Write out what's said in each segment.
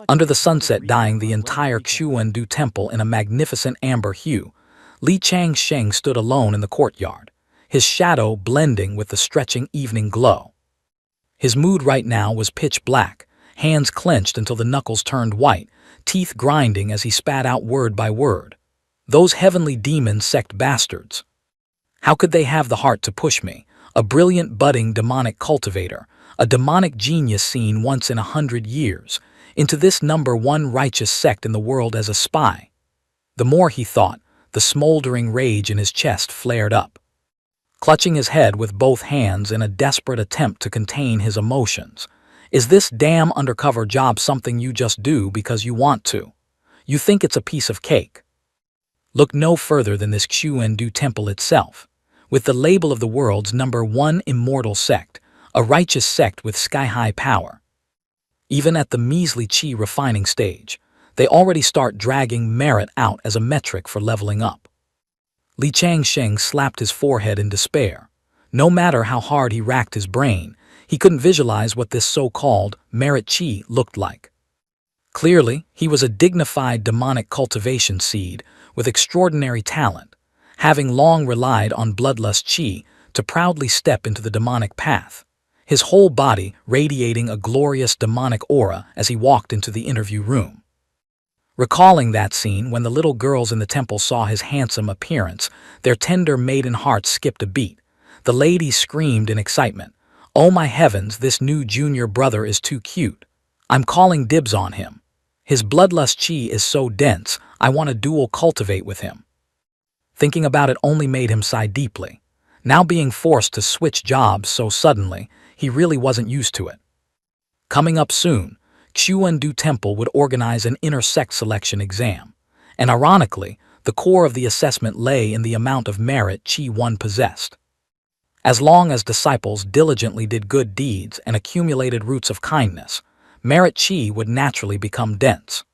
Under the sunset dyeing the entire Xuandu temple in a magnificent amber hue, Li Changsheng stood alone in the courtyard, his shadow blending with the stretching evening glow. His mood right now was pitch black, hands clenched until the knuckles turned white, teeth grinding as he spat out word by word. Those heavenly demon sect bastards. How could they have the heart to push me, a brilliant budding demonic cultivator, a demonic genius seen once in 100 years, into this #1 righteous sect in the world as a spy? The more he thought, the smoldering rage in his chest flared up. Clutching his head with both hands in a desperate attempt to contain his emotions. Is this damn undercover job something you just do because you want to? You think it's a piece of cake? Look no further than this Xuandu temple itself, with the label of the world's #1 immortal sect, a righteous sect with sky-high power. Even at the measly chi refining stage, they already start dragging merit out as a metric for leveling up. Li Changsheng slapped his forehead in despair. No matter how hard he racked his brain, he couldn't visualize what this so-called merit chi looked like. Clearly, he was a dignified demonic cultivation seed with extraordinary talent, having long relied on bloodlust chi to proudly step into the demonic path, his whole body radiating a glorious demonic aura as he walked into the interview room. Recalling that scene when the little girls in the temple saw his handsome appearance, their tender maiden hearts skipped a beat. The ladies screamed in excitement, "Oh my heavens, this new junior brother is too cute. I'm calling dibs on him. His bloodlust chi is so dense, I want to dual cultivate with him." Thinking about it only made him sigh deeply. Now being forced to switch jobs so suddenly, he really wasn't used to it. Coming up soon, Xuandu Temple would organize an inter-sect selection exam, and ironically, the core of the assessment lay in the amount of merit chi one possessed. As long as disciples diligently did good deeds and accumulated roots of kindness, merit chi would naturally become dense.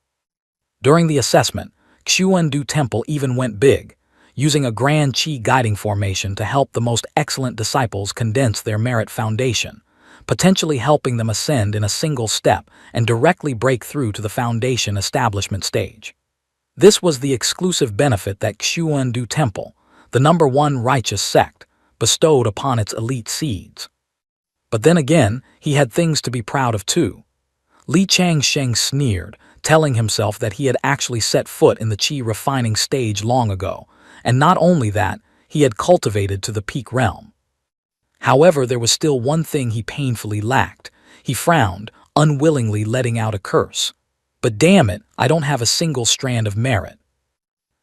During the assessment, Xuandu Temple even went big, using a grand chi guiding formation to help the most excellent disciples condense their merit foundation, potentially helping them ascend in a single step and directly break through to the foundation establishment stage. This was the exclusive benefit that Xuandu Temple, the #1 righteous sect, bestowed upon its elite seeds. But then again, he had things to be proud of too. Li Changsheng sneered, telling himself that he had actually set foot in the chi refining stage long ago, and not only that, he had cultivated to the peak realm. However, there was still one thing he painfully lacked. He frowned, unwillingly letting out a curse. But damn it, I don't have a single strand of merit.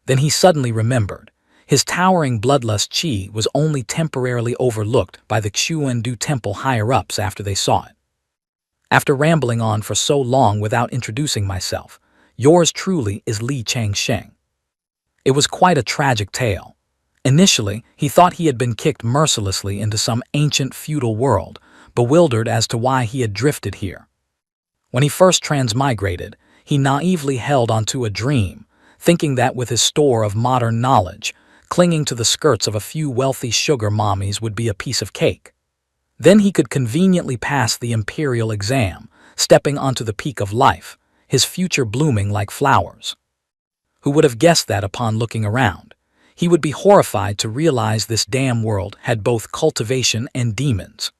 Then he suddenly remembered. His towering bloodlust chi was only temporarily overlooked by the Xuandu Temple higher-ups after they saw it. After rambling on for so long without introducing myself, yours truly is Li Changsheng. It was quite a tragic tale. Initially, he thought he had been kicked mercilessly into some ancient feudal world, bewildered as to why he had drifted here. When he first transmigrated, he naively held onto a dream, thinking that with his store of modern knowledge, clinging to the skirts of a few wealthy sugar mommies would be a piece of cake. Then he could conveniently pass the imperial exam, stepping onto the peak of life, his future blooming like flowers. Who would have guessed that upon looking around? He would be horrified to realize this damn world had both cultivation and demons.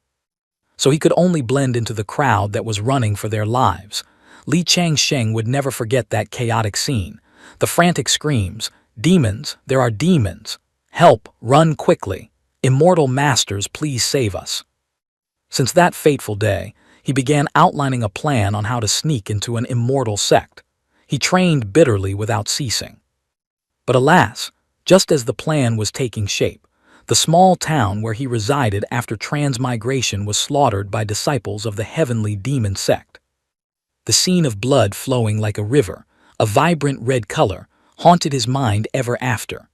So he could only blend into the crowd that was running for their lives. Li Changsheng would never forget that chaotic scene, the frantic screams, "Demons, there are demons! Help, run quickly! Immortal masters, please save us!" Since that fateful day, he began outlining a plan on how to sneak into an immortal sect. He trained bitterly without ceasing. But alas, just as the plan was taking shape, the small town where he resided after transmigration was slaughtered by disciples of the heavenly demon sect. The scene of blood flowing like a river, a vibrant red color, haunted his mind ever after.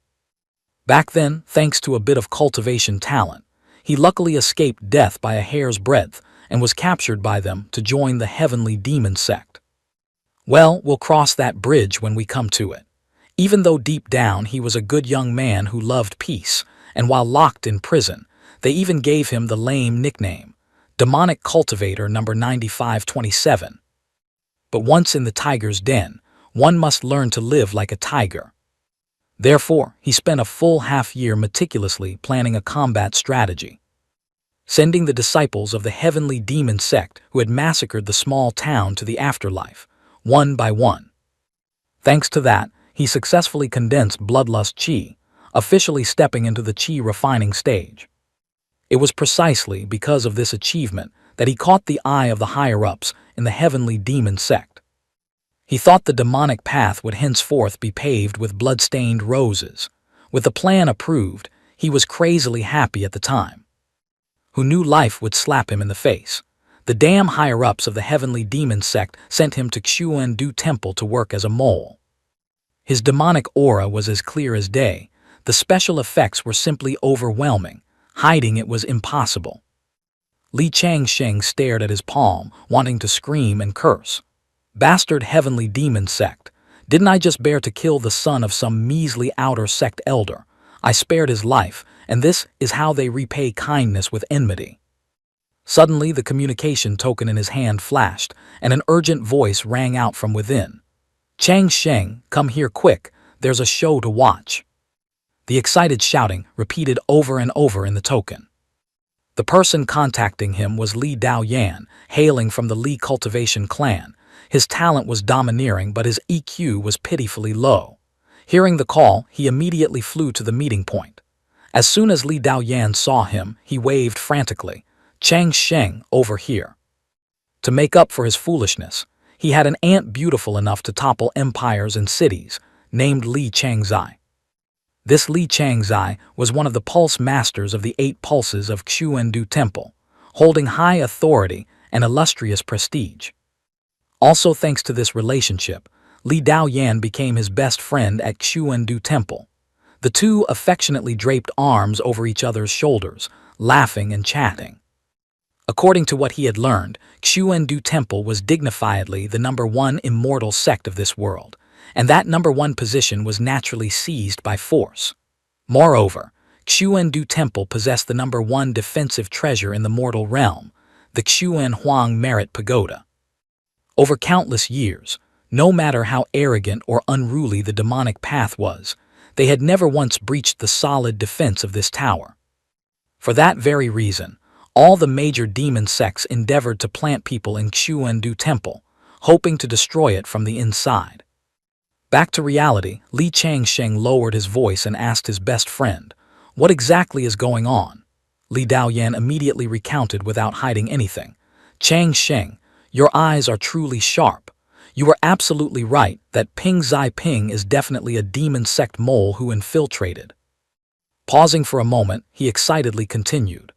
Back then, thanks to a bit of cultivation talent, he luckily escaped death by a hair's breadth and was captured by them to join the heavenly demon sect. Well, we'll cross that bridge when we come to it. Even though deep down he was a good young man who loved peace, and while locked in prison, they even gave him the lame nickname, Demonic Cultivator number 9527. but once in the tiger's den, one must learn to live like a tiger. Therefore, he spent a full half-year meticulously planning a combat strategy, sending the disciples of the heavenly demon sect who had massacred the small town to the afterlife, one by one. Thanks to that, he successfully condensed bloodlust chi, officially stepping into the chi refining stage. It was precisely because of this achievement that he caught the eye of the higher-ups in the heavenly demon sect. He thought the demonic path would henceforth be paved with blood-stained roses. With the plan approved, he was crazily happy at the time. Who knew life would slap him in the face? The damn higher-ups of the heavenly demon sect sent him to Xuandu Temple to work as a mole. His demonic aura was as clear as day. The special effects were simply overwhelming. Hiding it was impossible. Li Changsheng stared at his palm, wanting to scream and curse. Bastard heavenly demon sect. Didn't I just bear to kill the son of some measly outer sect elder? I spared his life, and this is how they repay kindness with enmity. Suddenly the communication token in his hand flashed, and an urgent voice rang out from within. Chang Sheng, come here quick, there's a show to watch. The excited shouting repeated over and over in the token. The person contacting him was Li Daoyan, hailing from the Li cultivation clan. His talent was domineering, but his EQ was pitifully low. Hearing the call, he immediately flew to the meeting point. As soon as Li Daoyan saw him, he waved frantically, Chang Sheng, over here. To make up for his foolishness, he had an aunt beautiful enough to topple empires and cities, named Li Changzai. This Li Changzai was one of the pulse masters of the 8 pulses of Xuandu Temple, holding high authority and illustrious prestige. Also thanks to this relationship, Li Daoyan became his best friend at Xuandu Temple. The two affectionately draped arms over each other's shoulders, laughing and chatting. According to what he had learned, Xuandu Temple was dignifiedly the #1 immortal sect of this world, and that #1 position was naturally seized by force. Moreover, Xuandu Temple possessed the #1 defensive treasure in the mortal realm, the Xuan Huang Merit Pagoda. Over countless years, no matter how arrogant or unruly the demonic path was, they had never once breached the solid defense of this tower. For that very reason, all the major demon sects endeavored to plant people in Xuandu Temple, hoping to destroy it from the inside. Back to reality, Li Changsheng lowered his voice and asked his best friend, "What exactly is going on?" Li Daoyan immediately recounted without hiding anything. "Changsheng, your eyes are truly sharp. You were absolutely right that Ping Zai Ping is definitely a demon sect mole who infiltrated." Pausing for a moment, he excitedly continued.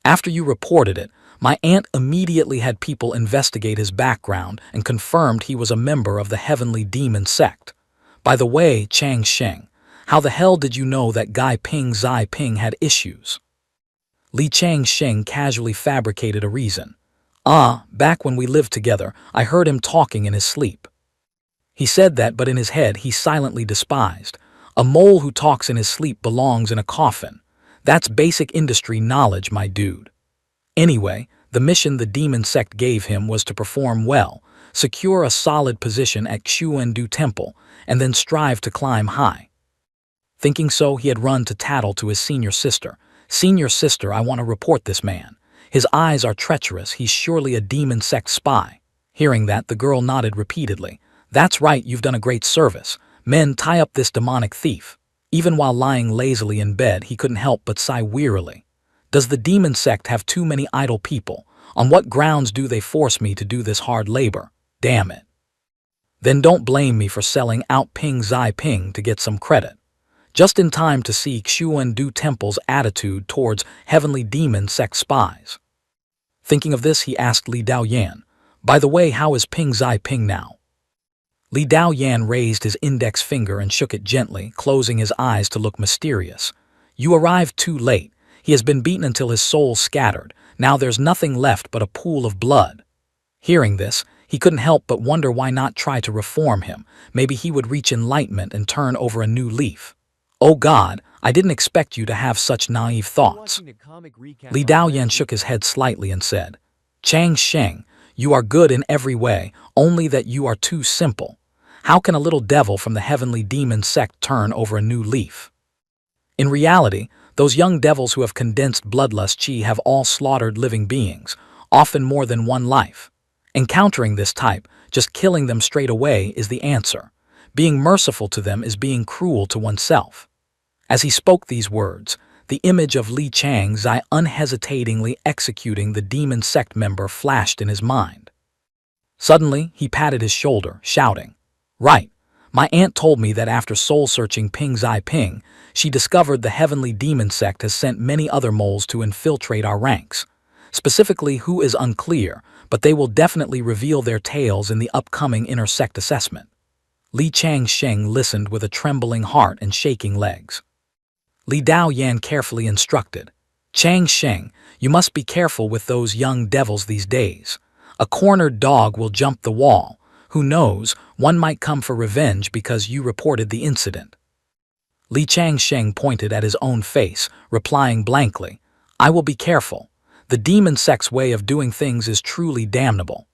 "After you reported it, my aunt immediately had people investigate his background and confirmed he was a member of the heavenly demon sect. By the way, Chang Sheng, how the hell did you know that guy Ping Zai Ping had issues?" Li Chang Sheng casually fabricated a reason. Back when we lived together, I heard him talking in his sleep. He said that, but in his head he silently despised. A mole who talks in his sleep belongs in a coffin. That's basic industry knowledge, my dude. Anyway, the mission the demon sect gave him was to perform well, secure a solid position at Xuandu Temple, and then strive to climb high. Thinking so, he had run to tattle to his senior sister. "Senior sister, I want to report this man. His eyes are treacherous, he's surely a demon sect spy." Hearing that, the girl nodded repeatedly. "That's right, you've done a great service. Men, tie up this demonic thief." Even while lying lazily in bed, he couldn't help but sigh wearily. Does the demon sect have too many idle people? On what grounds do they force me to do this hard labor? Damn it. Then don't blame me for selling out Ping Zai Ping to get some credit. Just in time to see Xuandu Temple's attitude towards heavenly demon sect spies. Thinking of this, he asked Li Daoyan, "By the way, how is Ping Zai Ping now?" Li Daoyan raised his index finger and shook it gently, closing his eyes to look mysterious. "You arrived too late. He has been beaten until his soul scattered. Now there's nothing left but a pool of blood." Hearing this, he couldn't help but wonder why not try to reform him. Maybe he would reach enlightenment and turn over a new leaf. "Oh God, I didn't expect you to have such naive thoughts." Li Daoyan shook his head slightly and said, "Chang Sheng, You are good in every way, only that you are too simple. How can a little devil from the heavenly demon sect turn over a new leaf? In reality, those young devils who have condensed bloodlust chi have all slaughtered living beings, often more than one life. Encountering this type, just killing them straight away is the answer. Being merciful to them is being cruel to oneself. As he spoke these words, the image of Li Changzai unhesitatingly executing the demon sect member flashed in his mind. Suddenly, he patted his shoulder, shouting, "Right, my aunt told me that after soul-searching Ping Zai Ping, she discovered the heavenly demon sect has sent many other moles to infiltrate our ranks. Specifically who is unclear, but they will definitely reveal their tales in the upcoming intersect assessment." Li Changsheng listened with a trembling heart and shaking legs. Li Daoyan carefully instructed, "Changsheng, you must be careful with those young devils these days. A cornered dog will jump the wall. Who knows, one might come for revenge because you reported the incident." Li Changsheng pointed at his own face, replying blankly, "I will be careful. The demon sect's way of doing things is truly damnable."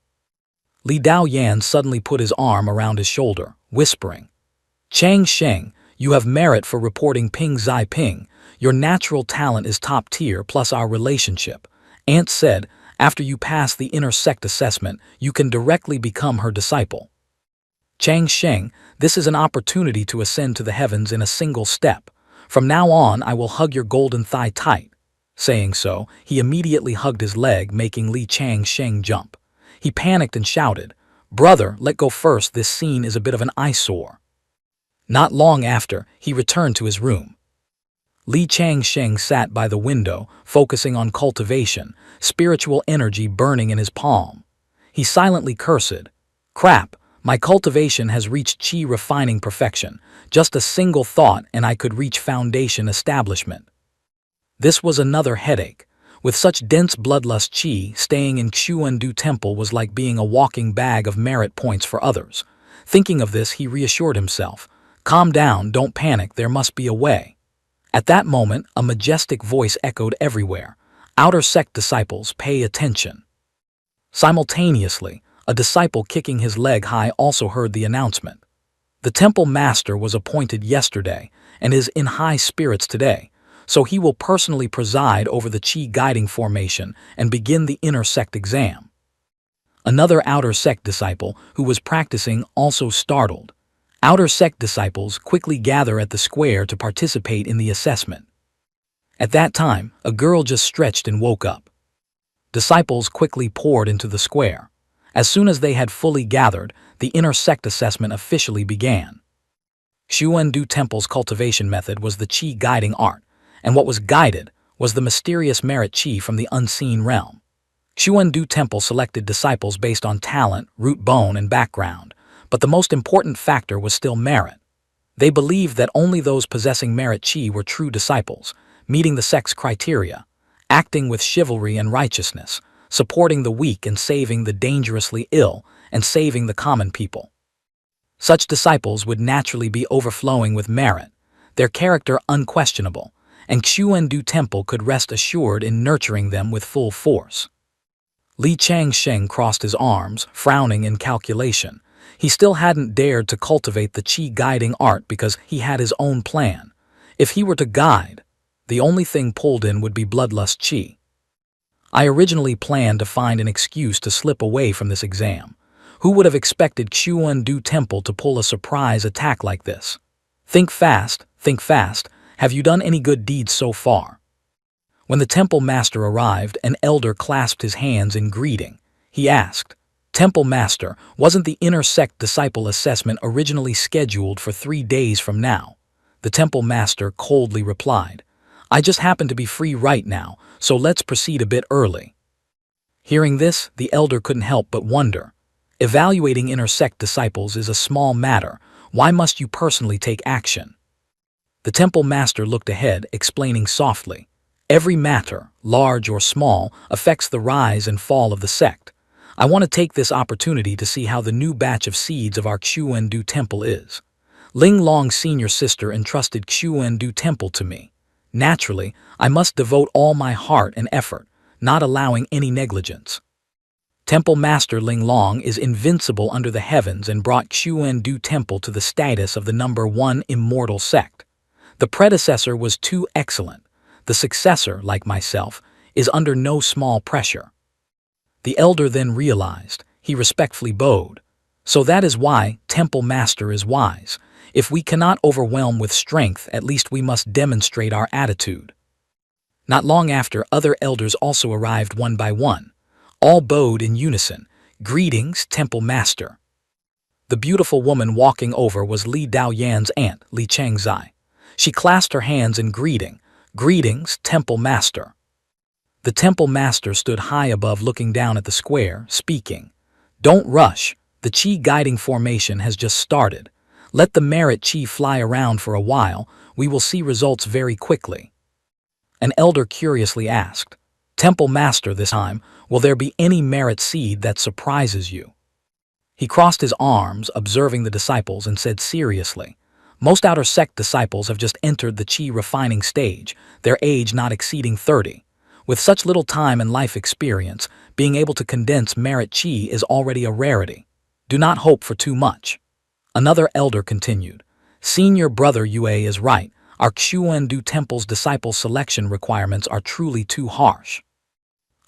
Li Daoyan suddenly put his arm around his shoulder, whispering, "Changsheng, you have merit for reporting Ping Zai Ping. Your natural talent is top tier plus our relationship. Aunt said, after you pass the intersect assessment, you can directly become her disciple. Changsheng, this is an opportunity to ascend to the heavens in a single step. From now on, I will hug your golden thigh tight." Saying so, he immediately hugged his leg, making Li Changsheng jump. He panicked and shouted, "Brother, let go first, this scene is a bit of an eyesore." Not long after, he returned to his room. Li Changsheng sat by the window, focusing on cultivation, spiritual energy burning in his palm. He silently cursed, "Crap, my cultivation has reached chi refining perfection. Just a single thought and I could reach foundation establishment." This was another headache. With such dense bloodlust chi, staying in Xuandu Temple was like being a walking bag of merit points for others. Thinking of this, he reassured himself, "Calm down, don't panic, there must be a way." At that moment, a majestic voice echoed everywhere, "Outer sect disciples, pay attention." Simultaneously, a disciple kicking his leg high also heard the announcement. The temple master was appointed yesterday and is in high spirits today, so he will personally preside over the chi guiding formation and begin the inner sect exam. Another outer sect disciple who was practicing also startled. Outer sect disciples quickly gather at the square to participate in the assessment. At that time, a girl just stretched and woke up. Disciples quickly poured into the square. As soon as they had fully gathered, the inner sect assessment officially began. Xuandu Temple's cultivation method was the chi guiding art, and what was guided was the mysterious merit chi from the unseen realm. Xuandu Temple selected disciples based on talent, root bone, and background, but the most important factor was still merit. They believed that only those possessing merit chi were true disciples, meeting the sect's criteria, acting with chivalry and righteousness, supporting the weak and saving the dangerously ill, and saving the common people. Such disciples would naturally be overflowing with merit, their character unquestionable, and Xuandu Temple could rest assured in nurturing them with full force. Li Changsheng crossed his arms, frowning in calculation. He still hadn't dared to cultivate the chi guiding art because he had his own plan. If he were to guide, the only thing pulled in would be bloodlust chi. "I originally planned to find an excuse to slip away from this exam. Who would have expected Xuandu Temple to pull a surprise attack like this? Think fast, think fast. Have you done any good deeds so far?" When the temple master arrived, an elder clasped his hands in greeting. He asked, "Temple master, wasn't the inner sect disciple assessment originally scheduled for 3 days from now?" The temple master coldly replied, "I just happen to be free right now, so let's proceed a bit early." Hearing this, the elder couldn't help but wonder. Evaluating inner sect disciples is a small matter. Why must you personally take action? The temple master looked ahead, explaining softly, "Every matter, large or small, affects the rise and fall of the sect. I want to take this opportunity to see how the new batch of seeds of our Xuandu Temple is. Ling Long's senior sister entrusted Xuandu Temple to me. Naturally, I must devote all my heart and effort, not allowing any negligence." Temple Master Ling Long is invincible under the heavens and brought Xuan-Du Temple to the status of the #1 immortal sect. The predecessor was too excellent. The successor, like myself, is under no small pressure. The elder then realized. He respectfully bowed. So that is why Temple Master is wise. If we cannot overwhelm with strength, at least we must demonstrate our attitude. Not long after, other elders also arrived one by one. All bowed in unison. Greetings, Temple Master. The beautiful woman walking over was Li Daoyan's aunt, Li Changzai. She clasped her hands in greeting. Greetings, Temple Master. The Temple Master stood high above, looking down at the square, speaking. Don't rush. The Qi guiding formation has just started. Let the merit Qi fly around for a while. We will see results very quickly. An elder curiously asked, Temple Master, this time, will there be any merit seed that surprises you? He crossed his arms, observing the disciples, and said seriously, most outer sect disciples have just entered the Qi refining stage, their age not exceeding 30. With such little time and life experience, being able to condense merit Qi is already a rarity. Do not hope for too much. Another elder continued, Senior Brother Yue is right. Our Xuan-Du Temple's disciple selection requirements are truly too harsh.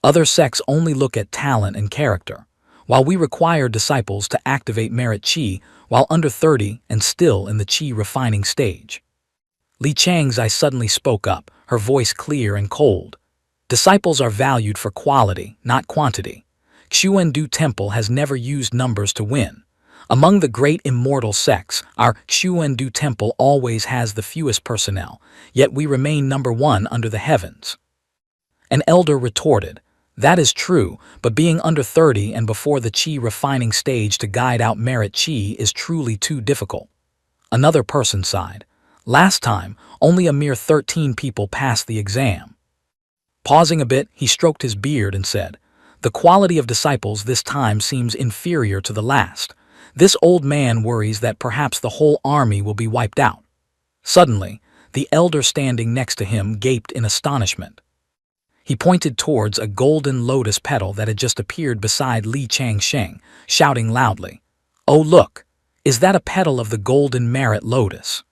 Other sects only look at talent and character, while we require disciples to activate merit Qi while under 30 and still in the Qi refining stage. Li Changzai suddenly spoke up, her voice clear and cold. Disciples are valued for quality, not quantity. Xuan-Du Temple has never used numbers to win. Among the great immortal sects, our Xuan-Du Temple always has the fewest personnel, yet we remain #1 under the heavens. An elder retorted, that is true, but being under 30 and before the Qi refining stage to guide out merit Qi is truly too difficult. Another person sighed, last time, only a mere 13 people passed the exam. Pausing a bit, he stroked his beard and said, the quality of disciples this time seems inferior to the last. This old man worries that perhaps the whole army will be wiped out. Suddenly, the elder standing next to him gaped in astonishment. He pointed towards a golden lotus petal that had just appeared beside Li Changsheng, shouting loudly, oh look, is that a petal of the golden merit lotus?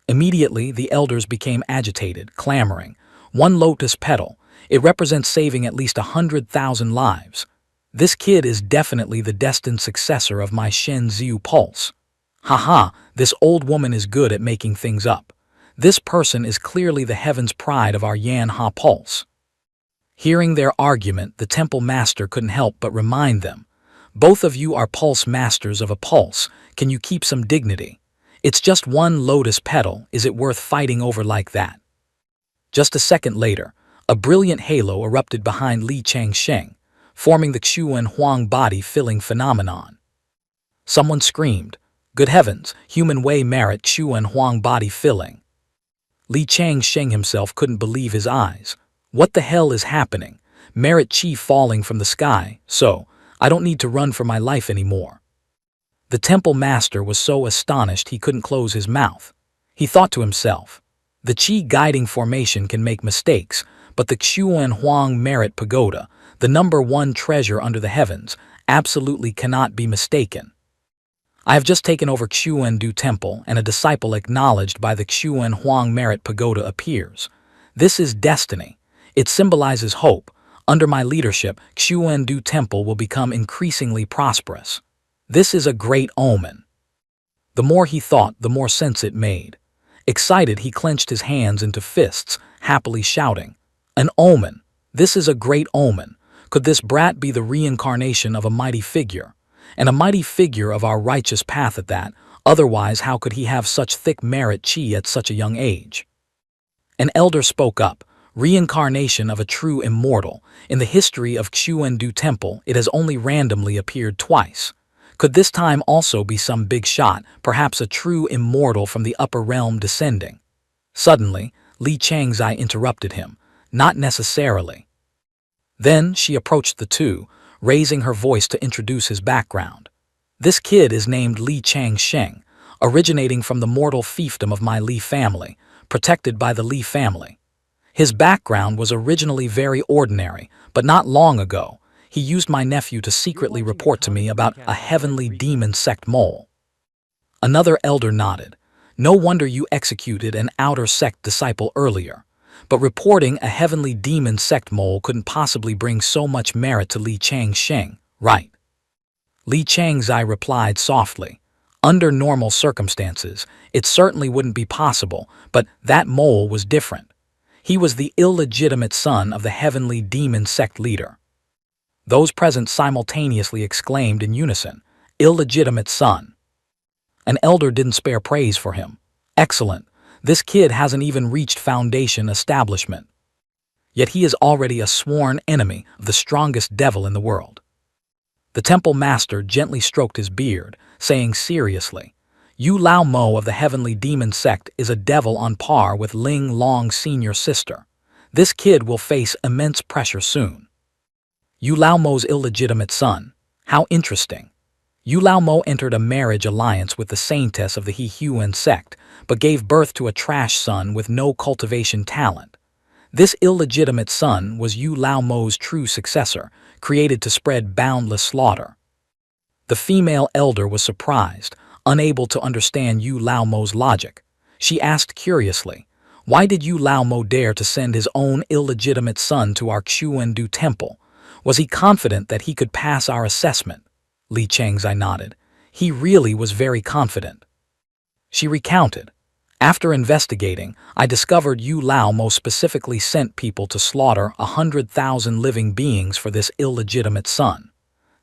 Immediately, the elders became agitated, clamoring, one lotus petal, it represents saving at least 100,000 lives. This kid is definitely the destined successor of my Shen Ziu pulse. Haha, this old woman is good at making things up. This person is clearly the heaven's pride of our Yan Ha pulse. Hearing their argument, the temple master couldn't help but remind them, both of you are pulse masters of a pulse, can you keep some dignity? It's just one lotus petal, is it worth fighting over like that? Just a second later, a brilliant halo erupted behind Li Changsheng, forming the Xuan Huang body-filling phenomenon. Someone screamed, good heavens, human way merit Xuan Huang body-filling. Li Changsheng himself couldn't believe his eyes. What the hell is happening? Merit Qi falling from the sky, so I don't need to run for my life anymore. The temple master was so astonished he couldn't close his mouth. He thought to himself, the Qi guiding formation can make mistakes, but the Xuan Huang merit pagoda, the #1 treasure under the heavens, absolutely cannot be mistaken. I have just taken over Xuan-Du Temple, and a disciple acknowledged by the Xuan Huang merit pagoda appears. This is destiny. It symbolizes hope. Under my leadership, Xuan-Du Temple will become increasingly prosperous. This is a great omen. The more he thought, the more sense it made. Excited, he clenched his hands into fists, happily shouting, an omen! This is a great omen. Could this brat be the reincarnation of a mighty figure? And a mighty figure of our righteous path at that, otherwise how could he have such thick merit Qi at such a young age? An elder spoke up, reincarnation of a true immortal. In the history of Xuan-Du Temple, it has only randomly appeared twice. Could this time also be some big shot, perhaps a true immortal from the upper realm descending? Suddenly, Li Changzai interrupted him, not necessarily. Then she approached the two, raising her voice to introduce his background. This kid is named Li Changsheng, originating from the mortal fiefdom of my Li family, protected by the Li family. His background was originally very ordinary, but not long ago, He used my nephew to secretly report to me about a heavenly demon sect mole. Another elder nodded. No wonder you executed an outer sect disciple earlier. But reporting a heavenly demon sect mole couldn't possibly bring so much merit to Li Changsheng, right? Li Changzai replied softly. Under normal circumstances, it certainly wouldn't be possible, but that mole was different. He was the illegitimate son of the heavenly demon sect leader. Those present simultaneously exclaimed in unison, "Illegitimate son." An elder didn't spare praise for him. "Excellent. This kid hasn't even reached foundation establishment. Yet he is already a sworn enemy of the strongest devil in the world." The temple master gently stroked his beard, saying seriously, "Yu Lao Mo of the heavenly demon sect is a devil on par with Ling Long's senior sister. This kid will face immense pressure soon." Yu Lao Mo's illegitimate son. How interesting. Yu Lao Mo entered a marriage alliance with the saintess of the He Huan sect, but gave birth to a trash son with no cultivation talent. This illegitimate son was Yu Lao Mo's true successor, created to spread boundless slaughter. The female elder was surprised, unable to understand Yu Lao Mo's logic. She asked curiously, "Why did Yu Lao Mo dare to send his own illegitimate son to our Xuandu temple? Was he confident that he could pass our assessment?" Li Changzai nodded. "He really was very confident." She recounted, "After investigating, I discovered Yu Lao Mo specifically sent people to slaughter 100,000 living beings for this illegitimate son.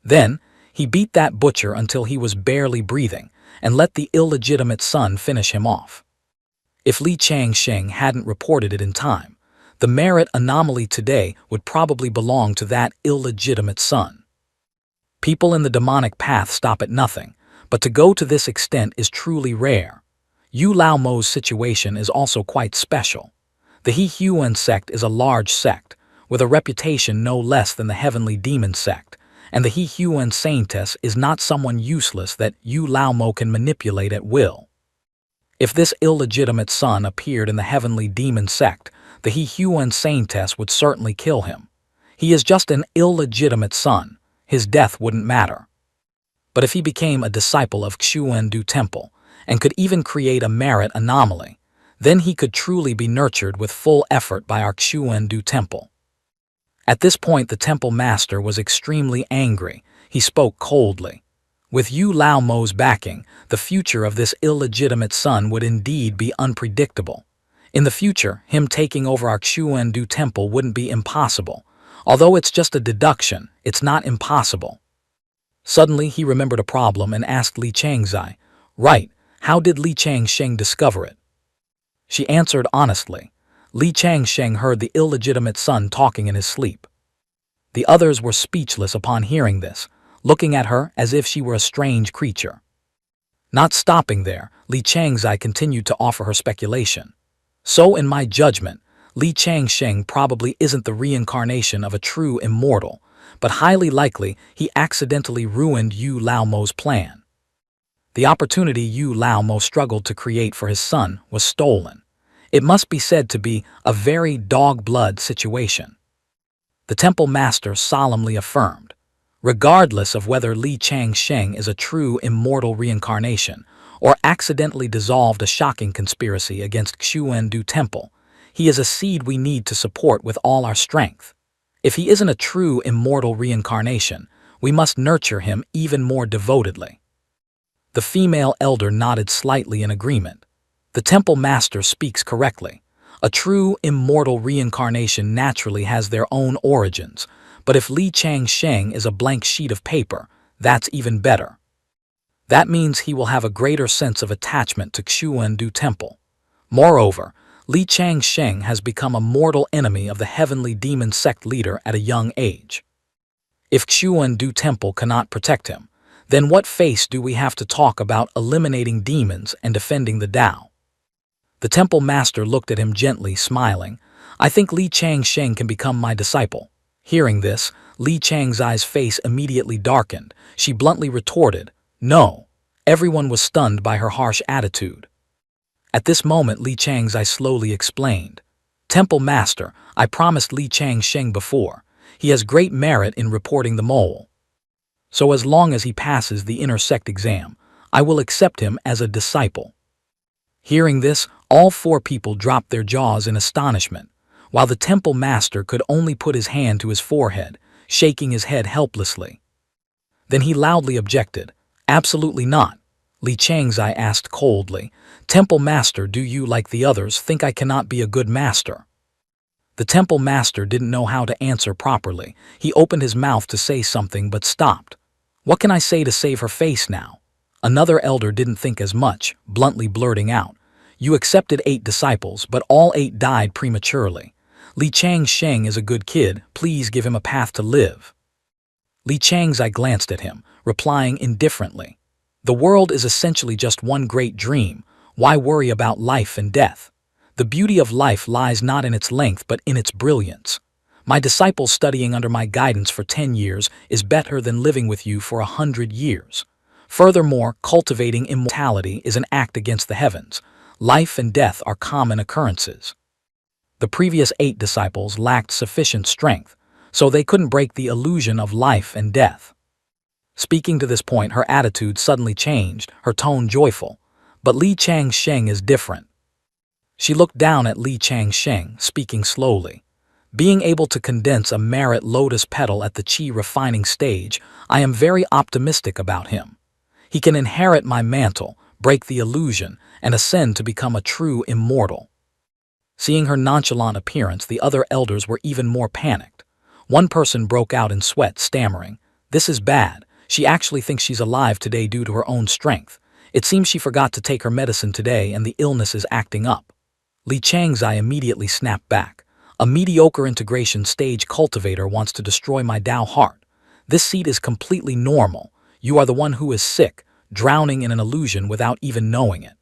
Then, he beat that butcher until he was barely breathing and let the illegitimate son finish him off." If Li Changsheng hadn't reported it in time, the merit anomaly today would probably belong to that illegitimate son. People in the demonic path stop at nothing, but to go to this extent is truly rare. Yu Lao Mo's situation is also quite special. The He Huan sect is a large sect, with a reputation no less than the heavenly demon sect, and the He Huan saintess is not someone useless that Yu Lao Mo can manipulate at will. If this illegitimate son appeared in the heavenly demon sect, the He Huan saintess would certainly kill him. He is just an illegitimate son. His death wouldn't matter. But if he became a disciple of Xuandu Temple, and could even create a merit anomaly, then he could truly be nurtured with full effort by our Xuandu Temple. At this point the temple master was extremely angry. He spoke coldly. With Yu Lao Mo's backing, the future of this illegitimate son would indeed be unpredictable. In the future, him taking over our Xuandu Temple wouldn't be impossible. Although it's just a deduction, it's not impossible. Suddenly he remembered a problem and asked Li Changzai, "Right, how did Li Changsheng discover it?" She answered honestly. Li Changsheng heard the illegitimate son talking in his sleep. The others were speechless upon hearing this, looking at her as if she were a strange creature. Not stopping there, Li Changzai continued to offer her speculation. "So in my judgment, Li Changsheng probably isn't the reincarnation of a true immortal, but highly likely he accidentally ruined Yu Lao Mo's plan. The opportunity Yu Lao Mo struggled to create for his son was stolen. It must be said to be a very dog-blood situation." The temple master solemnly affirmed, "Regardless of whether Li Changsheng is a true immortal reincarnation or accidentally dissolved a shocking conspiracy against Xuandu Temple, he is a seed we need to support with all our strength. If he isn't a true immortal reincarnation, we must nurture him even more devotedly." The female elder nodded slightly in agreement. The temple master speaks correctly. A true immortal reincarnation naturally has their own origins, but if Li Changsheng is a blank sheet of paper, that's even better. That means he will have a greater sense of attachment to Xuandu Temple. Moreover, Li Changsheng has become a mortal enemy of the heavenly demon sect leader at a young age. If Xuandu Temple cannot protect him, then what face do we have to talk about eliminating demons and defending the Tao? The temple master looked at him gently, smiling. "I think Li Changsheng can become my disciple." Hearing this, Li Changzai's face immediately darkened. She bluntly retorted, "No." Everyone was stunned by her harsh attitude. At this moment Li Changzai slowly explained, "Temple master, I promised Li Changsheng before. He has great merit in reporting the mole. So as long as he passes the inner sect exam, I will accept him as a disciple." Hearing this, all four people dropped their jaws in astonishment, while the temple master could only put his hand to his forehead, shaking his head helplessly. Then he loudly objected. "Absolutely not," Li Changzai asked coldly. "Temple master, do you, like the others, think I cannot be a good master?" The temple master didn't know how to answer properly. He opened his mouth to say something but stopped. "What can I say to save her face now?" Another elder didn't think as much, bluntly blurting out, "You accepted 8 disciples, but all 8 died prematurely. Li Changsheng is a good kid, please give him a path to live." Li Changzai glanced at him, replying indifferently, "The world is essentially just one great dream. Why worry about life and death? The beauty of life lies not in its length but in its brilliance. My disciple studying under my guidance for 10 years is better than living with you for 100 years. Furthermore, cultivating immortality is an act against the heavens. Life and death are common occurrences." The previous 8 disciples lacked sufficient strength, so they couldn't break the illusion of life and death. Speaking to this point, her attitude suddenly changed, her tone joyful. But Li Changsheng is different. She looked down at Li Changsheng, speaking slowly. "Being able to condense a merit lotus petal at the chi refining stage, I am very optimistic about him. He can inherit my mantle, break the illusion, and ascend to become a true immortal." Seeing her nonchalant appearance, the other elders were even more panicked. One person broke out in sweat, stammering, "This is bad. She actually thinks she's alive today due to her own strength. It seems she forgot to take her medicine today and the illness is acting up." Li Changzai immediately snapped back. "A mediocre integration stage cultivator wants to destroy my Tao heart. This seed is completely normal. You are the one who is sick, drowning in an illusion without even knowing it."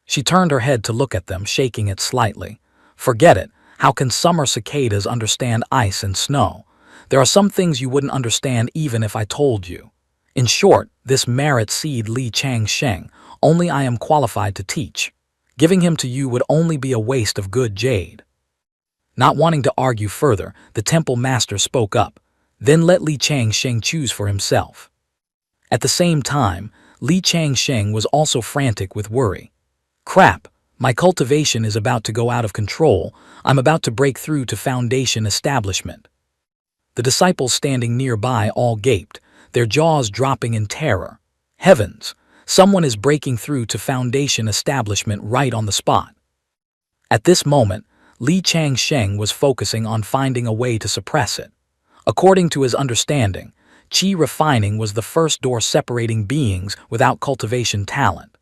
She turned her head to look at them, shaking it slightly. "Forget it. How can summer cicadas understand ice and snow? There are some things you wouldn't understand even if I told you. In short, this merit seed Li Changsheng, only I am qualified to teach. Giving him to you would only be a waste of good jade." Not wanting to argue further, the temple master spoke up. "Then let Li Changsheng choose for himself." At the same time, Li Changsheng was also frantic with worry. "Crap, my cultivation is about to go out of control. I'm about to break through to foundation establishment." The disciples standing nearby all gaped, their jaws dropping in terror. Heavens! Someone is breaking through to foundation establishment right on the spot. At this moment, Li Changsheng was focusing on finding a way to suppress it. According to his understanding, chi refining was the first door separating beings without cultivation talent.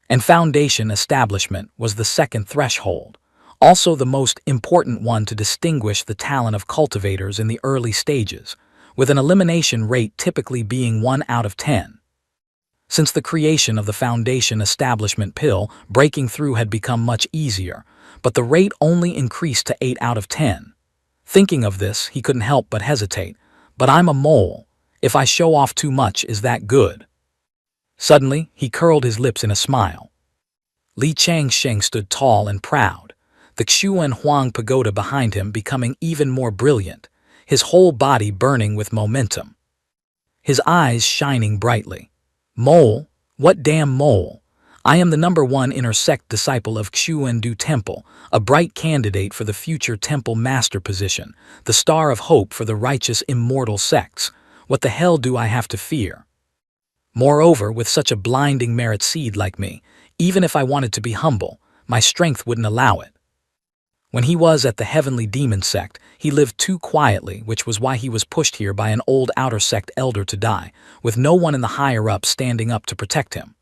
And foundation establishment was the second threshold, also the most important one to distinguish the talent of cultivators in the early stages, with an elimination rate typically being 1 out of 10. Since the creation of the foundation establishment pill, breaking through had become much easier, but the rate only increased to 8 out of 10. Thinking of this, he couldn't help but hesitate. "But I'm a mole. If I show off too much, is that good?" Suddenly, he curled his lips in a smile. Li Changsheng stood tall and proud, the Xuan Huang pagoda behind him becoming even more brilliant, his whole body burning with momentum. His eyes shining brightly. "Mole? What damn mole? I am the #1 inner sect disciple of Xuandu Temple, a bright candidate for the future temple master position, the star of hope for the righteous immortal sects. What the hell do I have to fear? Moreover, with such a blinding merit seed like me, even if I wanted to be humble, my strength wouldn't allow it." When he was at the heavenly demon sect, he lived too quietly, which was why he was pushed here by an old outer sect elder to die, with no one in the higher-ups standing up to protect him.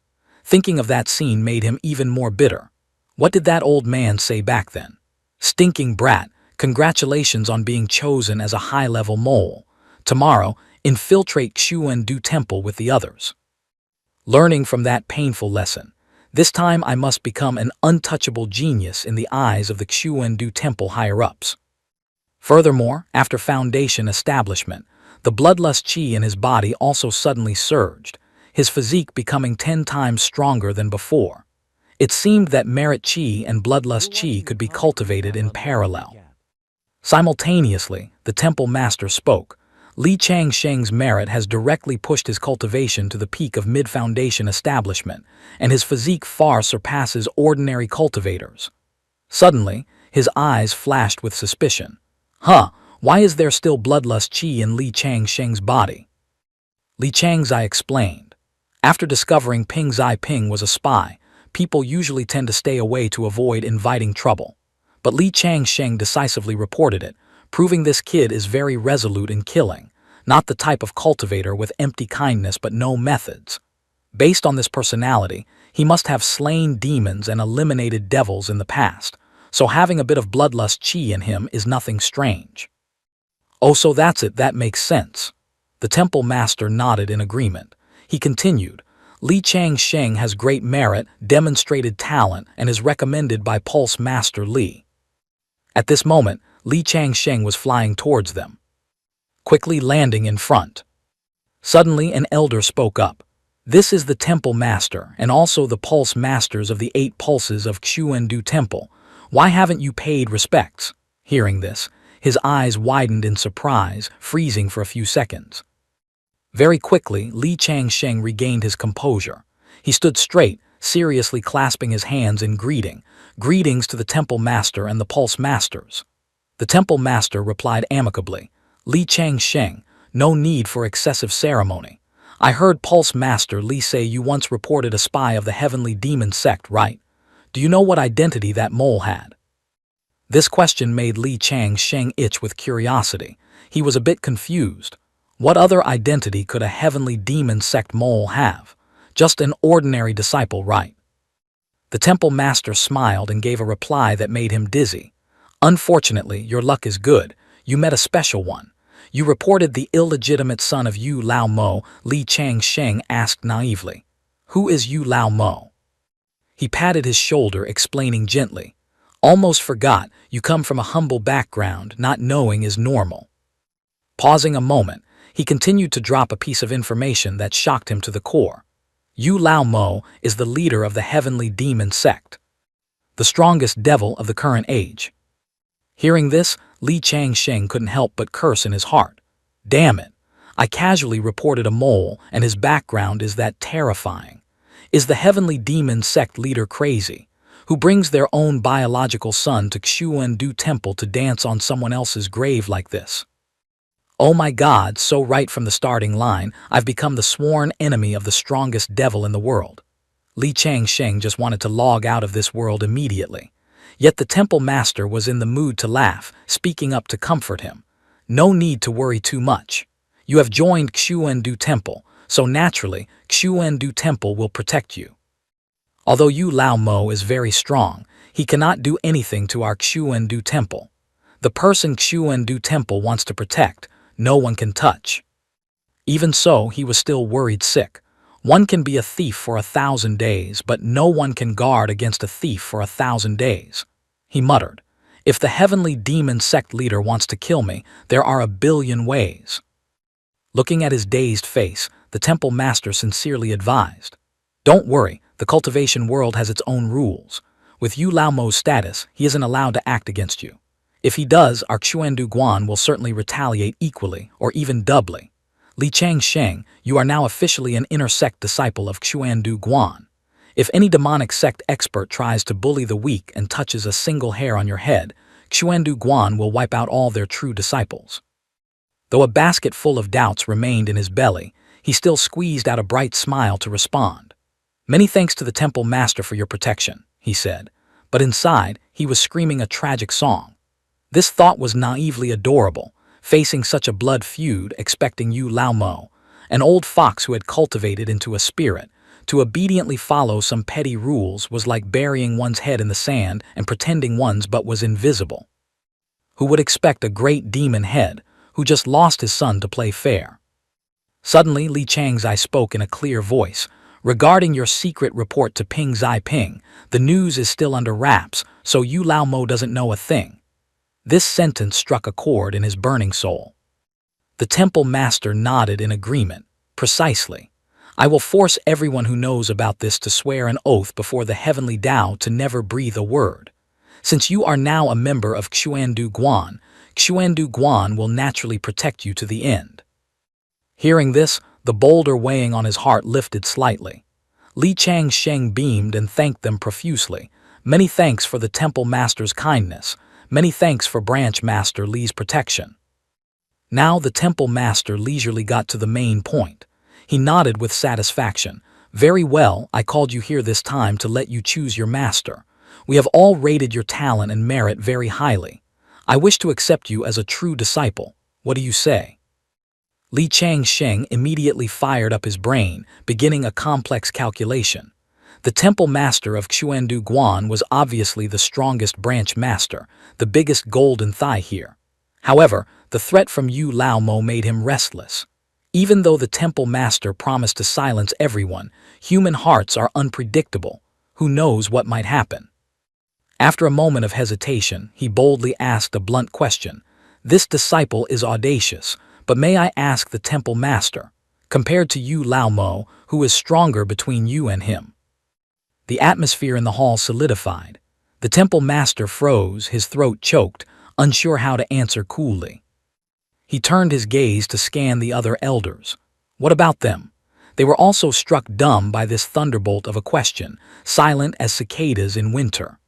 Thinking of that scene made him even more bitter. What did that old man say back then? "Stinking brat, congratulations on being chosen as a high-level mole. Tomorrow, infiltrate Xuandu Temple with the others." Learning from that painful lesson, this time I must become an untouchable genius in the eyes of the Xuandu Temple higher-ups. Furthermore, after foundation establishment, the bloodlust chi in his body also suddenly surged, his physique becoming 10 times stronger than before. It seemed that merit chi and bloodlust chi could be cultivated in parallel. Simultaneously, the temple master spoke. Li Changsheng's merit has directly pushed his cultivation to the peak of mid-foundation establishment, and his physique far surpasses ordinary cultivators. Suddenly, his eyes flashed with suspicion. Why is there still bloodlust qi in Li Changsheng's body? Li Changzai explained. After discovering Ping Zai Ping was a spy, people usually tend to stay away to avoid inviting trouble. But Li Changsheng decisively reported it, proving this kid is very resolute in killing, not the type of cultivator with empty kindness but no methods. Based on this personality, he must have slain demons and eliminated devils in the past, so having a bit of bloodlust qi in him is nothing strange. Oh, so that's it, that makes sense. The temple master nodded in agreement. He continued, Li Changsheng has great merit, demonstrated talent, and is recommended by Pulse Master Li. At this moment, Li Changsheng was flying towards them, quickly landing in front. Suddenly, an elder spoke up. This is the temple master and also the pulse masters of the 8 pulses of Xuandu Temple. Why haven't you paid respects? Hearing this, his eyes widened in surprise, freezing for a few seconds. Very quickly, Li Changsheng regained his composure. He stood straight, seriously clasping his hands in greeting. Greetings to the temple master and the pulse masters. The temple master replied amicably. Li Changsheng, no need for excessive ceremony. I heard Pulse Master Li say you once reported a spy of the heavenly demon sect, right? Do you know what identity that mole had? This question made Li Changsheng itch with curiosity. He was a bit confused. What other identity could a heavenly demon sect mole have? Just an ordinary disciple, right? The temple master smiled and gave a reply that made him dizzy. Unfortunately, your luck is good. You met a special one. You reported the illegitimate son of Yu Lao Mo, Li Changsheng asked naively. Who is Yu Lao Mo? He patted his shoulder, explaining gently. Almost forgot, you come from a humble background, not knowing is normal. Pausing a moment, he continued to drop a piece of information that shocked him to the core. Yu Lao Mo is the leader of the heavenly demon sect, the strongest devil of the current age. Hearing this, Li Changsheng couldn't help but curse in his heart. Damn it! I casually reported a mole, and his background is that terrifying. Is the heavenly demon sect leader crazy, who brings their own biological son to Xuandu Temple to dance on someone else's grave like this? Oh my God, so right from the starting line, I've become the sworn enemy of the strongest devil in the world. Li Changsheng just wanted to log out of this world immediately. Yet the temple master was in the mood to laugh, speaking up to comfort him. No need to worry too much. You have joined Xuandu Temple, so naturally, Xuandu Temple will protect you. Although Yu Lao Mo is very strong, he cannot do anything to our Xuandu Temple. The person Xuandu Temple wants to protect, no one can touch. Even so, he was still worried sick. One can be a thief for 1,000 days, but no one can guard against a thief for 1,000 days. He muttered, if the heavenly demon sect leader wants to kill me, there are 1 billion ways. Looking at his dazed face, the temple master sincerely advised. Don't worry, the cultivation world has its own rules. With Yu Lao Mo's status, he isn't allowed to act against you. If he does, our Xuandu Guan will certainly retaliate equally, or even doubly. Li Changsheng, you are now officially an inner sect disciple of Xuandu Guan. If any demonic sect expert tries to bully the weak and touches a single hair on your head, Xuandu Guan will wipe out all their true disciples. Though a basket full of doubts remained in his belly, he still squeezed out a bright smile to respond. Many thanks to the temple master for your protection, he said, but inside he was screaming a tragic song. This thought was naively adorable, facing such a blood feud, expecting Yu Lao Mo, an old fox who had cultivated into a spirit, to obediently follow some petty rules was like burying one's head in the sand and pretending one's butt was invisible. Who would expect a great demon head, who just lost his son to play fair? Suddenly, Li Changzai spoke in a clear voice. Regarding your secret report to Ping Zai Ping, the news is still under wraps, so Yu Lao Mo doesn't know a thing. This sentence struck a chord in his burning soul. The temple master nodded in agreement. Precisely. I will force everyone who knows about this to swear an oath before the heavenly Tao to never breathe a word. Since you are now a member of Xuandu Guan, Xuandu Guan will naturally protect you to the end." Hearing this, the boulder weighing on his heart lifted slightly. Li Changsheng beamed and thanked them profusely. "Many thanks for the temple master's kindness. Many thanks for branch master Li's protection." Now the temple master leisurely got to the main point. He nodded with satisfaction. "Very well, I called you here this time to let you choose your master. We have all rated your talent and merit very highly. I wish to accept you as a true disciple. What do you say?" Li Changsheng immediately fired up his brain, beginning a complex calculation. The temple master of Xuandu Guan was obviously the strongest branch master, the biggest golden thigh here. However, the threat from Yu Laomo made him restless. Even though the temple master promised to silence everyone, human hearts are unpredictable. Who knows what might happen? After a moment of hesitation, he boldly asked a blunt question. "This disciple is audacious, but may I ask the temple master, compared to Yu Laomo, who is stronger between you and him?" The atmosphere in the hall solidified. The temple master froze, his throat choked, unsure how to answer coolly. He turned his gaze to scan the other elders. What about them? They were also struck dumb by this thunderbolt of a question, silent as cicadas in winter.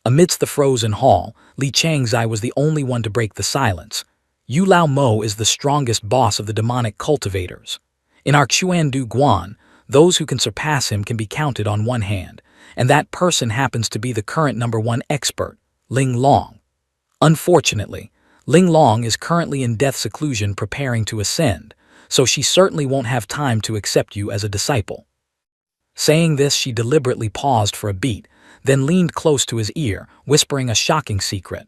Amidst the frozen hall, Li Changzai was the only one to break the silence. "Yu Laomo is the strongest boss of the demonic cultivators. In our Xuandu Guan, those who can surpass him can be counted on one hand, and that person happens to be the current #1 expert, Ling Long. Unfortunately, Ling Long is currently in death seclusion preparing to ascend, so she certainly won't have time to accept you as a disciple." Saying this, she deliberately paused for a beat, then leaned close to his ear, whispering a shocking secret.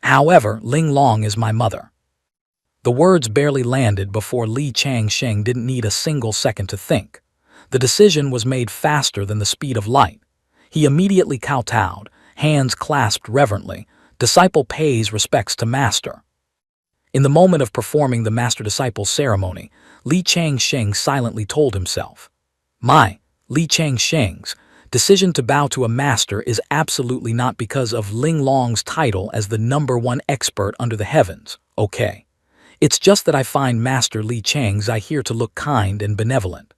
"However, Ling Long is my mother." The words barely landed before Li Changsheng didn't need a single second to think. The decision was made faster than the speed of light. He immediately kowtowed, hands clasped reverently. Disciple pays respects to master. In the moment of performing the master-disciple ceremony, Li Changsheng silently told himself, "My, Li Changsheng's decision to bow to a master is absolutely not because of Ling Long's title as the #1 expert under the heavens, okay? It's just that I find Master Li Changzai here to look kind and benevolent."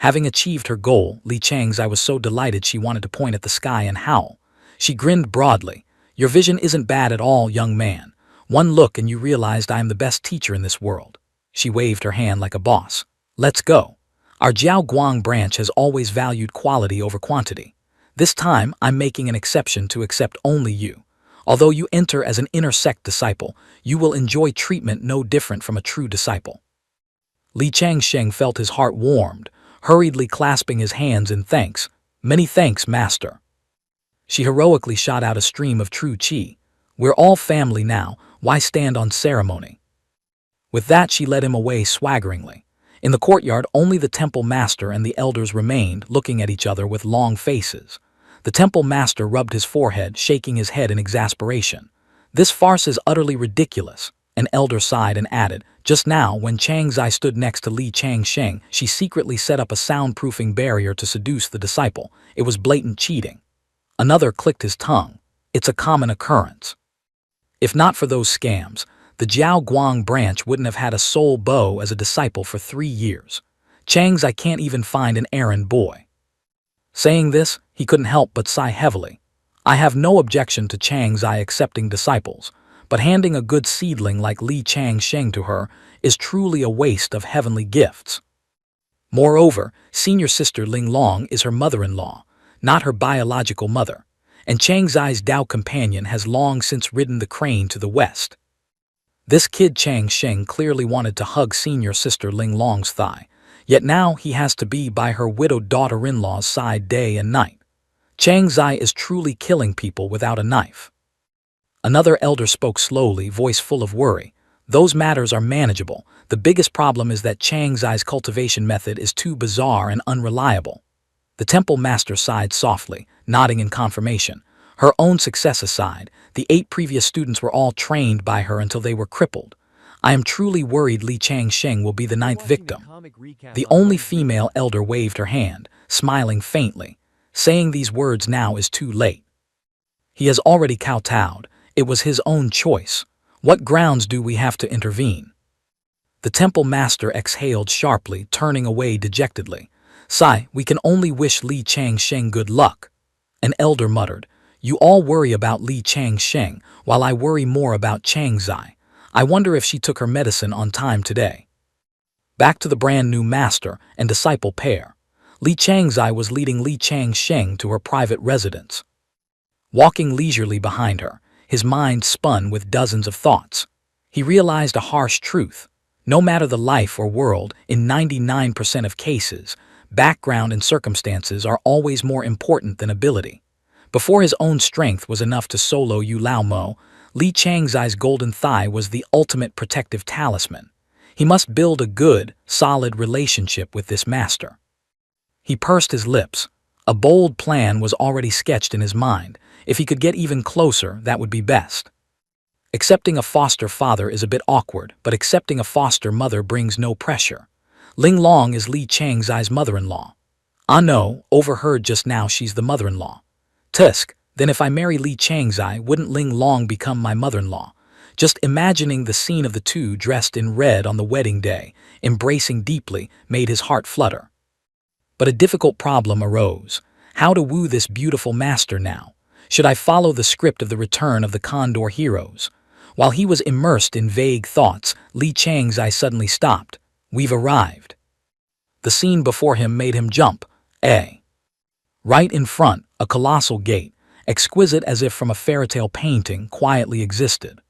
Having achieved her goal, Li Changzai was so delighted she wanted to point at the sky and howl. She grinned broadly. "Your vision isn't bad at all, young man. One look and you realized I am the best teacher in this world." She waved her hand like a boss. "Let's go. Our Jiao Guang branch has always valued quality over quantity. This time, I'm making an exception to accept only you. Although you enter as an inner sect disciple, you will enjoy treatment no different from a true disciple." Li Changsheng felt his heart warmed, hurriedly clasping his hands in thanks. "Many thanks, master." She heroically shot out a stream of true qi. "We're all family now, why stand on ceremony?" With that, she led him away swaggeringly. In the courtyard, only the temple master and the elders remained, looking at each other with long faces. The temple master rubbed his forehead, shaking his head in exasperation. "This farce is utterly ridiculous." An elder sighed and added, "Just now, when Changzai stood next to Li Changsheng, she secretly set up a soundproofing barrier to seduce the disciple. It was blatant cheating." Another clicked his tongue. "It's a common occurrence. If not for those scams, the Jiao Guang branch wouldn't have had a soul bow as a disciple for 3 years. Changzai can't even find an errand boy." Saying this, he couldn't help but sigh heavily. "I have no objection to Changzai accepting disciples, but handing a good seedling like Li Changsheng to her is truly a waste of heavenly gifts. Moreover, senior sister Ling Long is her mother-in-law, not her biological mother, and Changzai's Dao companion has long since ridden the crane to the west." This kid Changsheng clearly wanted to hug senior sister Ling Long's thigh, yet now he has to be by her widowed daughter-in-law's side day and night. Changzai is truly killing people without a knife. Another elder spoke slowly, voice full of worry. "Those matters are manageable. The biggest problem is that Changzai's cultivation method is too bizarre and unreliable." The temple master sighed softly, nodding in confirmation. Her own success aside, the 8 previous students were all trained by her until they were crippled. "I am truly worried Li Changsheng will be the 9th victim." The only female elder waved her hand, smiling faintly. Saying these words now is too late. He has already kowtowed. It was his own choice. What grounds do we have to intervene? The temple master exhaled sharply, turning away dejectedly. Sigh, we can only wish Li Changsheng good luck. An elder muttered, you all worry about Li Changsheng, while I worry more about Changzai. I wonder if she took her medicine on time today. Back to the brand new master and disciple pair. Li Changzai was leading Li Changsheng to her private residence. Walking leisurely behind her, his mind spun with dozens of thoughts. He realized a harsh truth. No matter the life or world, in 99% of cases, background and circumstances are always more important than ability. Before his own strength was enough to solo Yu Lao Mo, Li Changzai's golden thigh was the ultimate protective talisman. He must build a good, solid relationship with this master. He pursed his lips. A bold plan was already sketched in his mind. If he could get even closer, that would be best. Accepting a foster father is a bit awkward, but accepting a foster mother brings no pressure. Ling Long is Li Changzai's mother-in-law. Ah no, overheard just now she's the mother-in-law. Tusk, then if I marry Li Changzai, wouldn't Ling Long become my mother-in-law? Just imagining the scene of the two dressed in red on the wedding day, embracing deeply, made his heart flutter. But a difficult problem arose. How to woo this beautiful master now? Should I follow the script of the return of the Condor heroes? While he was immersed in vague thoughts, Li Changzai suddenly stopped. We've arrived. The scene before him made him jump. Right in front, a colossal gate, exquisite as if from a fairy tale painting, quietly existed.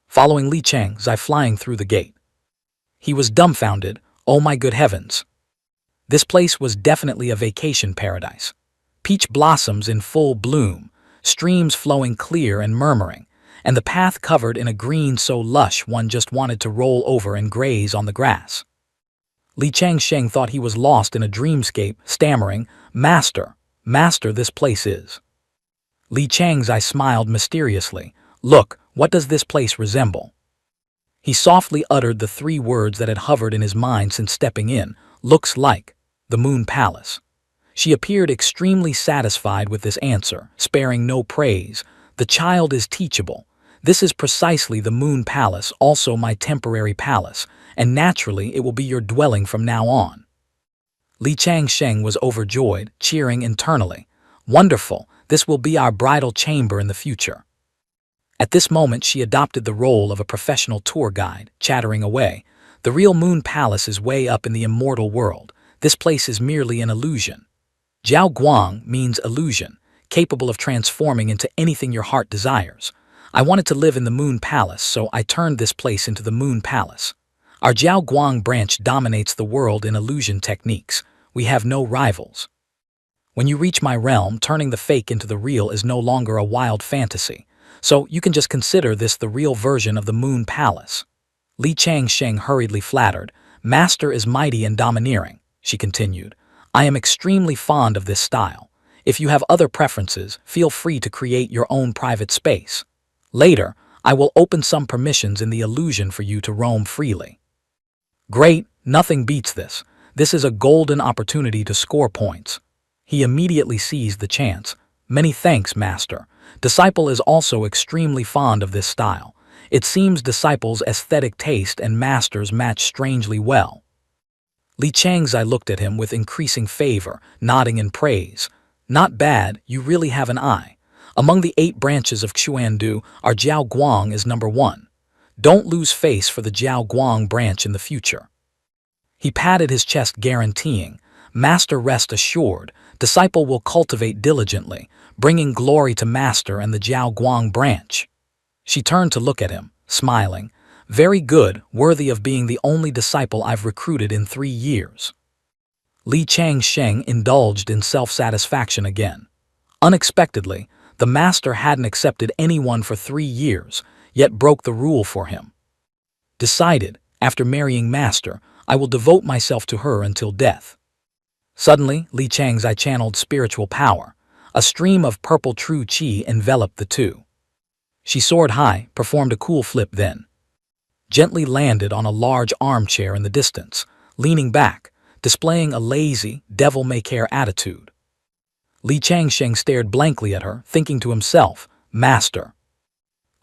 Following Li Changzai flying through the gate. He was dumbfounded. Oh my good heavens. This place was definitely a vacation paradise. Peach blossoms in full bloom, streams flowing clear and murmuring, and the path covered in a green so lush one just wanted to roll over and graze on the grass. Li Changsheng thought he was lost in a dreamscape, stammering, Master, this place is. Li Changzai smiled mysteriously. Look, what does this place resemble? He softly uttered the three words that had hovered in his mind since stepping in. Looks like the Moon Palace. She appeared extremely satisfied with this answer, sparing no praise. The child is teachable. This is precisely the Moon Palace, also my temporary palace, and naturally it will be your dwelling from now on. Li Changsheng was overjoyed, cheering internally. Wonderful, this will be our bridal chamber in the future. At this moment she adopted the role of a professional tour guide, chattering away. The real Moon Palace is way up in the immortal world. This place is merely an illusion. Jiao Guang means illusion, capable of transforming into anything your heart desires. I wanted to live in the Moon Palace, so I turned this place into the Moon Palace. Our Jiao Guang branch dominates the world in illusion techniques. We have no rivals. When you reach my realm, turning the fake into the real is no longer a wild fantasy. So you can just consider this the real version of the Moon Palace. Li Changsheng hurriedly flattered. Master is mighty and domineering, she continued. I am extremely fond of this style. If you have other preferences, feel free to create your own private space. Later, I will open some permissions in the illusion for you to roam freely. Great, nothing beats this. This is a golden opportunity to score points. He immediately seized the chance. Many thanks, Master. Disciple is also extremely fond of this style. It seems Disciple's aesthetic taste and Master's match strangely well. Li Changzai looked at him with increasing favor, nodding in praise. Not bad, you really have an eye. Among the 8 branches of Xuandu, our Jiao Guang is number 1. Don't lose face for the Jiao Guang branch in the future. He patted his chest, guaranteeing, Master, rest assured, Disciple will cultivate diligently, bringing glory to Master and the Jiao Guang branch. She turned to look at him, smiling. Very good, worthy of being the only disciple I've recruited in 3 years. Li Changsheng indulged in self-satisfaction again. Unexpectedly, the Master hadn't accepted anyone for 3 years, yet broke the rule for him. Decided, after marrying Master, I will devote myself to her until death. Suddenly, Li Changzai channeled spiritual power. A stream of purple true qi enveloped the two. She soared high, performed a cool flip, then gently landed on a large armchair in the distance, leaning back, displaying a lazy, devil-may-care attitude. Li Changsheng stared blankly at her, thinking to himself, Master.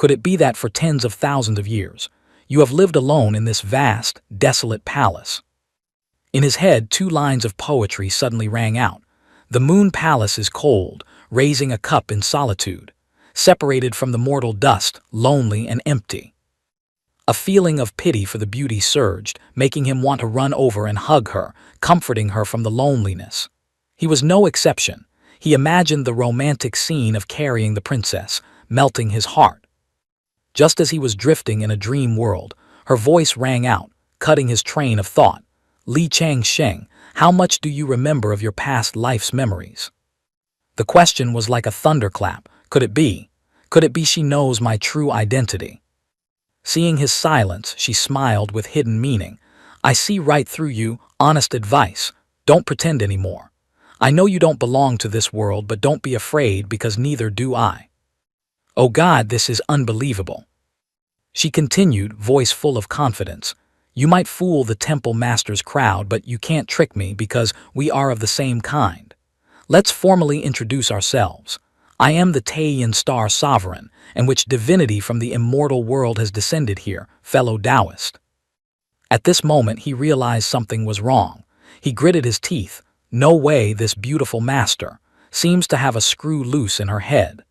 Could it be that for tens of thousands of years, you have lived alone in this vast, desolate palace? In his head, two lines of poetry suddenly rang out. The moon palace is cold, raising a cup in solitude, separated from the mortal dust, lonely and empty. A feeling of pity for the beauty surged, making him want to run over and hug her, comforting her from the loneliness. He was no exception. He imagined the romantic scene of carrying the princess, melting his heart. Just as he was drifting in a dream world, her voice rang out, cutting his train of thought. Li Changsheng, how much do you remember of your past life's memories? The question was like a thunderclap. Could it be? Could it be she knows my true identity? Seeing his silence, she smiled with hidden meaning. I see right through you, honest advice. Don't pretend anymore. I know you don't belong to this world, but don't be afraid because neither do I. Oh God, this is unbelievable. She continued, voice full of confidence. You might fool the temple master's crowd, but you can't trick me because we are of the same kind. Let's formally introduce ourselves. I am the Taiyan Star Sovereign, and which divinity from the immortal world has descended here, fellow Taoist. At this moment he realized something was wrong. He gritted his teeth. No way, this beautiful master seems to have a screw loose in her head.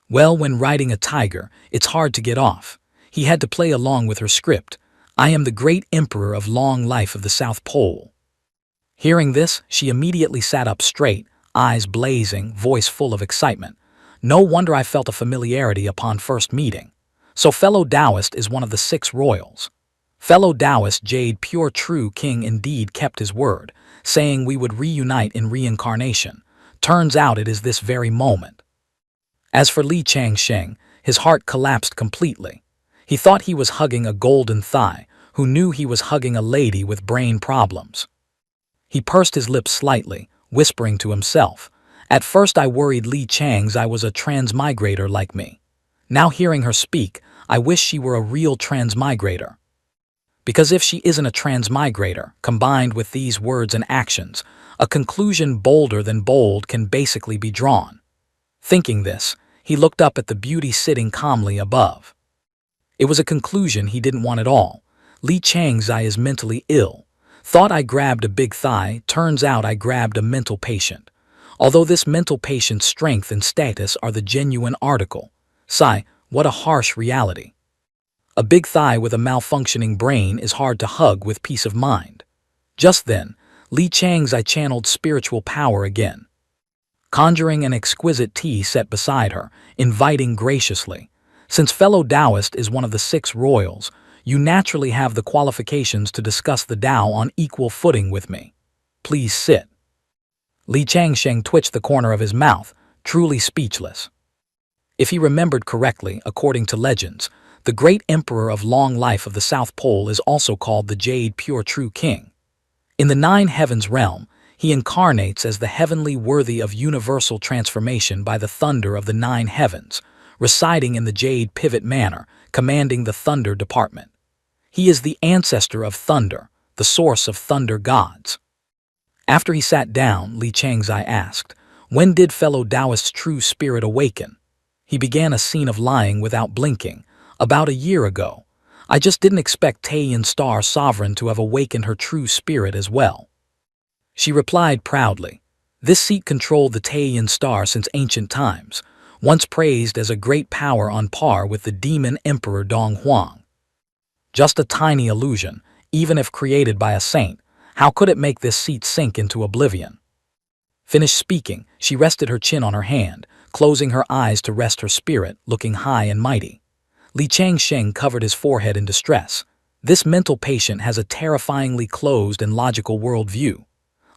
Well, when riding a tiger, it's hard to get off. He had to play along with her script. I am the great emperor of long life of the South Pole. Hearing this, she immediately sat up straight, eyes blazing, voice full of excitement. No wonder I felt a familiarity upon first meeting. So fellow Taoist is one of the 6 royals. Fellow Taoist Jade Pure True King indeed kept his word, saying we would reunite in reincarnation. Turns out it is this very moment. As for Li Changsheng, his heart collapsed completely. He thought he was hugging a golden thigh, who knew he was hugging a lady with brain problems. He pursed his lips slightly, whispering to himself, at first I worried Li Chang's I was a transmigrator like me. Now hearing her speak, I wish she were a real transmigrator. Because if she isn't a transmigrator, combined with these words and actions, a conclusion bolder than bold can basically be drawn. Thinking this, he looked up at the beauty sitting calmly above. It was a conclusion he didn't want at all. Li Chang's I is mentally ill. Thought I grabbed a big thigh, turns out I grabbed a mental patient. Although this mental patient's strength and status are the genuine article. Sigh, what a harsh reality. A big thigh with a malfunctioning brain is hard to hug with peace of mind. Just then, Li Chang's I channeled spiritual power again. Conjuring an exquisite tea set beside her, inviting graciously. Since fellow Taoist is one of the 6 royals, you naturally have the qualifications to discuss the Tao on equal footing with me. Please sit. Li Changsheng twitched the corner of his mouth, truly speechless. If he remembered correctly, according to legends, the great emperor of long life of the South Pole is also called the Jade Pure True King. In the 9 heavens realm, he incarnates as the heavenly worthy of universal transformation by the thunder of the 9 heavens, residing in the Jade Pivot Manor, commanding the Thunder Department. He is the ancestor of thunder, the source of thunder gods. After he sat down, Li Chang's I asked, when did fellow Taoist's true spirit awaken? He began a scene of lying without blinking. About a year ago. I just didn't expect Taiyan Star Sovereign to have awakened her true spirit as well. She replied proudly, this seat controlled the Taiyan Star since ancient times, once praised as a great power on par with the demon emperor Dong Huang. Just a tiny illusion, even if created by a saint, how could it make this seat sink into oblivion? Finished speaking, she rested her chin on her hand, closing her eyes to rest her spirit, looking high and mighty. Li Changsheng covered his forehead in distress. This mental patient has a terrifyingly closed and logical worldview.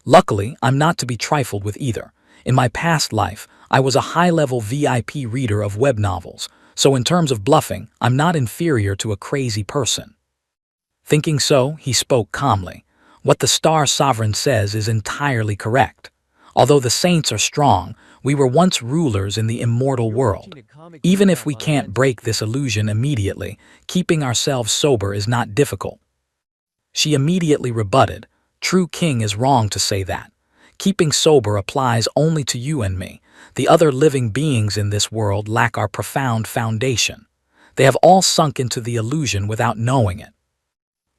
Luckily, I'm not to be trifled with either. In my past life, I was a high-level VIP reader of web novels, so in terms of bluffing, I'm not inferior to a crazy person. Thinking so, he spoke calmly. What the Star Sovereign says is entirely correct. Although the saints are strong, we were once rulers in the immortal world. Even if we can't break this illusion immediately, keeping ourselves sober is not difficult. She immediately rebutted, true king is wrong to say that. Keeping sober applies only to you and me. The other living beings in this world lack our profound foundation. They have all sunk into the illusion without knowing it.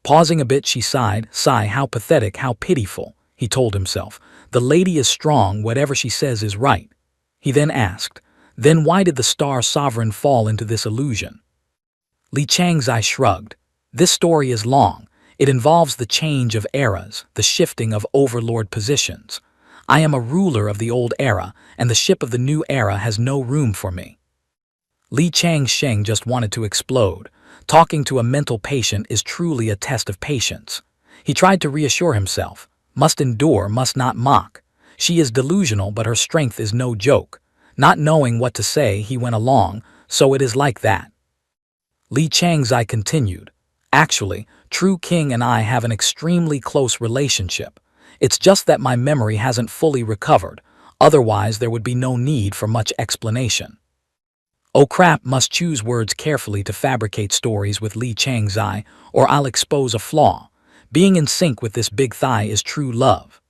Pausing a bit, she sighed. Sigh, how pathetic, how pitiful, he told himself. The lady is strong, whatever she says is right. He then asked, then why did the star sovereign fall into this illusion? Li Changzai shrugged. This story is long. It involves the change of eras, the shifting of overlord positions. I am a ruler of the old era, and the ship of the new era has no room for me. Li Changsheng just wanted to explode. Talking to a mental patient is truly a test of patience. He tried to reassure himself. Must endure, must not mock. She is delusional, but her strength is no joke. Not knowing what to say, he went along, so it is like that. Li Changzai continued. Actually, True King and I have an extremely close relationship. It's just that my memory hasn't fully recovered, otherwise there would be no need for much explanation. Oh crap, must choose words carefully to fabricate stories with Li Changzai, or I'll expose a flaw. Being in sync with this big thigh is true love.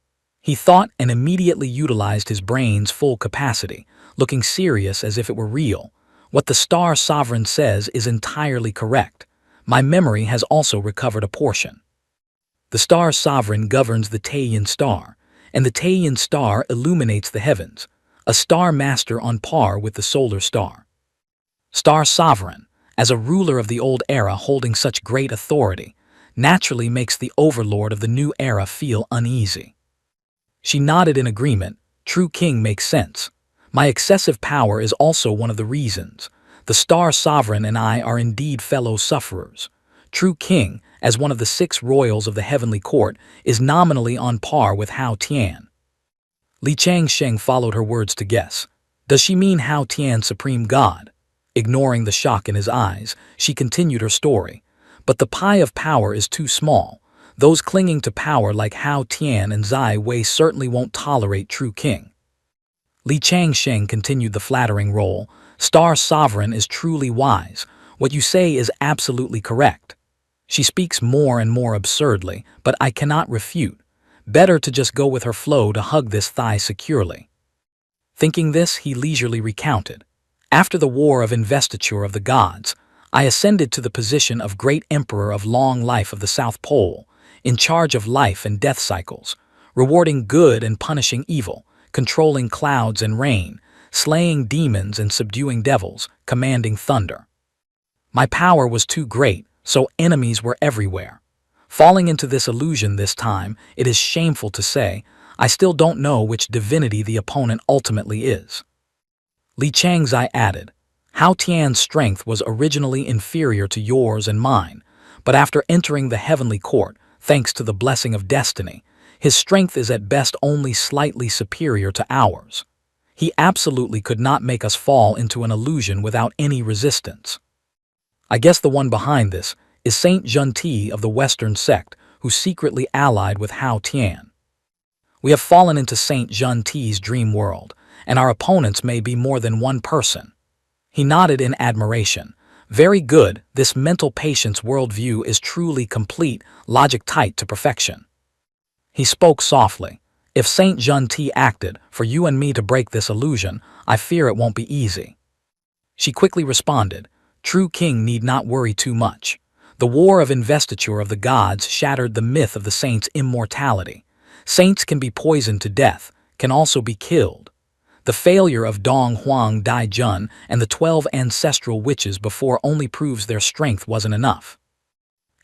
He thought and immediately utilized his brain's full capacity, looking serious as if it were real. What the star sovereign says is entirely correct. My memory has also recovered a portion. The star sovereign governs the Taiyan star, and the Taiyan star illuminates the heavens, a star master on par with the solar star. Star sovereign, as a ruler of the old era holding such great authority, naturally makes the overlord of the new era feel uneasy. She nodded in agreement. True King makes sense. My excessive power is also one of the reasons. The star sovereign and I are indeed fellow sufferers. True King, as one of the 6 royals of the heavenly court, is nominally on par with Hao Tian. Li Changsheng followed her words to guess. Does she mean Hao Tian, supreme god? Ignoring the shock in his eyes, she continued her story. But the pie of power is too small. Those clinging to power like Hao Tian and Zai Wei certainly won't tolerate True King. Li Changsheng continued the flattering role. Star sovereign is truly wise. What you say is absolutely correct. She speaks more and more absurdly, but I cannot refute. Better to just go with her flow to hug this thigh securely. Thinking this, he leisurely recounted. After the war of investiture of the gods, I ascended to the position of great emperor of long life of the South Pole, in charge of life and death cycles, rewarding good and punishing evil, controlling clouds and rain, slaying demons and subduing devils, commanding thunder. My power was too great, so enemies were everywhere. Falling into this illusion this time, it is shameful to say, I still don't know which divinity the opponent ultimately is. Li Changzai added, Hao Tian's strength was originally inferior to yours and mine, but after entering the heavenly court, thanks to the blessing of destiny, his strength is at best only slightly superior to ours. He absolutely could not make us fall into an illusion without any resistance. I guess the one behind this is Saint Junti of the Western sect, who secretly allied with Hao Tian. We have fallen into Saint Junti's dream world, and our opponents may be more than one person. He nodded in admiration. Very good, this mental patient's worldview is truly complete, logic tight to perfection. He spoke softly. If Saint Junti acted for you and me to break this illusion, I fear it won't be easy. She quickly responded, True King need not worry too much. The war of investiture of the gods shattered the myth of the saint's immortality. Saints can be poisoned to death, can also be killed. The failure of Dong Huang Dai Jun and the 12 ancestral witches before only proves their strength wasn't enough.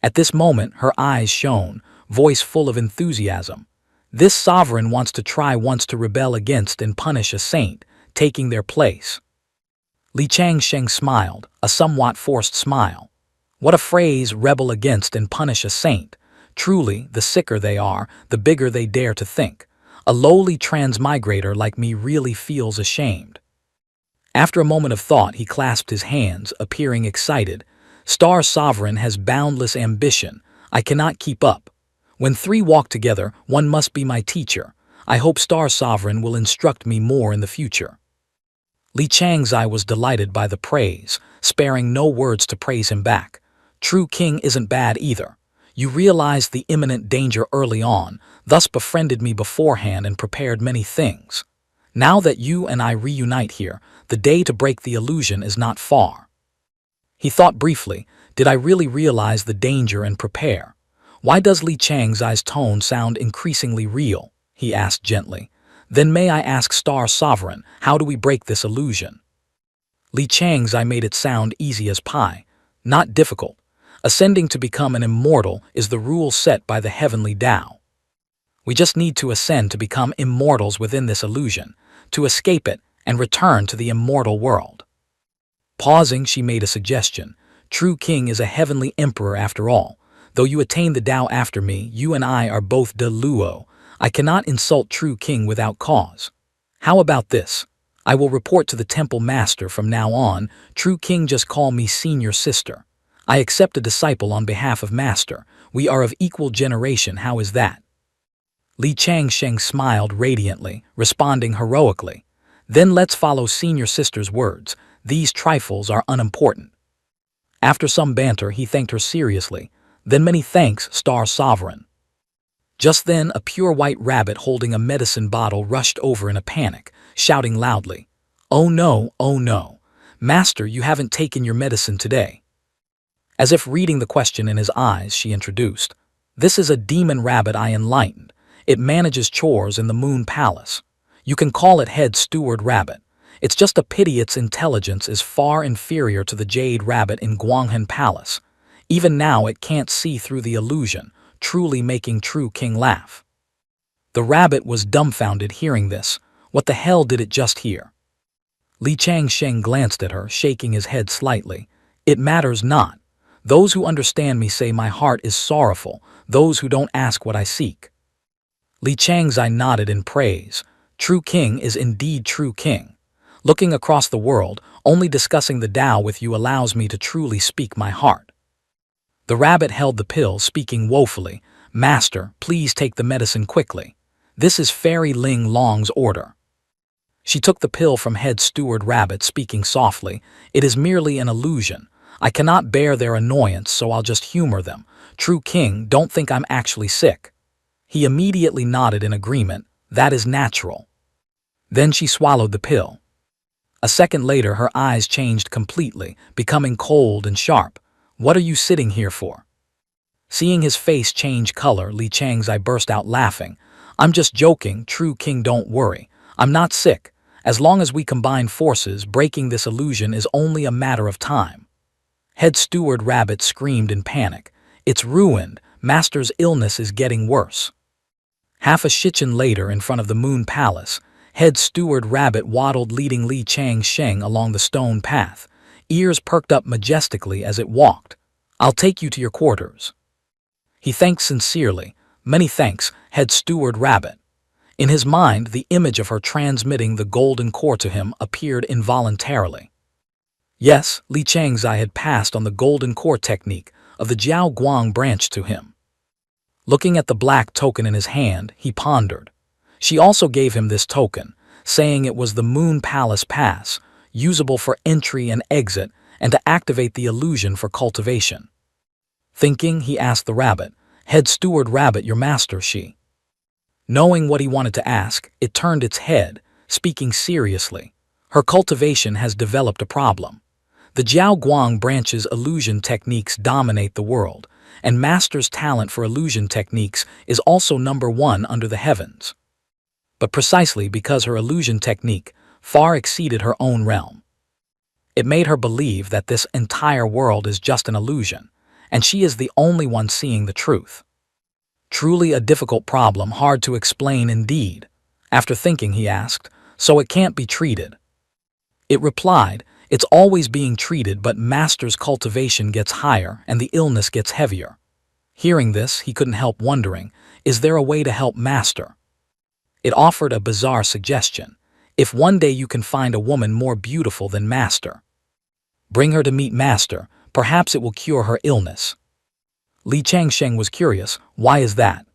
At this moment, her eyes shone, voice full of enthusiasm. This sovereign wants to rebel against and punish a saint, taking their place. Li Changsheng smiled, a somewhat forced smile. What a phrase, rebel against and punish a saint. Truly, the sicker they are, the bigger they dare to think. A lowly transmigrator like me really feels ashamed. After a moment of thought, he clasped his hands, appearing excited. Star Sovereign has boundless ambition. I cannot keep up. When 3 walk together, one must be my teacher. I hope Star Sovereign will instruct me more in the future. Li Changzai was delighted by the praise, sparing no words to praise him back. True King isn't bad either. You realized the imminent danger early on, thus befriended me beforehand and prepared many things. Now that you and I reunite here, the day to break the illusion is not far. He thought briefly, did I really realize the danger and prepare? Why does Li Chang's eyes tone sound increasingly real? He asked gently. Then may I ask Star Sovereign, how do we break this illusion? Li Chang's eye made it sound easy as pie, not difficult. Ascending to become an immortal is the rule set by the heavenly Tao. We just need to ascend to become immortals within this illusion, to escape it and return to the immortal world. Pausing, she made a suggestion. True King is a heavenly emperor after all. Though you attain the Tao after me, you and I are both de luo. I cannot insult True King without cause. How about this? I will report to the temple master from now on. True King, just call me senior sister. I accept a disciple on behalf of master. We are of equal generation, how is that? Li Changsheng smiled radiantly, responding heroically. Then let's follow senior sister's words. These trifles are unimportant. After some banter, he thanked her seriously. Then many thanks, Star Sovereign. Just then, a pure white rabbit holding a medicine bottle rushed over in a panic, shouting loudly, oh no, Master, you haven't taken your medicine today. As if reading the question in his eyes, she introduced, this is a demon rabbit I enlightened. It manages chores in the Moon Palace. You can call it Head Steward Rabbit. It's just a pity its intelligence is far inferior to the Jade Rabbit in Guanghan Palace. Even now it can't see through the illusion, truly making True King laugh. The rabbit was dumbfounded hearing this. What the hell did it just hear? Li Changsheng glanced at her, shaking his head slightly. It matters not. Those who understand me say my heart is sorrowful. Those who don't ask what I seek. Li Chang's eye nodded in praise. True King is indeed True King. Looking across the world, only discussing the Tao with you allows me to truly speak my heart. The rabbit held the pill, speaking woefully. Master, please take the medicine quickly. This is Fairy Ling Long's order. She took the pill from Head Steward Rabbit, speaking softly. It is merely an illusion. I cannot bear their annoyance, so I'll just humor them. True King, don't think I'm actually sick. He immediately nodded in agreement. That is natural. Then she swallowed the pill. A second later, her eyes changed completely, becoming cold and sharp. What are you sitting here for? Seeing his face change color, Li Chang's eye burst out laughing. I'm just joking, True King, don't worry. I'm not sick. As long as we combine forces, breaking this illusion is only a matter of time. Head Steward Rabbit screamed in panic. It's ruined. Master's illness is getting worse. Half a shichen later, in front of the Moon Palace, Head Steward Rabbit waddled, leading Li Changsheng along the stone path, ears perked up majestically as it walked. I'll take you to your quarters. He thanked sincerely. Many thanks, Head Steward Rabbit. In his mind, the image of her transmitting the golden core to him appeared involuntarily. Yes, Li Chang's eye had passed on the golden core technique of the Jiao Guang branch to him. Looking at the black token in his hand, he pondered. She also gave him this token, saying it was the Moon Palace Pass, usable for entry and exit, and to activate the illusion for cultivation. Thinking, he asked the rabbit, Head Steward Rabbit, your master, she. Knowing what he wanted to ask, it turned its head, speaking seriously. Her cultivation has developed a problem. The Jiao Guang branch's illusion techniques dominate the world, and Master's talent for illusion techniques is also #1 under the heavens. But precisely because her illusion technique far exceeded her own realm, it made her believe that this entire world is just an illusion, and she is the only one seeing the truth. Truly a difficult problem, hard to explain indeed. After thinking, he asked, so it can't be treated? It replied, it's always being treated, but Master's cultivation gets higher and the illness gets heavier. Hearing this, he couldn't help wondering, is there a way to help Master? It offered a bizarre suggestion. If one day you can find a woman more beautiful than Master, bring her to meet Master, perhaps it will cure her illness. Li Changsheng was curious, why is that?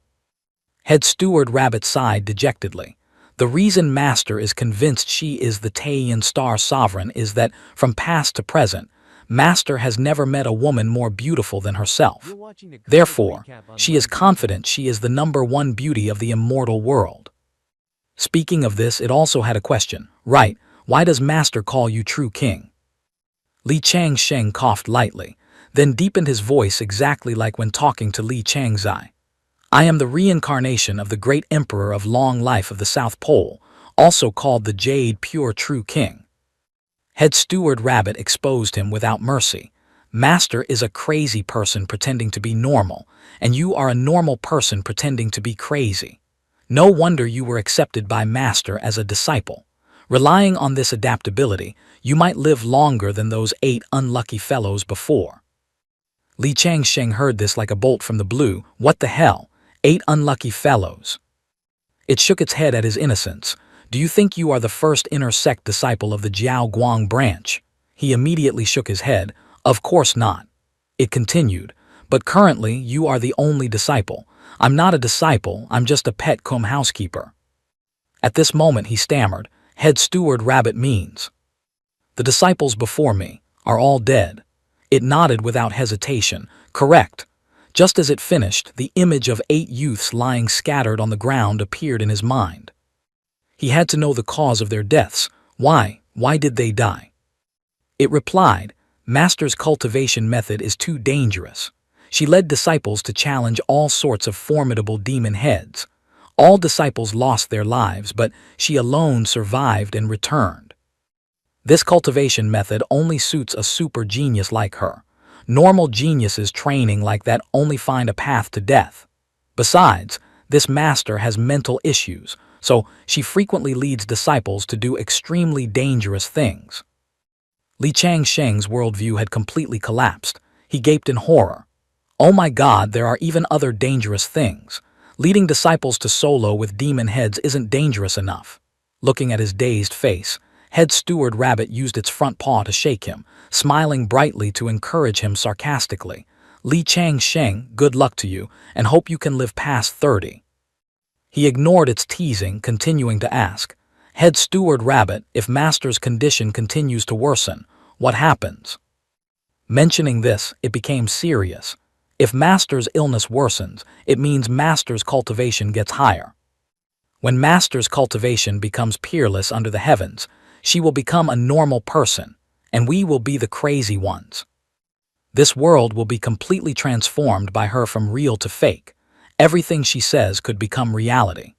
Head Steward Rabbit sighed dejectedly. The reason Master is convinced she is the Taiyan Star Sovereign is that, from past to present, Master has never met a woman more beautiful than herself. Therefore, she is confident she is the #1 beauty of the immortal world. Speaking of this, it also had a question. Right, why does Master call you True King? Li Changsheng coughed lightly, then deepened his voice exactly like when talking to Li Changzai. I am the reincarnation of the great emperor of long life of the South Pole, also called the Jade Pure True King. Head Steward Rabbit exposed him without mercy. Master is a crazy person pretending to be normal, and you are a normal person pretending to be crazy. No wonder you were accepted by Master as a disciple. Relying on this adaptability, you might live longer than those 8 unlucky fellows before. Li Changsheng heard this like a bolt from the blue. What the hell? 8 unlucky fellows. It shook its head at his innocence. Do you think you are the first inner sect disciple of the Jiao Guang branch? He immediately shook his head. Of course not. It continued. But currently you are the only disciple. I'm not a disciple, I'm just a pet cum housekeeper. At this moment he stammered. Head Steward Rabbit means. The disciples before me are all dead. It nodded without hesitation. Correct. Just as it finished, the image of 8 youths lying scattered on the ground appeared in his mind. He had to know the cause of their deaths. Why did they die? It replied, Master's cultivation method is too dangerous. She led disciples to challenge all sorts of formidable demon heads. All disciples lost their lives, but she alone survived and returned. This cultivation method only suits a super genius like her. Normal geniuses training like that only find a path to death. Besides, this master has mental issues, so she frequently leads disciples to do extremely dangerous things. Li Changsheng's worldview had completely collapsed. He gaped in horror. Oh my God, there are even other dangerous things. Leading disciples to solo with demon heads isn't dangerous enough. Looking at his dazed face, Head Steward Rabbit used its front paw to shake him, smiling brightly to encourage him sarcastically. Li Changsheng, good luck to you, and hope you can live past 30. He ignored its teasing, continuing to ask, Head Steward Rabbit, if Master's condition continues to worsen, what happens? Mentioning this, it became serious. If Master's illness worsens, it means Master's cultivation gets higher. When Master's cultivation becomes peerless under the heavens, she will become a normal person, and we will be the crazy ones. This world will be completely transformed by her from real to fake. Everything she says could become reality.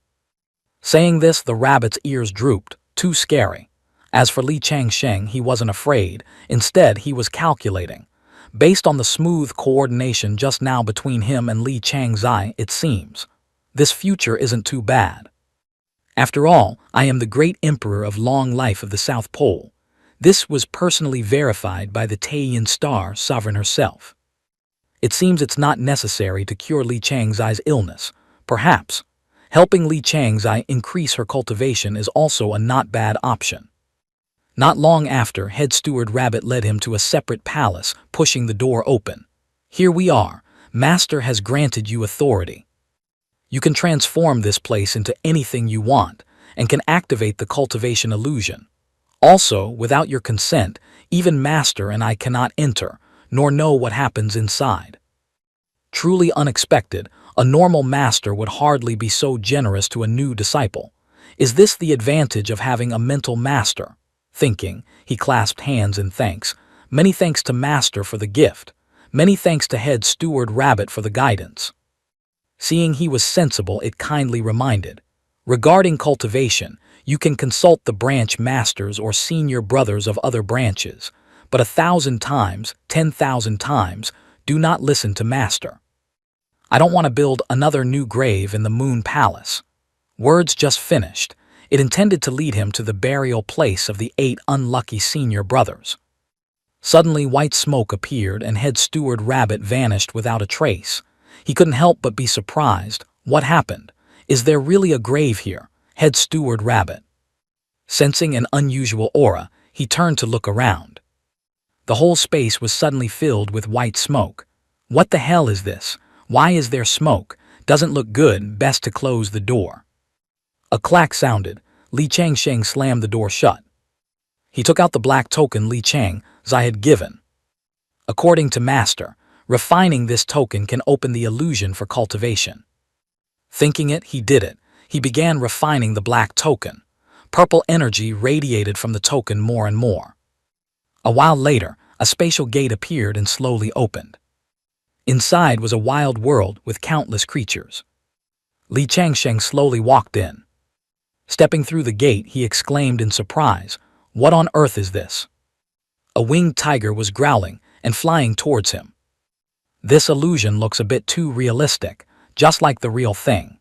Saying this, the rabbit's ears drooped. Too scary. As for Li Changsheng, he wasn't afraid. Instead, he was calculating. Based on the smooth coordination just now between him and Li Changzai, it seems. This future isn't too bad. After all, I am the great emperor of long life of the South Pole. This was personally verified by the Taiyan Star Sovereign herself. It seems it's not necessary to cure Li Changzai's illness. Perhaps, helping Li Changzai increase her cultivation is also a not bad option. Not long after, Head Steward Rabbit led him to a separate palace, pushing the door open. Here we are. Master has granted you authority. You can transform this place into anything you want, and can activate the cultivation illusion. Also, without your consent, even Master and I cannot enter, nor know what happens inside. Truly unexpected, a normal master would hardly be so generous to a new disciple. Is this the advantage of having a mental master? Thinking, he clasped hands in thanks. Many thanks to Master for the gift. Many thanks to Head Steward Rabbit for the guidance. Seeing he was sensible, it kindly reminded. Regarding cultivation, you can consult the branch masters or senior brothers of other branches, but 1,000 times, 10,000 times, do not listen to Master. I don't want to build another new grave in the Moon Palace. Words just finished. It intended to lead him to the burial place of the 8 unlucky senior brothers. Suddenly white smoke appeared and Head Steward Rabbit vanished without a trace. He couldn't help but be surprised. What happened? Is there really a grave here? Head Steward Rabbit. Sensing an unusual aura, he turned to look around. The whole space was suddenly filled with white smoke. What the hell is this? Why is there smoke? Doesn't look good, best to close the door. A clack sounded. Li Changsheng slammed the door shut. He took out the black token Li Changzai had given. According to Master, refining this token can open the illusion for cultivation. Thinking it, he did it. He began refining the black token. Purple energy radiated from the token more and more. A while later, a spatial gate appeared and slowly opened. Inside was a wild world with countless creatures. Li Changsheng slowly walked in. Stepping through the gate, he exclaimed in surprise, "What on earth is this?" A winged tiger was growling and flying towards him. This illusion looks a bit too realistic, just like the real thing.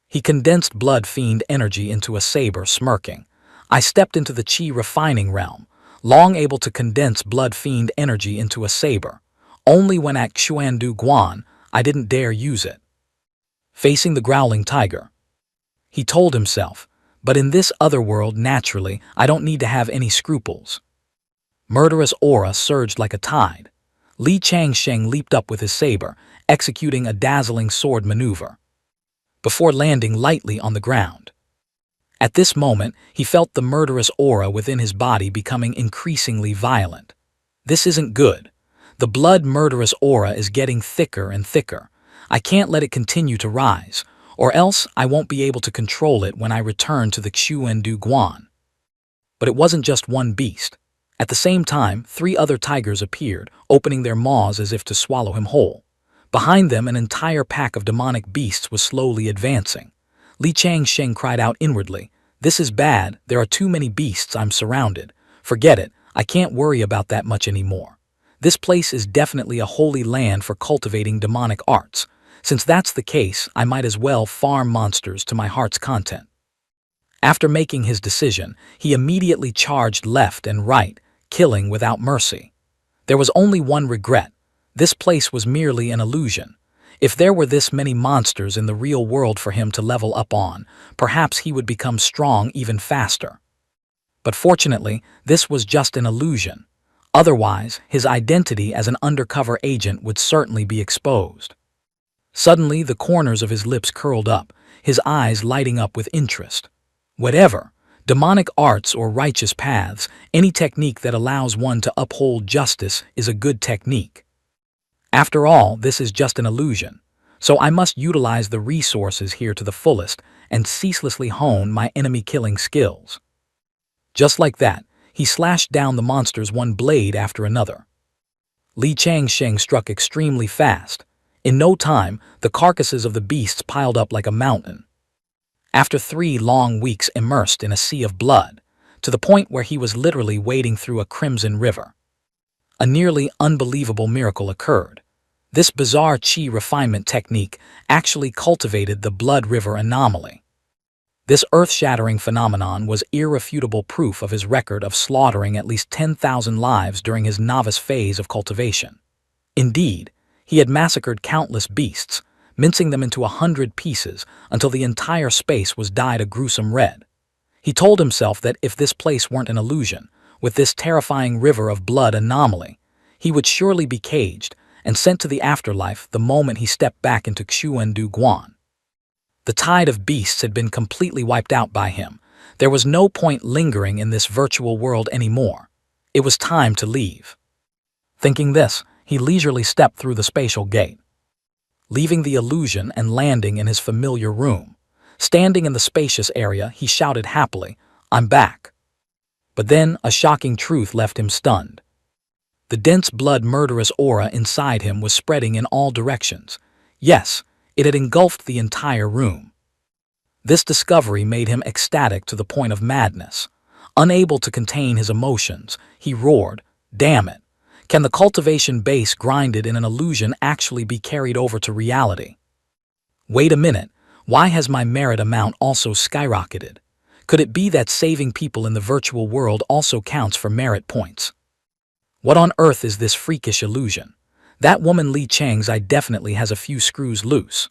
He condensed blood fiend energy into a saber, smirking. I stepped into the chi refining realm, long able to condense blood fiend energy into a saber. Only when at Xuandu Guan, I didn't dare use it. Facing the growling tiger, he told himself, but in this other world, naturally, I don't need to have any scruples. Murderous aura surged like a tide. Li Changsheng leaped up with his saber, executing a dazzling sword maneuver, before landing lightly on the ground. At this moment, he felt the murderous aura within his body becoming increasingly violent. This isn't good. The blood murderous aura is getting thicker and thicker. I can't let it continue to rise, or else I won't be able to control it when I return to the Xuandu Guan. But it wasn't just one beast. At the same time, 3 other tigers appeared, opening their maws as if to swallow him whole. Behind them, an entire pack of demonic beasts was slowly advancing. Li Changsheng cried out inwardly, "This is bad, there are too many beasts, I'm surrounded. Forget it, I can't worry about that much anymore. This place is definitely a holy land for cultivating demonic arts. Since that's the case, I might as well farm monsters to my heart's content." After making his decision, he immediately charged left and right, killing without mercy. There was only one regret. This place was merely an illusion. If there were this many monsters in the real world for him to level up on, perhaps he would become strong even faster. But fortunately, this was just an illusion. Otherwise, his identity as an undercover agent would certainly be exposed. Suddenly, the corners of his lips curled up, his eyes lighting up with interest. Whatever, demonic arts or righteous paths, any technique that allows one to uphold justice is a good technique. After all, this is just an illusion, so I must utilize the resources here to the fullest and ceaselessly hone my enemy-killing skills. Just like that, he slashed down the monsters one blade after another. Li Changsheng struck extremely fast. In no time, the carcasses of the beasts piled up like a mountain. After 3 long weeks immersed in a sea of blood, to the point where he was literally wading through a crimson river, a nearly unbelievable miracle occurred. This bizarre chi refinement technique actually cultivated the blood river anomaly. This earth-shattering phenomenon was irrefutable proof of his record of slaughtering at least 10,000 lives during his novice phase of cultivation. Indeed, he had massacred countless beasts, mincing them into 100 pieces until the entire space was dyed a gruesome red. He told himself that if this place weren't an illusion, with this terrifying river of blood anomaly, he would surely be caged and sent to the afterlife the moment he stepped back into Xuandu Guan. The tide of beasts had been completely wiped out by him. There was no point lingering in this virtual world anymore. It was time to leave. Thinking this, he leisurely stepped through the spatial gate, leaving the illusion and landing in his familiar room. Standing in the spacious area, he shouted happily, "I'm back." But then a shocking truth left him stunned. The dense blood murderous aura inside him was spreading in all directions. Yes, it had engulfed the entire room. This discovery made him ecstatic to the point of madness. Unable to contain his emotions, he roared, "Damn it! Can the cultivation base grinded in an illusion actually be carried over to reality? Wait a minute, why has my merit amount also skyrocketed? Could it be that saving people in the virtual world also counts for merit points? What on earth is this freakish illusion? That woman Li Chang's eye definitely has a few screws loose."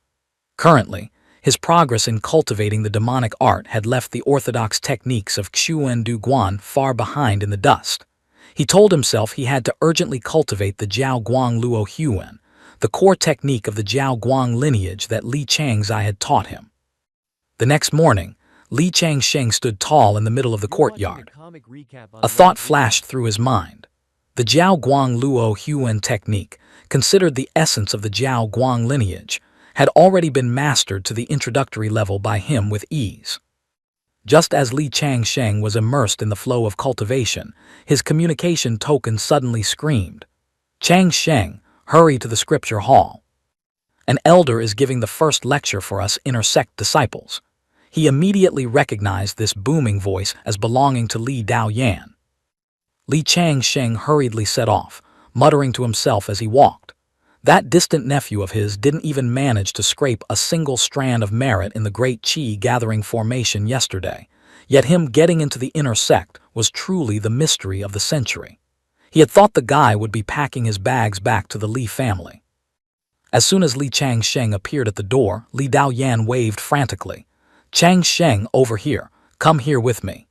Currently, his progress in cultivating the demonic art had left the orthodox techniques of Xuandu Guan far behind in the dust. He told himself he had to urgently cultivate the Jiao Guang Luo Huan, the core technique of the Jiao Guang lineage that Li Chang's eye had taught him. The next morning, Li Changsheng stood tall in the middle of the courtyard. A thought flashed through his mind. The Jiao Guang Luo Huan technique, considered the essence of the Jiao Guang lineage, had already been mastered to the introductory level by him with ease. Just as Li Changsheng was immersed in the flow of cultivation, his communication token suddenly screamed, "Changsheng, hurry to the scripture hall. An elder is giving the first lecture for us intersect disciples." He immediately recognized this booming voice as belonging to Li Daoyan. Li Changsheng hurriedly set off, muttering to himself as he walked. That distant nephew of his didn't even manage to scrape a single strand of merit in the great Qi gathering formation yesterday, yet him getting into the inner sect was truly the mystery of the century. He had thought the guy would be packing his bags back to the Li family. As soon as Li Changsheng appeared at the door, Li Daoyan waved frantically. "Changsheng, over here, come here with me."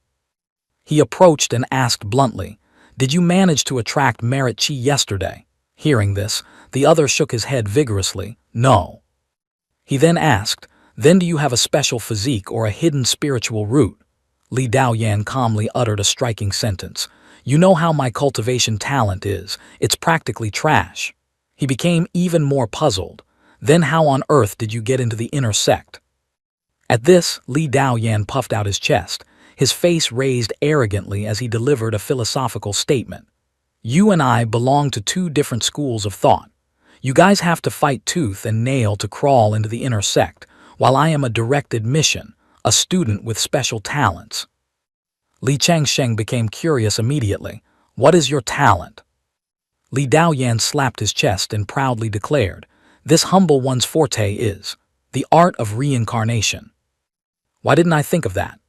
He approached and asked bluntly, "Did you manage to attract merit Qi yesterday?" Hearing this, the other shook his head vigorously, "No." He then asked, "Then do you have a special physique or a hidden spiritual root?" Li Daoyan calmly uttered a striking sentence, "You know how my cultivation talent is, it's practically trash." He became even more puzzled. "Then how on earth did you get into the inner sect?" At this, Li Daoyan puffed out his chest, his face raised arrogantly as he delivered a philosophical statement. "You and I belong to two different schools of thought. You guys have to fight tooth and nail to crawl into the inner sect, while I am a direct admission, a student with special talents." Li Changsheng became curious immediately. "What is your talent?" Li Daoyan slapped his chest and proudly declared, "This humble one's forte is the art of reincarnation." Why didn't I think of that?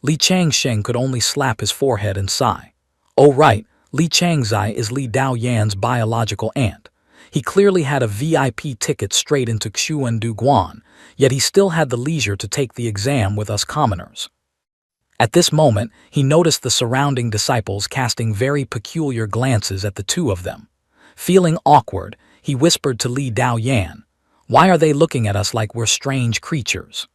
Li Changsheng could only slap his forehead and sigh. Oh right, Li Changzai is Li Daoyan's biological aunt. He clearly had a VIP ticket straight into Xuandu Guan, yet he still had the leisure to take the exam with us commoners. At this moment, he noticed the surrounding disciples casting very peculiar glances at the two of them. Feeling awkward, he whispered to Li Daoyan, "Why are they looking at us like we're strange creatures?"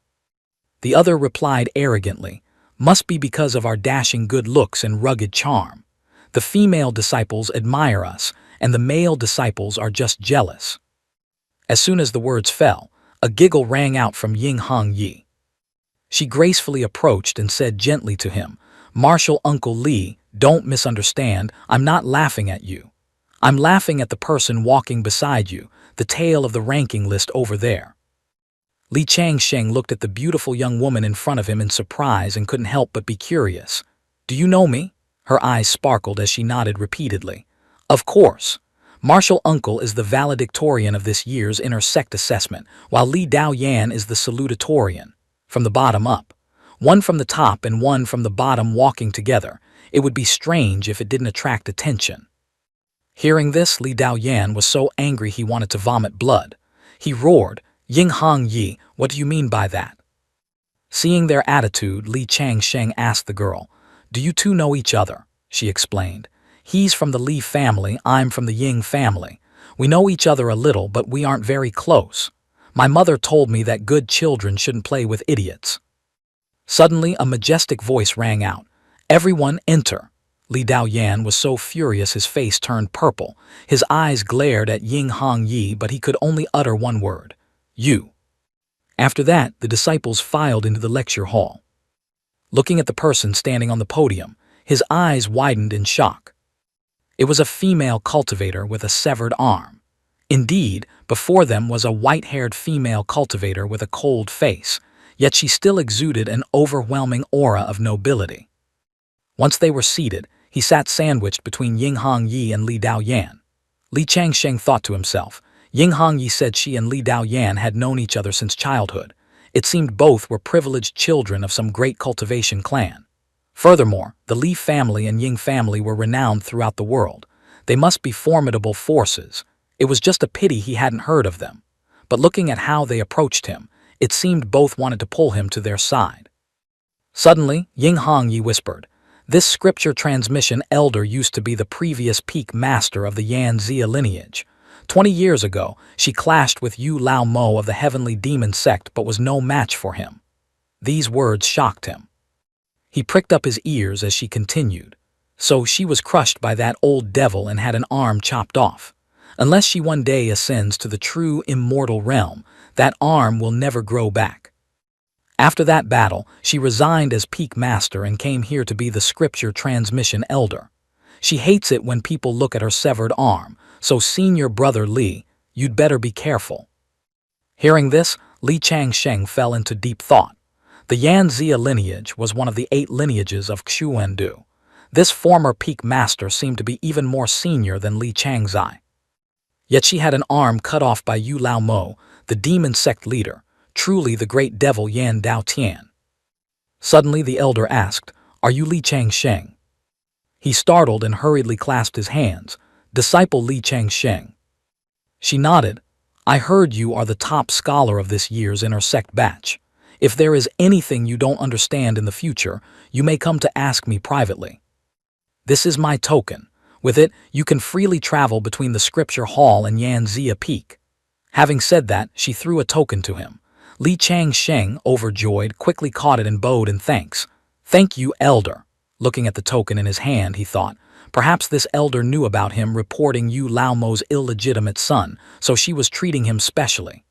The other replied arrogantly, "Must be because of our dashing good looks and rugged charm. The female disciples admire us, and the male disciples are just jealous." As soon as the words fell, a giggle rang out from Ying Hong Yi. She gracefully approached and said gently to him, "Martial Uncle Li, don't misunderstand, I'm not laughing at you. I'm laughing at the person walking beside you, the tail of the ranking list over there." Li Changsheng looked at the beautiful young woman in front of him in surprise and couldn't help but be curious. "Do you know me?" Her eyes sparkled as she nodded repeatedly. "Of course. Martial Uncle is the valedictorian of this year's intersect assessment, while Li Daoyan is the salutatorian. From the bottom up. One from the top and one from the bottom walking together. It would be strange if it didn't attract attention." Hearing this, Li Daoyan was so angry he wanted to vomit blood. He roared, "Ying Hong Yi, what do you mean by that?" Seeing their attitude, Li Changsheng asked the girl, "Do you two know each other?" She explained, "He's from the Li family, I'm from the Ying family. We know each other a little, but we aren't very close. My mother told me that good children shouldn't play with idiots." Suddenly, a majestic voice rang out, "Everyone enter." Li Daoyan was so furious his face turned purple. His eyes glared at Ying Hong Yi, but he could only utter one word, "You." After that, the disciples filed into the lecture hall. Looking at the person standing on the podium, his eyes widened in shock. It was a female cultivator with a severed arm. Indeed, before them was a white-haired female cultivator with a cold face, yet she still exuded an overwhelming aura of nobility. Once they were seated, he sat sandwiched between Ying Hong Yi and Li Daoyan. Li Changsheng thought to himself, Ying Hong Yi said she and Li Daoyan had known each other since childhood. It seemed both were privileged children of some great cultivation clan. Furthermore, the Li family and Ying family were renowned throughout the world. They must be formidable forces. It was just a pity he hadn't heard of them. But looking at how they approached him, it seemed both wanted to pull him to their side. Suddenly, Ying Hong Yi whispered, "This scripture transmission elder used to be the previous peak master of the Yan Zia lineage. 20 years ago, she clashed with Yu Lao Mo of the Heavenly Demon sect but was no match for him." These words shocked him. He pricked up his ears as she continued. "So she was crushed by that old devil and had an arm chopped off. Unless she one day ascends to the true immortal realm, that arm will never grow back." After that battle, she resigned as Peak Master and came here to be the scripture transmission elder. She hates it when people look at her severed arm, so senior brother Li, you'd better be careful. Hearing this, Li Changsheng fell into deep thought. The Yanzia lineage was one of the 8 lineages of Xuandu. This former Peak Master seemed to be even more senior than Li Changzai. Yet she had an arm cut off by Yu Lao Mo, the demon sect leader, truly the great devil Yan Dao Tian. Suddenly the elder asked, "Are you Li Changsheng?" He startled and hurriedly clasped his hands. "Disciple Li Changsheng." She nodded. "I heard you are the top scholar of this year's intersect batch. If there is anything you don't understand in the future, you may come to ask me privately. This is my token. With it, you can freely travel between the Scripture Hall and Yanzia Peak." Having said that, she threw a token to him. Li Changsheng, overjoyed, quickly caught it and bowed in thanks. "Thank you, elder." Looking at the token in his hand, he thought, perhaps this elder knew about him reporting Yu Lao Mo's illegitimate son, so she was treating him specially.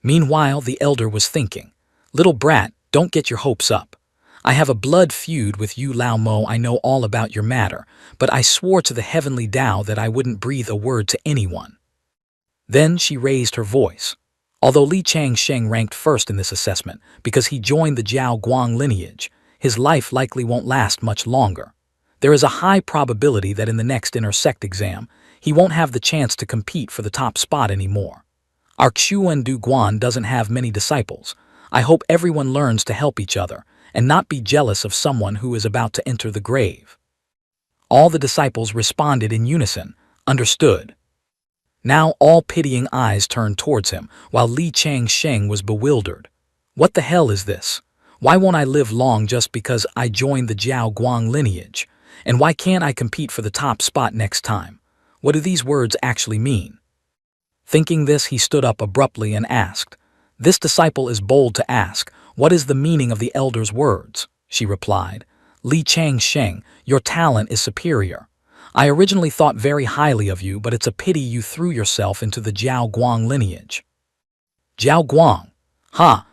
Meanwhile, the elder was thinking, "Little brat, don't get your hopes up. I have a blood feud with Yu Lao Mo. I know all about your matter, but I swore to the heavenly Tao that I wouldn't breathe a word to anyone." Then she raised her voice. Although Li Changsheng ranked first in this assessment because he joined the Jiao Guang lineage, his life likely won't last much longer. There is a high probability that in the next intersect exam, he won't have the chance to compete for the top spot anymore. Our Xuandu Guan doesn't have many disciples. I hope everyone learns to help each other and not be jealous of someone who is about to enter the grave. All the disciples responded in unison, "Understood." Now all pitying eyes turned towards him, while Li Changsheng was bewildered. What the hell is this? Why won't I live long just because I joined the Jiao Guang lineage? And why can't I compete for the top spot next time? What do these words actually mean? Thinking this, he stood up abruptly and asked. This disciple is bold to ask, "What is the meaning of the elder's words?" She replied, "Li Changsheng, your talent is superior. I originally thought very highly of you, but it's a pity you threw yourself into the Jiao Guang lineage." Jiao Guang?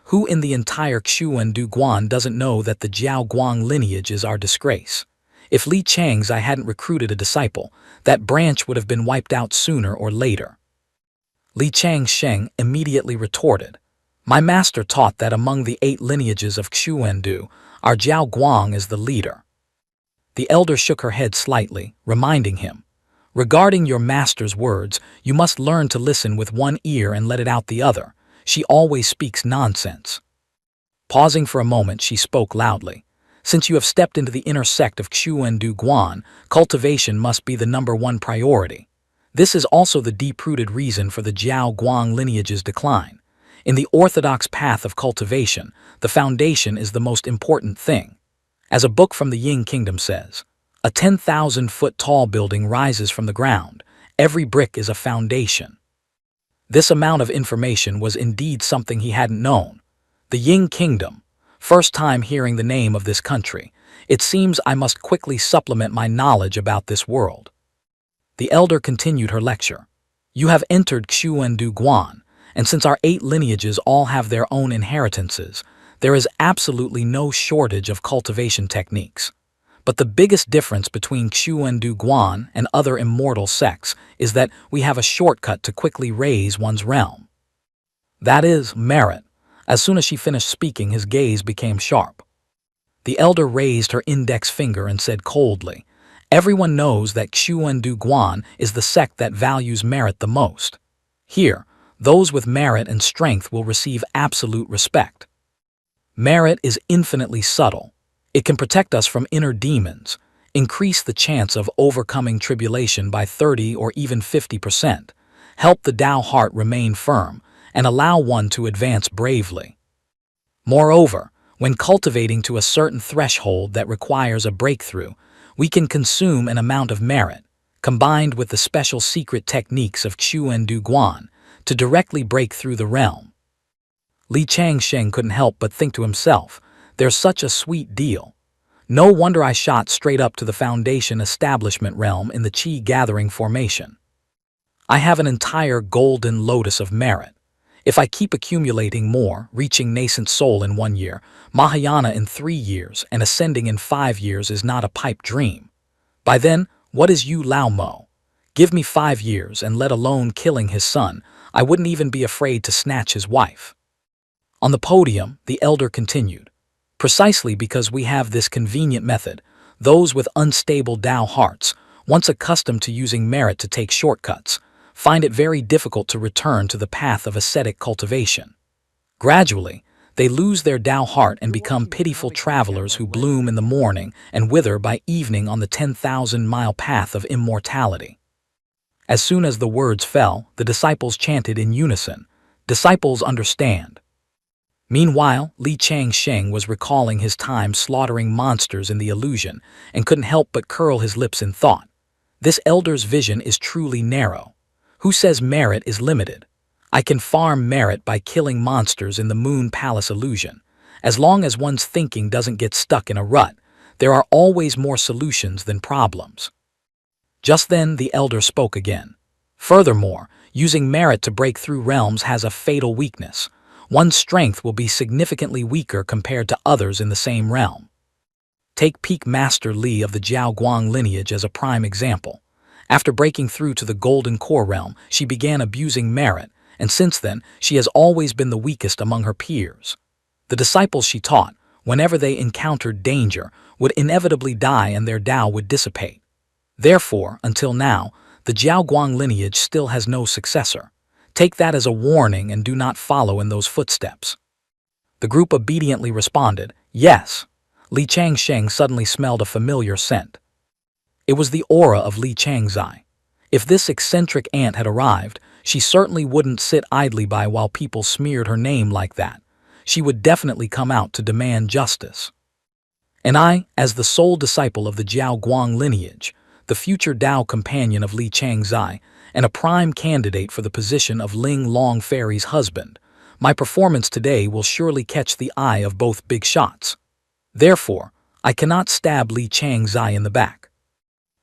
Who in the entire Xuandu Guan doesn't know that the Jiao Guang lineage is our disgrace? If Li Changzai hadn't recruited a disciple, that branch would have been wiped out sooner or later. Li Changsheng immediately retorted, "My master taught that among the 8 lineages of Xuandu, our Jiao Guang is the leader." The elder shook her head slightly, reminding him, "Regarding your master's words, you must learn to listen with one ear and let it out the other. She always speaks nonsense." Pausing for a moment, she spoke loudly. "Since you have stepped into the inner sect of Xuandu Guan, cultivation must be the #1 priority. This is also the deep-rooted reason for the Jiao Guang lineage's decline. In the orthodox path of cultivation, the foundation is the most important thing. As a book from the Ying Kingdom says, a 10,000-foot tall building rises from the ground. Every brick is a foundation." This amount of information was indeed something he hadn't known. The Ying Kingdom. First time hearing the name of this country. It seems I must quickly supplement my knowledge about this world. The elder continued her lecture. "You have entered Xuandu Guan, and since our 8 lineages all have their own inheritances, there is absolutely no shortage of cultivation techniques. But the biggest difference between Xuandu Guan and other immortal sects is that we have a shortcut to quickly raise one's realm. That is merit." As soon as she finished speaking, his gaze became sharp. The elder raised her index finger and said coldly, "Everyone knows that Xuandu Guan is the sect that values merit the most. Here, those with merit and strength will receive absolute respect. Merit is infinitely subtle. It can protect us from inner demons, increase the chance of overcoming tribulation by 30 or even 50%, help the Tao heart remain firm, and allow one to advance bravely. Moreover, when cultivating to a certain threshold that requires a breakthrough, we can consume an amount of merit, combined with the special secret techniques of Xuandu Guan, to directly break through the realm." Li Changsheng couldn't help but think to himself, "There's such a sweet deal. No wonder I shot straight up to the foundation establishment realm in the Qi gathering formation. I have an entire golden lotus of merit. If I keep accumulating more, reaching nascent soul in 1 year, Mahayana in 3 years, and ascending in 5 years is not a pipe dream. By then, what is Yu Lao Mo? Give me 5 years, and let alone killing his son, I wouldn't even be afraid to snatch his wife. On the podium, the elder continued. Precisely because we have this convenient method, those with unstable Tao hearts, once accustomed to using merit to take shortcuts, find it very difficult to return to the path of ascetic cultivation. Gradually, they lose their Tao heart and become pitiful travelers who bloom in the morning and wither by evening on the 10,000-mile path of immortality. As soon as the words fell, the disciples chanted in unison, "Disciples understand." Meanwhile, Li Changsheng was recalling his time slaughtering monsters in the illusion and couldn't help but curl his lips in thought. This elder's vision is truly narrow. Who says merit is limited? I can farm merit by killing monsters in the Moon Palace illusion. As long as one's thinking doesn't get stuck in a rut, there are always more solutions than problems. Just then, the elder spoke again. Furthermore, using merit to break through realms has a fatal weakness. One's strength will be significantly weaker compared to others in the same realm. Take Peak Master Li of the Jiao Guang lineage as a prime example. After breaking through to the Golden Core realm, she began abusing merit, and since then, she has always been the weakest among her peers. The disciples she taught, whenever they encountered danger, would inevitably die and their Tao would dissipate. Therefore, until now, the Jiao Guang lineage still has no successor. Take that as a warning and do not follow in those footsteps. The group obediently responded, "Yes." Li Changsheng suddenly smelled a familiar scent. It was the aura of Li Changzai. If this eccentric aunt had arrived, she certainly wouldn't sit idly by while people smeared her name like that. She would definitely come out to demand justice. And I, as the sole disciple of the Jiao Guang lineage, the future Tao companion of Li Changzai, and a prime candidate for the position of Ling Long Fairy's husband, my performance today will surely catch the eye of both big shots. Therefore, I cannot stab Li Changzai in the back.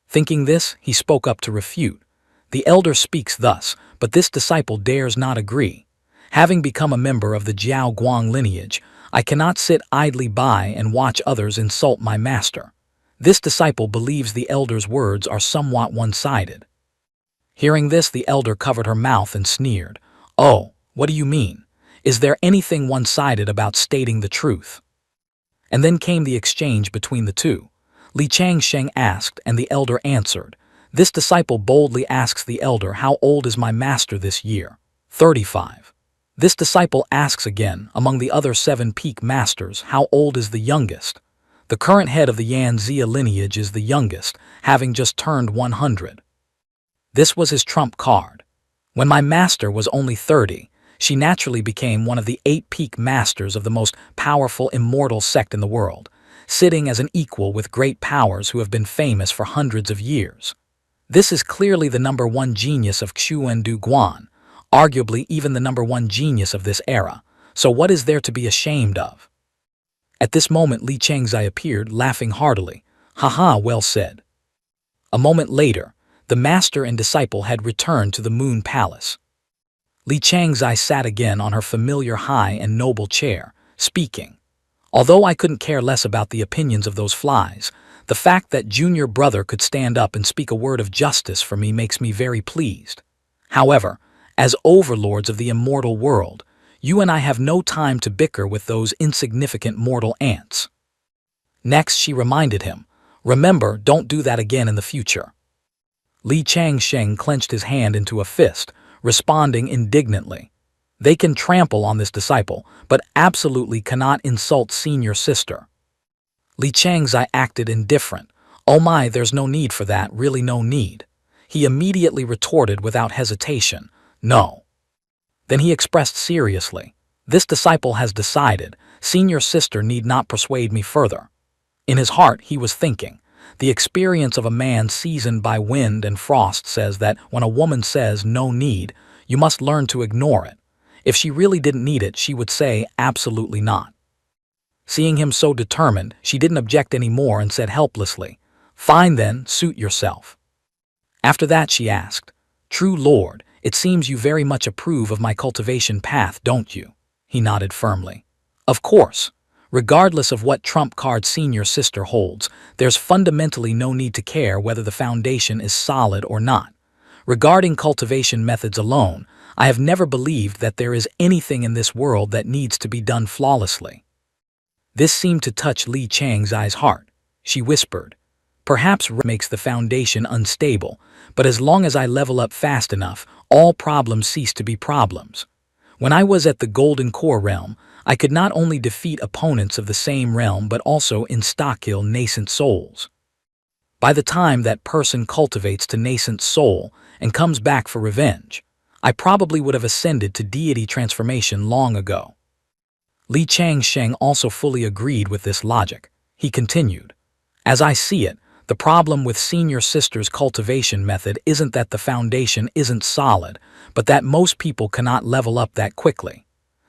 Thinking this, he spoke up to refute. The elder speaks thus, but this disciple dares not agree. Having become a member of the Jiao Guang lineage, I cannot sit idly by and watch others insult my master. This disciple believes the elder's words are somewhat one-sided. Hearing this, the elder covered her mouth and sneered. "Oh, what do you mean? Is there anything one-sided about stating the truth?" And then came the exchange between the two. Li Changsheng asked, and the elder answered. This disciple boldly asks the elder, "How old is my master this year?" 35. This disciple asks again, among the other 7 peak masters, "How old is the youngest?" The current head of the Yan Zia lineage is the youngest, having just turned 100. This was his trump card. When my master was only 30, she naturally became one of the 8 peak masters of the most powerful immortal sect in the world, sitting as an equal with great powers who have been famous for hundreds of years. This is clearly the #1 genius of Xuandu Guan, arguably even the #1 genius of this era, so what is there to be ashamed of? At this moment Li Changzai appeared, laughing heartily. "Haha, well said." A moment later, the master and disciple had returned to the Moon Palace. Li Changzai sat again on her familiar high and noble chair, speaking. Although I couldn't care less about the opinions of those flies, the fact that junior brother could stand up and speak a word of justice for me makes me very pleased. However, as overlords of the immortal world, you and I have no time to bicker with those insignificant mortal ants. Next, she reminded him, "Remember, don't do that again in the future." Li Changsheng clenched his hand into a fist, responding indignantly. They can trample on this disciple, but absolutely cannot insult senior sister. Li Changzai acted indifferent. "Oh my, there's no need for that, really no need." He immediately retorted without hesitation, "No." Then he expressed seriously, "This disciple has decided, senior sister need not persuade me further." In his heart he was thinking, the experience of a man seasoned by wind and frost says that when a woman says no need, you must learn to ignore it. If she really didn't need it, she would say absolutely not. Seeing him so determined, she didn't object anymore and said helplessly, "Fine then, suit yourself." After that she asked, "True Lord, It seems you very much approve of my cultivation path, don't you? He nodded firmly. Of course. Regardless of what trump card senior sister holds, there's fundamentally no need to care whether the foundation is solid or not. Regarding cultivation methods alone, I have never believed that there is anything in this world that needs to be done flawlessly. This seemed to touch Li Chang's heart. She whispered, "Perhaps makes the foundation unstable, but as long as I level up fast enough, all problems cease to be problems. When I was at the Golden Core realm, I could not only defeat opponents of the same realm but also insta-kill nascent souls. By the time that person cultivates to nascent soul and comes back for revenge, I probably would have ascended to deity transformation long ago." Li Changsheng also fully agreed with this logic. He continued, "As I see it, the problem with senior sister's cultivation method isn't that the foundation isn't solid, but that most people cannot level up that quickly.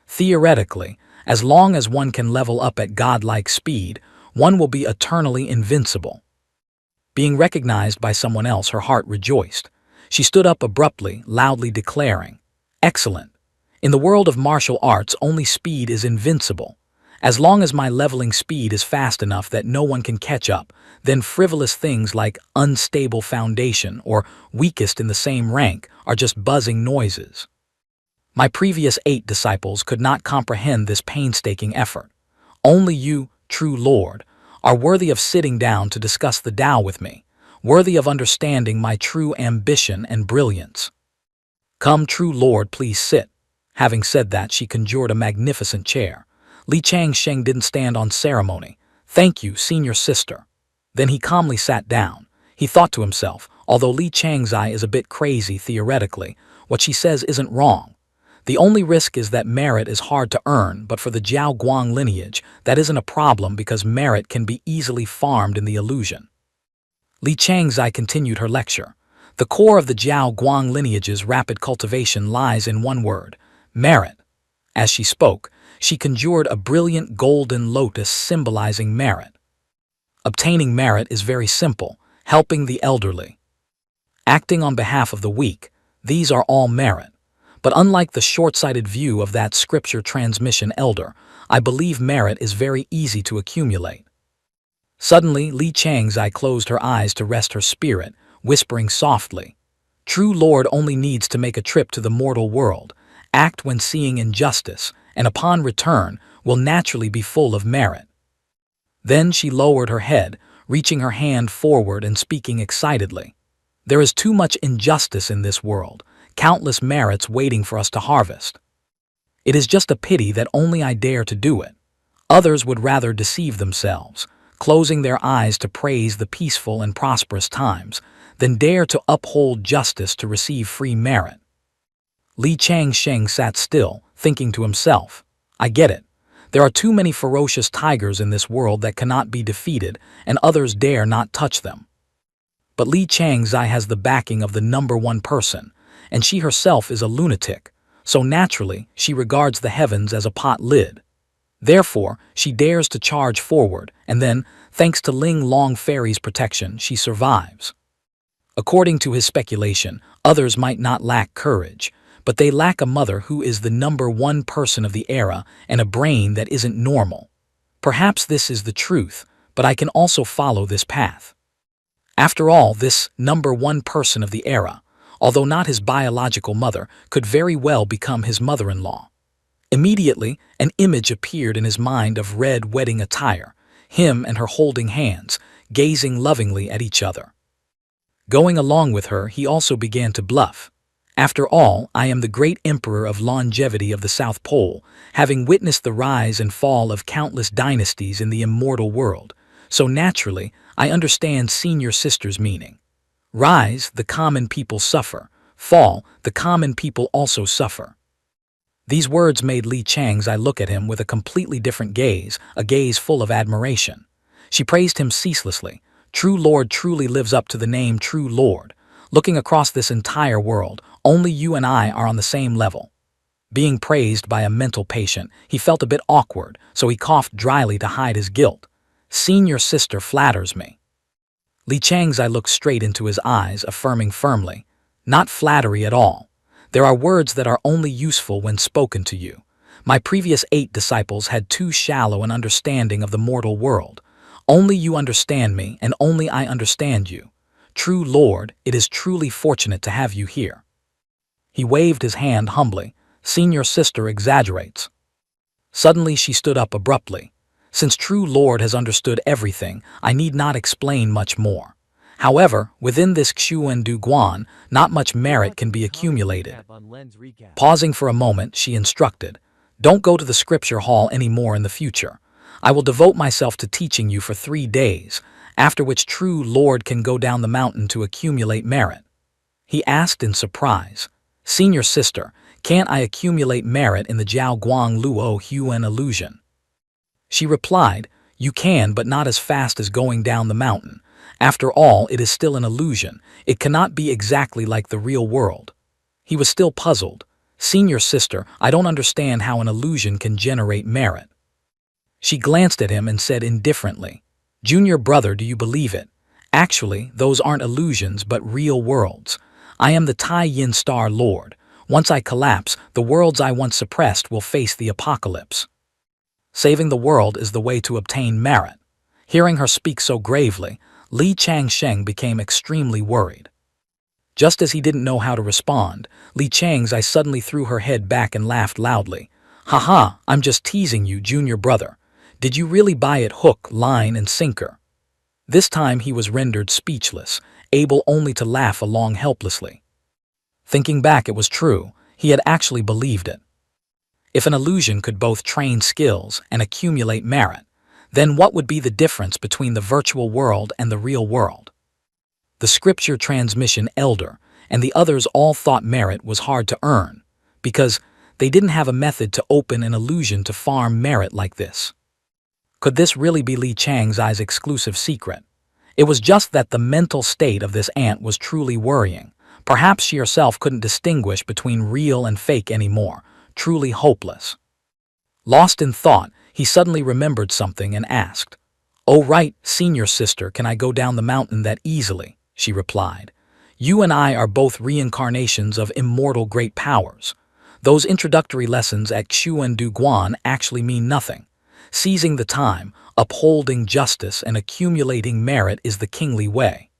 Theoretically, as long as one can level up at godlike speed, one will be eternally invincible." Being recognized by someone else, her heart rejoiced. She stood up abruptly, loudly declaring, "Excellent. In the world of martial arts, only speed is invincible. As long as my leveling speed is fast enough that no one can catch up, then frivolous things like unstable foundation or weakest in the same rank are just buzzing noises." My previous 8 disciples could not comprehend this painstaking effort. Only you, true Lord, are worthy of sitting down to discuss the Tao with me, worthy of understanding my true ambition and brilliance. Come, true Lord, please sit. Having said that, she conjured a magnificent chair. Li Changsheng didn't stand on ceremony. "Thank you, senior sister." Then he calmly sat down. He thought to himself, although Li Changzai is a bit crazy theoretically, what she says isn't wrong. The only risk is that merit is hard to earn, but for the Jiao Guang lineage, that isn't a problem because merit can be easily farmed in the illusion. Li Changzai continued her lecture. The core of the Jiao Guang lineage's rapid cultivation lies in one word: merit. As she spoke, she conjured a brilliant golden lotus symbolizing merit. Obtaining merit is very simple: helping the elderly, acting on behalf of the weak. These are all merit. But unlike the short-sighted view of that scripture transmission elder, I believe merit is very easy to accumulate. Suddenly, Li Changzai closed her eyes to rest her spirit, whispering softly, "True Lord only needs to make a trip to the mortal world, act when seeing injustice, and upon return will naturally be full of merit." Then she lowered her head, reaching her hand forward and speaking excitedly. "There is too much injustice in this world, countless merits waiting for us to harvest. It is just a pity that only I dare to do it. Others would rather deceive themselves, closing their eyes to praise the peaceful and prosperous times, than dare to uphold justice to receive free merit." Li Changsheng sat still, thinking to himself, "I get it. There are too many ferocious tigers in this world that cannot be defeated, and others dare not touch them. But Li Changzai has the backing of the #1 person, and she herself is a lunatic, so naturally she regards the heavens as a pot lid. Therefore, she dares to charge forward, and then, thanks to Ling Long Fairy's protection, she survives." According to his speculation, others might not lack courage, but they lack a mother who is the #1 person of the era and a brain that isn't normal. Perhaps this is the truth, but I can also follow this path. After all, this #1 person of the era, although not his biological mother, could very well become his mother-in-law. Immediately, an image appeared in his mind of red wedding attire, him and her holding hands, gazing lovingly at each other. Going along with her, he also began to bluff. "After all, I am the great emperor of longevity of the South Pole, having witnessed the rise and fall of countless dynasties in the immortal world, so naturally, I understand senior sister's meaning. Rise, the common people suffer. Fall, the common people also suffer." These words made Li Changzai look at him with a completely different gaze, a gaze full of admiration. She praised him ceaselessly. "True Lord truly lives up to the name True Lord. Looking across this entire world, only you and I are on the same level." Being praised by a mental patient, he felt a bit awkward, so he coughed dryly to hide his guilt. "Senior sister flatters me." Li Changzai looked straight into his eyes, affirming firmly, "Not flattery at all. There are words that are only useful when spoken to you. My previous 8 disciples had too shallow an understanding of the mortal world. Only you understand me, and only I understand you. True Lord, it is truly fortunate to have you here." He waved his hand humbly. "Senior sister exaggerates." Suddenly she stood up abruptly. "Since True Lord has understood everything, I need not explain much more. However, within this Xuan Du Guan, not much merit can be accumulated." Pausing for a moment, she instructed, "Don't go to the scripture hall anymore in the future. I will devote myself to teaching you for 3 days, after which True Lord can go down the mountain to accumulate merit." He asked in surprise, "Senior sister, can't I accumulate merit in the Jiao Guang Luo Huan illusion?" She replied, "You can, but not as fast as going down the mountain. After all, it is still an illusion. It cannot be exactly like the real world." He was still puzzled. "Senior sister, I don't understand how an illusion can generate merit." She glanced at him and said indifferently, "Junior brother, do you believe it? Actually, those aren't illusions but real worlds. I am the Tai Yin Star Lord. Once I collapse, the worlds I once suppressed will face the apocalypse. Saving the world is the way to obtain merit." Hearing her speak so gravely, Li Changsheng became extremely worried. Just as he didn't know how to respond, Li Chang's eye suddenly threw her head back and laughed loudly. "Haha, I'm just teasing you, junior brother. Did you really buy it hook, line, and sinker?" This time he was rendered speechless, able only to laugh along helplessly. Thinking back, it was true. He had actually believed it. If an illusion could both train skills and accumulate merit, then what would be the difference between the virtual world and the real world? The scripture transmission elder and the others all thought merit was hard to earn, because they didn't have a method to open an illusion to farm merit like this. Could this really be Li Chang's eye's exclusive secret? It was just that the mental state of this ant was truly worrying. Perhaps she herself couldn't distinguish between real and fake anymore, truly hopeless. Lost in thought, he suddenly remembered something and asked, "Oh right, senior sister, can I go down the mountain that easily?" She replied, "You and I are both reincarnations of immortal great powers. Those introductory lessons at Xuan Du Guan actually mean nothing. Seizing the time, upholding justice, and accumulating merit is the kingly way."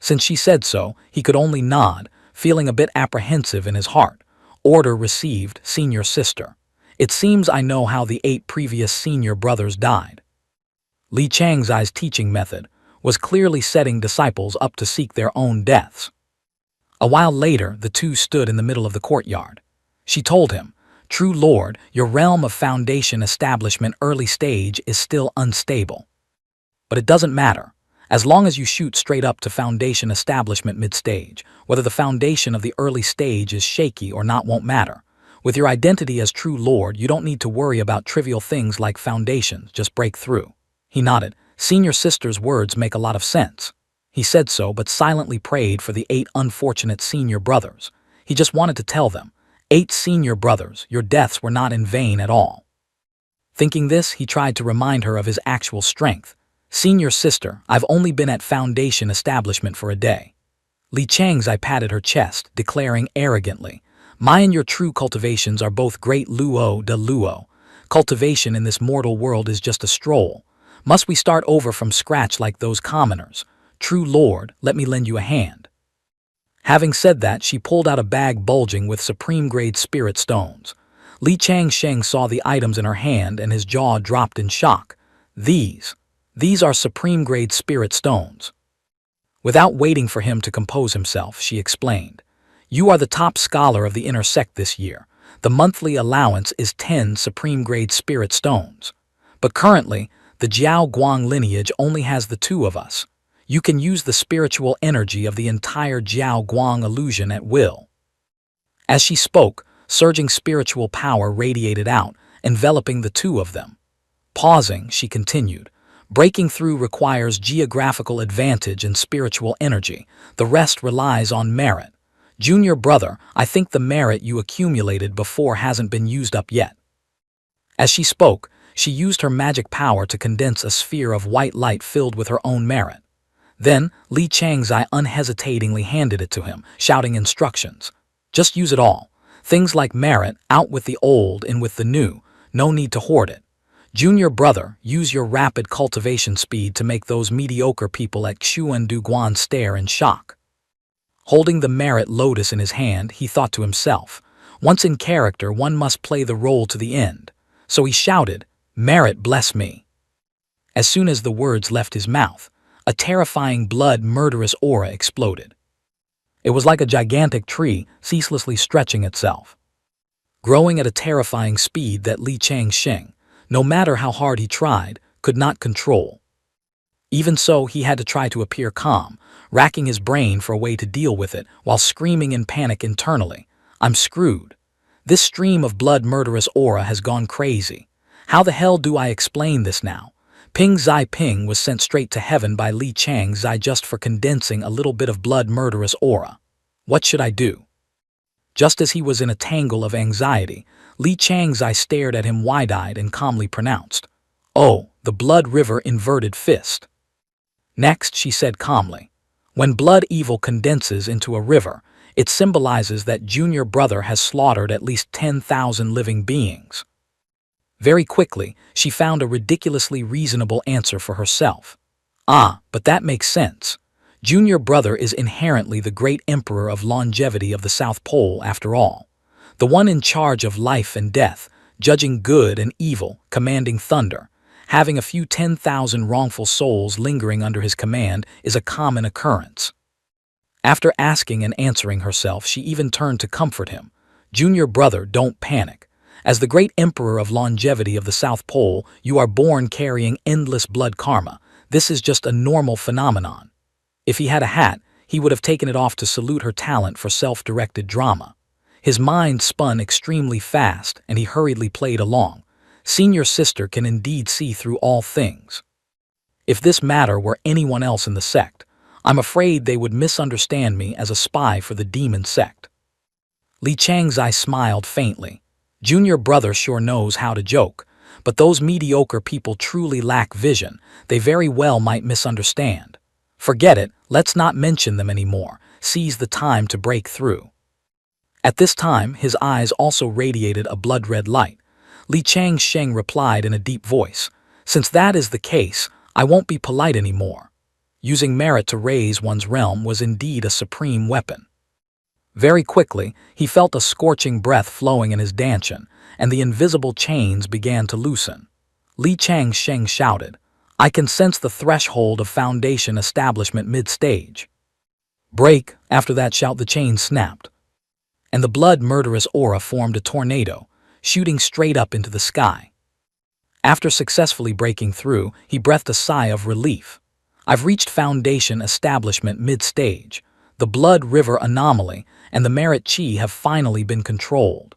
Since she said so, he could only nod, feeling a bit apprehensive in his heart. "Order received, senior sister. It seems I know how the 8 previous senior brothers died." Li Chang's eye's teaching method was clearly setting disciples up to seek their own deaths. A while later, the two stood in the middle of the courtyard. She told him, "True Lord, your realm of foundation establishment early stage is still unstable. But it doesn't matter. As long as you shoot straight up to foundation establishment mid-stage, whether the foundation of the early stage is shaky or not won't matter. With your identity as True Lord, you don't need to worry about trivial things like foundations, just break through." He nodded. Senior sister's words make a lot of sense. He said so, but silently prayed for the 8 unfortunate senior brothers. He just wanted to tell them, 8 senior brothers, your deaths were not in vain at all. Thinking this, he tried to remind her of his actual strength. "Senior sister, I've only been at foundation establishment for a day." Li Chang's eye patted her chest, declaring arrogantly, "My and your true cultivations are both great Luo de Luo. Cultivation in this mortal world is just a stroll. Must we start over from scratch like those commoners? True Lord, let me lend you a hand." Having said that, she pulled out a bag bulging with supreme-grade spirit stones. Li Changsheng saw the items in her hand and his jaw dropped in shock. These are supreme-grade spirit stones." Without waiting for him to compose himself, she explained, "You are the top scholar of the inner sect this year. The monthly allowance is 10 supreme-grade spirit stones. But currently, the Jiao Guang lineage only has the 2 of us. You can use the spiritual energy of the entire Jiao Guang illusion at will." As she spoke, surging spiritual power radiated out, enveloping the 2 of them. Pausing, she continued, "Breaking through requires geographical advantage and spiritual energy. The rest relies on merit. Junior brother, I think the merit you accumulated before hasn't been used up yet." As she spoke, she used her magic power to condense a sphere of white light filled with her own merit. Then, Li Chang's eye unhesitatingly handed it to him, shouting instructions. Just use it all. Things like merit, out with the old, in with the new. No need to hoard it. Junior brother, use your rapid cultivation speed to make those mediocre people at Xuan Duguan stare in shock. Holding the merit lotus in his hand, he thought to himself, once in character, one must play the role to the end. So he shouted, "Merit bless me." As soon as the words left his mouth, a terrifying blood-murderous aura exploded. It was like a gigantic tree ceaselessly stretching itself, growing at a terrifying speed that Li Changsheng, no matter how hard he tried, could not control. Even so, he had to try to appear calm, racking his brain for a way to deal with it while screaming in panic internally, "I'm screwed. This stream of blood-murderous aura has gone crazy. How the hell do I explain this now? Ping Zai Ping was sent straight to heaven by Li Chang Zai just for condensing a little bit of blood-murderous aura. What should I do?" Just as he was in a tangle of anxiety, Li Chang Zai stared at him wide-eyed and calmly pronounced, "Oh, the blood river inverted fist." Next, she said calmly, "When blood evil condenses into a river, it symbolizes that Junior brother has slaughtered at least 10,000 living beings." Very quickly, she found a ridiculously reasonable answer for herself. "Ah, but that makes sense. Junior brother is inherently the great emperor of longevity of the South Pole after all. The one in charge of life and death, judging good and evil, commanding thunder. Having a few 10,000 wrongful souls lingering under his command is a common occurrence." After asking and answering herself, she even turned to comfort him. "Junior brother, don't panic. As the great emperor of longevity of the South Pole, you are born carrying endless blood karma. This is just a normal phenomenon. If he had a hat, he would have taken it off to salute her talent for self-directed drama." His mind spun extremely fast, and he hurriedly played along. "Senior sister can indeed see through all things. If this matter were anyone else in the sect, I'm afraid they would misunderstand me as a spy for the demon sect." Li Changzai smiled faintly. "Junior brother sure knows how to joke, but those mediocre people truly lack vision. They very well might misunderstand. Forget it, let's not mention them anymore. Seize the time to break through." At this time, his eyes also radiated a blood-red light. Li Changsheng replied in a deep voice, "Since that is the case, I won't be polite anymore." Using merit to raise one's realm was indeed a supreme weapon. Very quickly, he felt a scorching breath flowing in his dantian, and the invisible chains began to loosen. Li Changsheng shouted, "I can sense the threshold of foundation establishment mid-stage." Break. After that shout, the chains snapped, and the blood-murderous aura formed a tornado, shooting straight up into the sky. After successfully breaking through, he breathed a sigh of relief. "I've reached foundation establishment mid-stage. The blood river anomaly and the merit chi have finally been controlled."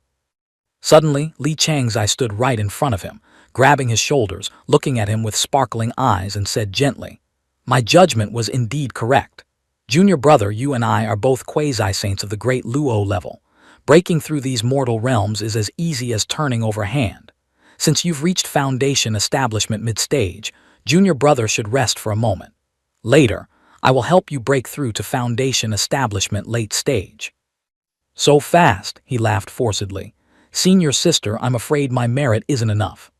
Suddenly, Li Changzai stood right in front of him, grabbing his shoulders, looking at him with sparkling eyes, and said gently, "My judgment was indeed correct. Junior brother, you and I are both quasi-saints of the great Luo level. Breaking through these mortal realms is as easy as turning over a hand. Since you've reached foundation establishment mid-stage, Junior brother should rest for a moment. Later, I will help you break through to foundation establishment late stage." "So fast," he laughed forcedly. "Senior sister, I'm afraid my merit isn't enough."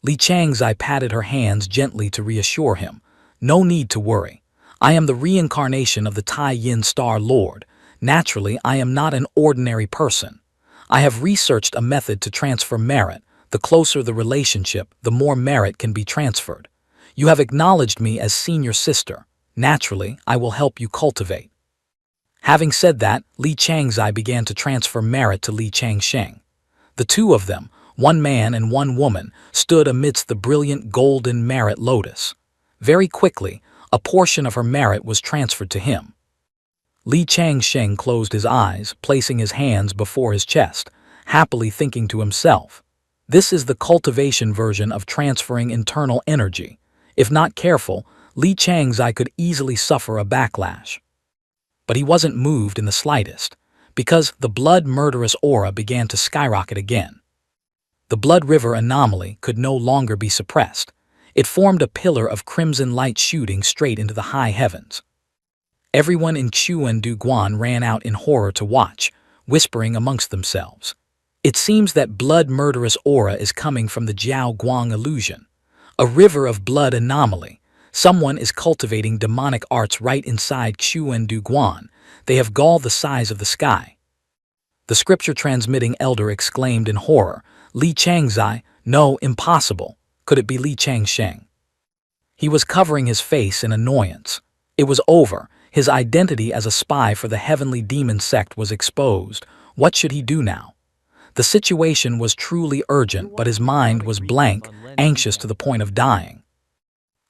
Li Changzai patted her hands gently to reassure him. "No need to worry. I am the reincarnation of the Tai Yin Star Lord. Naturally, I am not an ordinary person. I have researched a method to transfer merit. The closer the relationship, the more merit can be transferred. You have acknowledged me as senior sister. Naturally, I will help you cultivate." Having said that, Li Changzai began to transfer merit to Li Changsheng. The two of them, one man and one woman, stood amidst the brilliant golden merit lotus. Very quickly, a portion of her merit was transferred to him. Li Changsheng closed his eyes, placing his hands before his chest, happily thinking to himself, "This is the cultivation version of transferring internal energy. If not careful, Li Changzai could easily suffer a backlash." But he wasn't moved in the slightest, because the blood-murderous aura began to skyrocket again. The blood river anomaly could no longer be suppressed. It formed a pillar of crimson light shooting straight into the high heavens. Everyone in Xuan Duguan ran out in horror to watch, whispering amongst themselves. It seems that blood-murderous aura is coming from the Jiao Guang illusion, a river of blood anomaly. Someone is cultivating demonic arts right inside Xuan Du Guan. They have gall the size of the sky. The scripture-transmitting elder exclaimed in horror, Li Changzai, no, impossible. Could it be Li Changsheng? He was covering his face in annoyance. It was over. His identity as a spy for the heavenly demon sect was exposed. What should he do now? The situation was truly urgent, but his mind was blank, anxious to the point of dying.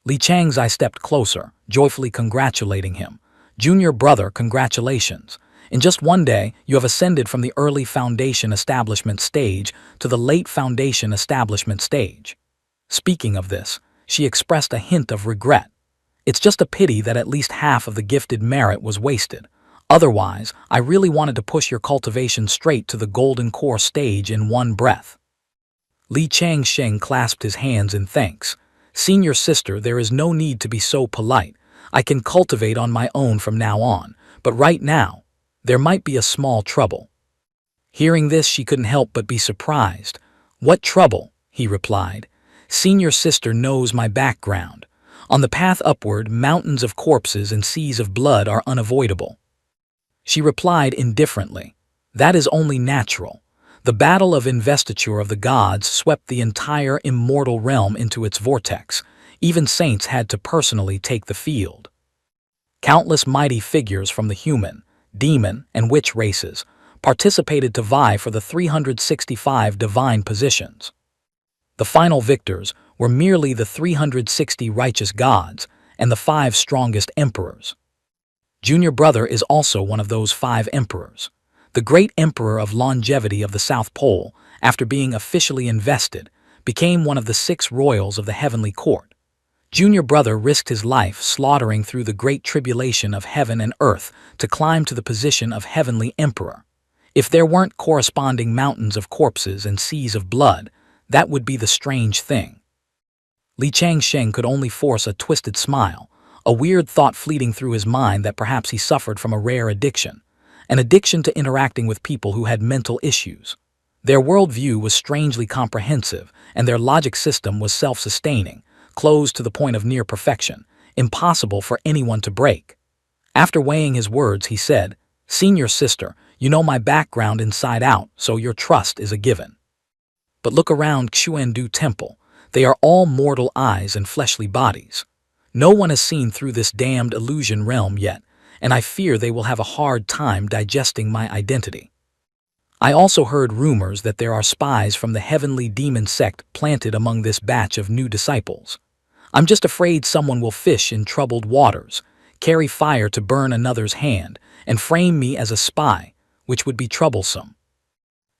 Li Changzai stepped closer, joyfully congratulating him. Junior brother, congratulations. In just one day, you have ascended from the early foundation establishment stage to the late foundation establishment stage. Speaking of this, she expressed a hint of regret. It's just a pity that at least half of the gifted merit was wasted. Otherwise, I really wanted to push your cultivation straight to the golden core stage in one breath. Li Changsheng clasped his hands in thanks. Senior sister, there is no need to be so polite. I can cultivate on my own from now on, but right now, there might be a small trouble. Hearing this, she couldn't help but be surprised. What trouble? He replied. Senior sister knows my background. On the path upward, mountains of corpses and seas of blood are unavoidable. She replied indifferently. That is only natural. The battle of investiture of the gods swept the entire immortal realm into its vortex. Even saints had to personally take the field. Countless mighty figures from the human, demon, and witch races participated to vie for the 365 divine positions. The final victors were merely the 360 righteous gods and the 5 strongest emperors. Junior brother is also one of those 5 emperors. The great emperor of longevity of the South Pole, after being officially invested, became one of the 6 royals of the heavenly court. Junior brother risked his life slaughtering through the great tribulation of heaven and earth to climb to the position of heavenly emperor. If there weren't corresponding mountains of corpses and seas of blood, that would be the strange thing. Li Changsheng could only force a twisted smile, a weird thought fleeting through his mind that perhaps he suffered from a rare addiction, an addiction to interacting with people who had mental issues. Their worldview was strangely comprehensive, and their logic system was self-sustaining, closed to the point of near perfection, impossible for anyone to break. After weighing his words, he said, Senior sister, you know my background inside out, so your trust is a given. But look around Xuandu Temple. They are all mortal eyes and fleshly bodies. No one has seen through this damned illusion realm yet, and I fear they will have a hard time digesting my identity. I also heard rumors that there are spies from the heavenly demon sect planted among this batch of new disciples. I'm just afraid someone will fish in troubled waters, carry fire to burn another's hand, and frame me as a spy, which would be troublesome.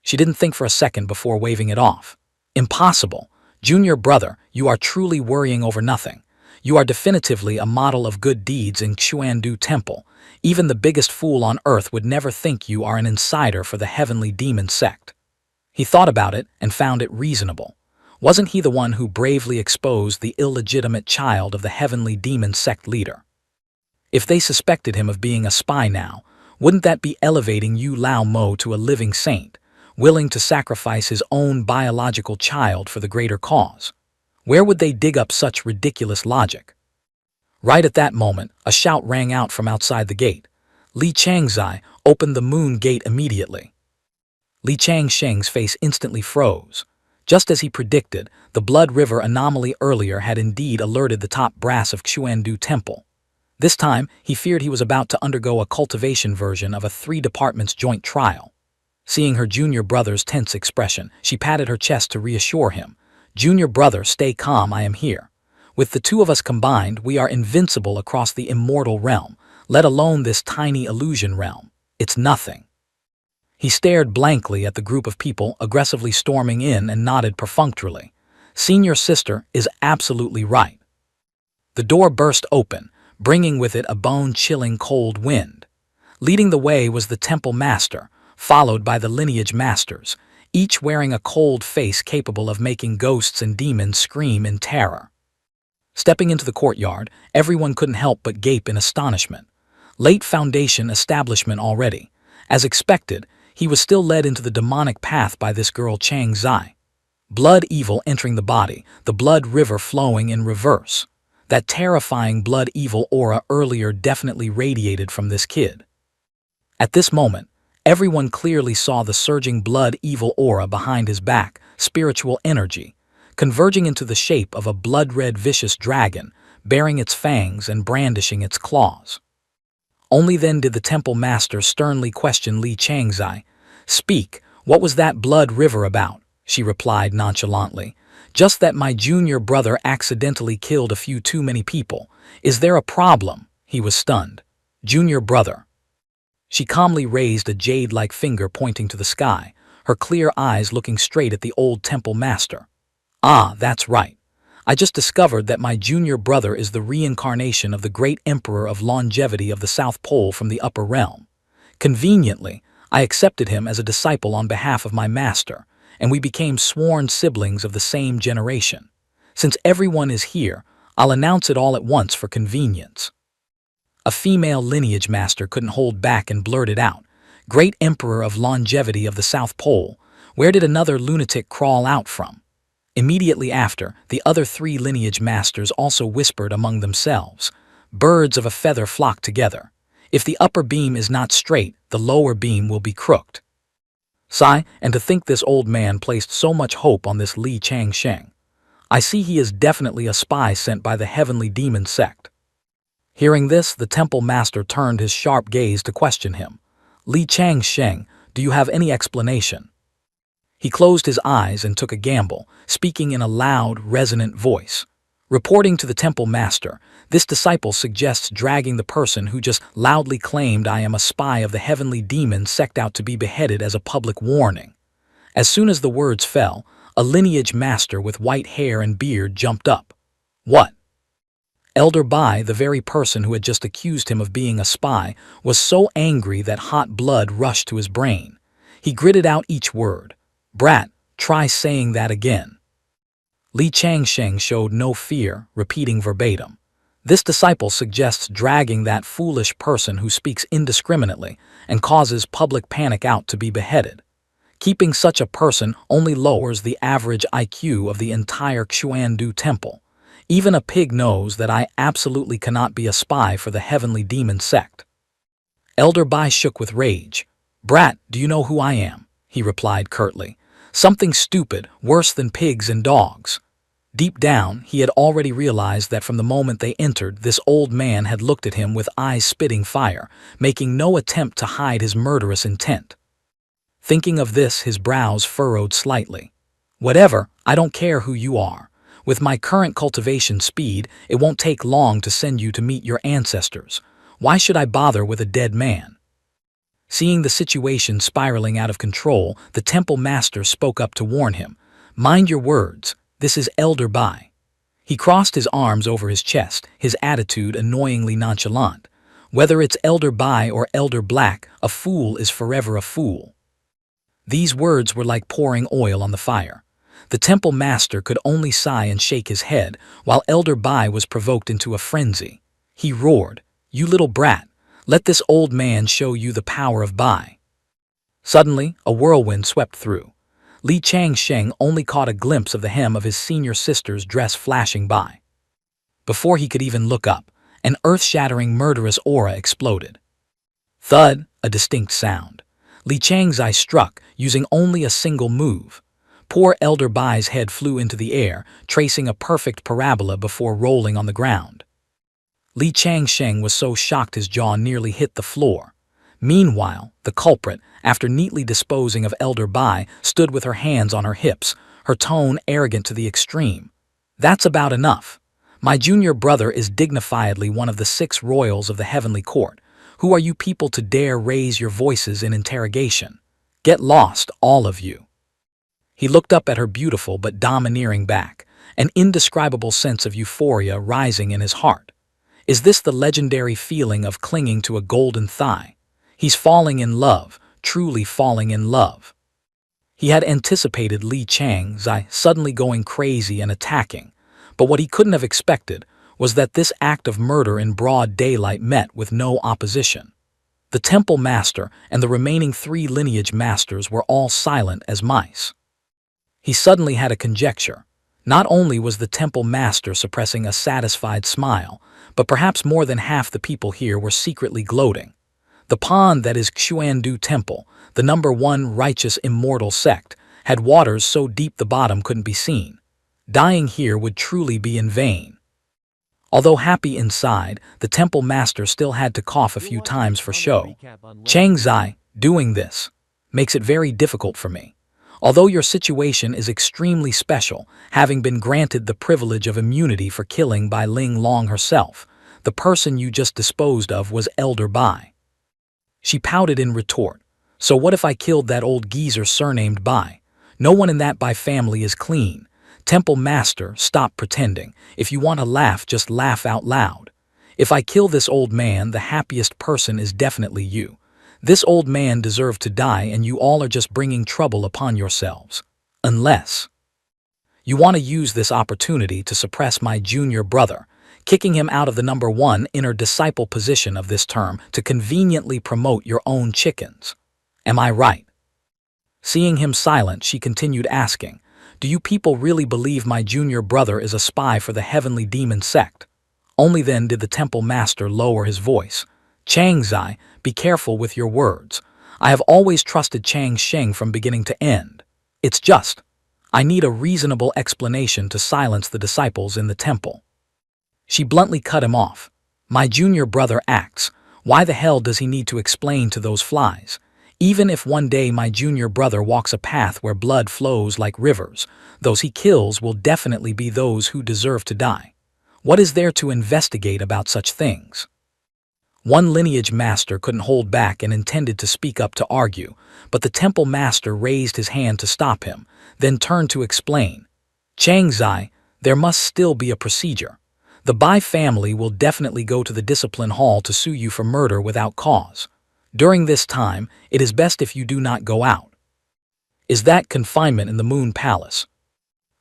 She didn't think for a second before waving it off. Impossible. Junior brother, you are truly worrying over nothing. You are definitively a model of good deeds in Xuandu Temple. Even the biggest fool on earth would never think you are an insider for the heavenly demon sect. He thought about it and found it reasonable. Wasn't he the one who bravely exposed the illegitimate child of the heavenly demon sect leader? If they suspected him of being a spy now, wouldn't that be elevating Yu Lao Mo to a living saint, willing to sacrifice his own biological child for the greater cause? Where would they dig up such ridiculous logic? Right at that moment, a shout rang out from outside the gate. Li Changzai, opened the moon gate immediately. Li Changsheng's face instantly froze. Just as he predicted, the blood river anomaly earlier had indeed alerted the top brass of Xuandu Temple. This time, he feared he was about to undergo a cultivation version of a 3-departments joint trial. Seeing her junior brother's tense expression, she patted her chest to reassure him. Junior brother, stay calm, I am here. With the 2 of us combined, we are invincible across the immortal realm, let alone this tiny illusion realm. It's nothing. He stared blankly at the group of people aggressively storming in and nodded perfunctorily. Senior sister is absolutely right. The door burst open, bringing with it a bone-chilling cold wind. Leading the way was the temple master, followed by the lineage masters, each wearing a cold face capable of making ghosts and demons scream in terror. Stepping into the courtyard, everyone couldn't help but gape in astonishment. Late foundation establishment already. As expected, He was still led into the demonic path by this girl Chang Zai. Blood evil entering the body, the blood river flowing in reverse. That terrifying blood evil aura earlier definitely radiated from this kid. At this moment, everyone clearly saw the surging blood evil aura behind his back, spiritual energy, converging into the shape of a blood-red vicious dragon, bearing its fangs and brandishing its claws. Only then did the temple master sternly question Li Changzai. "Speak, what was that blood river about?" she replied nonchalantly. "Just that my junior brother accidentally killed a few too many people. Is there a problem?" He was stunned. "Junior brother." She calmly raised a jade-like finger pointing to the sky, her clear eyes looking straight at the old temple master. "Ah, that's right. I just discovered that my junior brother is the reincarnation of the great emperor of longevity of the South Pole from the upper realm. Conveniently, I accepted him as a disciple on behalf of my master, and we became sworn siblings of the same generation. Since everyone is here, I'll announce it all at once for convenience." A female lineage master couldn't hold back and blurted out, "Great emperor of longevity of the South Pole, where did another lunatic crawl out from?" Immediately after, the other three lineage masters also whispered among themselves, "Birds of a feather flock together. If the upper beam is not straight, the lower beam will be crooked." Sigh, and to think this old man placed so much hope on this Li Changsheng. I see he is definitely a spy sent by the heavenly demon sect. Hearing this, the temple master turned his sharp gaze to question him. "Li Changsheng, do you have any explanation?" He closed his eyes and took a gamble, speaking in a loud, resonant voice. Reporting to the temple master, this disciple suggests dragging the person who just loudly claimed I am a spy of the heavenly demon sect out to be beheaded as a public warning. As soon as the words fell, a lineage master with white hair and beard jumped up. "What?" Elder Bai, the very person who had just accused him of being a spy, was so angry that hot blood rushed to his brain. He gritted out each word. "Brat, try saying that again." Li Changsheng showed no fear, repeating verbatim. This disciple suggests dragging that foolish person who speaks indiscriminately and causes public panic out to be beheaded. Keeping such a person only lowers the average IQ of the entire Xuandu temple. Even a pig knows that I absolutely cannot be a spy for the heavenly demon sect. Elder Bai shook with rage. "Brat, do you know who I am?" he replied curtly. "Something stupid, worse than pigs and dogs." Deep down, he had already realized that from the moment they entered, this old man had looked at him with eyes spitting fire, making no attempt to hide his murderous intent. Thinking of this, his brows furrowed slightly. "Whatever, I don't care who you are. With my current cultivation speed, it won't take long to send you to meet your ancestors. Why should I bother with a dead man?" Seeing the situation spiraling out of control, the temple master spoke up to warn him. "Mind your words, this is Elder Bai." He crossed his arms over his chest, his attitude annoyingly nonchalant. "Whether it's Elder Bai or Elder Black, a fool is forever a fool." These words were like pouring oil on the fire. The temple master could only sigh and shake his head, while Elder Bai was provoked into a frenzy. He roared, "You little brat! Let this old man show you the power of Bai." Suddenly, a whirlwind swept through. Li Changsheng only caught a glimpse of the hem of his senior sister's dress flashing by. Before he could even look up, an earth-shattering murderous aura exploded. Thud, a distinct sound. Li Changzai struck, using only a single move. Poor Elder Bai's head flew into the air, tracing a perfect parabola before rolling on the ground. Li Changsheng was so shocked his jaw nearly hit the floor. Meanwhile, the culprit, after neatly disposing of Elder Bai, stood with her hands on her hips, her tone arrogant to the extreme. "That's about enough. My junior brother is dignifiedly one of the 6 royals of the heavenly court. Who are you people to dare raise your voices in interrogation? Get lost, all of you." He looked up at her beautiful but domineering back, an indescribable sense of euphoria rising in his heart. Is this the legendary feeling of clinging to a golden thigh? He's falling in love, truly falling in love. He had anticipated Li Changzai suddenly going crazy and attacking, but what he couldn't have expected was that this act of murder in broad daylight met with no opposition. The temple master and the remaining 3 lineage masters were all silent as mice. He suddenly had a conjecture. Not only was the temple master suppressing a satisfied smile, but perhaps more than half the people here were secretly gloating. The pond that is Xuandu Temple, the #1 righteous immortal sect, had waters so deep the bottom couldn't be seen. Dying here would truly be in vain. Although happy inside, the temple master still had to cough a few times for show. Chang Zai, doing this makes it very difficult for me. Although your situation is extremely special, having been granted the privilege of immunity for killing by Ling Long herself, the person you just disposed of was Elder Bai. She pouted in retort. So what if I killed that old geezer surnamed Bai? No one in that Bai family is clean. Temple Master, stop pretending. If you want to laugh, just laugh out loud. If I kill this old man, the happiest person is definitely you. This old man deserved to die, and you all are just bringing trouble upon yourselves. Unless you want to use this opportunity to suppress my junior brother, kicking him out of the #1 inner disciple position of this term to conveniently promote your own chickens. Am I right? Seeing him silent, she continued asking, do you people really believe my junior brother is a spy for the heavenly demon sect? Only then did the temple master lower his voice. Chang Zai, be careful with your words. I have always trusted Chang Sheng from beginning to end. It's just, I need a reasonable explanation to silence the disciples in the temple. She bluntly cut him off. My junior brother acts. Why the hell does he need to explain to those flies? Even if one day my junior brother walks a path where blood flows like rivers, those he kills will definitely be those who deserve to die. What is there to investigate about such things? One lineage master couldn't hold back and intended to speak up to argue, but the temple master raised his hand to stop him, then turned to explain. Chang Zai, there must still be a procedure. The Bai family will definitely go to the discipline hall to sue you for murder without cause. During this time, it is best if you do not go out. Is that confinement in the Moon Palace?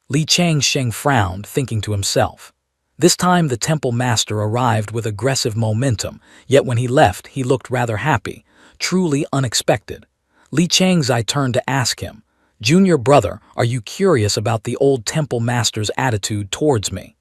Li Chang Sheng frowned, thinking to himself. This time the temple master arrived with aggressive momentum, yet when he left he looked rather happy, truly unexpected. Li Changzai turned to ask him, Junior brother, are you curious about the old temple master's attitude towards me?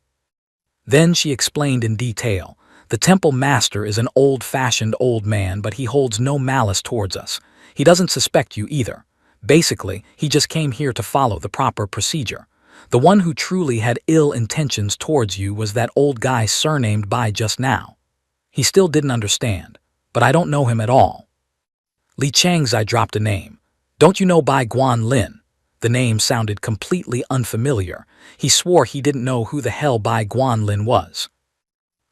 Then she explained in detail. The temple master is an old-fashioned old man, but he holds no malice towards us. He doesn't suspect you either. Basically, he just came here to follow the proper procedure. The one who truly had ill intentions towards you was that old guy surnamed Bai just now. He still didn't understand, but I don't know him at all. Li Changzai dropped a name. Don't you know Bai Guan Lin? The name sounded completely unfamiliar. He swore he didn't know who the hell Bai Guan Lin was.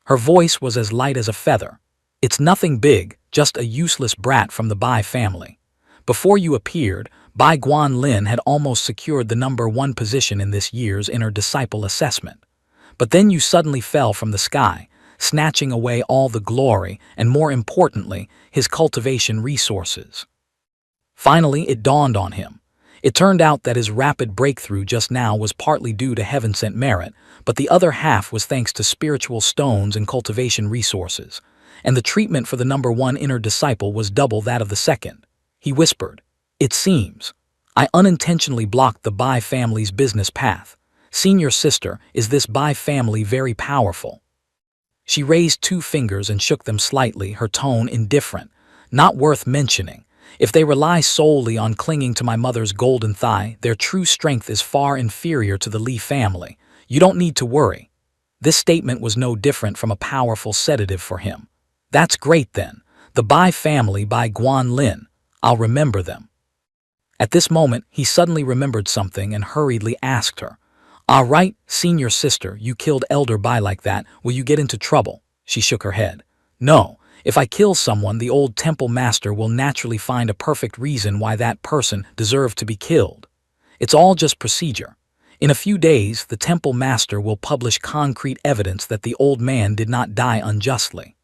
Her voice was as light as a feather. It's nothing big, just a useless brat from the Bai family. Before you appeared, Bai Guan Lin had almost secured the #1 position in this year's inner disciple assessment. But then you suddenly fell from the sky, snatching away all the glory and, more importantly, his cultivation resources. Finally, it dawned on him. It turned out that his rapid breakthrough just now was partly due to heaven-sent merit, but the other half was thanks to spiritual stones and cultivation resources. And the treatment for the #1 inner disciple was double that of the second. He whispered, It seems. I unintentionally blocked the Bai family's business path. Senior sister, is this Bai family very powerful? She raised 2 fingers and shook them slightly, her tone indifferent. Not worth mentioning. If they rely solely on clinging to my mother's golden thigh, their true strength is far inferior to the Li family. You don't need to worry. This statement was no different from a powerful sedative for him. That's great then. The Bai family by Guan Lin. I'll remember them. At this moment, he suddenly remembered something and hurriedly asked her, All right, senior sister, you killed Elder Bai like that. Will you get into trouble? She shook her head. No. If I kill someone, the old temple master will naturally find a perfect reason why that person deserved to be killed. It's all just procedure. In a few days, the temple master will publish concrete evidence that the old man did not die unjustly.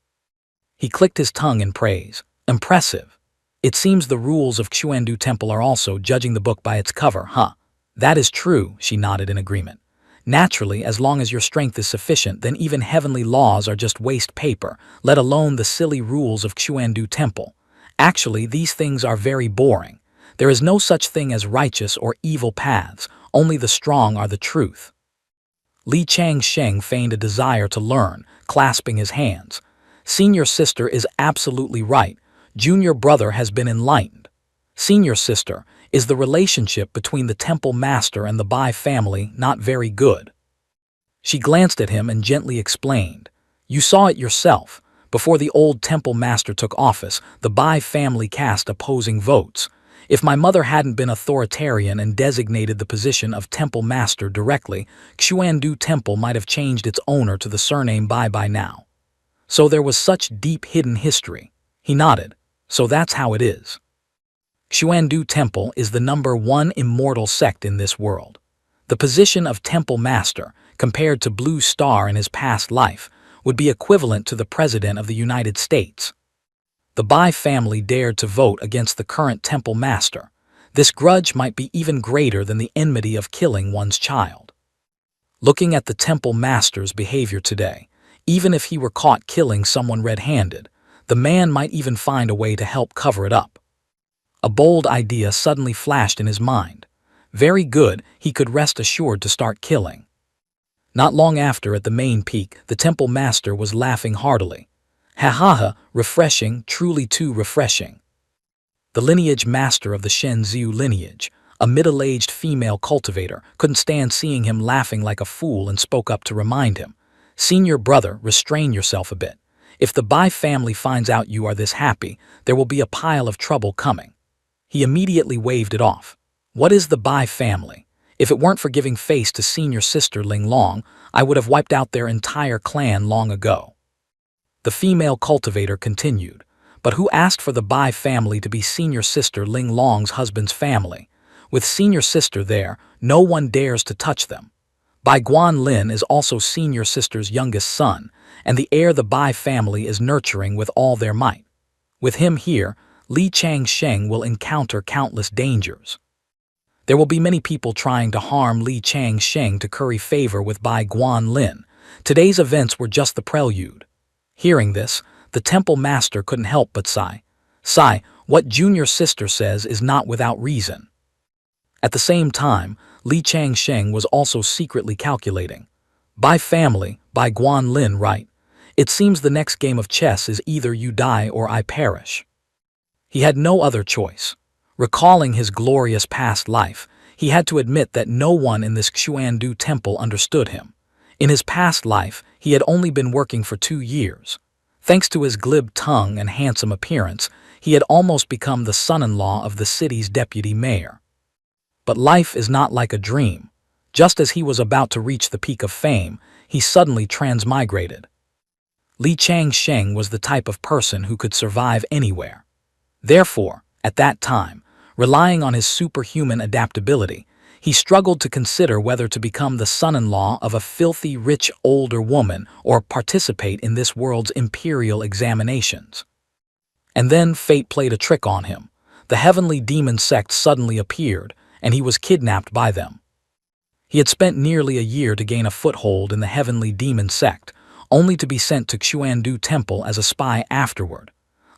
He clicked his tongue in praise. Impressive. It seems the rules of Xuandu Temple are also judging the book by its cover, huh? That is true, she nodded in agreement. Naturally, as long as your strength is sufficient, then even heavenly laws are just waste paper, let alone the silly rules of Xuandu Temple. Actually, these things are very boring. There is no such thing as righteous or evil paths, only the strong are the truth. Li Changsheng feigned a desire to learn, clasping his hands. Senior sister is absolutely right. Junior brother has been enlightened. Senior sister, is the relationship between the temple master and the Bai family not very good? She glanced at him and gently explained. You saw it yourself. Before the old temple master took office, the Bai family cast opposing votes. If my mother hadn't been authoritarian and designated the position of temple master directly, Xuandu Temple might have changed its owner to the surname Bai by now. So there was such deep hidden history. He nodded. So that's how it is. Xuandu Temple is the #1 immortal sect in this world. The position of temple master, compared to Blue Star in his past life, would be equivalent to the President of the United States. The Bai family dared to vote against the current temple master. This grudge might be even greater than the enmity of killing one's child. Looking at the temple master's behavior today, even if he were caught killing someone red-handed, the man might even find a way to help cover it up. A bold idea suddenly flashed in his mind. Very good, he could rest assured to start killing. Not long after, at the main peak, the temple master was laughing heartily. Ha ha ha, refreshing, truly too refreshing. The lineage master of the Shenziu lineage, a middle-aged female cultivator, couldn't stand seeing him laughing like a fool and spoke up to remind him. Senior brother, restrain yourself a bit. If the Bai family finds out you are this happy, there will be a pile of trouble coming. He immediately waved it off. What is the Bai family? If it weren't for giving face to senior sister Ling Long, I would have wiped out their entire clan long ago. The female cultivator continued, but who asked for the Bai family to be senior sister Ling Long's husband's family? With senior sister there, no one dares to touch them. Bai Guan Lin is also senior sister's youngest son, and the heir the Bai family is nurturing with all their might. With him here, Li Changsheng will encounter countless dangers. There will be many people trying to harm Li Changsheng to curry favor with Bai Guan Lin. Today's events were just the prelude. Hearing this, the temple master couldn't help but sigh. Sigh, what junior sister says is not without reason. At the same time, Li Changsheng was also secretly calculating. Bai family, Bai Guan Lin, right? It seems the next game of chess is either you die or I perish. He had no other choice. Recalling his glorious past life, he had to admit that no one in this Xuandu temple understood him. In his past life, he had only been working for 2 years. Thanks to his glib tongue and handsome appearance, he had almost become the son-in-law of the city's deputy mayor. But life is not like a dream. Just as he was about to reach the peak of fame, he suddenly transmigrated. Li Changsheng was the type of person who could survive anywhere. Therefore, at that time, relying on his superhuman adaptability, he struggled to consider whether to become the son-in-law of a filthy rich older woman or participate in this world's imperial examinations. And then fate played a trick on him. The heavenly demon sect suddenly appeared, and he was kidnapped by them. He had spent nearly a year to gain a foothold in the heavenly demon sect, only to be sent to Xuandu Temple as a spy afterward.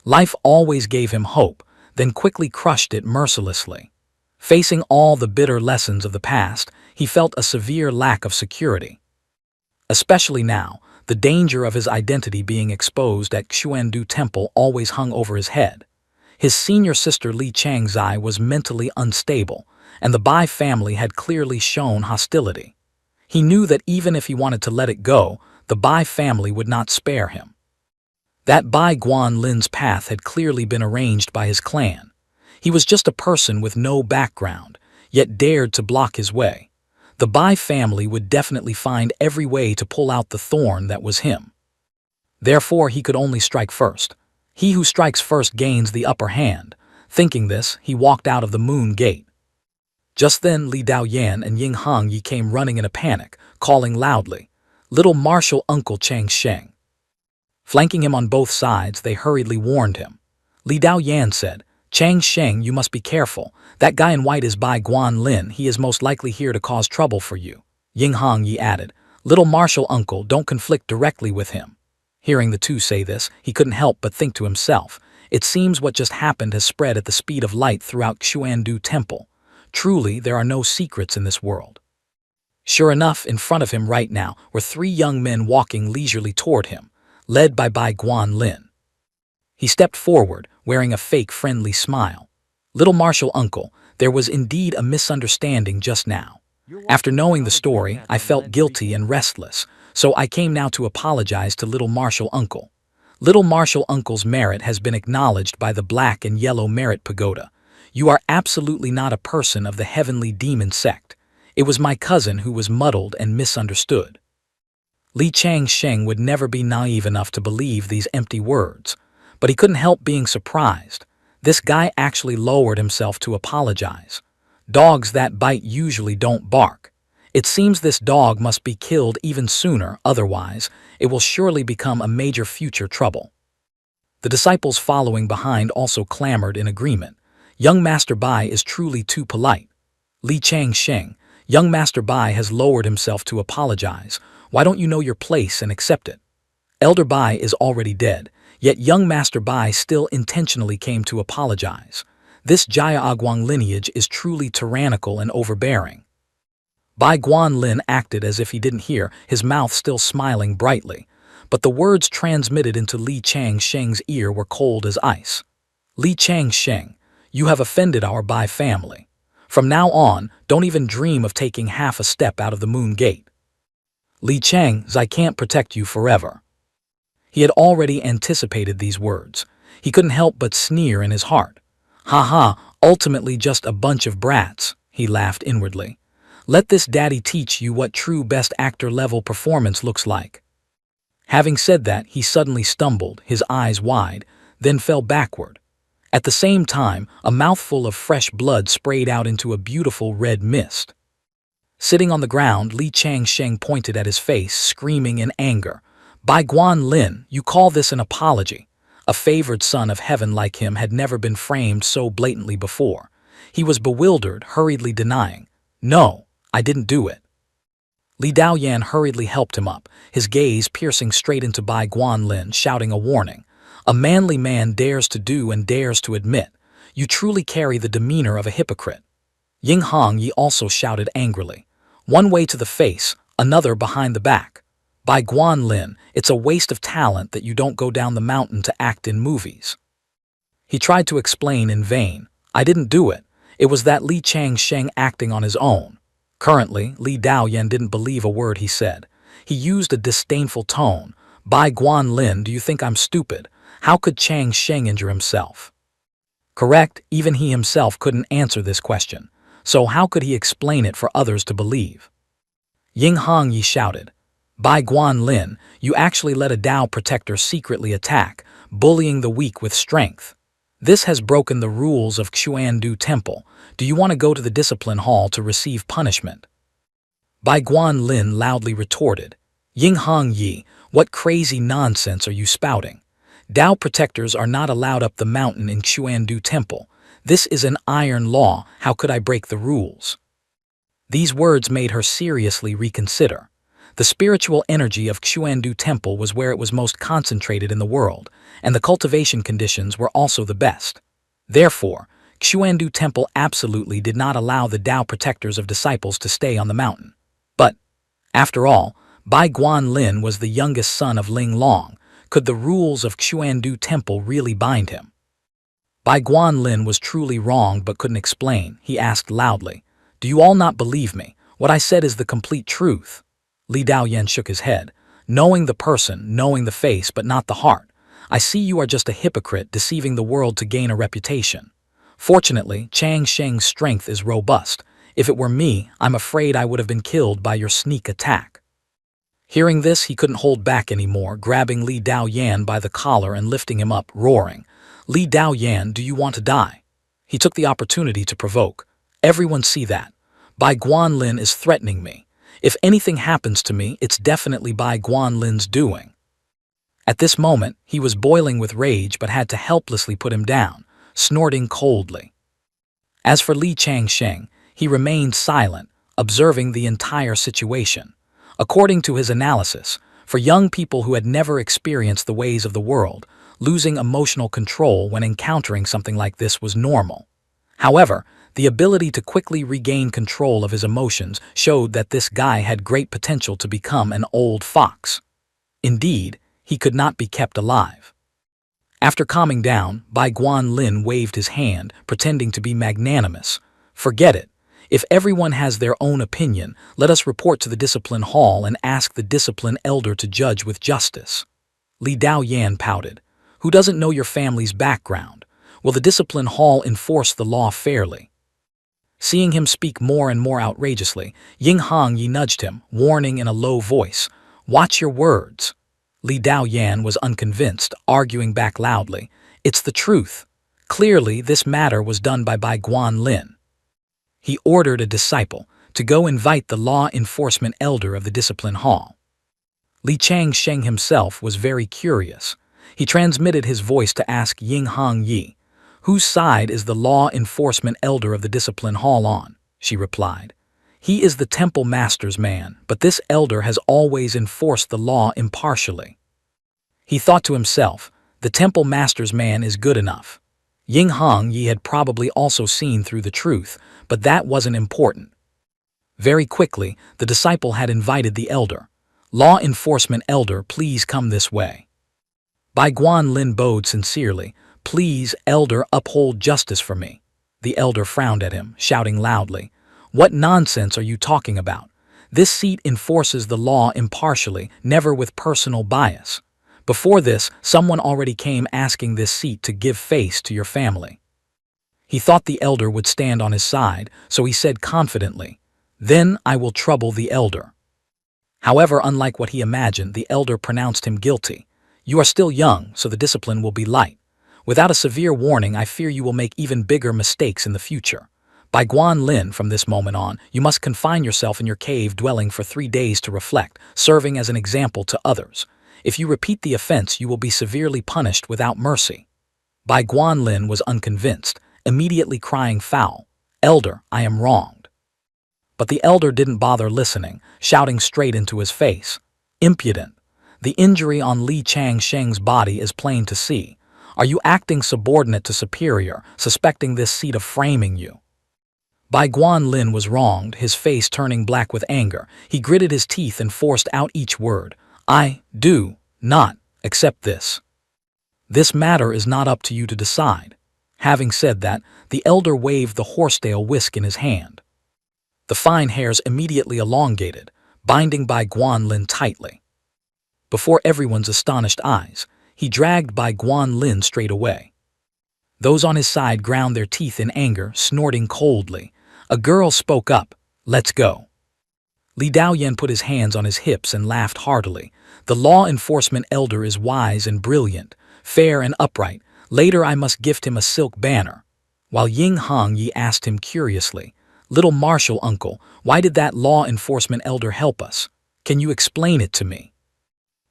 Life always gave him hope, then quickly crushed it mercilessly. Facing all the bitter lessons of the past, he felt a severe lack of security. Especially now, the danger of his identity being exposed at Xuandu Temple always hung over his head. His senior sister Li Changzai was mentally unstable, and the Bai family had clearly shown hostility. He knew that even if he wanted to let it go, the Bai family would not spare him. That Bai Guan Lin's path had clearly been arranged by his clan. He was just a person with no background, yet dared to block his way. The Bai family would definitely find every way to pull out the thorn that was him. Therefore, he could only strike first. He who strikes first gains the upper hand. Thinking this, he walked out of the moon gate. Just then, Li Daoyan and Ying Hongyi came running in a panic, calling loudly, "Little Marshal Uncle Changsheng." Flanking him on both sides, they hurriedly warned him. Li Daoyan said, "Changsheng, you must be careful. That guy in white is Bai Guan Lin. He is most likely here to cause trouble for you." Ying Hongyi added, "Little Marshal Uncle, don't conflict directly with him." Hearing the two say this, he couldn't help but think to himself, It seems what just happened has spread at the speed of light throughout Xuandu Temple. Truly, there are no secrets in this world. Sure enough, in front of him right now were three young men walking leisurely toward him, led by Bai Guanlin. He stepped forward, wearing a fake friendly smile. "Little Martial Uncle, there was indeed a misunderstanding just now. After knowing the story, I felt guilty and restless, so I came now to apologize to Little Martial Uncle. Little Martial Uncle's merit has been acknowledged by the Black and Yellow Merit Pagoda. You are absolutely not a person of the heavenly demon sect. It was my cousin who was muddled and misunderstood." Li Changsheng would never be naive enough to believe these empty words, but he couldn't help being surprised. This guy actually lowered himself to apologize. Dogs that bite usually don't bark. It seems this dog must be killed even sooner, otherwise it will surely become a major future trouble. The disciples following behind also clamored in agreement. "Young Master Bai is truly too polite." Li Changsheng, "Young Master Bai has lowered himself to apologize. Why don't you know your place and accept it? Elder Bai is already dead, yet young Master Bai still intentionally came to apologize. This Jaya Aguang lineage is truly tyrannical and overbearing." Bai Guanlin acted as if he didn't hear, his mouth still smiling brightly, but the words transmitted into Li Changsheng's ear were cold as ice. "Li Changsheng, you have offended our Bai family. From now on, don't even dream of taking half a step out of the Moon Gate. Li Chang, I can't protect you forever." He had already anticipated these words. He couldn't help but sneer in his heart. "Ha, ultimately just a bunch of brats," he laughed inwardly. "Let this daddy teach you what true best actor level performance looks like." Having said that, he suddenly stumbled, his eyes wide, then fell backward. At the same time, a mouthful of fresh blood sprayed out into a beautiful red mist. Sitting on the ground, Li Changsheng pointed at his face, screaming in anger. "Bai Guanlin, you call this an apology?" A favored son of heaven like him had never been framed so blatantly before. He was bewildered, hurriedly denying, "No, I didn't do it." Li Daoyan hurriedly helped him up, his gaze piercing straight into Bai Guanlin, shouting a warning. "A manly man dares to do and dares to admit. You truly carry the demeanor of a hypocrite." Ying Hongyi also shouted angrily. "One way to the face, another behind the back. Bai Guanlin, it's a waste of talent that you don't go down the mountain to act in movies." He tried to explain in vain. "I didn't do it. It was that Li Changsheng acting on his own." Currently, Li Daoyan didn't believe a word he said. He used a disdainful tone. "Bai Guanlin, do you think I'm stupid? How could Changsheng injure himself?" Correct, even he himself couldn't answer this question. So how could he explain it for others to believe? Ying Hongyi shouted, "Bai Guanlin, you actually let a Dao protector secretly attack, bullying the weak with strength. This has broken the rules of Xuandu Temple. Do you want to go to the discipline hall to receive punishment?" Bai Guanlin loudly retorted, "Ying Hongyi, what crazy nonsense are you spouting? Dao protectors are not allowed up the mountain in Xuandu Temple. This is an iron law. How could I break the rules?" These words made her seriously reconsider. The spiritual energy of Xuandu Temple was where it was most concentrated in the world, and the cultivation conditions were also the best. Therefore, Xuandu Temple absolutely did not allow the Dao protectors of disciples to stay on the mountain. But, after all, Bai Guanlin was the youngest son of Ling Long. Could the rules of Xuandu Temple really bind him? Bai Guanlin was truly wrong but couldn't explain. He asked loudly, "Do you all not believe me? What I said is the complete truth." Li Daoyan shook his head. "Knowing the person, knowing the face, but not the heart. I see you are just a hypocrite deceiving the world to gain a reputation. Fortunately, Changsheng's strength is robust. If it were me, I'm afraid I would have been killed by your sneak attack." Hearing this, he couldn't hold back anymore, grabbing Li Daoyan by the collar and lifting him up, roaring, "Li Daoyan, do you want to die?" He took the opportunity to provoke. "Everyone see that. Bai Guanlin is threatening me. If anything happens to me, it's definitely Bai Guanlin's doing." At this moment, he was boiling with rage but had to helplessly put him down, snorting coldly. As for Li Changsheng, he remained silent, observing the entire situation. According to his analysis, for young people who had never experienced the ways of the world, Losing emotional control when encountering something like this was normal. However, the ability to quickly regain control of his emotions showed that this guy had great potential to become an old fox. Indeed, he could not be kept alive. After calming down, Bai Guanlin waved his hand, pretending to be magnanimous. Forget it. If everyone has their own opinion, let us report to the discipline hall and ask the discipline elder to judge with justice. Li Daoyan pouted. Who doesn't know your family's background? Will the discipline hall enforce the law fairly? Seeing him speak more and more outrageously, Ying Hongyi nudged him, warning in a low voice, "Watch your words." Li Daoyan was unconvinced, arguing back loudly, "It's the truth. Clearly, this matter was done by Bai Guanlin." He ordered a disciple to go invite the law enforcement elder of the discipline hall. Li Changsheng himself was very curious. He transmitted his voice to ask Ying Hongyi, "Whose side is the law enforcement elder of the discipline hall on?" She replied, "He is the temple master's man, but this elder has always enforced the law impartially." He thought to himself, the temple master's man is good enough. Ying Hongyi had probably also seen through the truth, but that wasn't important. Very quickly, the disciple had invited the elder. "Law enforcement elder, please come this way." Bai Guanlin bowed sincerely. "Please, elder, uphold justice for me." The elder frowned at him, shouting loudly, "What nonsense are you talking about? This seat enforces the law impartially, never with personal bias. Before this, someone already came asking this seat to give face to your family." He thought the elder would stand on his side, so he said confidently, "Then I will trouble the elder." However, unlike what he imagined, the elder pronounced him guilty. "You are still young, so the discipline will be light. Without a severe warning, I fear you will make even bigger mistakes in the future. By Guanlin, from this moment on, you must confine yourself in your cave dwelling for 3 days to reflect, serving as an example to others. If you repeat the offense, you will be severely punished without mercy." Bai Guanlin was unconvinced, immediately crying foul, "Elder, I am wronged." But the elder didn't bother listening, shouting straight into his face, "Impudent! The injury on Li Changsheng's body is plain to see. Are you acting subordinate to superior, suspecting this seat of framing you?" Bai Guanlin was wronged, his face turning black with anger. He gritted his teeth and forced out each word. "I do not accept this. This matter is not up to you to decide." Having said that, the elder waved the horsetail whisk in his hand. The fine hairs immediately elongated, binding Bai Guanlin tightly. Before everyone's astonished eyes, he dragged Bai Guanlin straight away. Those on his side ground their teeth in anger, snorting coldly. A girl spoke up, "Let's go." Li Daoyan put his hands on his hips and laughed heartily. "The law enforcement elder is wise and brilliant, fair and upright. Later I must gift him a silk banner." While Ying Hongyi asked him curiously, "Little marshal uncle, why did that law enforcement elder help us? Can you explain it to me?"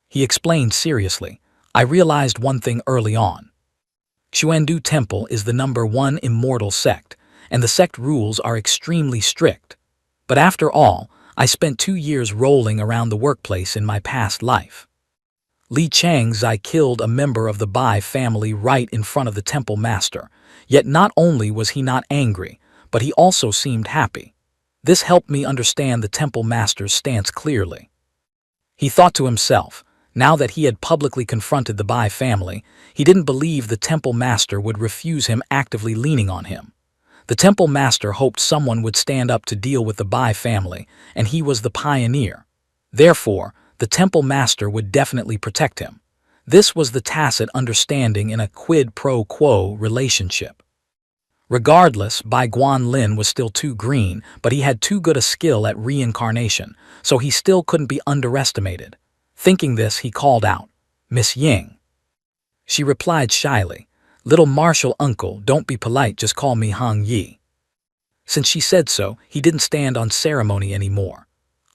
He explained seriously, "I realized one thing early on. Xuandu Temple is the #1 immortal sect, and the sect rules are extremely strict. But after all, I spent 2 years rolling around the workplace in my past life. Li Changzai killed a member of the Bai family right in front of the temple master, yet not only was he not angry, but he also seemed happy. This helped me understand the temple master's stance clearly." He thought to himself, now that he had publicly confronted the Bai family, he didn't believe the temple master would refuse him actively leaning on him. The temple master hoped someone would stand up to deal with the Bai family, and he was the pioneer. Therefore, the temple master would definitely protect him. This was the tacit understanding in a quid pro quo relationship. Regardless, Bai Guanlin was still too green, but he had too good a skill at reincarnation, so he still couldn't be underestimated. Thinking this, he called out, "Miss Ying." She replied shyly, "Little marshal uncle, don't be polite, just call me Hong Yi." Since she said so, he didn't stand on ceremony anymore.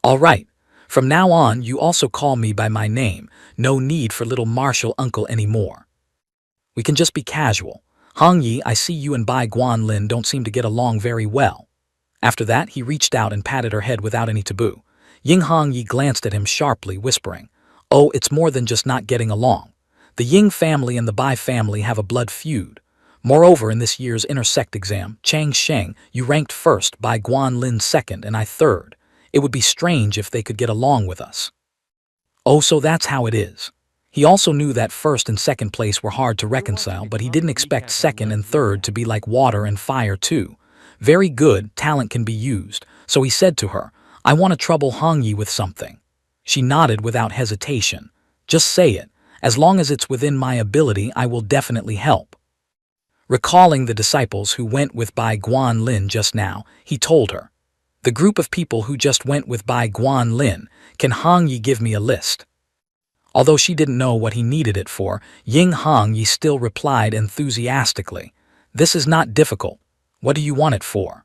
"All right, from now on you also call me by my name, no need for little marshal uncle anymore. We can just be casual. Hong Yi, I see you and Bai Guanlin don't seem to get along very well." After that, he reached out and patted her head without any taboo. Ying Hong Yi glanced at him sharply, whispering, "Oh, it's more than just not getting along. The Ying family and the Bai family have a blood feud. Moreover, in this year's intersect exam, Chang Sheng, you ranked first, Bai Guanlin second, and I third. It would be strange if they could get along with us. Oh, so that's how it is. He also knew that first and second place were hard to reconcile, but he didn't expect second and third to be like water and fire too. Very good, talent can be used, so he said to her, I want to trouble Hong Yi with something. She nodded without hesitation. Just say it. As long as it's within my ability, I will definitely help. Recalling the disciples who went with Bai Guanlin just now, he told her, the group of people who just went with Bai Guanlin, can Hong Yi give me a list? Although she didn't know what he needed it for, Ying Hong Yi still replied enthusiastically, this is not difficult. What do you want it for?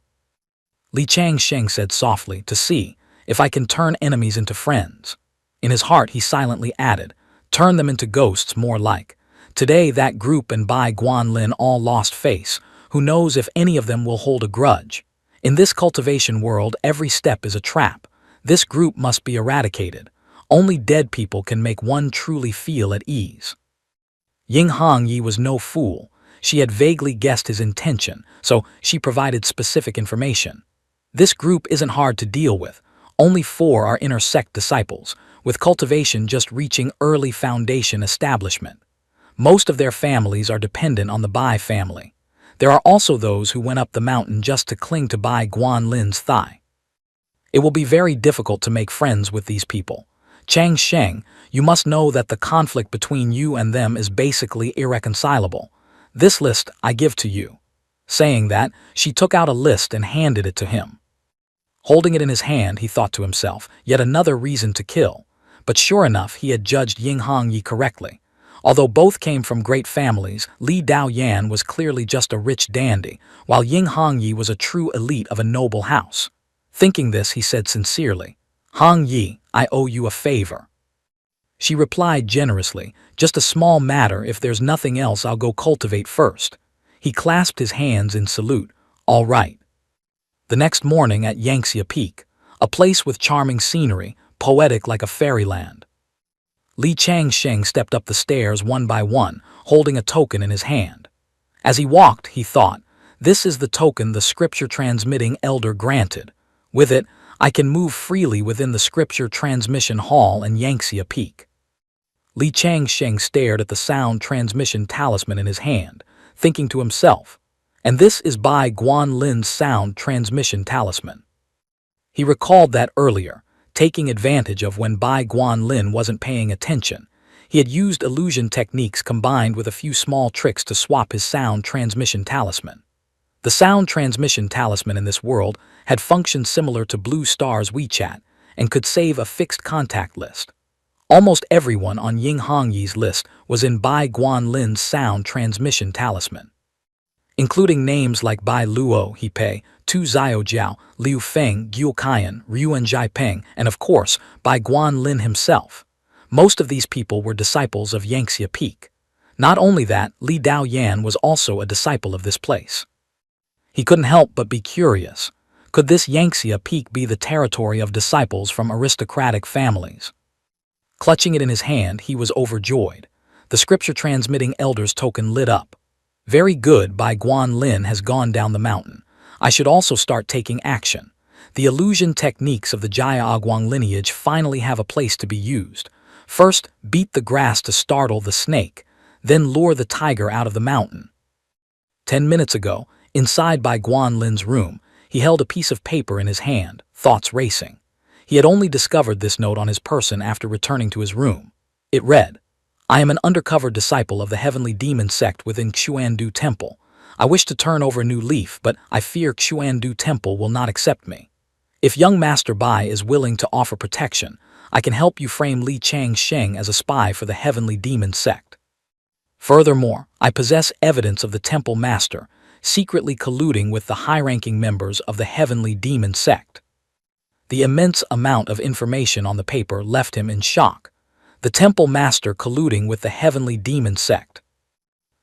Li Changsheng said softly, to see if I can turn enemies into friends. In his heart he silently added, turn them into ghosts more like. Today that group and Bai Guanlin all lost face. Who knows if any of them will hold a grudge? In this cultivation world, every step is a trap. This group must be eradicated. Only dead people can make one truly feel at ease. Ying Hong Yi was no fool. She had vaguely guessed his intention, so she provided specific information. This group isn't hard to deal with. Only 4 are intersect disciples, with cultivation just reaching early foundation establishment. Most of their families are dependent on the Bai family. There are also those who went up the mountain just to cling to Bai Guanlin's thigh. It will be very difficult to make friends with these people. Chang Sheng, you must know that the conflict between you and them is basically irreconcilable. This list I give to you. Saying that, she took out a list and handed it to him. Holding it in his hand, he thought to himself, yet another reason to kill. But sure enough, he had judged Ying Hong Yi correctly. Although both came from great families, Li Dao Yan was clearly just a rich dandy, while Ying Hong Yi was a true elite of a noble house. Thinking this, he said sincerely, Hong Yi, I owe you a favor. She replied generously, just a small matter. If there's nothing else, I'll go cultivate first. He clasped his hands in salute. All right. The next morning at Yangtze Peak, a place with charming scenery, poetic like a fairyland. Li Changsheng stepped up the stairs one by one, holding a token in his hand. As he walked, he thought, this is the token the scripture transmitting elder granted. With it, I can move freely within the scripture transmission hall and Yangtze Peak. Li Changsheng stared at the sound transmission talisman in his hand, thinking to himself, and this is Bai Guanlin's sound transmission talisman. He recalled that earlier, taking advantage of when Bai Guanlin wasn't paying attention, he had used illusion techniques combined with a few small tricks to swap his sound transmission talisman. The sound transmission talisman in this world had functioned similar to Blue Star's WeChat and could save a fixed contact list. Almost everyone on Ying Hong Yi's list was in Bai Guanlin's sound transmission talisman, including names like Bai Luo Hipei, Tu Xiao Jiao, Liu Feng, Guo Qian, Ryuan Jiapeng, and of course, Bai Guanlin himself. Most of these people were disciples of Yangtze Peak. Not only that, Li Dao Yan was also a disciple of this place. He couldn't help but be curious. Could this Yangtze Peak be the territory of disciples from aristocratic families? Clutching it in his hand, he was overjoyed. The scripture-transmitting elder's token lit up. Very good, Bai Guanlin has gone down the mountain. I should also start taking action. The illusion techniques of the Jaya Aguang lineage finally have a place to be used. First, beat the grass to startle the snake, then lure the tiger out of the mountain. 10 minutes ago, inside Bai Guanlin's room, he held a piece of paper in his hand, thoughts racing. He had only discovered this note on his person after returning to his room. It read, I am an undercover disciple of the heavenly demon sect within Xuandu Temple. I wish to turn over a new leaf, but I fear Xuandu Temple will not accept me. If young Master Bai is willing to offer protection, I can help you frame Li Changsheng as a spy for the heavenly demon sect. Furthermore, I possess evidence of the temple master secretly colluding with the high-ranking members of the heavenly demon sect. The immense amount of information on the paper left him in shock. The temple master colluding with the heavenly demon sect.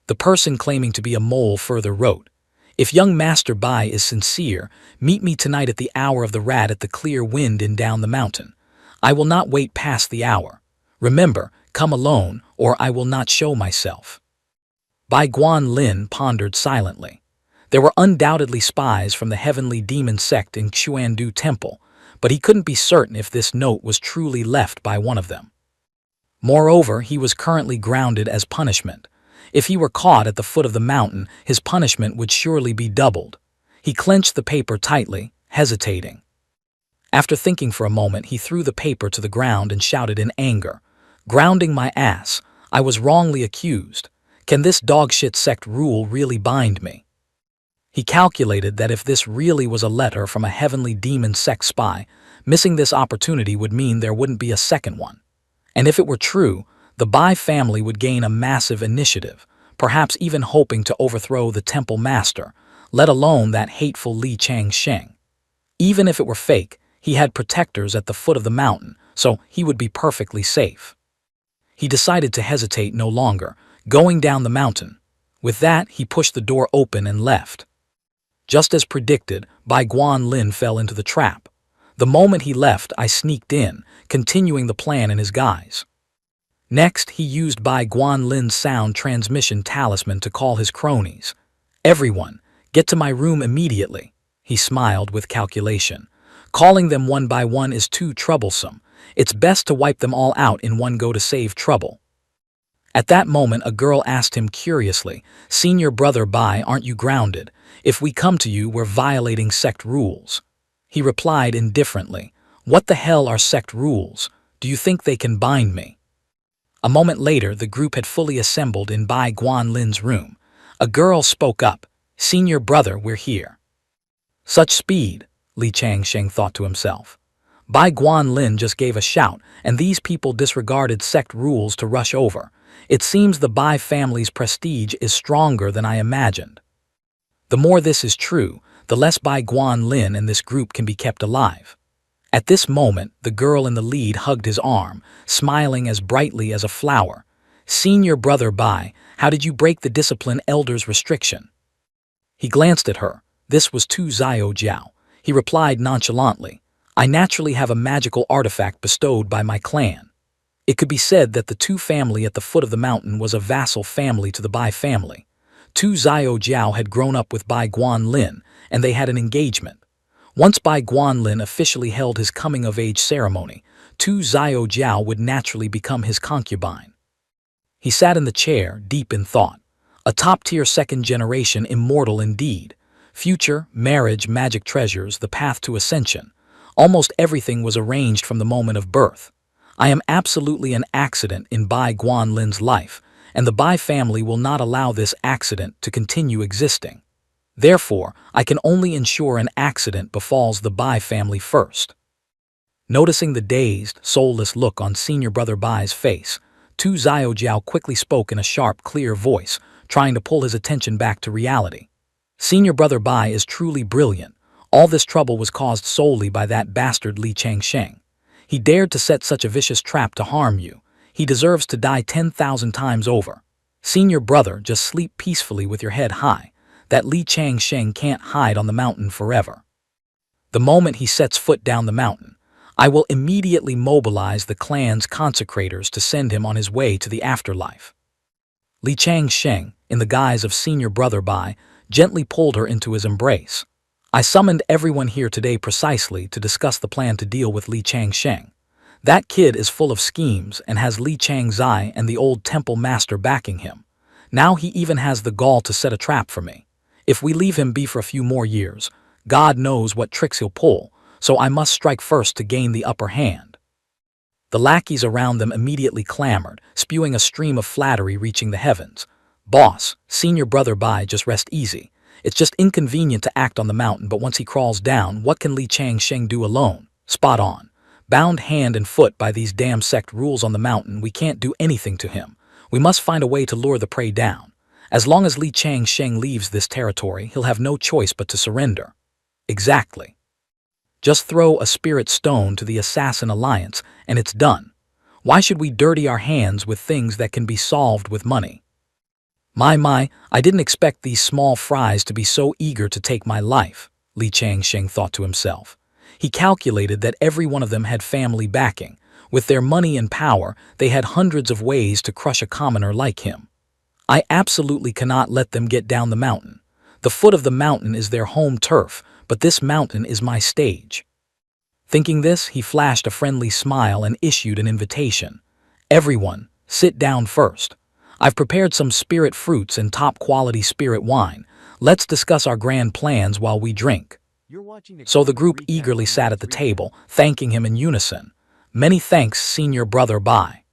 The person claiming to be a mole further wrote, if young Master Bai is sincere, meet me tonight at the hour of the rat at the clear wind in down the mountain. I will not wait past the hour. Remember, come alone or I will not show myself. Bai Guanlin pondered silently. There were undoubtedly spies from the heavenly demon sect in Xuandu Temple, but he couldn't be certain if this note was truly left by one of them. Moreover, he was currently grounded as punishment. If he were caught at the foot of the mountain, his punishment would surely be doubled. He clenched the paper tightly, hesitating. After thinking for a moment, he threw the paper to the ground and shouted in anger, "Grounding my ass! I was wrongly accused. Can this dogshit sect rule really bind me?" He calculated that if this really was a letter from a heavenly demon sect spy, missing this opportunity would mean there wouldn't be a second one. And if it were true, the Bai family would gain a massive initiative, perhaps even hoping to overthrow the temple master, let alone that hateful Li Changsheng. Even if it were fake, he had protectors at the foot of the mountain, so he would be perfectly safe. He decided to hesitate no longer, going down the mountain. With that, he pushed the door open and left. Just as predicted, Bai Guanlin fell into the trap. The moment he left, I sneaked in, continuing the plan in his guise. Next, he used Bai Guanlin's sound transmission talisman to call his cronies. "Everyone, get to my room immediately," he smiled with calculation. "Calling them one by one is too troublesome. It's best to wipe them all out in one go to save trouble." At that moment, a girl asked him curiously, "Senior brother Bai, aren't you grounded? If we come to you, we're violating sect rules." He replied indifferently, "What the hell are sect rules? Do you think they can bind me?" A moment later, the group had fully assembled in Bai Guanlin's room. A girl spoke up, "Senior brother, we're here." Such speed, Li Changsheng thought to himself. Bai Guanlin just gave a shout, and these people disregarded sect rules to rush over. It seems the Bai family's prestige is stronger than I imagined. The more this is true, the less Bai Guanlin and this group can be kept alive. At this moment, the girl in the lead hugged his arm, smiling as brightly as a flower. "Senior brother Bai, how did you break the discipline elder's restriction?" He glanced at her. This was Tu Xiao Jiao. He replied nonchalantly, "I naturally have a magical artifact bestowed by my clan." It could be said that the Tu family at the foot of the mountain was a vassal family to the Bai family. Tu Xiao Jiao had grown up with Bai Guanlin, and they had an engagement. Once Bai Guanlin officially held his coming-of-age ceremony, Tu Xiao Jiao would naturally become his concubine. He sat in the chair, deep in thought. A top-tier second-generation immortal indeed. Future, marriage, magic treasures, the path to ascension. Almost everything was arranged from the moment of birth. I am absolutely an accident in Bai Guanlin's life, and the Bai family will not allow this accident to continue existing. Therefore, I can only ensure an accident befalls the Bai family first. Noticing the dazed, soulless look on senior brother Bai's face, Tu Xiao Jiao quickly spoke in a sharp, clear voice, trying to pull his attention back to reality. "Senior brother Bai is truly brilliant. All this trouble was caused solely by that bastard Li Changsheng. He dared to set such a vicious trap to harm you. He deserves to die 10,000 times over. Senior brother, just sleep peacefully with your head high. That Li Changsheng can't hide on the mountain forever. The moment he sets foot down the mountain, I will immediately mobilize the clan's consecrators to send him on his way to the afterlife." Li Changsheng, in the guise of senior brother Bai, gently pulled her into his embrace. "I summoned everyone here today precisely to discuss the plan to deal with Li Changsheng. That kid is full of schemes and has Li Changzai and the old temple master backing him. Now he even has the gall to set a trap for me. If we leave him be for a few more years, God knows what tricks he'll pull, so I must strike first to gain the upper hand." The lackeys around them immediately clamored, spewing a stream of flattery reaching the heavens. "Boss, senior brother Bai, just rest easy. It's just inconvenient to act on the mountain, but once he crawls down, what can Li Changsheng do alone? Spot on. Bound hand and foot by these damn sect rules on the mountain, we can't do anything to him. We must find a way to lure the prey down. As long as Li Changsheng leaves this territory, he'll have no choice but to surrender." "Exactly. Just throw a spirit stone to the Assassin Alliance, and it's done. Why should we dirty our hands with things that can be solved with money? My, I didn't expect these small fries to be so eager to take my life," Li Changsheng thought to himself. He calculated that every one of them had family backing, With their money and power, they had hundreds of ways to crush a commoner like him. I absolutely cannot let them get down the mountain. The foot of the mountain is their home turf, but this mountain is my stage. Thinking this, he flashed a friendly smile and issued an invitation. Everyone, sit down first. I've prepared some spirit fruits and top-quality spirit wine. Let's discuss our grand plans while we drink. So the group eagerly sat at the table, thanking him in unison. Many thanks, Senior Brother Bai.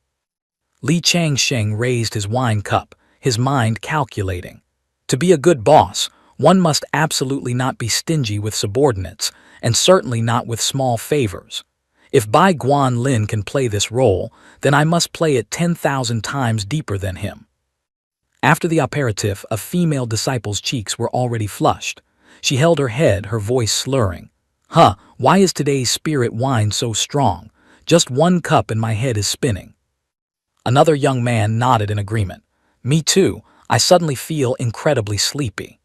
Li Changsheng raised his wine cup, his mind calculating. To be a good boss, one must absolutely not be stingy with subordinates, and certainly not with small favors. If Bai Guanlin can play this role, then I must play it 10,000 times deeper than him. After the aperitif, a female disciple's cheeks were already flushed. She held her head, her voice slurring. Why is today's spirit wine so strong? Just one cup and my head is spinning. Another young man nodded in agreement. Me too, I suddenly feel incredibly sleepy.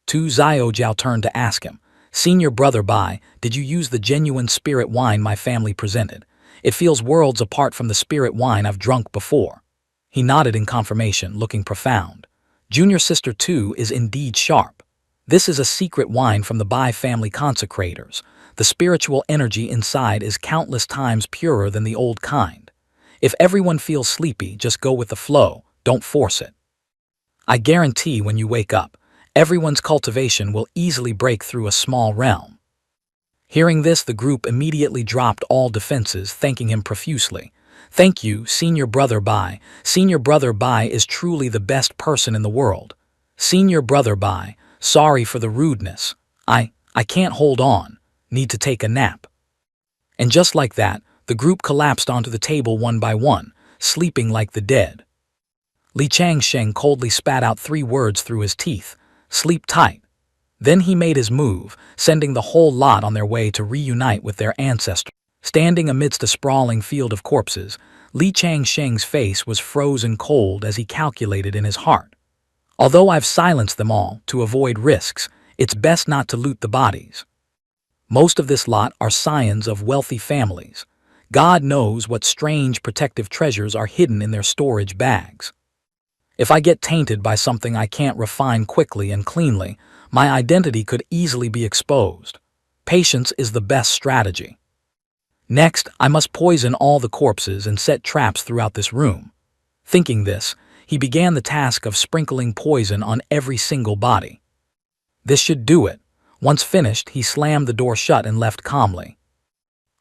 Tu Xiaojiao turned to ask him, Senior Brother Bai, did you use the genuine spirit wine my family presented? It feels worlds apart from the spirit wine I've drunk before. He nodded in confirmation, looking profound. Junior Sister Tu is indeed sharp. This is a secret wine from the Bai family consecrators. The spiritual energy inside is countless times purer than the old kind. If everyone feels sleepy, just go with the flow, don't force it. I guarantee when you wake up, everyone's cultivation will easily break through a small realm. Hearing this, the group immediately dropped all defenses, thanking him profusely. Thank you, Senior Brother Bai. Senior Brother Bai is truly the best person in the world. Senior Brother Bai, sorry for the rudeness. I can't hold on. Need to take a nap. And just like that, the group collapsed onto the table one by one, sleeping like the dead. Li Changsheng coldly spat out 3 words through his teeth. Sleep tight. Then he made his move, sending the whole lot on their way to reunite with their ancestors. Standing amidst a sprawling field of corpses, Li Changsheng's face was frozen cold as he calculated in his heart. Although I've silenced them all to avoid risks, it's best not to loot the bodies. Most of this lot are scions of wealthy families. God knows what strange protective treasures are hidden in their storage bags. If I get tainted by something I can't refine quickly and cleanly, my identity could easily be exposed. Patience is the best strategy. Next, I must poison all the corpses and set traps throughout this room. Thinking this, he began the task of sprinkling poison on every single body. This should do it. Once finished, he slammed the door shut and left calmly.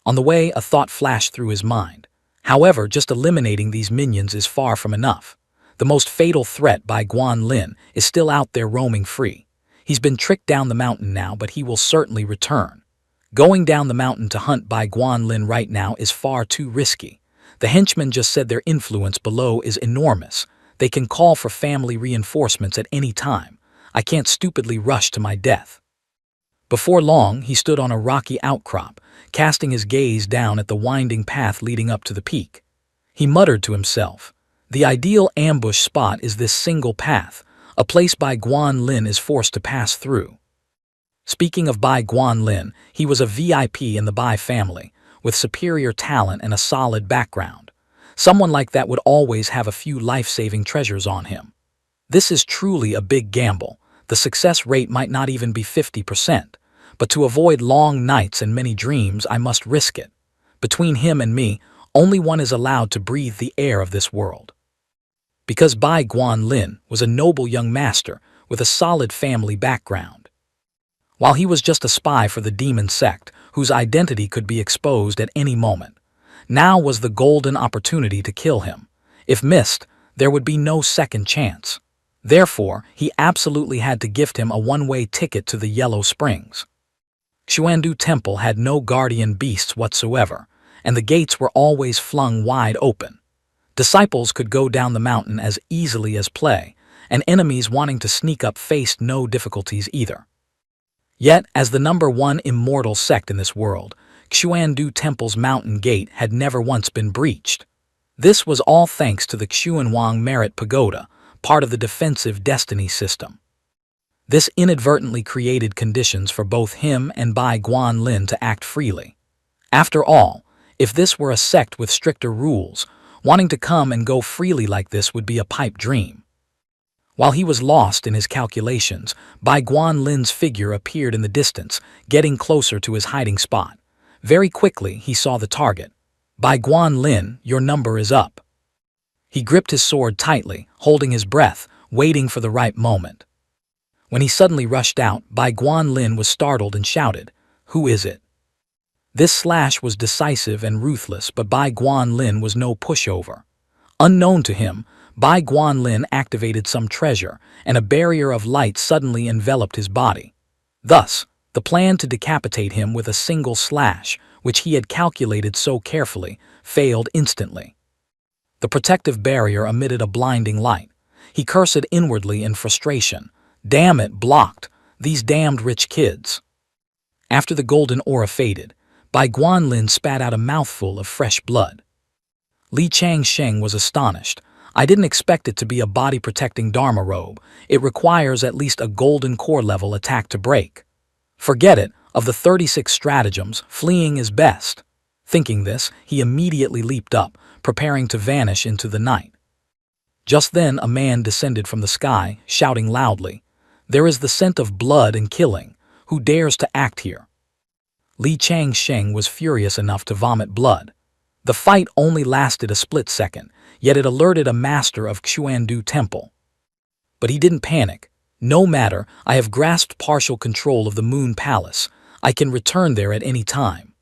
On the way, a thought flashed through his mind. However, just eliminating these minions is far from enough. The most fatal threat Bai Guanlin is still out there roaming free. He's been tricked down the mountain now, but he will certainly return. Going down the mountain to hunt Bai Guanlin right now is far too risky. The henchmen just said their influence below is enormous. They can call for family reinforcements at any time. I can't stupidly rush to my death. Before long, he stood on a rocky outcrop, casting his gaze down at the winding path leading up to the peak. He muttered to himself, the ideal ambush spot is this single path, a place Bai Guanlin is forced to pass through. Speaking of Bai Guanlin, he was a VIP in the Bai family, with superior talent and a solid background. Someone like that would always have a few life-saving treasures on him. This is truly a big gamble. The success rate might not even be 50%, but to avoid long nights and many dreams, I must risk it. Between him and me, only one is allowed to breathe the air of this world. Because Bai Guanlin was a noble young master with a solid family background. While he was just a spy for the demon sect, whose identity could be exposed at any moment, now was the golden opportunity to kill him. If missed, there would be no second chance. Therefore, he absolutely had to gift him a one-way ticket to the Yellow Springs. Xuandu Temple had no guardian beasts whatsoever, and the gates were always flung wide open. Disciples could go down the mountain as easily as play, and enemies wanting to sneak up faced no difficulties either. Yet, as the #1 immortal sect in this world, Xuandu Temple's mountain gate had never once been breached. This was all thanks to the Xuanwang Merit Pagoda, part of the defensive destiny system. This inadvertently created conditions for both him and Bai Guanlin to act freely. After all, If this were a sect with stricter rules, wanting to come and go freely like this would be a pipe dream. While he was lost in his calculations, Bai Guanlin's figure appeared in the distance, getting closer to his hiding spot. Very quickly, he saw the target. Bai Guanlin, your number is up. He gripped his sword tightly, holding his breath, waiting for the right moment. When he suddenly rushed out, Bai Guanlin was startled and shouted, "Who is it?" This slash was decisive and ruthless, but Bai Guanlin was no pushover. Unknown to him, Bai Guanlin activated some treasure, and a barrier of light suddenly enveloped his body. Thus, the plan to decapitate him with a single slash, which he had calculated so carefully, failed instantly. The protective barrier emitted a blinding light. He cursed inwardly in frustration. Damn it, blocked. These damned rich kids. After the golden aura faded, Bai Guanlin spat out a mouthful of fresh blood. Li Changsheng was astonished. I didn't expect it to be a body-protecting Dharma robe. It requires at least a golden core level attack to break. Forget it, of the 36 stratagems, fleeing is best. Thinking this, he immediately leaped up, preparing to vanish into the night. Just then a man descended from the sky, shouting loudly, "There is the scent of blood and killing. Who dares to act here?" Li Changsheng was furious enough to vomit blood. The fight only lasted a split second, yet it alerted a master of Xuandu Temple. But he didn't panic. No matter, I have grasped partial control of the Moon Palace. I can return there at any time.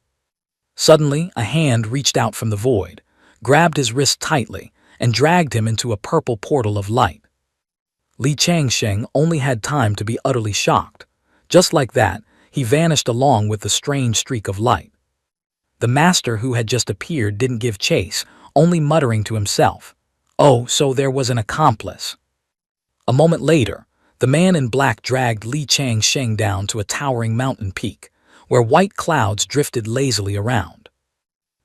Suddenly, a hand reached out from the void, grabbed his wrist tightly, and dragged him into a purple portal of light. Li Changsheng only had time to be utterly shocked. Just like that, he vanished along with the strange streak of light. The master who had just appeared didn't give chase, only muttering to himself, "Oh, so there was an accomplice." A moment later, the man in black dragged Li Changsheng down to a towering mountain peak, where white clouds drifted lazily around.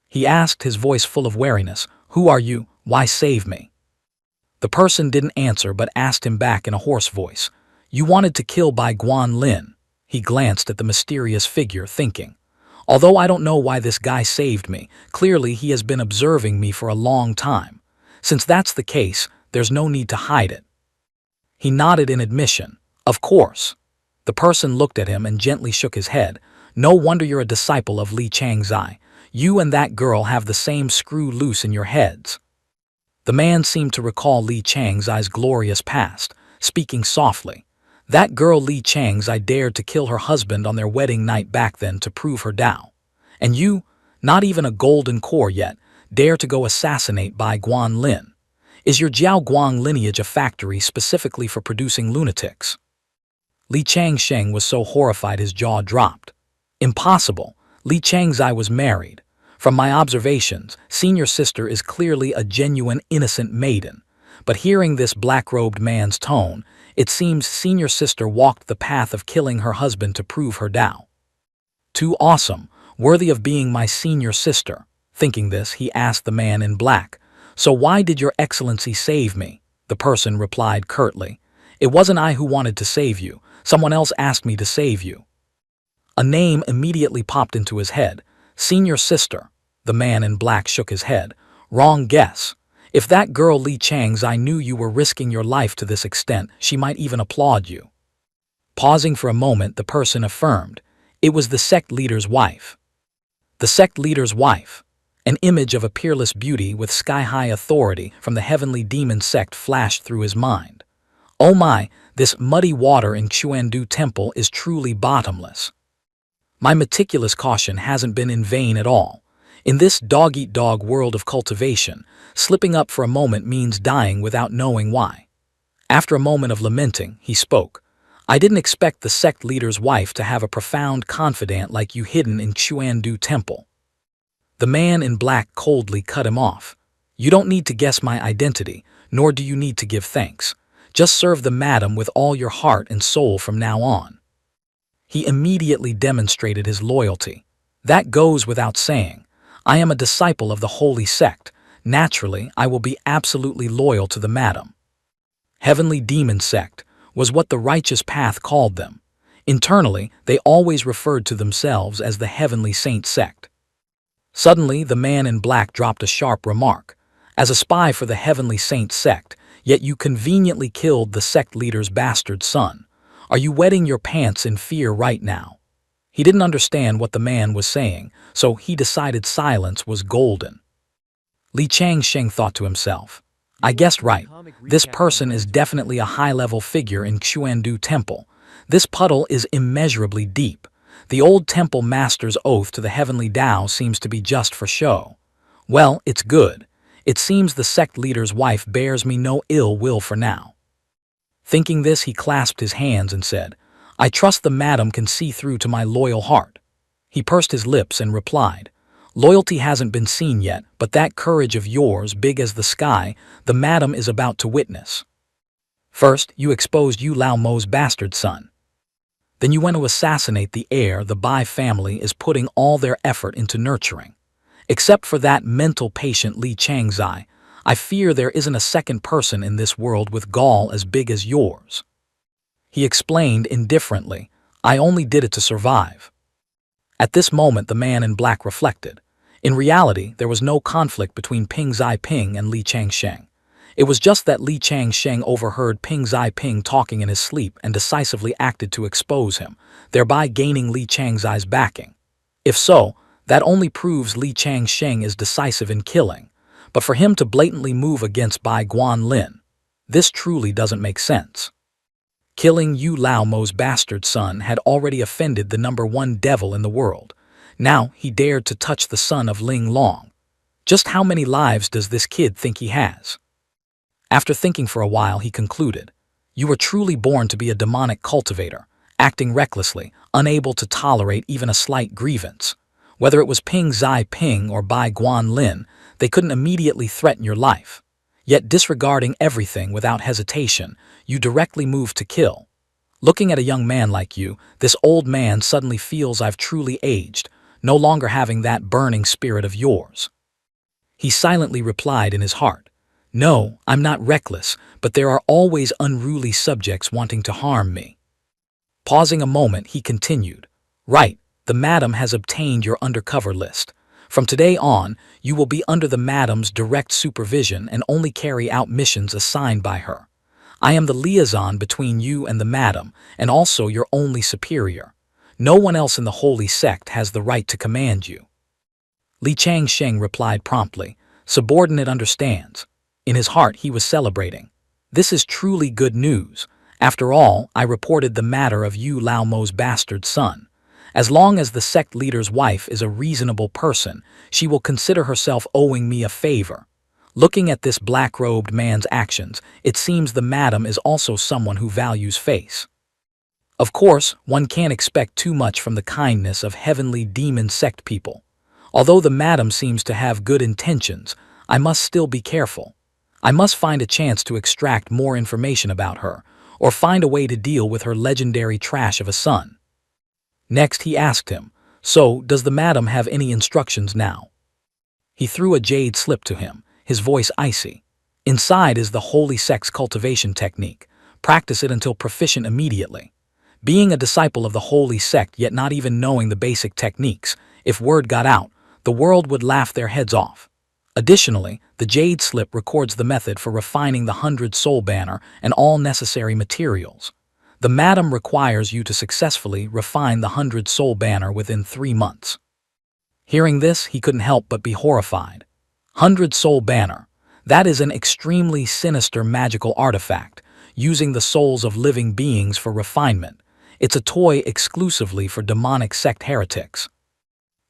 He asked, his voice full of wariness, "Who are you? Why save me?" The person didn't answer but asked him back in a hoarse voice, "You wanted to kill Bai Guanlin." He glanced at the mysterious figure, thinking, "Although I don't know why this guy saved me, clearly he has been observing me for a long time. Since that's the case, there's no need to hide it." He nodded in admission. "Of course." The person looked at him and gently shook his head. "No wonder you're a disciple of Li Changzai. You and that girl have the same screw loose in your heads." The man seemed to recall Li Changzai's glorious past, speaking softly. "That girl Li Changzai dared to kill her husband on their wedding night back then to prove her Tao. And you, not even a golden core yet, dare to go assassinate Bai Guanlin. Is your Jiao Guang lineage a factory specifically for producing lunatics?" Li Changsheng was so horrified his jaw dropped. "Impossible. Li Changzai was married. From my observations, senior sister is clearly a genuine innocent maiden. But hearing this black-robed man's tone, it seems senior sister walked the path of killing her husband to prove her Tao. Too awesome, worthy of being my senior sister." Thinking this, he asked the man in black, "So why did your excellency save me?" The person replied curtly, "It wasn't I who wanted to save you. Someone else asked me to save you." A name immediately popped into his head. "Senior sister." The man in black shook his head. "Wrong guess. If that girl Li Changzai knew you were risking your life to this extent, she might even applaud you." Pausing for a moment, the person affirmed, "It was the sect leader's wife." The sect leader's wife. An image of a peerless beauty with sky-high authority from the heavenly demon sect flashed through his mind. Oh my, this muddy water in Xuandu Temple is truly bottomless. My meticulous caution hasn't been in vain at all. In this dog-eat-dog world of cultivation, slipping up for a moment means dying without knowing why. After a moment of lamenting, he spoke. "I didn't expect the sect leader's wife to have a profound confidant like you hidden in Xuandu Temple." The man in black coldly cut him off. "You don't need to guess my identity, nor do you need to give thanks. Just serve the madam with all your heart and soul from now on." He immediately demonstrated his loyalty. "That goes without saying. I am a disciple of the holy sect. Naturally, I will be absolutely loyal to the madam." Heavenly demon sect was what the righteous path called them. Internally, they always referred to themselves as the heavenly saint sect. Suddenly, the man in black dropped a sharp remark. As a spy for the Heavenly Saint sect, yet you conveniently killed the sect leader's bastard son. Are you wetting your pants in fear right now? He didn't understand what the man was saying, so he decided silence was golden. Li Changsheng thought to himself, I guessed right. This person is definitely a high-level figure in Xuandu Temple. This puddle is immeasurably deep. The old temple master's oath to the heavenly Tao seems to be just for show. Well, it's good. It seems the sect leader's wife bears me no ill will for now. Thinking this, he clasped his hands and said, I trust the madam can see through to my loyal heart. He pursed his lips and replied, Loyalty hasn't been seen yet, but that courage of yours, big as the sky, the madam is about to witness. First, you exposed Yu Lao Mo's bastard son. Then you went to assassinate the heir the Bai family is putting all their effort into nurturing. Except for that mental patient Li Changzai, I fear there isn't a second person in this world with gall as big as yours. He explained indifferently, I only did it to survive. At this moment the man in black reflected. In reality, there was no conflict between Ping Zai Ping and Li Changsheng. It was just that Li Changsheng overheard Ping Zai Ping talking in his sleep and decisively acted to expose him, thereby gaining Li Changzai's backing. If so, that only proves Li Changsheng is decisive in killing, but for him to blatantly move against Bai Guanlin, this truly doesn't make sense. Killing Yu Lao Mo's bastard son had already offended the #1 devil in the world. Now he dared to touch the son of Ling Long. Just how many lives does this kid think he has? After thinking for a while, he concluded, You were truly born to be a demonic cultivator, acting recklessly, unable to tolerate even a slight grievance. Whether it was Ping Zai Ping or Bai Guanlin, they couldn't immediately threaten your life. Yet disregarding everything without hesitation, you directly moved to kill. Looking at a young man like you, this old man suddenly feels I've truly aged, no longer having that burning spirit of yours. He silently replied in his heart, No, I'm not reckless, but there are always unruly subjects wanting to harm me. Pausing a moment, he continued, Right, the madam has obtained your undercover list. From today on, you will be under the madam's direct supervision and only carry out missions assigned by her. I am the liaison between you and the madam, and also your only superior. No one else in the holy sect has the right to command you. Li Changsheng replied promptly, Subordinate understands. In his heart he was celebrating. This is truly good news. After all, I reported the matter of Yu Lao Mo's bastard son. As long as the sect leader's wife is a reasonable person, she will consider herself owing me a favor. Looking at this black-robed man's actions, it seems the madam is also someone who values face. Of course, one can't expect too much from the kindness of heavenly demon sect people. Although the madam seems to have good intentions, I must still be careful. I must find a chance to extract more information about her, or find a way to deal with her legendary trash of a son. Next he asked him, So, does the madam have any instructions now? He threw a jade slip to him, his voice icy. Inside is the holy sect's cultivation technique. Practice it until proficient immediately. Being a disciple of the holy sect yet not even knowing the basic techniques, if word got out, the world would laugh their heads off. Additionally, the jade slip records the method for refining the 100 soul banner and all necessary materials. The madam requires you to successfully refine the 100 soul banner within 3 months. Hearing this, he couldn't help but be horrified. 100 soul banner. That is an extremely sinister magical artifact, using the souls of living beings for refinement. It's a toy exclusively for demonic sect heretics.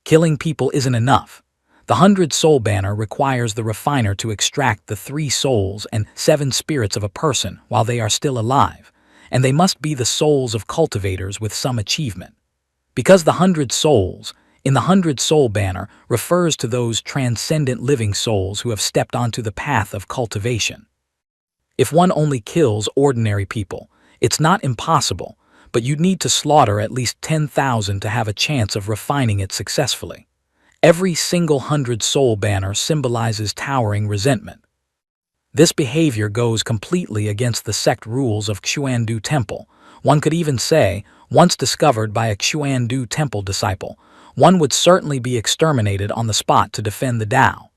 Killing people isn't enough. The 100 soul banner requires the refiner to extract the 3 souls and 7 spirits of a person while they are still alive, and they must be the souls of cultivators with some achievement. Because the 100 souls in the 100 soul banner refers to those transcendent living souls who have stepped onto the path of cultivation. If one only kills ordinary people, it's not impossible, but you'd need to slaughter at least 10,000 to have a chance of refining it successfully. Every single 100 soul banner symbolizes towering resentment. This behavior goes completely against the sect rules of Xuandu Temple. One could even say, once discovered by a Xuandu Temple disciple, One would certainly be exterminated on the spot to defend the Tao.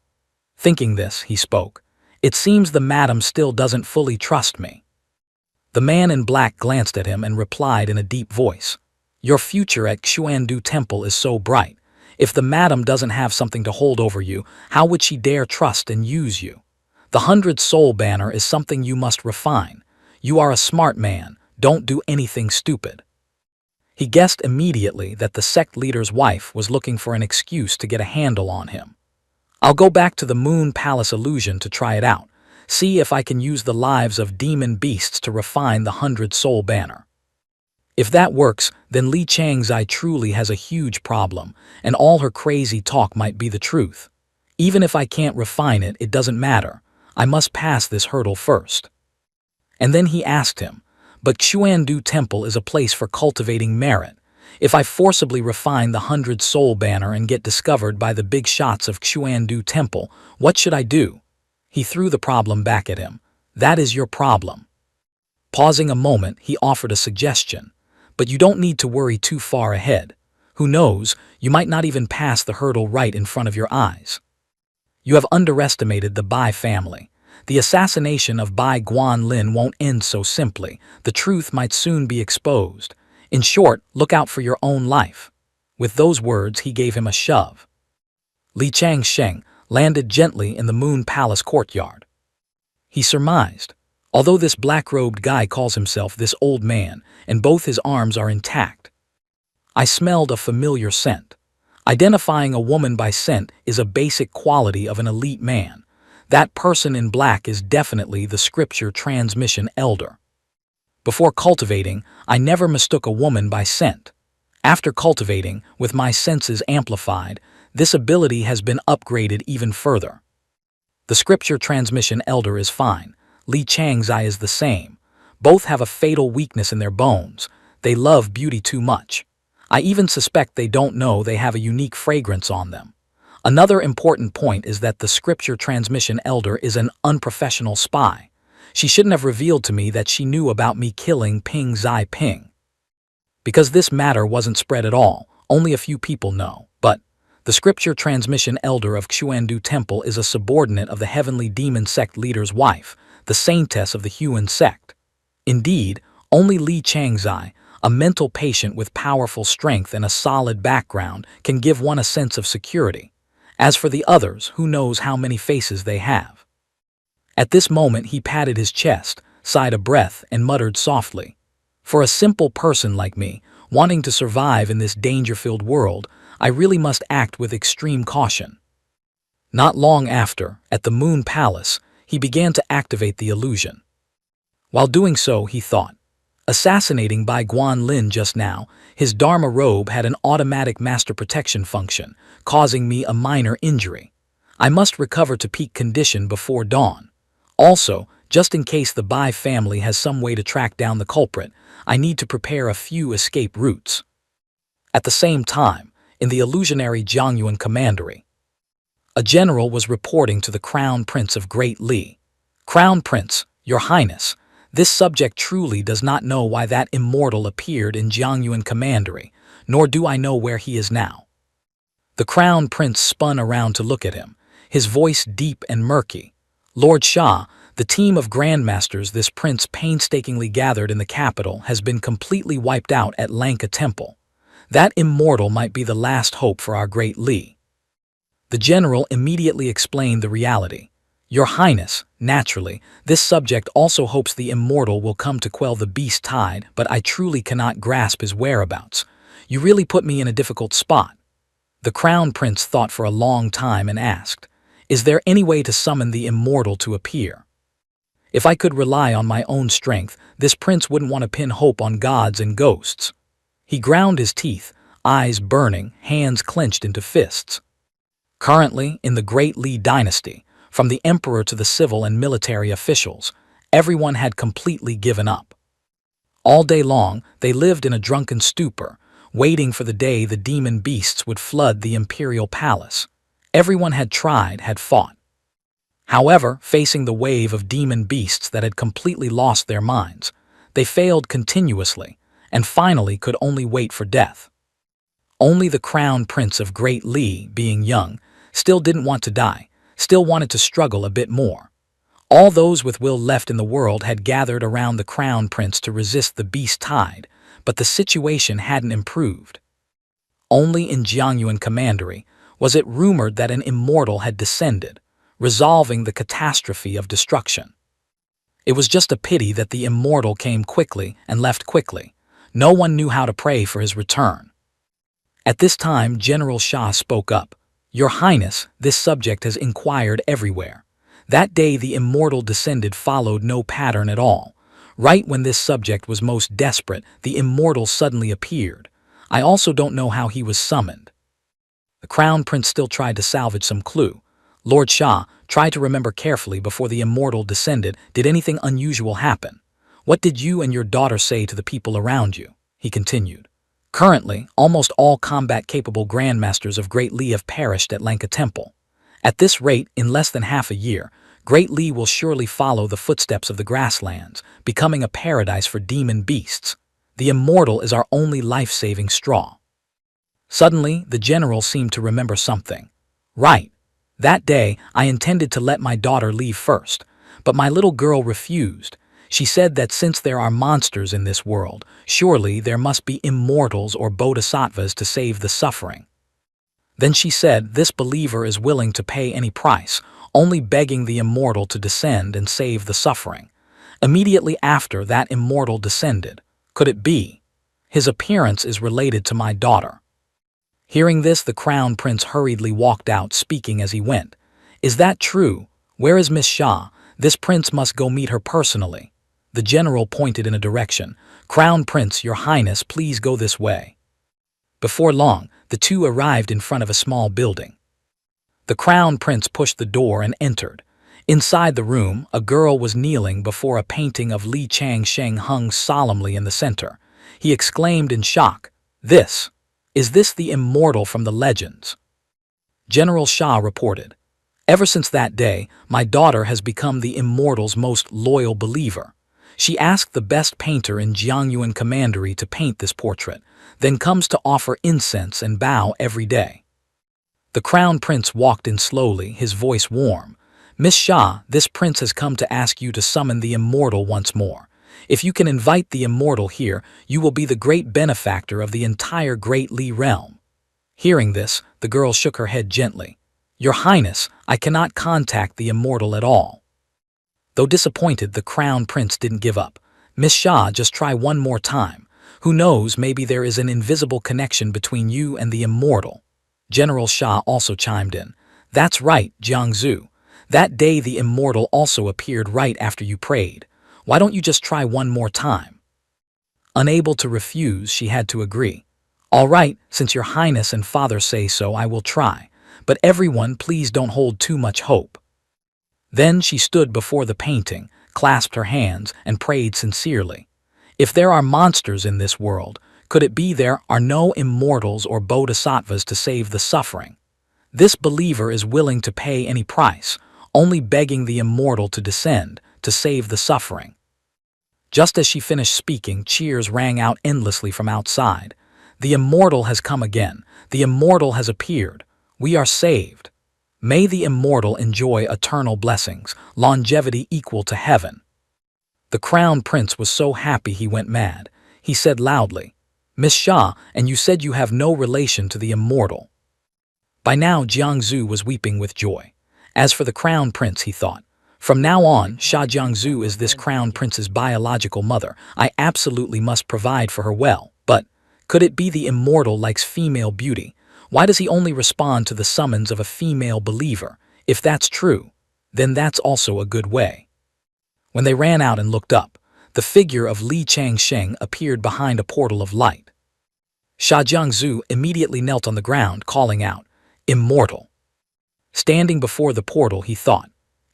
Thinking this, he spoke. It seems the madam still doesn't fully trust me. The man in black glanced at him and replied in a deep voice. Your future at Xuandu Temple is so bright. If the madam doesn't have something to hold over you, how would she dare trust and use you? The 100-soul banner is something you must refine. You are a smart man. Don't do anything stupid. He guessed immediately that the sect leader's wife was looking for an excuse to get a handle on him. I'll go back to the Moon Palace illusion to try it out. See if I can use the lives of demon beasts to refine the 100-soul banner. If that works, then Li Changzai truly has a huge problem, and all her crazy talk might be the truth. Even if I can't refine it, it doesn't matter. I must pass this hurdle first. And then he asked him, but Xuandu Temple is a place for cultivating merit. If I forcibly refine the 100-soul banner and get discovered by the big shots of Xuandu Temple, what should I do? He threw the problem back at him. That is your problem. Pausing a moment, he offered a suggestion. But you don't need to worry too far ahead. Who knows, you might not even pass the hurdle right in front of your eyes. You have underestimated the Bai family. The assassination of Bai Guanlin won't end so simply. The truth might soon be exposed. In short, look out for your own life. With those words, he gave him a shove. Li Changsheng landed gently in the Moon Palace courtyard. He surmised, although this black-robed guy calls himself this old man, and both his arms are intact. I smelled a familiar scent. Identifying a woman by scent is a basic quality of an elite man. That person in black is definitely the scripture transmission elder. Before cultivating, I never mistook a woman by scent. After cultivating, with my senses amplified, this ability has been upgraded even further. The scripture transmission elder is fine. Li Changzai is the same. Both have a fatal weakness in their bones. They love beauty too much. I even suspect they don't know they have a unique fragrance on them. Another important point is that the scripture transmission elder is an unprofessional spy. She shouldn't have revealed to me that she knew about me killing Ping Zai Ping. Because this matter wasn't spread at all, only a few people know. But the scripture transmission elder of Xuandu Temple is a subordinate of the heavenly demon sect leader's wife, the saintess of the Huan sect. Indeed, only Li Changzai, a mental patient with powerful strength and a solid background, can give one a sense of security. As for the others, who knows how many faces they have. At this moment he patted his chest, sighed a breath, and muttered softly, for a simple person like me, wanting to survive in this danger-filled world, I really must act with extreme caution. Not long after, at the Moon Palace, he began to activate the illusion. While doing so, he thought, assassinating Bai Guanlin just now, his Dharma robe had an automatic master protection function, causing me a minor injury. I must recover to peak condition before dawn. Also, just in case the Bai family has some way to track down the culprit, I need to prepare a few escape routes. At the same time, in the illusionary Jiangyuan commandery, a general was reporting to the Crown Prince of Great Li. Crown Prince, Your Highness, this subject truly does not know why that immortal appeared in Jiangyuan commandery, nor do I know where he is now. The Crown Prince spun around to look at him, his voice deep and murky. Lord Shah, the team of grandmasters this prince painstakingly gathered in the capital has been completely wiped out at Lanka Temple. That immortal might be the last hope for our great Li. The general immediately explained the reality. Your Highness, naturally, this subject also hopes the immortal will come to quell the beast tide, but I truly cannot grasp his whereabouts. You really put me in a difficult spot. The Crown Prince thought for a long time and asked, is there any way to summon the immortal to appear? If I could rely on my own strength, this prince wouldn't want to pin hope on gods and ghosts. He ground his teeth, eyes burning, hands clenched into fists. Currently, in the Great Li dynasty, from the emperor to the civil and military officials, everyone had completely given up. All day long, they lived in a drunken stupor, waiting for the day the demon beasts would flood the imperial palace. Everyone had tried, had fought. However, facing the wave of demon beasts that had completely lost their minds, they failed continuously, and finally could only wait for death. Only the crown prince of Great Li, being young, still didn't want to die, still wanted to struggle a bit more. All those with will left in the world had gathered around the crown prince to resist the beast tide, but the situation hadn't improved. Only in Jiangyuan Commandery was it rumored that an immortal had descended, resolving the catastrophe of destruction. It was just a pity that the immortal came quickly and left quickly. No one knew how to pray for his return. At this time, General Shah spoke up. "Your Highness, this subject has inquired everywhere. That day the immortal descended followed no pattern at all. Right when this subject was most desperate, the immortal suddenly appeared. I also don't know how he was summoned." The crown prince still tried to salvage some clue. "Lord Shah, try to remember carefully before the immortal descended. Did anything unusual happen? What did you and your daughter say to the people around you?" he continued. "Currently, almost all combat-capable grandmasters of Great Li have perished at Lanka Temple. At this rate, in less than half a year, Great Li will surely follow the footsteps of the grasslands, becoming a paradise for demon beasts. The immortal is our only life-saving straw." Suddenly, the general seemed to remember something. "Right. That day, I intended to let my daughter leave first, but my little girl refused. She said that since there are monsters in this world, surely there must be immortals or bodhisattvas to save the suffering. Then she said this believer is willing to pay any price, only begging the immortal to descend and save the suffering. Immediately after that immortal descended. Could it be? His appearance is related to my daughter." Hearing this, the crown prince hurriedly walked out, speaking as he went. "Is that true? Where is Miss Shah? This prince must go meet her personally." The general pointed in a direction. "Crown Prince, Your Highness, please go this way." Before long, the two arrived in front of a small building. The crown prince pushed the door and entered. Inside the room, a girl was kneeling before a painting of Li Changsheng hung solemnly in the center. He exclaimed in shock, Is this the immortal from the legends?" General Shah reported, "Ever since that day, my daughter has become the immortal's most loyal believer. She asked the best painter in Jiangyuan Commandery to paint this portrait, then comes to offer incense and bow every day." The crown prince walked in slowly, his voice warm. "Miss Shah, this prince has come to ask you to summon the immortal once more. If you can invite the immortal here, you will be the great benefactor of the entire Great Li realm." Hearing this, the girl shook her head gently. "Your Highness, I cannot contact the immortal at all." Though disappointed, the crown prince didn't give up. "Miss Shah, just try one more time. Who knows, maybe there is an invisible connection between you and the immortal." General Shah also chimed in. "That's right, Jiangzu. That day the immortal also appeared right after you prayed. Why don't you just try one more time?" Unable to refuse, she had to agree. "All right, since Your Highness and Father say so, I will try. But everyone, please don't hold too much hope." Then she stood before the painting, clasped her hands, and prayed sincerely. "If there are monsters in this world, could it be there are no immortals or bodhisattvas to save the suffering? This believer is willing to pay any price, only begging the immortal to descend, to save the suffering." Just as she finished speaking, cheers rang out endlessly from outside. "The immortal has come again. The immortal has appeared. We are saved. May the immortal enjoy eternal blessings, longevity equal to heaven." The crown prince was so happy he went mad. He said loudly, "Miss Shah, and you said you have no relation to the immortal." By now, Jiangzu was weeping with joy. As for the crown prince, he thought, "From now on, Sha Jiangzu is this crown prince's biological mother. I absolutely must provide for her well. But could it be the immortal likes female beauty? Why does he only respond to the summons of a female believer? If that's true, then that's also a good way." When they ran out and looked up, the figure of Li Changsheng appeared behind a portal of light. Sha Jiangzu immediately knelt on the ground, calling out, "Immortal." Standing before the portal, he thought,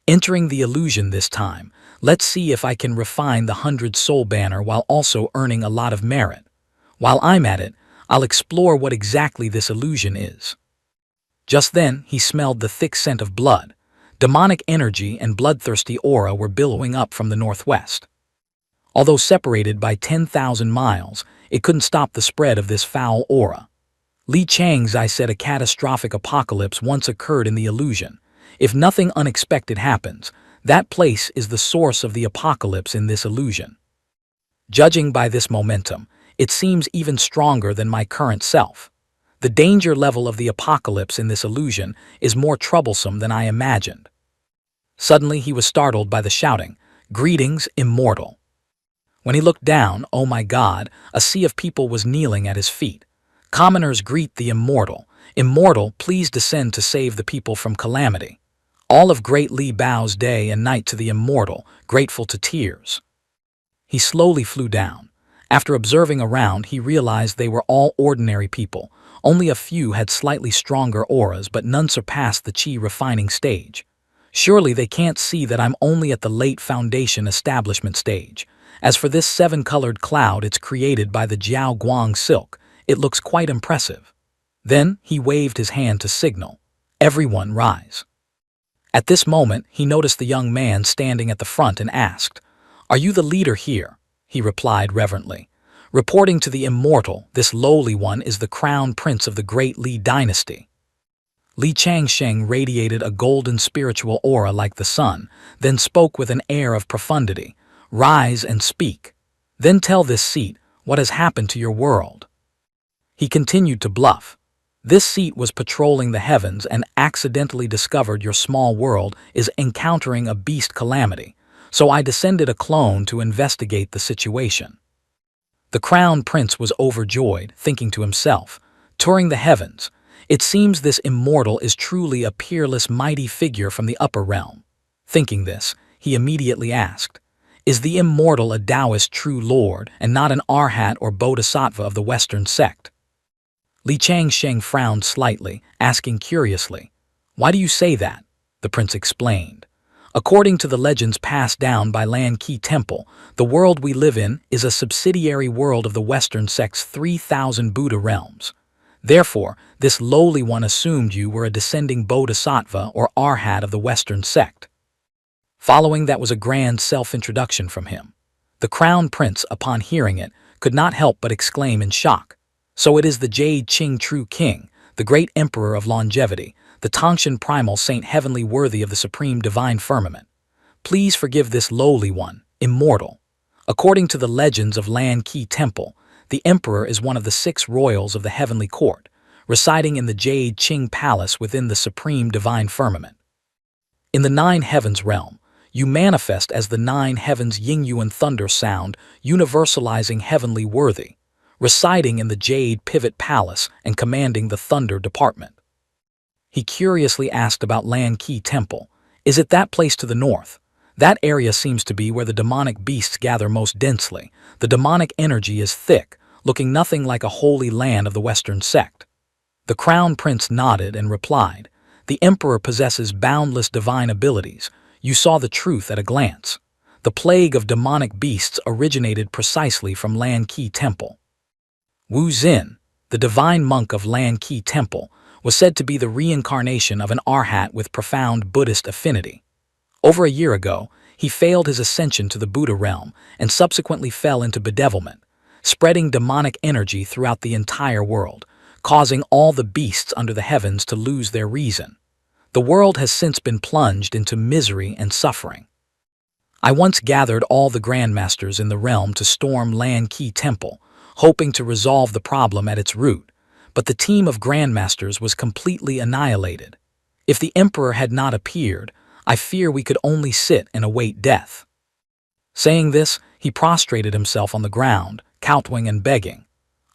"Entering the illusion this time, let's see if I can refine the 100-soul banner while also earning a lot of merit. While I'm at it, I'll explore what exactly this illusion is." Just then, he smelled the thick scent of blood. Demonic energy and bloodthirsty aura were billowing up from the northwest. Although separated by 10,000 miles, it couldn't stop the spread of this foul aura. Li Chang's eye said a catastrophic apocalypse once occurred in the illusion. If nothing unexpected happens, that place is the source of the apocalypse in this illusion. Judging by this momentum, it seems even stronger than my current self. The danger level of the apocalypse in this illusion is more troublesome than I imagined. Suddenly he was startled by the shouting, "Greetings, immortal!" When he looked down, oh my God, a sea of people was kneeling at his feet. Commoners greet the immortal. Immortal, please descend to save the people from calamity. All of Great Li bows day and night to the immortal, grateful to tears. He slowly flew down. After observing around, he realized they were all ordinary people. Only a few had slightly stronger auras, but none surpassed the chi refining stage. Surely they can't see that I'm only at the late foundation establishment stage. As for this 7-colored cloud, it's created by the Jiao Guang silk. It looks quite impressive. Then he waved his hand to signal, "Everyone rise." At this moment, he noticed the young man standing at the front and asked, "Are you the leader here?" He replied reverently, "Reporting to the immortal, this lowly one is the crown prince of the great Li dynasty." Li Changsheng radiated a golden spiritual aura like the sun, then spoke with an air of profundity, "Rise and speak. Then tell this seat what has happened to your world." He continued to bluff. "This seat was patrolling the heavens and accidentally discovered your small world is encountering a beast calamity, so I descended a clone to investigate the situation." The crown prince was overjoyed, thinking to himself, "Touring the heavens, it seems this immortal is truly a peerless mighty figure from the upper realm." Thinking this, he immediately asked, "Is the immortal a Taoist true lord and not an arhat or bodhisattva of the Western sect?" Li Changsheng frowned slightly, asking curiously, "Why do you say that?" The prince explained, "According to the legends passed down by Lan Qi Temple, the world we live in is a subsidiary world of the Western sect's 3,000 Buddha realms. Therefore, this lowly one assumed you were a descending bodhisattva or arhat of the Western sect." Following that was a grand self-introduction from him. The crown prince, upon hearing it, could not help but exclaim in shock, "So it is the Jade Qing True King, the great emperor of longevity, the Tangshan primal saint heavenly worthy of the supreme divine firmament. Please forgive this lowly one, immortal. According to the legends of Lan Qi Temple, the emperor is one of the 6 royals of the heavenly court, residing in the Jade Qing Palace within the supreme divine firmament. In the 9 heavens realm, you manifest as the 9 heavens Yingyuan thunder sound, universalizing heavenly worthy, residing in the Jade Pivot Palace and commanding the Thunder Department." He curiously asked about Lan Qi Temple. "Is it that place to the north? That area seems to be where the demonic beasts gather most densely. The demonic energy is thick, looking nothing like a holy land of the Western sect." The crown prince nodded and replied, "The emperor possesses boundless divine abilities. You saw the truth at a glance. The plague of demonic beasts originated precisely from Lan Qi Temple." Wu Xin, the divine monk of Lan Qi Temple, was said to be the reincarnation of an arhat with profound Buddhist affinity. Over a year ago, he failed his ascension to the Buddha realm and subsequently fell into bedevilment, spreading demonic energy throughout the entire world, causing all the beasts under the heavens to lose their reason. The world has since been plunged into misery and suffering. I once gathered all the grandmasters in the realm to storm Lan Qi Temple, hoping to resolve the problem at its root, but the team of grandmasters was completely annihilated. If the emperor had not appeared, I fear we could only sit and await death." Saying this, he prostrated himself on the ground, kowtowing and begging,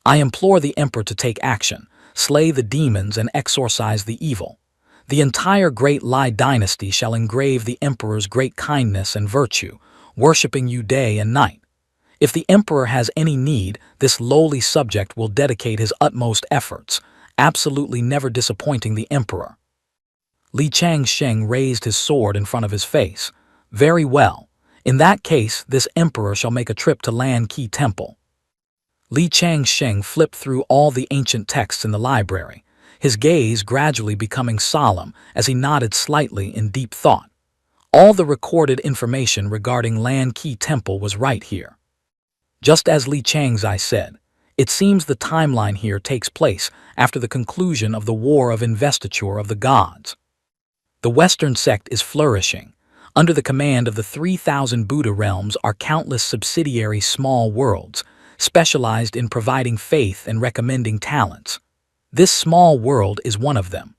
"I implore the emperor to take action, slay the demons and exorcise the evil. The entire great Lai dynasty shall engrave the emperor's great kindness and virtue, worshipping you day and night. If the emperor has any need, this lowly subject will dedicate his utmost efforts, absolutely never disappointing the emperor." Li Changsheng raised his sword in front of his face. "Very well. In that case, this emperor shall make a trip to Lan Qi Temple." Li Changsheng flipped through all the ancient texts in the library, his gaze gradually becoming solemn as he nodded slightly in deep thought. All the recorded information regarding Lan Qi Temple was right here. Just as Li Chang's eye said, It seems the timeline here takes place after the conclusion of the War of Investiture of the Gods. The Western sect is flourishing. Under the command of the 3,000 Buddha realms are countless subsidiary small worlds, specialized in providing faith and recommending talents. This small world is one of them.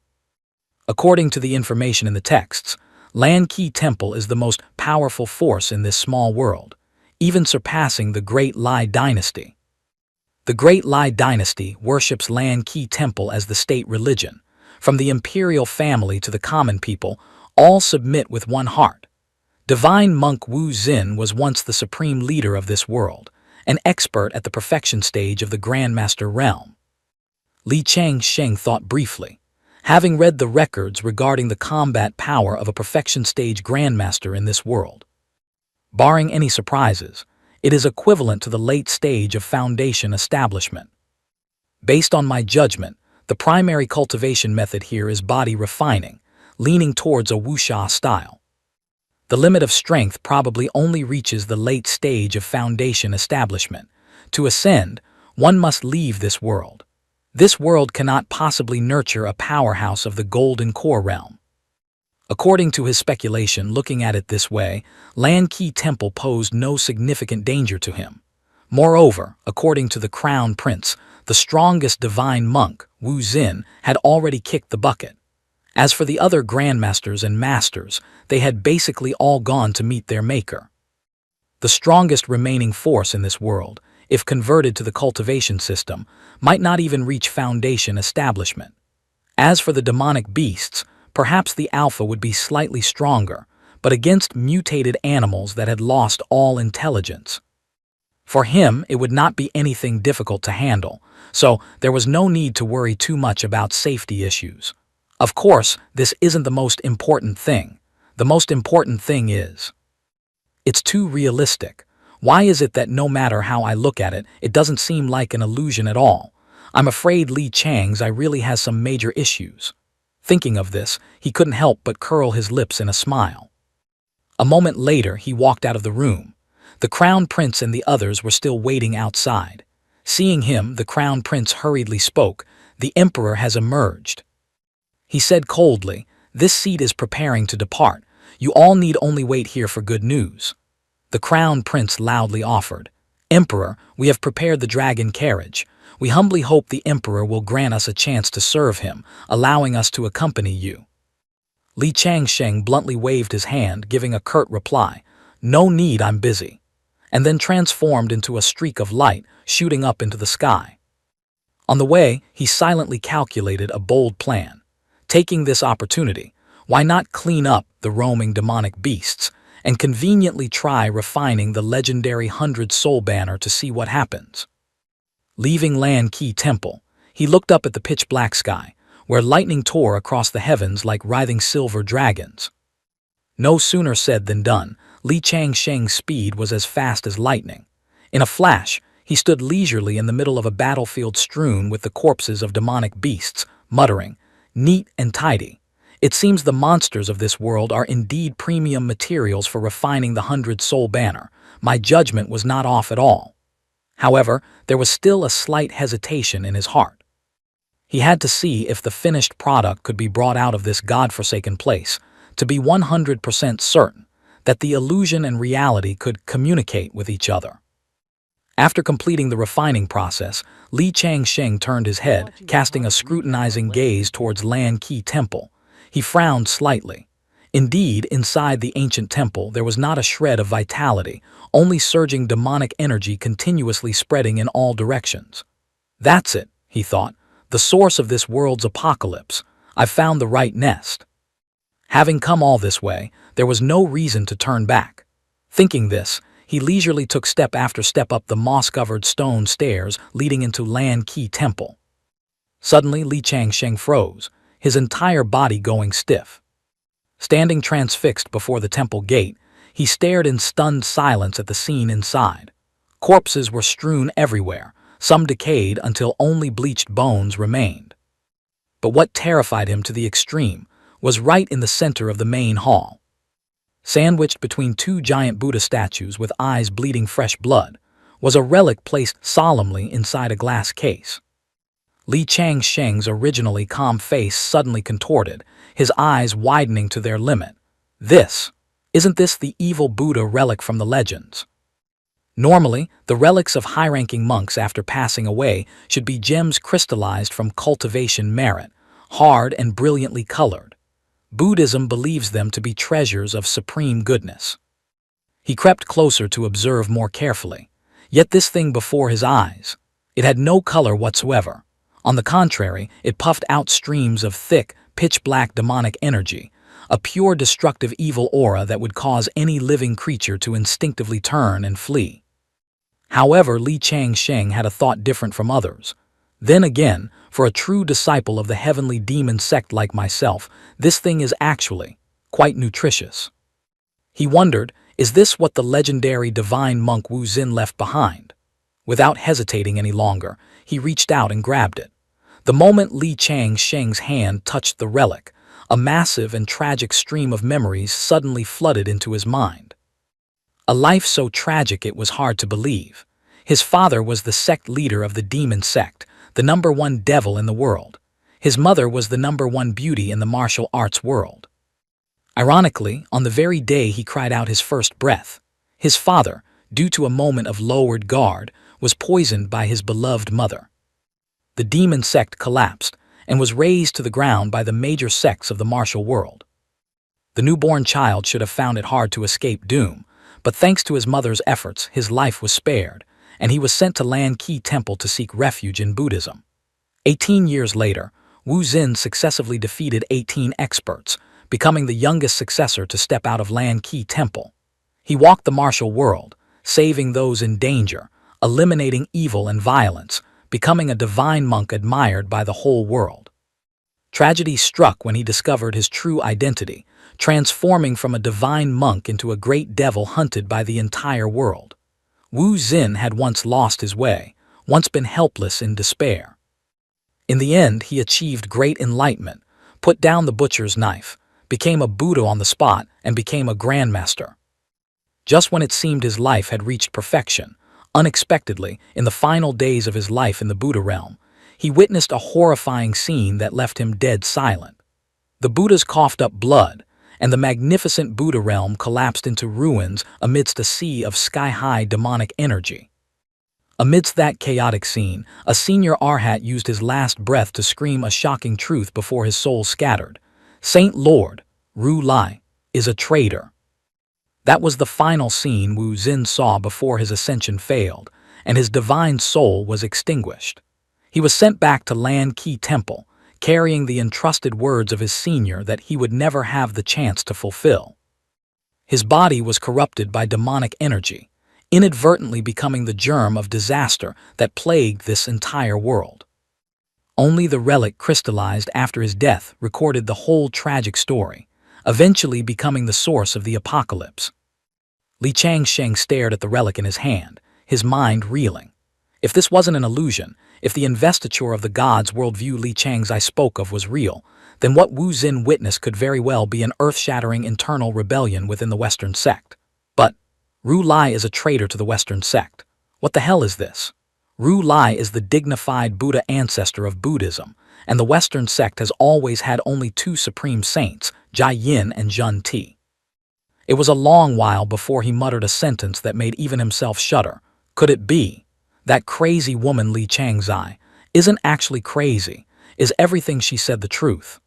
According to the information in the texts, Lan Qi Temple is the most powerful force in this small world, even surpassing the Great Lai Dynasty. The Great Lai Dynasty worships Lan Qi Temple as the state religion. From the imperial family to the common people, all submit with one heart. Divine monk Wu Xin was once the supreme leader of this world, an expert at the perfection stage of the Grandmaster realm. Li Changsheng thought briefly. Having read the records regarding the combat power of a perfection stage Grandmaster in this world, barring any surprises, it is equivalent to the late stage of foundation establishment. Based on my judgment, the primary cultivation method here is body refining, leaning towards a wuxia style. The limit of strength probably only reaches the late stage of foundation establishment. To ascend, one must leave this world. This world cannot possibly nurture a powerhouse of the golden core realm. According to his speculation, looking at it this way, Lan Qi Temple posed no significant danger to him. Moreover, according to the Crown Prince, the strongest divine monk, Wu Xin, had already kicked the bucket. As for the other grandmasters and masters, they had basically all gone to meet their maker. The strongest remaining force in this world, if converted to the cultivation system, might not even reach foundation establishment. As for the demonic beasts, perhaps the alpha would be slightly stronger, but against mutated animals that had lost all intelligence. For him, it would not be anything difficult to handle, so there was no need to worry too much about safety issues. Of course, this isn't the most important thing. The most important thing is, it's too realistic. Why is it that no matter how I look at it, it doesn't seem like an illusion at all? I'm afraid Li Chang's eye really has some major issues. Thinking of this, he couldn't help but curl his lips in a smile. A moment later, he walked out of the room. The Crown Prince and the others were still waiting outside. Seeing him, the Crown Prince hurriedly spoke. "The Emperor has emerged," he said coldly. "This seat is preparing to depart. You all need only wait here for good news." The Crown Prince loudly offered, "Emperor, we have prepared the dragon carriage. We humbly hope the Emperor will grant us a chance to serve him, allowing us to accompany you." Li Changsheng bluntly waved his hand, giving a curt reply, "No need, I'm busy," and then transformed into a streak of light, shooting up into the sky. On the way, he silently calculated a bold plan. Taking this opportunity, why not clean up the roaming demonic beasts and conveniently try refining the legendary 100 Soul Banner to see what happens? Leaving Lan Qi Temple, he looked up at the pitch-black sky, where lightning tore across the heavens like writhing silver dragons. No sooner said than done. Li Changsheng's speed was as fast as lightning. In a flash, he stood leisurely in the middle of a battlefield strewn with the corpses of demonic beasts, muttering, "Neat and tidy. It seems the monsters of this world are indeed premium materials for refining the 100 Soul Banner. My judgment was not off at all." However, there was still a slight hesitation in his heart. He had to see if the finished product could be brought out of this godforsaken place, to be 100% certain that the illusion and reality could communicate with each other. After completing the refining process, Li Changsheng turned his head, casting a scrutinizing gaze towards Lan Qi Temple. He frowned slightly. Indeed, inside the ancient temple there was not a shred of vitality, only surging demonic energy continuously spreading in all directions. "That's it," he thought, "the source of this world's apocalypse. I've found the right nest." Having come all this way, there was no reason to turn back. Thinking this, he leisurely took step after step up the moss-covered stone stairs leading into Lan Qi Temple. Suddenly, Li Changsheng froze, his entire body going stiff. Standing transfixed before the temple gate, he stared in stunned silence at the scene inside. Corpses were strewn everywhere, some decayed until only bleached bones remained. But what terrified him to the extreme was right in the center of the main hall. Sandwiched between two giant Buddha statues with eyes bleeding fresh blood, was a relic placed solemnly inside a glass case. Li Changsheng's originally calm face suddenly contorted, his eyes widening to their limit. Isn't this the evil Buddha relic from the legends? Normally, the relics of high-ranking monks after passing away should be gems crystallized from cultivation merit, hard and brilliantly colored. Buddhism believes them to be treasures of supreme goodness. He crept closer to observe more carefully. Yet this thing before his eyes, it had no color whatsoever. On the contrary, it puffed out streams of thick, pitch-black demonic energy, a pure destructive evil aura that would cause any living creature to instinctively turn and flee. However, Li Changsheng had a thought different from others. Then again, for a true disciple of the heavenly demon sect like myself, this thing is actually quite nutritious. He wondered, is this what the legendary divine monk Wu Xin left behind? Without hesitating any longer, he reached out and grabbed it. The moment Li Changsheng's hand touched the relic, a massive and tragic stream of memories suddenly flooded into his mind. A life so tragic it was hard to believe. His father was the sect leader of the demon sect, the #1 devil in the world. His mother was the #1 beauty in the martial arts world. Ironically, on the very day he cried out his first breath, his father, due to a moment of lowered guard, was poisoned by his beloved mother. The demon sect collapsed and was razed to the ground by the major sects of the martial world. The newborn child should have found it hard to escape doom, but thanks to his mother's efforts, his life was spared, and he was sent to Lan Qi Temple to seek refuge in Buddhism. 18 years later, Wu Xin successively defeated 18 experts, becoming the youngest successor to step out of Lan Qi Temple. He walked the martial world, saving those in danger, eliminating evil and violence, becoming a divine monk admired by the whole world. Tragedy struck when he discovered his true identity, transforming from a divine monk into a great devil hunted by the entire world. Wu Xin had once lost his way, once been helpless in despair. In the end, he achieved great enlightenment, put down the butcher's knife, became a Buddha on the spot, and became a grandmaster. Just when it seemed his life had reached perfection, unexpectedly, in the final days of his life in the Buddha realm, he witnessed a horrifying scene that left him dead silent. The Buddhas coughed up blood, and the magnificent Buddha realm collapsed into ruins amidst a sea of sky-high demonic energy. Amidst that chaotic scene, a senior Arhat used his last breath to scream a shocking truth before his soul scattered. Saint Lord, Ru Lai, is a traitor. That was the final scene Wu Xin saw before his ascension failed, and his divine soul was extinguished. He was sent back to Lan Qi Temple, carrying the entrusted words of his senior that he would never have the chance to fulfill. His body was corrupted by demonic energy, inadvertently becoming the germ of disaster that plagued this entire world. Only the relic crystallized after his death recorded the whole tragic story, eventually becoming the source of the apocalypse. Li Changsheng stared at the relic in his hand, his mind reeling. If this wasn't an illusion, if the investiture of the gods worldview Li Chang's I spoke of was real, then what Wu Xin witnessed could very well be an earth-shattering internal rebellion within the Western sect. But Ru Lai is a traitor to the Western sect. What the hell is this? Ru Lai is the dignified Buddha ancestor of Buddhism, and the Western sect has always had only two supreme saints, Jia Yin and Jun Ti. It was a long while before he muttered a sentence that made even himself shudder. Could it be? That crazy woman Li Changzai isn't actually crazy. Is everything she said the truth?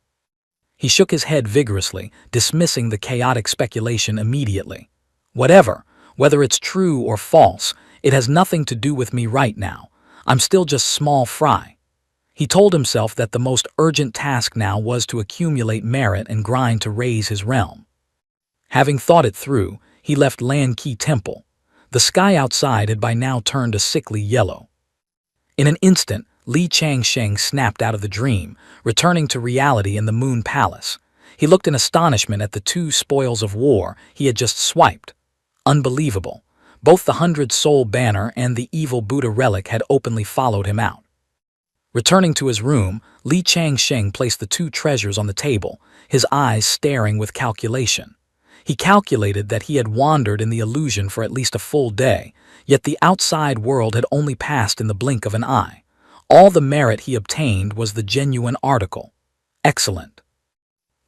He shook his head vigorously, dismissing the chaotic speculation immediately. Whether it's true or false, it has nothing to do with me right now. I'm still just small fry. He told himself that the most urgent task now was to accumulate merit and grind to raise his realm. Having thought it through, he left Lan Qi Temple. The sky outside had by now turned a sickly yellow. In an instant, Li Changsheng snapped out of the dream, returning to reality in the Moon Palace. He looked in astonishment at the two spoils of war he had just swiped. Unbelievable. Both the 100-soul banner and the evil Buddha relic had openly followed him out. Returning to his room, Li Changsheng placed the two treasures on the table, his eyes staring with calculation. He calculated that he had wandered in the illusion for at least a full day, yet the outside world had only passed in the blink of an eye. All the merit he obtained was the genuine article. Excellent.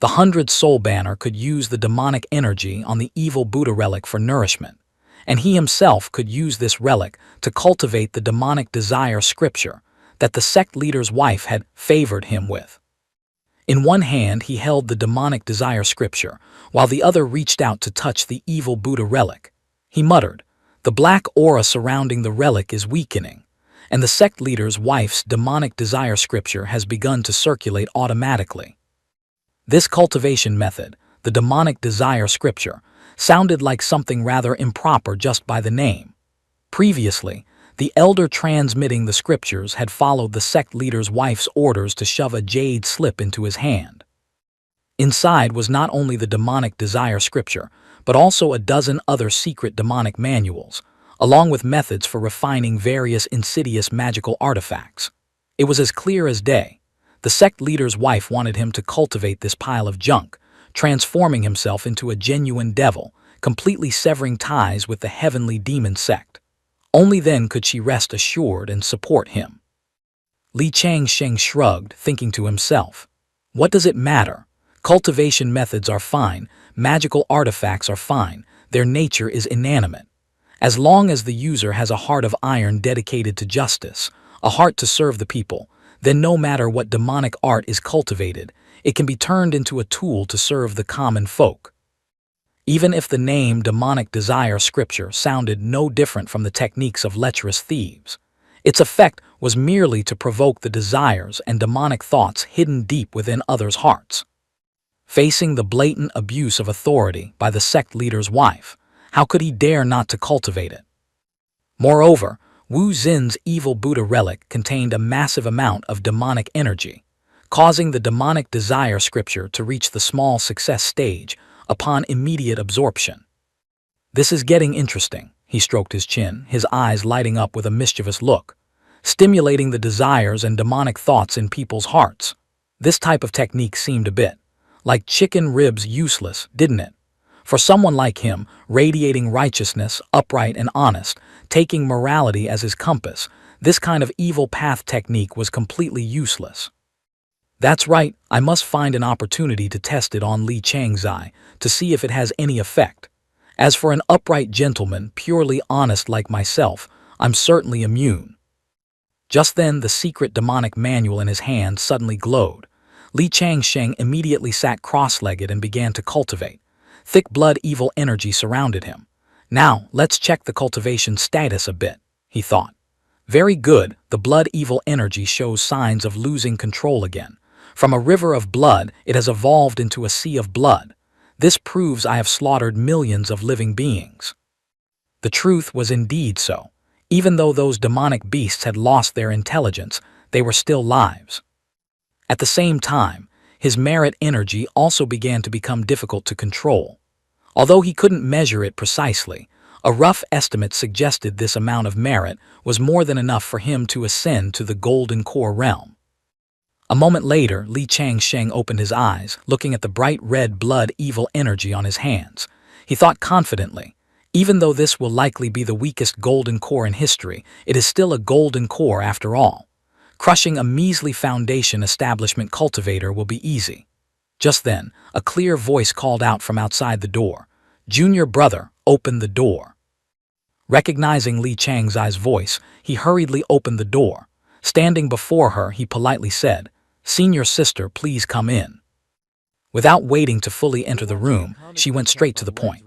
The 100-soul banner could use the demonic energy on the evil Buddha relic for nourishment, and he himself could use this relic to cultivate the demonic desire scripture that the sect leader's wife had favored him with. In one hand he held the demonic desire scripture, while the other reached out to touch the evil Buddha relic. He muttered, "The black aura surrounding the relic is weakening, and the sect leader's wife's demonic desire scripture has begun to circulate automatically." This cultivation method, the demonic desire scripture, sounded like something rather improper just by the name. Previously, the elder transmitting the scriptures had followed the sect leader's wife's orders to shove a jade slip into his hand. Inside was not only the demonic desire scripture, but also a dozen other secret demonic manuals, along with methods for refining various insidious magical artifacts. It was as clear as day. The sect leader's wife wanted him to cultivate this pile of junk, transforming himself into a genuine devil, completely severing ties with the heavenly demon sect. Only then could she rest assured and support him. Li Changsheng shrugged, thinking to himself, "What does it matter? Cultivation methods are fine, magical artifacts are fine, their nature is inanimate. As long as the user has a heart of iron dedicated to justice, a heart to serve the people, then no matter what demonic art is cultivated, it can be turned into a tool to serve the common folk." Even if the name demonic desire scripture sounded no different from the techniques of lecherous thieves, its effect was merely to provoke the desires and demonic thoughts hidden deep within others' hearts. Facing the blatant abuse of authority by the sect leader's wife, how could he dare not to cultivate it? Moreover, Wu Xin's evil Buddha relic contained a massive amount of demonic energy, causing the demonic desire scripture to reach the small success stage upon immediate absorption. "This is getting interesting," he stroked his chin, his eyes lighting up with a mischievous look, stimulating the desires and demonic thoughts in people's hearts. This type of technique seemed a bit like chicken ribs useless, didn't it? For someone like him, radiating righteousness, upright and honest, taking morality as his compass, this kind of evil path technique was completely useless. "That's right, I must find an opportunity to test it on Li Changzai to see if it has any effect. As for an upright gentleman, purely honest like myself, I'm certainly immune." Just then the secret demonic manual in his hand suddenly glowed. Li Changsheng immediately sat cross-legged and began to cultivate. Thick blood evil energy surrounded him. "Now, let's check the cultivation status a bit," he thought. "Very good, the blood evil energy shows signs of losing control again. From a river of blood, it has evolved into a sea of blood. This proves I have slaughtered millions of living beings." The truth was indeed so. Even though those demonic beasts had lost their intelligence, they were still lives. At the same time, his merit energy also began to become difficult to control. Although he couldn't measure it precisely, a rough estimate suggested this amount of merit was more than enough for him to ascend to the golden core realm. A moment later, Li Changsheng opened his eyes, looking at the bright red blood evil energy on his hands. He thought confidently, "Even though this will likely be the weakest golden core in history, it is still a golden core after all. Crushing a measly foundation establishment cultivator will be easy." Just then, a clear voice called out from outside the door, "Junior brother, open the door." Recognizing Li Changzai's voice, he hurriedly opened the door. Standing before her, he politely said, "Senior sister, please come in." Without waiting to fully enter the room, she went straight to the point.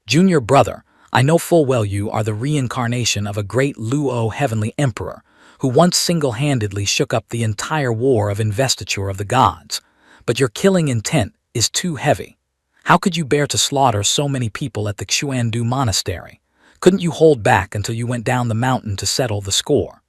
"Junior brother, I know full well you are the reincarnation of a great Luo heavenly emperor, who once single-handedly shook up the entire war of investiture of the gods. But your killing intent is too heavy. How could you bear to slaughter so many people at the Xuandu monastery? Couldn't you hold back until you went down the mountain to settle the score?"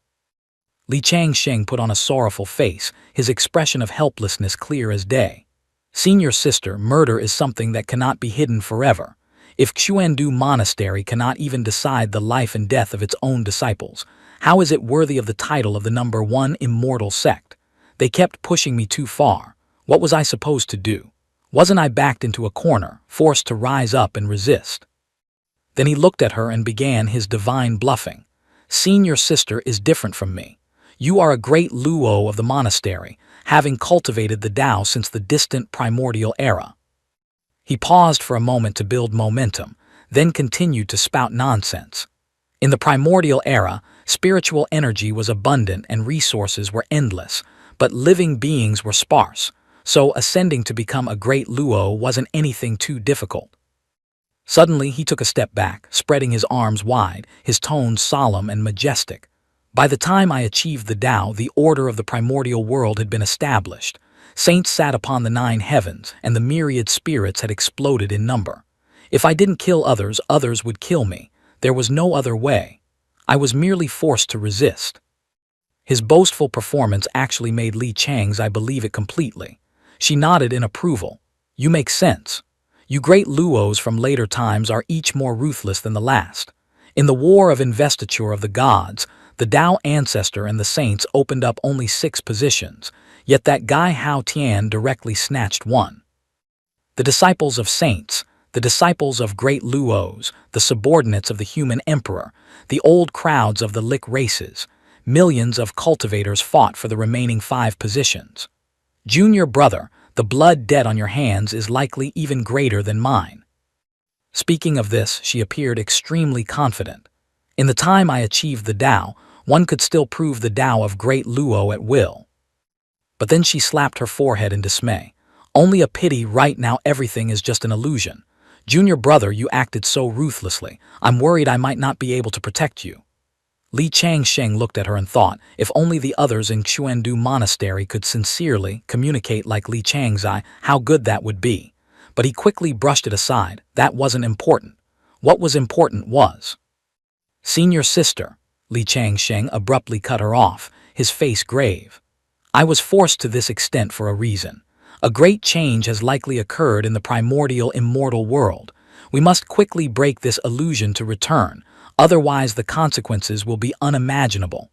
Li Changsheng put on a sorrowful face, his expression of helplessness clear as day. "Senior sister, murder is something that cannot be hidden forever. If Xuandu Monastery cannot even decide the life and death of its own disciples, how is it worthy of the title of the #1 immortal sect? They kept pushing me too far. What was I supposed to do? Wasn't I backed into a corner, forced to rise up and resist? Then he looked at her and began his divine bluffing. Senior sister is different from me. You are a great Luo of the monastery, having cultivated the Tao since the distant primordial era. He paused for a moment to build momentum, then continued to spout nonsense. In the primordial era, spiritual energy was abundant and resources were endless, but living beings were sparse, so ascending to become a great Luo wasn't anything too difficult. Suddenly, he took a step back, spreading his arms wide, his tones solemn and majestic. By the time I achieved the Tao, the order of the primordial world had been established. Saints sat upon the 9 heavens, and the myriad spirits had exploded in number. If I didn't kill others, others would kill me. There was no other way. I was merely forced to resist. His boastful performance actually made Li Chang's I believe it completely. She nodded in approval. You make sense. You great Luos from later times are each more ruthless than the last. In the war of investiture of the gods, the Tao ancestor and the saints opened up only 6 positions, yet that guy Hao Tian directly snatched one. The disciples of saints, the disciples of great Luos, the subordinates of the human emperor, the old crowds of the Lick races, millions of cultivators fought for the remaining 5 positions. Junior brother, the blood debt on your hands is likely even greater than mine. Speaking of this, she appeared extremely confident. In the time I achieved the Tao, one could still prove the Tao of great Luo at will. But then she slapped her forehead in dismay. Only a pity right now everything is just an illusion. Junior brother, you acted so ruthlessly. I'm worried I might not be able to protect you. Li Changsheng looked at her and thought, if only the others in Xuandu Monastery could sincerely communicate like Li Changzai, how good that would be. But he quickly brushed it aside. That wasn't important. What was important was... Senior sister, Li Changsheng abruptly cut her off, his face grave. I was forced to this extent for a reason. A great change has likely occurred in the primordial immortal world. We must quickly break this illusion to return, otherwise the consequences will be unimaginable.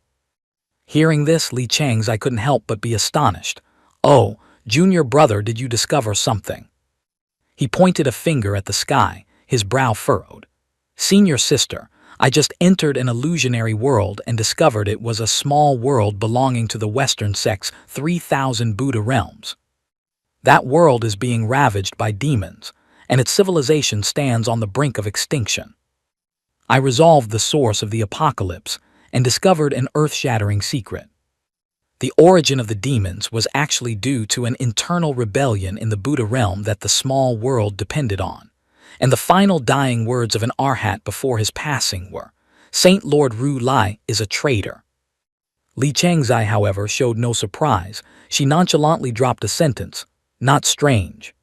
Hearing this, Li Chang's I couldn't help but be astonished. Oh, junior brother, did you discover something? He pointed a finger at the sky, his brow furrowed. Senior sister, I just entered an illusionary world and discovered it was a small world belonging to the Western sect's 3,000 Buddha realms. That world is being ravaged by demons, and its civilization stands on the brink of extinction. I resolved the source of the apocalypse and discovered an earth-shattering secret. The origin of the demons was actually due to an internal rebellion in the Buddha realm that the small world depended on. And the final dying words of an arhat before his passing were, Saint Lord Ru Lai is a traitor. Li Changzai, however, showed no surprise. She nonchalantly dropped a sentence, not strange.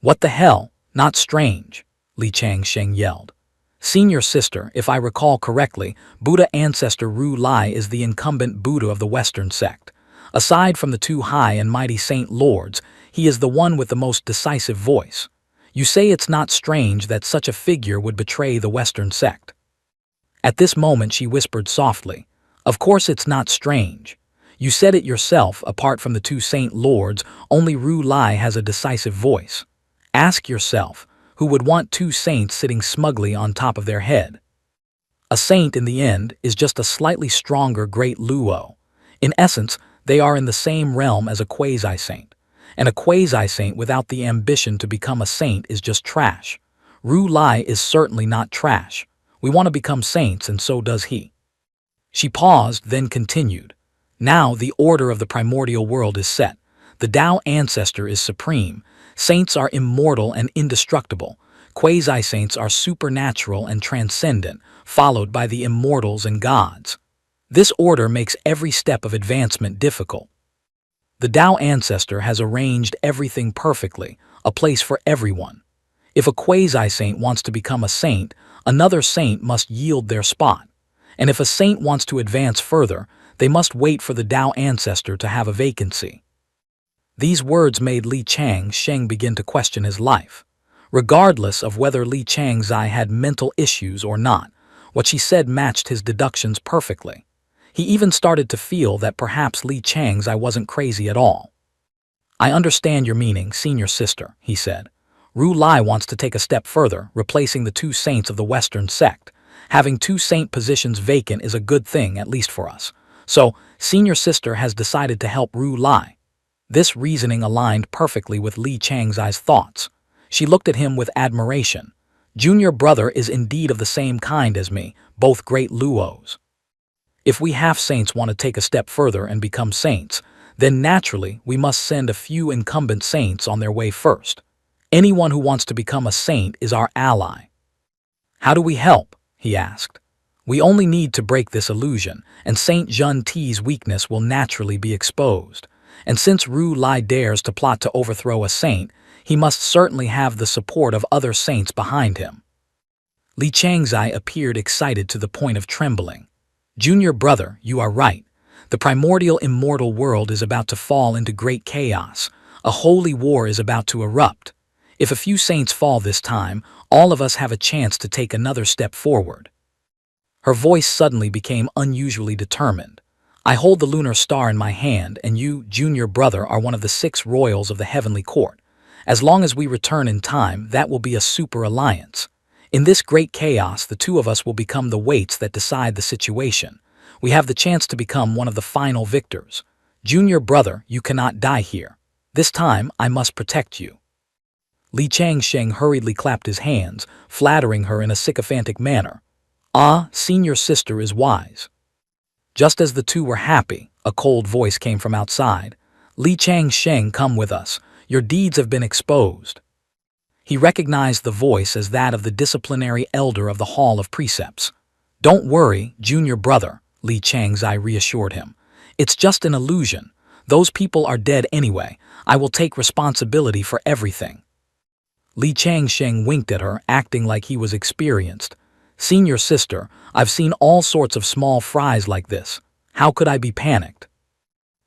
What the hell, not strange? Li Changsheng yelled. Senior sister, if I recall correctly, Buddha ancestor Ru Lai is the incumbent Buddha of the Western sect. Aside from the 2 high and mighty saint lords, he is the one with the most decisive voice. You say it's not strange that such a figure would betray the Western sect. At this moment she whispered softly, of course it's not strange. You said it yourself, apart from the 2 saint lords, only Ru Lai has a decisive voice. Ask yourself, who would want 2 saints sitting smugly on top of their head? A saint in the end is just a slightly stronger great Luo. In essence, they are in the same realm as a quasi-saint. And a quasi-saint without the ambition to become a saint is just trash. Ru Lai is certainly not trash. We want to become saints, and so does he. She paused, then continued. Now the order of the primordial world is set. The Tao ancestor is supreme. Saints are immortal and indestructible. Quasi-saints are supernatural and transcendent, followed by the immortals and gods. This order makes every step of advancement difficult. The Tao ancestor has arranged everything perfectly, a place for everyone. If a quasi-saint wants to become a saint, another saint must yield their spot. And if a saint wants to advance further, they must wait for the Tao ancestor to have a vacancy. These words made Li Changsheng begin to question his life. Regardless of whether Li Changzai had mental issues or not, what she said matched his deductions perfectly. He even started to feel that perhaps Li Changzai wasn't crazy at all. I understand your meaning, senior sister, he said. Ru Lai wants to take a step further, replacing the two saints of the Western sect. Having two saint positions vacant is a good thing, at least for us. So, senior sister has decided to help Ru Lai. This reasoning aligned perfectly with Li Changzai's thoughts. She looked at him with admiration. Junior brother is indeed of the same kind as me, both great Luos. If we half-saints want to take a step further and become saints, then naturally we must send a few incumbent saints on their way first. Anyone who wants to become a saint is our ally. How do we help? He asked. We only need to break this illusion, and Saint Jun Ti's weakness will naturally be exposed. And since Ru Lai dares to plot to overthrow a saint, he must certainly have the support of other saints behind him. Li Changzai appeared excited to the point of trembling. Junior brother, you are right. The primordial immortal world is about to fall into great chaos. A holy war is about to erupt. If a few saints fall this time, all of us have a chance to take another step forward. Her voice suddenly became unusually determined. I hold the lunar star in my hand, and you, junior brother, are one of the 6 royals of the heavenly court. As long as we return in time, that will be a super alliance. In this great chaos, the two of us will become the weights that decide the situation. We have the chance to become one of the final victors. Junior brother, you cannot die here. This time, I must protect you. Li Changsheng hurriedly clapped his hands, flattering her in a sycophantic manner. Ah, senior sister is wise. Just as the two were happy, a cold voice came from outside. Li Changsheng, come with us. Your deeds have been exposed. He recognized the voice as that of the disciplinary elder of the Hall of Precepts. Don't worry, junior brother, Li Changzai reassured him. It's just an illusion. Those people are dead anyway. I will take responsibility for everything. Li Changsheng winked at her, acting like he was experienced. Senior sister, I've seen all sorts of small fries like this. How could I be panicked?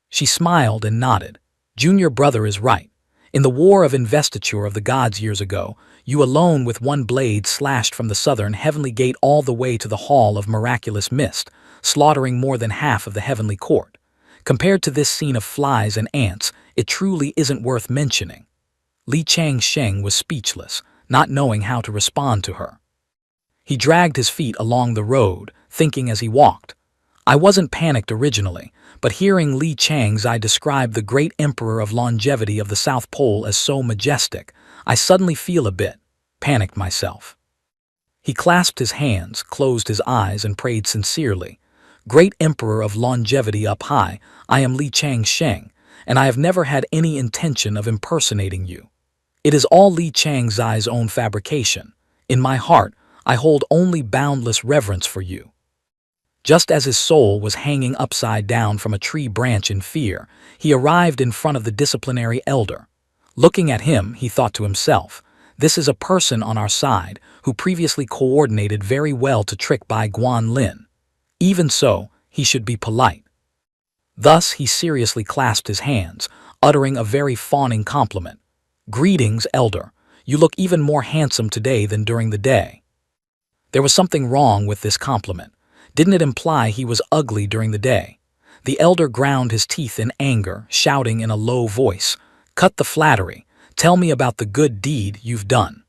She smiled and nodded. Junior brother is right. In the war of investiture of the gods years ago, you alone with one blade slashed from the southern heavenly gate all the way to the hall of miraculous mist, slaughtering more than half of the heavenly court. Compared to this scene of flies and ants, it truly isn't worth mentioning. Li Changsheng was speechless, not knowing how to respond to her. He dragged his feet along the road, thinking as he walked. I wasn't panicked originally, but hearing Li Changzai describe the great emperor of longevity of the South Pole as so majestic, I suddenly feel a bit panicked myself. He clasped his hands, closed his eyes, and prayed sincerely. Great emperor of longevity up high, I am Li Changsheng, and I have never had any intention of impersonating you. It is all Li Changzai's own fabrication. In my heart, I hold only boundless reverence for you. Just as his soul was hanging upside down from a tree branch in fear, he arrived in front of the disciplinary elder. Looking at him, he thought to himself, this is a person on our side who previously coordinated very well to trick Bai Guanlin. Even so, he should be polite. Thus, he seriously clasped his hands, uttering a very fawning compliment. Greetings, elder. You look even more handsome today than during the day. There was something wrong with this compliment. Didn't it imply he was ugly during the day? The elder ground his teeth in anger, shouting in a low voice, Cut the flattery. Tell me about the good deed you've done.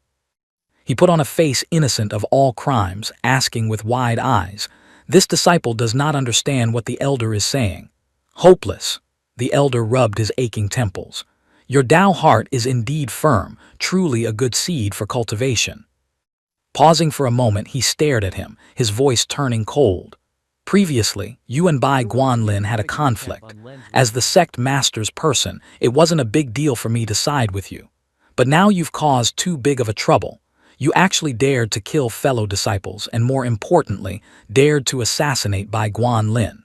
He put on a face innocent of all crimes, asking with wide eyes, This disciple does not understand what the elder is saying. Hopeless. The elder rubbed his aching temples. Your Tao heart is indeed firm, truly a good seed for cultivation. Pausing for a moment, he stared at him, his voice turning cold. Previously, you and Bai Guanlin had a conflict. As the sect master's person, it wasn't a big deal for me to side with you. But now you've caused too big of a trouble. You actually dared to kill fellow disciples and, more importantly, dared to assassinate Bai Guanlin.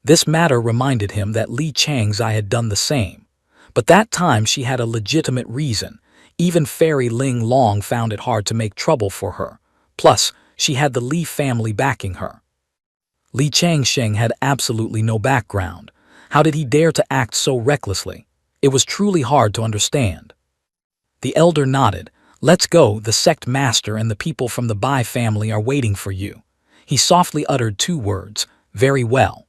This matter reminded him that Li Changzai had done the same. But that time she had a legitimate reason. Even Fairy Ling Long found it hard to make trouble for her. Plus, she had the Li family backing her. Li Changsheng had absolutely no background. How did he dare to act so recklessly? It was truly hard to understand. The elder nodded. Let's go, the sect master and the people from the Bai family are waiting for you. He softly uttered 2 words, very well.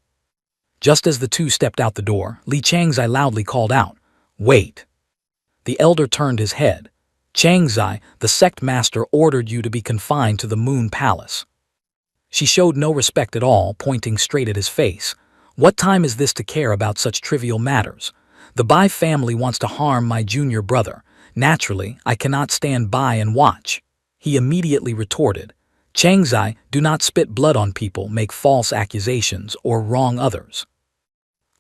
Just as the two stepped out the door, Li Changzai loudly called out, Wait. The elder turned his head. Changzai, the sect master, ordered you to be confined to the Moon Palace. She showed no respect at all, pointing straight at his face. What time is this to care about such trivial matters? The Bai family wants to harm my junior brother. Naturally, I cannot stand by and watch. He immediately retorted. Changzai, do not spit blood on people, make false accusations, or wrong others.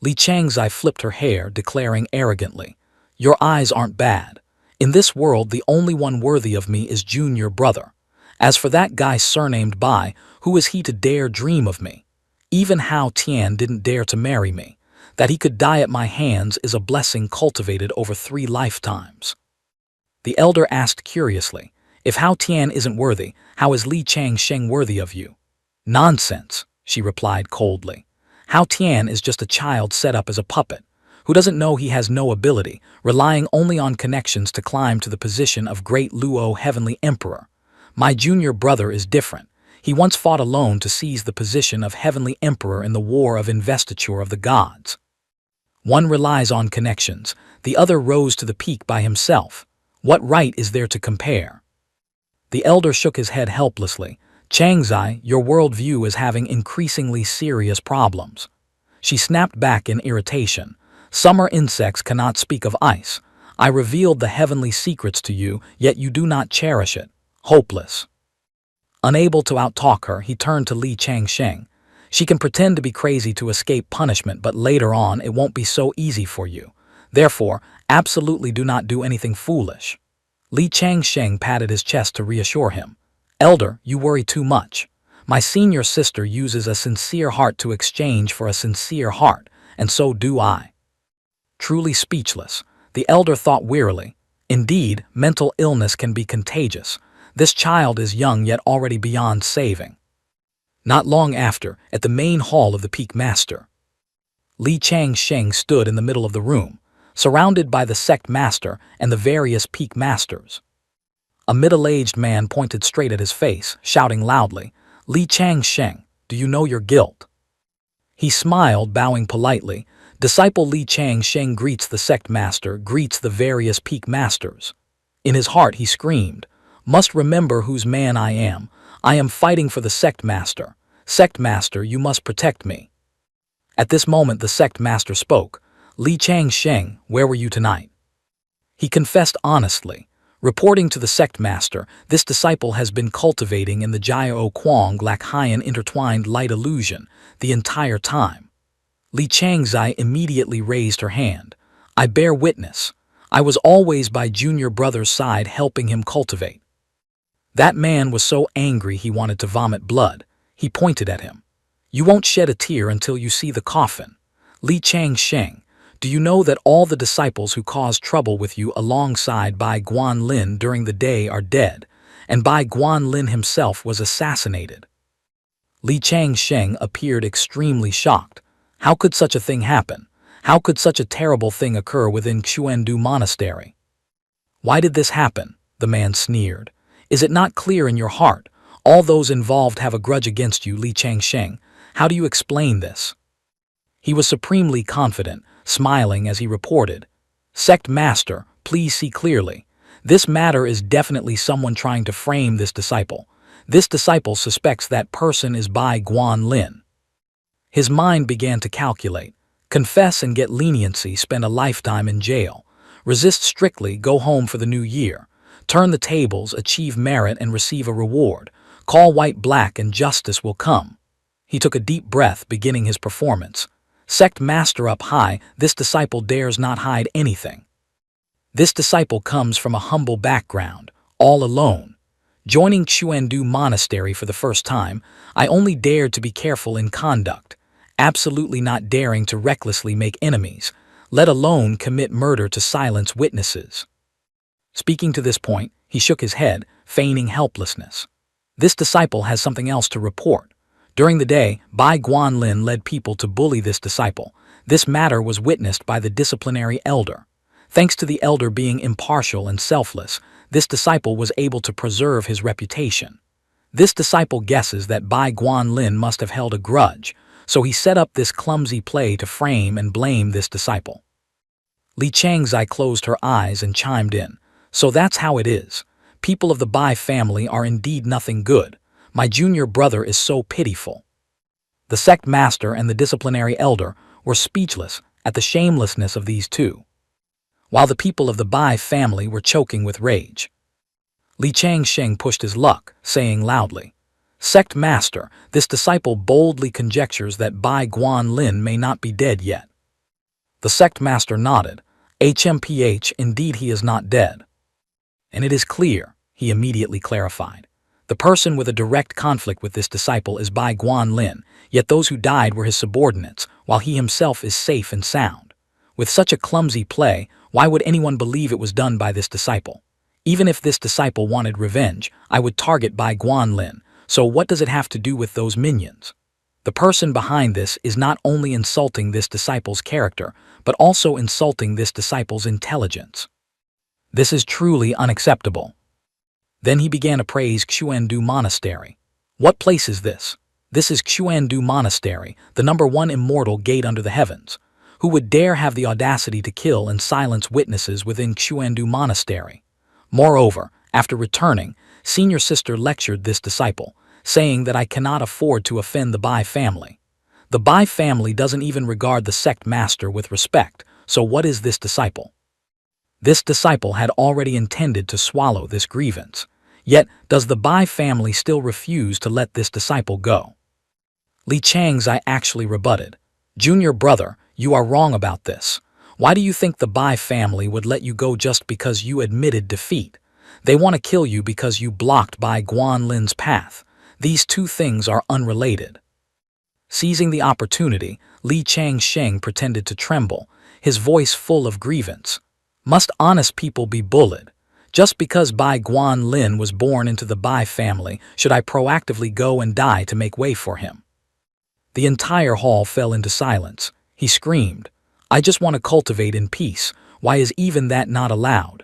Li Changzai flipped her hair, declaring arrogantly, Your eyes aren't bad. In this world, the only one worthy of me is junior brother. As for that guy surnamed Bai, who is he to dare dream of me? Even Hao Tian didn't dare to marry me. That he could die at my hands is a blessing cultivated over 3 lifetimes. The elder asked curiously, if Hao Tian isn't worthy, how is Li Changsheng worthy of you? Nonsense, she replied coldly. Hao Tian is just a child set up as a puppet, who doesn't know he has no ability, relying only on connections to climb to the position of Great Luo Heavenly Emperor. My junior brother is different. He once fought alone to seize the position of Heavenly Emperor in the War of Investiture of the Gods. One relies on connections, the other rose to the peak by himself. What right is there to compare? The elder shook his head helplessly. Changzai, your worldview is having increasingly serious problems. She snapped back in irritation. Summer insects cannot speak of ice. I revealed the heavenly secrets to you, yet you do not cherish it. Hopeless. Unable to outtalk her, he turned to Li Changsheng. She can pretend to be crazy to escape punishment, but later on it won't be so easy for you. Therefore, absolutely do not do anything foolish. Li Changsheng patted his chest to reassure him. Elder, you worry too much. My senior sister uses a sincere heart to exchange for a sincere heart, and so do I. Truly speechless, the elder thought wearily. Indeed, mental illness can be contagious. This child is young yet already beyond saving. Not long after, at the main hall of the Peak Master, Li Changsheng stood in the middle of the room, surrounded by the sect master and the various Peak Masters. A middle-aged man pointed straight at his face, shouting loudly, Li Changsheng, do you know your guilt? He smiled, bowing politely. Disciple Li Changsheng greets the sect master, greets the various Peak Masters. In his heart he screamed, must remember whose man I am. I am fighting for the sect master. Sect master, you must protect me. At this moment the sect master spoke. Li Changsheng, where were you tonight? He confessed honestly. Reporting to the sect master, this disciple has been cultivating in the Jiao Quang Lakhyan intertwined light illusion the entire time. Li Changzai immediately raised her hand. I bear witness. I was always by junior brother's side helping him cultivate. That man was so angry he wanted to vomit blood. He pointed at him. You won't shed a tear until you see the coffin. Li Changsheng, do you know that all the disciples who caused trouble with you alongside Bai Guanlin during the day are dead, and Bai Guanlin himself was assassinated? Li Changsheng appeared extremely shocked. How could such a thing happen? How could such a terrible thing occur within Xuandu Monastery? Why did this happen? The man sneered. Is it not clear in your heart? All those involved have a grudge against you, Li Changsheng. How do you explain this? He was supremely confident, smiling as he reported. Sect Master, please see clearly. This matter is definitely someone trying to frame this disciple. This disciple suspects that person is Bai Guanlin. His mind began to calculate. Confess and get leniency, spend a lifetime in jail. Resist strictly, go home for the new year. Turn the tables, achieve merit and receive a reward. Call white black and justice will come. He took a deep breath, beginning his performance. Sect master up high, this disciple dares not hide anything. This disciple comes from a humble background, all alone. Joining Xuandu Monastery for the first time, I only dared to be careful in conduct, absolutely not daring to recklessly make enemies, let alone commit murder to silence witnesses. Speaking to this point, he shook his head, feigning helplessness. This disciple has something else to report. During the day, Bai Guanlin led people to bully this disciple. This matter was witnessed by the disciplinary elder. Thanks to the elder being impartial and selfless, this disciple was able to preserve his reputation. This disciple guesses that Bai Guanlin must have held a grudge, so he set up this clumsy play to frame and blame this disciple. Li Changzai closed her eyes and chimed in. So that's how it is. People of the Bai family are indeed nothing good. My junior brother is so pitiful. The sect master and the disciplinary elder were speechless at the shamelessness of these two, while the people of the Bai family were choking with rage. Li Changsheng pushed his luck, saying loudly, "Sect master, this disciple boldly conjectures that Bai Guanlin may not be dead yet." The sect master nodded. "HMPH, indeed he is not dead. And it is clear," he immediately clarified. "The person with a direct conflict with this disciple is Bai Guanlin, yet those who died were his subordinates, while he himself is safe and sound. With such a clumsy play, why would anyone believe it was done by this disciple? Even if this disciple wanted revenge, I would target Bai Guanlin, so what does it have to do with those minions? The person behind this is not only insulting this disciple's character, but also insulting this disciple's intelligence. This is truly unacceptable." Then he began to praise Xuandu Monastery. "What place is this? This is Xuandu Monastery, the #1 immortal gate under the heavens. Who would dare have the audacity to kill and silence witnesses within Xuandu Monastery?" Moreover, after returning, senior sister lectured this disciple, saying that I cannot afford to offend the Bai family. The Bai family doesn't even regard the sect master with respect, so what is this disciple? This disciple had already intended to swallow this grievance. Yet, does the Bai family still refuse to let this disciple go? Li Changzai actually rebutted. "Junior brother, you are wrong about this. Why do you think the Bai family would let you go just because you admitted defeat? They want to kill you because you blocked Bai Guanlin's path. These two things are unrelated." Seizing the opportunity, Li Changsheng pretended to tremble, his voice full of grievance. "Must honest people be bullied? Just because Bai Guanlin was born into the Bai family, should I proactively go and die to make way for him?" The entire hall fell into silence. He screamed, "I just want to cultivate in peace. Why is even that not allowed?"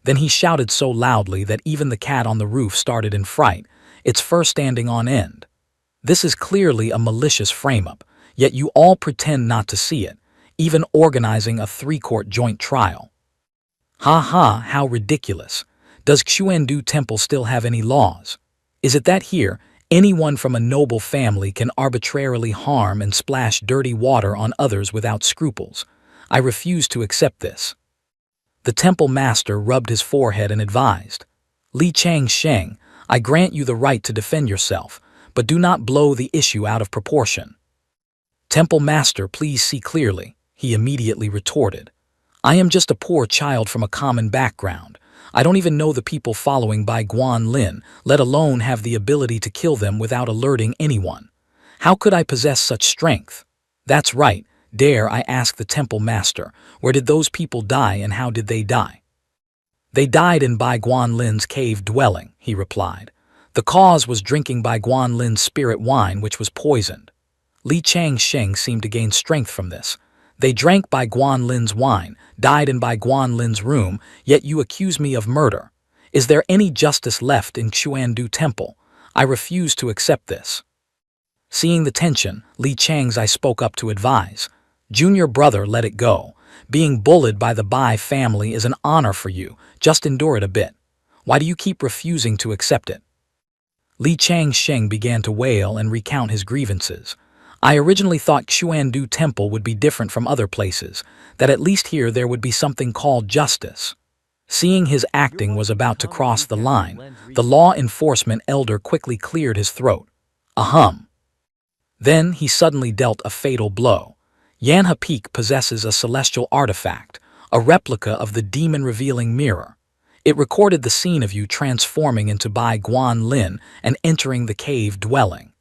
Then he shouted so loudly that even the cat on the roof started in fright, its fur standing on end. "This is clearly a malicious frame-up, yet you all pretend not to see it, even organizing a 3-court joint trial. Ha ha, how ridiculous. Does Xuandu Temple still have any laws? Is it that here, anyone from a noble family can arbitrarily harm and splash dirty water on others without scruples? I refuse to accept this." The temple master rubbed his forehead and advised, "Li Changsheng, I grant you the right to defend yourself, but do not blow the issue out of proportion." "Temple master, please see clearly," he immediately retorted. "I am just a poor child from a common background. I don't even know the people following Bai Guanlin, let alone have the ability to kill them without alerting anyone. How could I possess such strength? That's right, dare I ask the temple master, where did those people die and how did they die?" "They died in Bai Guanlin's cave dwelling," he replied. "The cause was drinking Bai Guanlin's spirit wine, which was poisoned." Li Changsheng seemed to gain strength from this. "They drank Bai Guanlin's wine, died in Bai Guanlin's room, yet you accuse me of murder. Is there any justice left in Xuandu Temple? I refuse to accept this." Seeing the tension, Li Changzai spoke up to advise, "Junior brother, let it go. Being bullied by the Bai family is an honor for you, just endure it a bit. Why do you keep refusing to accept it?" Li Changsheng began to wail and recount his grievances. "I originally thought Xuandu Temple would be different from other places, that at least here there would be something called justice." Seeing his acting was about to cross the line, the law enforcement elder quickly cleared his throat. Ahem. Then he suddenly dealt a fatal blow. Yanha Peak possesses a celestial artifact, a replica of the demon-revealing mirror. It recorded the scene of you transforming into Bai Guanlin and entering the cave dwelling.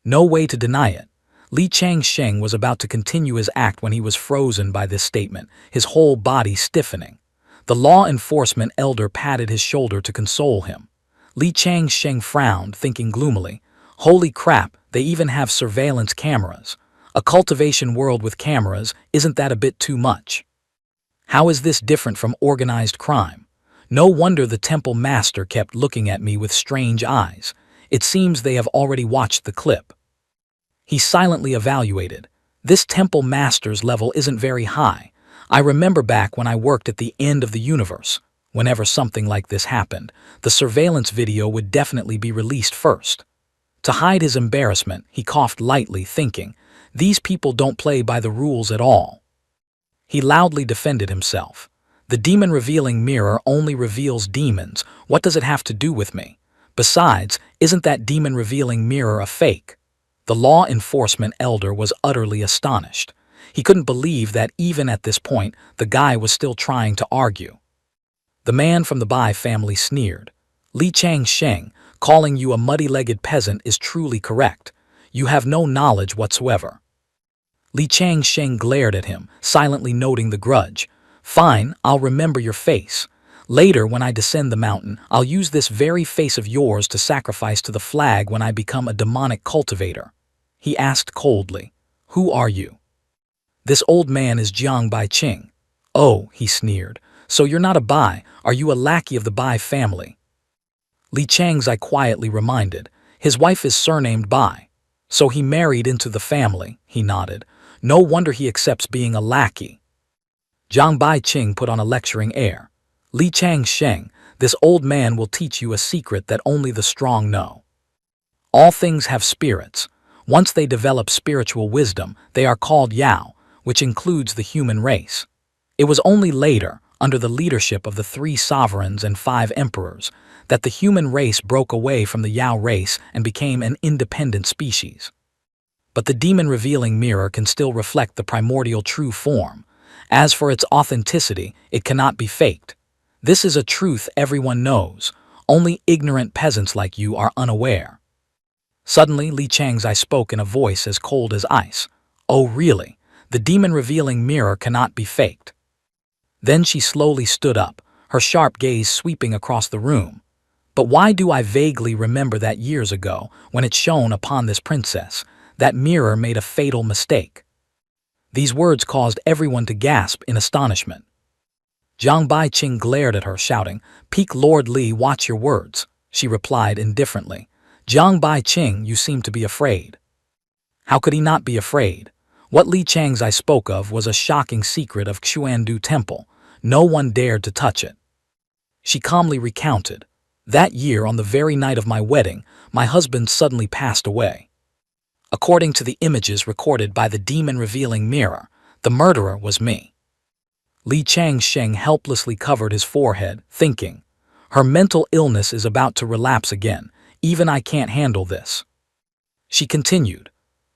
No way to deny it. Li Changsheng was about to continue his act when he was frozen by this statement, his whole body stiffening. The law enforcement elder patted his shoulder to console him. Li Changsheng frowned, thinking gloomily, "Holy crap, they even have surveillance cameras. A cultivation world with cameras, isn't that a bit too much? How is this different from organized crime? No wonder the temple master kept looking at me with strange eyes. It seems they have already watched the clip." He silently evaluated. "This temple master's level isn't very high. I remember back when I worked at the end of the universe. Whenever something like this happened, the surveillance video would definitely be released first. To hide his embarrassment, he coughed lightly, thinking, "These people don't play by the rules at all." He loudly defended himself. "The demon-revealing mirror only reveals demons. What does it have to do with me? Besides, isn't that demon-revealing mirror a fake?" The law enforcement elder was utterly astonished. He couldn't believe that even at this point, the guy was still trying to argue. The man from the Bai family sneered. "Li Changsheng, calling you a muddy-legged peasant is truly correct. You have no knowledge whatsoever." Li Changsheng glared at him, silently noting the grudge. "Fine, I'll remember your face. Later, when I descend the mountain, I'll use this very face of yours to sacrifice to the flag when I become a demonic cultivator." He asked coldly, "Who are you?" "This old man is Jiang Baiqing." "Oh," he sneered, "so you're not a Bai, are you a lackey of the Bai family?" Li Changzai quietly reminded, "His wife is surnamed Bai. So he married into the family," he nodded. "No wonder he accepts being a lackey." Jiang Baiqing put on a lecturing air. "Li Changsheng, this old man will teach you a secret that only the strong know. All things have spirits. Once they develop spiritual wisdom, they are called Yao, which includes the human race. It was only later, under the leadership of the 3 sovereigns and 5 emperors, that the human race broke away from the Yao race and became an independent species. But the demon-revealing mirror can still reflect the primordial true form. As for its authenticity, it cannot be faked. This is a truth everyone knows. Only ignorant peasants like you are unaware." Suddenly, Li Changzai spoke in a voice as cold as ice. "Oh really? The demon-revealing mirror cannot be faked." Then she slowly stood up, her sharp gaze sweeping across the room. "But why do I vaguely remember that years ago, when it shone upon this princess, that mirror made a fatal mistake?" These words caused everyone to gasp in astonishment. Jiang Baiqing glared at her, shouting, "Peak Lord Li, watch your words." She replied indifferently, "Jiang Baiqing, you seem to be afraid." How could he not be afraid? What Li Changzai spoke of was a shocking secret of Xuandu Temple. No one dared to touch it. She calmly recounted, "That year, on the very night of my wedding, my husband suddenly passed away. According to the images recorded by the demon-revealing mirror, the murderer was me." Li Changsheng helplessly covered his forehead, thinking, "Her mental illness is about to relapse again. Even I can't handle this." She continued,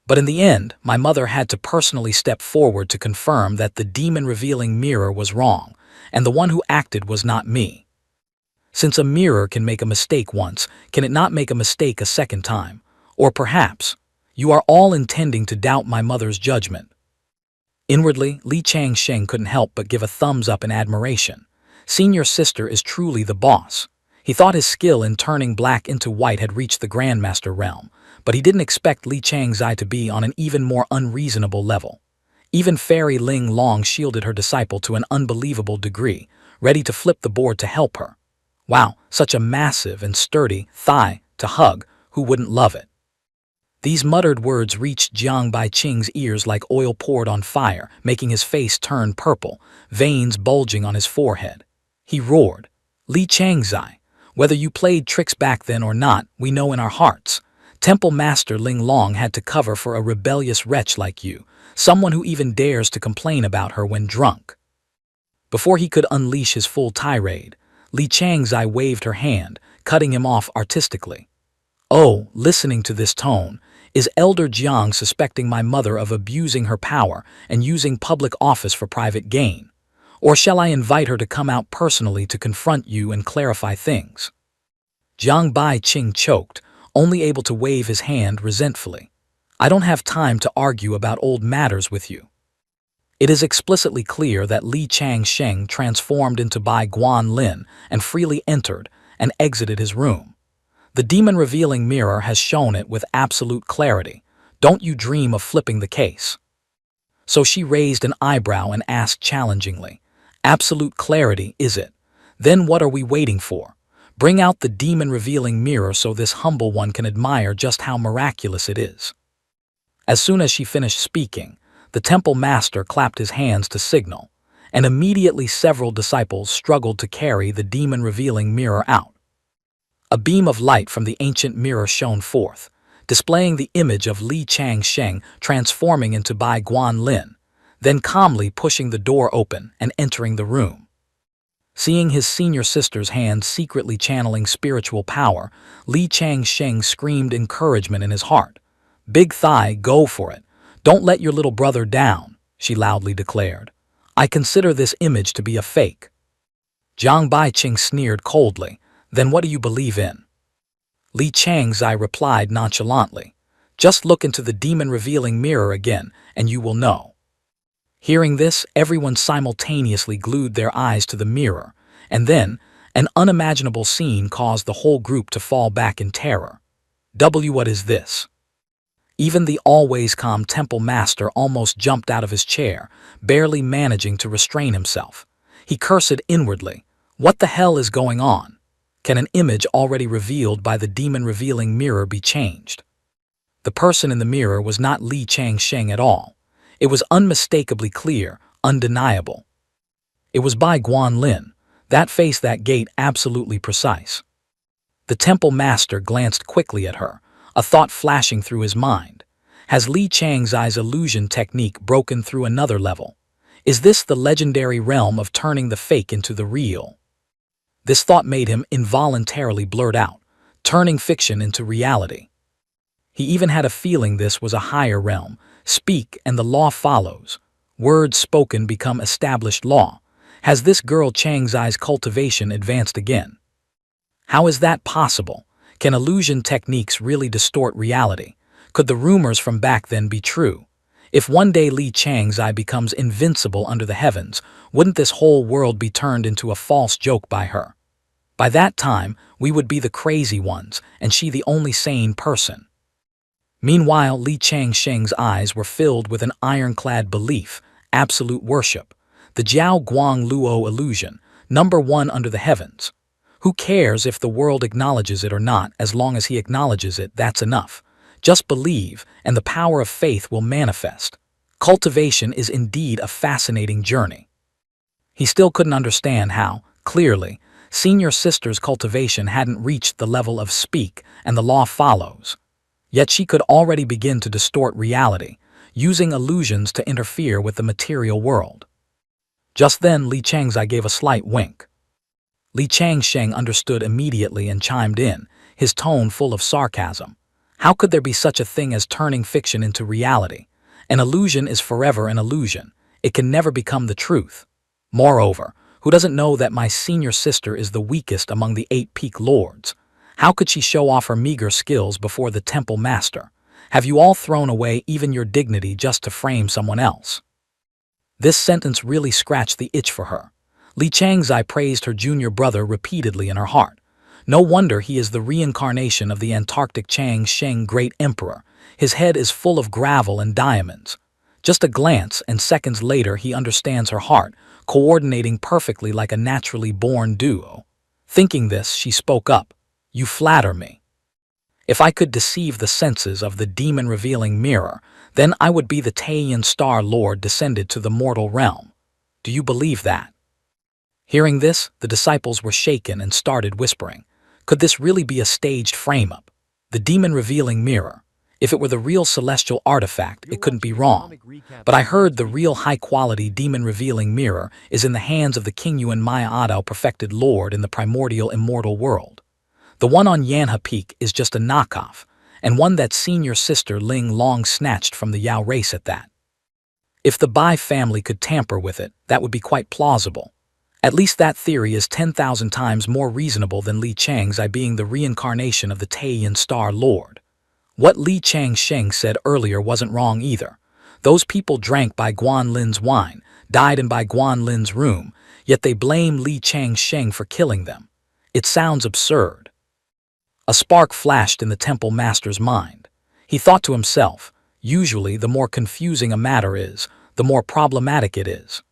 "But in the end, my mother had to personally step forward to confirm that the demon-revealing mirror was wrong, and the one who acted was not me. Since a mirror can make a mistake once, can it not make a mistake a second time? Or perhaps, you are all intending to doubt my mother's judgment." Inwardly, Li Changsheng couldn't help but give a thumbs up in admiration. Senior sister is truly the boss. He thought his skill in turning black into white had reached the Grandmaster realm, but he didn't expect Li Changzai to be on an even more unreasonable level. Even Fairy Ling Long shielded her disciple to an unbelievable degree, ready to flip the board to help her. Wow, such a massive and sturdy thigh to hug, who wouldn't love it? These muttered words reached Jiang Baiqing's ears like oil poured on fire, making his face turn purple, veins bulging on his forehead. He roared, "Li Changzai, whether you played tricks back then or not, we know in our hearts. Temple Master Ling Long had to cover for a rebellious wretch like you, someone who even dares to complain about her when drunk." Before he could unleash his full tirade, Li Changzai waved her hand, cutting him off artistically. "Oh, listening to this tone, is Elder Jiang suspecting my mother of abusing her power and using public office for private gain? Or shall I invite her to come out personally to confront you and clarify things?" Jiang Baiqing choked, only able to wave his hand resentfully. "I don't have time to argue about old matters with you." It is explicitly clear that Li Changsheng transformed into Bai Guanlin and freely entered and exited his room. The demon-revealing mirror has shown it with absolute clarity. Don't you dream of flipping the case? So she raised an eyebrow and asked challengingly, "Absolute clarity, is it? Then what are we waiting for? Bring out the demon-revealing mirror so this humble one can admire just how miraculous it is." As soon as she finished speaking, the temple master clapped his hands to signal. and immediately several disciples struggled to carry the demon-revealing mirror out. A beam of light from the ancient mirror shone forth, displaying the image of Li Changsheng transforming into Bai Guanlin, then calmly pushing the door open and entering the room. Seeing his senior sister's hand secretly channeling spiritual power, Li Changsheng screamed encouragement in his heart. "Big Thigh, go for it. Don't let your little brother down," she loudly declared. "I consider this image to be a fake." Jiang Baiqing sneered coldly. "Then what do you believe in?" Li Changzai replied nonchalantly. "Just look into the demon-revealing mirror again, and you will know." Hearing this, everyone simultaneously glued their eyes to the mirror, and then an unimaginable scene caused the whole group to fall back in terror. What is this? Even the always calm temple master almost jumped out of his chair, barely managing to restrain himself. He cursed inwardly. What the hell is going on? Can an image already revealed by the demon-revealing mirror be changed? The person in the mirror was not Li Changsheng at all. It was unmistakably clear, undeniable. It was Bai Guanlin, that face, that gait, absolutely precise. The temple master glanced quickly at her, a thought flashing through his mind. Has Li Changzai's illusion technique broken through another level? Is this the legendary realm of turning the fake into the real? This thought made him involuntarily blurt out, turning fiction into reality. He even had a feeling this was a higher realm. Speak and the law follows. Words spoken become established law. Has this girl Changzai's cultivation advanced again? How is that possible? Can illusion techniques really distort reality? Could the rumors from back then be true? If one day Li Changzai becomes invincible under the heavens, wouldn't this whole world be turned into a false joke by her? By that time, we would be the crazy ones, and she the only sane person. Meanwhile, Li Changsheng's eyes were filled with an ironclad belief, absolute worship. The Jiao Guang Luo illusion, #1 under the heavens. Who cares if the world acknowledges it or not? As long as he acknowledges it, that's enough. Just believe, and the power of faith will manifest. Cultivation is indeed a fascinating journey. He still couldn't understand how, clearly, senior sister's cultivation hadn't reached the level of speak and the law follows. Yet she could already begin to distort reality, using illusions to interfere with the material world. Just then, Li Changzai gave a slight wink. Li Changsheng understood immediately and chimed in, his tone full of sarcasm. How could there be such a thing as turning fiction into reality? An illusion is forever an illusion. It can never become the truth. Moreover, who doesn't know that my senior sister is the weakest among the 8 peak lords? How could she show off her meager skills before the temple master? Have you all thrown away even your dignity just to frame someone else? This sentence really scratched the itch for her. Li Changzai praised her junior brother repeatedly in her heart. No wonder he is the reincarnation of the Antarctic Changsheng Great Emperor. His head is full of gravel and diamonds. Just a glance, and seconds later he understands her heart, coordinating perfectly like a naturally born duo. Thinking this, she spoke up. "You flatter me. If I could deceive the senses of the demon-revealing mirror, then I would be the Taiyan Star Lord descended to the mortal realm. Do you believe that?" Hearing this, the disciples were shaken and started whispering. Could this really be a staged frame-up? The demon-revealing mirror. If it were the real celestial artifact, it couldn't be wrong. But I heard the real high-quality demon-revealing mirror is in the hands of the King Yuan Maya Adao perfected Lord in the primordial immortal world. The one on Yanha Peak is just a knockoff, and one that senior sister Ling long snatched from the Yao race at that. If the Bai family could tamper with it, that would be quite plausible. At least that theory is 10,000 times more reasonable than Li Changzai being the reincarnation of the Taiyan Star Lord. What Li Changsheng said earlier wasn't wrong either. Those people drank Bai Guanlin's wine, died in Bai Guanlin's room, yet they blame Li Changsheng for killing them. It sounds absurd. A spark flashed in the temple master's mind. He thought to himself, usually the more confusing a matter is, the more problematic it is.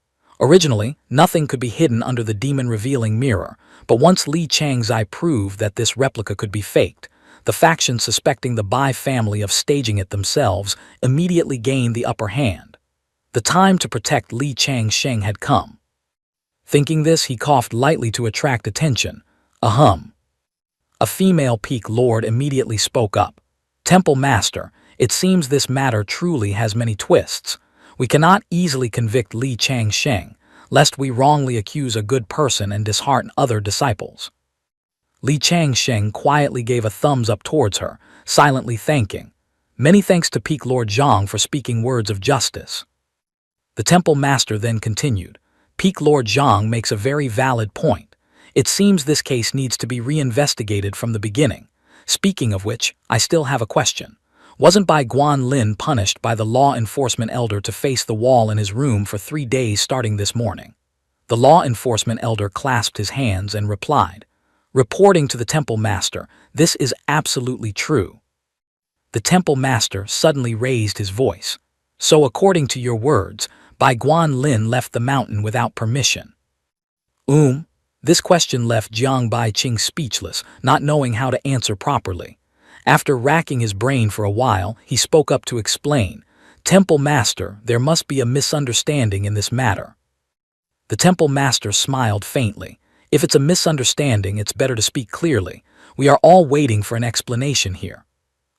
Originally, nothing could be hidden under the demon-revealing mirror, but once Li Changzai proved that this replica could be faked, the faction suspecting the Bai family of staging it themselves immediately gained the upper hand. The time to protect Li Changsheng had come. Thinking this, he coughed lightly to attract attention. Ahem. A female peak lord immediately spoke up. Temple Master, it seems this matter truly has many twists. We cannot easily convict Li Changsheng, lest we wrongly accuse a good person and dishearten other disciples. Li Changsheng quietly gave a thumbs up towards her, silently thanking. Many thanks to Peak Lord Zhang for speaking words of justice. The Temple Master then continued. Peak Lord Zhang makes a very valid point. It seems this case needs to be reinvestigated from the beginning. Speaking of which, I still have a question. Wasn't Bai Guanlin punished by the law enforcement elder to face the wall in his room for 3 days starting this morning? The law enforcement elder clasped his hands and replied, reporting to the Temple Master, this is absolutely true. The Temple Master suddenly raised his voice. So according to your words, Bai Guanlin left the mountain without permission. This question left Jiang Baiqing speechless, not knowing how to answer properly. After racking his brain for a while, he spoke up to explain. Temple Master, there must be a misunderstanding in this matter. The Temple Master smiled faintly. If it's a misunderstanding, it's better to speak clearly. We are all waiting for an explanation here.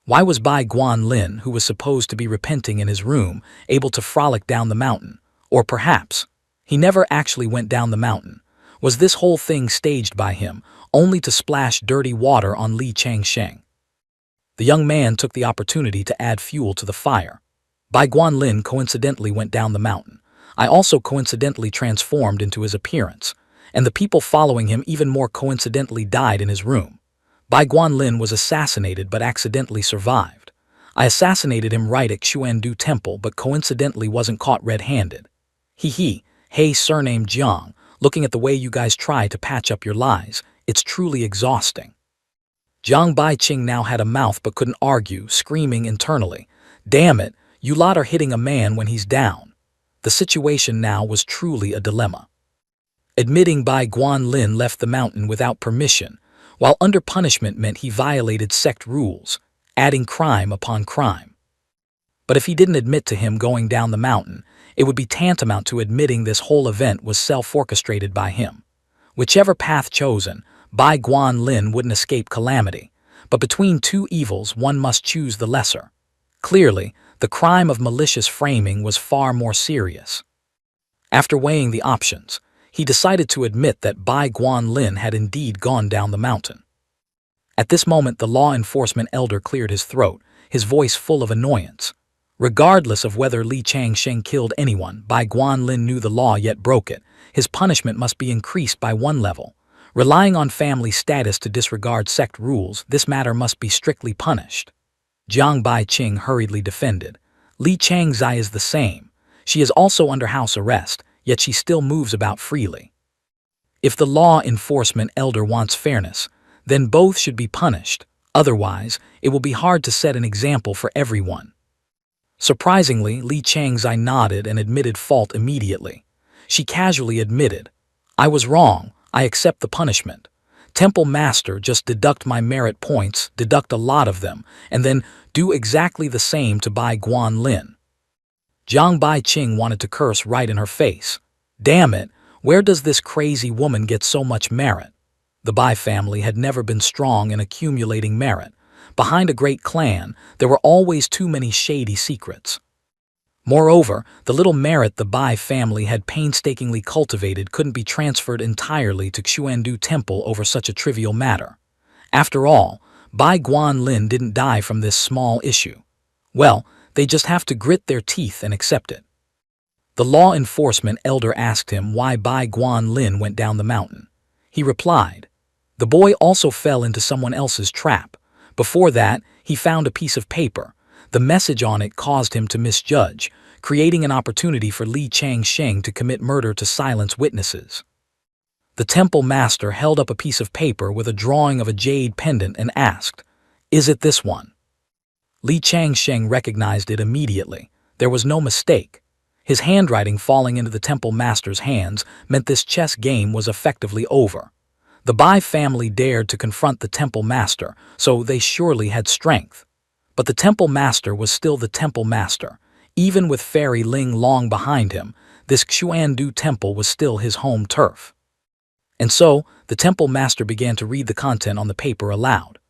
Why was Bai Guanlin, who was supposed to be repenting in his room, able to frolic down the mountain? Or perhaps, he never actually went down the mountain. Was this whole thing staged by him, only to splash dirty water on Li Changsheng? The young man took the opportunity to add fuel to the fire. Bai Guanlin coincidentally went down the mountain. I also coincidentally transformed into his appearance, and the people following him even more coincidentally died in his room. Bai Guanlin was assassinated but accidentally survived. I assassinated him right at Xuandu Temple but coincidentally wasn't caught red-handed. Hey, surnamed Jiang, looking at the way you guys try to patch up your lies, it's truly exhausting. Jiang Baiqing now had a mouth but couldn't argue, screaming internally. Damn it, you lot are hitting a man when he's down. The situation now was truly a dilemma. Admitting Bai Guanlin left the mountain without permission, while under punishment meant he violated sect rules, adding crime upon crime. But if he didn't admit to him going down the mountain, it would be tantamount to admitting this whole event was self-orchestrated by him. Whichever path chosen, Bai Guanlin wouldn't escape calamity, but between two evils one must choose the lesser. Clearly, the crime of malicious framing was far more serious. After weighing the options, he decided to admit that Bai Guanlin had indeed gone down the mountain. At this moment, the law enforcement elder cleared his throat, his voice full of annoyance. Regardless of whether Li Changsheng killed anyone, Bai Guanlin knew the law yet broke it. His punishment must be increased by 1 level. Relying on family status to disregard sect rules, this matter must be strictly punished. Jiang Baiqing hurriedly defended. Li Changzai is the same. She is also under house arrest, yet she still moves about freely. If the law enforcement elder wants fairness, then both should be punished. Otherwise, it will be hard to set an example for everyone. Surprisingly, Li Changzai nodded and admitted fault immediately. She casually admitted, I was wrong, I accept the punishment. Temple Master, just deduct my merit points, deduct a lot of them, and then do exactly the same to Bai Guanlin. Jiang Baiqing wanted to curse right in her face. Damn it, where does this crazy woman get so much merit? The Bai family had never been strong in accumulating merit. Behind a great clan, there were always too many shady secrets. Moreover, the little merit the Bai family had painstakingly cultivated couldn't be transferred entirely to Xuandu Temple over such a trivial matter. After all, Bai Guanlin didn't die from this small issue. Well, they just have to grit their teeth and accept it. The law enforcement elder asked him why Bai Guanlin went down the mountain. He replied, the boy also fell into someone else's trap. Before that, he found a piece of paper. The message on it caused him to misjudge, creating an opportunity for Li Changsheng to commit murder to silence witnesses. The temple master held up a piece of paper with a drawing of a jade pendant and asked, is it this one? Li Changsheng recognized it immediately. There was no mistake. His handwriting falling into the temple master's hands meant this chess game was effectively over. The Bai family dared to confront the temple master, so they surely had strength. But the temple master was still the temple master. Even with Fairy Ling Long behind him, this Xuandu temple was still his home turf. And so, the temple master began to read the content on the paper aloud.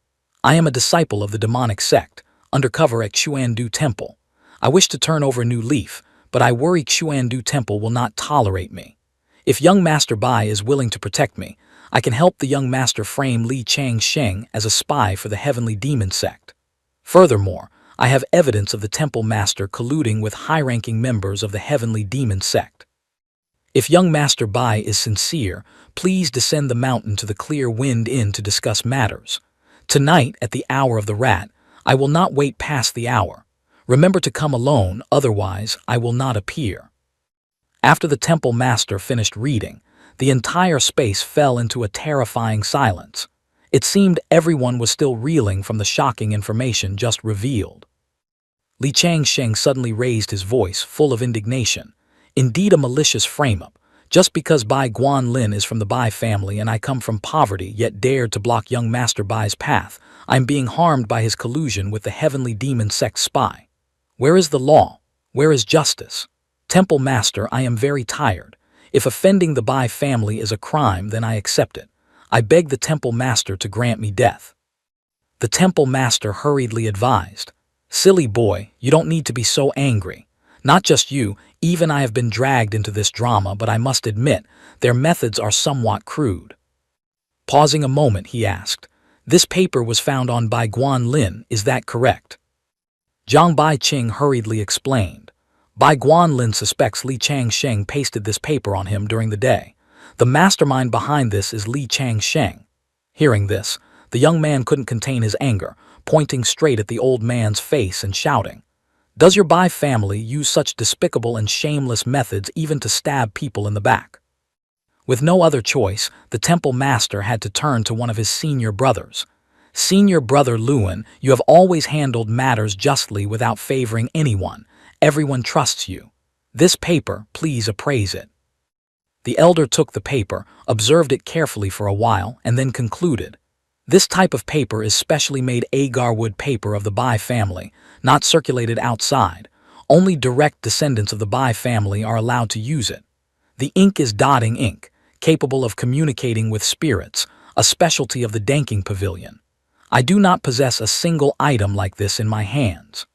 I am a disciple of the demonic sect, undercover at Xuandu Temple. I wish to turn over a new leaf, but I worry Xuandu Temple will not tolerate me. If young Master Bai is willing to protect me, I can help the young master frame Li Changsheng as a spy for the heavenly demon sect. Furthermore, I have evidence of the temple master colluding with high-ranking members of the heavenly demon sect. If young Master Bai is sincere, please descend the mountain to the clear wind inn to discuss matters. Tonight, at the hour of the rat, I will not wait past the hour. Remember to come alone, otherwise I will not appear. After the temple master finished reading, the entire space fell into a terrifying silence. It seemed everyone was still reeling from the shocking information just revealed. Li Changsheng suddenly raised his voice, full of indignation. Indeed a malicious frame-up. Just because Bai Guanlin is from the Bai family and I come from poverty yet dared to block young Master Bai's path, I'm being harmed by his collusion with the heavenly demon sect spy. Where is the law? Where is justice? Temple Master, I am very tired. If offending the Bai family is a crime, then I accept it. I beg the Temple Master to grant me death. The Temple Master hurriedly advised, Silly boy, you don't need to be so angry. Not just you, even I have been dragged into this drama, but I must admit, their methods are somewhat crude. Pausing a moment, he asked, This paper was found on Bai Guanlin, is that correct? Zhang Baiqing hurriedly explained. Bai Guanlin suspects Li Changsheng pasted this paper on him during the day. The mastermind behind this is Li Changsheng. Hearing this, the young man couldn't contain his anger, pointing straight at the old man's face and shouting, Does your Bai family use such despicable and shameless methods even to stab people in the back? With no other choice, the temple master had to turn to one of his senior brothers. Senior brother Luan, you have always handled matters justly without favoring anyone. Everyone trusts you. This paper, please appraise it. The elder took the paper, observed it carefully for a while, and then concluded, This type of paper is specially made agar-wood paper of the Bai family, not circulated outside. Only direct descendants of the Bai family are allowed to use it. The ink is dotting ink, capable of communicating with spirits, a specialty of the Danking Pavilion. I do not possess a single item like this in my hands.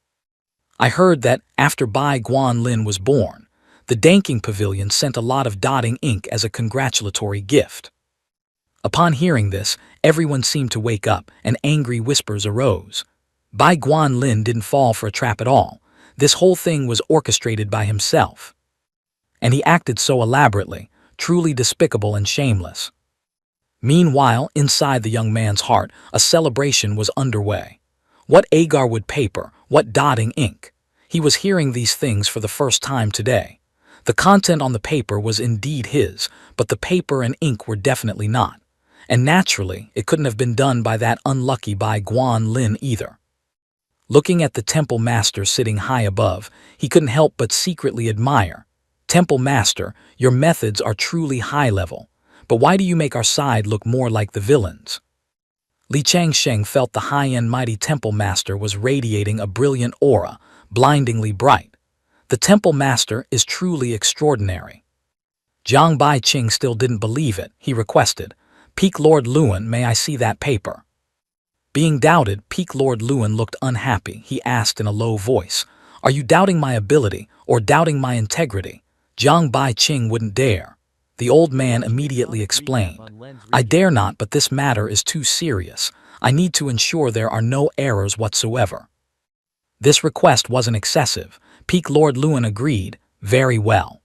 I heard that, after Bai Guanlin was born, the Danking Pavilion sent a lot of dotting ink as a congratulatory gift. Upon hearing this, everyone seemed to wake up, and angry whispers arose. Bai Guanlin didn't fall for a trap at all. This whole thing was orchestrated by himself. And he acted so elaborately, truly despicable and shameless. Meanwhile, inside the young man's heart, a celebration was underway. What agar-wood paper, what dotting ink. He was hearing these things for the first time today. The content on the paper was indeed his, but the paper and ink were definitely not. And naturally, it couldn't have been done by that unlucky Bai Guanlin either. Looking at the temple master sitting high above, he couldn't help but secretly admire. Temple Master, your methods are truly high level, but why do you make our side look more like the villains? Li Changsheng felt the high-end mighty Temple Master was radiating a brilliant aura, blindingly bright. The Temple Master is truly extraordinary. Zhang Baiqing still didn't believe it. He requested, Peak Lord Luan, may I see that paper? Being doubted, Peak Lord Luan looked unhappy. He asked in a low voice, Are you doubting my ability or doubting my integrity? Zhang Baiqing wouldn't dare. The old man immediately explained, I dare not, but this matter is too serious. I need to ensure there are no errors whatsoever. This request wasn't excessive. Peak Lord Luan agreed, very well.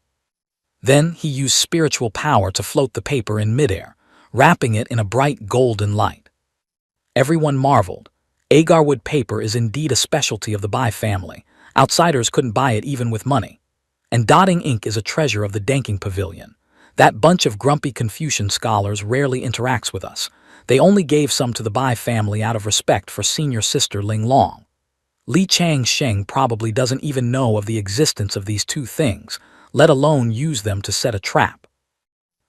Then he used spiritual power to float the paper in midair, wrapping it in a bright golden light. Everyone marveled. Agar-wood paper is indeed a specialty of the Bai family. Outsiders couldn't buy it even with money. And dotting ink is a treasure of the Danking Pavilion. That bunch of grumpy Confucian scholars rarely interacts with us. They only gave some to the Bai family out of respect for senior sister Ling Long. Li Changsheng probably doesn't even know of the existence of these two things, let alone use them to set a trap.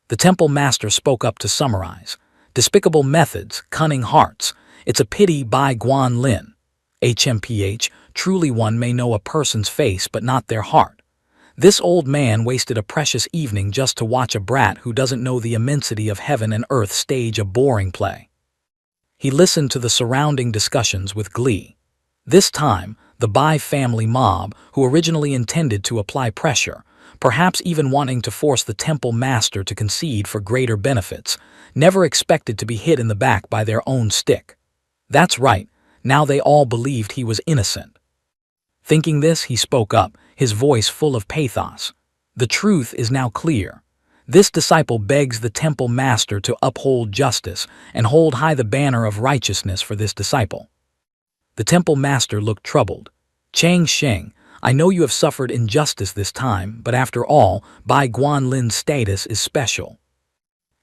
The temple master spoke up to summarize. Despicable methods, cunning hearts. It's a pity Bai Guanlin. HMPH, truly one may know a person's face but not their heart. This old man wasted a precious evening just to watch a brat who doesn't know the immensity of heaven and earth stage a boring play. He listened to the surrounding discussions with glee. This time, the Bai family mob, who originally intended to apply pressure, perhaps even wanting to force the temple master to concede for greater benefits, never expected to be hit in the back by their own stick. That's right, now they all believed he was innocent. Thinking this, he spoke up, his voice full of pathos. The truth is now clear. This disciple begs the temple master to uphold justice and hold high the banner of righteousness for this disciple. The temple master looked troubled. Chang Sheng, I know you have suffered injustice this time, but after all, Bai Guanlin's status is special.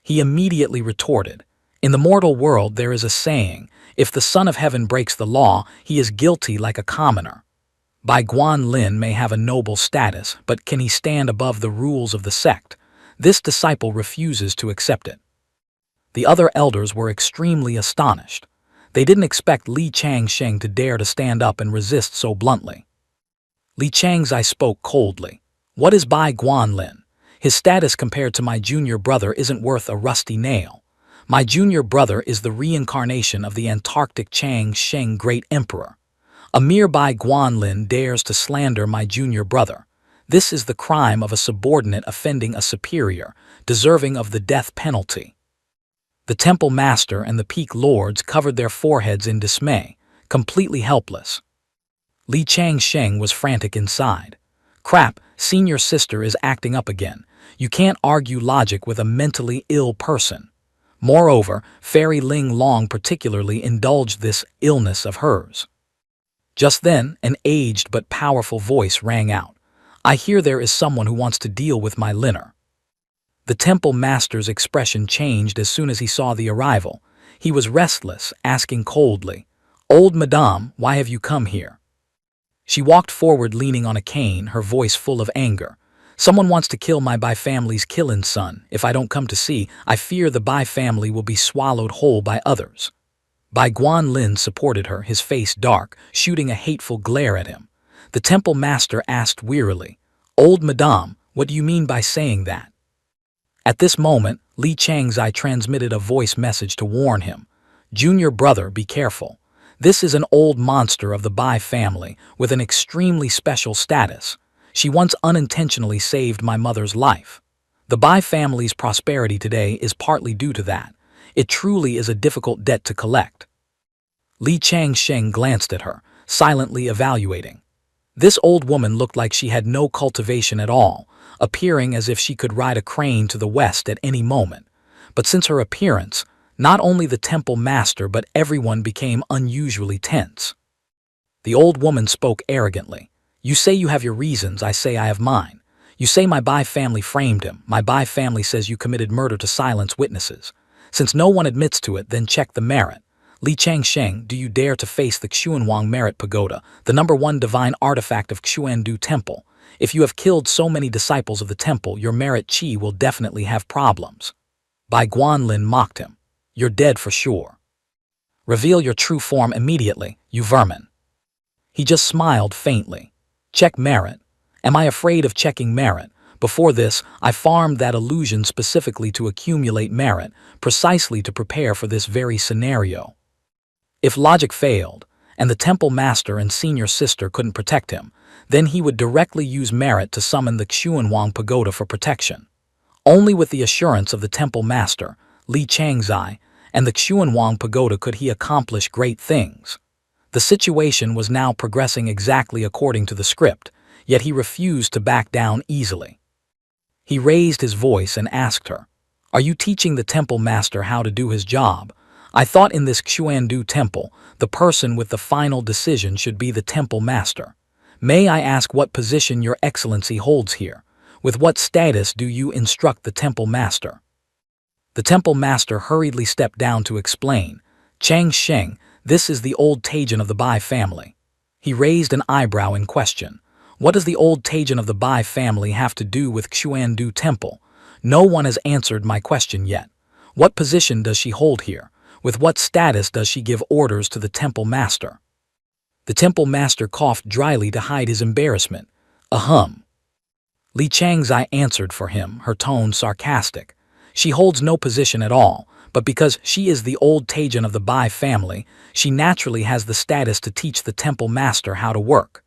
He immediately retorted, in the mortal world there is a saying, if the Son of Heaven breaks the law, he is guilty like a commoner. Bai Guanlin may have a noble status, but can he stand above the rules of the sect? This disciple refuses to accept it. The other elders were extremely astonished. They didn't expect Li Changsheng to dare to stand up and resist so bluntly. Li Changzai spoke coldly. What is Bai Guanlin? His status compared to my junior brother isn't worth a rusty nail. My junior brother is the reincarnation of the Antarctic Chang Sheng Great Emperor. A mere Bai Guanlin dares to slander my junior brother. This is the crime of a subordinate offending a superior, deserving of the death penalty. The temple master and the peak lords covered their foreheads in dismay, completely helpless. Li Changsheng was frantic inside. Crap, senior sister is acting up again. You can't argue logic with a mentally ill person. Moreover, Fairy Ling Long particularly indulged this illness of hers. Just then, an aged but powerful voice rang out. I hear there is someone who wants to deal with my Linner. The temple master's expression changed as soon as he saw the arrival. He was restless, asking coldly, Old Madame, why have you come here? She walked forward leaning on a cane, her voice full of anger. Someone wants to kill my Bai family's Killin son. If I don't come to see, I fear the Bai family will be swallowed whole by others. Bai Guanlin supported her, his face dark, shooting a hateful glare at him. The temple master asked wearily, Old Madame, what do you mean by saying that? At this moment, Li Changzai transmitted a voice message to warn him. Junior brother, be careful. This is an old monster of the Bai family with an extremely special status. She once unintentionally saved my mother's life. The Bai family's prosperity today is partly due to that. It truly is a difficult debt to collect. Li Changsheng glanced at her, silently evaluating. This old woman looked like she had no cultivation at all, appearing as if she could ride a crane to the west at any moment. But since her appearance, not only the temple master but everyone became unusually tense. The old woman spoke arrogantly. You say you have your reasons, I say I have mine. You say my Bai family framed him. My Bai family says you committed murder to silence witnesses. Since no one admits to it, then check the merit. Li Changsheng, do you dare to face the Xuanwang Merit Pagoda, the #1 divine artifact of Xuandu Temple? If you have killed so many disciples of the temple, your merit chi will definitely have problems. Bai Guanlin mocked him. You're dead for sure. Reveal your true form immediately, you vermin. He just smiled faintly. Check merit. Am I afraid of checking merit? Before this, I farmed that illusion specifically to accumulate merit, precisely to prepare for this very scenario. If logic failed, and the temple master and senior sister couldn't protect him, then he would directly use merit to summon the Xuanwang Pagoda for protection. Only with the assurance of the temple master, Li Changzai, and the Xuanwang Pagoda could he accomplish great things. The situation was now progressing exactly according to the script, yet he refused to back down easily. He raised his voice and asked her, Are you teaching the temple master how to do his job? I thought in this Xuandu temple, the person with the final decision should be the temple master. May I ask what position your excellency holds here? With what status do you instruct the temple master? The temple master hurriedly stepped down to explain. Chang Sheng, this is the old Tajin of the Bai family. He raised an eyebrow in question. What does the old Tajin of the Bai family have to do with Xuandu Temple? No one has answered my question yet. What position does she hold here? With what status does she give orders to the temple master? The temple master coughed dryly to hide his embarrassment. Ahem. Li Changzai answered for him, her tone sarcastic. She holds no position at all, but because she is the old Taijin of the Bai family, she naturally has the status to teach the temple master how to work.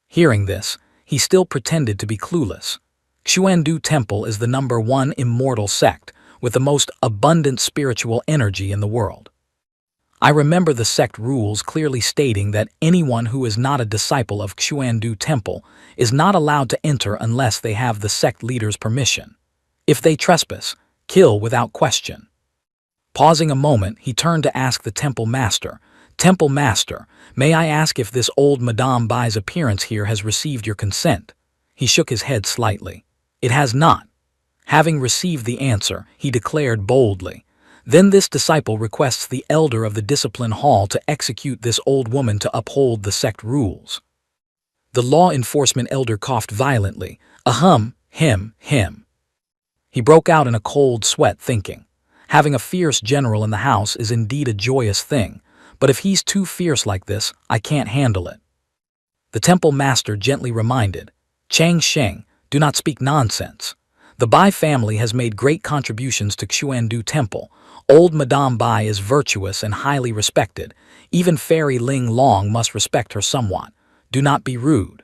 Hearing this, he still pretended to be clueless. Xuandu Temple is the #1 immortal sect, with the most abundant spiritual energy in the world. I remember the sect rules clearly stating that anyone who is not a disciple of Xuandu Temple is not allowed to enter unless they have the sect leader's permission. If they trespass, kill without question. Pausing a moment, he turned to ask the temple master, "Temple master, may I ask if this old Madame Bai's appearance here has received your consent?" He shook his head slightly. "It has not." Having received the answer, he declared boldly, "Then this disciple requests the elder of the discipline hall to execute this old woman to uphold the sect rules." The law enforcement elder coughed violently. "Ahem, him. He broke out in a cold sweat, thinking, having a fierce general in the house is indeed a joyous thing, but if he's too fierce like this, I can't handle it. The temple master gently reminded, "Chang Sheng, do not speak nonsense. The Bai family has made great contributions to Xuandu Temple. Old Madame Bai is virtuous and highly respected. Even Fairy Ling Long must respect her somewhat. Do not be rude."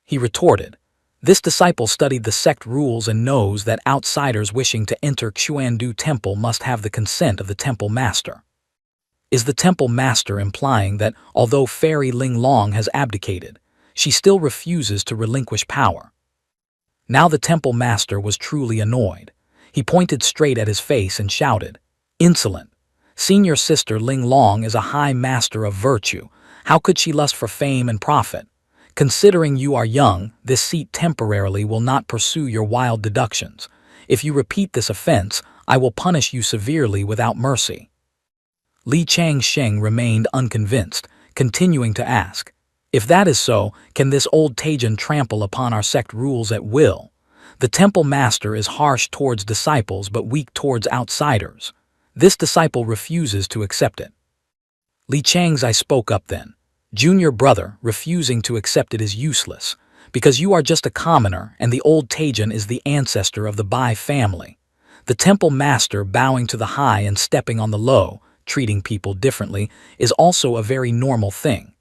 He retorted, "This disciple studied the sect rules and knows that outsiders wishing to enter Xuandu Temple must have the consent of the temple master." Is the temple master implying that although Fairy Ling Long has abdicated, she still refuses to relinquish power? Now the temple master was truly annoyed. He pointed straight at his face and shouted, "Insolent! Senior sister Ling Long is a high master of virtue. How could she lust for fame and profit? Considering you are young, this seat temporarily will not pursue your wild deductions. If you repeat this offense, I will punish you severely without mercy." Li Changsheng remained unconvinced, continuing to ask, "If that is so, can this old Taijin trample upon our sect rules at will? The temple master is harsh towards disciples but weak towards outsiders. This disciple refuses to accept it." Li Changzai spoke up then. "Junior brother, refusing to accept it is useless, because you are just a commoner and the old Taijin is the ancestor of the Bai family. The temple master bowing to the high and stepping on the low, treating people differently, is also a very normal thing.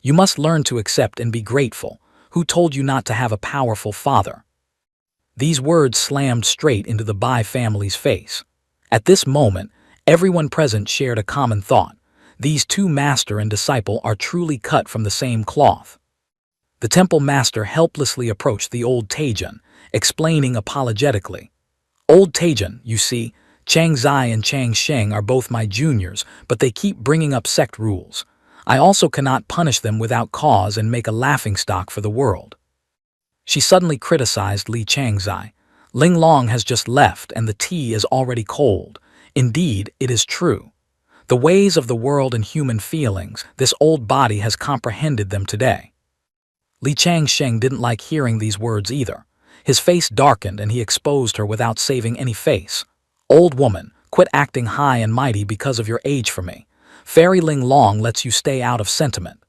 You must learn to accept and be grateful. Who told you not to have a powerful father?" These words slammed straight into the Bai family's face. At this moment, everyone present shared a common thought. These two master and disciple are truly cut from the same cloth. The temple master helplessly approached the old Taijin, explaining apologetically, "Old Taijin, you see, Chang Zai and Chang Sheng are both my juniors, but they keep bringing up sect rules. I also cannot punish them without cause and make a laughingstock for the world." She suddenly criticized Li Changzai. "Ling Long has just left and the tea is already cold. Indeed, it is true. The ways of the world and human feelings, this old body has comprehended them today." Li Changsheng didn't like hearing these words either. His face darkened and he exposed her without saving any face. "Old woman, quit acting high and mighty because of your age for me. Fairy Ling Long lets you stay out of sentiment.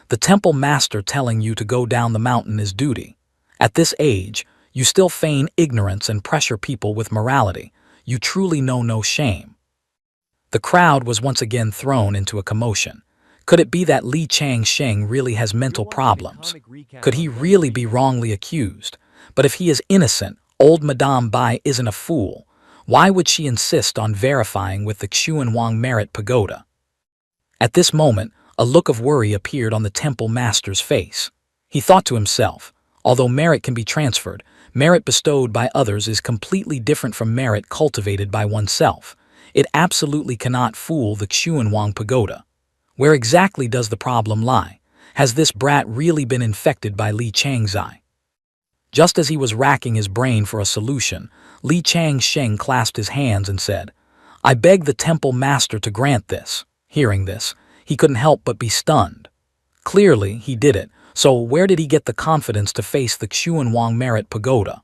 The temple master telling you to go down the mountain is duty. At this age, you still feign ignorance and pressure people with morality. You truly know no shame." The crowd was once again thrown into a commotion. Could it be that Li Changsheng really has mental problems? Could he really be wrongly accused? But if he is innocent, old Madame Bai isn't a fool. Why would she insist on verifying with the Xuanwang Merit Pagoda? At this moment, a look of worry appeared on the temple master's face. He thought to himself, although merit can be transferred, merit bestowed by others is completely different from merit cultivated by oneself. It absolutely cannot fool the Xuanwang Pagoda. Where exactly does the problem lie? Has this brat really been infected by Li Changzai? Just as he was racking his brain for a solution, Li Changsheng clasped his hands and said, "I beg the temple master to grant this." Hearing this, he couldn't help but be stunned. Clearly, he did it, so where did he get the confidence to face the Xuanwang Merit Pagoda?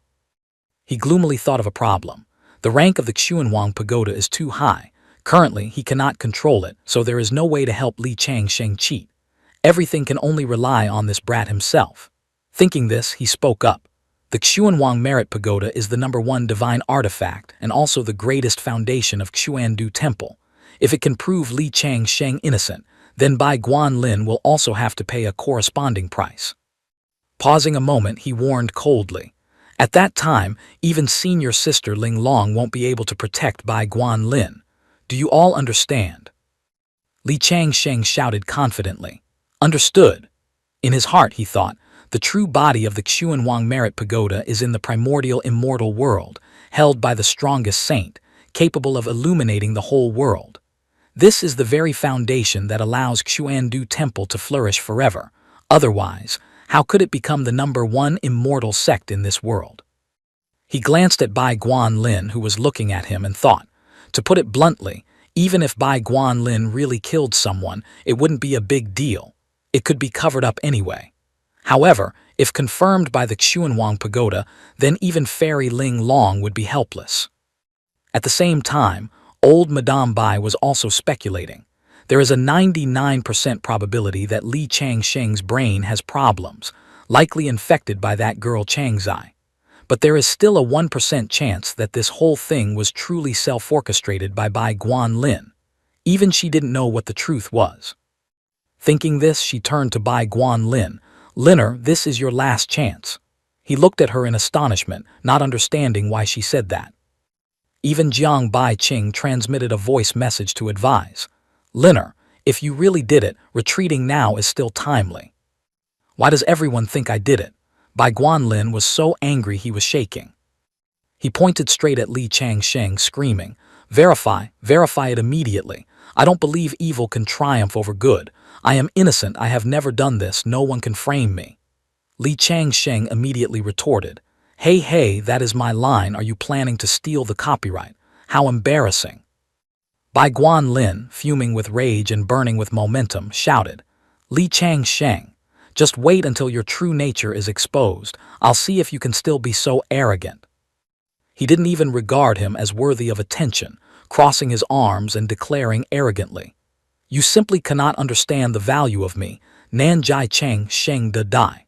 He gloomily thought of a problem. The rank of the Xuanwang Pagoda is too high. Currently, he cannot control it, so there is no way to help Li Changsheng cheat. Everything can only rely on this brat himself. Thinking this, he spoke up. The Xuanwang Merit Pagoda is the #1 divine artifact and also the greatest foundation of Xuandu Temple. If it can prove Li Changsheng innocent, then Bai Guanlin will also have to pay a corresponding price. Pausing a moment, he warned coldly. At that time, even senior sister Ling Long won't be able to protect Bai Guanlin. Do you all understand? Li Changsheng shouted confidently. Understood. In his heart, he thought, the true body of the Xuanwang Merit Pagoda is in the primordial immortal world, held by the strongest saint, capable of illuminating the whole world. This is the very foundation that allows Xuandu Temple to flourish forever. Otherwise, how could it become the #1 immortal sect in this world? He glanced at Bai Guanlin, who was looking at him, and thought, to put it bluntly, even if Bai Guanlin really killed someone, it wouldn't be a big deal. It could be covered up anyway. However, if confirmed by the Xuanwang Pagoda, then even Fairy Ling Long would be helpless. At the same time, old Madame Bai was also speculating. There is a 99% probability that Li Changsheng's brain has problems, likely infected by that girl Changzai. But there is still a 1% chance that this whole thing was truly self-orchestrated by Bai Guanlin. Even she didn't know what the truth was. Thinking this, she turned to Bai Guanlin. Linner, this is your last chance. He looked at her in astonishment, not understanding why she said that. Even Jiang Bai Qing transmitted a voice message to advise. Linner, if you really did it, retreating now is still timely. Why does everyone think I did it? Bai Guanlin was so angry he was shaking. He pointed straight at Li Changsheng, screaming, verify it immediately. I don't believe evil can triumph over good. I am innocent, I have never done this, no one can frame me. Li Changsheng immediately retorted, Hey, that is my line, are you planning to steal the copyright? How embarrassing. Bai Guanlin, fuming with rage and burning with momentum, shouted, Li Changsheng, just wait until your true nature is exposed. I'll see if you can still be so arrogant. He didn't even regard him as worthy of attention, crossing his arms and declaring arrogantly, You simply cannot understand the value of me, Nanjai Chang Sheng De Dai.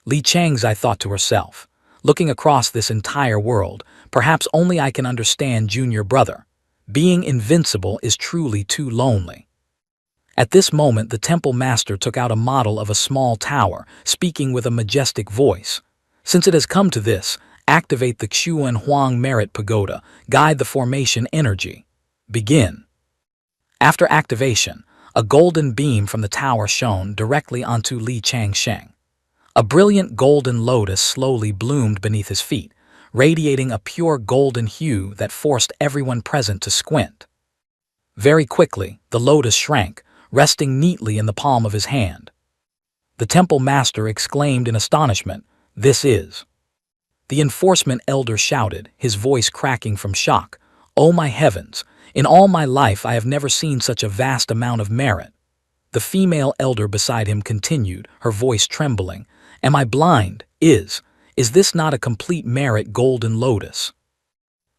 Li Changzai thought to herself, looking across this entire world, perhaps only I can understand junior brother. Being invincible is truly too lonely. At this moment, the temple master took out a model of a small tower, speaking with a majestic voice. Since it has come to this, activate the Xuanwang Merit Pagoda, guide the formation energy. Begin. After activation, a golden beam from the tower shone directly onto Li Changsheng. A brilliant golden lotus slowly bloomed beneath his feet, radiating a pure golden hue that forced everyone present to squint. Very quickly, the lotus shrank, resting neatly in the palm of his hand. The temple master exclaimed in astonishment, This is. The enforcement elder shouted, his voice cracking from shock, Oh my heavens, in all my life I have never seen such a vast amount of merit. The female elder beside him continued, her voice trembling, Am I blind? Is this not a complete merit golden lotus?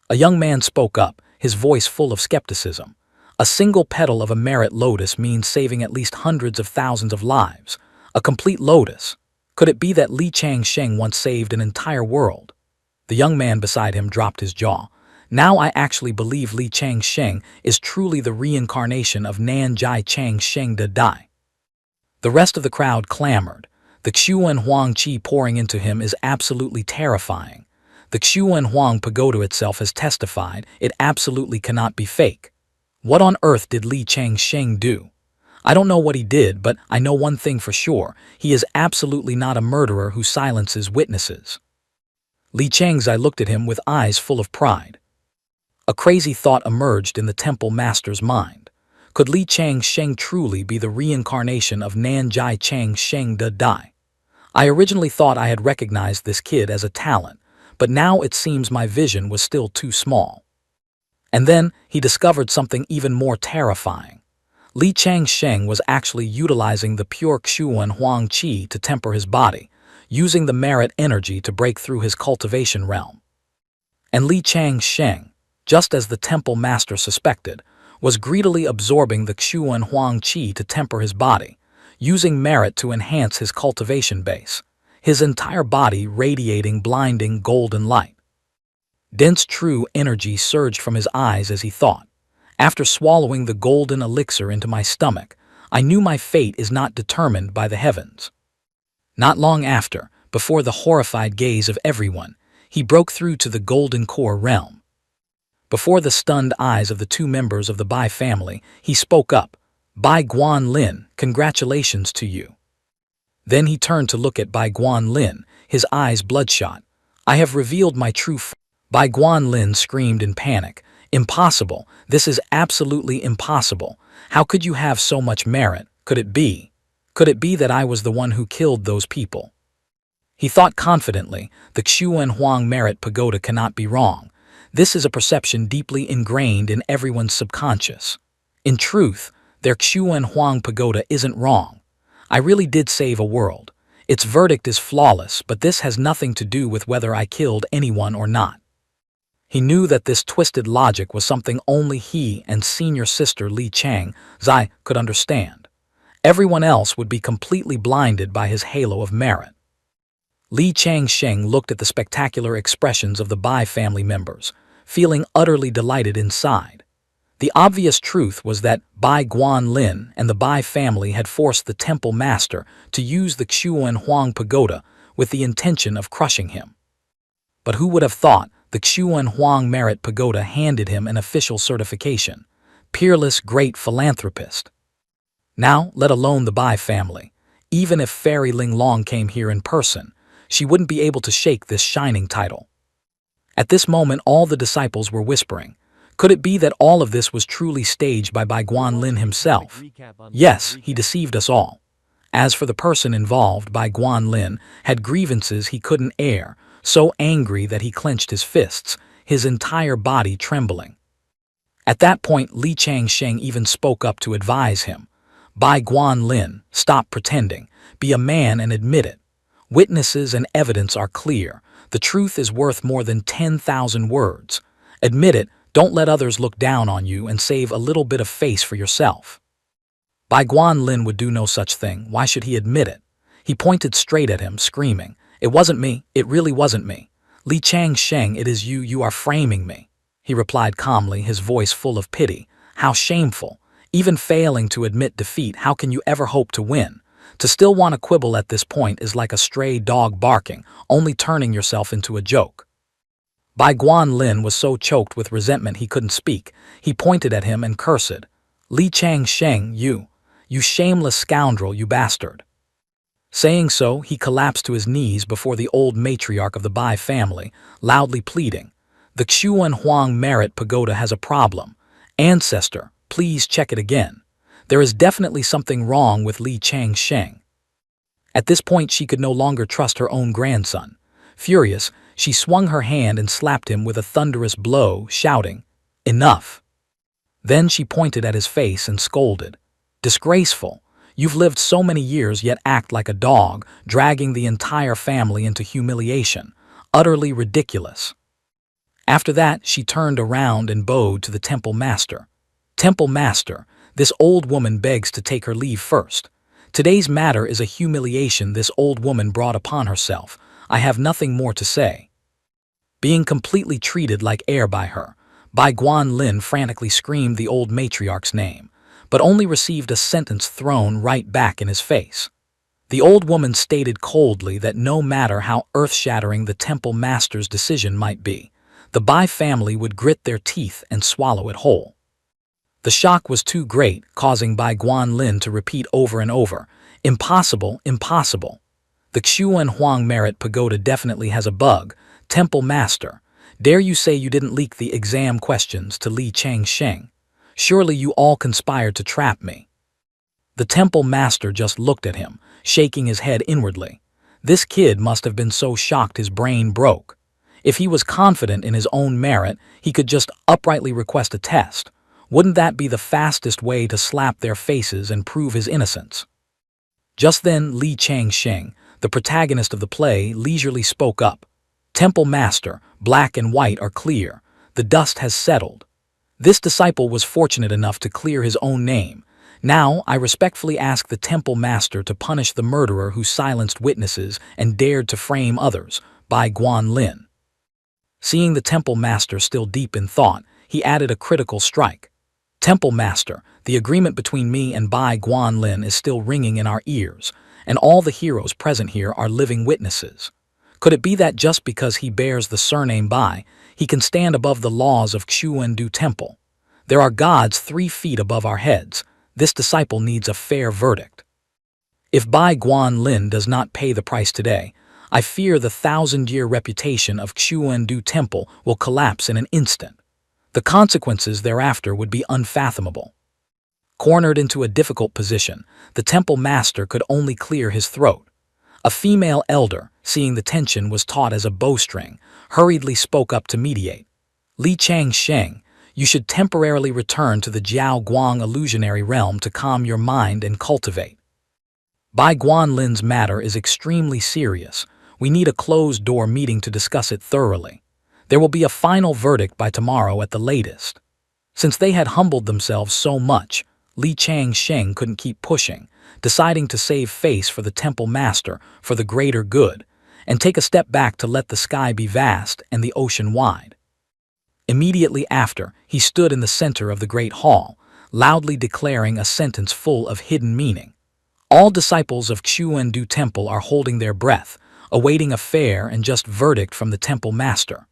A young man spoke up, his voice full of skepticism. A single petal of a merit lotus means saving at least hundreds of thousands of lives. A complete lotus. Could it be that Li Changsheng once saved an entire world? The young man beside him dropped his jaw. Now I actually believe Li Changsheng is truly the reincarnation of Nanjai Changsheng De Dai. The rest of the crowd clamored. The Xuanwang Qi pouring into him is absolutely terrifying. The Xuanwang Pagoda itself has testified it absolutely cannot be fake. What on earth did Li Changsheng do? I don't know what he did, but I know one thing for sure. He is absolutely not a murderer who silences witnesses. Li Changzai looked at him with eyes full of pride. A crazy thought emerged in the temple master's mind. Could Li Changsheng truly be the reincarnation of Nanjai Changsheng De Dai? I originally thought I had recognized this kid as a talent, but now it seems my vision was still too small. And then he discovered something even more terrifying. Li Changsheng was actually utilizing the pure Xuanwang Qi to temper his body, using the merit energy to break through his cultivation realm. And Li Changsheng, just as the temple master suspected, was greedily absorbing the Xuanwang Qi to temper his body, using merit to enhance his cultivation base. his entire body radiating blinding golden light. Dense true energy surged from his eyes as he thought. After swallowing the golden elixir into my stomach, I knew my fate is not determined by the heavens. Not long after, before the horrified gaze of everyone, he broke through to the golden core realm. Before the stunned eyes of the two members of the Bai family, he spoke up. Bai Guanlin, congratulations to you. Then he turned to look at Bai Guanlin, his eyes bloodshot. I have revealed my true Bai Guanlin screamed in panic. Impossible, this is absolutely impossible. How could you have so much merit? Could it be? Could it be that I was the one who killed those people? He thought confidently, the Xuan Huang Merit Pagoda cannot be wrong. This is a perception deeply ingrained in everyone's subconscious. In truth, their Xuan Huang Pagoda isn't wrong. I really did save a world. Its verdict is flawless, but this has nothing to do with whether I killed anyone or not. He knew that this twisted logic was something only he and senior sister Li Chang Zai could understand. Everyone else would be completely blinded by his halo of merit. Li Changsheng looked at the spectacular expressions of the Bai family members, feeling utterly delighted inside. The obvious truth was that Bai Guanlin and the Bai family had forced the temple master to use the Xuan Huang Pagoda with the intention of crushing him. But who would have thought the Xuan Huang Merit Pagoda handed him an official certification? Peerless great philanthropist. Now, let alone the Bai family. Even if Fairy Ling Long came here in person, she wouldn't be able to shake this shining title. At this moment, all the disciples were whispering. Could it be that all of this was truly staged by Bai Guanlin himself? Yes, he deceived us all. As for the person involved, Bai Guanlin had grievances he couldn't air, so angry that he clenched his fists, his entire body trembling. At that point, Li Changsheng even spoke up to advise him. Bai Guanlin, stop pretending. Be a man and admit it. Witnesses and evidence are clear. The truth is worth more than 10,000 words. Admit it, don't let others look down on you, and save a little bit of face for yourself. Bai Guanlin would do no such thing. Why should he admit it? He pointed straight at him, screaming, It wasn't me, it really wasn't me. Li Changsheng, it is you, you are framing me. He replied calmly, his voice full of pity. How shameful. Even failing to admit defeat, how can you ever hope to win? To still want to quibble at this point is like a stray dog barking, only turning yourself into a joke. Bai Guanlin was so choked with resentment he couldn't speak. He pointed at him and cursed. Li Changsheng, you shameless scoundrel, you bastard. Saying so, he collapsed to his knees before the old matriarch of the Bai family, loudly pleading. The Xuan Huang Merit Pagoda has a problem. Ancestor, please check it again. There is definitely something wrong with Li Changsheng. At this point, she could no longer trust her own grandson. Furious, she swung her hand and slapped him with a thunderous blow, shouting, Enough! Then she pointed at his face and scolded. Disgraceful! You've lived so many years yet act like a dog, dragging the entire family into humiliation. Utterly ridiculous. After that, she turned around and bowed to the temple master. Temple master, this old woman begs to take her leave first. Today's matter is a humiliation this old woman brought upon herself. I have nothing more to say. Being completely treated like air by her, Bai Guanlin frantically screamed the old matriarch's name, but only received a sentence thrown right back in his face. The old woman stated coldly that no matter how earth-shattering the temple master's decision might be, the Bai family would grit their teeth and swallow it whole. The shock was too great, causing Bai Guanlin to repeat over and over, Impossible, impossible. The Xuan Huang Merit Pagoda definitely has a bug. Temple Master, dare you say you didn't leak the exam questions to Li Changsheng? Surely you all conspired to trap me. The Temple Master just looked at him, shaking his head inwardly. This kid must have been so shocked his brain broke. If he was confident in his own merit, he could just uprightly request a test. Wouldn't that be the fastest way to slap their faces and prove his innocence? Just then, Li Changsheng, the protagonist of the play, leisurely spoke up. Temple Master, black and white are clear. The dust has settled. This disciple was fortunate enough to clear his own name. Now, I respectfully ask the temple master to punish the murderer who silenced witnesses and dared to frame others, Bai Guanlin. Seeing the temple master still deep in thought, he added a critical strike. Temple master, the agreement between me and Bai Guanlin is still ringing in our ears, and all the heroes present here are living witnesses. Could it be that just because he bears the surname Bai, he can stand above the laws of Xuandu Temple? There are gods 3 feet above our heads. This disciple needs a fair verdict. If Bai Guanlin does not pay the price today, I fear the 1,000-year reputation of Xuandu Temple will collapse in an instant. The consequences thereafter would be unfathomable. Cornered into a difficult position, the temple master could only clear his throat. A female elder, seeing the tension was taut as a bowstring, hurriedly spoke up to mediate. Li Changsheng, you should temporarily return to the Jiao Guang illusionary realm to calm your mind and cultivate. Bai Guanlin's matter is extremely serious. We need a closed-door meeting to discuss it thoroughly. There will be a final verdict by tomorrow at the latest. Since they had humbled themselves so much, Li Changsheng couldn't keep pushing, deciding to save face for the temple master for the greater good, and take a step back to let the sky be vast and the ocean wide. Immediately after, he stood in the center of the great hall, loudly declaring a sentence full of hidden meaning. All disciples of Xuandu Temple are holding their breath, awaiting a fair and just verdict from the temple master.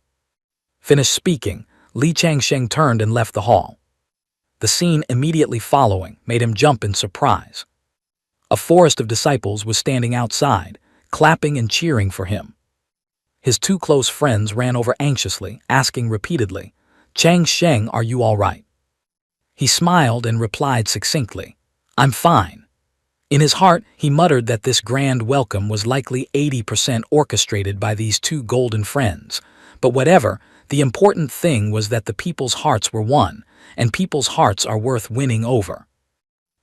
Finished speaking, Li Changsheng turned and left the hall. The scene immediately following made him jump in surprise. A forest of disciples was standing outside, clapping and cheering for him. His 2 close friends ran over anxiously, asking repeatedly, "Changsheng, are you all right?" He smiled and replied succinctly, "I'm fine." In his heart, he muttered that this grand welcome was likely 80% orchestrated by these 2 golden friends. But whatever, the important thing was that the people's hearts were won, and people's hearts are worth winning over.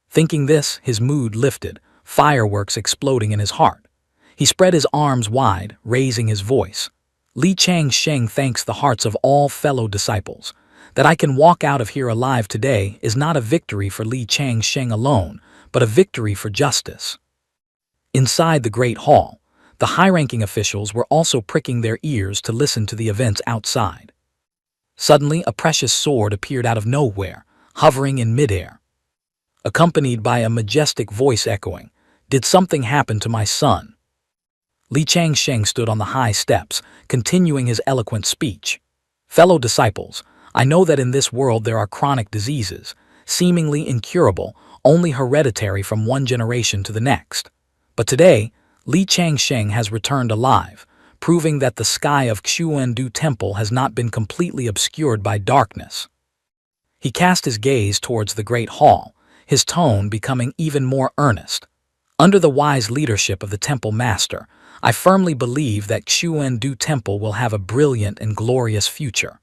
Thinking this, his mood lifted, fireworks exploding in his heart. He spread his arms wide, raising his voice. Li Changsheng thanks the hearts of all fellow disciples. That I can walk out of here alive today is not a victory for Li Changsheng alone, but a victory for justice. Inside the great hall, the high-ranking officials were also pricking their ears to listen to the events outside. Suddenly, a precious sword appeared out of nowhere, hovering in midair. Accompanied by a majestic voice echoing, "Did something happen to my son?" Li Changsheng stood on the high steps, continuing his eloquent speech. "Fellow disciples, I know that in this world there are chronic diseases, seemingly incurable, only hereditary from one generation to the next. But today, Li Changsheng has returned alive, proving that the sky of Xuandu Temple has not been completely obscured by darkness." He cast his gaze towards the great hall, his tone becoming even more earnest. "Under the wise leadership of the temple master, I firmly believe that Xuandu Temple will have a brilliant and glorious future."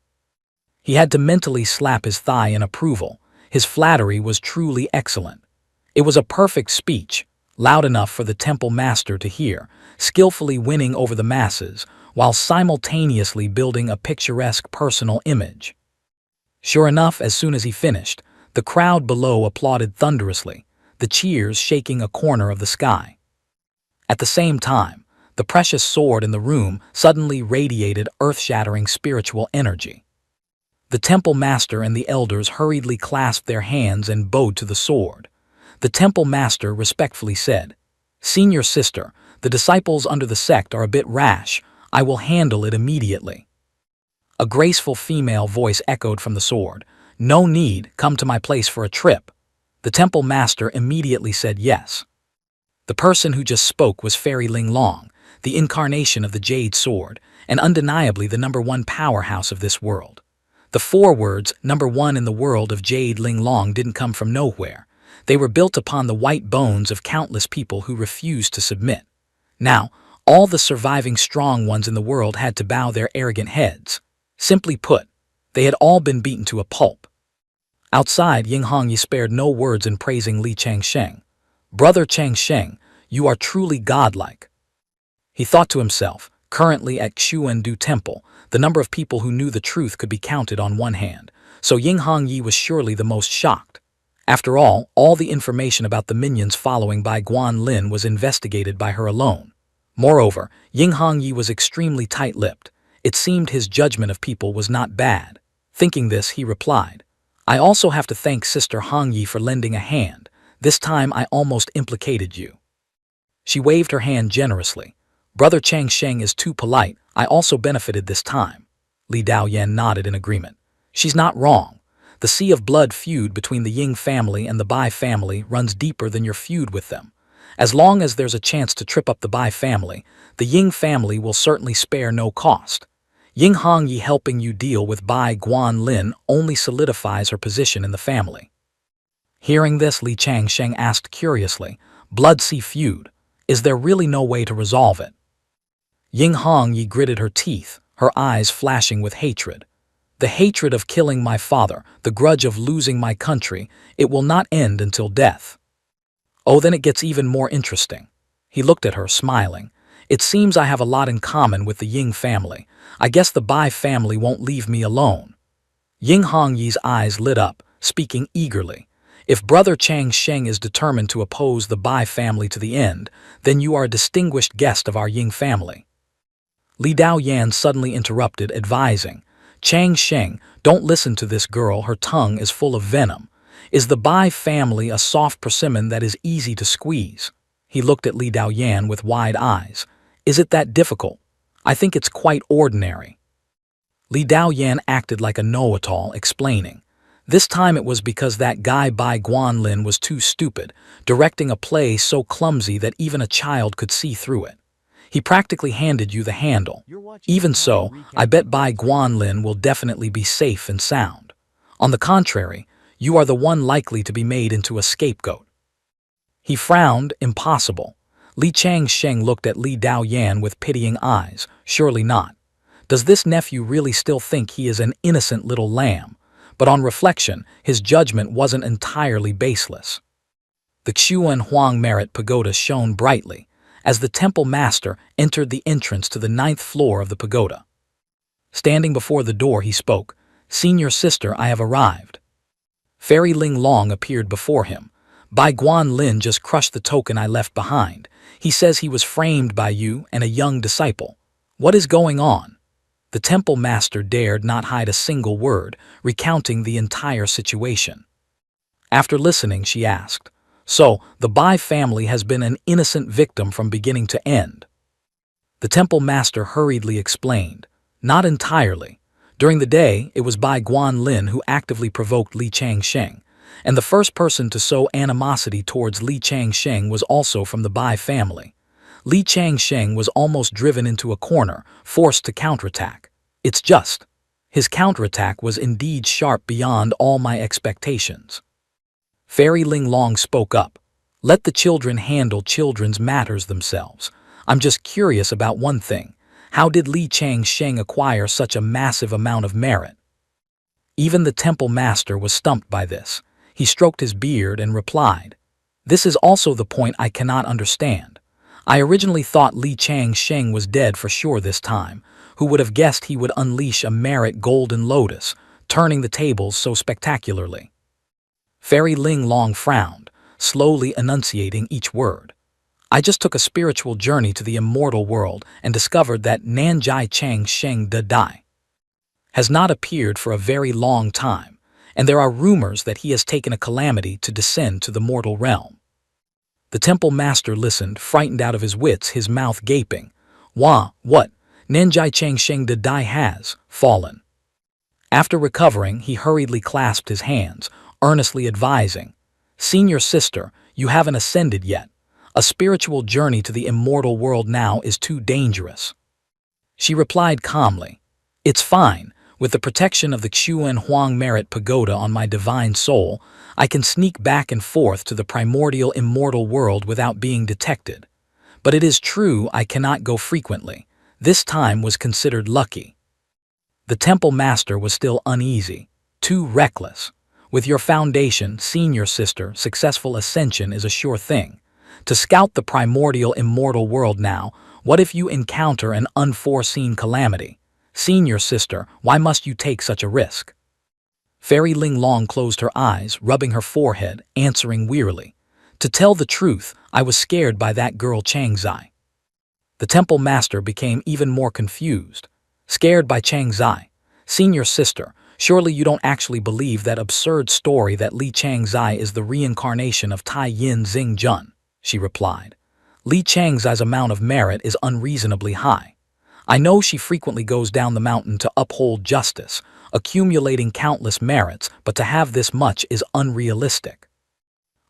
He had to mentally slap his thigh in approval. His flattery was truly excellent. It was a perfect speech, loud enough for the temple master to hear, skillfully winning over the masses, while simultaneously building a picturesque personal image. Sure enough, as soon as he finished, the crowd below applauded thunderously, the cheers shaking a corner of the sky. At the same time, the precious sword in the room suddenly radiated earth-shattering spiritual energy. The temple master and the elders hurriedly clasped their hands and bowed to the sword. The temple master respectfully said, "Senior sister, the disciples under the sect are a bit rash. I will handle it immediately." A graceful female voice echoed from the sword, "No need, come to my place for a trip." The temple master immediately said yes. The person who just spoke was Fairy Ling Long, the incarnation of the Jade Sword, and undeniably the #1 powerhouse of this world. The 4 words, #1 in the world of Jade Ling Long, didn't come from nowhere. They were built upon the white bones of countless people who refused to submit. Now, all the surviving strong ones in the world had to bow their arrogant heads. Simply put, they had all been beaten to a pulp. Outside, Ying Hongyi spared no words in praising Li Changsheng. "Brother Changsheng, you are truly godlike." He thought to himself, currently at Xuandu Temple, the number of people who knew the truth could be counted on one hand, so Ying Hongyi was surely the most shocked. After all the information about the minions following Bai Guanlin was investigated by her alone. Moreover, Ying Hongyi was extremely tight-lipped. It seemed his judgment of people was not bad. Thinking this, he replied, "I also have to thank Sister Hongyi for lending a hand. This time I almost implicated you." She waved her hand generously. "Brother Chang Sheng is too polite. I also benefited this time." Li Daoyan nodded in agreement. She's not wrong. The sea of blood feud between the Ying family and the Bai family runs deeper than your feud with them. As long as there's a chance to trip up the Bai family, the Ying family will certainly spare no cost. Ying Hongyi helping you deal with Bai Guanlin only solidifies her position in the family. Hearing this, Li Changsheng asked curiously, "Blood sea feud, is there really no way to resolve it?" Ying Hongyi gritted her teeth, her eyes flashing with hatred. "The hatred of killing my father, the grudge of losing my country, it will not end until death." "Oh, then it gets even more interesting." He looked at her, smiling. "It seems I have a lot in common with the Ying family. I guess the Bai family won't leave me alone." Ying Hongyi's eyes lit up, speaking eagerly. "If Brother Chang Sheng is determined to oppose the Bai family to the end, then you are a distinguished guest of our Ying family." Li Daoyan suddenly interrupted, advising, "Chang Sheng, don't listen to this girl, her tongue is full of venom. Is the Bai family a soft persimmon that is easy to squeeze?" He looked at Li Daoyan with wide eyes. "Is it that difficult? I think it's quite ordinary." Li Daoyan acted like a know-it-all, explaining, "This time it was because that guy Bai Guanlin was too stupid, directing a play so clumsy that even a child could see through it. He practically handed you the handle. Even so, I bet Bai Guanlin will definitely be safe and sound. On the contrary, you are the one likely to be made into a scapegoat." He frowned. "Impossible." Li Changsheng looked at Li Daoyan with pitying eyes. "Surely not. Does this nephew really still think he is an innocent little lamb?" But on reflection, his judgment wasn't entirely baseless. The Xuan Huang Merit Pagoda shone brightly as the temple master entered the entrance to the 9th floor of the pagoda. Standing before the door, he spoke, "Senior sister, I have arrived." Fairy Ling Long appeared before him. "Bai Guanlin just crushed the token I left behind. He says he was framed by you and a young disciple. What is going on?" The temple master dared not hide a single word, recounting the entire situation. After listening, she asked, "So, the Bai family has been an innocent victim from beginning to end?" The temple master hurriedly explained, "Not entirely. During the day, it was Bai Guanlin who actively provoked Li Changsheng, and the first person to sow animosity towards Li Changsheng was also from the Bai family. Li Changsheng was almost driven into a corner, forced to counterattack. It's just. His counterattack was indeed sharp beyond all my expectations." Fairy Ling Long spoke up, "Let the children handle children's matters themselves. I'm just curious about one thing. How did Li Changsheng acquire such a massive amount of merit?" Even the temple master was stumped by this. He stroked his beard and replied, "This is also the point I cannot understand. I originally thought Li Changsheng was dead for sure this time. Who would have guessed he would unleash a merit golden lotus, turning the tables so spectacularly?" Fairy Ling Long frowned, slowly enunciating each word. "I just took a spiritual journey to the immortal world and discovered that Nanjai Chang Sheng De Dai has not appeared for a very long time, and there are rumors that he has taken a calamity to descend to the mortal realm." The temple master listened, frightened out of his wits, his mouth gaping. What? Nanjai Chang Sheng De Dai has fallen." After recovering, he hurriedly clasped his hands, earnestly advising, "Senior sister, you haven't ascended yet. A spiritual journey to the immortal world now is too dangerous." She replied calmly, "It's fine. With the protection of the Xuan Huang Merit Pagoda on my divine soul, I can sneak back and forth to the primordial immortal world without being detected. But it is true I cannot go frequently. This time was considered lucky." The temple master was still uneasy. "Too reckless. With your foundation, senior sister, successful ascension is a sure thing. To scout the primordial immortal world now, what if you encounter an unforeseen calamity? Senior sister, why must you take such a risk?" Fairy Ling Long closed her eyes, rubbing her forehead, answering wearily. To tell the truth, I was scared by that girl Chang Zai. The temple master became even more confused. Scared by Chang Zai? Senior sister, surely you don't actually believe that absurd story that Li Chang Zai is the reincarnation of Tai Yin Xing Jun, she replied. Li Chang Zai's amount of merit is unreasonably high. I know she frequently goes down the mountain to uphold justice, accumulating countless merits, but to have this much is unrealistic.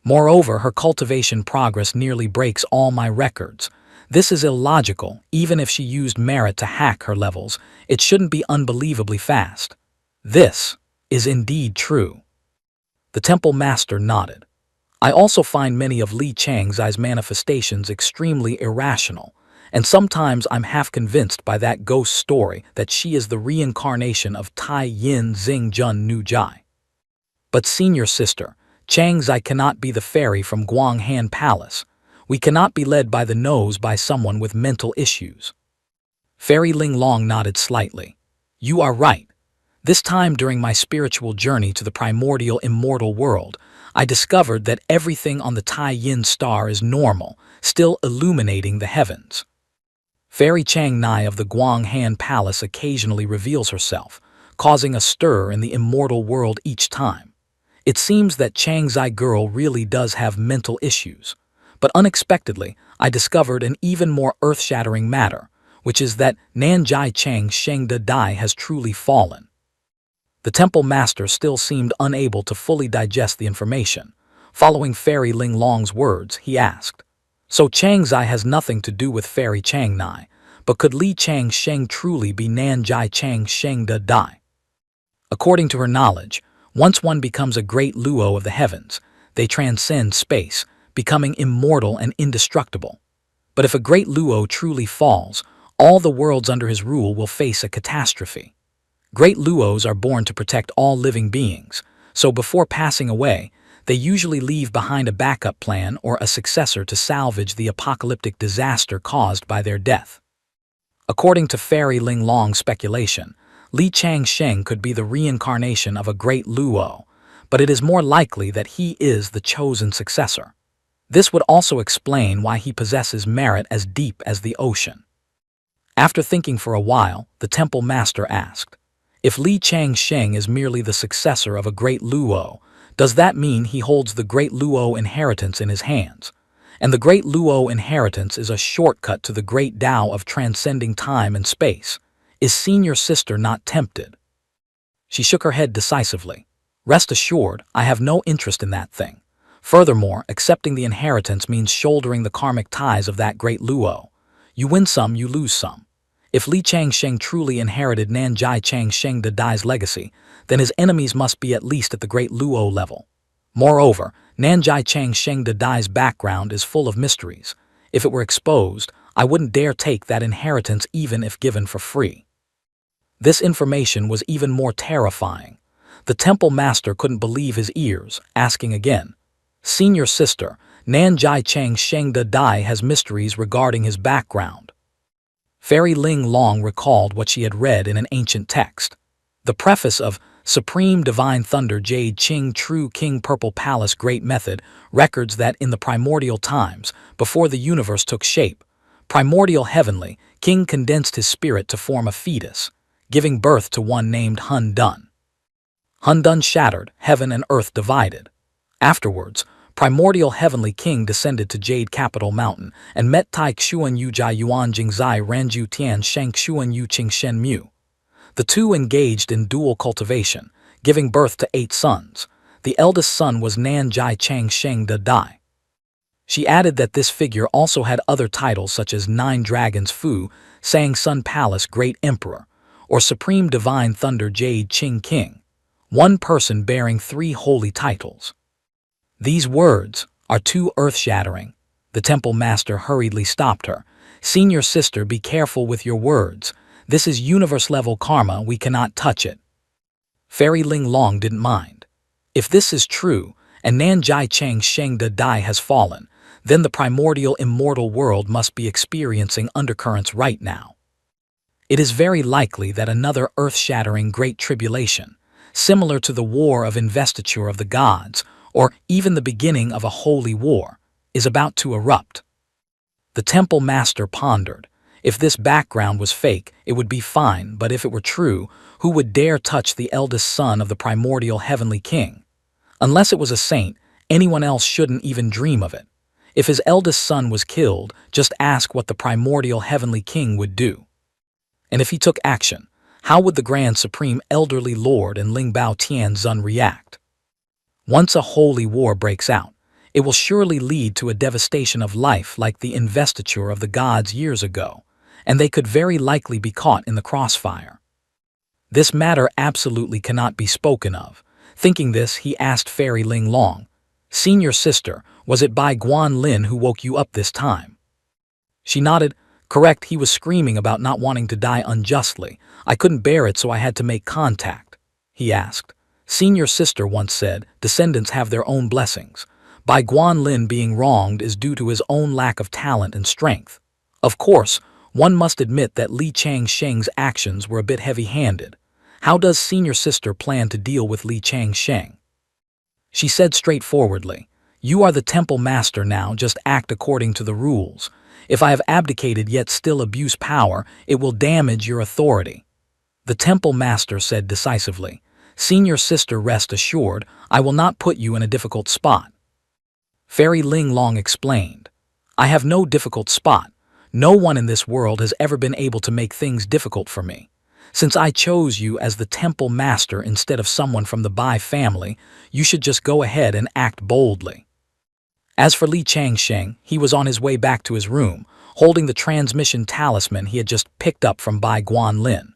Moreover, her cultivation progress nearly breaks all my records. This is illogical. Even if she used merit to hack her levels, it shouldn't be unbelievably fast. This is indeed true. The temple master nodded. I also find many of Li Chang Zai's manifestations extremely irrational, and sometimes I'm half convinced by that ghost story that she is the reincarnation of Tai Yin Xing Jun Nu Jai. But senior sister, Chang Zai cannot be the fairy from Guanghan Palace. We cannot be led by the nose by someone with mental issues. Fairy Ling Long nodded slightly. You are right. This time during my spiritual journey to the primordial immortal world, I discovered that everything on the Tai Yin star is normal, still illuminating the heavens. Fairy Chang Nai of the Guanghan Palace occasionally reveals herself, causing a stir in the immortal world each time. It seems that Chang Zai girl really does have mental issues. But unexpectedly, I discovered an even more earth-shattering matter, which is that Nanjai Chang Sheng De Dai has truly fallen. The temple master still seemed unable to fully digest the information. Following Fairy Ling Long's words, he asked, So Chang Zai has nothing to do with Fairy Chang Nai, but could Li Chang Sheng truly be Nanjai Chang Sheng De Dai? According to her knowledge, once one becomes a great Luo of the heavens, they transcend space, becoming immortal and indestructible. But if a great Luo truly falls, all the worlds under his rule will face a catastrophe. Great Luos are born to protect all living beings, so before passing away, they usually leave behind a backup plan or a successor to salvage the apocalyptic disaster caused by their death. According to Fairy Ling Long's speculation, Li Chang Sheng could be the reincarnation of a great Luo, but it is more likely that he is the chosen successor. This would also explain why he possesses merit as deep as the ocean. After thinking for a while, the temple master asked, If Li Chang Sheng is merely the successor of a great Luo, does that mean he holds the great Luo inheritance in his hands? And the great Luo inheritance is a shortcut to the great Tao of transcending time and space. Is senior sister not tempted? She shook her head decisively. Rest assured, I have no interest in that thing. Furthermore, accepting the inheritance means shouldering the karmic ties of that great Luo. You win some, you lose some. If Li Chang Sheng truly inherited Nanjai Chang Sheng De Dai's legacy, then his enemies must be at least at the great Luo level. Moreover, Nanjai Chang Sheng De Dai's background is full of mysteries. If it were exposed, I wouldn't dare take that inheritance even if given for free. This information was even more terrifying. The temple master couldn't believe his ears, asking again, Senior sister, Nanjai Chang Sheng De Dai has mysteries regarding his background. Fairy Ling Long recalled what she had read in an ancient text. The preface of Supreme Divine Thunder Jade Qing True King Purple Palace Great Method records that in the primordial times, before the universe took shape, primordial heavenly, King condensed his spirit to form a fetus, giving birth to one named Hun Dun. Hun Dun shattered, heaven and earth divided. Afterwards, primordial heavenly king descended to Jade Capital Mountain and met Tai Xuan Yu Jai Yuan Jing Zai Ranju Tian Sheng Xuan Yu Qing Shen Mu. The two engaged in dual cultivation, giving birth to 8 sons. The eldest son was Nanjai Chang Sheng De Dai. She added that this figure also had other titles such as 9 Dragons Fu, Sang Sun Palace Great Emperor, or Supreme Divine Thunder Jade Qing King, one person bearing 3 holy titles. These words are too earth-shattering. The temple master hurriedly stopped her. Senior sister, be careful with your words. This is universe-level karma, we cannot touch it. Fairy Ling Long didn't mind. If this is true, and Nanjai Chang Sheng De Dai has fallen, then the primordial immortal world must be experiencing undercurrents right now. It is very likely that another earth-shattering great tribulation, similar to the war of investiture of the gods, or even the beginning of a holy war, is about to erupt. The temple master pondered. If this background was fake, it would be fine, but if it were true, who would dare touch the eldest son of the primordial heavenly king? Unless it was a saint, anyone else shouldn't even dream of it. If his eldest son was killed, just ask what the primordial heavenly king would do. And if he took action, how would the Grand Supreme Elderly Lord and Ling Bao Tianzun react? Once a holy war breaks out, it will surely lead to a devastation of life like the investiture of the gods years ago, and they could very likely be caught in the crossfire. This matter absolutely cannot be spoken of. Thinking this, he asked Fairy Ling Long, "Senior sister, was it Bai Guan Lin who woke you up this time?" She nodded. "Correct, he was screaming about not wanting to die unjustly. I couldn't bear it, so I had to make contact." He asked, "Senior sister once said, descendants have their own blessings. Bai Guan Lin being wronged is due to his own lack of talent and strength. Of course, one must admit that Li Changsheng's actions were a bit heavy-handed. How does senior sister plan to deal with Li Changsheng?" She said straightforwardly, "You are the temple master now, just act according to the rules. If I have abdicated yet still abuse power, it will damage your authority." The temple master said decisively, "Senior sister, rest assured, I will not put you in a difficult spot." Fairy Ling Long explained, "I have no difficult spot. No one in this world has ever been able to make things difficult for me. Since I chose you as the temple master instead of someone from the Bai family, you should just go ahead and act boldly." As for Li Changsheng, he was on his way back to his room, holding the transmission talisman he had just picked up from Bai Guan Lin.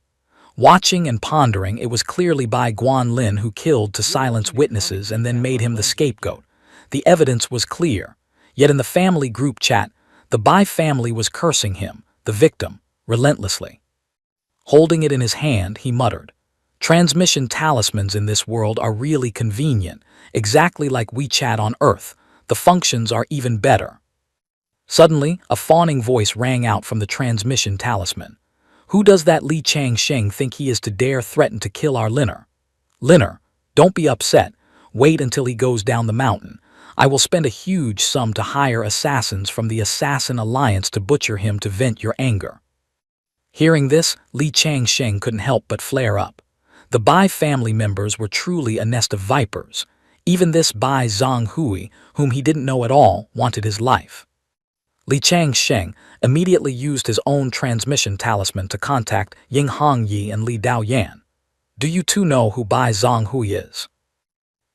Watching and pondering, it was clearly Bai Guan Lin who killed to silence witnesses and then made him the scapegoat. The evidence was clear, yet in the family group chat, the Bai family was cursing him, the victim, relentlessly. Holding it in his hand, he muttered, "Transmission talismans in this world are really convenient, exactly like WeChat on Earth. The functions are even better." Suddenly, a fawning voice rang out from the transmission talisman. "Who does that Li Changsheng think he is to dare threaten to kill our Liner? Liner, don't be upset. Wait until he goes down the mountain. I will spend a huge sum to hire assassins from the Assassin Alliance to butcher him to vent your anger." Hearing this, Li Changsheng couldn't help but flare up. The Bai family members were truly a nest of vipers. Even this Bai Zhonghui, whom he didn't know at all, wanted his life. Li Changsheng immediately used his own transmission talisman to contact Ying Hongyi and Li Daoyan. "Do you two know who Bai Zhonghui is?"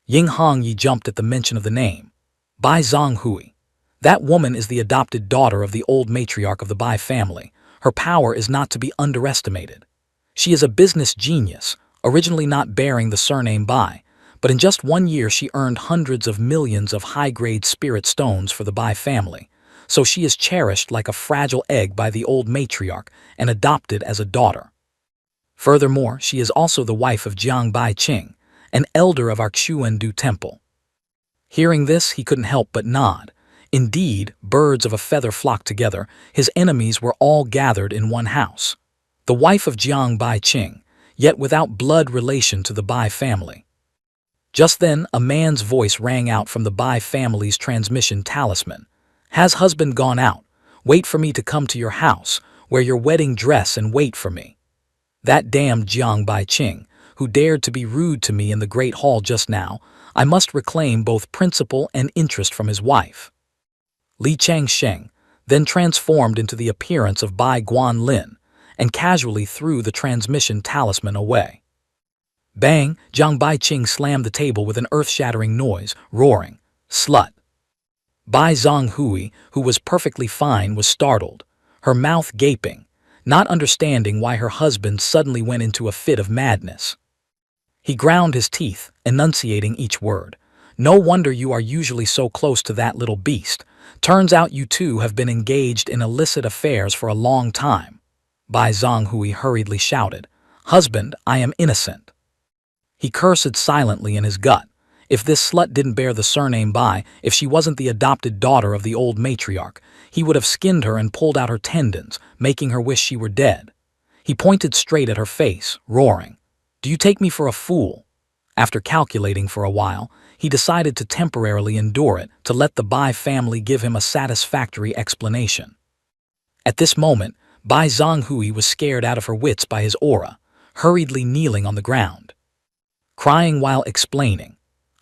Ying Hongyi jumped at the mention of the name. Bai Zhonghui. That woman is the adopted daughter of the old matriarch of the Bai family. Her power is not to be underestimated. She is a business genius, originally not bearing the surname Bai, but in just 1 year she earned hundreds of millions of high-grade spirit stones for the Bai family, so she is cherished like a fragile egg by the old matriarch and adopted as a daughter. Furthermore, she is also the wife of Jiang Bai Qing, an elder of our Xuandu temple. Hearing this, he couldn't help but nod. Indeed, birds of a feather flocked together. His enemies were all gathered in one house. The wife of Jiang Bai Qing, yet without blood relation to the Bai family. Just then, a man's voice rang out from the Bai family's transmission talisman. "Has husband gone out? Wait for me to come to your house. Wear your wedding dress and wait for me." That damned Jiang Bai Qing, who dared to be rude to me in the Great Hall just now, I must reclaim both principle and interest from his wife. Li Changsheng then transformed into the appearance of Bai Guan Lin and casually threw the transmission talisman away. Bang! Jiang Bai Qing slammed the table with an earth-shattering noise, roaring, "Slut!" Bai Zhonghui, who was perfectly fine, was startled, her mouth gaping, not understanding why her husband suddenly went into a fit of madness. He ground his teeth, enunciating each word. "No wonder you are usually so close to that little beast. Turns out you two have been engaged in illicit affairs for a long time." Bai Zhonghui hurriedly shouted, "Husband, I am innocent." He cursed silently in his gut. If this slut didn't bear the surname Bai, if she wasn't the adopted daughter of the old matriarch, he would have skinned her and pulled out her tendons, making her wish she were dead. He pointed straight at her face, roaring, "Do you take me for a fool?" After calculating for a while, he decided to temporarily endure it to let the Bai family give him a satisfactory explanation. At this moment, Bai Zhonghui was scared out of her wits by his aura, hurriedly kneeling on the ground, crying while explaining.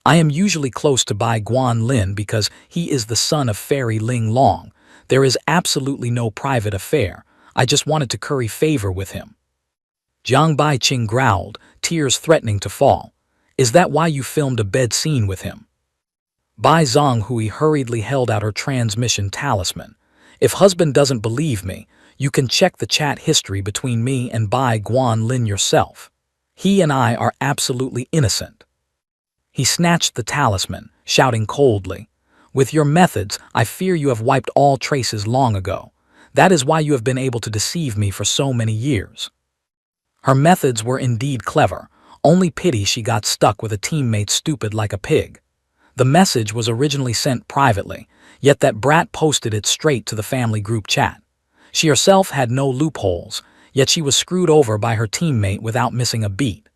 I am usually close to Bai Guanlin because he is the son of Fairy Ling Long. There is absolutely no private affair. I just wanted to curry favor with him. Jiang Baiqing growled, tears threatening to fall. Is that why you filmed a bed scene with him? Bai Zhonghui hurriedly held out her transmission talisman. If husband doesn't believe me, you can check the chat history between me and Bai Guanlin yourself. He and I are absolutely innocent. He snatched the talisman, shouting coldly, with your methods, I fear you have wiped all traces long ago. That is why you have been able to deceive me for so many years. Her methods were indeed clever. Only pity she got stuck with a teammate stupid like a pig. The message was originally sent privately, yet that brat posted it straight to the family group chat. She herself had no loopholes, yet she was screwed over by her teammate without missing a beat.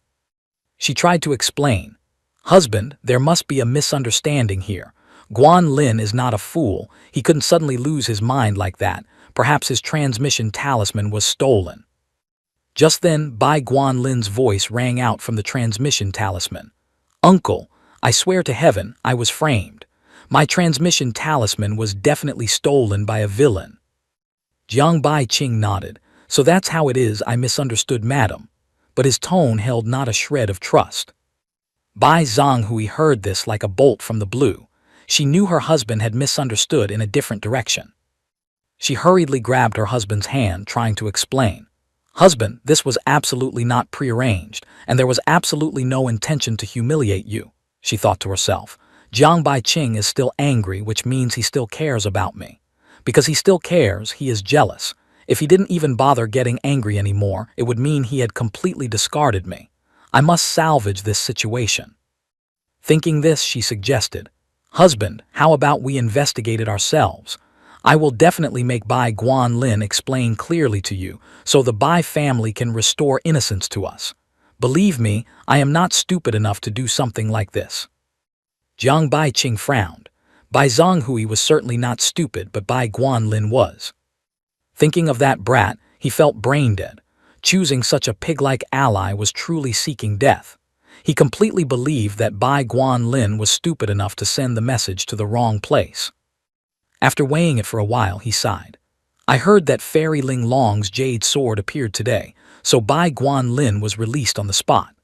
She tried to explain. Husband, there must be a misunderstanding here. Guan Lin is not a fool. He couldn't suddenly lose his mind like that. Perhaps his transmission talisman was stolen. Just then, Bai Guanlin's voice rang out from the transmission talisman. Uncle, I swear to heaven, I was framed. My transmission talisman was definitely stolen by a villain. Jiang Baiqing nodded. So that's how it is. I misunderstood madam. But his tone held not a shred of trust. Bai Zhonghui heard this like a bolt from the blue. She knew her husband had misunderstood in a different direction. She hurriedly grabbed her husband's hand, trying to explain. Husband, this was absolutely not prearranged, and there was absolutely no intention to humiliate you, she thought to herself. Jiang Baiqing is still angry, which means he still cares about me. Because he still cares, he is jealous. If he didn't even bother getting angry anymore, it would mean he had completely discarded me. I must salvage this situation. Thinking this, she suggested, Husband, how about we investigate it ourselves? I will definitely make Bai Guanlin explain clearly to you, so the Bai family can restore innocence to us. Believe me, I am not stupid enough to do something like this. Jiang Baiqing frowned. Bai Zhonghui was certainly not stupid, but Bai Guanlin was. Thinking of that brat, he felt brain dead. Choosing such a pig-like ally was truly seeking death. He completely believed that Bai Guanlin was stupid enough to send the message to the wrong place. After weighing it for a while, he sighed. I heard that Fairy Ling Long's jade sword appeared today, so Bai Guanlin was released on the spot.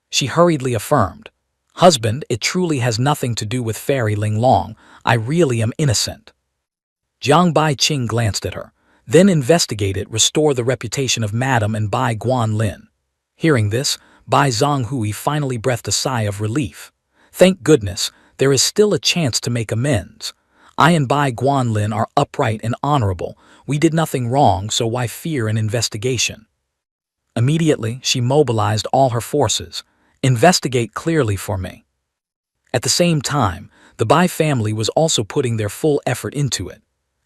She hurriedly affirmed, Husband, it truly has nothing to do with Fairy Ling Long. I really am innocent. Jiang Baiqing glanced at her. Then investigate it, restore the reputation of Madam and Bai Guanlin. Hearing this, Bai Zhonghui finally breathed a sigh of relief. Thank goodness, there is still a chance to make amends. I and Bai Guanlin are upright and honorable. We did nothing wrong, so why fear an investigation? Immediately, she mobilized all her forces. Investigate clearly for me. At the same time, the Bai family was also putting their full effort into it.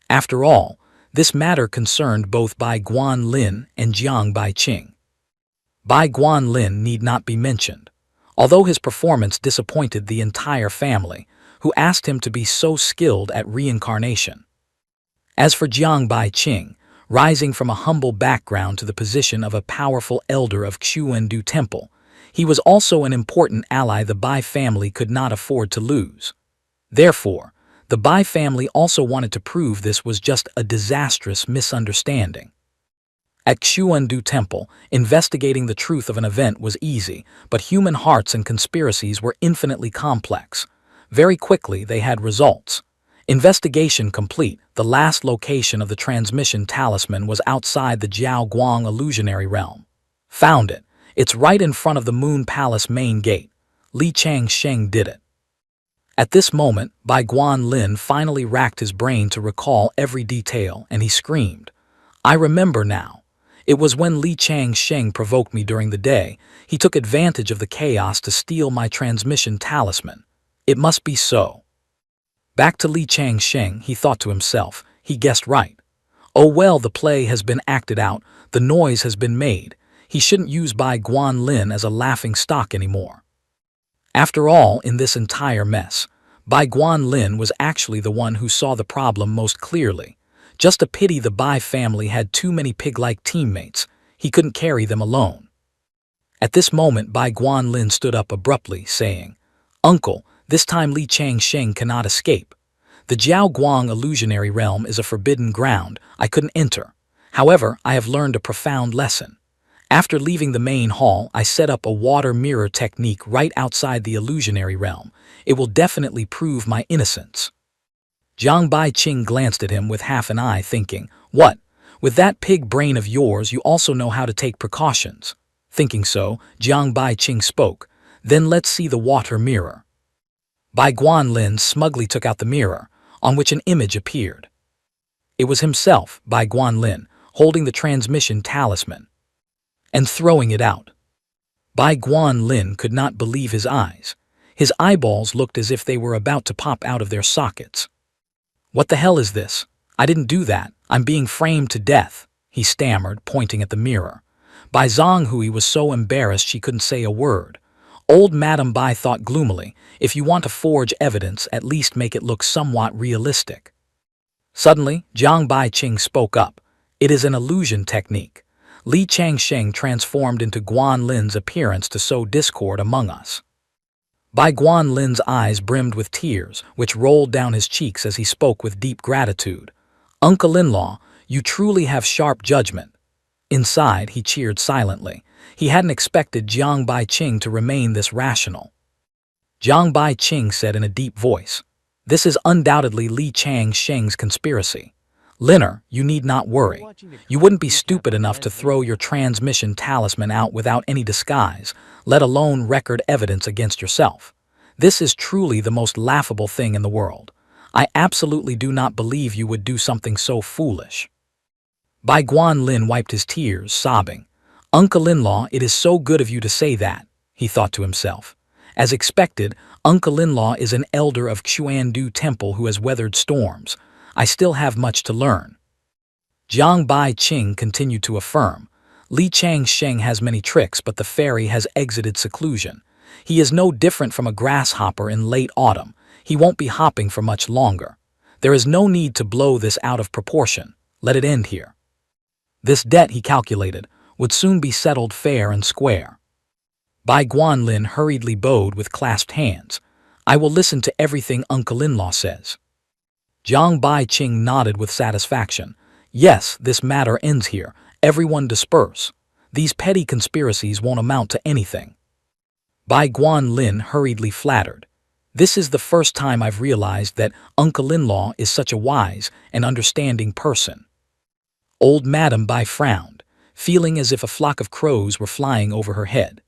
After all, this matter concerned both Bai Guanlin and Jiang Baiqing. Bai Guanlin need not be mentioned, although his performance disappointed the entire family, who asked him to be so skilled at reincarnation. As for Jiang Baiqing, rising from a humble background to the position of a powerful elder of Xuandu Temple, he was also an important ally the Bai family could not afford to lose. Therefore, the Bai family also wanted to prove this was just a disastrous misunderstanding. At Xuandu Temple, investigating the truth of an event was easy, but human hearts and conspiracies were infinitely complex. Very quickly, they had results. Investigation complete, the last location of the transmission talisman was outside the Jiao Guang illusionary realm. Found it. It's right in front of the Moon Palace main gate. Li Changsheng did it. At this moment, Bai Guanlin finally racked his brain to recall every detail, and he screamed, I remember now. It was when Li Changsheng provoked me during the day. He took advantage of the chaos to steal my transmission talisman. It must be so. Back to Li Changsheng, he thought to himself. He guessed right. Oh well, the play has been acted out. The noise has been made. He shouldn't use Bai Guanlin as a laughing stock anymore. After all, in this entire mess, Bai Guanlin was actually the one who saw the problem most clearly. Just a pity the Bai family had too many pig-like teammates. He couldn't carry them alone. At this moment, Bai Guanlin stood up abruptly, saying, "Uncle, this time Li Changsheng cannot escape. The Jiao Guang illusionary realm is a forbidden ground. I couldn't enter. However, I have learned a profound lesson. After leaving the main hall, I set up a water mirror technique right outside the illusionary realm. It will definitely prove my innocence." Jiang Baiqing glanced at him with half an eye, thinking, "What? With that pig brain of yours, you also know how to take precautions." Thinking so, Jiang Baiqing spoke, "Then let's see the water mirror." Bai Guanlin smugly took out the mirror, on which an image appeared. It was himself, Bai Guanlin, holding the transmission talisman and throwing it out. Bai Guanlin could not believe his eyes. His eyeballs looked as if they were about to pop out of their sockets. "What the hell is this? I didn't do that. I'm being framed to death," he stammered, pointing at the mirror. Bai Zhonghui was so embarrassed she couldn't say a word. Old Madame Bai thought gloomily, "If you want to forge evidence, at least make it look somewhat realistic." Suddenly, Jiang Baiqing spoke up. "It is an illusion technique. Li Changsheng transformed into Guanlin's appearance to sow discord among us." Bai Guanlin's eyes brimmed with tears, which rolled down his cheeks as he spoke with deep gratitude. "Uncle-in-law, you truly have sharp judgment." Inside, he cheered silently. He hadn't expected Jiang Baiqing to remain this rational. Jiang Baiqing said in a deep voice, "This is undoubtedly Li Changsheng's conspiracy. Linner, you need not worry. You wouldn't be stupid enough to throw your transmission talisman out without any disguise, let alone record evidence against yourself. This is truly the most laughable thing in the world. I absolutely do not believe you would do something so foolish." Bai Guanlin wiped his tears, sobbing. "Uncle-in-law, it is so good of you to say that," he thought to himself. As expected, Uncle-in-law is an elder of Xuandu Temple who has weathered storms. I still have much to learn. Jiang Baiqing continued to affirm, "Li Changsheng has many tricks, but the fairy has exited seclusion. He is no different from a grasshopper in late autumn. He won't be hopping for much longer. There is no need to blow this out of proportion. Let it end here." This debt, he calculated, would soon be settled fair and square. Bai Guanlin hurriedly bowed with clasped hands. "I will listen to everything Uncle-in-law says." Jiang Baiqing nodded with satisfaction. "Yes, this matter ends here. Everyone disperse. These petty conspiracies won't amount to anything." Bai Guanlin hurriedly flattered. "This is the first time I've realized that Uncle-in-law is such a wise and understanding person." Old Madame Bai frowned, feeling as if a flock of crows were flying over her head.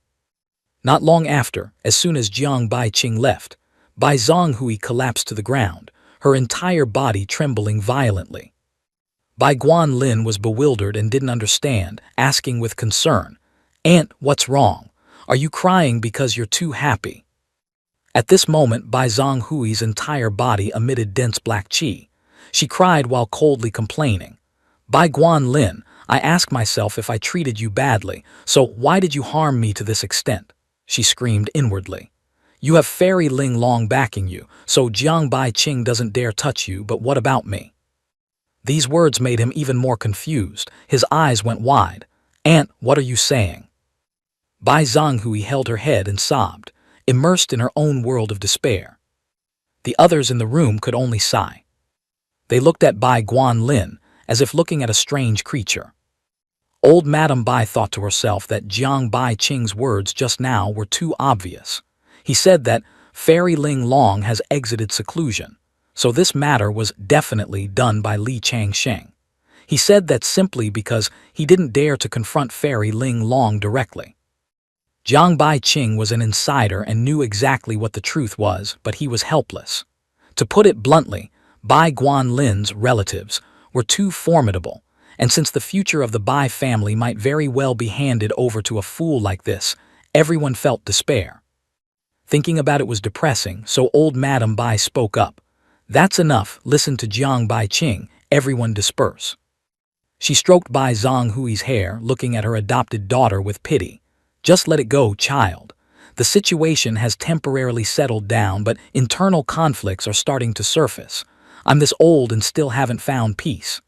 Not long after, as soon as Jiang Baiqing left, Bai Zhonghui collapsed to the ground, her entire body trembling violently. Bai Guanlin was bewildered and didn't understand, asking with concern, "Aunt, what's wrong? Are you crying because you're too happy?" At this moment, Bai Zhonghui's entire body emitted dense black qi. She cried while coldly complaining. "Bai Guanlin, I ask myself if I treated you badly, so why did you harm me to this extent?" she screamed inwardly. "You have Fairy Ling Long backing you, so Jiang Baiqing doesn't dare touch you, but what about me?" These words made him even more confused. His eyes went wide. "Aunt, what are you saying?" Bai Zhonghui held her head and sobbed, immersed in her own world of despair. The others in the room could only sigh. They looked at Bai Guanlin as if looking at a strange creature. Old Madame Bai thought to herself that Jiang Baiqing's words just now were too obvious. He said that Fairy Ling Long has exited seclusion, so this matter was definitely done by Li Changsheng. He said that simply because he didn't dare to confront Fairy Ling Long directly. Jiang Baiqing was an insider and knew exactly what the truth was, but he was helpless. To put it bluntly, Bai Guanlin's relatives were too formidable, and since the future of the Bai family might very well be handed over to a fool like this, everyone felt despair. Thinking about it was depressing, so old Madame Bai spoke up. "That's enough, listen to Jiang Baiqing, everyone disperse." She stroked Bai Zhonghui's hair, looking at her adopted daughter with pity. "Just let it go, child. The situation has temporarily settled down, but internal conflicts are starting to surface. I'm this old and still haven't found peace.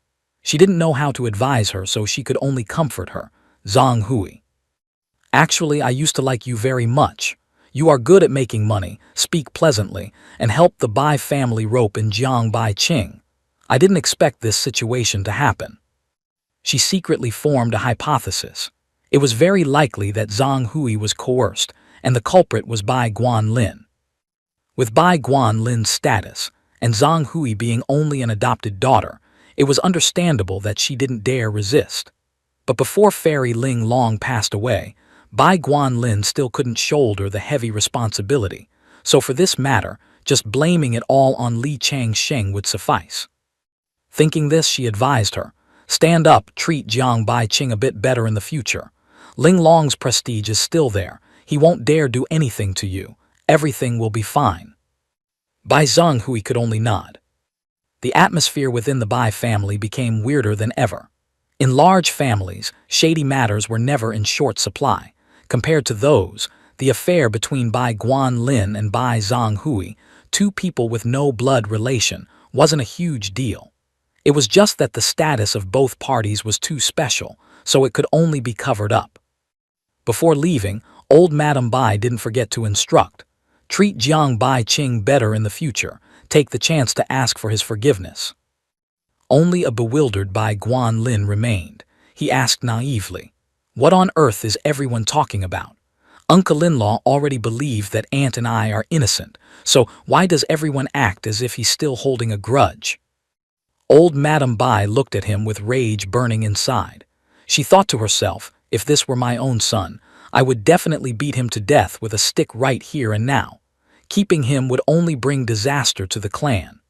She didn't know how to advise her, so she could only comfort her. Zhang Hui. Actually, I used to like you very much. You are good at making money, speak pleasantly, and help the Bai family rope in Jiang Bai Qing. I didn't expect this situation to happen. She secretly formed a hypothesis. It was very likely that Zhang Hui was coerced, and the culprit was Bai Guanlin. With Bai Guanlin's status, and Zhang Hui being only an adopted daughter, it was understandable that she didn't dare resist. But before Fairy Ling Long passed away, Bai Guanlin still couldn't shoulder the heavy responsibility, so for this matter, just blaming it all on Li Changsheng would suffice. Thinking this, she advised her, stand up, treat Jiang Bai Qing a bit better in the future. Ling Long's prestige is still there. He won't dare do anything to you. Everything will be fine. Bai Zhang Hui could only nod. The atmosphere within the Bai family became weirder than ever. In large families, shady matters were never in short supply. Compared to those, the affair between Bai Guanlin and Bai Zhang Hui, two people with no blood relation, wasn't a huge deal. It was just that the status of both parties was too special, so it could only be covered up. Before leaving, old Madame Bai didn't forget to instruct, treat Jiang Bai Qing better in the future, take the chance to ask for his forgiveness. Only a bewildered Bai Guanlin remained. He asked naively, what on earth is everyone talking about? Uncle-in-law already believed that Aunt and I are innocent, so why does everyone act as if he's still holding a grudge? Old Madame Bai looked at him with rage burning inside. She thought to herself, if this were my own son, I would definitely beat him to death with a stick right here and now. Keeping him would only bring disaster to the clan.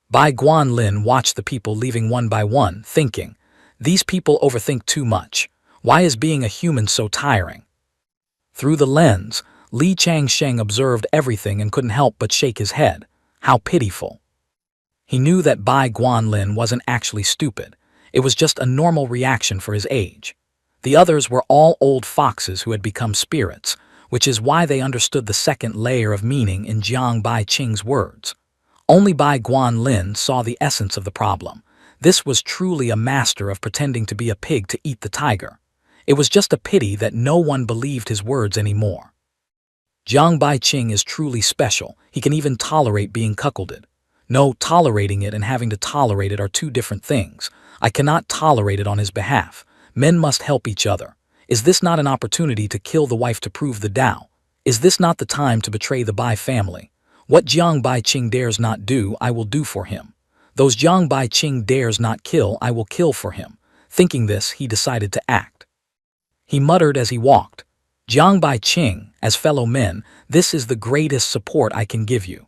Bai Guanlin watched the people leaving one by one, thinking, these people overthink too much. Why is being a human so tiring? Through the lens, Li Changsheng observed everything and couldn't help but shake his head. How pitiful. He knew that Bai Guanlin wasn't actually stupid. It was just a normal reaction for his age. The others were all old foxes who had become spirits, which is why they understood the second layer of meaning in Jiang Bai Qing's words. Only Bai Guanlin saw the essence of the problem. This was truly a master of pretending to be a pig to eat the tiger. It was just a pity that no one believed his words anymore. Jiang Bai Qing is truly special. He can even tolerate being cuckolded. No, tolerating it and having to tolerate it are two different things. I cannot tolerate it on his behalf. Men must help each other. Is this not an opportunity to kill the wife to prove the Tao? Is this not the time to betray the Bai family? What Jiang Bai Qing dares not do, I will do for him. Those Jiang Bai Qing dares not kill, I will kill for him. Thinking this, he decided to act. He muttered as he walked, Jiang Bai Qing, as fellow men, this is the greatest support I can give you.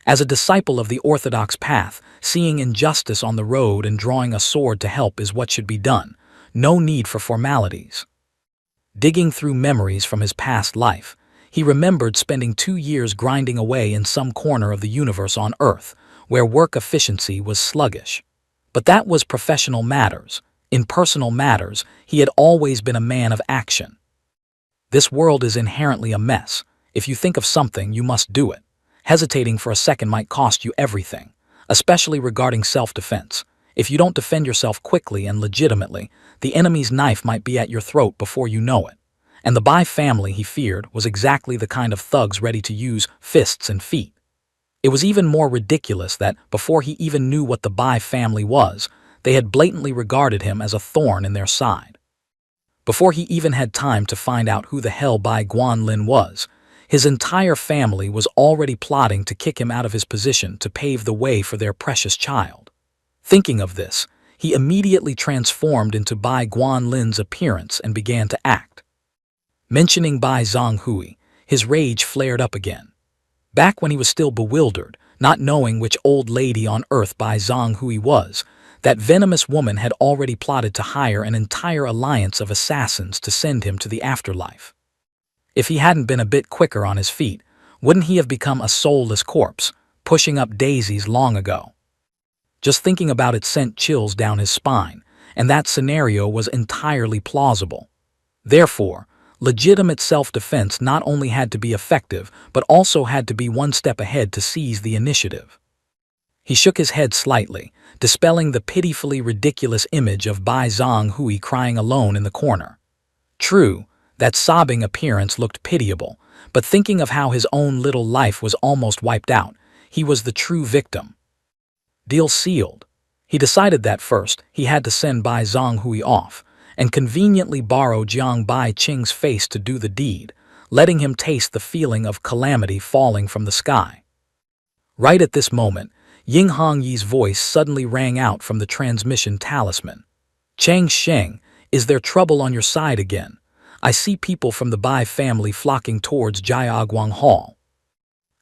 As a disciple of the orthodox path, seeing injustice on the road and drawing a sword to help is what should be done. No need for formalities. Digging through memories from his past life, he remembered spending 2 years grinding away in some corner of the universe on Earth, where work efficiency was sluggish. But that was professional matters. In personal matters, he had always been a man of action. This world is inherently a mess. If you think of something, you must do it. Hesitating for a second might cost you everything, especially regarding self-defense. If you don't defend yourself quickly and legitimately, the enemy's knife might be at your throat before you know it. And the Bai family, he feared, was exactly the kind of thugs ready to use fists and feet. It was even more ridiculous that, before he even knew what the Bai family was, they had blatantly regarded him as a thorn in their side. Before he even had time to find out who the hell Bai Guanlin was, his entire family was already plotting to kick him out of his position to pave the way for their precious child. Thinking of this, he immediately transformed into Bai Guanlin's appearance and began to act. Mentioning Bai Zhang Hui, his rage flared up again. Back when he was still bewildered, not knowing which old lady on earth Bai Zhang Hui was, that venomous woman had already plotted to hire an entire alliance of assassins to send him to the afterlife. If he hadn't been a bit quicker on his feet, wouldn't he have become a soulless corpse, pushing up daisies long ago? Just thinking about it sent chills down his spine, and that scenario was entirely plausible. Therefore, Legitimate self-defense not only had to be effective, but also had to be one step ahead to seize the initiative. He shook his head slightly, dispelling the pitifully ridiculous image of Bai Zhonghui crying alone in the corner. True, that sobbing appearance looked pitiable, but thinking of how his own little life was almost wiped out, he was the true victim. Deal sealed. He decided that first he had to send Bai Zhonghui off, and conveniently borrow Jiang Bai Qing's face to do the deed, letting him taste the feeling of calamity falling from the sky. Right at this moment, Ying Hongyi's voice suddenly rang out from the transmission talisman. "Chang Sheng, is there trouble on your side again? I see people from the Bai family flocking towards Jiaguang Hall."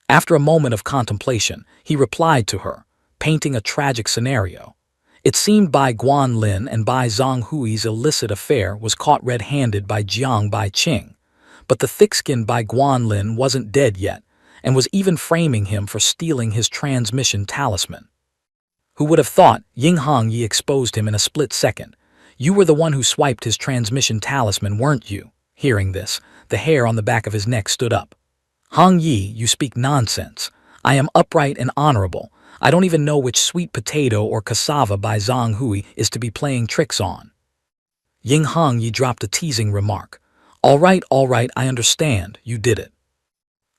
After a moment of contemplation, he replied to her, painting a tragic scenario. It seemed Bai Guanlin and Bai Zhonghui's illicit affair was caught red-handed by Jiang Bai Qing, but the thick-skinned Bai Guanlin wasn't dead yet, and was even framing him for stealing his transmission talisman. Who would have thought? Ying Hongyi exposed him in a split second. "You were the one who swiped his transmission talisman, weren't you?" Hearing this, the hair on the back of his neck stood up. "Hongyi, you speak nonsense. I am upright and honorable. I don't even know which sweet potato or cassava Bai Zhonghui is to be playing tricks on." Ying Hongyi dropped a teasing remark. All right, I understand, you did it."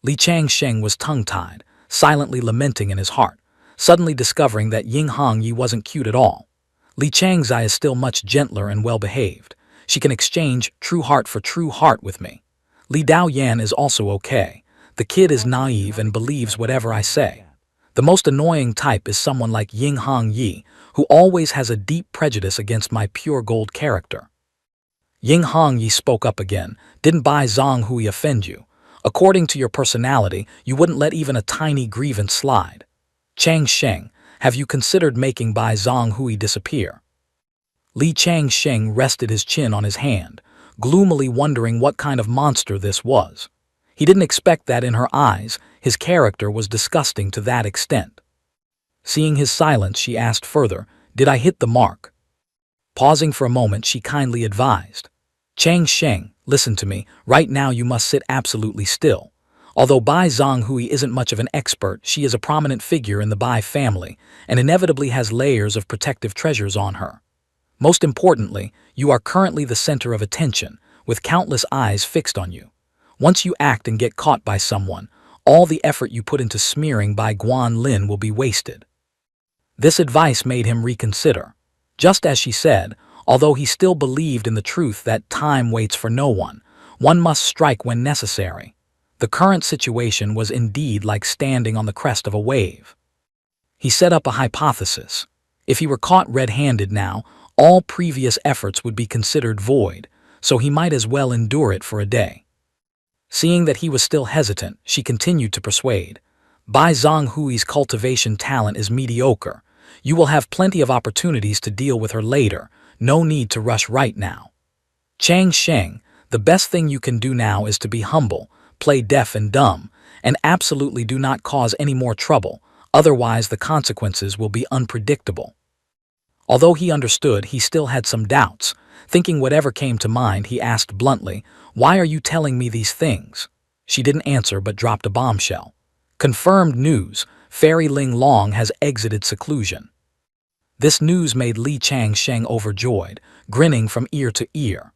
Li Changsheng was tongue-tied, silently lamenting in his heart, suddenly discovering that Ying Hongyi wasn't cute at all. Li Changzai is still much gentler and well-behaved. She can exchange true heart for true heart with me. Li Daoyan is also okay. The kid is naive and believes whatever I say. The most annoying type is someone like Ying Hongyi, who always has a deep prejudice against my pure gold character. Ying Hongyi spoke up again. "Didn't Bai Zhonghui offend you? According to your personality, you wouldn't let even a tiny grievance slide. Chang Sheng, have you considered making Bai Zhonghui disappear?" Li Changsheng rested his chin on his hand, gloomily wondering what kind of monster this was. He didn't expect that in her eyes, his character was disgusting to that extent. Seeing his silence, she asked further, "Did I hit the mark?" Pausing for a moment, she kindly advised, "Chang Sheng, listen to me, right now you must sit absolutely still. Although Bai Zhonghui isn't much of an expert, she is a prominent figure in the Bai family, and inevitably has layers of protective treasures on her. Most importantly, you are currently the center of attention, with countless eyes fixed on you. Once you act and get caught by someone, all the effort you put into smearing Bai Guanlin will be wasted." This advice made him reconsider. Just as she said, although he still believed in the truth that time waits for no one, one must strike when necessary. The current situation was indeed like standing on the crest of a wave. He set up a hypothesis. If he were caught red-handed now, all previous efforts would be considered void, so he might as well endure it for a day. Seeing that he was still hesitant, she continued to persuade. "Bai Zhonghui's cultivation talent is mediocre. You will have plenty of opportunities to deal with her later. No need to rush right now. Chang Sheng, the best thing you can do now is to be humble, play deaf and dumb, and absolutely do not cause any more trouble, otherwise the consequences will be unpredictable." Although he understood, he still had some doubts. Thinking whatever came to mind, he asked bluntly, "Why are you telling me these things?" She didn't answer but dropped a bombshell. "Confirmed news, Fairy Ling Long has exited seclusion." This news made Li Changsheng overjoyed, grinning from ear to ear.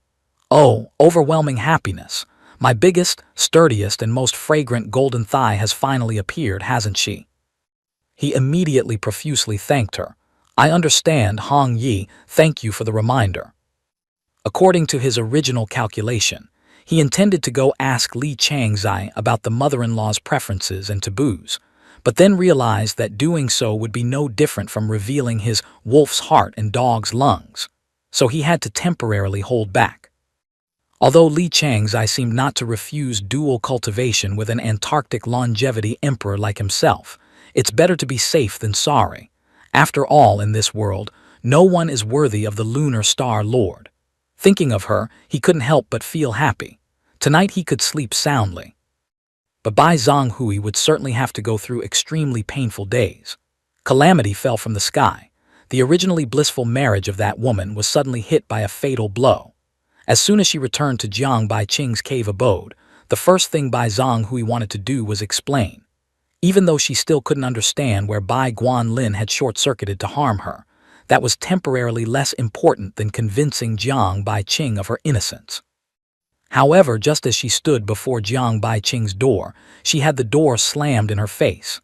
"Oh, overwhelming happiness. My biggest, sturdiest, and most fragrant golden thigh has finally appeared, hasn't she?" He immediately profusely thanked her. "I understand, Hong Yi, thank you for the reminder." According to his original calculation, he intended to go ask Li Changzai about the mother-in-law's preferences and taboos, but then realized that doing so would be no different from revealing his wolf's heart and dog's lungs, so he had to temporarily hold back. Although Li Changzai seemed not to refuse dual cultivation with an Antarctic longevity emperor like himself, it's better to be safe than sorry. After all, in this world, no one is worthy of the Lunar Star Lord. Thinking of her, he couldn't help but feel happy. Tonight he could sleep soundly. But Bai Zhonghui would certainly have to go through extremely painful days. Calamity fell from the sky. The originally blissful marriage of that woman was suddenly hit by a fatal blow. As soon as she returned to Jiang Baiqing's cave abode, the first thing Bai Zhonghui wanted to do was explain. Even though she still couldn't understand where Bai Guanlin had short-circuited to harm her, that was temporarily less important than convincing Jiang Baiqing of her innocence. However, just as she stood before Jiang Baiqing's door, she had the door slammed in her face.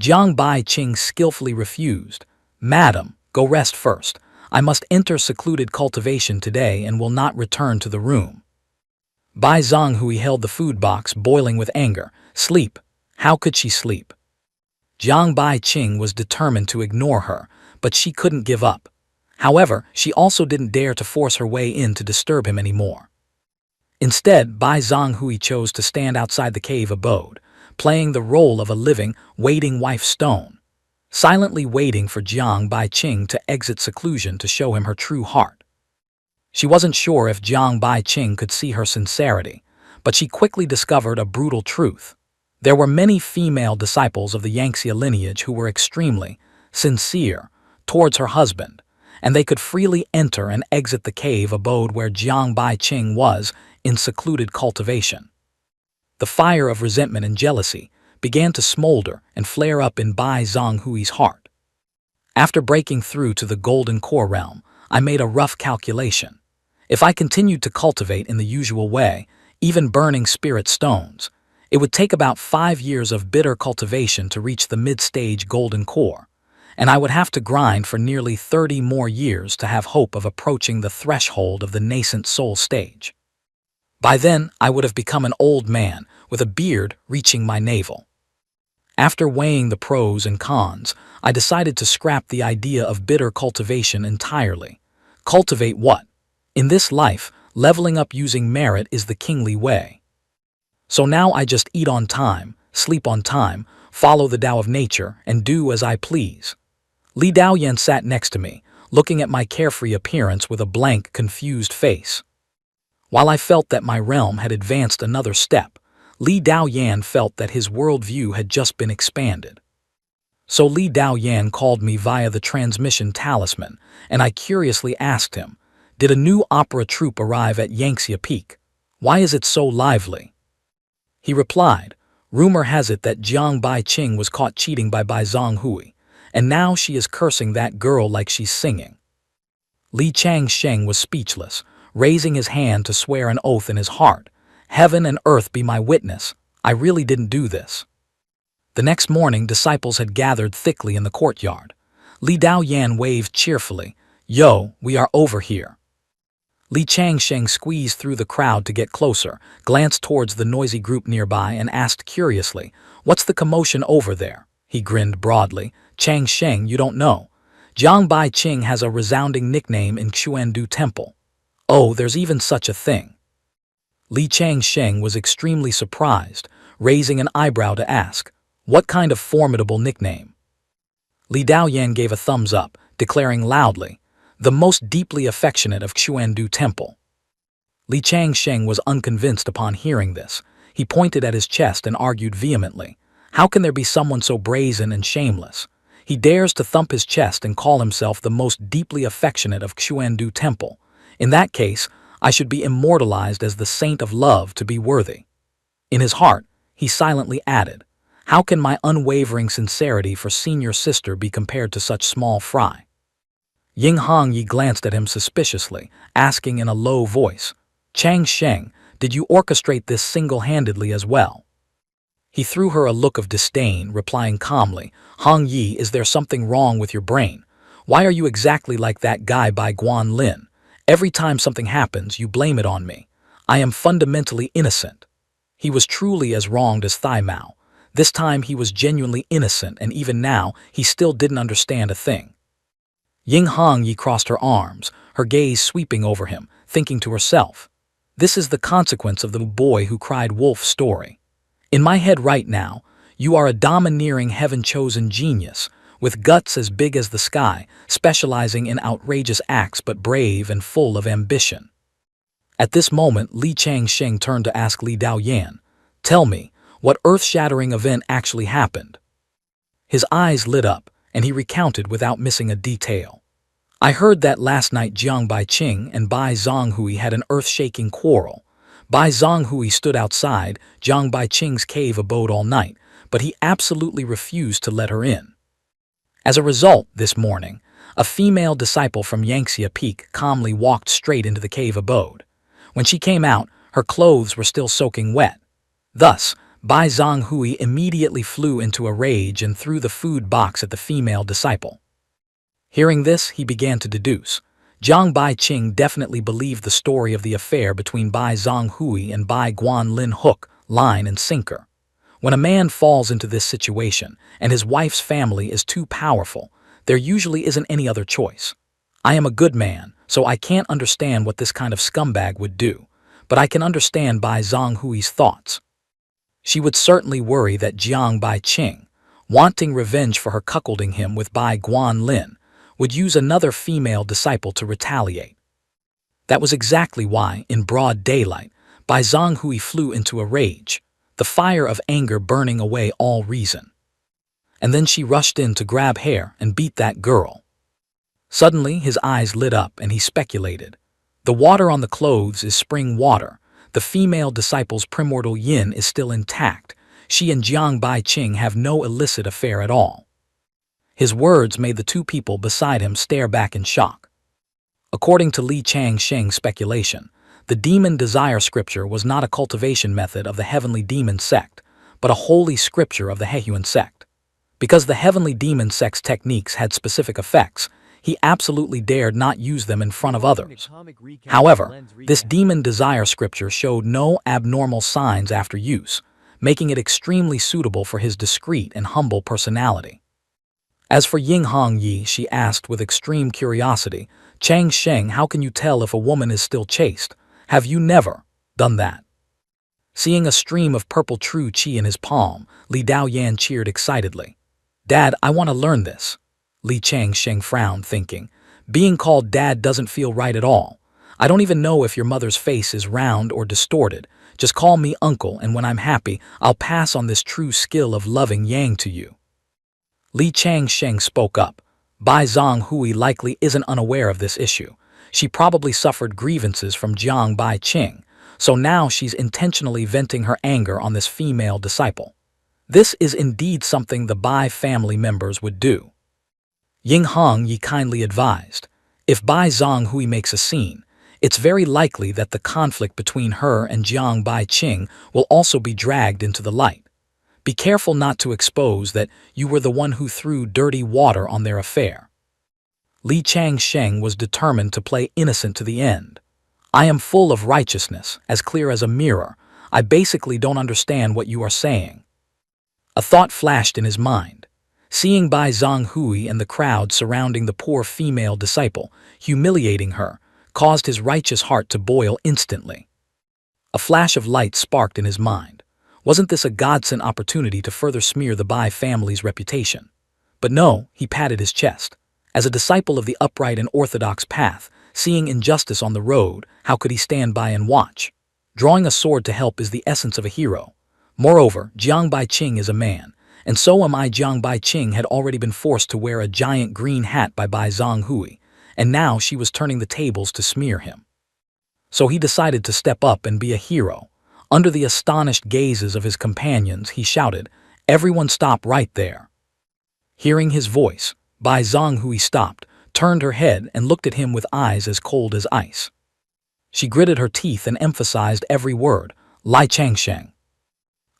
Jiang Baiqing skillfully refused. "Madam, go rest first. I must enter secluded cultivation today and will not return to the room." Bai Zhonghui held the food box, boiling with anger. Sleep? How could she sleep? Jiang Baiqing was determined to ignore her, but she couldn't give up. However, she also didn't dare to force her way in to disturb him anymore. Instead, Bai Zhonghui chose to stand outside the cave abode, playing the role of a living, waiting wife stone, silently waiting for Jiang Baiqing to exit seclusion to show him her true heart. She wasn't sure if Jiang Baiqing could see her sincerity, but she quickly discovered a brutal truth. There were many female disciples of the Yangxia lineage who were extremely sincere towards her husband, and they could freely enter and exit the cave abode where Jiang Baiqing was in secluded cultivation. The fire of resentment and jealousy began to smolder and flare up in Bai Zhonghui's heart. After breaking through to the Golden Core realm, I made a rough calculation. If I continued to cultivate in the usual way, even burning spirit stones, it would take about 5 years of bitter cultivation to reach the mid-stage Golden Core, and I would have to grind for nearly 30 more years to have hope of approaching the threshold of the nascent soul stage. By then, I would have become an old man with a beard reaching my navel. After weighing the pros and cons, I decided to scrap the idea of bitter cultivation entirely. Cultivate what? In this life, leveling up using merit is the kingly way. So now I just eat on time, sleep on time, follow the Tao of nature, and do as I please. Li Daoyan sat next to me, looking at my carefree appearance with a blank, confused face. While I felt that my realm had advanced another step, Li Daoyan felt that his worldview had just been expanded. So Li Daoyan called me via the transmission talisman, and I curiously asked him, "Did a new opera troupe arrive at Yangxia Peak? Why is it so lively?" He replied, "Rumor has it that Jiang Baiqing was caught cheating by Bai Zhonghui, and now she is cursing that girl like she's singing." Li Changsheng was speechless, raising his hand to swear an oath in his heart. "Heaven and earth be my witness, I really didn't do this." The next morning, disciples had gathered thickly in the courtyard. Li Daoyan waved cheerfully, "Yo, we are over here." Li Changsheng squeezed through the crowd to get closer, glanced towards the noisy group nearby, and asked curiously, "What's the commotion over there?" He grinned broadly. "Changsheng, you don't know. Jiang Baiqing has a resounding nickname in Xuandu Temple. Oh, there's even such a thing." Li Changsheng was extremely surprised, raising an eyebrow to ask, "What kind of formidable nickname?" Li Daoyan gave a thumbs up, declaring loudly, "The most deeply affectionate of Xuandu Temple." Li Changsheng was unconvinced upon hearing this. He pointed at his chest and argued vehemently, "How can there be someone so brazen and shameless? He dares to thump his chest and call himself the most deeply affectionate of Xuandu Temple. In that case, I should be immortalized as the saint of love to be worthy." In his heart, he silently added, "How can my unwavering sincerity for senior sister be compared to such small fry?" Ying Hongyi glanced at him suspiciously, asking in a low voice, "Changsheng, did you orchestrate this single-handedly as well?" He threw her a look of disdain, replying calmly, "Hongyi, is there something wrong with your brain? Why are you exactly like that guy Bai Guanlin? Every time something happens, you blame it on me. I am fundamentally innocent." He was truly as wronged as Thai Mao. This time he was genuinely innocent, and even now he still didn't understand a thing. Ying Hongyi crossed her arms, her gaze sweeping over him, thinking to herself, "This is the consequence of the boy who cried wolf story. In my head right now, you are a domineering heaven-chosen genius, with guts as big as the sky, specializing in outrageous acts but brave and full of ambition." At this moment, Li Changsheng turned to ask Li Daoyan, "Tell me, what earth-shattering event actually happened?" His eyes lit up, and he recounted without missing a detail. I heard that last night Jiang Baiqing and Bai Zhonghui had an earth-shaking quarrel. Bai Zhonghui stood outside Jiang Baiqing's cave abode all night, but he absolutely refused to let her in. As a result, this morning, a female disciple from Yangtze Peak calmly walked straight into the cave abode. When she came out, her clothes were still soaking wet. Thus, Bai Zhonghui immediately flew into a rage and threw the food box at the female disciple. Hearing this, he began to deduce. Jiang Baiqing definitely believed the story of the affair between Bai Zhonghui and Bai Guanlin hook, line, and sinker. When a man falls into this situation and his wife's family is too powerful, there usually isn't any other choice. I am a good man, so I can't understand what this kind of scumbag would do, but I can understand Bai Zhonghui's thoughts. She would certainly worry that Jiang Baiqing, wanting revenge for her cuckolding him with Bai Guanlin, would use another female disciple to retaliate. That was exactly why, in broad daylight, Bai Zhonghui flew into a rage, the fire of anger burning away all reason. And then she rushed in to grab hair and beat that girl. Suddenly, his eyes lit up and he speculated. The water on the clothes is spring water. The female disciple's primordial yin is still intact. She and Jiang Baiqing have no illicit affair at all. His words made the two people beside him stare back in shock. According to Li Changsheng's speculation, the demon desire scripture was not a cultivation method of the heavenly demon sect, but a holy scripture of the Hehuan sect. Because the heavenly demon sect's techniques had specific effects, he absolutely dared not use them in front of others. However, this demon desire scripture showed no abnormal signs after use, making it extremely suitable for his discreet and humble personality. As for Ying Hong Yi, she asked with extreme curiosity, Chang Sheng, how can you tell if a woman is still chaste? Have you never done that? Seeing a stream of purple true qi in his palm, Li Daoyan cheered excitedly. Dad, I want to learn this. Li Changsheng frowned, thinking, being called dad doesn't feel right at all. I don't even know if your mother's face is round or distorted. Just call me uncle, and when I'm happy, I'll pass on this true skill of loving Yang to you. Li Changsheng spoke up. Bai Zhonghui likely isn't unaware of this issue. She probably suffered grievances from Jiang Baiqing, so now she's intentionally venting her anger on this female disciple. This is indeed something the Bai family members would do. Ying Hong Yi kindly advised, if Bai Zhonghui makes a scene, it's very likely that the conflict between her and Jiang Baiqing will also be dragged into the light. Be careful not to expose that you were the one who threw dirty water on their affair. Li Changsheng was determined to play innocent to the end. I am full of righteousness, as clear as a mirror. I basically don't understand what you are saying. A thought flashed in his mind. Seeing Bai Zhonghui and the crowd surrounding the poor female disciple, humiliating her, caused his righteous heart to boil instantly. A flash of light sparked in his mind. Wasn't this a godsend opportunity to further smear the Bai family's reputation? But no, he patted his chest. As a disciple of the upright and orthodox path, seeing injustice on the road, how could he stand by and watch? Drawing a sword to help is the essence of a hero. Moreover, Jiang Baiqing is a man, and so am I. Jiang Baiqing had already been forced to wear a giant green hat by Bai Zhonghui, and now she was turning the tables to smear him. So he decided to step up and be a hero. Under the astonished gazes of his companions, he shouted, "Everyone stop right there." Hearing his voice, Bai Zhonghui stopped, turned her head and looked at him with eyes as cold as ice. She gritted her teeth and emphasized every word, Li Changsheng.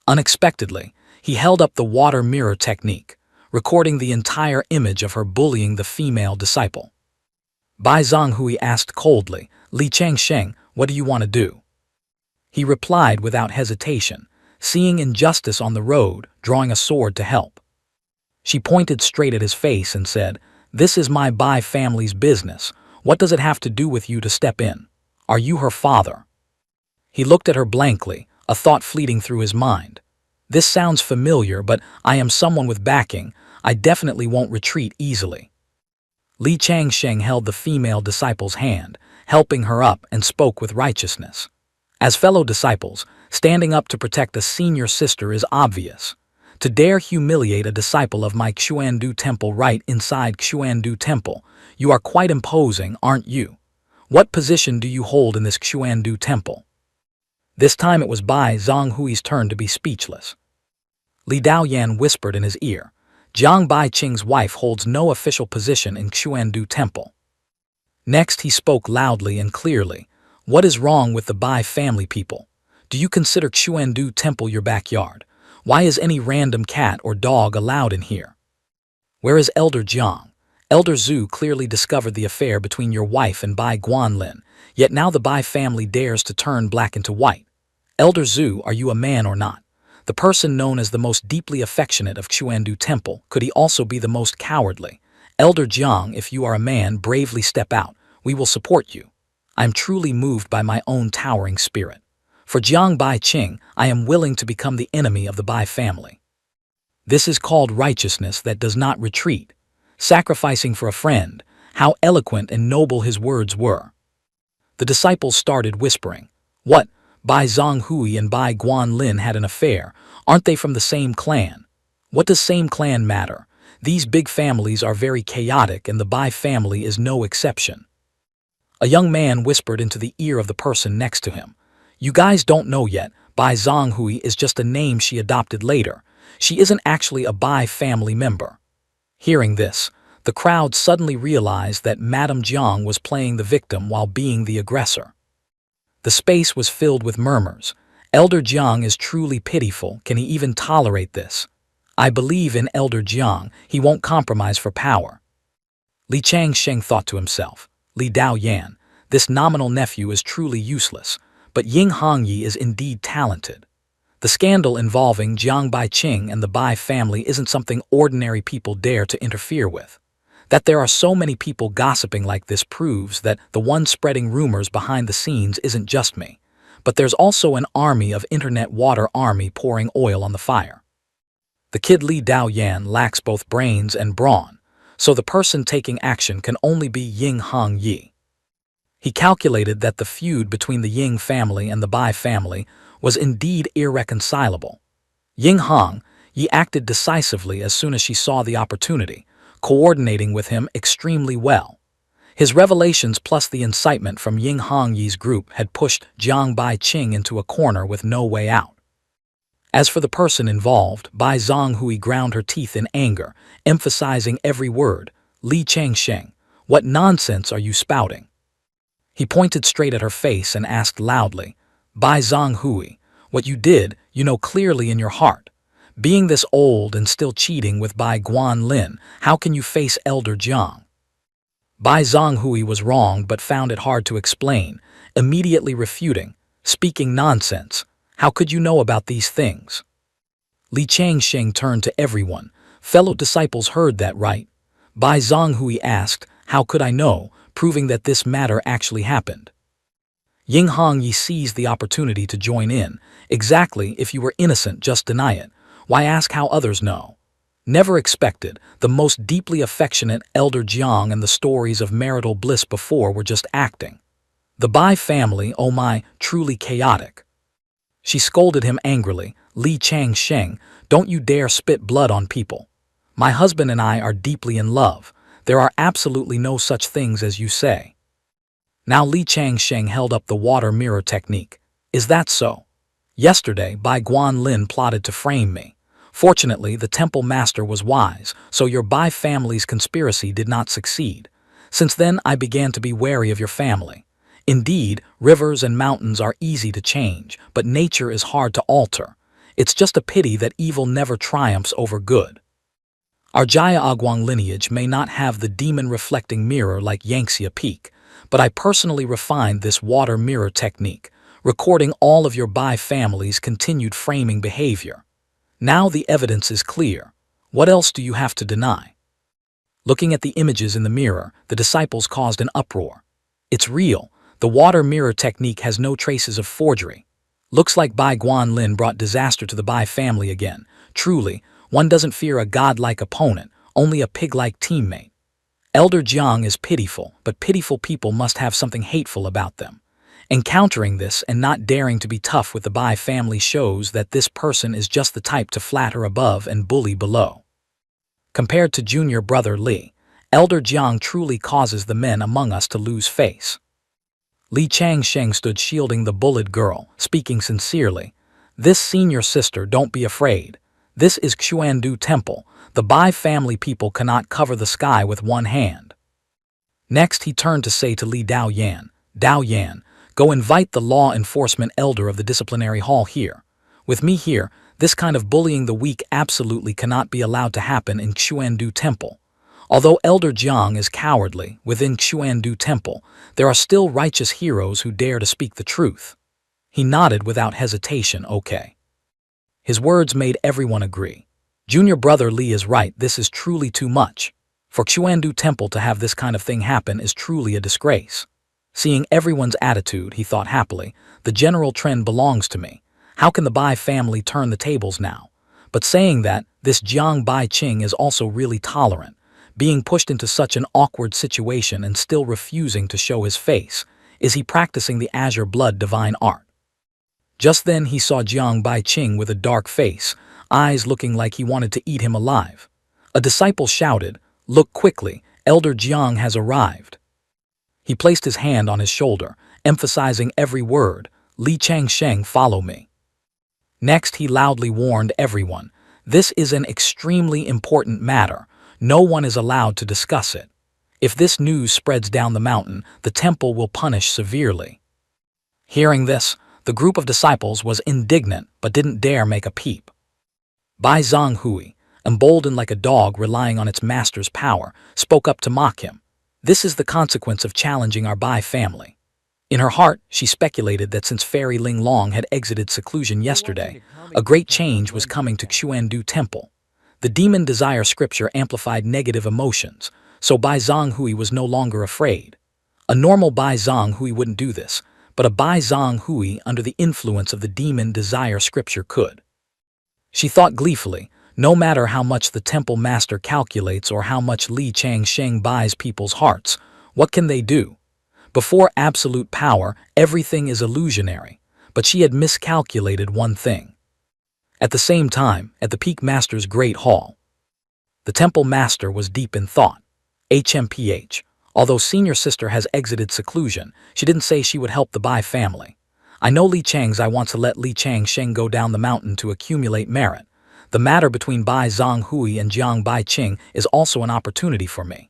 Unexpectedly, he held up the water mirror technique, recording the entire image of her bullying the female disciple. Bai Zhonghui asked coldly, Li Changsheng, what do you want to do? He replied without hesitation, seeing injustice on the road, drawing a sword to help. She pointed straight at his face and said, "This is my Bai family's business. What does it have to do with you to step in? Are you her father?" He looked at her blankly, a thought fleeting through his mind. This sounds familiar, but I am someone with backing. I definitely won't retreat easily. Li Changsheng held the female disciple's hand, helping her up, and spoke with righteousness. As fellow disciples, standing up to protect a senior sister is obvious. To dare humiliate a disciple of my Xuandu temple right inside Xuandu temple, you are quite imposing, aren't you? What position do you hold in this Xuandu temple? This time it was Bai Zhonghui's turn to be speechless. Li Daoyan whispered in his ear, Jiang Baiqing's wife holds no official position in Xuandu temple. Next he spoke loudly and clearly, what is wrong with the Bai family people? Do you consider Xuandu temple your backyard? Why is any random cat or dog allowed in here? Where is Elder Jiang? Elder Zhu clearly discovered the affair between your wife and Bai Guanlin, yet now the Bai family dares to turn black into white. Elder Zhu, are you a man or not? The person known as the most deeply affectionate of Xuandu temple, could he also be the most cowardly? Elder Jiang, if you are a man, bravely step out. We will support you. I am truly moved by my own towering spirit. For Jiang Baiqing, I am willing to become the enemy of the Bai family. This is called righteousness that does not retreat. Sacrificing for a friend, how eloquent and noble his words were. The disciples started whispering, what? Bai Zhonghui and Bai Guanlin had an affair. Aren't they from the same clan? What does same clan matter? These big families are very chaotic and the Bai family is no exception. A young man whispered into the ear of the person next to him. You guys don't know yet, Bai Zhonghui is just a name she adopted later. She isn't actually a Bai family member. Hearing this, the crowd suddenly realized that Madame Jiang was playing the victim while being the aggressor. The space was filled with murmurs. Elder Jiang is truly pitiful. Can he even tolerate this? I believe in Elder Jiang. He won't compromise for power. Li Changsheng thought to himself. Li Daoyan, this nominal nephew is truly useless, but Ying Hongyi is indeed talented. The scandal involving Jiang Baiqing and the Bai family isn't something ordinary people dare to interfere with. That there are so many people gossiping like this proves that the one spreading rumors behind the scenes isn't just me, but there's also an army of internet water army pouring oil on the fire. The kid Li Daoyan lacks both brains and brawn, so the person taking action can only be Ying Hongyi. He calculated that the feud between the Ying family and the Bai family was indeed irreconcilable. Ying Hongyi acted decisively as soon as she saw the opportunity, coordinating with him extremely well. His revelations plus the incitement from Ying Hongyi's group had pushed Jiang Baiqing into a corner with no way out. As for the person involved, Bai Zhonghui ground her teeth in anger, emphasizing every word. Li Changsheng, what nonsense are you spouting? He pointed straight at her face and asked loudly, Bai Zhonghui, what you did, you know clearly in your heart. Being this old and still cheating with Bai Guanlin, how can you face Elder Jiang? Bai Zhonghui was wrong but found it hard to explain, immediately refuting, speaking nonsense. How could you know about these things? Li Changsheng turned to everyone. Fellow disciples heard that, right? Bai Zhonghui asked, how could I know, proving that this matter actually happened? Ying Hongyi seized the opportunity to join in. Exactly, if you were innocent, just deny it. Why ask how others know? Never expected, the most deeply affectionate Elder Jiang and the stories of marital bliss before were just acting. The Bai family, oh my, truly chaotic. She scolded him angrily, Li Changsheng, don't you dare spit blood on people. My husband and I are deeply in love. There are absolutely no such things as you say. Now Li Changsheng held up the water mirror technique. Is that so? Yesterday, Bai Guanlin plotted to frame me. Fortunately, the temple master was wise, so your Bai family's conspiracy did not succeed. Since then, I began to be wary of your family. Indeed, rivers and mountains are easy to change, but nature is hard to alter. It's just a pity that evil never triumphs over good. Our Jaya Agwang lineage may not have the demon-reflecting mirror like Yangtze Peak, but I personally refined this water mirror technique, recording all of your Bai family's continued framing behavior. Now the evidence is clear. What else do you have to deny? Looking at the images in the mirror, the disciples caused an uproar. It's real. The water mirror technique has no traces of forgery. Looks like Bai Guanlin brought disaster to the Bai family again. Truly, one doesn't fear a godlike opponent, only a pig-like teammate. Elder Jiang is pitiful, but pitiful people must have something hateful about them. Encountering this and not daring to be tough with the Bai family shows that this person is just the type to flatter above and bully below. Compared to junior brother Li, elder Jiang truly causes the men among us to lose face. Li Changsheng stood shielding the bullied girl, speaking sincerely. This senior sister, don't be afraid. This is Xuandu Temple. The Bai family people cannot cover the sky with one hand. Next he turned to say to Li Daoyan, Daoyan, go invite the law enforcement elder of the disciplinary hall here. With me here, this kind of bullying the weak absolutely cannot be allowed to happen in Xuandu Temple. Although Elder Jiang is cowardly within Xuandu Temple, there are still righteous heroes who dare to speak the truth. He nodded without hesitation, okay. His words made everyone agree. Junior brother Li is right, this is truly too much. For Xuandu Temple to have this kind of thing happen is truly a disgrace. Seeing everyone's attitude, he thought happily, the general trend belongs to me. How can the Bai family turn the tables now? But saying that, this Jiang Bai Qing is also really tolerant, being pushed into such an awkward situation and still refusing to show his face. Is he practicing the Azure Blood divine art? Just then he saw Jiang Bai Qing with a dark face, eyes looking like he wanted to eat him alive. A disciple shouted, look quickly, Elder Jiang has arrived. He placed his hand on his shoulder, emphasizing every word, Li Changsheng, follow me. Next he loudly warned everyone, this is an extremely important matter, no one is allowed to discuss it. If this news spreads down the mountain, the temple will punish severely. Hearing this, the group of disciples was indignant but didn't dare make a peep. Bai Zhonghui, emboldened like a dog relying on its master's power, spoke up to mock him. This is the consequence of challenging our Bai family. In her heart, she speculated that since Fairy Ling Long had exited seclusion yesterday, a great change was coming to Xuandu Temple. The demon desire scripture amplified negative emotions, so Bai Zhonghui was no longer afraid. A normal Bai Zhonghui wouldn't do this, but a Bai Zhonghui under the influence of the demon desire scripture could. She thought gleefully, no matter how much the temple master calculates or how much Li Changsheng buys people's hearts, what can they do? Before absolute power, everything is illusionary, but she had miscalculated one thing. At the same time, at the Peak Master's Great Hall, the temple master was deep in thought. HMPH, although senior sister has exited seclusion, she didn't say she would help the Bai family. I know Li Chang's I want to let Li Changsheng go down the mountain to accumulate merit. The matter between Bai Zhonghui and Jiang Bai Qing is also an opportunity for me.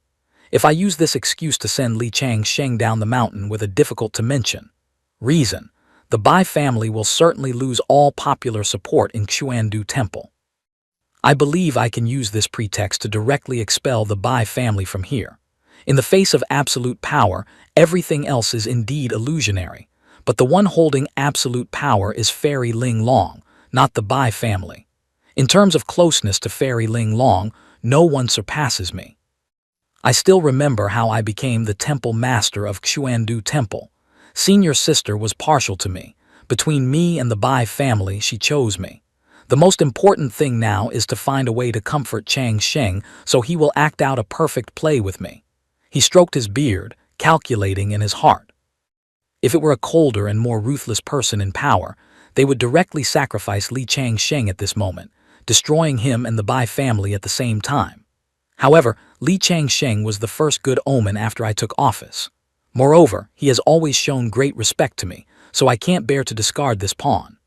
If I use this excuse to send Li Changsheng down the mountain with a difficult-to-mention reason, the Bai family will certainly lose all popular support in Xuandu Temple. I believe I can use this pretext to directly expel the Bai family from here. In the face of absolute power, everything else is indeed illusionary, but the one holding absolute power is Fairy Ling Long, not the Bai family. In terms of closeness to Fairy Ling Long, no one surpasses me. I still remember how I became the temple master of Xuandu Temple. Senior sister was partial to me. Between me and the Bai family, she chose me. The most important thing now is to find a way to comfort Changsheng so he will act out a perfect play with me. He stroked his beard, calculating in his heart. If it were a colder and more ruthless person in power, they would directly sacrifice Li Changsheng at this moment, destroying him and the Bai family at the same time. However, Li Changsheng was the first good omen after I took office. Moreover, he has always shown great respect to me, so I can't bear to discard this pawn.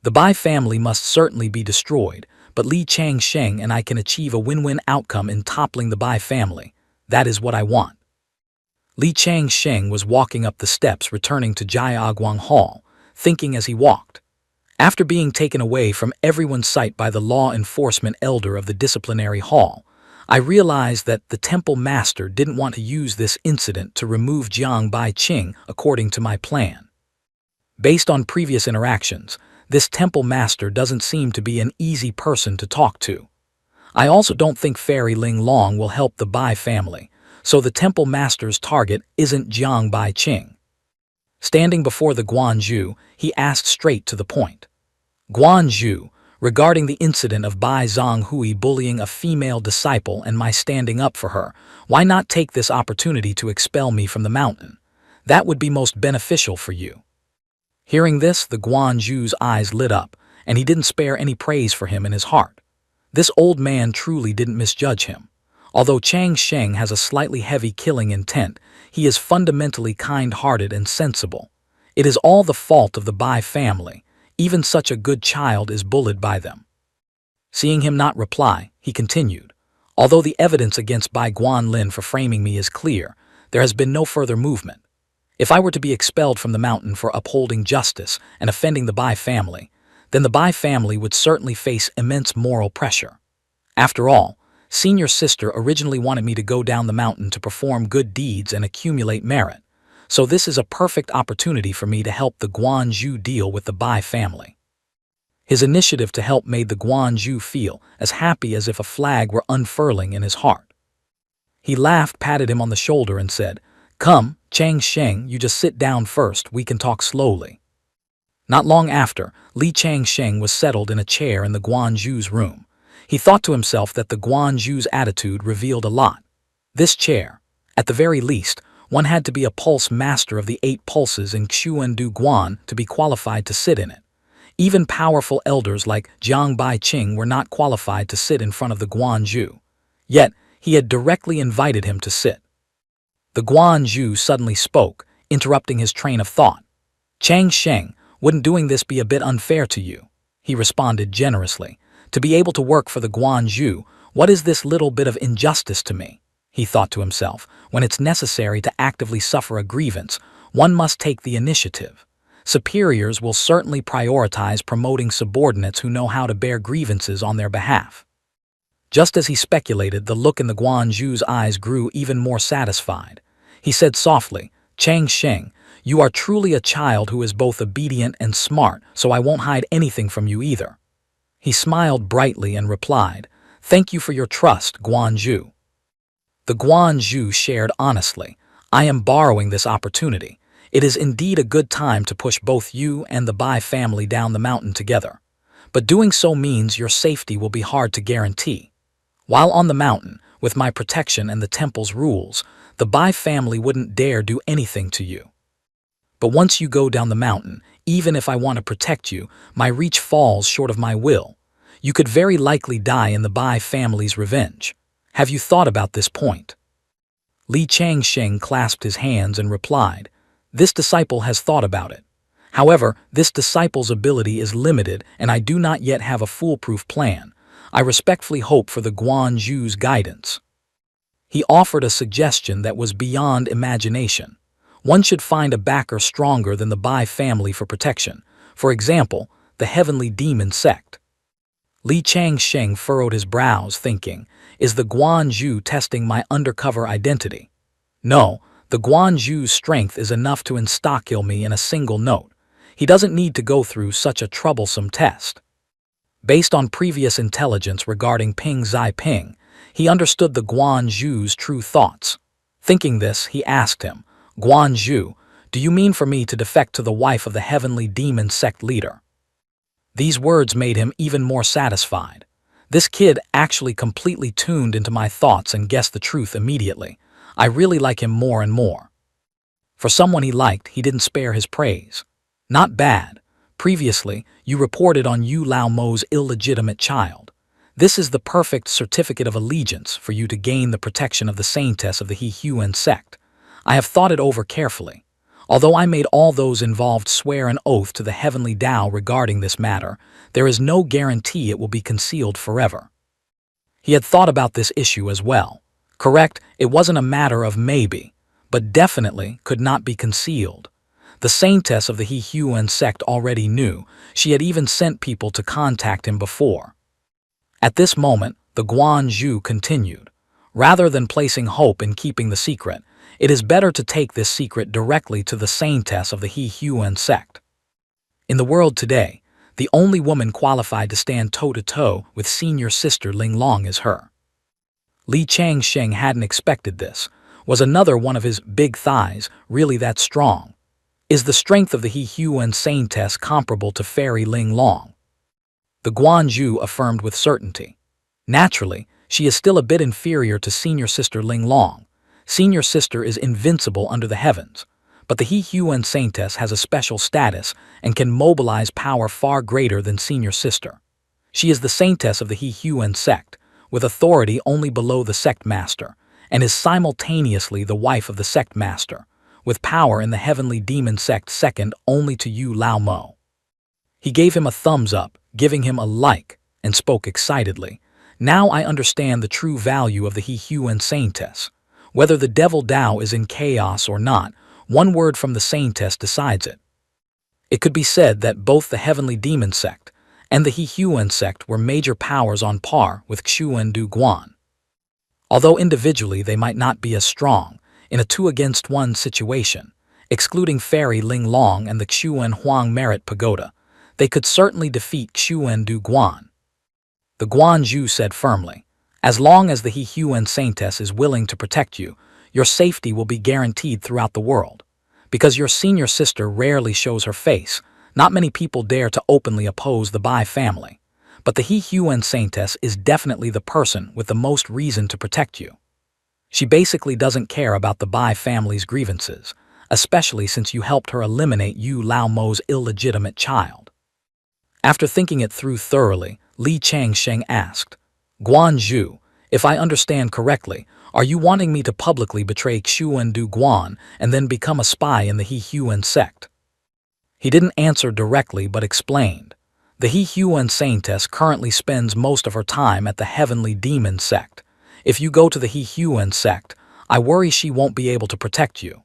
The Bai family must certainly be destroyed, but Li Changsheng and I can achieve a win-win outcome in toppling the Bai family. That is what I want. Li Changsheng was walking up the steps returning to Jiaguang Hall, thinking as he walked. After being taken away from everyone's sight by the law enforcement elder of the disciplinary hall, I realized that the temple master didn't want to use this incident to remove Jiang Bai Qing according to my plan. Based on previous interactions, this temple master doesn't seem to be an easy person to talk to. I also don't think Fairy Ling Long will help the Bai family, so the temple master's target isn't Jiang Bai Qing. Standing before the Guanzhu, he asked straight to the point. Guanzhu, regarding the incident of Bai Zhonghui bullying a female disciple and my standing up for her, why not take this opportunity to expel me from the mountain? That would be most beneficial for you. Hearing this, the Guanju's eyes lit up, and he didn't spare any praise for him in his heart. This old man truly didn't misjudge him. Although Chang Sheng has a slightly heavy killing intent, he is fundamentally kind-hearted and sensible. It is all the fault of the Bai family. Even such a good child is bullied by them. Seeing him not reply, he continued, "Although the evidence against Bai Guanlin for framing me is clear, there has been no further movement. If I were to be expelled from the mountain for upholding justice and offending the Bai family, then the Bai family would certainly face immense moral pressure. After all, senior sister originally wanted me to go down the mountain to perform good deeds and accumulate merit, so this is a perfect opportunity for me to help the Guanju deal with the Bai family." His initiative to help made the Guanju feel as happy as if a flag were unfurling in his heart. He laughed, patted him on the shoulder, and said, "Come, Chang Sheng, you just sit down first, we can talk slowly." Not long after, Li Chang Sheng was settled in a chair in the Guanju's room. He thought to himself that the Guanju's attitude revealed a lot. This chair, at the very least, one had to be a pulse master of the 8 pulses in Xuandu Guan to be qualified to sit in it. Even powerful elders like Jiang Baiqing were not qualified to sit in front of the Guanju. Yet, he had directly invited him to sit. The Guanju suddenly spoke, interrupting his train of thought. "Chang Sheng, wouldn't doing this be a bit unfair to you?" He responded generously. "To be able to work for the Guanju, what is this little bit of injustice to me?" He thought to himself, when it's necessary to actively suffer a grievance, one must take the initiative. Superiors will certainly prioritize promoting subordinates who know how to bear grievances on their behalf. Just as he speculated, the look in the Guanju's eyes grew even more satisfied. He said softly, "Chang Sheng, you are truly a child who is both obedient and smart, so I won't hide anything from you either." He smiled brightly and replied, "Thank you for your trust, Guanju." The Guanju shared honestly, "I am borrowing this opportunity. It is indeed a good time to push both you and the Bai family down the mountain together. But doing so means your safety will be hard to guarantee. While on the mountain, with my protection and the temple's rules, the Bai family wouldn't dare do anything to you. But once you go down the mountain, even if I want to protect you, my reach falls short of my will. You could very likely die in the Bai family's revenge. Have you thought about this point?" Li Chang Sheng clasped his hands and replied, "This disciple has thought about it. However, this disciple's ability is limited and I do not yet have a foolproof plan. I respectfully hope for the Guanju's guidance." He offered a suggestion that was beyond imagination. One should find a backer stronger than the Bai family for protection. For example, the Heavenly Demon Sect. Li Chang Sheng furrowed his brows, thinking, "Is the Guanju testing my undercover identity? No, the Guanju's strength is enough to insta-kill me in a single note. He doesn't need to go through such a troublesome test." Based on previous intelligence regarding Ping Zai Ping, he understood the Guanju's true thoughts. Thinking this, he asked him, "Guanju, do you mean for me to defect to the wife of the Heavenly Demon Sect leader?" These words made him even more satisfied. This kid actually completely tuned into my thoughts and guessed the truth immediately. I really like him more and more. For someone he liked, he didn't spare his praise. "Not bad. Previously, you reported on Yu Lao Mo's illegitimate child. This is the perfect certificate of allegiance for you to gain the protection of the saintess of the He Huan sect. I have thought it over carefully. Although I made all those involved swear an oath to the heavenly Tao regarding this matter, there is no guarantee it will be concealed forever." He had thought about this issue as well. Correct, it wasn't a matter of maybe, but definitely could not be concealed. The saintess of the He Huan sect already knew. She had even sent people to contact him before. At this moment, the Guanju continued, "Rather than placing hope in keeping the secret, it is better to take this secret directly to the saintess of the He Huan sect. In the world today, the only woman qualified to stand toe-to-toe with senior sister Ling Long is her." Li Chang Sheng hadn't expected this. Was another one of his big thighs really that strong? Is the strength of the He Huan saintess comparable to fairy Ling Long? The Guanju affirmed with certainty. Naturally, she is still a bit inferior to senior sister Ling Long. Senior sister is invincible under the heavens. But the He Huan Saintess has a special status and can mobilize power far greater than senior sister. She is the saintess of the He Huan sect, with authority only below the sect master, and is simultaneously the wife of the sect master, with power in the heavenly demon sect second only to Yu Lao Mo. He gave him a thumbs up, giving him a like, and spoke excitedly. Now I understand the true value of the He Huan Saintess. Whether the devil Tao is in chaos or not, one word from the Saintess decides it. It could be said that both the heavenly demon sect and the He Huan sect were major powers on par with Xuan Du Guan. Although individually they might not be as strong, in a 2-against-1 situation, excluding Fairy Ling Long and the Xuan Huang Merit Pagoda, they could certainly defeat Xuan Du Guan. The Guan Zhu said firmly, "As long as the He Huan Saintess is willing to protect you, your safety will be guaranteed throughout the world. Because your senior sister rarely shows her face, not many people dare to openly oppose the Bai family. But the He Huan Saintess is definitely the person with the most reason to protect you. She basically doesn't care about the Bai family's grievances, especially since you helped her eliminate Yu Lao Mo's illegitimate child." After thinking it through thoroughly, Li Changsheng asked, "Guan Zhu, if I understand correctly, are you wanting me to publicly betray Xuan Du Guan and then become a spy in the He Huan sect?" He didn't answer directly but explained. The He Huan Saintess currently spends most of her time at the heavenly demon sect. If you go to the He Huan sect, I worry she won't be able to protect you.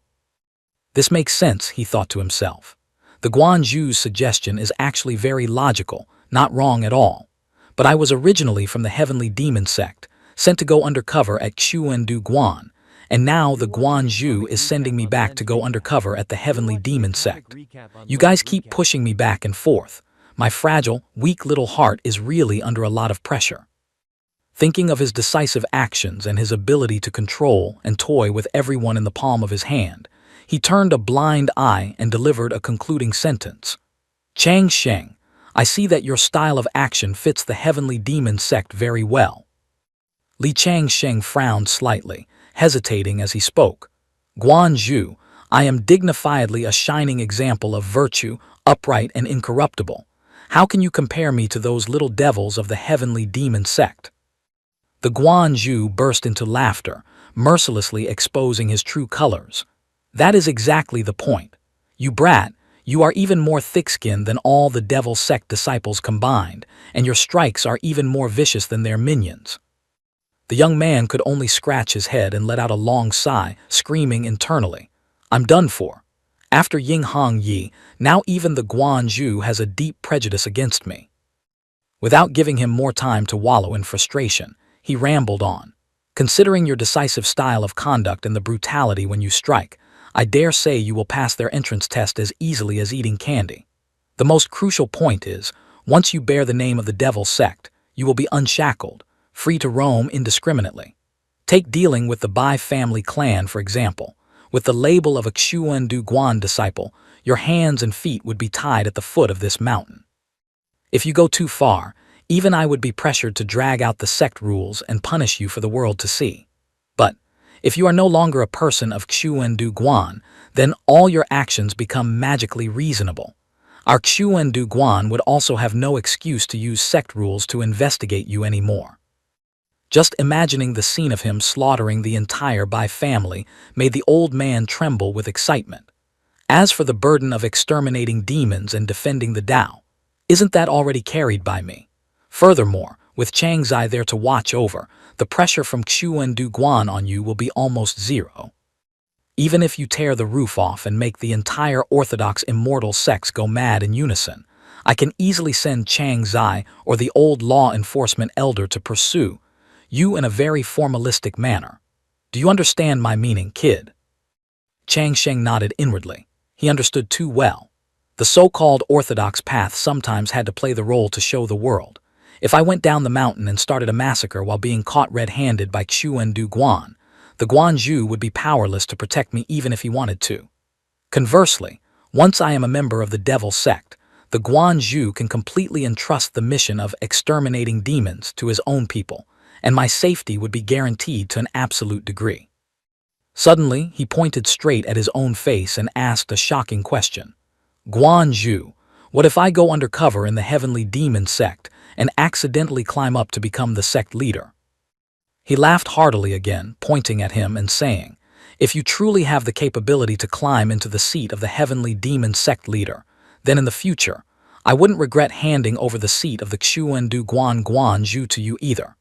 This makes sense, he thought to himself. The Guan Zhu's suggestion is actually very logical, not wrong at all. But I was originally from the heavenly demon sect, sent to go undercover at Xuan Du Guan, and now the Guan Zhu is sending me back to go undercover at the heavenly demon sect. You guys keep pushing me back and forth. My fragile, weak little heart is really under a lot of pressure. Thinking of his decisive actions and his ability to control and toy with everyone in the palm of his hand, he turned a blind eye and delivered a concluding sentence. "Chang Sheng, I see that your style of action fits the heavenly demon sect very well." Li Changsheng frowned slightly, hesitating as he spoke. "Guan Zhu, I am dignifiedly a shining example of virtue, upright and incorruptible. How can you compare me to those little devils of the heavenly demon sect?" The Guan Zhu burst into laughter, mercilessly exposing his true colors. "That is exactly the point. You brat, you are even more thick-skinned than all the devil sect disciples combined, and your strikes are even more vicious than their minions." The young man could only scratch his head and let out a long sigh, screaming internally, "I'm done for. After Ying Hong Yi, now even the Guan Zhu has a deep prejudice against me." Without giving him more time to wallow in frustration, he rambled on. "Considering your decisive style of conduct and the brutality when you strike, I dare say you will pass their entrance test as easily as eating candy. The most crucial point is, once you bear the name of the devil sect, you will be unshackled, free to roam indiscriminately. Take dealing with the Bai family clan, for example. With the label of a Xuan Du Guan disciple, your hands and feet would be tied at the foot of this mountain. If you go too far, even I would be pressured to drag out the sect rules and punish you for the world to see. But if you are no longer a person of Xuan Du Guan, then all your actions become magically reasonable. Our Xuan Du Guan would also have no excuse to use sect rules to investigate you anymore." Just imagining the scene of him slaughtering the entire Bai family made the old man tremble with excitement. As for the burden of exterminating demons and defending the Tao, isn't that already carried by me? Furthermore, with Chang Zai there to watch over, the pressure from Xuan Du Guan on you will be almost zero. Even if you tear the roof off and make the entire orthodox immortal sects go mad in unison, I can easily send Chang Zai or the old law enforcement elder to pursue you in a very formalistic manner. Do you understand my meaning, kid?" Chang Sheng nodded inwardly. He understood too well. The so-called orthodox path sometimes had to play the role to show the world. If I went down the mountain and started a massacre while being caught red-handed by Xuan Du Guan, the Guan Zhu would be powerless to protect me even if he wanted to. Conversely, once I am a member of the devil sect, the Guan Zhu can completely entrust the mission of exterminating demons to his own people, and my safety would be guaranteed to an absolute degree. Suddenly, he pointed straight at his own face and asked a shocking question. Guan Zhu, what if I go undercover in the heavenly demon sect and accidentally climb up to become the sect leader? He laughed heartily again, pointing at him and saying, if you truly have the capability to climb into the seat of the heavenly demon sect leader, then in the future, I wouldn't regret handing over the seat of the Xuandu Guan Zhu to you either.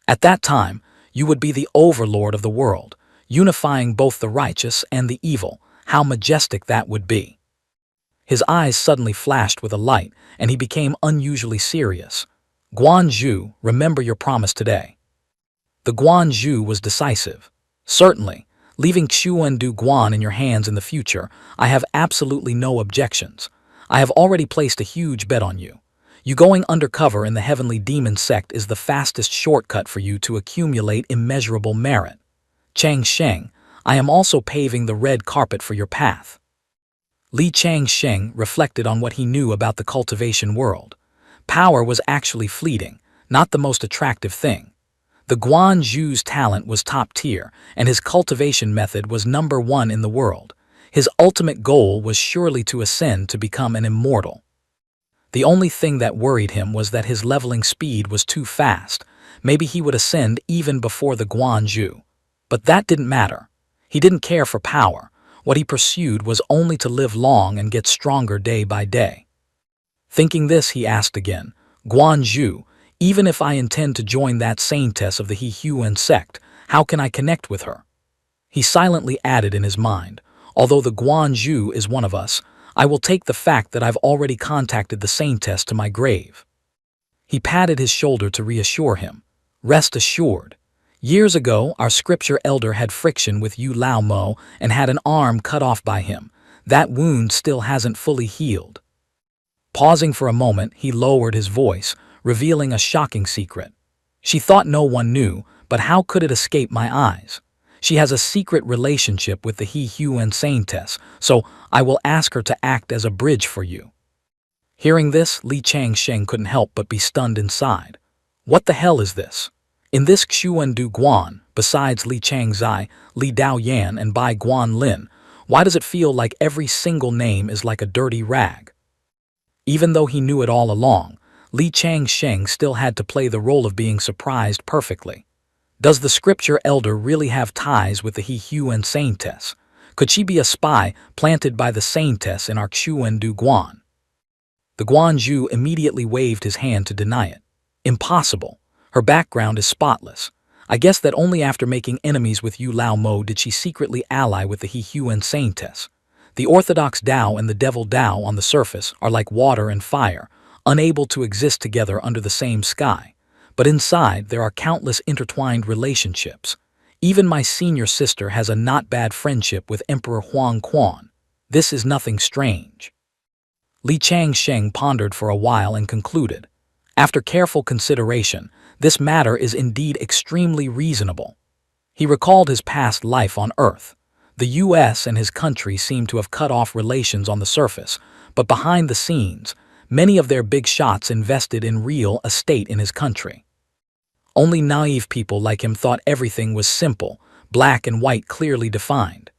At that time, you would be the overlord of the world, unifying both the righteous and the evil. How majestic that would be. His eyes suddenly flashed with a light, and he became unusually serious. Guan Zhu, remember your promise today. The Guan Zhu was decisive. Certainly, leaving Xuandu Guan in your hands in the future, I have absolutely no objections. I have already placed a huge bet on you. You going undercover in the heavenly demon sect is the fastest shortcut for you to accumulate immeasurable merit. Chang Sheng, I am also paving the red carpet for your path. Li Changsheng reflected on what he knew about the cultivation world. Power was actually fleeting, not the most attractive thing. The Guan Zhu's talent was top tier, and his cultivation method was #1 in the world. His ultimate goal was surely to ascend to become an immortal. The only thing that worried him was that his leveling speed was too fast. Maybe he would ascend even before the Guan Zhu. But that didn't matter. He didn't care for power. What he pursued was only to live long and get stronger day by day. Thinking this, he asked again, Guan Zhu, even if I intend to join that saintess of the He Huan sect, how can I connect with her? He silently added in his mind, although the Guan Zhu is one of us, I will take the fact that I've already contacted the saintess to my grave. He patted his shoulder to reassure him. Rest assured. Years ago, our scripture elder had friction with Yu Lao Mo and had an arm cut off by him. That wound still hasn't fully healed. Pausing for a moment, he lowered his voice, revealing a shocking secret. She thought no one knew, but how could it escape my eyes? She has a secret relationship with the He Huan saintess, so I will ask her to act as a bridge for you. Hearing this, Li Changsheng couldn't help but be stunned inside. What the hell is this? In this Xuandu Guan, besides Li Changzai, Li Daoyan, and Bai Guan Lin, why does it feel like every single name is like a dirty rag? Even though he knew it all along, Li Changsheng still had to play the role of being surprised perfectly. Does the scripture elder really have ties with the He Huan saintess? Could she be a spy planted by the saintess in our Xuandu Guan? The Guan Zhu immediately waved his hand to deny it. Impossible. Her background is spotless. I guess that only after making enemies with Yu Lao Mo did she secretly ally with the He Huan saintess. The orthodox Tao and the devil Tao on the surface are like water and fire, unable to exist together under the same sky. But inside, there are countless intertwined relationships. Even my senior sister has a not bad friendship with Emperor Huang Quan. This is nothing strange. Li Changsheng pondered for a while and concluded, after careful consideration, this matter is indeed extremely reasonable. He recalled his past life on Earth. The U.S. and his country seemed to have cut off relations on the surface, but behind the scenes, many of their big shots invested in real estate in his country. Only naive people like him thought everything was simple, black and white clearly defined.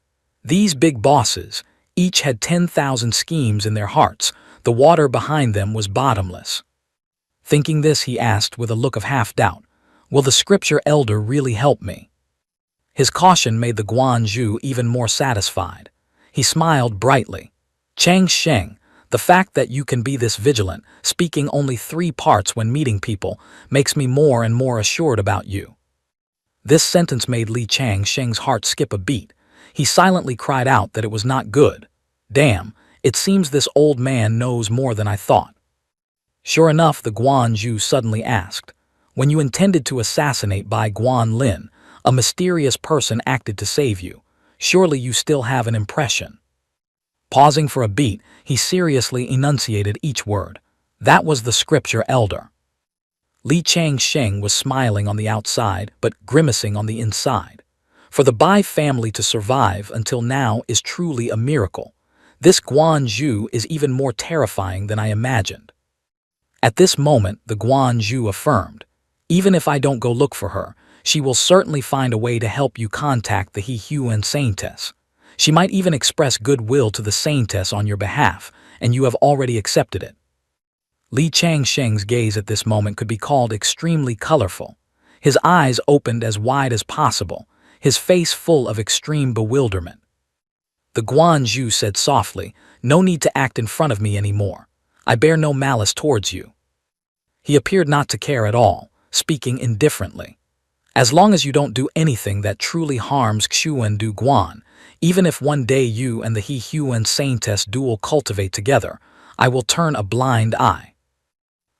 These big bosses, each had 10,000 schemes in their hearts. The water behind them was bottomless. Thinking this, he asked with a look of half-doubt, will the scripture elder really help me? His caution made the Guan Zhu even more satisfied. He smiled brightly. Chang Sheng, the fact that you can be this vigilant, speaking only 3 parts when meeting people, makes me more and more assured about you. This sentence made Li Changsheng's heart skip a beat. He silently cried out that it was not good. Damn, it seems this old man knows more than I thought. Sure enough, the Guan Zhu suddenly asked, when you intended to assassinate Bai Guan Lin, a mysterious person acted to save you. Surely you still have an impression. Pausing for a beat, he seriously enunciated each word. That was the scripture elder. Li Changsheng was smiling on the outside, but grimacing on the inside. For the Bai family to survive until now is truly a miracle. This Guan Zhu is even more terrifying than I imagined. At this moment, the Guan Zhu affirmed, even if I don't go look for her, She will certainly find a way to help you contact the He Huan Saintess. She might even express goodwill to the Saintess on your behalf, and you have already accepted it. Li Changsheng's gaze at this moment could be called extremely colorful. His eyes opened as wide as possible, his face full of extreme bewilderment. The Guanzhu said softly, "No need to act in front of me anymore. I bear no malice towards you." He appeared not to care at all, speaking indifferently. "As long as you don't do anything that truly harms Xuan Du Guan, even if one day you and the He Huan Saintess duel cultivate together, I will turn a blind eye."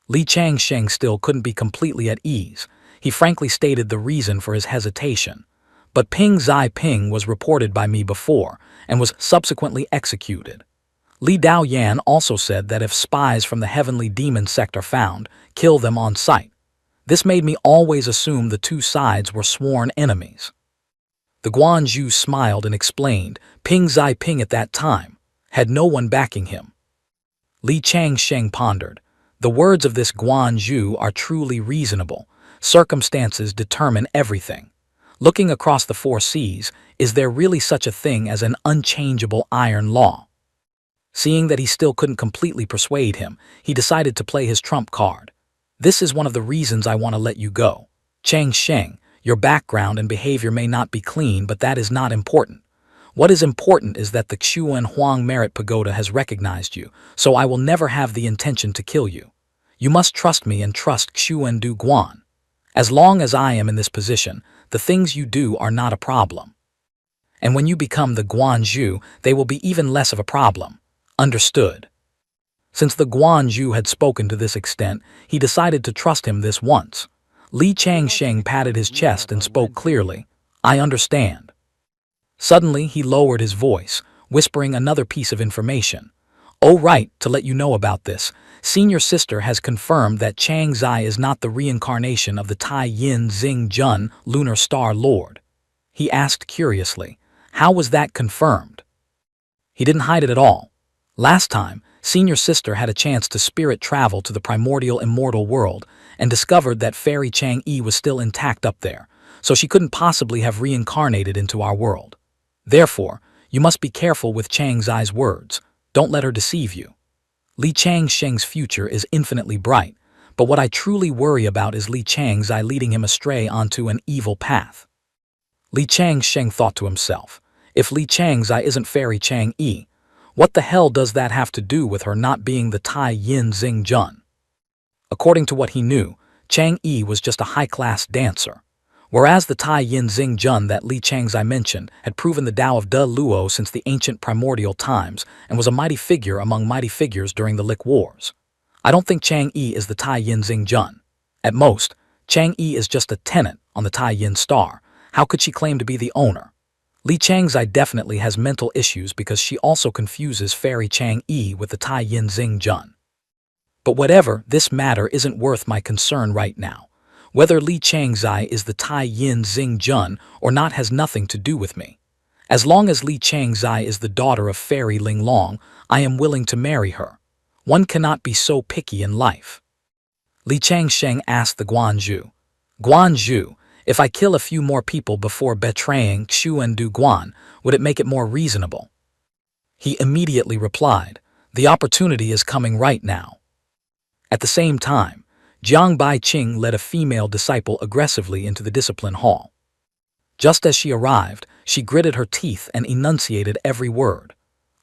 Li Changsheng still couldn't be completely at ease. He frankly stated the reason for his hesitation. "But Ping Zai Ping was reported by me before and was subsequently executed." Li Daoyan also said that if spies from the heavenly demon sect are found, kill them on sight. This made me always assume the two sides were sworn enemies. The Guanzhu smiled and explained, Ping Zai Ping at that time had no one backing him. Li Changsheng pondered. The words of this Guanzhu are truly reasonable. Circumstances determine everything. Looking across the four seas, is there really such a thing as an unchangeable iron law? Seeing that he still couldn't completely persuade him, he decided to play his trump card. "This is one of the reasons I want to let you go. Chang Sheng, your background and behavior may not be clean, but that is not important. What is important is that the Xuan Huang Merit Pagoda has recognized you, so I will never have the intention to kill you. You must trust me and trust Xuan Du Guan. As long as I am in this position, the things you do are not a problem. And when you become the Guanzhu, they will be even less of a problem. Understood?" Since the Guanzhu had spoken to this extent, he decided to trust him this once. Li Changsheng patted his chest and spoke clearly, "I understand." Suddenly, he lowered his voice, whispering another piece of information. "Oh right, to let you know about this, Senior Sister has confirmed that Chang Zai is not the reincarnation of the Tai Yin Xing Jun Lunar Star Lord." He asked curiously, "How was that confirmed?" He didn't hide it at all. Last time, Senior Sister had a chance to spirit travel to the primordial immortal world and discovered that Fairy Chang Yi was still intact up there, so she couldn't possibly have reincarnated into our world. Therefore, you must be careful with Chang Zai's words. Don't let her deceive you. Li Changsheng's future is infinitely bright, but what I truly worry about is Li Changzai leading him astray onto an evil path. Li Changsheng thought to himself, if Li Changzai isn't Fairy Chang Yi, what the hell does that have to do with her not being the Tai Yin Xing Jun? According to what he knew, Chang Yi was just a high-class dancer, whereas the Tai Yin Xing Jun that Li Changzai mentioned had proven the Tao of De Luo since the ancient primordial times and was a mighty figure among mighty figures during the Lick Wars. I don't think Chang Yi is the Tai Yin Xing Jun. At most, Chang Yi is just a tenant on the Tai Yin star. How could she claim to be the owner? Li Changzai definitely has mental issues because she also confuses Fairy Chang Yi with the Tai Yin Xing Jun. But whatever, this matter isn't worth my concern right now. Whether Li Changzai is the Tai Yin Xing Jun or not has nothing to do with me. As long as Li Changzai is the daughter of Fairy Ling Long, I am willing to marry her. One cannot be so picky in life. Li Changsheng asked the Guanzhu, "Guanzhu, if I kill a few more people before betraying Xuan Du Guan, would it make it more reasonable?" He immediately replied, "The opportunity is coming right now." At the same time, Jiang Baiqing led a female disciple aggressively into the discipline hall. Just as she arrived, she gritted her teeth and enunciated every word.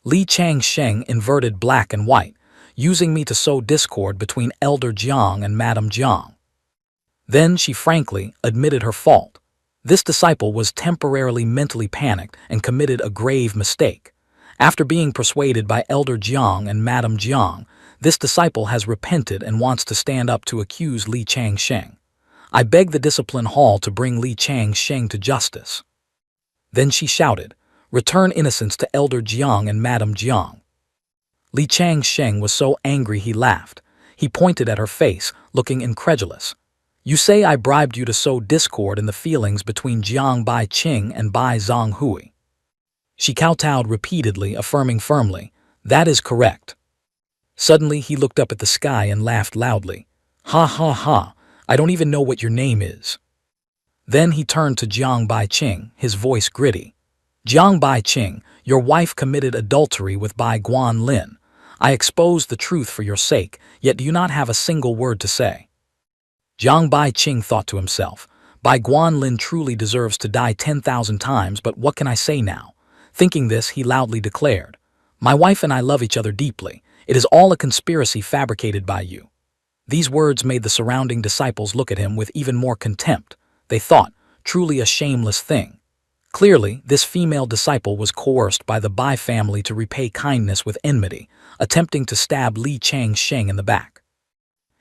Li Changsheng inverted black and white, using me to sow discord between Elder Jiang and Madame Jiang. Then she frankly admitted her fault. This disciple was temporarily mentally panicked and committed a grave mistake. After being persuaded by Elder Jiang and Madame Jiang, this disciple has repented and wants to stand up to accuse Li Changsheng. I beg the discipline hall to bring Li Changsheng to justice. Then she shouted, "Return innocence to Elder Jiang and Madame Jiang." Li Changsheng was so angry he laughed. He pointed at her face, looking incredulous. "You say I bribed you to sow discord in the feelings between Jiang Baiqing and Bai Zhonghui." She kowtowed repeatedly, affirming firmly, "That is correct." Suddenly he looked up at the sky and laughed loudly. "Ha ha ha, I don't even know what your name is." Then he turned to Jiang Baiqing, his voice gritty. Jiang Baiqing, your wife committed adultery with Bai Guanlin. I exposed the truth for your sake, yet do you not have a single word to say? Jiang Baiqing thought to himself, Bai Guanlin truly deserves to die 10,000 times, but what can I say now? Thinking this, he loudly declared, my wife and I love each other deeply. It is all a conspiracy fabricated by you. These words made the surrounding disciples look at him with even more contempt. They thought, truly a shameless thing. Clearly, this female disciple was coerced by the Bai family to repay kindness with enmity, attempting to stab Li Changsheng in the back.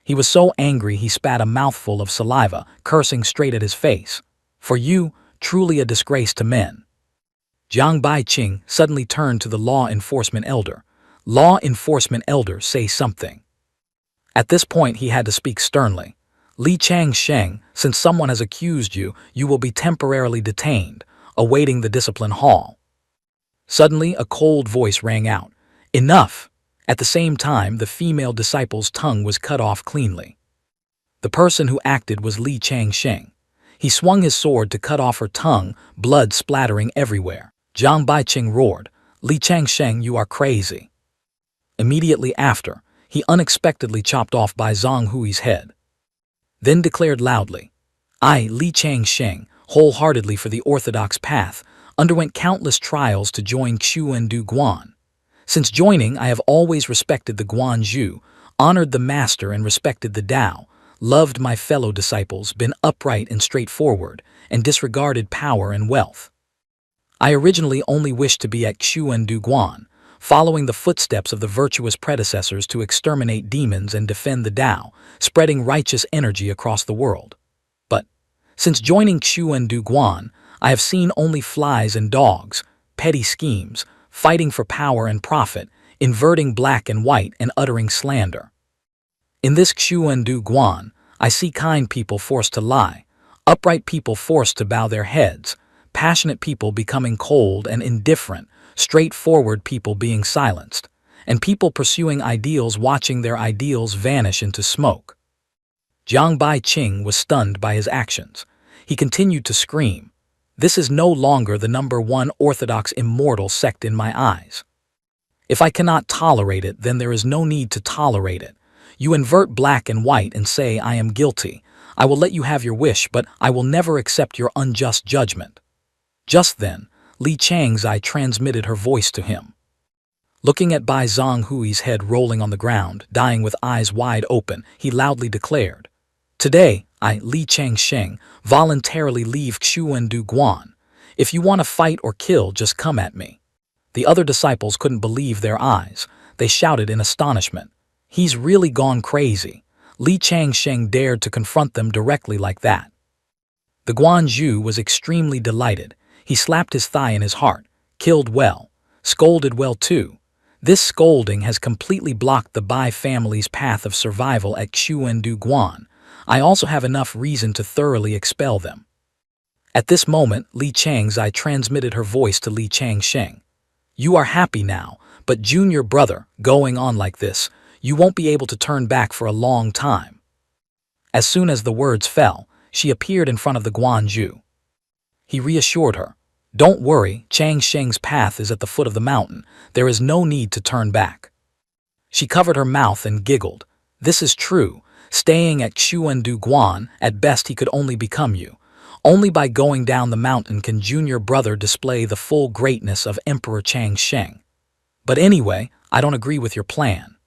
He was so angry he spat a mouthful of saliva, cursing straight at his face. For you, truly a disgrace to men. Jiang Baiqing suddenly turned to the law enforcement elder. Law enforcement elder, say something. At this point he had to speak sternly. Li Changsheng, since someone has accused you, you will be temporarily detained, awaiting the discipline hall. Suddenly a cold voice rang out. Enough! At the same time, the female disciple's tongue was cut off cleanly. The person who acted was Li Changsheng. He swung his sword to cut off her tongue, blood splattering everywhere. Jiang Baiqing roared, Li Changsheng, you are crazy. Immediately after, he unexpectedly chopped off Bai Zhonghui's head. Then declared loudly, I, Li Changsheng, wholeheartedly for the orthodox path, underwent countless trials to join Xuandu Guan. Since joining, I have always respected the Guanzhu, honored the master and respected the Tao, loved my fellow disciples, been upright and straightforward, and disregarded power and wealth. I originally only wished to be at Xuandu Guan, following the footsteps of the virtuous predecessors to exterminate demons and defend the Tao, spreading righteous energy across the world. But, since joining Xuandu Guan, I have seen only flies and dogs, petty schemes, fighting for power and profit, inverting black and white and uttering slander. In this Xuandu Guan, I see kind people forced to lie, upright people forced to bow their heads, passionate people becoming cold and indifferent, straightforward people being silenced, and people pursuing ideals watching their ideals vanish into smoke. Jiang Baiqing was stunned by his actions. He continued to scream, this is no longer the #1 orthodox immortal sect in my eyes. If I cannot tolerate it, then there is no need to tolerate it. You invert black and white and say I am guilty. I will let you have your wish, but I will never accept your unjust judgment. Just then, Li Changzai transmitted her voice to him. Looking at Bai Zhonghui's head rolling on the ground, dying with eyes wide open, he loudly declared, today, I, Li Changsheng, voluntarily leave Xuandu Guan. If you want to fight or kill, just come at me. The other disciples couldn't believe their eyes. They shouted in astonishment, he's really gone crazy. Li Changsheng dared to confront them directly like that. The Guanzhu was extremely delighted. He slapped his thigh in his heart, killed well, scolded well too. This scolding has completely blocked the Bai family's path of survival at Xuandu Guan. I also have enough reason to thoroughly expel them. At this moment, Li Changzai transmitted her voice to Li Changsheng. You are happy now, but junior brother, going on like this, you won't be able to turn back for a long time. As soon as the words fell, she appeared in front of the Guanzhu. He reassured her, don't worry, Changsheng's path is at the foot of the mountain. There is no need to turn back. She covered her mouth and giggled. This is true. Staying at Xuandu Guan, at best he could only become you. Only by going down the mountain can junior brother display the full greatness of Emperor Changsheng. But anyway, I don't agree with your plan.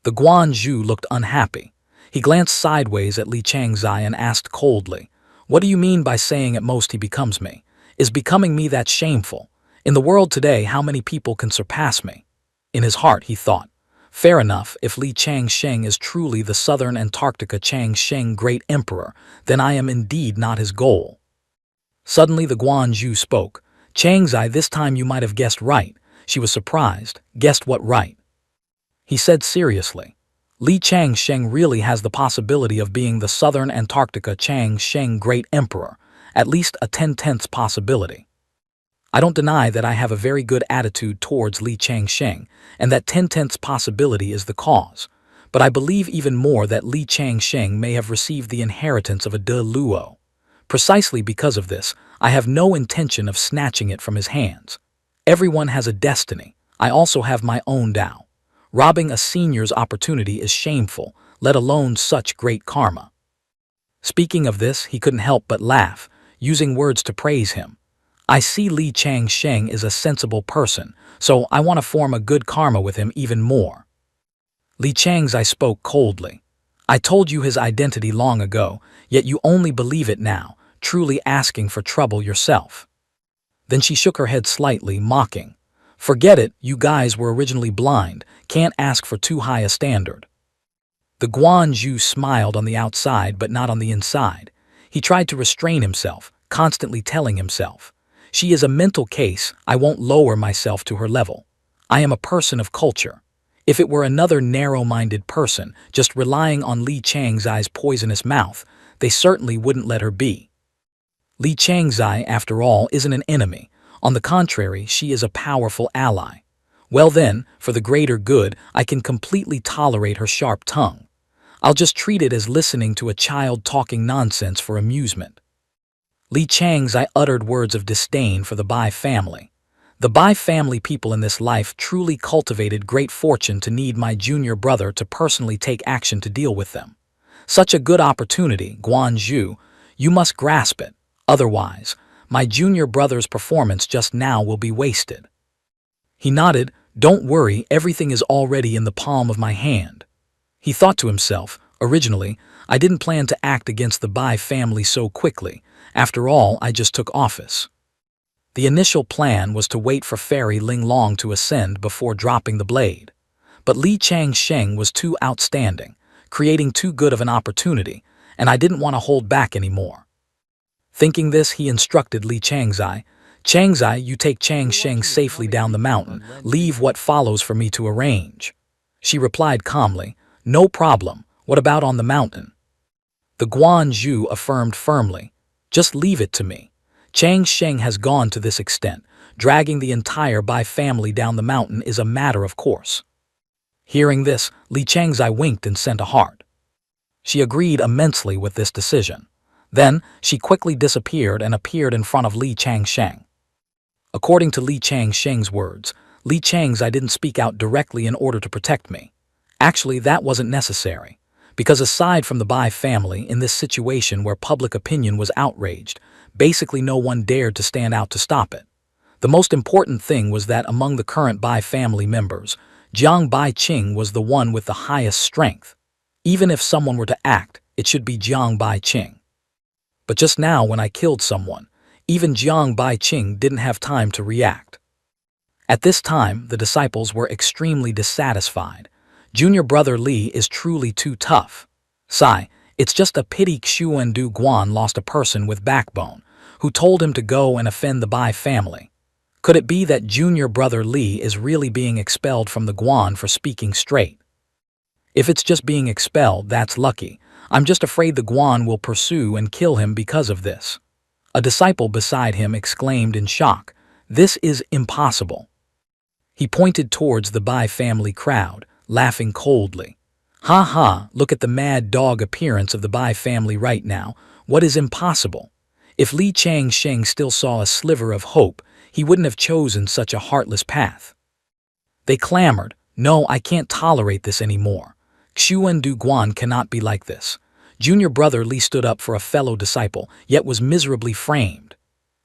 The Guanzhu looked unhappy. He glanced sideways at Li Changzai and asked coldly, what do you mean by saying at most he becomes me? Is becoming me that shameful? In the world today, how many people can surpass me? In his heart, he thought, fair enough, if Li Changsheng is truly the Southern Antarctica Changsheng Great Emperor, then I am indeed not his goal. Suddenly the Guanzhu spoke. Changzai, this time you might have guessed right. She was surprised. Guessed what right? He said seriously, Li Changsheng really has the possibility of being the Southern Antarctica Changsheng Great Emperor, at least a 10/10 possibility. I don't deny that I have a very good attitude towards Li Changsheng, and that 10/10 possibility is the cause. But I believe even more that Li Changsheng may have received the inheritance of a De Luo. Precisely because of this, I have no intention of snatching it from his hands. Everyone has a destiny. I also have my own Tao. Robbing a senior's opportunity is shameful, let alone such great karma. Speaking of this, he couldn't help but laugh, using words to praise him. I see Li Changsheng is a sensible person, so I want to form a good karma with him even more. Li Chang's I spoke coldly. I told you his identity long ago, yet you only believe it now, truly asking for trouble yourself. Then she shook her head slightly, mocking. Forget it, you guys were originally blind, can't ask for too high a standard. The Guanju smiled on the outside but not on the inside. He tried to restrain himself, constantly telling himself, she is a mental case, I won't lower myself to her level. I am a person of culture. If it were another narrow-minded person, just relying on Li Changzai's poisonous mouth, they certainly wouldn't let her be. Li Changzai, after all, isn't an enemy. On the contrary, she is a powerful ally. Well then, for the greater good, I can completely tolerate her sharp tongue. I'll just treat it as listening to a child talking nonsense for amusement. Li Changzai uttered words of disdain for the Bai family. The Bai family people in this life truly cultivated great fortune to need my junior brother to personally take action to deal with them. Such a good opportunity, Guanju, you must grasp it. Otherwise, my junior brother's performance just now will be wasted. He nodded, don't worry, everything is already in the palm of my hand. He thought to himself, originally, I didn't plan to act against the Bai family so quickly. After all, I just took office. The initial plan was to wait for Fairy Ling Long to ascend before dropping the blade. But Li Changsheng was too outstanding, creating too good of an opportunity, and I didn't want to hold back anymore. Thinking this, he instructed Li Changzai, Changzai, you take Changsheng safely down the mountain, leave what follows for me to arrange. She replied calmly, no problem, what about on the mountain? The Guanju affirmed firmly, just leave it to me. Changsheng has gone to this extent, dragging the entire Bai family down the mountain is a matter of course. Hearing this, Li Changzai winked and sent a heart. She agreed immensely with this decision. Then, she quickly disappeared and appeared in front of Li Changsheng. According to Li Changsheng's words, Li Changzai didn't speak out directly in order to protect me. Actually, that wasn't necessary, because aside from the Bai family, in this situation where public opinion was outraged, basically no one dared to stand out to stop it. The most important thing was that among the current Bai family members, Jiang Baiqing was the one with the highest strength. Even if someone were to act, it should be Jiang Baiqing. But just now when I killed someone, even Jiang Baiqing didn't have time to react. At this time, the disciples were extremely dissatisfied. Junior brother Li is truly too tough. Sai, it's just a pity Xuandu Guan lost a person with backbone, who told him to go and offend the Bai family. Could it be that junior brother Li is really being expelled from the Guan for speaking straight? If it's just being expelled, that's lucky. I'm just afraid the Guan will pursue and kill him because of this. A disciple beside him exclaimed in shock, this is impossible. He pointed towards the Bai family crowd, laughing coldly. Ha ha, look at the mad dog appearance of the Bai family right now. What is impossible? If Li Changsheng still saw a sliver of hope, he wouldn't have chosen such a heartless path. They clamored, no, I can't tolerate this anymore. Xuandu Guan cannot be like this. Junior brother Li stood up for a fellow disciple, yet was miserably framed.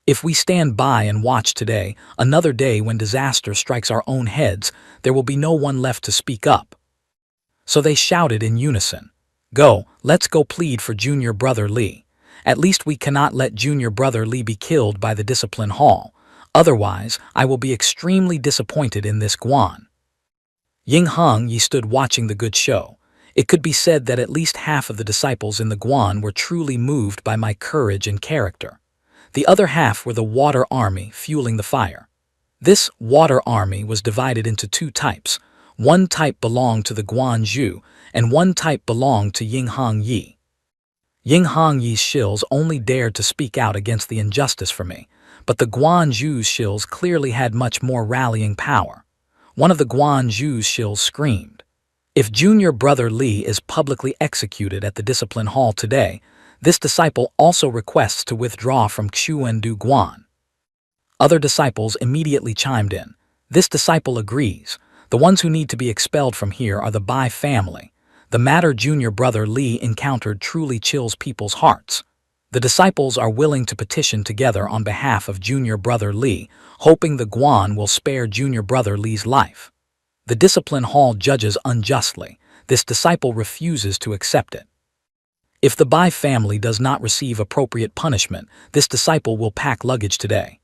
If we stand by and watch today, another day when disaster strikes our own heads, there will be no one left to speak up. So they shouted in unison, go, let's go plead for junior brother Li. At least we cannot let junior brother Li be killed by the discipline hall. Otherwise, I will be extremely disappointed in this Guan. Ying Heng Yi stood watching the good show. It could be said that at least half of the disciples in the Guan were truly moved by my courage and character. The other half were the water army fueling the fire. This water army was divided into two types. One type belonged to the Guanju, and one type belonged to Ying Heng Yi. Ying Heng Yi's shills only dared to speak out against the injustice for me, but the Guanju's shills clearly had much more rallying power. One of the Guanju's shills screamed, if junior brother Li is publicly executed at the discipline hall today, This disciple also requests to withdraw from Xuandu Guan. Other disciples immediately chimed in. This disciple agrees. The ones who need to be expelled from here are the Bai family. The matter junior brother Li encountered truly chills people's hearts. The disciples are willing to petition together on behalf of junior brother Li, hoping the Guan will spare junior brother Li's life. The discipline hall judges unjustly. This disciple refuses to accept it. If the Bai family does not receive appropriate punishment, this disciple will pack luggage today.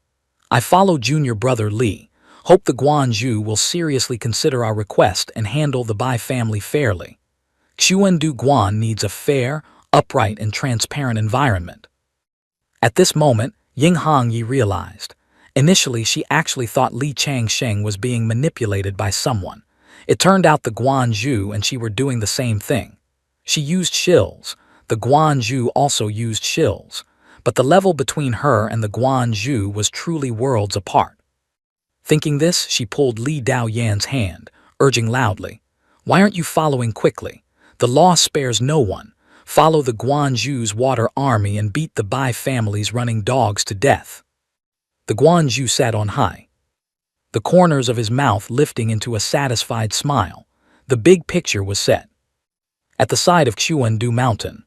I follow junior brother Li. Hope the Guanju will seriously consider our request and handle the Bai family fairly. Xuandu Guan needs a fair, upright, and transparent environment. At this moment, Ying Hongyi realized. Initially, she actually thought Li Changsheng was being manipulated by someone. It turned out the Guanju and she were doing the same thing. She used shills. The Guanju also used shills. But the level between her and the Guanju was truly worlds apart. Thinking this, she pulled Li Daoyan's hand, urging loudly, "Why aren't you following quickly? The law spares no one. Follow the Guanju's water army and beat the Bai family's running dogs to death." The Guanju sat on high, the corners of his mouth lifting into a satisfied smile. The big picture was set. At the side of Xuandu Mountain,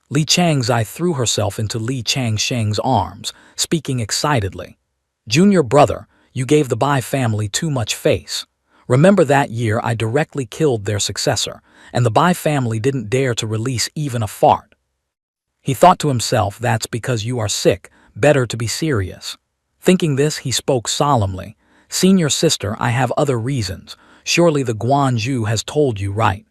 Li Changzai threw herself into Li Changsheng's arms, speaking excitedly. "Junior brother, you gave the Bai family too much face. Remember that year I directly killed their successor, and the Bai family didn't dare to release even a fart." He thought to himself, that's because you are sick, better to be serious. Thinking this, he spoke solemnly. "Senior sister, I have other reasons. Surely the Guanju has told you right."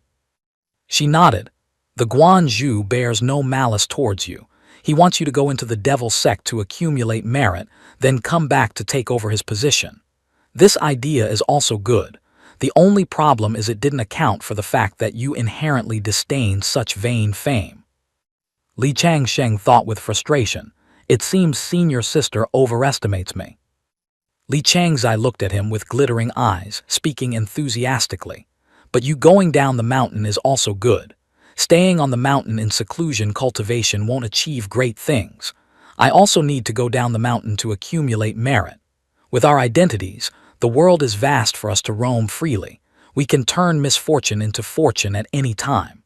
She nodded. "The Guanju bears no malice towards you. He wants you to go into the devil sect to accumulate merit, then come back to take over his position. This idea is also good. The only problem is it didn't account for the fact that you inherently disdain such vain fame." Li Changsheng thought with frustration. "It seems senior sister overestimates me." Li Changzai looked at him with glittering eyes, speaking enthusiastically. "But you going down the mountain is also good. Staying on the mountain in seclusion cultivation won't achieve great things. I also need to go down the mountain to accumulate merit. With our identities, the world is vast for us to roam freely. We can turn misfortune into fortune at any time."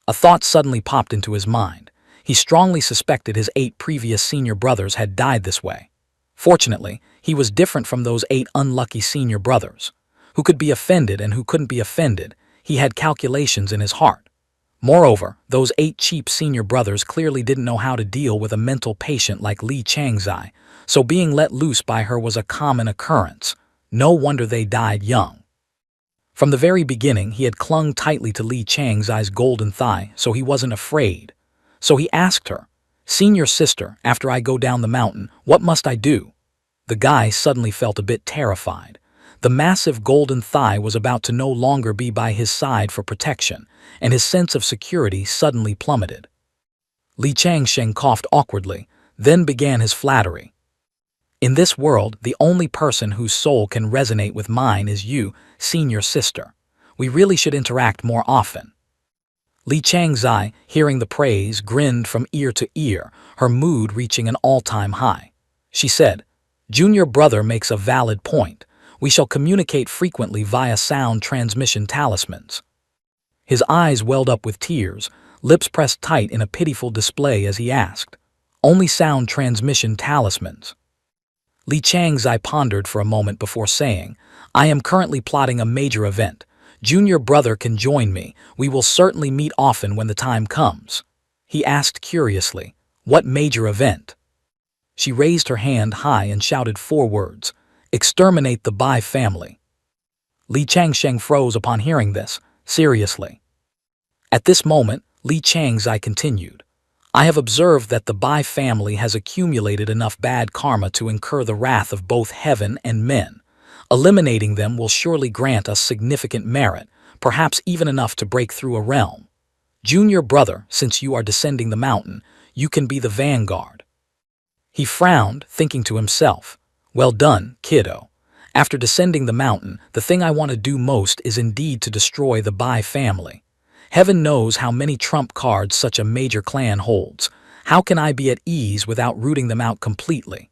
A thought suddenly popped into his mind. He strongly suspected his 8 previous senior brothers had died this way. Fortunately, he was different from those 8 unlucky senior brothers. Who could be offended and who couldn't be offended, he had calculations in his heart. Moreover, those 8 cheap senior brothers clearly didn't know how to deal with a mental patient like Li Changzai, so being let loose by her was a common occurrence. No wonder they died young. From the very beginning, he had clung tightly to Li Changzai's golden thigh, so he wasn't afraid. So he asked her, "Senior sister, after I go down the mountain, what must I do?" The guy suddenly felt a bit terrified. The massive golden thigh was about to no longer be by his side for protection, and his sense of security suddenly plummeted. Li Changsheng coughed awkwardly, then began his flattery. "In this world, the only person whose soul can resonate with mine is you, senior sister. We really should interact more often." Li Changzai, hearing the praise, grinned from ear to ear, her mood reaching an all-time high. She said, "Junior brother makes a valid point. We shall communicate frequently via sound transmission talismans." His eyes welled up with tears, lips pressed tight in a pitiful display as he asked, "Only sound transmission talismans?" Li Changzai pondered for a moment before saying, "I am currently plotting a major event. Junior brother can join me. We will certainly meet often when the time comes." He asked curiously, "What major event?" She raised her hand high and shouted 4 words, "Exterminate the Bai family." Li Changsheng froze upon hearing this, seriously. At this moment, Li Changzai continued, "I have observed that the Bai family has accumulated enough bad karma to incur the wrath of both heaven and men. Eliminating them will surely grant us significant merit, perhaps even enough to break through a realm. Junior brother, since you are descending the mountain, you can be the vanguard." He frowned, thinking to himself, "Well done, kiddo. After descending the mountain, the thing I want to do most is indeed to destroy the Bai family. Heaven knows how many trump cards such a major clan holds. How can I be at ease without rooting them out completely?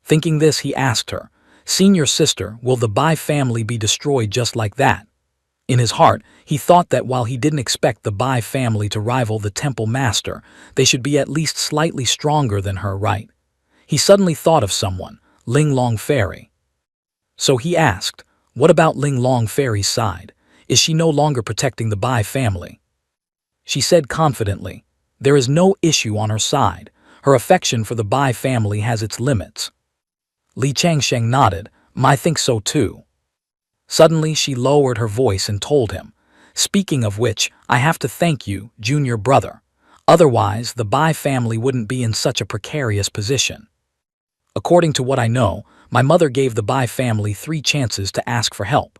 Thinking this, he asked her, "Senior sister, will the Bai family be destroyed just like that?" In his heart, he thought that while he didn't expect the Bai family to rival the temple master, they should be at least slightly stronger than her, right? He suddenly thought of someone, Ling Long Fairy. So he asked, what about Ling Long Fairy's side? Is she no longer protecting the Bai family? She said confidently, there is no issue on her side. Her affection for the Bai family has its limits. Li Changsheng nodded, I think so too. Suddenly she lowered her voice and told him, speaking of which, I have to thank you, junior brother. Otherwise, the Bai family wouldn't be in such a precarious position. According to what I know, my mother gave the Bai family 3 chances to ask for help.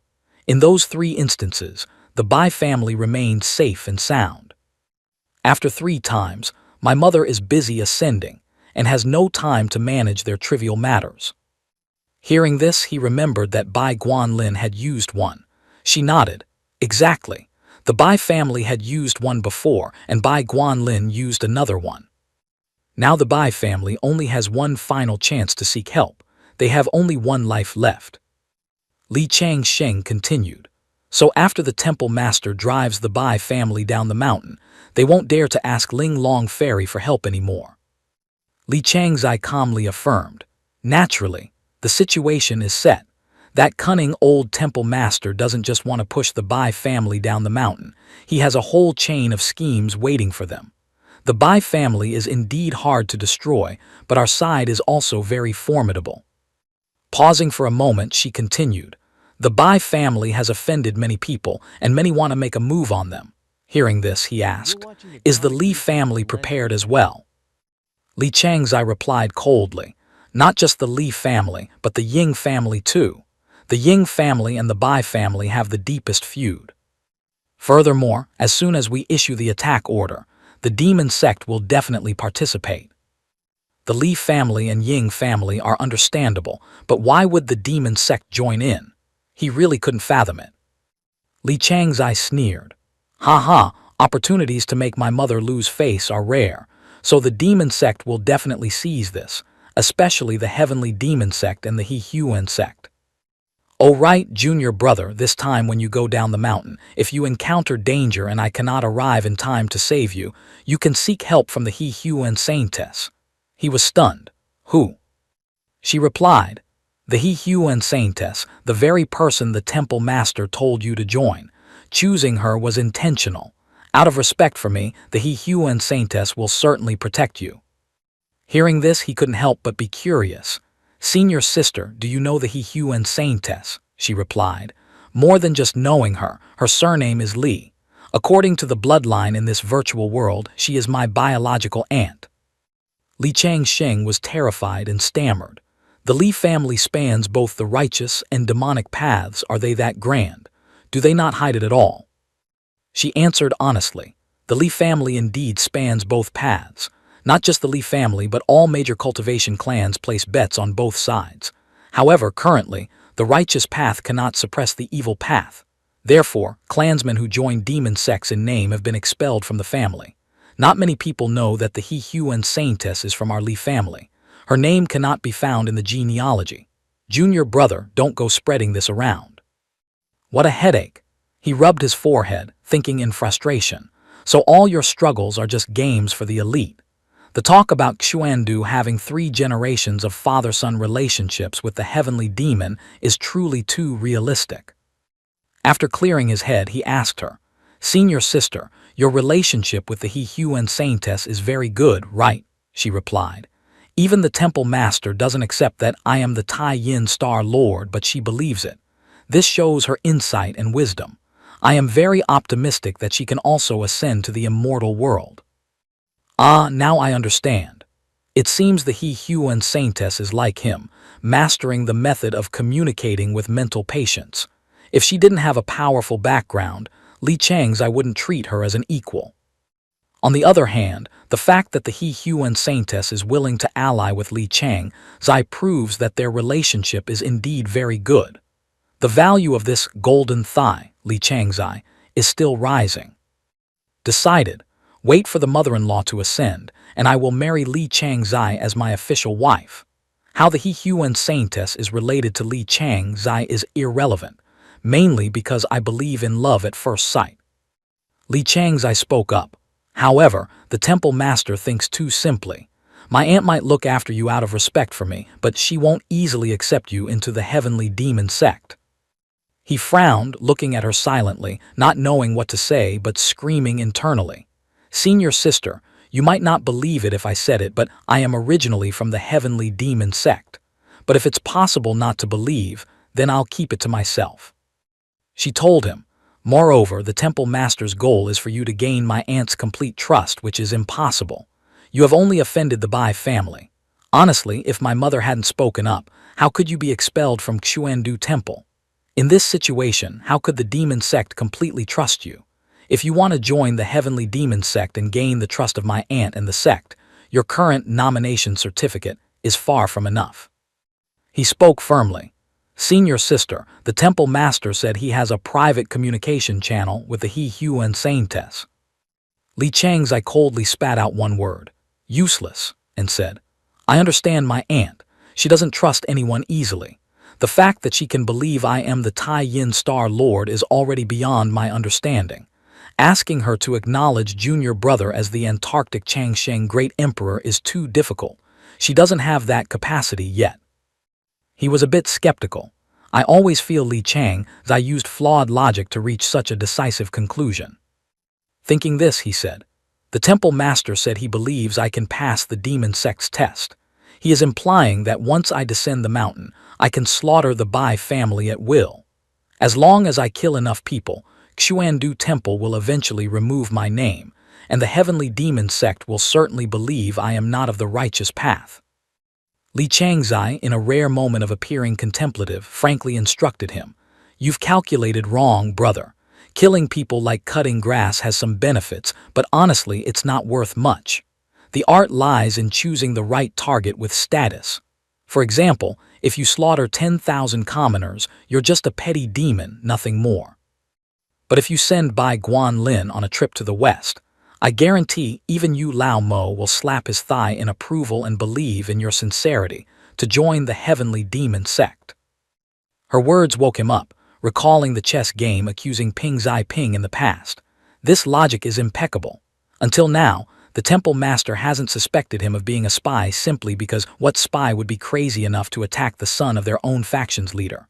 In those 3 instances, the Bai family remained safe and sound. After 3 times, my mother is busy ascending and has no time to manage their trivial matters. Hearing this, he remembered that Bai Guanlin had used one. She nodded. Exactly. The Bai family had used one before, and Bai Guanlin used another one. Now the Bai family only has one final chance to seek help. They have only 1 life left. Li Changsheng continued. So after the temple master drives the Bai family down the mountain, they won't dare to ask Ling Long Fairy for help anymore. Li Changzai calmly affirmed. Naturally, the situation is set. That cunning old temple master doesn't just want to push the Bai family down the mountain. He has a whole chain of schemes waiting for them. The Bai family is indeed hard to destroy, but our side is also very formidable. Pausing for a moment, she continued. The Bai family has offended many people, and many want to make a move on them. Hearing this, he asked, is the Li family prepared as well? Li Changzai replied coldly. Not just the Li family, but the Ying family too. The Ying family and the Bai family have the deepest feud. Furthermore, as soon as we issue the attack order, the demon sect will definitely participate. The Li family and Ying family are understandable, but why would the demon sect join in? He really couldn't fathom it. Li Changzai sneered. Ha, opportunities to make my mother lose face are rare, so the demon sect will definitely seize this, especially the heavenly demon sect and the He Huan sect. Oh right, junior brother, this time when you go down the mountain, if you encounter danger and I cannot arrive in time to save you, you can seek help from the He Huan saintess. He was stunned. Who? She replied, the He Huan saintess, the very person the temple master told you to join. Choosing her was intentional. Out of respect for me, the He Huan saintess will certainly protect you. Hearing this, he couldn't help but be curious. Senior sister, do you know the He Huan saintess? She replied. More than just knowing her, her surname is Li. According to the bloodline in this virtual world, she is my biological aunt. Li Changsheng was terrified and stammered. The Li family spans both the righteous and demonic paths. Are they that grand? Do they not hide it at all? She answered honestly. The Li family indeed spans both paths. Not just the Li family, but all major cultivation clans place bets on both sides. However, currently, the righteous path cannot suppress the evil path. Therefore, clansmen who join demon sects in name have been expelled from the family. Not many people know that the He Huan saintess is from our Li family. Her name cannot be found in the genealogy. Junior brother, don't go spreading this around. What a headache. He rubbed his forehead, thinking in frustration. So all your struggles are just games for the elite. The talk about Xuandu having 3 generations of father-son relationships with the heavenly demon is truly too realistic. After clearing his head, he asked her, Senior sister, your relationship with the He Huan saintess is very good, right? She replied. Even the temple master doesn't accept that I am the Tai Yin Star Lord, but she believes it. This shows her insight and wisdom. I am very optimistic that she can also ascend to the immortal world. Ah, now I understand. It seems the He Huan saintess is like him, mastering the method of communicating with mental patients. If she didn't have a powerful background, Li Chang's I wouldn't treat her as an equal. On the other hand, the fact that the He Huan saintess is willing to ally with Li Chang Zai proves that their relationship is indeed very good. The value of this golden thigh, Li Changzai, is still rising. Decided. Wait for the mother-in-law to ascend, and I will marry Li Changzai as my official wife. How the He Huan Saintess is related to Li Changzai is irrelevant, mainly because I believe in love at first sight. Li Changzai spoke up. However, the temple master thinks too simply. My aunt might look after you out of respect for me, but she won't easily accept you into the heavenly demon sect. He frowned, looking at her silently, not knowing what to say but screaming internally. Senior sister, you might not believe it if I said it, but I am originally from the heavenly demon sect. But if it's possible not to believe, then I'll keep it to myself. She told him. Moreover, the temple master's goal is for you to gain my aunt's complete trust, which is impossible. You have only offended the Bai family. Honestly, if my mother hadn't spoken up, how could you be expelled from Xuandu Temple? In this situation, how could the demon sect completely trust you? If you want to join the heavenly demon sect and gain the trust of my aunt and the sect, your current nomination certificate is far from enough. He spoke firmly. Senior sister, the temple master said he has a private communication channel with the He Huan Saintess. Li Changzai coldly spat out one word, useless, and said, I understand my aunt. She doesn't trust anyone easily. The fact that she can believe I am the Tai Yin Star Lord is already beyond my understanding. Asking her to acknowledge junior brother as the Antarctic Changsheng Great Emperor is too difficult. She doesn't have that capacity yet. He was a bit skeptical. I always feel Li Changzai used flawed logic to reach such a decisive conclusion. Thinking this, he said, the temple master said he believes I can pass the demon sect's test. He is implying that once I descend the mountain, I can slaughter the Bai family at will. As long as I kill enough people, Xuandu Temple will eventually remove my name, and the heavenly demon sect will certainly believe I am not of the righteous path. Li Changzai, in a rare moment of appearing contemplative, frankly instructed him, You've calculated wrong, brother. Killing people like cutting grass has some benefits, but honestly it's not worth much. The art lies in choosing the right target with status. For example, if you slaughter 10,000 commoners, you're just a petty demon, nothing more. But if you send Bai Guanlin on a trip to the west, I guarantee even Yu Lao Mo will slap his thigh in approval and believe in your sincerity to join the heavenly demon sect. Her words woke him up, recalling the chess game accusing Ping Zai Ping in the past. This logic is impeccable. Until now, the temple master hasn't suspected him of being a spy simply because what spy would be crazy enough to attack the son of their own faction's leader?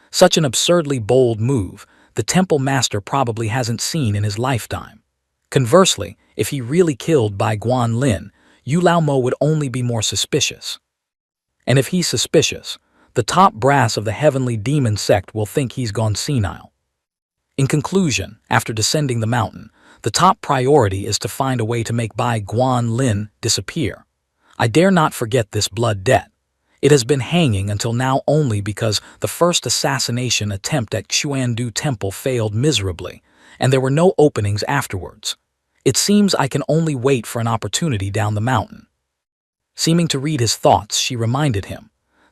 Such an absurdly bold move, the temple master probably hasn't seen in his lifetime. Conversely, if he really killed Bai Guanlin, Yu Lao Mo would only be more suspicious. And if he's suspicious, the top brass of the heavenly demon sect will think he's gone senile. In conclusion, after descending the mountain, the top priority is to find a way to make Bai Guanlin disappear. I dare not forget this blood debt. It has been hanging until now only because the first assassination attempt at Xuandu Temple failed miserably, and there were no openings afterwards. It seems I can only wait for an opportunity down the mountain. Seeming to read his thoughts, she reminded him,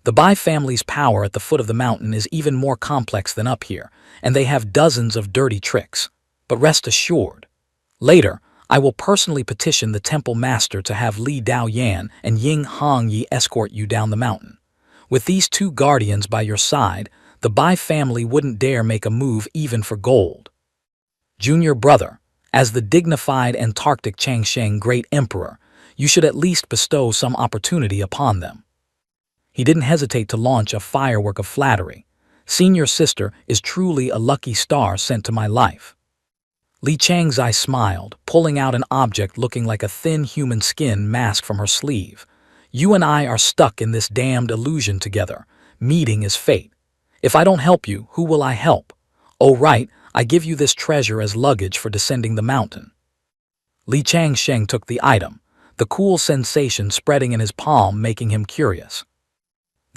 the Bai family's power at the foot of the mountain is even more complex than up here, and they have dozens of dirty tricks. But rest assured, later, I will personally petition the temple master to have Li Daoyan and Ying Hongyi escort you down the mountain. With these two guardians by your side, the Bai family wouldn't dare make a move even for gold. Junior brother, as the dignified Antarctic Changsheng Great Emperor, you should at least bestow some opportunity upon them. He didn't hesitate to launch a firework of flattery. Senior sister is truly a lucky star sent to my life. Li Changzai smiled, pulling out an object looking like a thin human skin mask from her sleeve. You and I are stuck in this damned illusion together. Meeting is fate. If I don't help you, who will I help? Oh right, I give you this treasure as luggage for descending the mountain. Li Changsheng took the item, the cool sensation spreading in his palm making him curious.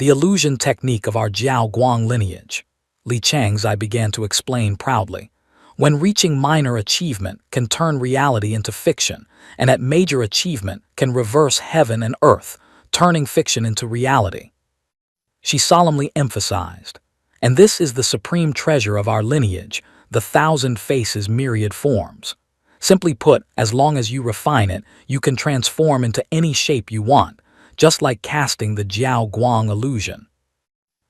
The illusion technique of our Jiao Guang lineage, Li Changzai began to explain proudly. When reaching minor achievement can turn reality into fiction, and at major achievement can reverse heaven and earth, turning fiction into reality. She solemnly emphasized, and this is the supreme treasure of our lineage, the thousand faces myriad forms. Simply put, as long as you refine it, you can transform into any shape you want, just like casting the Jiao Guang illusion.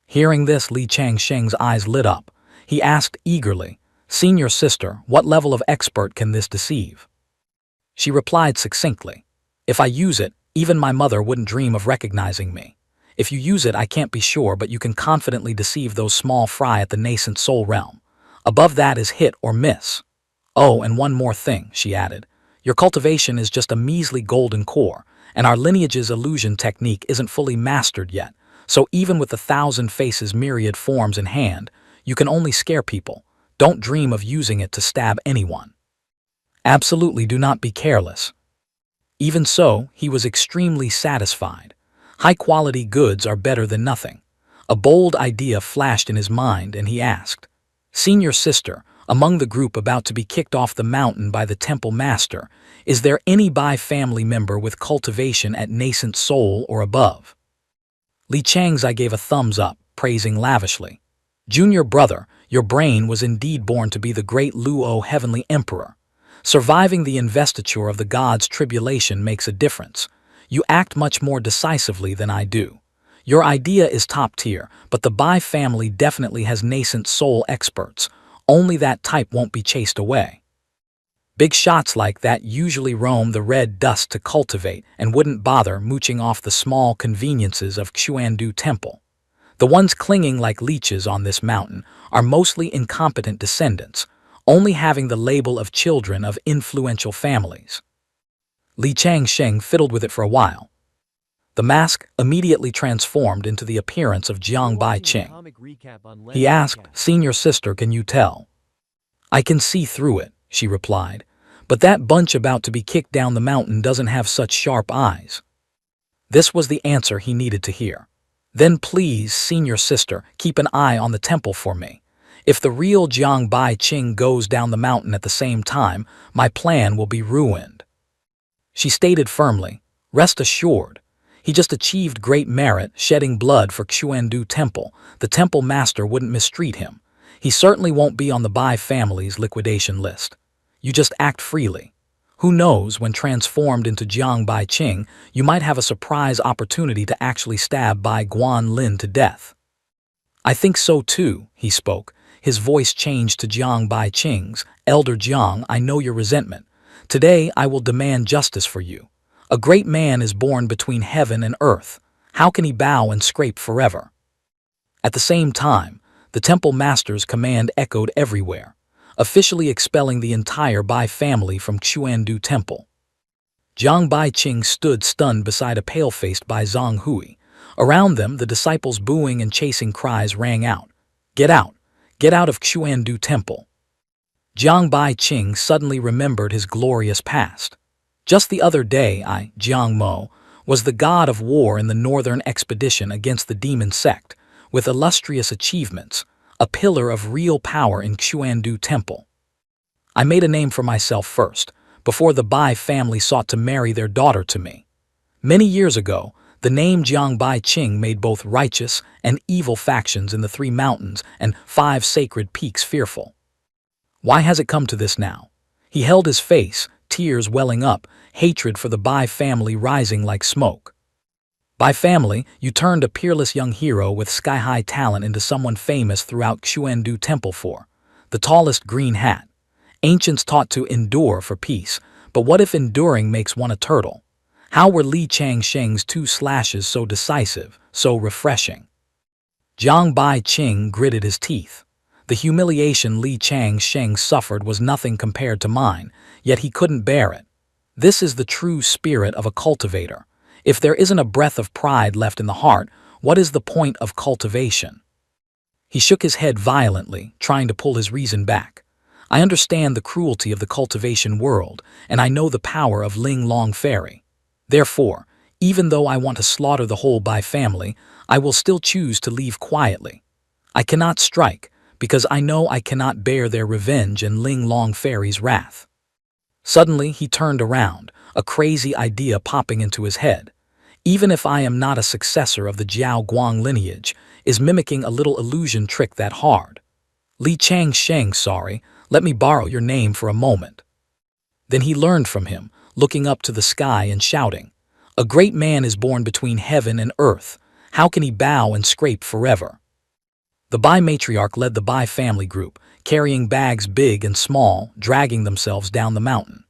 Hearing this, Li Changsheng's eyes lit up. He asked eagerly, "Senior sister, what level of expert can this deceive?" She replied succinctly, "If I use it, even my mother wouldn't dream of recognizing me. If you use it, I can't be sure, but you can confidently deceive those small fry at the nascent soul realm. Above that is hit or miss. Oh, and one more thing," she added. "Your cultivation is just a measly golden core, and our lineage's illusion technique isn't fully mastered yet. So even with 1,000 faces, myriad forms in hand, you can only scare people. Don't dream of using it to stab anyone. Absolutely do not be careless." Even so, he was extremely satisfied. High-quality goods are better than nothing. A bold idea flashed in his mind, and he asked, "Senior sister, among the group about to be kicked off the mountain by the temple master, is there any Bai family member with cultivation at nascent soul or above?" Li Chang's eye gave a thumbs up, praising lavishly. "Junior brother, your brain was indeed born to be the great Luo heavenly emperor. Surviving the investiture of the gods' tribulation makes a difference. You act much more decisively than I do. Your idea is top tier, but the Bai family definitely has nascent soul experts. Only that type won't be chased away. Big shots like that usually roam the red dust to cultivate and wouldn't bother mooching off the small conveniences of Xuandu Temple. The ones clinging like leeches on this mountain are mostly incompetent descendants, only having the label of children of influential families." Li Changsheng fiddled with it for a while. The mask immediately transformed into the appearance of Jiang Baiqing. He asked, "Senior sister, can you tell?" "I can see through it," she replied, "but that bunch about to be kicked down the mountain doesn't have such sharp eyes." This was the answer he needed to hear. "Then please, senior sister, keep an eye on the temple for me. If the real Jiang Baiqing goes down the mountain at the same time, my plan will be ruined." She stated firmly, "Rest assured. He just achieved great merit, shedding blood for Xuandu Temple. The temple master wouldn't mistreat him. He certainly won't be on the Bai family's liquidation list. You just act freely. Who knows, when transformed into Jiang Baiqing, you might have a surprise opportunity to actually stab Bai Guanlin to death." "I think so too," he spoke. His voice changed to Jiang Baiqing's. "Elder Jiang, I know your resentment. Today I will demand justice for you. A great man is born between heaven and earth. How can he bow and scrape forever?" At the same time, the temple master's command echoed everywhere, officially expelling the entire Bai family from Xuandu Temple. Jiang Baiqing stood stunned beside a pale-faced Bai Zhonghui. Around them, the disciples' booing and chasing cries rang out. "Get out! Get out of Xuandu Temple!" Jiang Baiqing suddenly remembered his glorious past. Just the other day, Jiang Mo, was the god of war in the northern expedition against the demon sect, with illustrious achievements, a pillar of real power in Xuandu Temple. I made a name for myself first, before the Bai family sought to marry their daughter to me. Many years ago, the name Jiang Baiqing made both righteous and evil factions in the 3 mountains and 5 sacred peaks fearful. Why has it come to this now? He held his face, tears welling up, hatred for the Bai family rising like smoke. Bai family, you turned a peerless young hero with sky-high talent into someone famous throughout Xuandu Temple for the tallest green hat. Ancients taught to endure for peace, but what if enduring makes one a turtle? How were Li Changsheng's 2 slashes so decisive, so refreshing? Jiang Baiqing gritted his teeth. The humiliation Li Changsheng suffered was nothing compared to mine, yet he couldn't bear it. This is the true spirit of a cultivator. If there isn't a breath of pride left in the heart, what is the point of cultivation? He shook his head violently, trying to pull his reason back. I understand the cruelty of the cultivation world, and I know the power of Ling Long Fairy. Therefore, even though I want to slaughter the whole Bai family, I will still choose to leave quietly. I cannot strike, because I know I cannot bear their revenge and Ling Long Fairy's wrath. Suddenly, he turned around, a crazy idea popping into his head. Even if I am not a successor of the Jiao Guang lineage, is mimicking a little illusion trick that hard? Li Changsheng, sorry, let me borrow your name for a moment. Then he learned from him, looking up to the sky and shouting, "A great man is born between heaven and earth. How can he bow and scrape forever?" The Bai matriarch led the Bai family group, carrying bags big and small, dragging themselves down the mountain.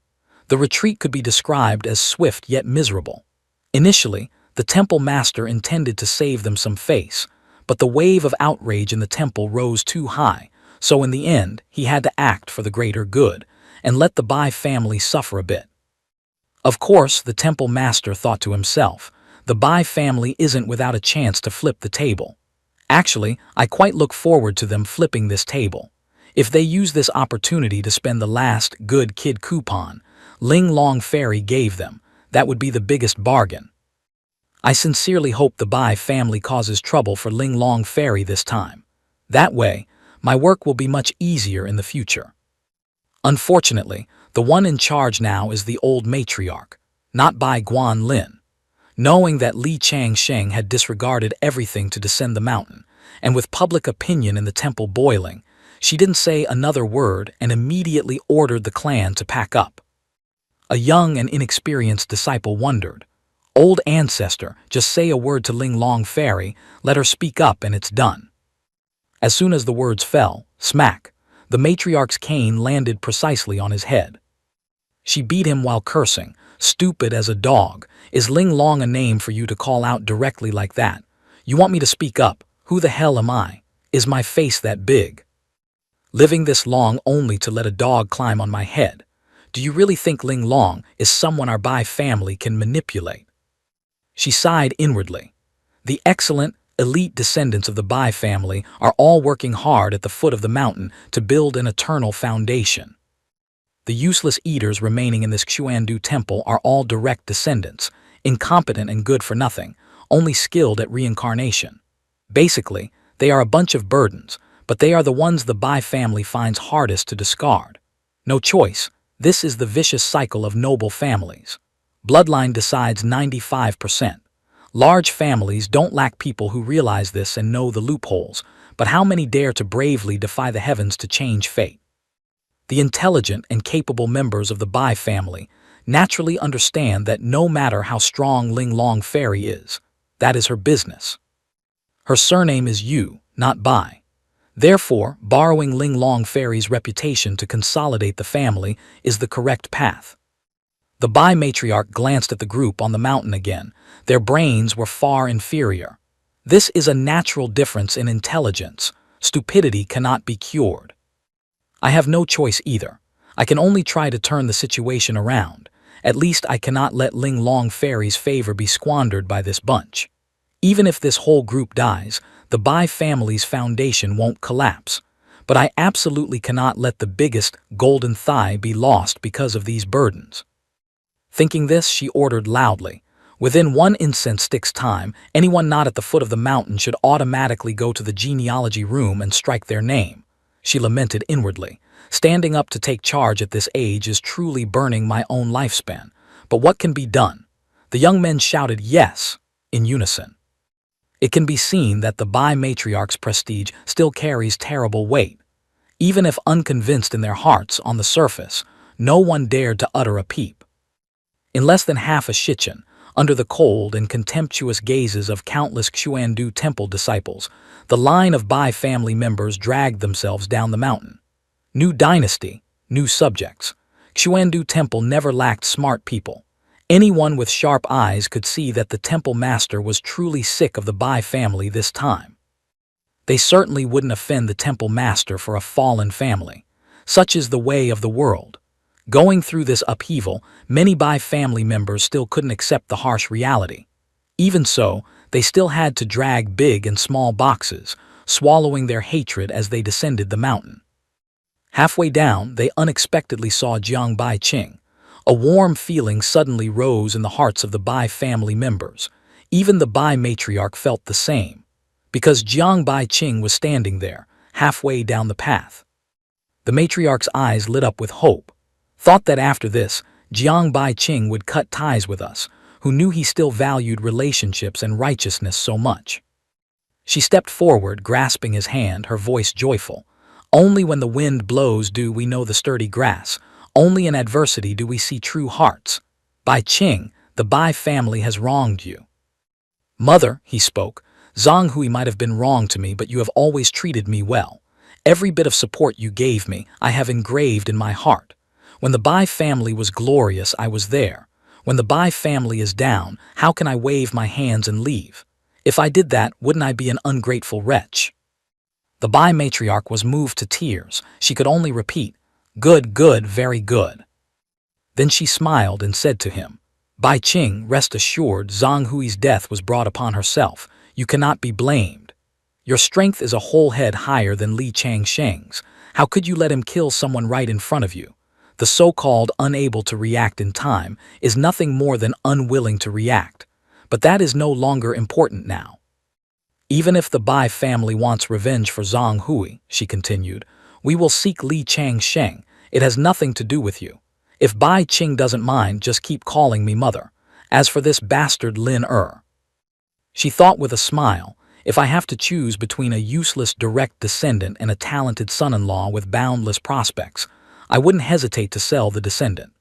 The retreat could be described as swift yet miserable. Initially, the temple master intended to save them some face, but the wave of outrage in the temple rose too high, so in the end, he had to act for the greater good and let the Bai family suffer a bit. Of course, the temple master thought to himself, the Bai family isn't without a chance to flip the table. Actually, I quite look forward to them flipping this table. If they use this opportunity to spend the last good kid coupon Ling Long Fairy gave them, that would be the biggest bargain. I sincerely hope the Bai family causes trouble for Ling Long Fairy this time. That way, my work will be much easier in the future. Unfortunately, the one in charge now is the old matriarch, not Bai Guan Lin. Knowing that Li Changsheng had disregarded everything to descend the mountain, and with public opinion in the temple boiling, she didn't say another word and immediately ordered the clan to pack up. A young and inexperienced disciple wondered, "Old ancestor, just say a word to Ling Long Fairy, let her speak up and it's done." As soon as the words fell, smack, the matriarch's cane landed precisely on his head. She beat him while cursing, "Stupid as a dog, is Ling Long a name for you to call out directly like that? You want me to speak up? Who the hell am I? Is my face that big? Living this long only to let a dog climb on my head. Do you really think Ling Long is someone our Bai family can manipulate?" She sighed inwardly. The excellent, elite descendants of the Bai family are all working hard at the foot of the mountain to build an eternal foundation. The useless eaters remaining in this Xuandu temple are all direct descendants, incompetent and good for nothing, only skilled at reincarnation. Basically, they are a bunch of burdens, but they are the ones the Bai family finds hardest to discard. No choice. This is the vicious cycle of noble families. Bloodline decides 95%. Large families don't lack people who realize this and know the loopholes, but how many dare to bravely defy the heavens to change fate? The intelligent and capable members of the Bai family naturally understand that no matter how strong Ling Long Fairy is, that is her business. Her surname is Yu, not Bai. Therefore, borrowing Ling Long Fairy's reputation to consolidate the family is the correct path. The Bai matriarch glanced at the group on the mountain again. Their brains were far inferior. This is a natural difference in intelligence. Stupidity cannot be cured. I have no choice either. I can only try to turn the situation around. At least I cannot let Ling Long Fairy's favor be squandered by this bunch. Even if this whole group dies, the Bai family's foundation won't collapse. But I absolutely cannot let the biggest golden thigh be lost because of these burdens. Thinking this, she ordered loudly, "Within 1 incense stick's time, anyone not at the foot of the mountain should automatically go to the genealogy room and strike their name." She lamented inwardly. Standing up to take charge at this age is truly burning my own lifespan. But what can be done? The young men shouted yes, in unison. It can be seen that the Bai matriarch's prestige still carries terrible weight. Even if unconvinced in their hearts on the surface, no one dared to utter a peep. In less than half a shichen, under the cold and contemptuous gazes of countless Xuandu temple disciples, the line of Bai family members dragged themselves down the mountain. New dynasty, new subjects. Xuandu temple never lacked smart people. Anyone with sharp eyes could see that the temple master was truly sick of the Bai family this time. They certainly wouldn't offend the temple master for a fallen family. Such is the way of the world. Going through this upheaval, many Bai family members still couldn't accept the harsh reality. Even so, they still had to drag big and small boxes, swallowing their hatred as they descended the mountain. Halfway down, they unexpectedly saw Jiang Bai Qing. A warm feeling suddenly rose in the hearts of the Bai family members. Even the Bai matriarch felt the same, because Jiang Bai Qing was standing there, halfway down the path. The matriarch's eyes lit up with hope. Thought that after this, Jiang Bai Qing would cut ties with us, who knew he still valued relationships and righteousness so much. She stepped forward, grasping his hand, her voice joyful. "Only when the wind blows do we know the sturdy grass. Only in adversity do we see true hearts. Bai Qing, the Bai family has wronged you. Mother, he spoke, Zhang Hui might have been wrong to me, but you have always treated me well. Every bit of support you gave me, I have engraved in my heart. When the Bai family was glorious, I was there. When the Bai family is down, how can I wave my hands and leave? If I did that, wouldn't I be an ungrateful wretch? The Bai matriarch was moved to tears. She could only repeat, "Good, good, very good." Then she smiled and said to him, "Bai Qing, rest assured, Zhang Hui's death was brought upon herself. You cannot be blamed. Your strength is a whole head higher than Li Changsheng's. How could you let him kill someone right in front of you? The so-called unable to react in time is nothing more than unwilling to react. But that is no longer important now. Even if the Bai family wants revenge for Zhang Hui," she continued, "we will seek Li Changsheng. It has nothing to do with you. If Bai Qing doesn't mind, just keep calling me mother. As for this bastard Lin Er," she thought with a smile, "if I have to choose between a useless direct descendant and a talented son-in-law with boundless prospects, I wouldn't hesitate to sell the descendant.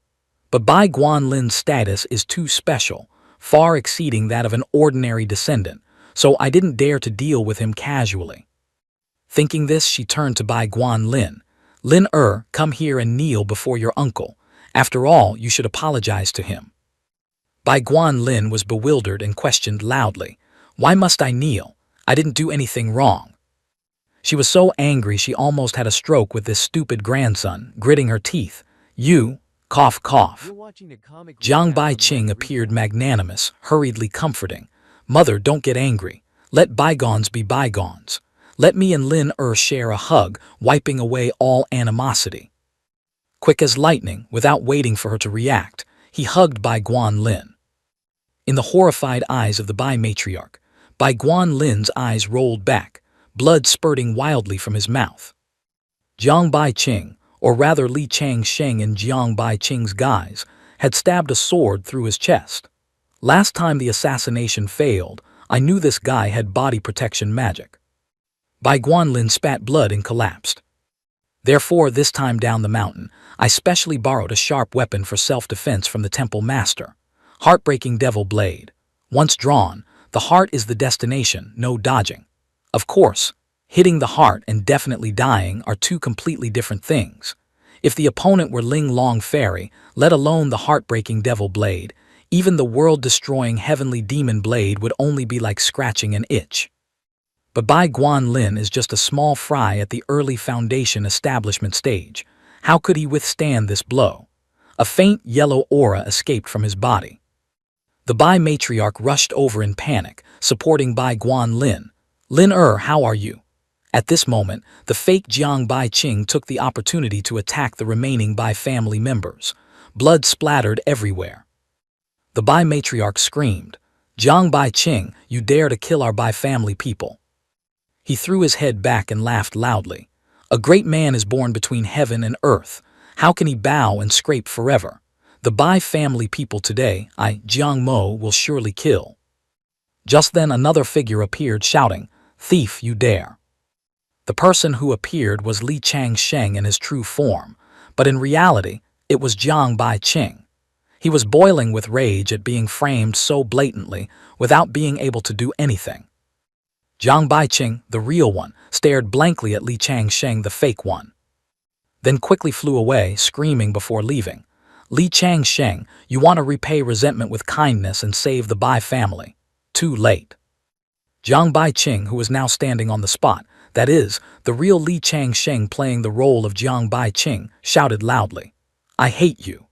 But Bai Guanlin's status is too special, far exceeding that of an ordinary descendant, so I didn't dare to deal with him casually." Thinking this, she turned to Bai Guanlin. "Lin Er, come here and kneel before your uncle. After all, you should apologize to him." Bai Guanlin was bewildered and questioned loudly, "Why must I kneel? I didn't do anything wrong." She was so angry she almost had a stroke with this stupid grandson, gritting her teeth. "You, cough cough." Jiang Bai Qing appeared magnanimous, hurriedly comforting. "Mother, don't get angry. Let bygones be bygones. Let me and Lin Er share a hug, wiping away all animosity." Quick as lightning, without waiting for her to react, he hugged Bai Guanlin. In the horrified eyes of the Bai matriarch, Bai Guanlin's eyes rolled back, blood spurting wildly from his mouth. Jiang Bai Qing, or rather Li Changsheng in Jiang Bai Qing's guise, had stabbed a sword through his chest. Last time the assassination failed, I knew this guy had body protection magic. Bai Guanlin spat blood and collapsed. Therefore, this time down the mountain, I specially borrowed a sharp weapon for self-defense from the temple master. Heartbreaking devil blade. Once drawn, the heart is the destination, no dodging. Of course, hitting the heart and definitely dying are two completely different things. If the opponent were Ling Long Fairy, let alone the heartbreaking devil blade, even the world-destroying heavenly demon blade would only be like scratching an itch. But Bai Guanlin is just a small fry at the early foundation establishment stage. How could he withstand this blow? A faint yellow aura escaped from his body. The Bai matriarch rushed over in panic, supporting Bai Guanlin. "Lin Er, how are you?" At this moment, the fake Jiang Bai Qing took the opportunity to attack the remaining Bai family members. Blood splattered everywhere. The Bai matriarch screamed, "Jiang Bai Qing, you dare to kill our Bai family people." He threw his head back and laughed loudly. "A great man is born between heaven and earth. How can he bow and scrape forever? The Bai family people today, I, Jiang Mo, will surely kill." Just then another figure appeared shouting, "Thief, you dare." The person who appeared was Li Changsheng in his true form, but in reality, it was Jiang Bai Qing. He was boiling with rage at being framed so blatantly without being able to do anything. Jiang Bai Qing, the real one, stared blankly at Li Changsheng, the fake one. Then quickly flew away, screaming before leaving, "Li Changsheng, you want to repay resentment with kindness and save the Bai family. Too late." Jiang Bai Qing, who was now standing on the spot, that is, the real Li Changsheng playing the role of Jiang Bai Qing, shouted loudly, "I hate you."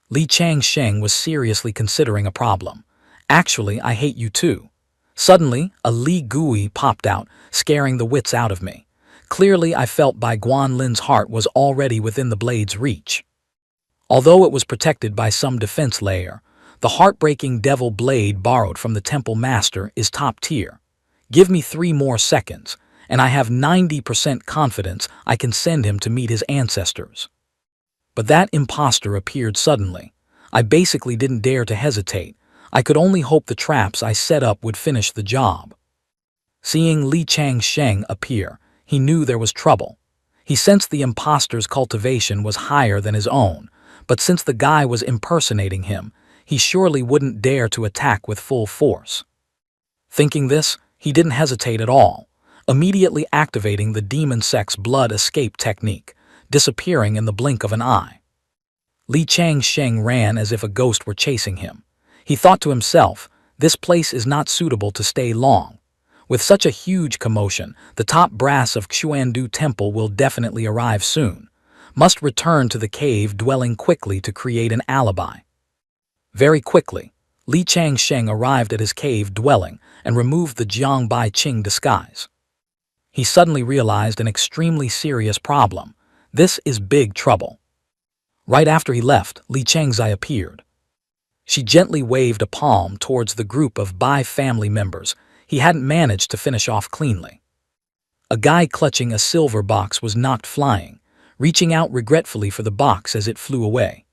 Li Changsheng was seriously considering a problem. "Actually, I hate you too." Suddenly, a Li Gui popped out, scaring the wits out of me. Clearly, I felt Bai Guanlin's heart was already within the blade's reach. Although it was protected by some defense layer, the heartbreaking devil blade borrowed from the temple master is top tier. Give me 3 more seconds, and I have 90% confidence I can send him to meet his ancestors. But that imposter appeared suddenly. I basically didn't dare to hesitate. I could only hope the traps I set up would finish the job. Seeing Li Changsheng appear, he knew there was trouble. He sensed the imposter's cultivation was higher than his own, but since the guy was impersonating him, he surely wouldn't dare to attack with full force. Thinking this, he didn't hesitate at all, immediately activating the demon sex blood escape technique, disappearing in the blink of an eye. Li Changsheng ran as if a ghost were chasing him. He thought to himself, this place is not suitable to stay long. With such a huge commotion, the top brass of Xuandu Temple will definitely arrive soon. Must return to the cave dwelling quickly to create an alibi. Very quickly, Li Changsheng arrived at his cave dwelling and removed the Jiang Bai Qing disguise. He suddenly realized an extremely serious problem. This is big trouble. Right after he left, Li Changzai appeared. She gently waved a palm towards the group of Bai family members he hadn't managed to finish off cleanly. A guy clutching a silver box was knocked flying, reaching out regretfully for the box as it flew away.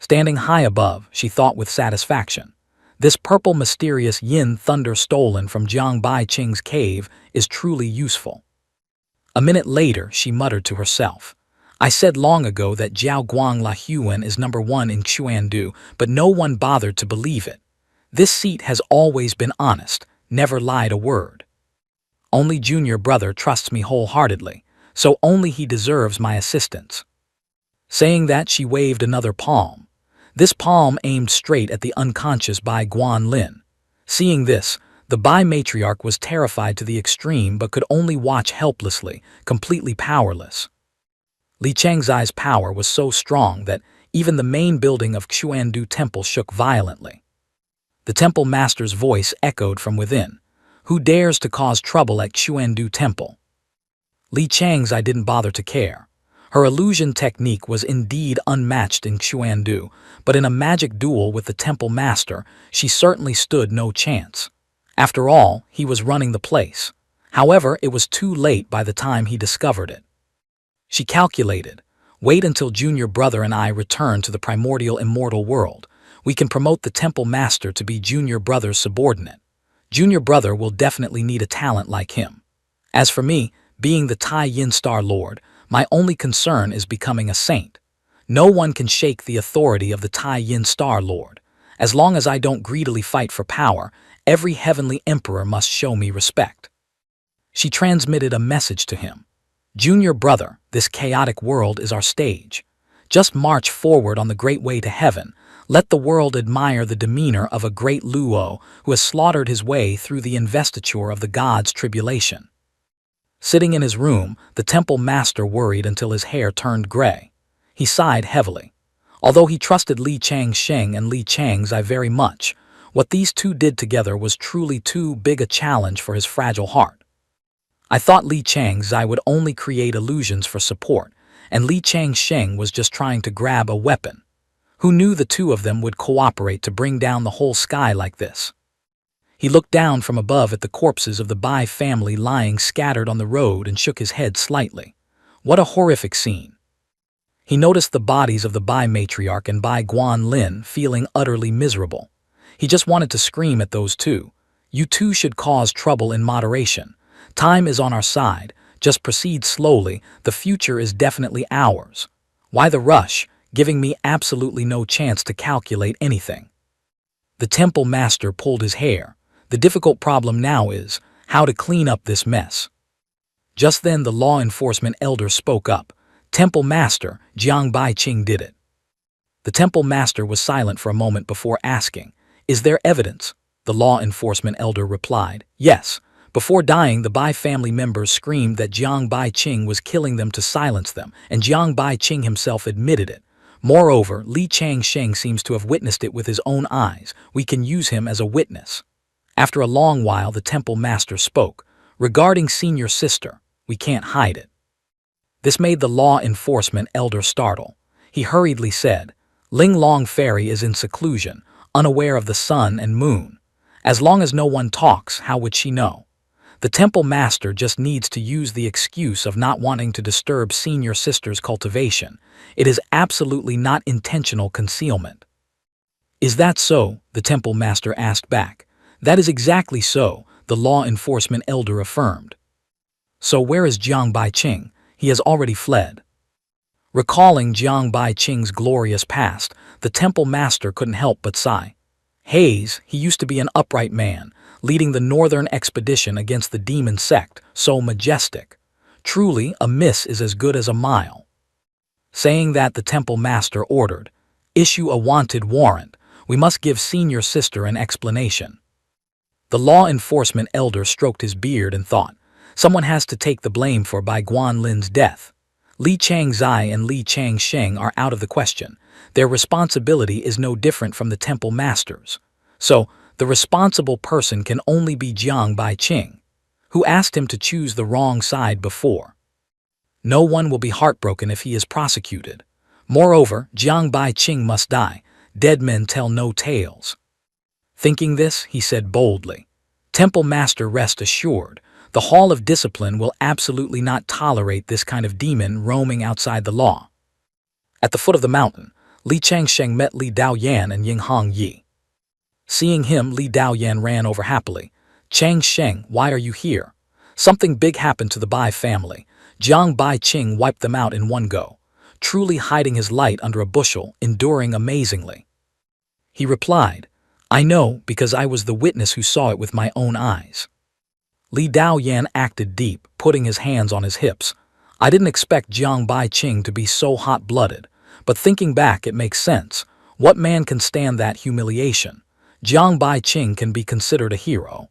Standing high above, she thought with satisfaction, this purple mysterious yin thunder stolen from Jiang Bai Qing's cave is truly useful. A minute later, she muttered to herself, I said long ago that Jiao Guang La Huan is #1 in Xuandu, but no one bothered to believe it. This seat has always been honest, never lied a word. Only junior brother trusts me wholeheartedly, so only he deserves my assistance. Saying that, she waved another palm. This palm aimed straight at the unconscious Bai Guan Lin. Seeing this, the Bai matriarch was terrified to the extreme but could only watch helplessly, completely powerless. Li Changzai's power was so strong that even the main building of Xuandu Temple shook violently. The temple master's voice echoed from within. Who dares to cause trouble at Xuandu Temple? Li Changzai didn't bother to care. Her illusion technique was indeed unmatched in Xuandu, but in a magic duel with the temple master, she certainly stood no chance. After all, he was running the place. However, it was too late by the time he discovered it. She calculated, wait until junior brother and I return to the primordial immortal world. We can promote the temple master to be junior brother's subordinate. Junior brother will definitely need a talent like him. As for me, being the Tai Yin Star Lord, my only concern is becoming a saint. No one can shake the authority of the Tai Yin Star Lord. As long as I don't greedily fight for power, every heavenly emperor must show me respect. She transmitted a message to him. Junior brother, this chaotic world is our stage. Just march forward on the great way to heaven. Let the world admire the demeanor of a great Luo who has slaughtered his way through the investiture of the gods' tribulation. Sitting in his room, the temple master worried until his hair turned gray. He sighed heavily. Although he trusted Li Changsheng and Li Changzai very much, what these two did together was truly too big a challenge for his fragile heart. I thought Li Changzai would only create illusions for support, and Li Changsheng was just trying to grab a weapon. Who knew the two of them would cooperate to bring down the whole sky like this? He looked down from above at the corpses of the Bai family lying scattered on the road and shook his head slightly. What a horrific scene. He noticed the bodies of the Bai matriarch and Bai Guan Lin feeling utterly miserable. He just wanted to scream at those two. You two should cause trouble in moderation. Time is on our side. Just proceed slowly. The future is definitely ours. Why the rush, giving me absolutely no chance to calculate anything? The temple master pulled his hair. The difficult problem now is how to clean up this mess. Just then the law enforcement elder spoke up. Temple master, Jiang Bai Qing did it. The temple master was silent for a moment before asking, is there evidence? The law enforcement elder replied, yes. Before dying, the Bai family members screamed that Jiang Bai Qing was killing them to silence them, and Jiang Bai Qing himself admitted it. Moreover, Li Changsheng seems to have witnessed it with his own eyes. We can use him as a witness. After a long while, the temple master spoke. Regarding senior sister, we can't hide it. This made the law enforcement elder startle. He hurriedly said, Ling Long Fairy is in seclusion, unaware of the sun and moon. As long as no one talks, how would she know? The temple master just needs to use the excuse of not wanting to disturb senior sister's cultivation. It is absolutely not intentional concealment. Is that so? The temple master asked back. That is exactly so, the law enforcement elder affirmed. So where is Jiang Bai Qing? He has already fled. Recalling Jiang Baiqing's glorious past, the temple master couldn't help but sigh. He used to be an upright man, leading the northern expedition against the demon sect, so majestic. Truly, a miss is as good as a mile. Saying that, the temple master ordered, "Issue a wanted warrant. We must give senior sister an explanation." The law enforcement elder stroked his beard and thought, someone has to take the blame for Bai Guanlin's death. Li Changzai and Li Changsheng are out of the question. Their responsibility is no different from the temple master's. So, the responsible person can only be Jiang Baiqing, who asked him to choose the wrong side before. No one will be heartbroken if he is prosecuted. Moreover, Jiang Baiqing must die. Dead men tell no tales. Thinking this, he said boldly, "Temple Master, rest assured, the Hall of Discipline will absolutely not tolerate this kind of demon roaming outside the law." At the foot of the mountain, Li Changsheng met Li Daoyan and Ying Hongyi. Seeing him, Li Daoyan ran over happily. "Changsheng, why are you here? Something big happened to the Bai family." Jiang Baiqing wiped them out in one go, truly hiding his light under a bushel, enduring amazingly. He replied, "I know, because I was the witness who saw it with my own eyes." Li Daoyan acted deep, putting his hands on his hips. "I didn't expect Jiang Baiqing to be so hot-blooded, but thinking back it makes sense. What man can stand that humiliation? Jiang Baiqing can be considered a hero."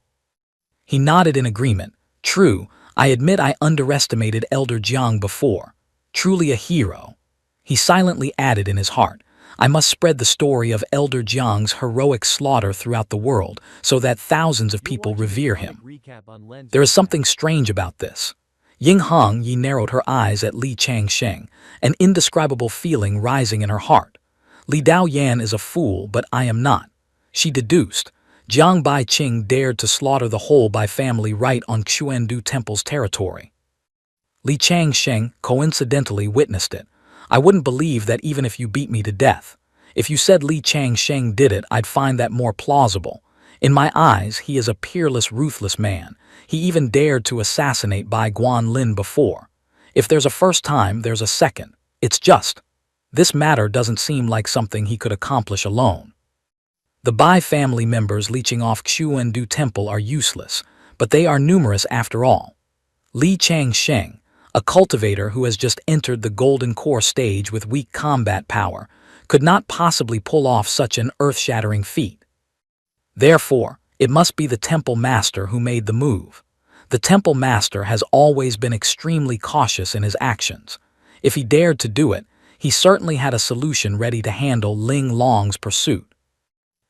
He nodded in agreement. "True, I admit I underestimated Elder Jiang before. Truly a hero." He silently added in his heart, "I must spread the story of Elder Jiang's heroic slaughter throughout the world so that thousands of people revere him." There is something strange about this. Ying Hongyi narrowed her eyes at Li Changsheng, an indescribable feeling rising in her heart. "Li Daoyan is a fool, but I am not," she deduced. Jiang Baiqing dared to slaughter the whole Bai family right on Xuandu Temple's territory. Li Changsheng coincidentally witnessed it. "I wouldn't believe that even if you beat me to death. If you said Li Changsheng did it, I'd find that more plausible. In my eyes, he is a peerless, ruthless man. He even dared to assassinate Bai Guanlin before. If there's a first time, there's a second. It's just. This matter doesn't seem like something he could accomplish alone." The Bai family members leeching off Xuandu Temple are useless, but they are numerous after all. Li Changsheng, a cultivator who has just entered the Golden Core stage with weak combat power, could not possibly pull off such an earth-shattering feat. Therefore, it must be the Temple Master who made the move. The Temple Master has always been extremely cautious in his actions. If he dared to do it, he certainly had a solution ready to handle Ling Long's pursuit.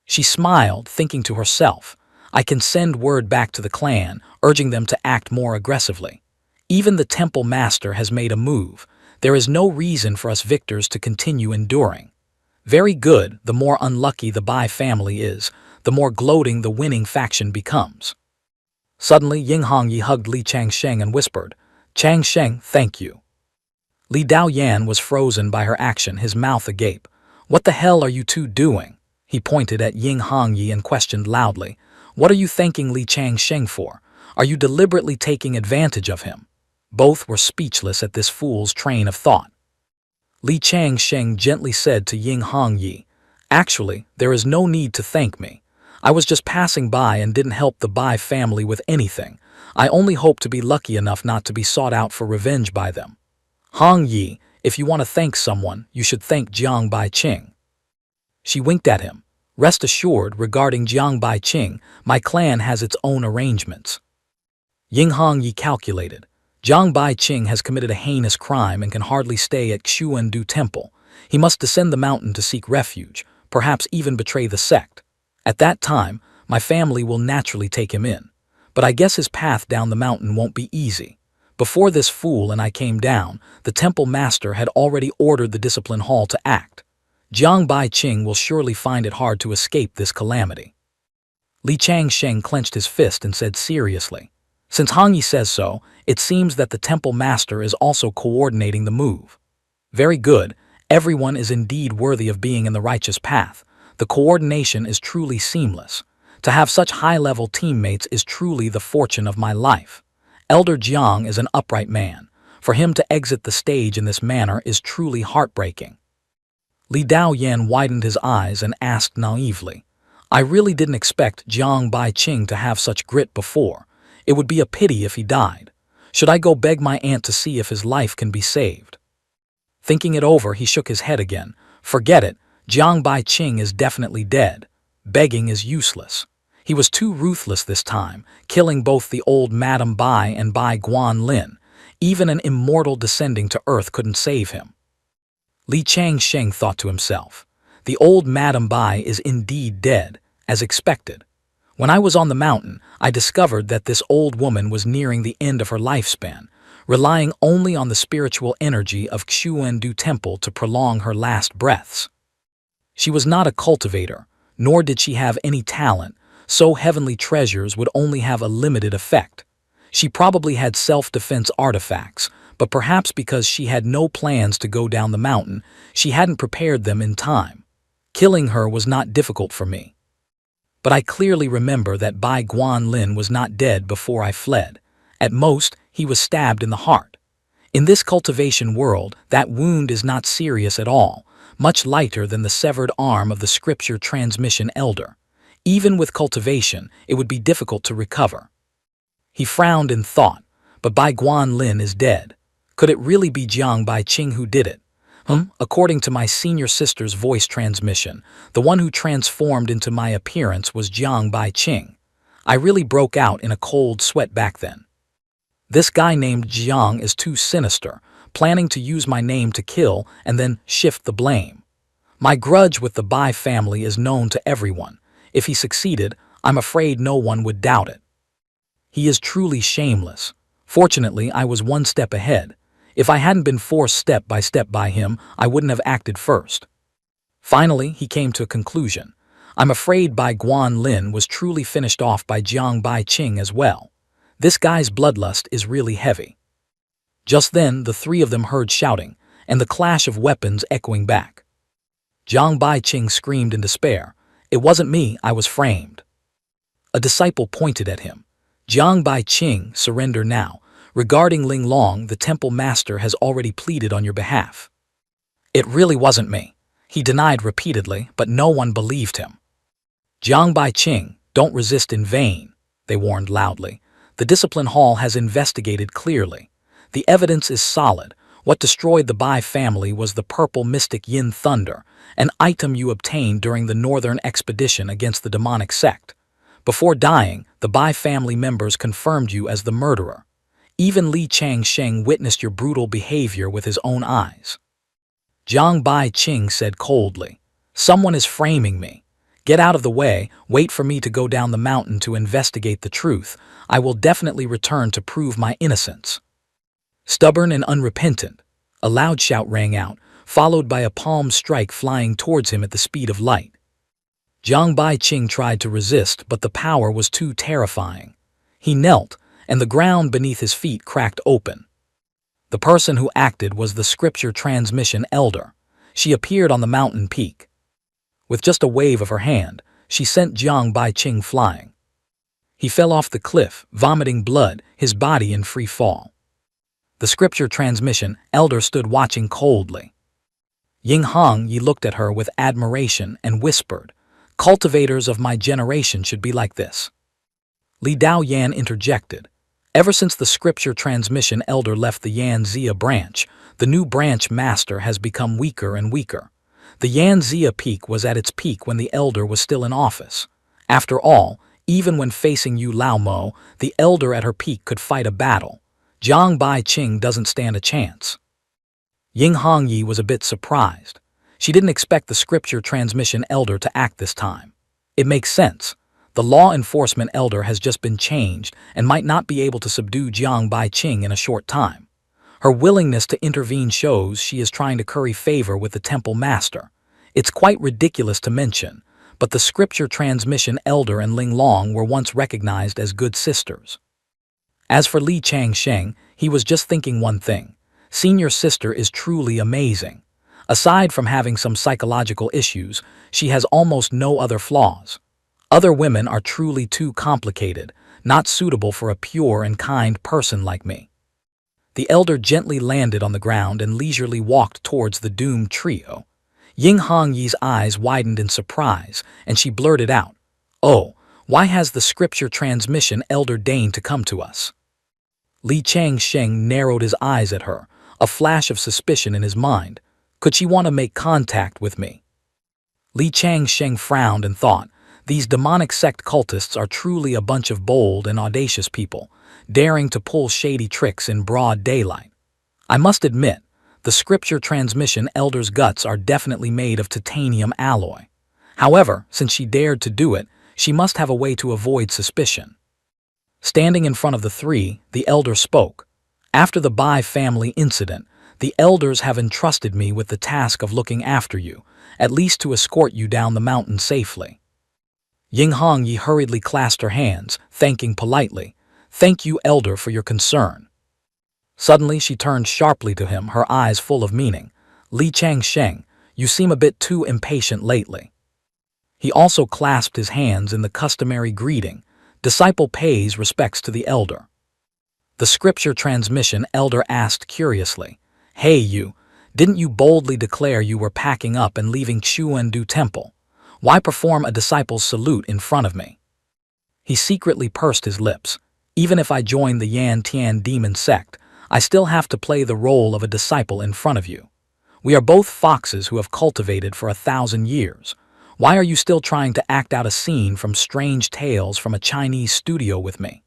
She smiled, thinking to herself, "I can send word back to the clan, urging them to act more aggressively. Even the Temple Master has made a move. There is no reason for us victors to continue enduring." Very good. The more unlucky the Bai family is, the more gloating the winning faction becomes. Suddenly, Ying Hongyi hugged Li Changsheng and whispered, "Changsheng, thank you." Li Daoyan was frozen by her action, his mouth agape. "What the hell are you two doing?" He pointed at Ying Hongyi and questioned loudly, "What are you thanking Li Changsheng for? Are you deliberately taking advantage of him?" Both were speechless at this fool's train of thought. Li Changsheng gently said to Ying Hongyi, "Actually, there is no need to thank me. I was just passing by and didn't help the Bai family with anything. I only hope to be lucky enough not to be sought out for revenge by them. Hongyi, if you want to thank someone, you should thank Jiang Baiqing." She winked at him. "Rest assured, regarding Jiang Baiqing, my clan has its own arrangements." Ying Hongyi calculated. Jiang Baiqing has committed a heinous crime and can hardly stay at Xuandu Temple. He must descend the mountain to seek refuge, perhaps even betray the sect. At that time, my family will naturally take him in. But I guess his path down the mountain won't be easy. Before this fool and I came down, the Temple Master had already ordered the Discipline Hall to act. Jiang Baiqing will surely find it hard to escape this calamity. Li Changsheng clenched his fist and said seriously, "Since Hongyi says so, it seems that the Temple Master is also coordinating the move." Very good. Everyone is indeed worthy of being in the righteous path. The coordination is truly seamless. To have such high-level teammates is truly the fortune of my life. Elder Jiang is an upright man. For him to exit the stage in this manner is truly heartbreaking. Li Daoyan widened his eyes and asked naively, I really didn't expect Jiang Baiqing to have such grit before. It would be a pity if he died. Should I go beg my aunt to see if his life can be saved? Thinking it over, he shook his head again. Forget it, Jiang Baiqing is definitely dead. Begging is useless. He was too ruthless this time, killing both the old Madame Bai and Bai Guanlin. Even an immortal descending to earth couldn't save him. Li Changsheng thought to himself, the old Madame Bai is indeed dead, as expected. When I was on the mountain, I discovered that this old woman was nearing the end of her lifespan, relying only on the spiritual energy of Xuandu Temple to prolong her last breaths. She was not a cultivator, nor did she have any talent, so heavenly treasures would only have a limited effect. She probably had self-defense artifacts, but perhaps because she had no plans to go down the mountain, she hadn't prepared them in time. Killing her was not difficult for me. But I clearly remember that Bai Guanlin was not dead before I fled. At most, he was stabbed in the heart. In this cultivation world, that wound is not serious at all, much lighter than the severed arm of the scripture transmission elder. Even with cultivation, it would be difficult to recover. He frowned in thought, but Bai Guanlin is dead. Could it really be Jiang Baiqing who did it? According to my senior sister's voice transmission, the one who transformed into my appearance was Jiang Baiqing. I really broke out in a cold sweat back then. This guy named Jiang is too sinister, planning to use my name to kill and then shift the blame. My grudge with the Bai family is known to everyone. If he succeeded, I'm afraid no one would doubt it. He is truly shameless. Fortunately, I was one step ahead. If I hadn't been forced step by him, I wouldn't have acted first. Finally, he came to a conclusion. I'm afraid Bai Guanlin was truly finished off by Jiang Baiqing as well. This guy's bloodlust is really heavy. Just then, the three of them heard shouting, and the clash of weapons echoing back. Jiang Baiqing screamed in despair. It wasn't me, I was framed. A disciple pointed at him. Jiang Baiqing, surrender now. Regarding Ling Long, the temple master has already pleaded on your behalf. It really wasn't me. He denied repeatedly, but no one believed him. Jiang Baiqing, don't resist in vain, they warned loudly. The discipline hall has investigated clearly. The evidence is solid. What destroyed the Bai family was the purple mystic Yin Thunder, an item you obtained during the northern expedition against the demonic sect. Before dying, the Bai family members confirmed you as the murderer. Even Li Changsheng witnessed your brutal behavior with his own eyes. Jiang Baiqing said coldly, someone is framing me. Get out of the way, wait for me to go down the mountain to investigate the truth. I will definitely return to prove my innocence. Stubborn and unrepentant, a loud shout rang out, followed by a palm strike flying towards him at the speed of light. Jiang Baiqing tried to resist, but the power was too terrifying. He knelt, and the ground beneath his feet cracked open. The person who acted was the scripture transmission elder. She appeared on the mountain peak. With just a wave of her hand, she sent Jiang Baiqing flying. He fell off the cliff, vomiting blood, his body in free fall. The scripture transmission elder stood watching coldly. Ying Hongyi looked at her with admiration and whispered, cultivators of my generation should be like this. Li Daoyan interjected. Ever since the scripture transmission elder left the Yanzia branch, the new branch master has become weaker and weaker. The Yanzia peak was at its peak when the elder was still in office. After all, even when facing Yu Laomo, the elder at her peak could fight a battle. Jiang Baiqing doesn't stand a chance. Ying Hongyi was a bit surprised. She didn't expect the scripture transmission elder to act this time. It makes sense. The law enforcement elder has just been changed and might not be able to subdue Jiang Baiqing in a short time. Her willingness to intervene shows she is trying to curry favor with the temple master. It's quite ridiculous to mention, but the scripture transmission elder and Ling Long were once recognized as good sisters. As for Li Changsheng, he was just thinking one thing. Senior sister is truly amazing. Aside from having some psychological issues, she has almost no other flaws. Other women are truly too complicated, not suitable for a pure and kind person like me. The elder gently landed on the ground and leisurely walked towards the doomed trio. Ying Hongyi's eyes widened in surprise, and she blurted out, "Oh, why has the scripture transmission elder deigned to come to us?" Li Changsheng narrowed his eyes at her, a flash of suspicion in his mind. Could she want to make contact with me? Li Changsheng frowned and thought, these demonic sect cultists are truly a bunch of bold and audacious people, daring to pull shady tricks in broad daylight. I must admit, the scripture transmission elder's guts are definitely made of titanium alloy. However, since she dared to do it, she must have a way to avoid suspicion. Standing in front of the three, the elder spoke. After the Bai family incident, the elders have entrusted me with the task of looking after you, at least to escort you down the mountain safely. Ying Hongyi hurriedly clasped her hands, thanking politely. Thank you, elder, for your concern. Suddenly she turned sharply to him, her eyes full of meaning. Li Changsheng, you seem a bit too impatient lately. He also clasped his hands in the customary greeting. Disciple pays respects to the elder. The scripture transmission elder asked curiously, Hey you, didn't you boldly declare you were packing up and leaving Chuandu Temple? Why perform a disciple's salute in front of me? He secretly pursed his lips. Even if I join the Yan Tian demon sect, I still have to play the role of a disciple in front of you. We are both foxes who have cultivated for 1,000 years. Why are you still trying to act out a scene from Strange Tales from a Chinese studio with me?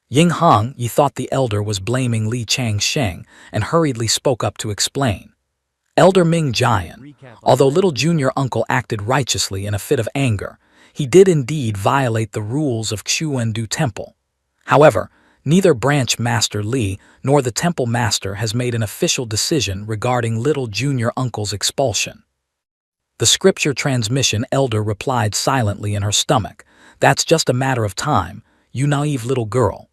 Ying Hongyi thought the elder was blaming Li Changsheng and hurriedly spoke up to explain. Elder Ming Jian, although little junior uncle acted righteously in a fit of anger, he did indeed violate the rules of Chuandu Temple. However, neither branch master Li nor the temple master has made an official decision regarding little junior uncle's expulsion. The scripture transmission elder replied silently in her stomach, That's just a matter of time, you naive little girl.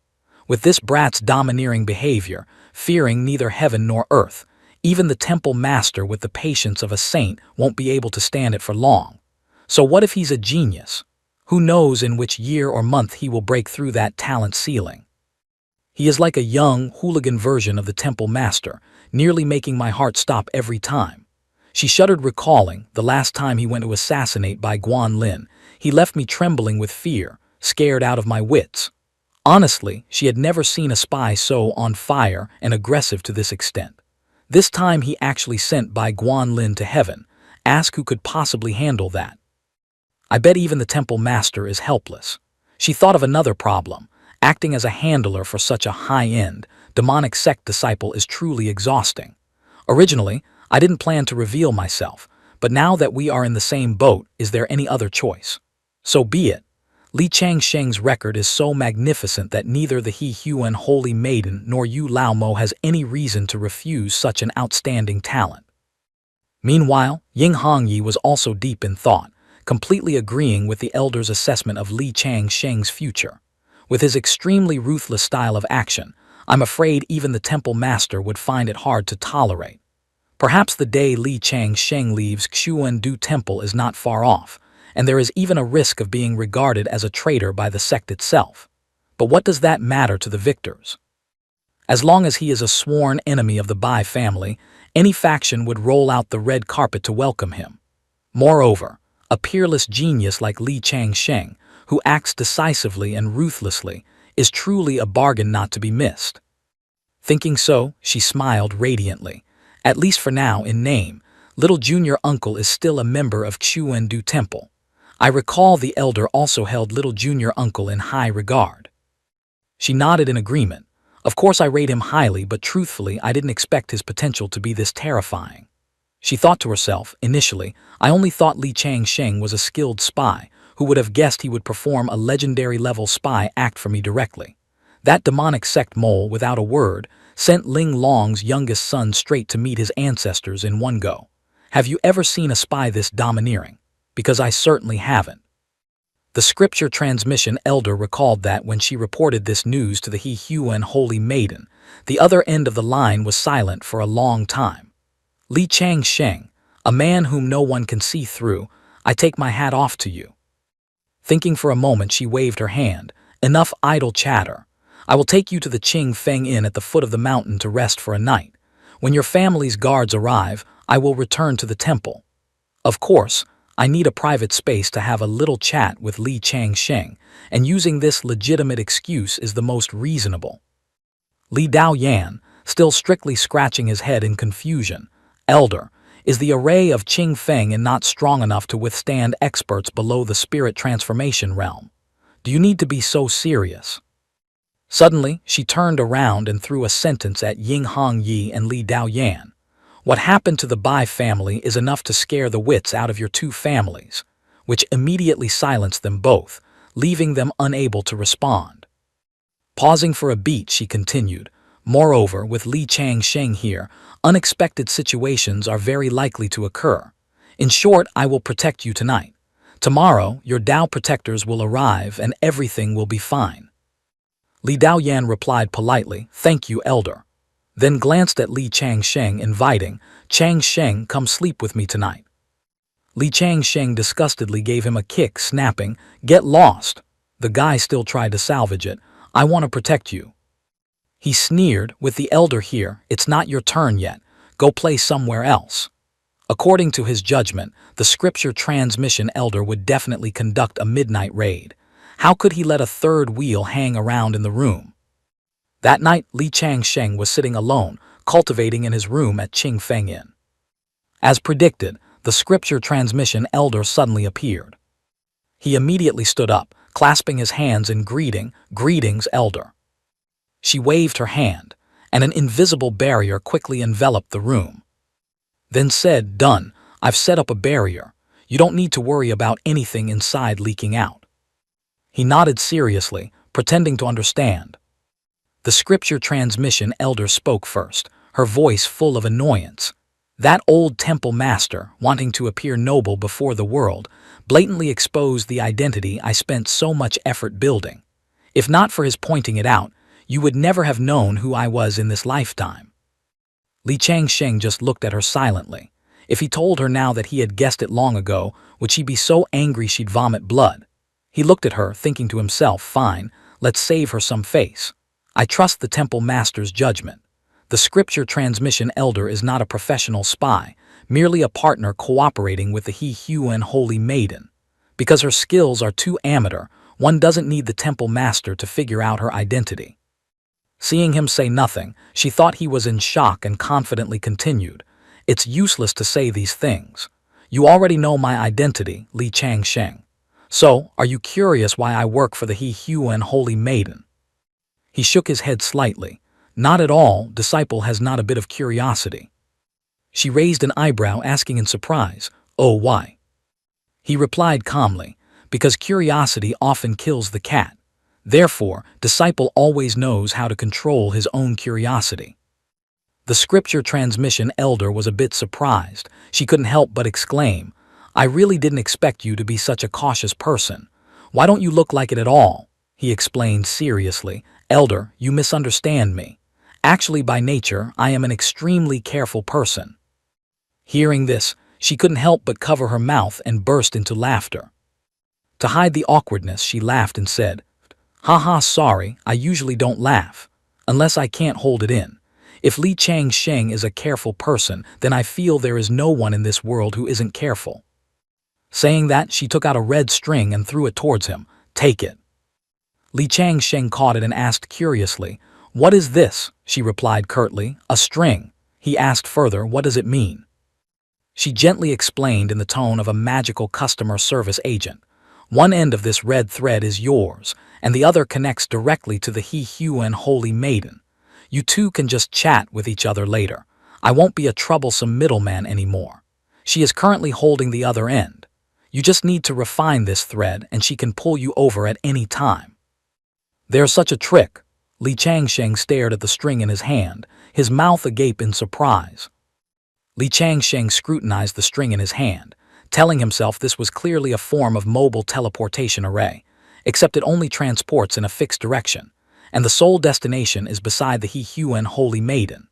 With this brat's domineering behavior, fearing neither heaven nor earth, even the temple master with the patience of a saint won't be able to stand it for long. So what if he's a genius? Who knows in which year or month he will break through that talent ceiling? He is like a young, hooligan version of the temple master, nearly making my heart stop every time. She shuddered, recalling the last time he went to assassinate Bai Guanlin. He left me trembling with fear, scared out of my wits. Honestly, she had never seen a spy so on fire and aggressive to this extent. This time he actually sent Bai Guanlin to heaven. Ask who could possibly handle that. I bet even the temple master is helpless. She thought of another problem. Acting as a handler for such a high-end, demonic sect disciple is truly exhausting. Originally, I didn't plan to reveal myself, but now that we are in the same boat, is there any other choice? So be it. Li Changsheng's record is so magnificent that neither the He Huan Holy Maiden nor Yu Lao Mo has any reason to refuse such an outstanding talent. Meanwhile, Ying Hongyi was also deep in thought, completely agreeing with the elder's assessment of Li Changsheng's future. With his extremely ruthless style of action, I'm afraid even the temple master would find it hard to tolerate. Perhaps the day Li Changsheng leaves Xuandu Temple is not far off, and there is even a risk of being regarded as a traitor by the sect itself. But what does that matter to the victors? As long as he is a sworn enemy of the Bai family, any faction would roll out the red carpet to welcome him. Moreover, a peerless genius like Li Changsheng, who acts decisively and ruthlessly, is truly a bargain not to be missed. Thinking so, she smiled radiantly. At least for now, in name, little junior uncle is still a member of Xuandu Temple. I recall the elder also held little junior uncle in high regard. She nodded in agreement. Of course I rate him highly, but truthfully I didn't expect his potential to be this terrifying. She thought to herself, initially, I only thought Li Changsheng was a skilled spy, who would have guessed he would perform a legendary-level spy act for me directly. That demonic sect mole, without a word, sent Ling Long's youngest son straight to meet his ancestors in one go. Have you ever seen a spy this domineering? Because I certainly haven't. The scripture transmission elder recalled that when she reported this news to the He Huan Holy Maiden, the other end of the line was silent for a long time. Li Changsheng, a man whom no one can see through, I take my hat off to you. Thinking for a moment, she waved her hand. Enough idle chatter. I will take you to the Qing Feng Inn at the foot of the mountain to rest for a night. When your family's guards arrive, I will return to the temple. Of course, I need a private space to have a little chat with Li Changsheng, and using this legitimate excuse is the most reasonable. Li Daoyan, still strictly scratching his head in confusion, Elder, is the array of Qing Feng and not strong enough to withstand experts below the spirit transformation realm. Do you need to be so serious? Suddenly, she turned around and threw a sentence at Ying Hongyi and Li Daoyan. What happened to the Bai family is enough to scare the wits out of your two families, which immediately silenced them both, leaving them unable to respond. Pausing for a beat, she continued, moreover, with Li Changsheng here, unexpected situations are very likely to occur. In short, I will protect you tonight. Tomorrow, your Dao protectors will arrive and everything will be fine. Li Daoyan replied politely, "Thank you, Elder," then glanced at Li Changsheng, inviting, "Changsheng, come sleep with me tonight." Li Changsheng disgustedly gave him a kick, snapping, "Get lost." The guy still tried to salvage it. "I want to protect you." He sneered, "With the Elder here, it's not your turn yet. Go play somewhere else." According to his judgment, the scripture transmission Elder would definitely conduct a midnight raid. How could he let a third wheel hang around in the room? That night, Li Changsheng was sitting alone, cultivating in his room at Qing Feng Inn. As predicted, the scripture transmission Elder suddenly appeared. He immediately stood up, clasping his hands in greeting, "Greetings, Elder." She waved her hand, and an invisible barrier quickly enveloped the room. Then said, "Done, I've set up a barrier. You don't need to worry about anything inside leaking out." He nodded seriously, pretending to understand. The scripture transmission Elder spoke first, her voice full of annoyance. That old temple master, wanting to appear noble before the world, blatantly exposed the identity I spent so much effort building. If not for his pointing it out, you would never have known who I was in this lifetime. Li Changsheng just looked at her silently. If he told her now that he had guessed it long ago, would she be so angry she'd vomit blood? He looked at her, thinking to himself, "Fine, let's save her some face. I trust the temple master's judgment. The scripture transmission Elder is not a professional spy, merely a partner cooperating with the He Huan Holy Maiden. Because her skills are too amateur, one doesn't need the temple master to figure out her identity." Seeing him say nothing, she thought he was in shock and confidently continued, "It's useless to say these things. You already know my identity, Li Changsheng. So, are you curious why I work for the He Huan Holy Maiden?" He shook his head slightly. "Not at all, disciple has not a bit of curiosity." She raised an eyebrow, asking in surprise, "Oh, why?" He replied calmly, "Because curiosity often kills the cat. Therefore, disciple always knows how to control his own curiosity." The scripture transmission Elder was a bit surprised. She couldn't help but exclaim, "I really didn't expect you to be such a cautious person. Why don't you look like it at all?" He explained seriously, "Elder, you misunderstand me. Actually, by nature, I am an extremely careful person." Hearing this, she couldn't help but cover her mouth and burst into laughter. To hide the awkwardness, she laughed and said, "Haha, sorry, I usually don't laugh, unless I can't hold it in. If Li Changsheng is a careful person, then I feel there is no one in this world who isn't careful." Saying that, she took out a red string and threw it towards him. "Take it." Li Changsheng caught it and asked curiously, "What is this?" She replied curtly, "A string." He asked further, "What does it mean?" She gently explained in the tone of a magical customer service agent, "One end of this red thread is yours, and the other connects directly to the He Huan Holy Maiden. You two can just chat with each other later. I won't be a troublesome middleman anymore. She is currently holding the other end. You just need to refine this thread and she can pull you over at any time." "There's such a trick." Li Changsheng stared at the string in his hand, his mouth agape in surprise. Li Changsheng scrutinized the string in his hand, telling himself this was clearly a form of mobile teleportation array, except it only transports in a fixed direction, and the sole destination is beside the He Huan Holy Maiden.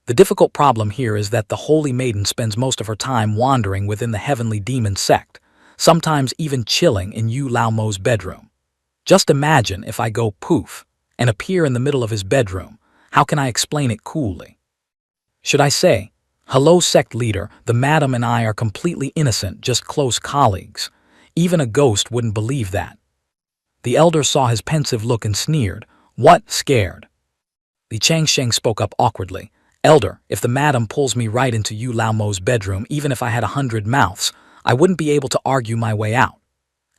The difficult problem here is that the Holy Maiden spends most of her time wandering within the heavenly demon sect, sometimes even chilling in Yu Lao Mo's bedroom. Just imagine if I go poof, and appear in the middle of his bedroom. How can I explain it coolly? Should I say, "Hello, sect leader, the madam and I are completely innocent, just close colleagues"? Even a ghost wouldn't believe that. The elder saw his pensive look and sneered. "What, scared?" Li Changsheng spoke up awkwardly. "Elder, if the madam pulls me right into Yu Lao Mo's bedroom, even if I had 100 mouths, I wouldn't be able to argue my way out."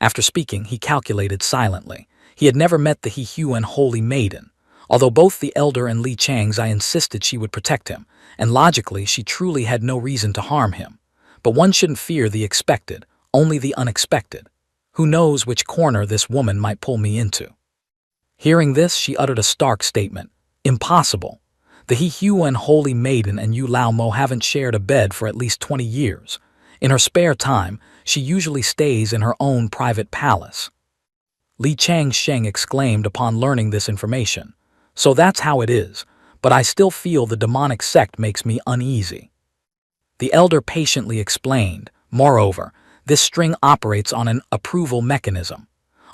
After speaking, he calculated silently. He had never met the He Huan holy maiden. Although both the elder and Li Chang's I insisted she would protect him, and logically she truly had no reason to harm him. But one shouldn't fear the expected, only the unexpected. Who knows which corner this woman might pull me into? Hearing this, she uttered a stark statement. "Impossible. The He Huan holy maiden and Yu Lao Mo haven't shared a bed for at least 20 years. In her spare time, she usually stays in her own private palace." Li Changsheng exclaimed upon learning this information. "So that's how it is, but I still feel the demonic sect makes me uneasy." The elder patiently explained, "Moreover, this string operates on an approval mechanism.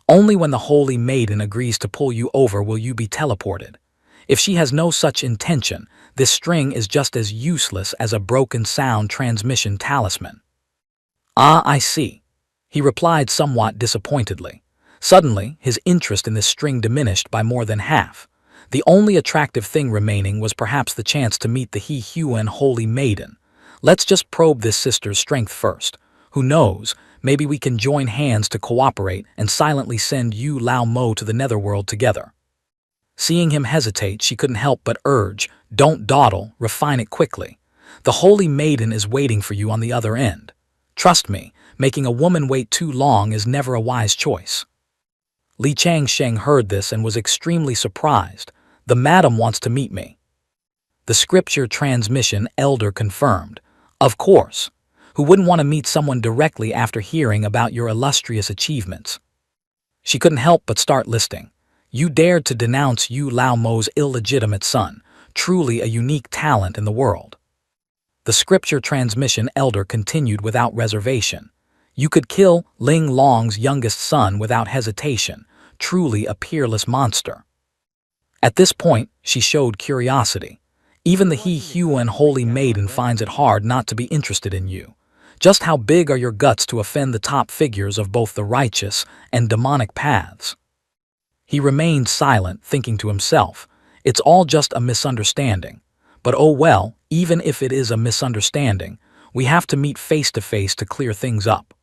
Only when the holy maiden agrees to pull you over will you be teleported. If she has no such intention, this string is just as useless as a broken sound transmission talisman." "Ah, I see," he replied somewhat disappointedly. Suddenly, his interest in this string diminished by more than half. The only attractive thing remaining was perhaps the chance to meet the He Huan holy maiden. Let's just probe this sister's strength first. Who knows, maybe we can join hands to cooperate and silently send Yu Lao Mo to the netherworld together. Seeing him hesitate, she couldn't help but urge, "Don't dawdle, refine it quickly. The holy maiden is waiting for you on the other end. Trust me, making a woman wait too long is never a wise choice." Li Changsheng heard this and was extremely surprised. "The madam wants to meet me." The scripture transmission elder confirmed. "Of course. Who wouldn't want to meet someone directly after hearing about your illustrious achievements?" She couldn't help but start listing. "You dared to denounce Yu Lao Mo's illegitimate son, truly a unique talent in the world." The scripture transmission elder continued without reservation. "You could kill Ling Long's youngest son without hesitation, truly a peerless monster." At this point, she showed curiosity. "Even the He Huan holy maiden finds it hard not to be interested in you. Just how big are your guts to offend the top figures of both the righteous and demonic paths?" He remained silent, thinking to himself, "It's all just a misunderstanding. But oh well, even if it is a misunderstanding, we have to meet face to face to clear things up."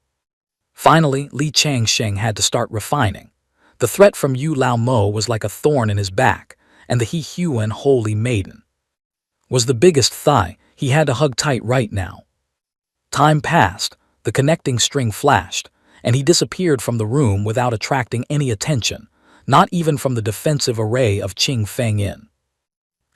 Finally, Li Changsheng had to start refining. The threat from Yu Lao Mo was like a thorn in his back, and the He Huan holy maiden was the biggest thigh he had to hug tight right now. Time passed, the connecting string flashed, and he disappeared from the room without attracting any attention, not even from the defensive array of Qing Feng Yin.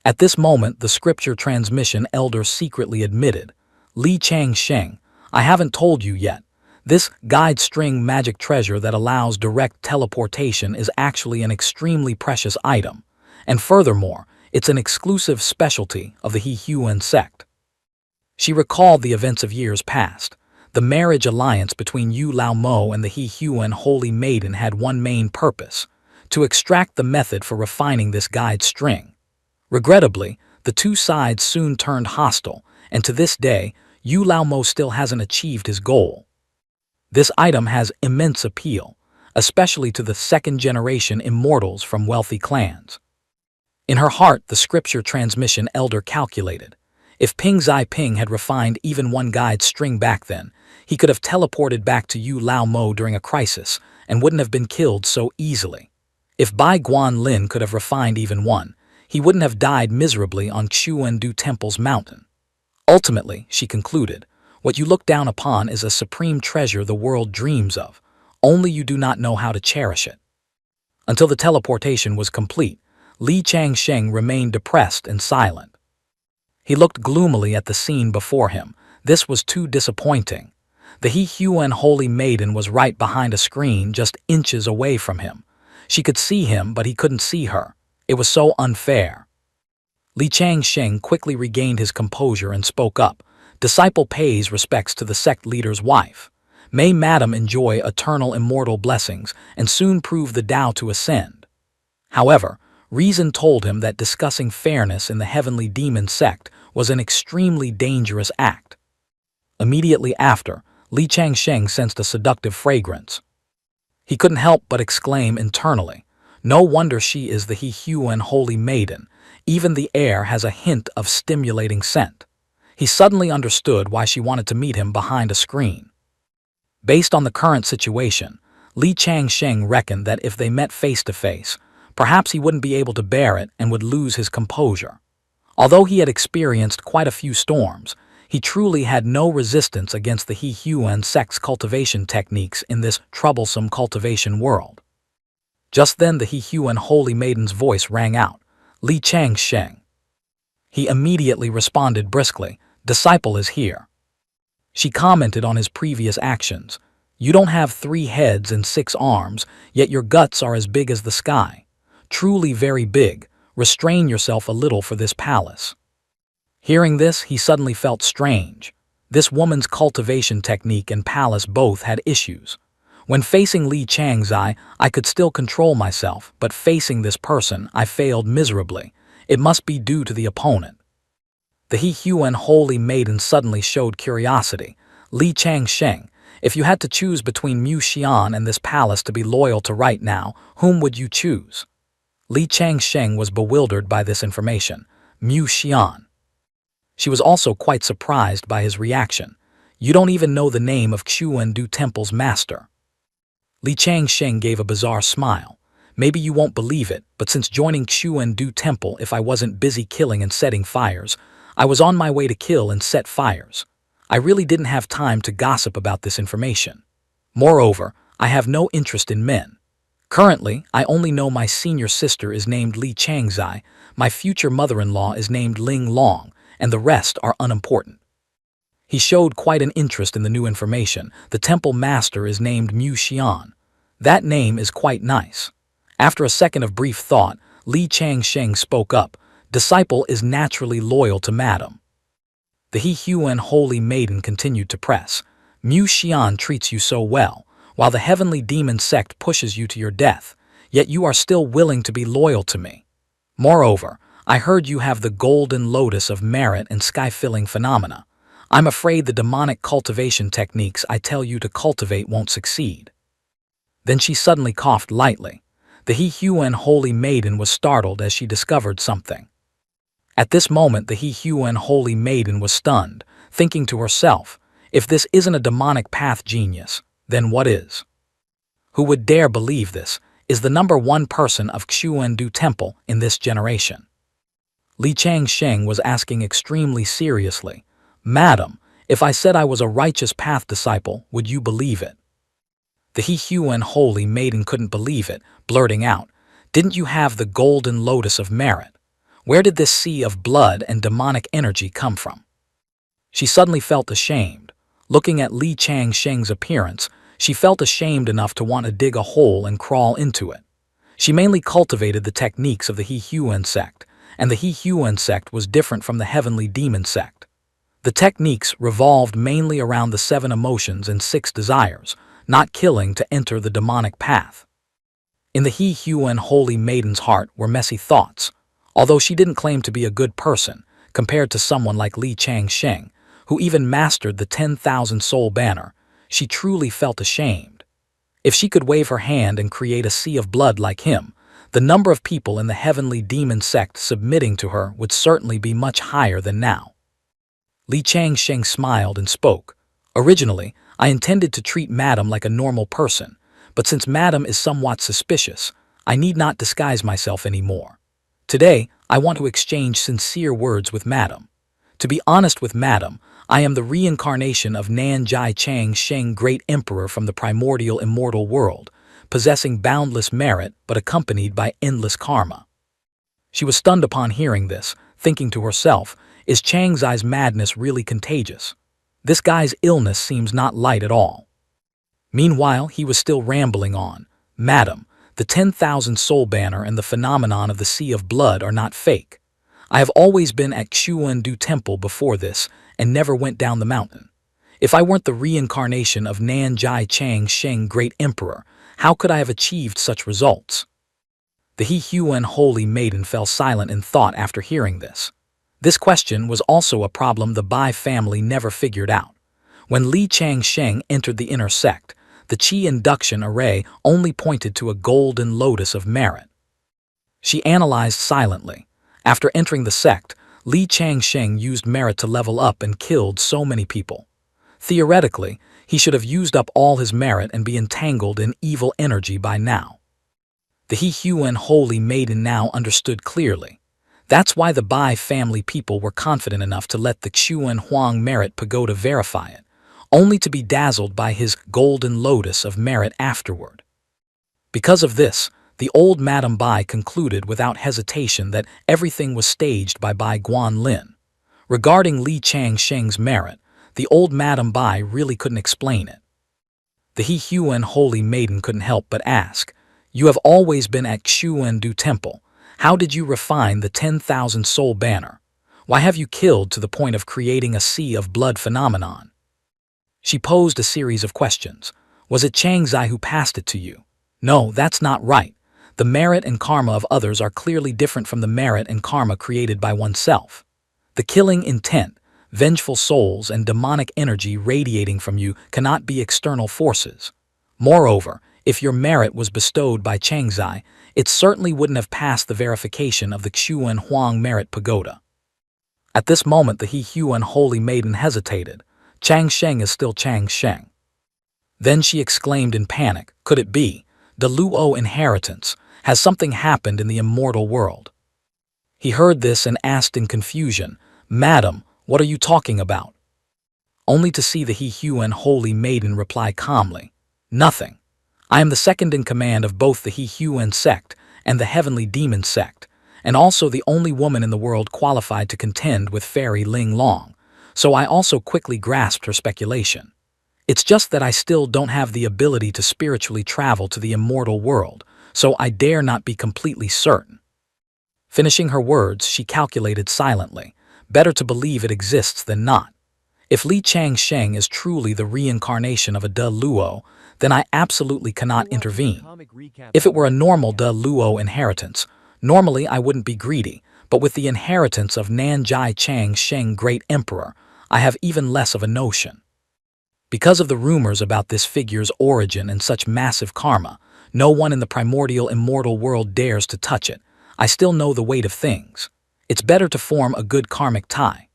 At this moment, the scripture transmission elder secretly admitted, "Li Changsheng, I haven't told you yet. This guide string magic treasure that allows direct teleportation is actually an extremely precious item, and furthermore, it's an exclusive specialty of the He Huan sect." She recalled the events of years past. The marriage alliance between Yu Lao Mo and the He Huan holy maiden had one main purpose: to extract the method for refining this guide string. Regrettably, the two sides soon turned hostile, and to this day, Yu Lao Mo still hasn't achieved his goal. This item has immense appeal, especially to the second-generation immortals from wealthy clans. In her heart, the scripture transmission elder calculated. If Ping Zai Ping had refined even one guide string back then, he could have teleported back to Yu Lao Mo during a crisis and wouldn't have been killed so easily. If Bai Guan Lin could have refined even one, he wouldn't have died miserably on Xuandu Temple's mountain. Ultimately, she concluded, what you look down upon is a supreme treasure the world dreams of, only you do not know how to cherish it. Until the teleportation was complete, Li Changsheng remained depressed and silent. He looked gloomily at the scene before him. This was too disappointing. The He Huan holy maiden was right behind a screen just inches away from him. She could see him, but he couldn't see her. It was so unfair. Li Changsheng quickly regained his composure and spoke up. "Disciple pays respects to the sect leader's wife. May Madam enjoy eternal immortal blessings and soon prove the Tao to ascend. However, Reason told him that discussing fairness in the heavenly demon sect was an extremely dangerous act. Immediately after, Li Changsheng sensed a seductive fragrance. He couldn't help but exclaim internally, "No wonder she is the He Huan Holy Maiden. Even the air has a hint of stimulating scent." He suddenly understood why she wanted to meet him behind a screen. Based on the current situation, Li Changsheng reckoned that if they met face to face, perhaps he wouldn't be able to bear it and would lose his composure. Although he had experienced quite a few storms, he truly had no resistance against the He Huan sect's cultivation techniques in this troublesome cultivation world. Just then the He Huan Holy Maiden's voice rang out, "Li Changsheng." He immediately responded briskly, "Disciple is here." She commented on his previous actions. "You don't have 3 heads and 6 arms, yet your guts are as big as the sky. Truly very big. Restrain yourself a little for this palace." Hearing this, he suddenly felt strange. This woman's cultivation technique and palace both had issues. When facing Li Changzai, I could still control myself, but facing this person, I failed miserably. It must be due to the opponent. The He Huan Holy Maiden suddenly showed curiosity. "Li Changsheng, if you had to choose between Mu Xian and this palace to be loyal to right now, whom would you choose?" Li Changsheng was bewildered by this information. Mu Xian. She was also quite surprised by his reaction. "You don't even know the name of Xuandu Temple's master." Li Changsheng gave a bizarre smile. "Maybe you won't believe it, but since joining Xuandu Temple, if I wasn't busy killing and setting fires, I was on my way to kill and set fires. I really didn't have time to gossip about this information. Moreover, I have no interest in men. Currently, I only know my senior sister is named Li Changzai, my future mother-in-law is named Ling Long, and the rest are unimportant." He showed quite an interest in the new information. "The temple master is named Mu Xian. That name is quite nice." After a second of brief thought, Li Changsheng spoke up. "Disciple is naturally loyal to Madam." The He Huan Holy Maiden continued to press. "Mu Xian treats you so well, while the heavenly demon sect pushes you to your death, yet you are still willing to be loyal to me. Moreover, I heard you have the golden lotus of merit and sky-filling phenomena. I'm afraid the demonic cultivation techniques I tell you to cultivate won't succeed." Then she suddenly coughed lightly. The He Huan Holy Maiden was startled as she discovered something. At this moment, the He Huan Holy Maiden was stunned, thinking to herself, "If this isn't a demonic path genius, then what is?" Who would dare believe this is the #1 person of Xuandu Temple in this generation? Li Changsheng was asking extremely seriously, "Madam, if I said I was a righteous path disciple, would you believe it?" The He Huan Holy Maiden couldn't believe it, blurting out, "Didn't you have the golden lotus of merit? Where did this sea of blood and demonic energy come from?" She suddenly felt ashamed. Looking at Li Changsheng's appearance, she felt ashamed enough to want to dig a hole and crawl into it. She mainly cultivated the techniques of the He Huan sect, and the He Huan sect was different from the Heavenly Demon sect. The techniques revolved mainly around the 7 emotions and 6 desires, not killing to enter the demonic path. In the He Huan Holy Maiden's heart were messy thoughts. Although she didn't claim to be a good person, compared to someone like Li Changsheng, who even mastered the 10,000 soul banner, she truly felt ashamed. If she could wave her hand and create a sea of blood like him, the number of people in the Heavenly Demon sect submitting to her would certainly be much higher than now. Li Changsheng smiled and spoke. "Originally, I intended to treat Madam like a normal person, but since Madam is somewhat suspicious, I need not disguise myself anymore. Today, I want to exchange sincere words with Madam. To be honest with Madam, I am the reincarnation of Nanjai Chang Sheng, Great Emperor from the primordial immortal world, possessing boundless merit but accompanied by endless karma." She was stunned upon hearing this, thinking to herself, "Is Changzai's madness really contagious? This guy's illness seems not light at all." Meanwhile, he was still rambling on. "Madam, the 10,000 soul banner and the phenomenon of the sea of blood are not fake. I have always been at Xuandu Temple before this and never went down the mountain. If I weren't the reincarnation of Nanjai Chang Sheng, Great Emperor, how could I have achieved such results?" The He Huan holy maiden fell silent in thought after hearing this. This question was also a problem the Bai family never figured out. When Li Changsheng entered the inner sect, the Qi induction array only pointed to a golden lotus of merit. She analyzed silently. After entering the sect, Li Changsheng used merit to level up and killed so many people. Theoretically, he should have used up all his merit and be entangled in evil energy by now. The He Huan holy maiden now understood clearly. That's why the Bai family people were confident enough to let the Xuan Huang merit pagoda verify it, only to be dazzled by his golden lotus of merit afterward. Because of this, the old Madame Bai concluded without hesitation that everything was staged by Bai Guanlin. Regarding Li Changsheng's merit, the old Madame Bai really couldn't explain it. The He Huan holy maiden couldn't help but ask, "You have always been at Xuandu Temple. How did you refine the 10,000 soul banner? Why have you killed to the point of creating a sea of blood phenomenon?" She posed a series of questions. Was it Changzai who passed it to you? No, that's not right. The merit and karma of others are clearly different from the merit and karma created by oneself. The killing intent, vengeful souls, and demonic energy radiating from you cannot be external forces. Moreover, if your merit was bestowed by Changzai, it certainly wouldn't have passed the verification of the Xuan Huang merit pagoda. At this moment, the He Huan holy maiden hesitated. Changsheng is still Changsheng. Then she exclaimed in panic, "Could it be? The Luo inheritance. Has something happened in the immortal world?" He heard this and asked in confusion, "Madam, what are you talking about?" Only to see the He Huan holy maiden reply calmly, "Nothing. I am the second in command of both the He Huan sect and the heavenly demon sect, and also the only woman in the world qualified to contend with fairy Ling Long, so I also quickly grasped her speculation. It's just that I still don't have the ability to spiritually travel to the immortal world, so I dare not be completely certain." Finishing her words, she calculated silently. Better to believe it exists than not. If Li Changsheng is truly the reincarnation of a De Luo, then I absolutely cannot intervene. If it were a normal De Luo inheritance, normally I wouldn't be greedy, but with the inheritance of Nanjai Changsheng Great Emperor, I have even less of a notion. Because of the rumors about this figure's origin and such massive karma, no one in the primordial immortal world dares to touch it. I still know the weight of things. It's better to form a good karmic tie.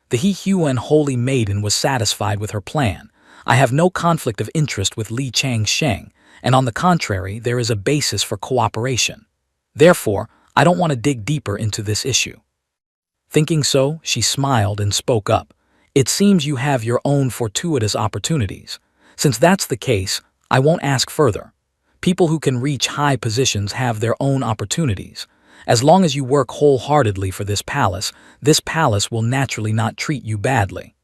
The He Huan holy maiden was satisfied with her plan. I have no conflict of interest with Li Changsheng, and on the contrary, there is a basis for cooperation. Therefore, I don't want to dig deeper into this issue. Thinking so, she smiled and spoke up. "It seems you have your own fortuitous opportunities. Since that's the case, I won't ask further. People who can reach high positions have their own opportunities. As long as you work wholeheartedly for this palace will naturally not treat you badly."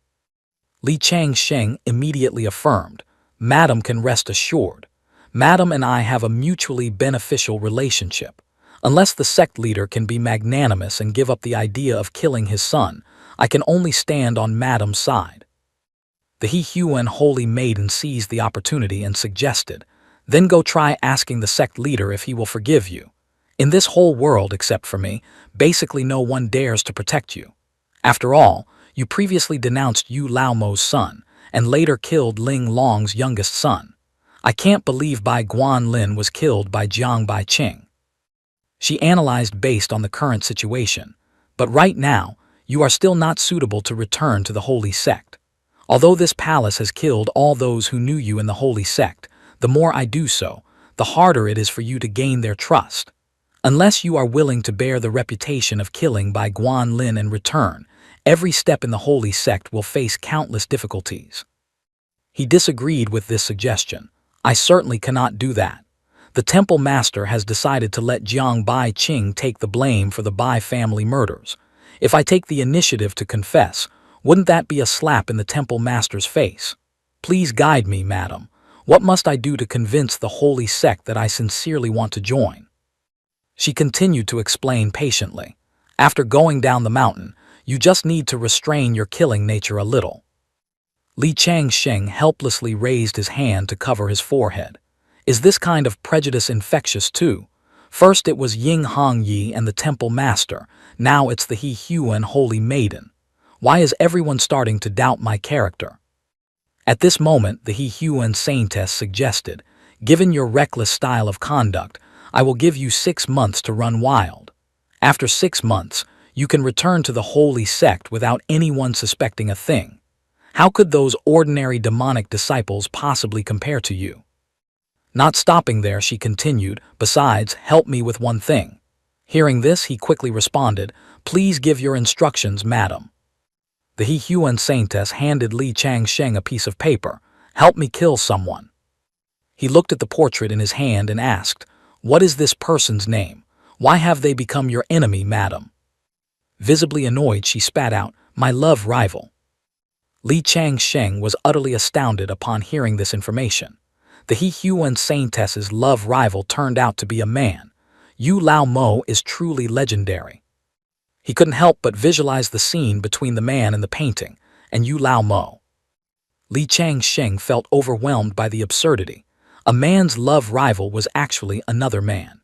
Li Changsheng immediately affirmed, "Madam can rest assured. Madam and I have a mutually beneficial relationship. Unless the sect leader can be magnanimous and give up the idea of killing his son, I can only stand on Madam's side." The He Huan holy maiden seized the opportunity and suggested, "Then go try asking the sect leader if he will forgive you. In this whole world, except for me, basically no one dares to protect you. After all, you previously denounced Yu Laomo's son, and later killed Ling Long's youngest son. I can't believe Bai Guanlin was killed by Jiang Baiqing." She analyzed based on the current situation. "But right now, you are still not suitable to return to the holy sect. Although this palace has killed all those who knew you in the holy sect, the more I do so, the harder it is for you to gain their trust. Unless you are willing to bear the reputation of killing Bai Guanlin in return, every step in the holy sect will face countless difficulties." He disagreed with this suggestion. "I certainly cannot do that. The temple master has decided to let Jiang Baiqing take the blame for the Bai family murders. If I take the initiative to confess, wouldn't that be a slap in the temple master's face? Please guide me, madam. What must I do to convince the holy sect that I sincerely want to join?" She continued to explain patiently. "After going down the mountain, you just need to restrain your killing nature a little." Li Changsheng helplessly raised his hand to cover his forehead. "Is this kind of prejudice infectious too? First it was Ying Hong Yi and the Temple Master, now it's the He Huan Holy Maiden. Why is everyone starting to doubt my character? At this moment, the He Huan Saintess suggested, given your reckless style of conduct, I will give you 6 months to run wild. After 6 months, you can return to the holy sect without anyone suspecting a thing. How could those ordinary demonic disciples possibly compare to you? Not stopping there, she continued, besides, help me with one thing. Hearing this, he quickly responded, please give your instructions, madam. The He Huan Saintess handed Li Changsheng a piece of paper. Help me kill someone. He looked at the portrait in his hand and asked, what is this person's name? Why have they become your enemy, madam? Visibly annoyed, she spat out, my love rival. Li Changsheng was utterly astounded upon hearing this information. The He Huan Saintess's love rival turned out to be a man. Yu Lao Mo is truly legendary. He couldn't help but visualize the scene between the man and the painting, and Yu Lao Mo. Li Changsheng felt overwhelmed by the absurdity. A man's love rival was actually another man.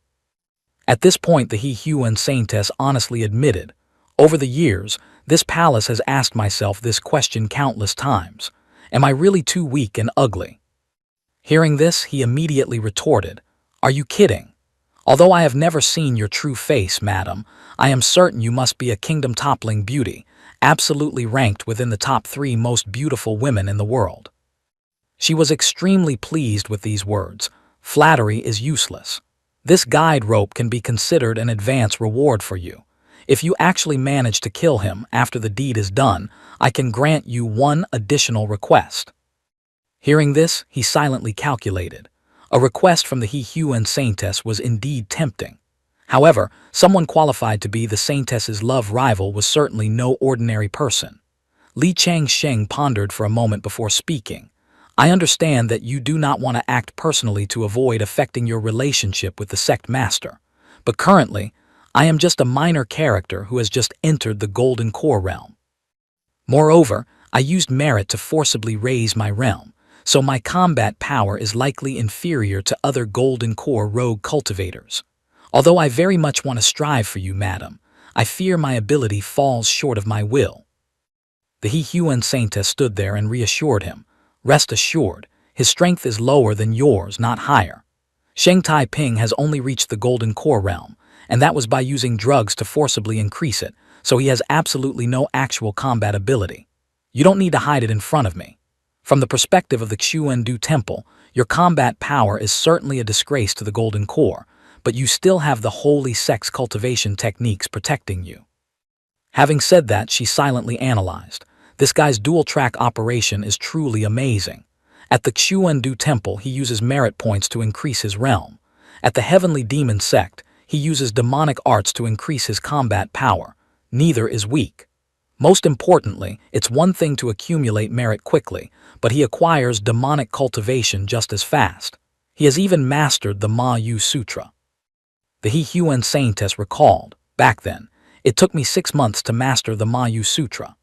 At this point, the He Huan Saintess honestly admitted, over the years, this palace has asked myself this question countless times. Am I really too weak and ugly? Hearing this, he immediately retorted, are you kidding? Although I have never seen your true face, madam, I am certain you must be a kingdom-toppling beauty, absolutely ranked within the top 3 most beautiful women in the world. She was extremely pleased with these words. Flattery is useless. This guide rope can be considered an advance reward for you. If you actually manage to kill him after the deed is done, I can grant you one additional request. Hearing this, he silently calculated. A request from the He Huan Saintess was indeed tempting. However, someone qualified to be the Saintess's love rival was certainly no ordinary person. Li Changsheng pondered for a moment before speaking. I understand that you do not want to act personally to avoid affecting your relationship with the sect master, but currently, I am just a minor character who has just entered the Golden Core realm. Moreover, I used merit to forcibly raise my realm, so my combat power is likely inferior to other Golden Core rogue cultivators. Although I very much want to strive for you, madam, I fear my ability falls short of my will. The He Huan Saintess stood there and reassured him. Rest assured, his strength is lower than yours, not higher. Sheng Taiping has only reached the Golden Core realm, and that was by using drugs to forcibly increase it, so he has absolutely no actual combat ability. You don't need to hide it in front of me. From the perspective of the Xuandu Temple, your combat power is certainly a disgrace to the Golden Core, but you still have the holy sex cultivation techniques protecting you. Having said that, she silently analyzed. This guy's dual-track operation is truly amazing. At the Xuandu Temple, he uses merit points to increase his realm. At the Heavenly Demon Sect, he uses demonic arts to increase his combat power. Neither is weak. Most importantly, it's one thing to accumulate merit quickly, but he acquires demonic cultivation just as fast. He has even mastered the Ma Yu Sutra. The He Huan Saintess recalled, back then, it took me 6 months to master the Ma Yu Sutra.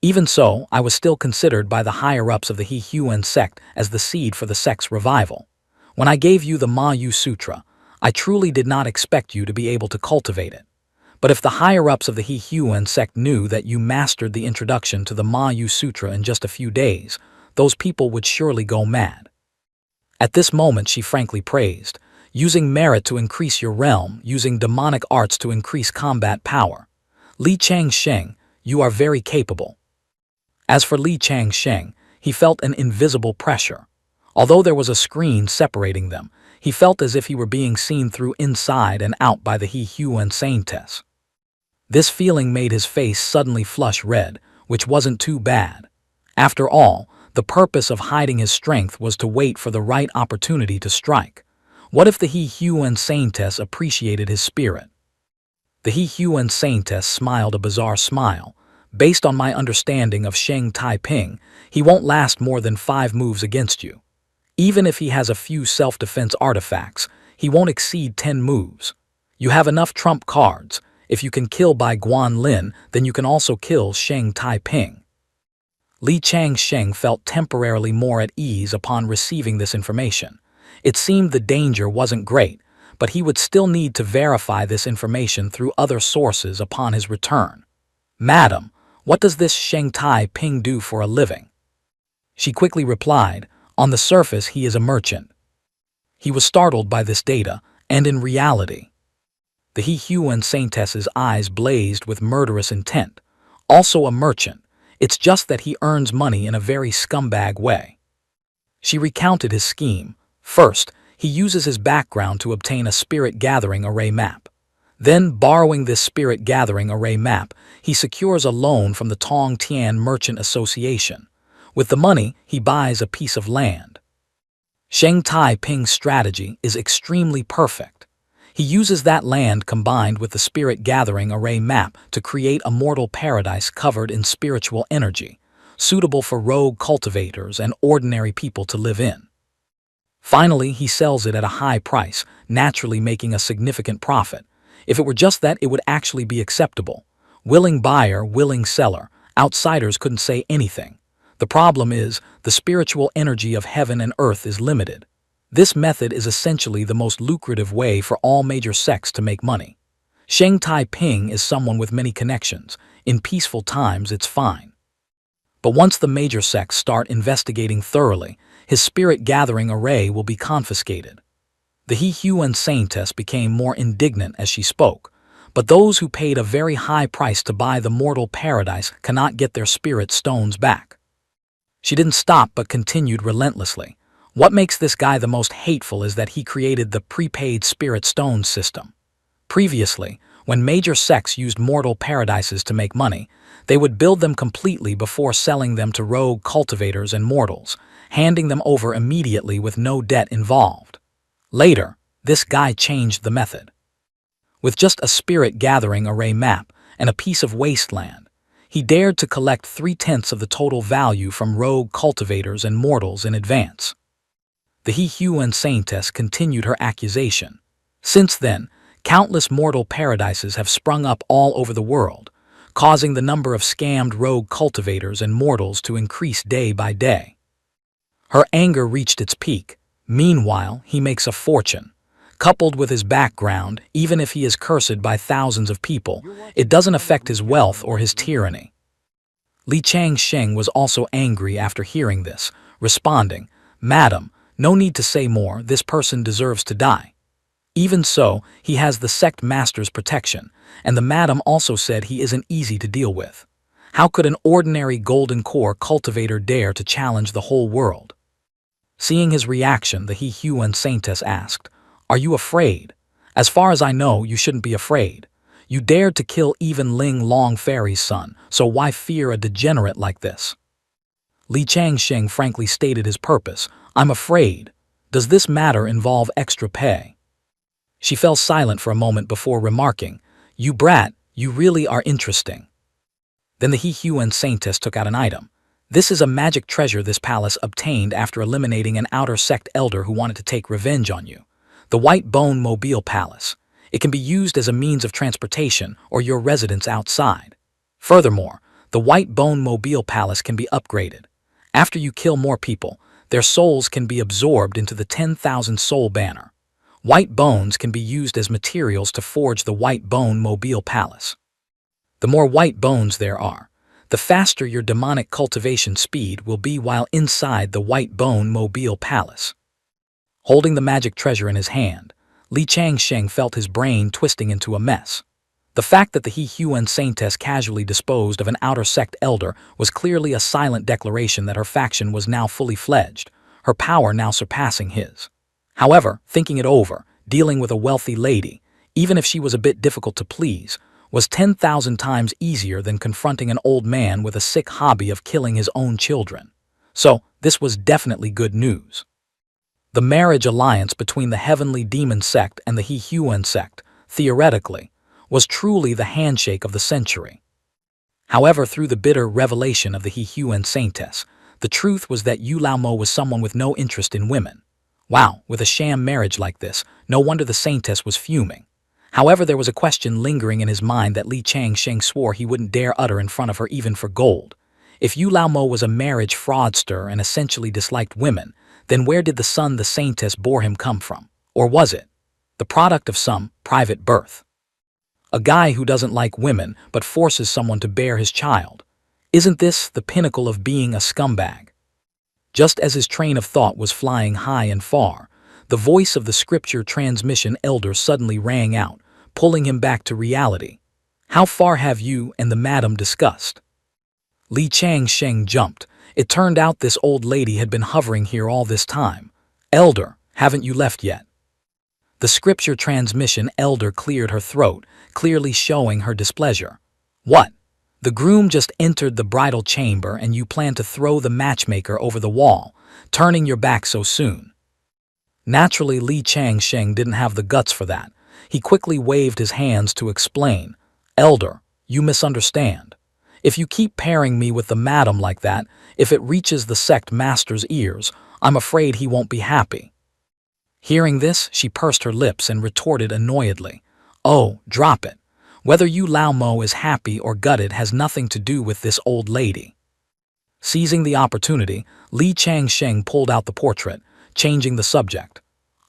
Even so, I was still considered by the higher-ups of the He Huan sect as the seed for the sect's revival. When I gave you the Ma Yu Sutra, I truly did not expect you to be able to cultivate it. But if the higher-ups of the He Huan sect knew that you mastered the introduction to the Ma Yu Sutra in just a few days, those people would surely go mad. At this moment, she frankly praised, using merit to increase your realm, using demonic arts to increase combat power. Li Changsheng, you are very capable. As for Li Changsheng, he felt an invisible pressure. Although there was a screen separating them, he felt as if he were being seen through inside and out by the He Huan Saintess. This feeling made his face suddenly flush red, which wasn't too bad. After all, the purpose of hiding his strength was to wait for the right opportunity to strike. What if the He Huan Saintess appreciated his spirit? The He Huan Saintess smiled a bizarre smile. Based on my understanding of Sheng Taiping, he won't last more than 5 moves against you. Even if he has a few self-defense artifacts, he won't exceed 10 moves. You have enough trump cards. If you can kill Bai Guanlin, then you can also kill Sheng Taiping. Li Changsheng felt temporarily more at ease upon receiving this information. It seemed the danger wasn't great, but he would still need to verify this information through other sources upon his return. "Madam, what does this Sheng Tai Ping do for a living?" She quickly replied, "On the surface he is a merchant." He was startled by this data, and in reality, the He Huan Saintess's eyes blazed with murderous intent. "Also a merchant. It's just that he earns money in a very scumbag way." She recounted his scheme. First, he uses his background to obtain a spirit gathering array map. Then, borrowing this spirit gathering array map, he secures a loan from the Tong Tian Merchant Association. With the money, he buys a piece of land. Sheng Tai Ping's strategy is extremely perfect. He uses that land combined with the spirit gathering array map to create a mortal paradise covered in spiritual energy, suitable for rogue cultivators and ordinary people to live in. Finally, he sells it at a high price, naturally making a significant profit. If it were just that, it would actually be acceptable. Willing buyer, willing seller. Outsiders couldn't say anything. The problem is, the spiritual energy of heaven and earth is limited. This method is essentially the most lucrative way for all major sects to make money. Sheng Tai Ping is someone with many connections. In peaceful times, it's fine. But once the major sects start investigating thoroughly, his spirit gathering array will be confiscated. The He Huan Saintess became more indignant as she spoke, but those who paid a very high price to buy the mortal paradise cannot get their spirit stones back. She didn't stop but continued relentlessly. What makes this guy the most hateful is that he created the prepaid spirit stones system. Previously, when major sects used mortal paradises to make money, they would build them completely before selling them to rogue cultivators and mortals, handing them over immediately with no debt involved. Later, this guy changed the method. With just a spirit gathering array map and a piece of wasteland, he dared to collect 3/10 of the total value from rogue cultivators and mortals in advance. The He Huan Saintess continued her accusation. Since then, countless mortal paradises have sprung up all over the world, causing the number of scammed rogue cultivators and mortals to increase day by day. Her anger reached its peak. Meanwhile, he makes a fortune. Coupled with his background, even if he is cursed by thousands of people, it doesn't affect his wealth or his tyranny. Li Changsheng was also angry after hearing this, responding, "Madam, no need to say more, this person deserves to die." Even so, he has the sect master's protection, and the madam also said he isn't easy to deal with. How could an ordinary golden core cultivator dare to challenge the whole world? Seeing his reaction, the He Huan Saintess asked, "Are you afraid? As far as I know, you shouldn't be afraid. You dared to kill even Ling Long Fairy's son, so why fear a degenerate like this?" Li Changsheng frankly stated his purpose. "I'm afraid. Does this matter involve extra pay?" She fell silent for a moment before remarking, "You brat, you really are interesting." Then the He Huan Saintess took out an item. "This is a magic treasure this palace obtained after eliminating an outer sect elder who wanted to take revenge on you. The White Bone Mobile Palace. It can be used as a means of transportation or your residence outside. Furthermore, the White Bone Mobile Palace can be upgraded. After you kill more people, their souls can be absorbed into the 10,000 soul banner. White bones can be used as materials to forge the White Bone Mobile Palace. The more white bones there are, the faster your demonic cultivation speed will be while inside the White Bone Mobile Palace." Holding the magic treasure in his hand, Li Changsheng felt his brain twisting into a mess. The fact that the He Huan Saintess casually disposed of an outer sect elder was clearly a silent declaration that her faction was now fully fledged, her power now surpassing his. However, thinking it over, dealing with a wealthy lady, even if she was a bit difficult to please, was 10,000 times easier than confronting an old man with a sick hobby of killing his own children. So, this was definitely good news. The marriage alliance between the Heavenly Demon sect and the He Huan sect, theoretically, was truly the handshake of the century. However, through the bitter revelation of the He Huan Saintess, the truth was that Yu Laomo was someone with no interest in women. Wow, with a sham marriage like this, no wonder the Saintess was fuming. However, there was a question lingering in his mind that Li Changsheng swore he wouldn't dare utter in front of her even for gold. If Yu Laomo was a marriage fraudster and essentially disliked women, then where did the son the Saintess bore him come from? Or was it the product of some private birth. A guy who doesn't like women but forces someone to bear his child. Isn't this the pinnacle of being a scumbag? Just as his train of thought was flying high and far, the voice of the scripture transmission elder suddenly rang out, pulling him back to reality. How far have you and the madam discussed? Li Changsheng jumped. It turned out this old lady had been hovering here all this time. Elder, haven't you left yet? The scripture transmission elder cleared her throat, clearly showing her displeasure. What? The groom just entered the bridal chamber and you plan to throw the matchmaker over the wall, turning your back so soon. Naturally, Li Changsheng didn't have the guts for that. He quickly waved his hands to explain. Elder, you misunderstand. If you keep pairing me with the madam like that, if it reaches the sect master's ears, I'm afraid he won't be happy. Hearing this, she pursed her lips and retorted annoyedly. Oh, drop it. Whether you Lao Mo is happy or gutted has nothing to do with this old lady. Seizing the opportunity, Li Changsheng pulled out the portrait, changing the subject.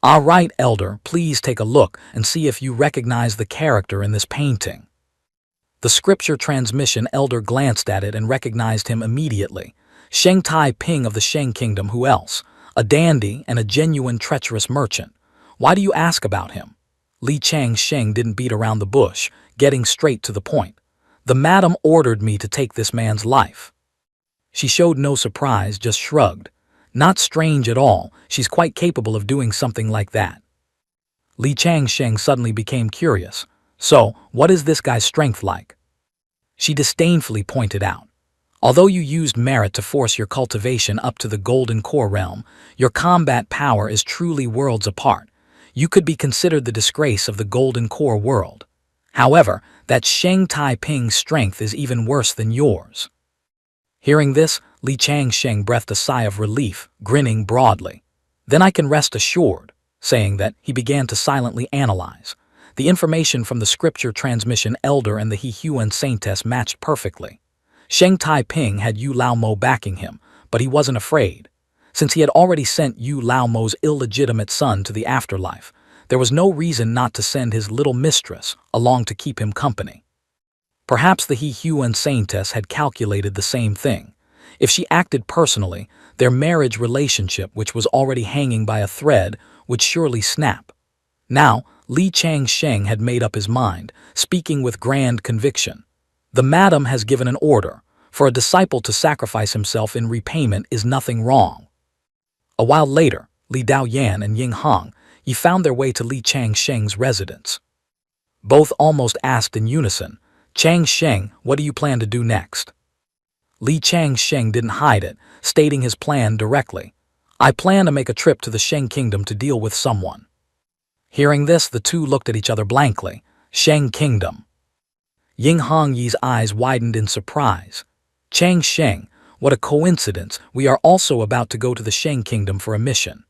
All right, elder, please take a look and see if you recognize the character in this painting. The scripture transmission elder glanced at it and recognized him immediately. Sheng Tai Ping of the Sheng Kingdom, who else? A dandy and a genuine treacherous merchant. Why do you ask about him? Li Changsheng didn't beat around the bush, getting straight to the point. The madam ordered me to take this man's life. She showed no surprise, just shrugged. Not strange at all, she's quite capable of doing something like that. Li Changsheng suddenly became curious. So, what is this guy's strength like? She disdainfully pointed out. Although you used merit to force your cultivation up to the golden core realm, your combat power is truly worlds apart. You could be considered the disgrace of the golden core world. However, that Sheng Tai Ping's strength is even worse than yours. Hearing this, Li Changsheng breathed a sigh of relief, grinning broadly. Then I can rest assured, saying that he began to silently analyze. The information from the scripture transmission elder and the He Huan saintess matched perfectly. Sheng Tai Ping had Yu Lao Mo backing him, but he wasn't afraid. Since he had already sent Yu Lao Mo's illegitimate son to the afterlife, there was no reason not to send his little mistress along to keep him company. Perhaps the He Huan saintess had calculated the same thing. If she acted personally, their marriage relationship, which was already hanging by a thread, would surely snap. Now, Li Changsheng had made up his mind, speaking with grand conviction. The madam has given an order. For a disciple to sacrifice himself in repayment is nothing wrong. A while later, Li Daoyan and Ying Hong found their way to Li Changsheng's residence. Both almost asked in unison, Changsheng, what do you plan to do next? Li Changsheng didn't hide it, stating his plan directly. I plan to make a trip to the Sheng Kingdom to deal with someone. Hearing this, the two looked at each other blankly. Sheng Kingdom. Ying Hongyi's eyes widened in surprise. Changsheng, what a coincidence, we are also about to go to the Sheng Kingdom for a mission.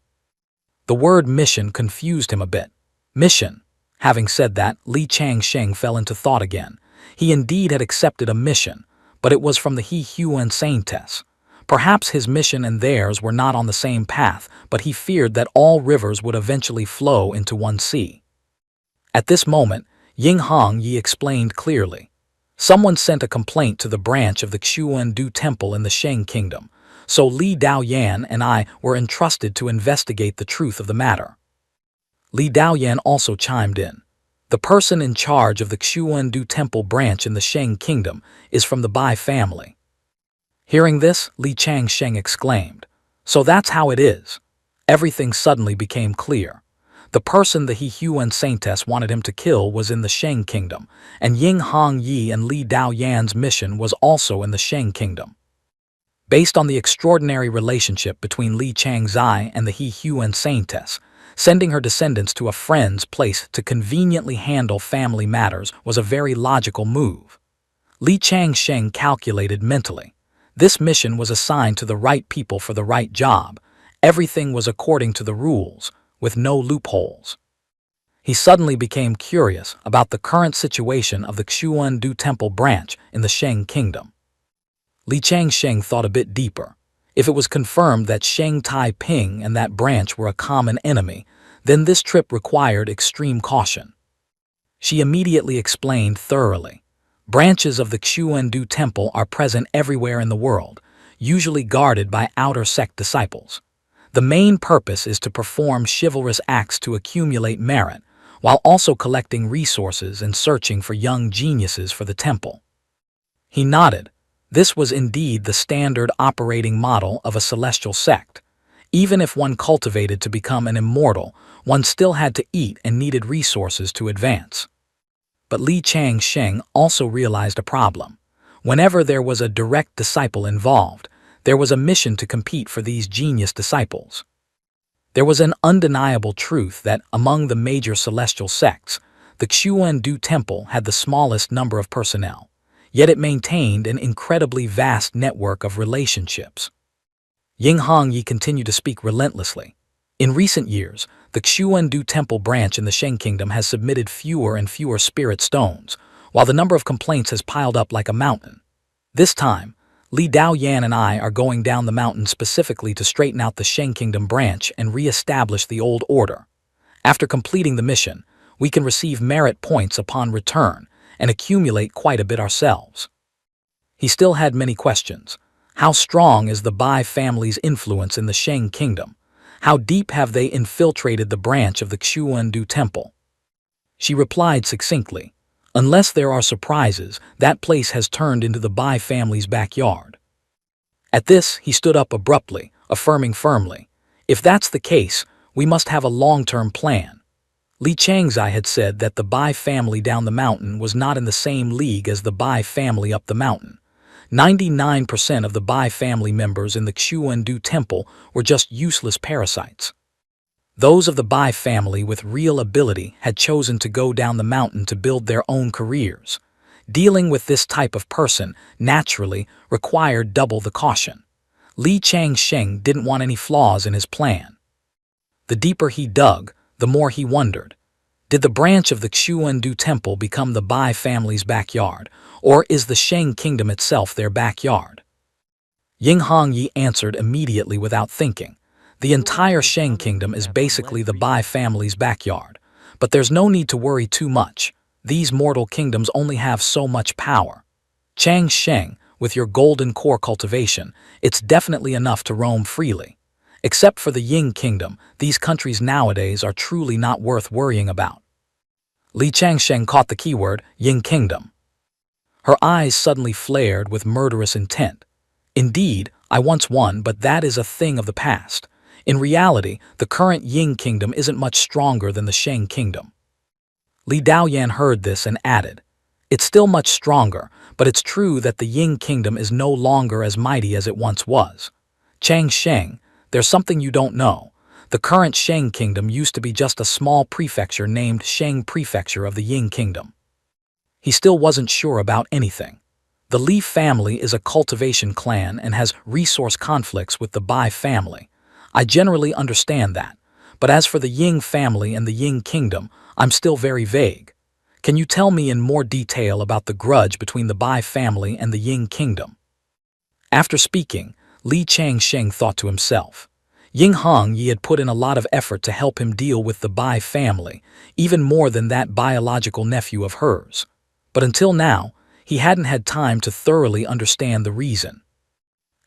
The word mission confused him a bit. Mission. Having said that, Li Changsheng fell into thought again. He indeed had accepted a mission, but it was from the He Huan saintess. Perhaps his mission and theirs were not on the same path, but he feared that all rivers would eventually flow into one sea. At this moment, Ying Hongyi explained clearly. Someone sent a complaint to the branch of the Xuandu Temple in the Sheng Kingdom, so Li Daoyan and I were entrusted to investigate the truth of the matter. Li Daoyan also chimed in. The person in charge of the Xuandu Temple branch in the Sheng Kingdom is from the Bai family. Hearing this, Li Changsheng exclaimed, So that's how it is. Everything suddenly became clear. The person the He Huan saintess wanted him to kill was in the Sheng Kingdom, and Ying Hongyi and Li Daoyan's mission was also in the Sheng Kingdom. Based on the extraordinary relationship between Li Changzai and the He Huan saintess, sending her descendants to a friend's place to conveniently handle family matters was a very logical move. Li Changsheng calculated mentally. This mission was assigned to the right people for the right job. Everything was according to the rules, with no loopholes. He suddenly became curious about the current situation of the Xuandu Temple branch in the Sheng Kingdom. Li Changsheng thought a bit deeper. If it was confirmed that Sheng Tai Ping and that branch were a common enemy, then this trip required extreme caution. She immediately explained thoroughly. Branches of the Xuandu Temple are present everywhere in the world, usually guarded by outer sect disciples. The main purpose is to perform chivalrous acts to accumulate merit, while also collecting resources and searching for young geniuses for the temple. He nodded. This was indeed the standard operating model of a celestial sect. Even if one cultivated to become an immortal, one still had to eat and needed resources to advance. But Li Changsheng also realized a problem. Whenever there was a direct disciple involved, there was a mission to compete for these genius disciples. There was an undeniable truth that among the major celestial sects, the Xuandu Temple had the smallest number of personnel, yet it maintained an incredibly vast network of relationships. Ying Hongyi continued to speak relentlessly. In recent years, the Xuandu Temple branch in the Sheng Kingdom has submitted fewer and fewer spirit stones, while the number of complaints has piled up like a mountain. This time, Li Daoyan and I are going down the mountain specifically to straighten out the Sheng Kingdom branch and re-establish the old order. After completing the mission, we can receive merit points upon return and accumulate quite a bit ourselves. He still had many questions. How strong is the Bai family's influence in the Sheng Kingdom? How deep have they infiltrated the branch of the Xuandu Temple? She replied succinctly, unless there are surprises, that place has turned into the Bai family's backyard. At this, he stood up abruptly, affirming firmly, if that's the case, we must have a long-term plan. Li Changzai had said that the Bai family down the mountain was not in the same league as the Bai family up the mountain. 99% of the Bai family members in the Xuandu Temple were just useless parasites. Those of the Bai family with real ability had chosen to go down the mountain to build their own careers. Dealing with this type of person naturally required double the caution. Li Changsheng didn't want any flaws in his plan. The deeper he dug, the more he wondered. Did the branch of the Xuandu Temple become the Bai family's backyard, or is the Sheng Kingdom itself their backyard? Ying Hongyi answered immediately without thinking. The entire Sheng Kingdom is basically the Bai family's backyard, but there's no need to worry too much. These mortal kingdoms only have so much power. Changsheng, with your golden core cultivation, it's definitely enough to roam freely. Except for the Ying Kingdom, these countries nowadays are truly not worth worrying about. Li Changsheng caught the keyword, Ying Kingdom. Her eyes suddenly flared with murderous intent. Indeed, I once won, but that is a thing of the past. In reality, the current Ying Kingdom isn't much stronger than the Sheng Kingdom. Li Daoyan heard this and added, it's still much stronger, but it's true that the Ying Kingdom is no longer as mighty as it once was. Changsheng, there's something you don't know. The current Sheng Kingdom used to be just a small prefecture named Sheng Prefecture of the Ying Kingdom. He still wasn't sure about anything. The Li family is a cultivation clan and has resource conflicts with the Bai family. I generally understand that, but as for the Ying family and the Ying Kingdom, I'm still very vague. Can you tell me in more detail about the grudge between the Bai family and the Ying Kingdom? After speaking, Li Changsheng thought to himself. Ying Hongyi had put in a lot of effort to help him deal with the Bai family, even more than that biological nephew of hers. But until now, he hadn't had time to thoroughly understand the reason.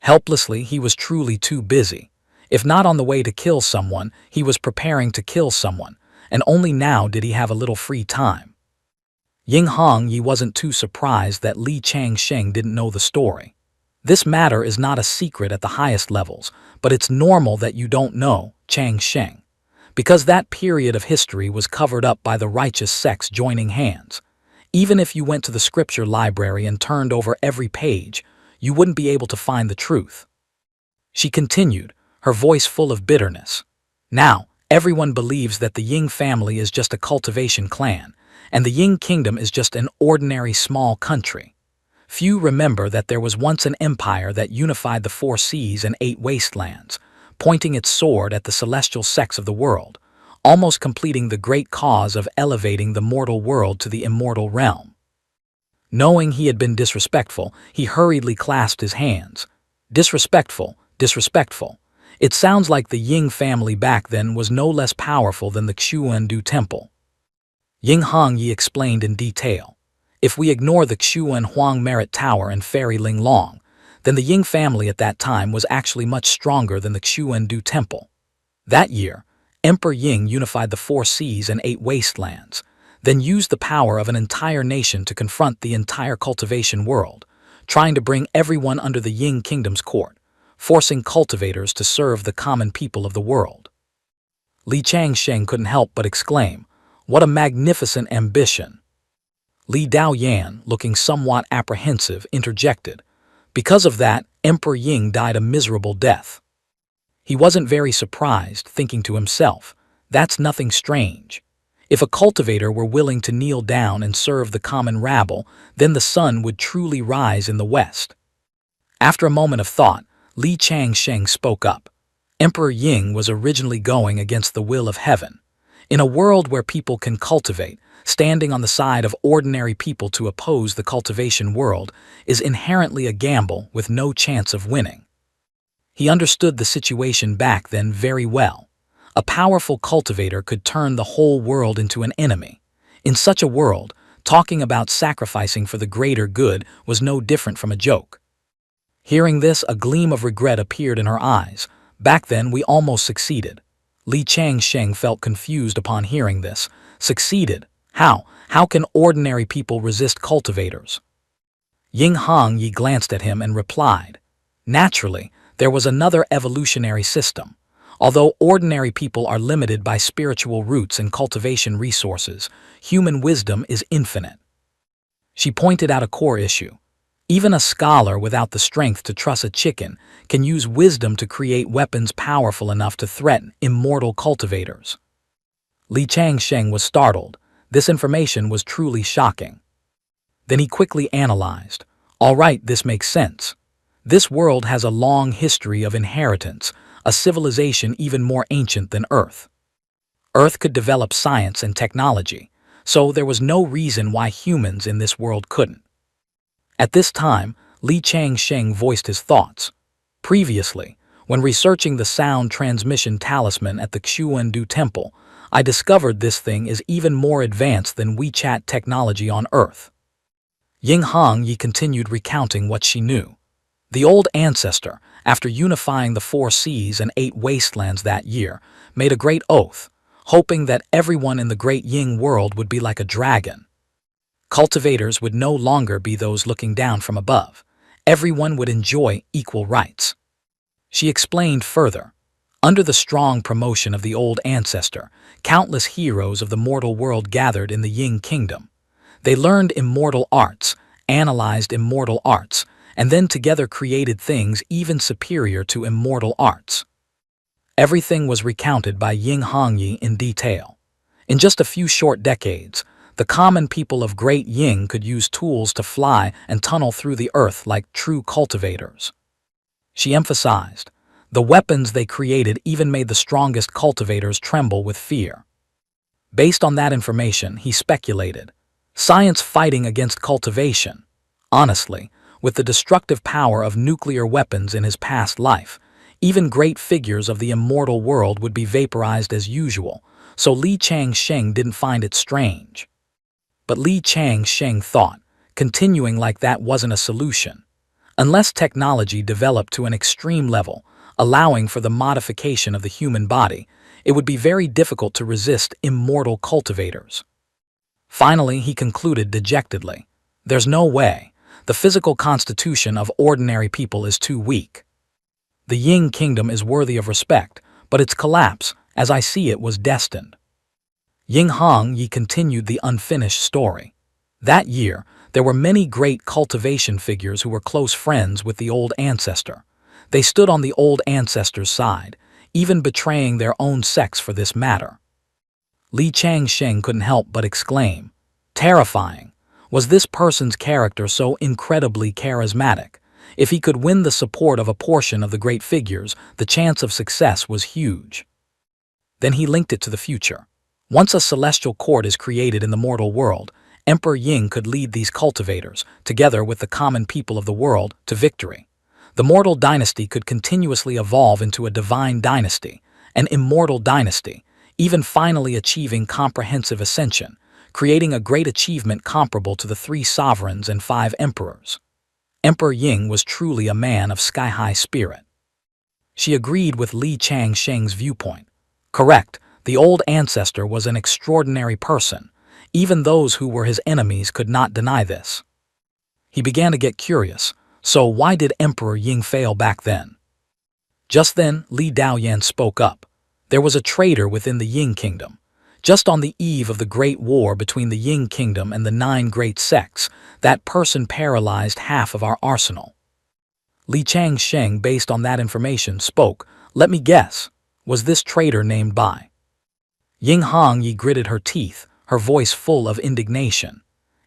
Helplessly, he was truly too busy. If not on the way to kill someone, he was preparing to kill someone, and only now did he have a little free time. Ying Hongyi wasn't too surprised that Li Changsheng didn't know the story. This matter is not a secret at the highest levels, but it's normal that you don't know, Changsheng, because that period of history was covered up by the righteous sects joining hands. Even if you went to the scripture library and turned over every page, you wouldn't be able to find the truth. She continued, her voice full of bitterness. Now, everyone believes that the Ying family is just a cultivation clan, and the Ying Kingdom is just an ordinary small country. Few remember that there was once an empire that unified the 4 seas and 8 wastelands, pointing its sword at the celestial sects of the world, almost completing the great cause of elevating the mortal world to the immortal realm. Knowing he had been disrespectful, he hurriedly clasped his hands. Disrespectful, disrespectful. It sounds like the Ying family back then was no less powerful than the Xuandu Temple. Ying Hongyi explained in detail. If we ignore the Xuan Huang Merit Tower and Fairy Ling Long, then the Ying family at that time was actually much stronger than the Xuandu Temple. That year, Emperor Ying unified the 4 seas and 8 wastelands, then used the power of an entire nation to confront the entire cultivation world, trying to bring everyone under the Ying kingdom's court, forcing cultivators to serve the common people of the world. Li Changsheng couldn't help but exclaim, "What a magnificent ambition!" Li Daoyan, looking somewhat apprehensive, interjected, "Because of that, Emperor Ying died a miserable death." He wasn't very surprised, thinking to himself, "That's nothing strange. If a cultivator were willing to kneel down and serve the common rabble, then the sun would truly rise in the west." After a moment of thought, Li Changsheng spoke up. Emperor Ying was originally going against the will of heaven. In a world where people can cultivate, standing on the side of ordinary people to oppose the cultivation world is inherently a gamble with no chance of winning. He understood the situation back then very well. A powerful cultivator could turn the whole world into an enemy. In such a world, talking about sacrificing for the greater good was no different from a joke. Hearing this, a gleam of regret appeared in her eyes. Back then, we almost succeeded. Li Changsheng felt confused upon hearing this. Succeeded? How? How can ordinary people resist cultivators? Ying Hongyi glanced at him and replied, "Naturally, there was another evolutionary system. Although ordinary people are limited by spiritual roots and cultivation resources, human wisdom is infinite." She pointed out a core issue. Even a scholar without the strength to truss a chicken can use wisdom to create weapons powerful enough to threaten immortal cultivators. Li Changsheng was startled. This information was truly shocking. Then he quickly analyzed. All right, this makes sense. This world has a long history of inheritance, a civilization even more ancient than Earth. Earth could develop science and technology, so there was no reason why humans in this world couldn't. At this time, Li Changsheng voiced his thoughts. Previously, when researching the sound transmission talisman at the Xuandu Temple, I discovered this thing is even more advanced than WeChat technology on Earth. Ying Hongyi continued recounting what she knew. The old ancestor, after unifying the 4 seas and 8 wastelands that year, made a great oath, hoping that everyone in the great Ying world would be like a dragon. Cultivators would no longer be those looking down from above. Everyone would enjoy equal rights. She explained further. Under the strong promotion of the old ancestor, countless heroes of the mortal world gathered in the Ying kingdom. They learned immortal arts, analyzed immortal arts, and then together created things even superior to immortal arts. Everything was recounted by Ying Hongyi in detail. In just a few short decades, the common people of Great Ying could use tools to fly and tunnel through the earth like true cultivators. She emphasized, the weapons they created even made the strongest cultivators tremble with fear. Based on that information, he speculated, science fighting against cultivation. Honestly, with the destructive power of nuclear weapons in his past life, even great figures of the immortal world would be vaporized as usual, so Li Changsheng didn't find it strange. But Li Changsheng thought, continuing like that wasn't a solution. Unless technology developed to an extreme level, allowing for the modification of the human body, it would be very difficult to resist immortal cultivators. Finally, he concluded dejectedly, there's no way. The physical constitution of ordinary people is too weak. The Ying kingdom is worthy of respect, but its collapse, as I see it, was destined. Ying Hongyi continued the unfinished story. That year, there were many great cultivation figures who were close friends with the old ancestor. They stood on the old ancestor's side, even betraying their own sex for this matter. Li Changsheng couldn't help but exclaim, terrifying. Was this person's character so incredibly charismatic? If he could win the support of a portion of the great figures, the chance of success was huge. Then he linked it to the future. Once a celestial court is created in the mortal world, Emperor Ying could lead these cultivators, together with the common people of the world, to victory. The mortal dynasty could continuously evolve into a divine dynasty, an immortal dynasty, even finally achieving comprehensive ascension, creating a great achievement comparable to the 3 sovereigns and 5 emperors. Emperor Ying was truly a man of sky-high spirit. She agreed with Li Changsheng's viewpoint. Correct, the old ancestor was an extraordinary person. Even those who were his enemies could not deny this. He began to get curious. So why did Emperor Ying fail back then? Just then, Li Daoyan spoke up. There was a traitor within the Ying kingdom. Just on the eve of the Great War between the Ying kingdom and the 9 great sects, that person paralyzed half of our arsenal. Li Changsheng, based on that information, spoke. Let me guess, was this traitor named Bai? Ying Hongyi gritted her teeth, her voice full of indignation.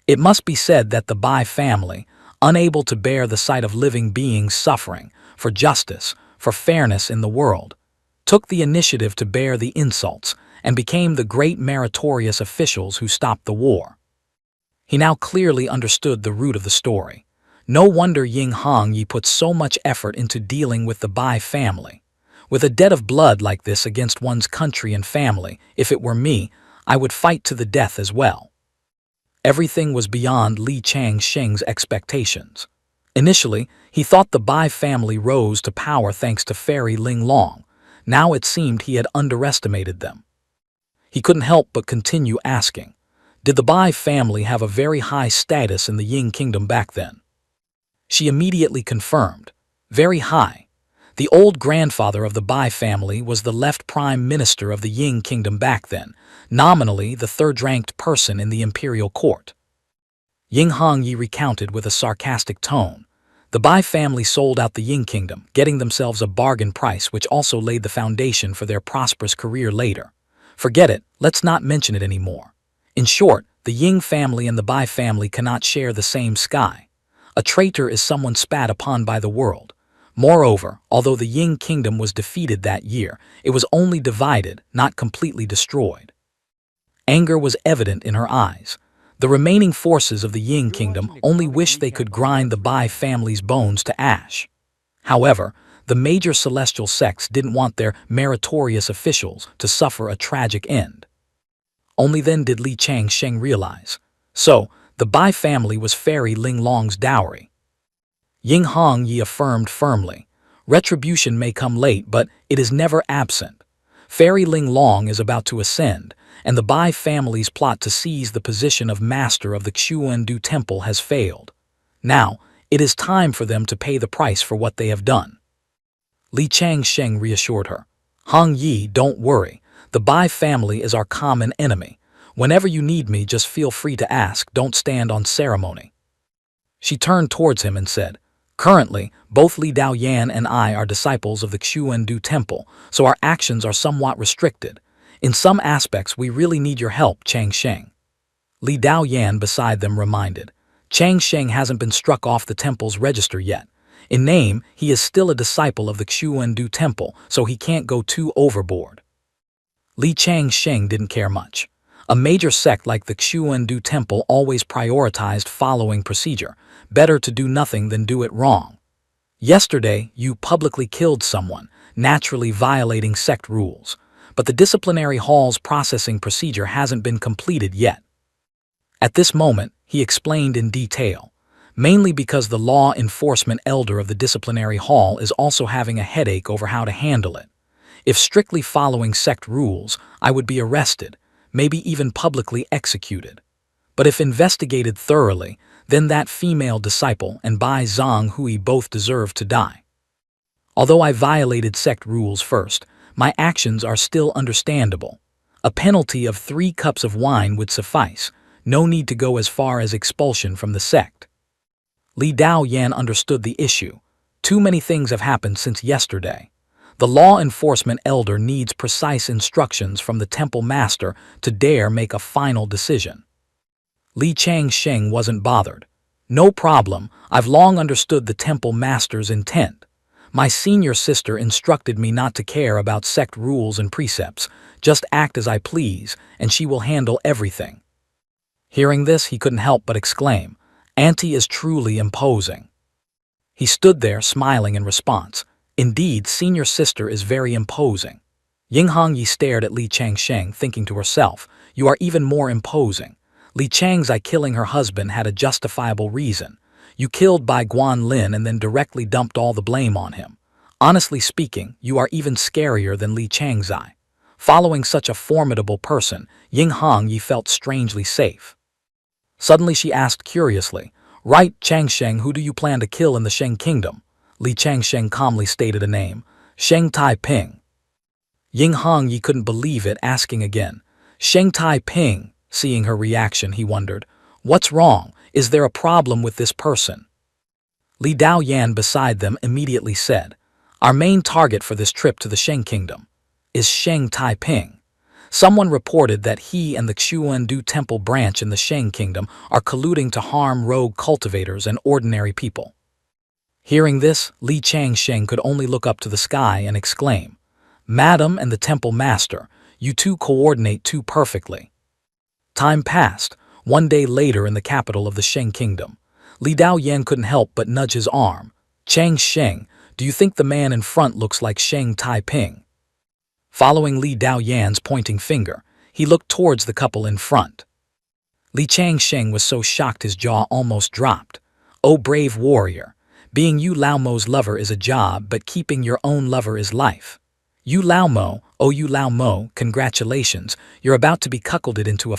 It must be said that the Bai family, unable to bear the sight of living beings suffering, for justice, for fairness in the world, took the initiative to bear the insults and became the great meritorious officials who stopped the war. He now clearly understood the root of the story. No wonder Ying Hongyi put so much effort into dealing with the Bai family. With a debt of blood like this against one's country and family, if it were me, I would fight to the death as well. Everything was beyond Li Changsheng's expectations. Initially, he thought the Bai family rose to power thanks to Fairy Ling Long. Now it seemed he had underestimated them. He couldn't help but continue asking, did the Bai family have a very high status in the Ying kingdom back then? She immediately confirmed, very high. The old grandfather of the Bai family was the left prime minister of the Ying kingdom back then, nominally the 3rd-ranked person in the imperial court. Ying Hongyi recounted with a sarcastic tone. The Bai family sold out the Ying kingdom, getting themselves a bargain price which also laid the foundation for their prosperous career later. Forget it, let's not mention it anymore. In short, the Ying family and the Bai family cannot share the same sky. A traitor is someone spat upon by the world. Moreover, although the Ying kingdom was defeated that year, it was only divided, not completely destroyed. Anger was evident in her eyes. The remaining forces of the Ying kingdom only wished they could grind the Bai family's bones to ash. However, the major celestial sects didn't want their meritorious officials to suffer a tragic end. Only then did Li Changsheng realize. So, the Bai family was Fairy Ling Long's dowry. Ying Hongyi affirmed firmly, retribution may come late, but it is never absent. Fairy Ling Long is about to ascend, and the Bai family's plot to seize the position of master of the Xuandu Temple has failed. Now, it is time for them to pay the price for what they have done. Li Changsheng reassured her. Hongyi, don't worry. The Bai family is our common enemy. Whenever you need me, just feel free to ask, don't stand on ceremony. She turned towards him and said, currently, both Li Daoyan and I are disciples of the Xuandu Temple, so our actions are somewhat restricted. In some aspects, we really need your help, Changsheng. Li Daoyan beside them reminded. Changsheng hasn't been struck off the temple's register yet. In name, he is still a disciple of the Xuandu Temple, so he can't go too overboard. Li Changsheng didn't care much. A major sect like the Xuandu Temple always prioritized following procedure. Better to do nothing than do it wrong. Yesterday, you publicly killed someone, naturally violating sect rules. But the disciplinary hall's processing procedure hasn't been completed yet. At this moment, he explained in detail, mainly because the law enforcement elder of the disciplinary hall is also having a headache over how to handle it. If strictly following sect rules, I would be arrested, maybe even publicly executed. But if investigated thoroughly, then that female disciple and Bai Zhang Hui both deserve to die. Although I violated sect rules first, my actions are still understandable. A penalty of 3 cups of wine would suffice, no need to go as far as expulsion from the sect. Li Daoyan understood the issue. Too many things have happened since yesterday. The law enforcement elder needs precise instructions from the temple master to dare make a final decision. Li Changsheng wasn't bothered. No problem, I've long understood the temple master's intent. My senior sister instructed me not to care about sect rules and precepts, just act as I please, and she will handle everything. Hearing this, he couldn't help but exclaim, Auntie is truly imposing. He stood there, smiling in response. Indeed, senior sister is very imposing. Ying Hongyi stared at Li Changsheng, thinking to herself, you are even more imposing. Li Changzai killing her husband had a justifiable reason. You killed Bai Guanlin and then directly dumped all the blame on him. Honestly speaking, you are even scarier than Li Changzai. Following such a formidable person, Ying Hongyi felt strangely safe. Suddenly she asked curiously, right, Changsheng, who do you plan to kill in the Sheng kingdom? Li Changsheng calmly stated a name, Sheng Taiping. Ying Hongyi couldn't believe it, asking again, Sheng Taiping. Seeing her reaction, he wondered, what's wrong? Is there a problem with this person? Li Daoyan beside them immediately said, our main target for this trip to the Sheng kingdom is Sheng Taiping. Someone reported that he and the Xuandu temple branch in the Sheng kingdom are colluding to harm rogue cultivators and ordinary people. Hearing this, Li Changsheng could only look up to the sky and exclaim, Madam and the temple master, you two coordinate too perfectly. Time passed. One day later in the capital of the Sheng kingdom, Li Daoyan couldn't help but nudge his arm. Changsheng, do you think the man in front looks like Sheng Taiping? Following Li Daoyan's pointing finger, he looked towards the couple in front. Li Changsheng was so shocked his jaw almost dropped. Oh brave warrior, being Yu Laomo's lover is a job, but keeping your own lover is life. Yu Laomo, oh Yu Laomo, congratulations, you're about to be cuckolded into a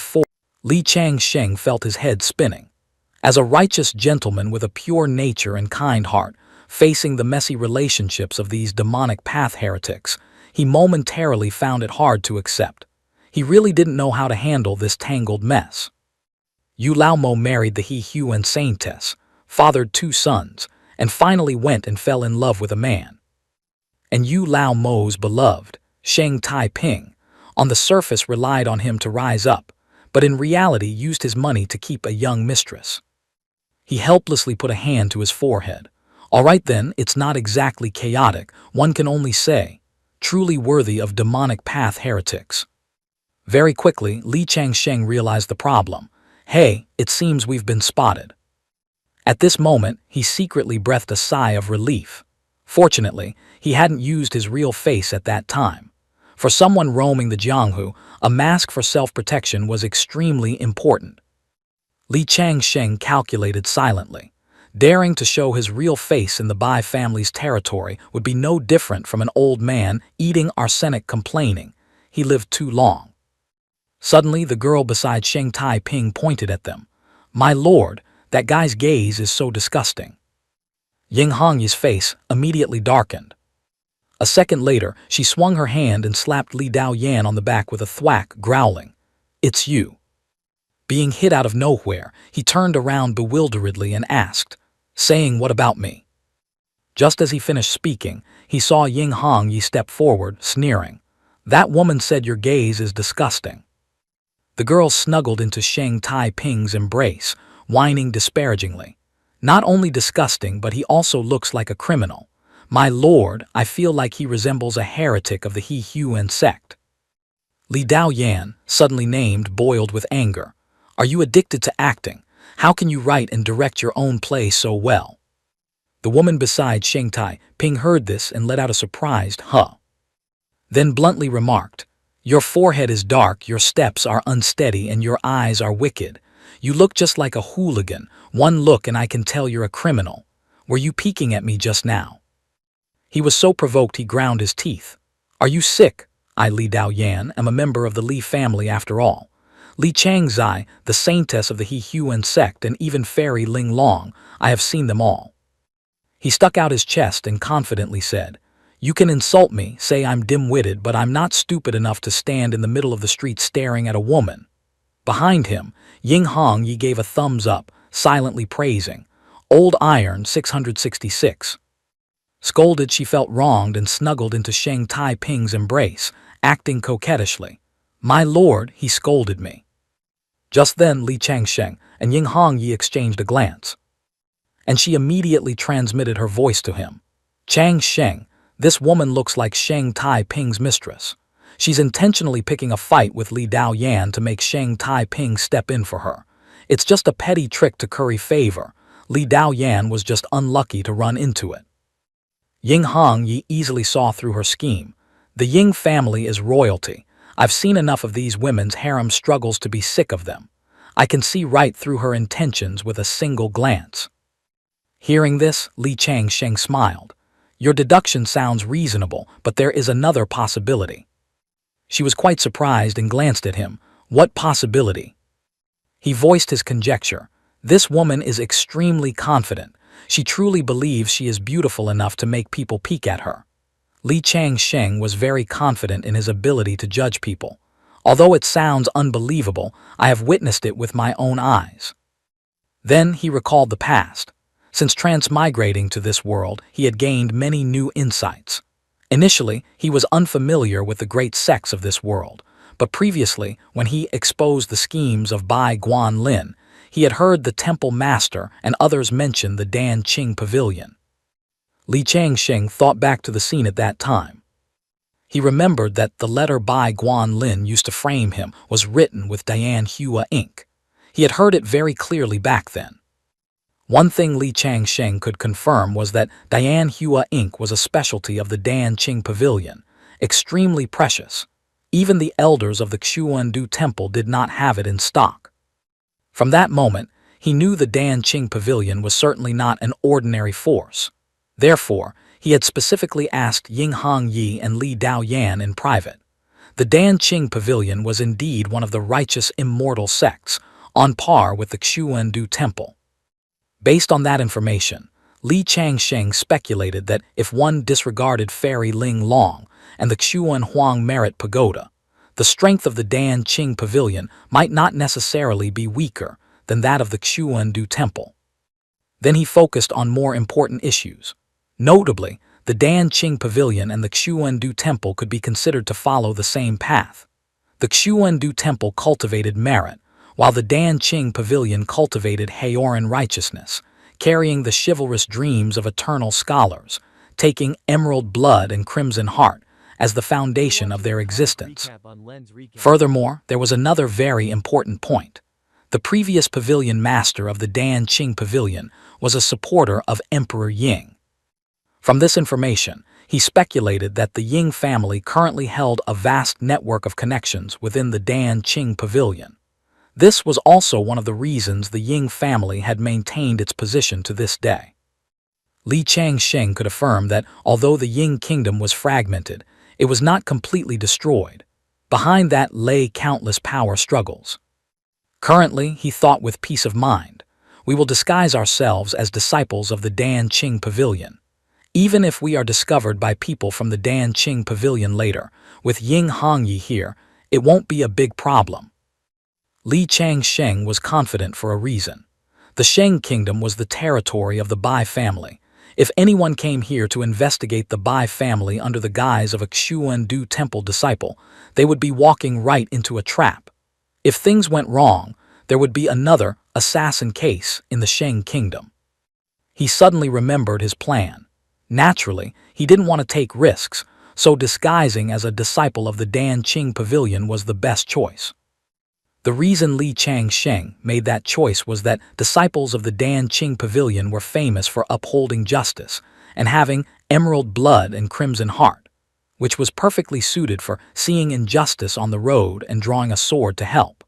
Li Changsheng felt his head spinning. As a righteous gentleman with a pure nature and kind heart, facing the messy relationships of these demonic path heretics, he momentarily found it hard to accept. He really didn't know how to handle this tangled mess. Yu Laomo married the He Huan saintess, fathered 2 sons, and finally went and fell in love with a man. And Yu Laomo's beloved, Sheng Taiping, on the surface relied on him to rise up, but in reality used his money to keep a young mistress. He helplessly put a hand to his forehead. All right then, it's not exactly chaotic, one can only say, truly worthy of demonic path heretics. Very quickly, Li Changsheng realized the problem. Hey, it seems we've been spotted. At this moment, he secretly breathed a sigh of relief. Fortunately, he hadn't used his real face at that time. For someone roaming the Jianghu, a mask for self-protection was extremely important. Li Changsheng calculated silently. Daring to show his real face in the Bai family's territory would be no different from an old man eating arsenic complaining, he lived too long. Suddenly, the girl beside Sheng Taiping pointed at them. My lord, that guy's gaze is so disgusting. Ying Hongyi's face immediately darkened. A second later, she swung her hand and slapped Li Daoyan on the back with a thwack, growling, It's you. Being hit out of nowhere, he turned around bewilderedly and asked, saying, what about me? Just as he finished speaking, he saw Ying Hongyi step forward, sneering. That woman said your gaze is disgusting. The girl snuggled into Sheng Taiping's embrace, whining disparagingly. Not only disgusting, but he also looks like a criminal. My lord, I feel like he resembles a heretic of the He Huan sect. Li Daoyan, suddenly named, boiled with anger. Are you addicted to acting? How can you write and direct your own play so well? The woman beside Sheng Taiping heard this and let out a surprised huh. Then bluntly remarked, your forehead is dark, your steps are unsteady, and your eyes are wicked. You look just like a hooligan. One look and I can tell you're a criminal. Were you peeking at me just now? He was so provoked he ground his teeth. Are you sick? I, Li Daoyan, am a member of the Li family after all. Li Changzai, the saintess of the He Huan sect, and even Fairy Ling Long, I have seen them all. He stuck out his chest and confidently said, you can insult me, say I'm dim-witted, but I'm not stupid enough to stand in the middle of the street staring at a woman. Behind him, Ying Hongyi gave a thumbs up, silently praising, Old Iron 666. Scolded, she felt wronged and snuggled into Sheng Taiping's embrace, acting coquettishly. My lord, he scolded me. Just then Li Changsheng and Ying Hongyi exchanged a glance. And she immediately transmitted her voice to him. Changsheng, this woman looks like Sheng Taiping's mistress. She's intentionally picking a fight with Li Daoyan to make Sheng Taiping step in for her. It's just a petty trick to curry favor. Li Daoyan was just unlucky to run into it. Ying Hongyi easily saw through her scheme. The Ying family is royalty. I've seen enough of these women's harem struggles to be sick of them. I can see right through her intentions with a single glance. Hearing this, Li Changsheng smiled. Your deduction sounds reasonable, but there is another possibility. She was quite surprised and glanced at him. What possibility? He voiced his conjecture. This woman is extremely confident. She truly believes she is beautiful enough to make people peek at her. Li Changsheng was very confident in his ability to judge people. Although it sounds unbelievable, I have witnessed it with my own eyes. Then he recalled the past. Since transmigrating to this world, he had gained many new insights. Initially, he was unfamiliar with the great sects of this world, but previously, when he exposed the schemes of Bai Guanlin, he had heard the temple master and others mention the Dan Qing Pavilion. Li Changsheng thought back to the scene at that time. He remembered that the letter Bai Guanlin used to frame him was written with Dian Hua ink. He had heard it very clearly back then. One thing Li Changsheng could confirm was that Dian Hua ink was a specialty of the Dan Qing Pavilion, extremely precious. Even the elders of the Xuandu Temple did not have it in stock. From that moment, he knew the Dan Qing Pavilion was certainly not an ordinary force. Therefore, he had specifically asked Ying Hongyi and Li Daoyan in private. The Dan Qing Pavilion was indeed one of the righteous immortal sects, on par with the Xuandu Temple. Based on that information, Li Changsheng speculated that if one disregarded Fairy Ling Long and the Xuan Huang Merit Pagoda, the strength of the Dan Qing Pavilion might not necessarily be weaker than that of the Xuandu Temple. Then he focused on more important issues. Notably, the Dan Qing Pavilion and the Xuandu Temple could be considered to follow the same path. The Xuandu Temple cultivated merit, while the Dan Qing Pavilion cultivated Heoran righteousness, carrying the chivalrous dreams of eternal scholars, taking emerald blood and crimson heart as the foundation of their existence. Furthermore, there was another very important point. The previous pavilion master of the Dan Qing Pavilion was a supporter of Emperor Ying. From this information, he speculated that the Ying family currently held a vast network of connections within the Dan Qing Pavilion. This was also one of the reasons the Ying family had maintained its position to this day. Li Changsheng could affirm that although the Ying kingdom was fragmented, it was not completely destroyed. Behind that lay countless power struggles. Currently, he thought with peace of mind, we will disguise ourselves as disciples of the Dan Qing Pavilion. Even if we are discovered by people from the Dan Qing Pavilion later, with Ying Hongyi here, it won't be a big problem. Li Changsheng was confident for a reason. The Sheng Kingdom was the territory of the Bai family. If anyone came here to investigate the Bai family under the guise of a Xuandu Temple disciple, they would be walking right into a trap. If things went wrong, there would be another assassin case in the Sheng Kingdom. He suddenly remembered his plan. Naturally, he didn't want to take risks, so disguising as a disciple of the Dan Qing Pavilion was the best choice. The reason Li Changsheng made that choice was that disciples of the Dan Qing Pavilion were famous for upholding justice and having emerald blood and crimson heart, which was perfectly suited for seeing injustice on the road and drawing a sword to help.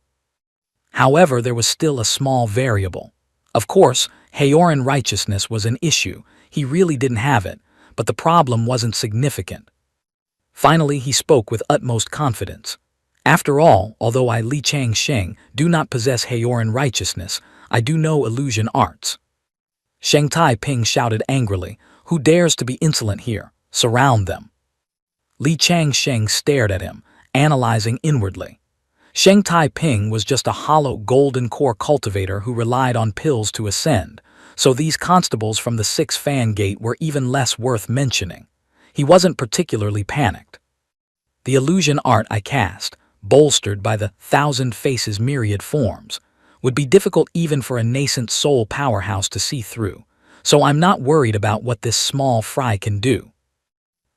However, there was still a small variable. Of course, Heoran righteousness was an issue. He really didn't have it, but the problem wasn't significant. Finally, he spoke with utmost confidence. After all, although I, Li Changsheng, do not possess Heoran righteousness, I do know illusion arts. Sheng Tai Ping shouted angrily, who dares to be insolent here? Surround them. Li Changsheng stared at him, analyzing inwardly. Sheng Tai Ping was just a hollow golden core cultivator who relied on pills to ascend, so these constables from the 6 Fan Gate were even less worth mentioning. He wasn't particularly panicked. The illusion art I cast, bolstered by the 1,000 faces myriad forms, would be difficult even for a nascent soul powerhouse to see through, so I'm not worried about what this small fry can do.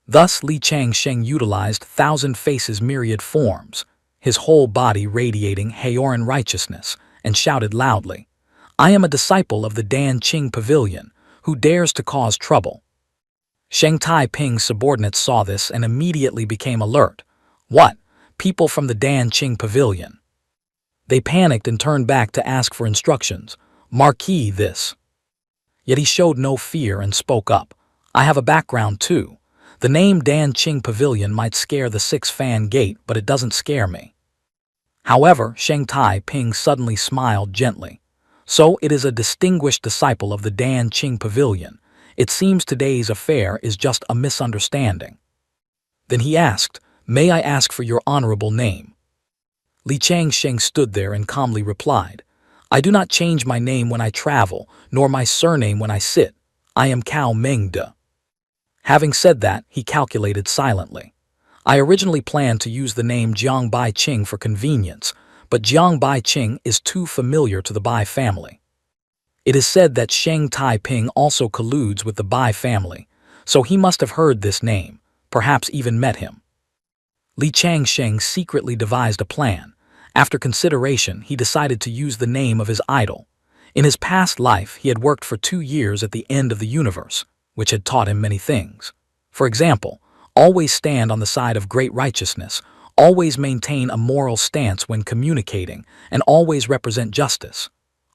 Thus Li Changsheng utilized 1,000 faces myriad forms, his whole body radiating Heoran righteousness, and shouted loudly, I am a disciple of the Dan Qing Pavilion, who dares to cause trouble. Sheng Tai Ping's subordinates saw this and immediately became alert. What? People from the Dan Qing Pavilion. They panicked and turned back to ask for instructions. Marquis this. Yet he showed no fear and spoke up. I have a background too. The name Dan Qing Pavilion might scare the six-fan gate, but it doesn't scare me. However, Sheng Tai Ping suddenly smiled gently. So it is a distinguished disciple of the Dan Qing Pavilion. It seems today's affair is just a misunderstanding. Then he asked, May I ask for your honorable name? Li Changsheng stood there and calmly replied, I do not change my name when I travel, nor my surname when I sit. I am Cao Mengde. Having said that, he calculated silently. I originally planned to use the name Jiang Bai Qing for convenience, but Jiang Bai Qing is too familiar to the Bai family. It is said that Sheng Tai Ping also colludes with the Bai family, so he must have heard this name, perhaps even met him. Li Changsheng secretly devised a plan. After consideration, he decided to use the name of his idol. In his past life, he had worked for 2 years at the end of the universe, which had taught him many things. For example, always stand on the side of great righteousness, always maintain a moral stance when communicating, and always represent justice.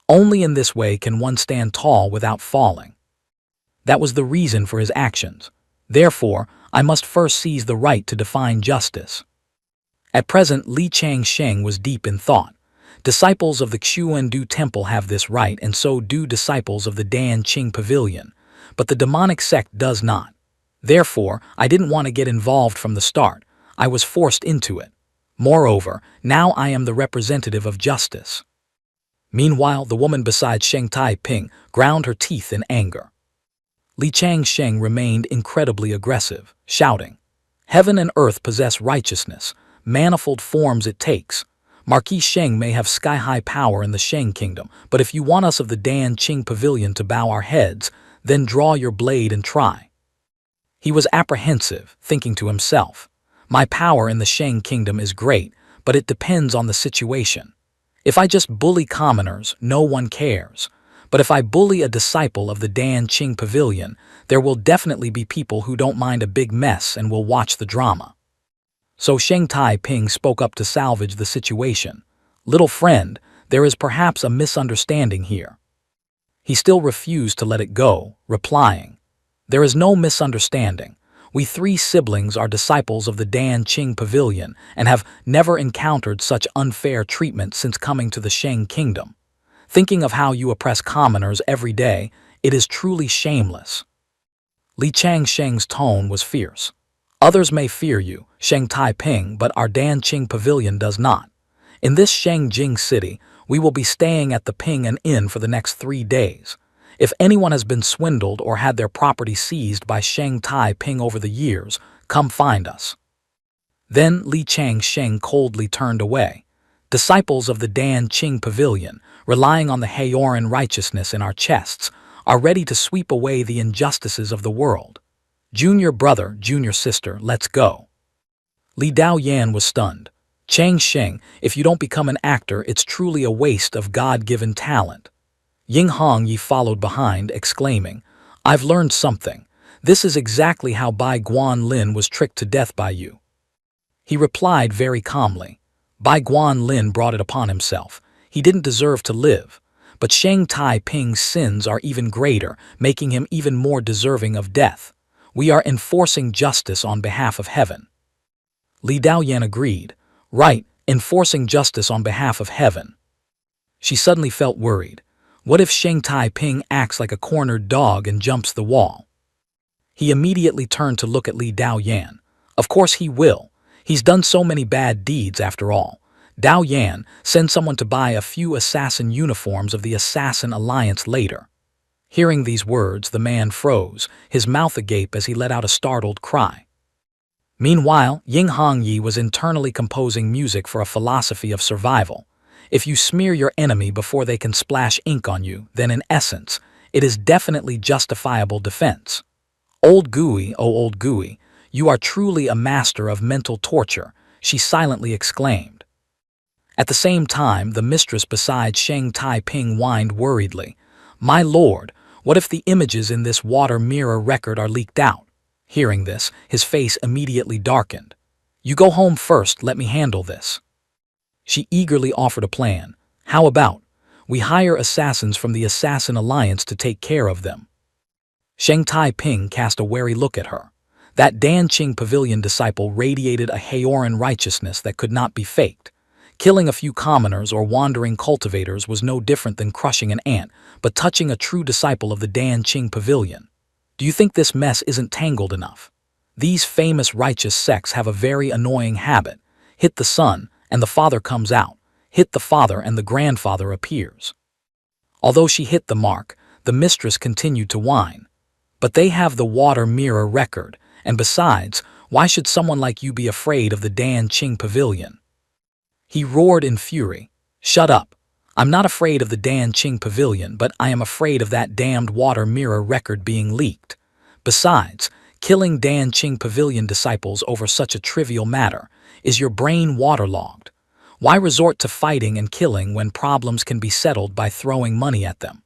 Only in this way can one stand tall without falling. That was the reason for his actions. Therefore, I must first seize the right to define justice. At present, Li Changsheng was deep in thought. Disciples of the Xuandu Temple have this right, and so do disciples of the Dan Qing Pavilion, but the demonic sect does not. Therefore, I didn't want to get involved from the start. I was forced into it. Moreover, now I am the representative of justice. Meanwhile, the woman beside Sheng Tai Ping ground her teeth in anger. Li Changsheng remained incredibly aggressive, shouting, Heaven and earth possess righteousness, manifold forms it takes. Marquis Sheng may have sky-high power in the Sheng kingdom, but if you want us of the Dan Qing Pavilion to bow our heads, then draw your blade and try. He was apprehensive, thinking to himself, My power in the Sheng kingdom is great, but it depends on the situation. If I just bully commoners, no one cares. But if I bully a disciple of the Dan Qing Pavilion, there will definitely be people who don't mind a big mess and will watch the drama. So Sheng Tai Ping spoke up to salvage the situation. Little friend, there is perhaps a misunderstanding here. He still refused to let it go, replying, There is no misunderstanding. We 3 siblings are disciples of the Dan Qing Pavilion and have never encountered such unfair treatment since coming to the Sheng kingdom. Thinking of how you oppress commoners every day, it is truly shameless. Li Changsheng's tone was fierce. Others may fear you, Sheng Tai Ping, but our Dan Qing Pavilion does not. In this Shengjing city, we will be staying at the Ping An Inn for the next 3 days. If anyone has been swindled or had their property seized by Sheng Tai Ping over the years, come find us. Then Li Changsheng coldly turned away. Disciples of the Dan Qing Pavilion, relying on the Heoran righteousness in our chests, are ready to sweep away the injustices of the world. Junior brother, junior sister, let's go. Li Daoyan was stunned. Changsheng, if you don't become an actor, it's truly a waste of God-given talent. Ying Hongyi followed behind, exclaiming, I've learned something. This is exactly how Bai Guanlin was tricked to death by you. He replied very calmly. Bai Guanlin brought it upon himself. He didn't deserve to live. But Sheng Tai Ping's sins are even greater, making him even more deserving of death. We are enforcing justice on behalf of heaven. Li Daoyan agreed. Right, enforcing justice on behalf of heaven. She suddenly felt worried. What if Sheng Tai Ping acts like a cornered dog and jumps the wall? He immediately turned to look at Li Daoyan. Of course he will. He's done so many bad deeds after all. Daoyan, send someone to buy a few assassin uniforms of the Assassin Alliance later. Hearing these words, the man froze, his mouth agape as he let out a startled cry. Meanwhile, Ying Hongyi was internally composing music for a philosophy of survival. If you smear your enemy before they can splash ink on you, then in essence, it is definitely justifiable defense. Old Gui, oh old Gui, you are truly a master of mental torture, she silently exclaimed. At the same time, the mistress beside Sheng Taiping whined worriedly, "My lord, what if the images in this water mirror record are leaked out?" Hearing this, his face immediately darkened. "You go home first, let me handle this." She eagerly offered a plan. "How about, we hire assassins from the Assassin Alliance to take care of them?" Sheng Taiping cast a wary look at her. That Danqing Pavilion disciple radiated a Haoran righteousness that could not be faked. Killing a few commoners or wandering cultivators was no different than crushing an ant, but touching a true disciple of the Danqing Pavilion. Do you think this mess isn't tangled enough? These famous righteous sects have a very annoying habit. Hit the son, and the father comes out. Hit the father, and the grandfather appears. Although she hit the mark, the mistress continued to whine. "But they have the water mirror record, and besides, why should someone like you be afraid of the Danqing Pavilion?" He roared in fury. "Shut up. I'm not afraid of the Danqing Pavilion, but I am afraid of that damned water mirror record being leaked. Besides, killing Danqing Pavilion disciples over such a trivial matter. Is your brain waterlogged? Why resort to fighting and killing when problems can be settled by throwing money at them?"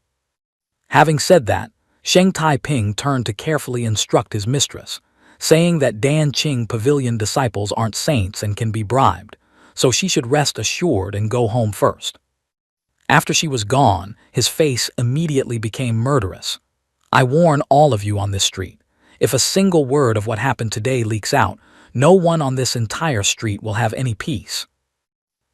Having said that, Sheng Taiping turned to carefully instruct his mistress, saying that Danqing Pavilion disciples aren't saints and can be bribed, so she should rest assured and go home first. After she was gone, his face immediately became murderous. "I warn all of you on this street, if a single word of what happened today leaks out, no one on this entire street will have any peace."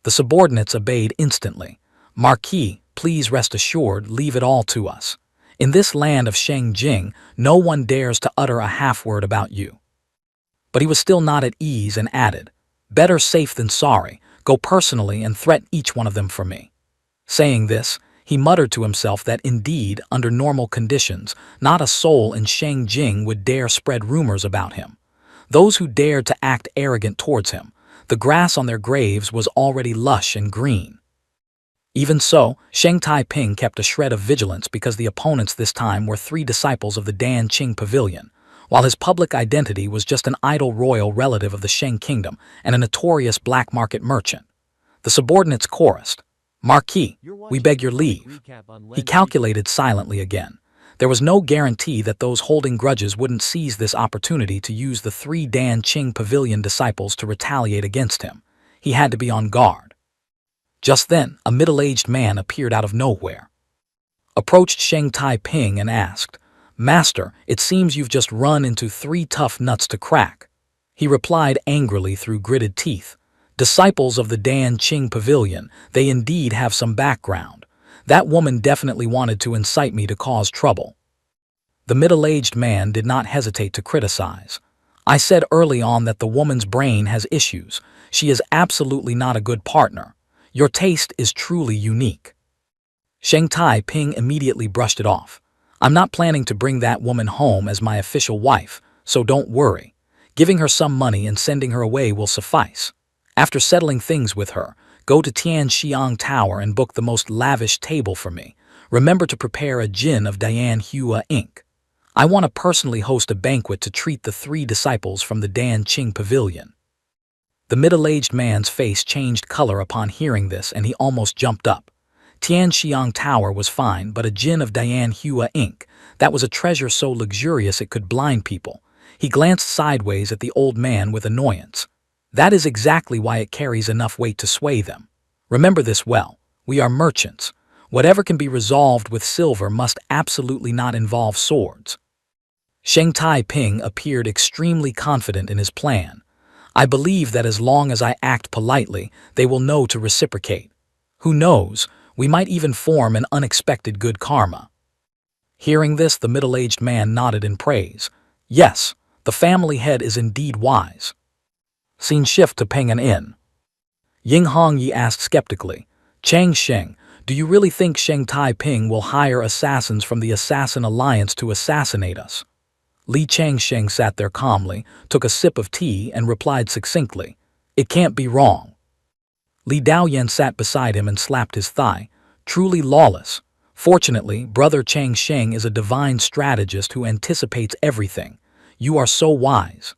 The subordinates obeyed instantly. "Marquis, please rest assured, leave it all to us. In this land of Shengjing, no one dares to utter a half-word about you." But he was still not at ease and added, "Better safe than sorry. Go personally and threaten each one of them for me." Saying this, he muttered to himself that indeed, under normal conditions, not a soul in Shengjing would dare spread rumors about him. Those who dared to act arrogant towards him, the grass on their graves was already lush and green. Even so, Sheng Taiping kept a shred of vigilance because the opponents this time were 3 disciples of the Danqing Pavilion, while his public identity was just an idle royal relative of the Sheng Kingdom and a notorious black market merchant. The subordinates chorused, "Marquis, we beg your leave." He calculated silently again. There was no guarantee that those holding grudges wouldn't seize this opportunity to use the 3 Danqing Pavilion disciples to retaliate against him. He had to be on guard. Just then, a middle-aged man appeared out of nowhere. Approached Sheng Taiping and asked, "Master, it seems you've just run into 3 tough nuts to crack." He replied angrily through gritted teeth, "Disciples of the Danqing Pavilion, they indeed have some background. That woman definitely wanted to incite me to cause trouble." The middle-aged man did not hesitate to criticize. "I said early on that the woman's brain has issues. She is absolutely not a good partner. Your taste is truly unique." Sheng Taiping immediately brushed it off. "I'm not planning to bring that woman home as my official wife, so don't worry. Giving her some money and sending her away will suffice. After settling things with her, go to Tianxiang Tower and book the most lavish table for me. Remember to prepare a gin of Dian Hua Inc. I want to personally host a banquet to treat the 3 disciples from the Danqing Pavilion." The middle-aged man's face changed color upon hearing this, and he almost jumped up. Tianxiang Tower was fine, but a gin of Dian Hua Inc., that was a treasure so luxurious it could blind people. He glanced sideways at the old man with annoyance. "That is exactly why it carries enough weight to sway them. Remember this well, we are merchants. Whatever can be resolved with silver must absolutely not involve swords." Sheng Taiping appeared extremely confident in his plan. "I believe that as long as I act politely, they will know to reciprocate. Who knows, we might even form an unexpected good karma." Hearing this, the middle-aged man nodded in praise. "Yes, the family head is indeed wise." Scene shift to Pengan Inn. Ying Hongyi asked skeptically, "Chang Sheng, do you really think Sheng Taiping will hire assassins from the Assassin Alliance to assassinate us?" Li Changsheng sat there calmly, took a sip of tea, and replied succinctly, "It can't be wrong." Li Daoyan sat beside him and slapped his thigh. "Truly lawless. Fortunately, Brother Changsheng is a divine strategist who anticipates everything. You are so wise."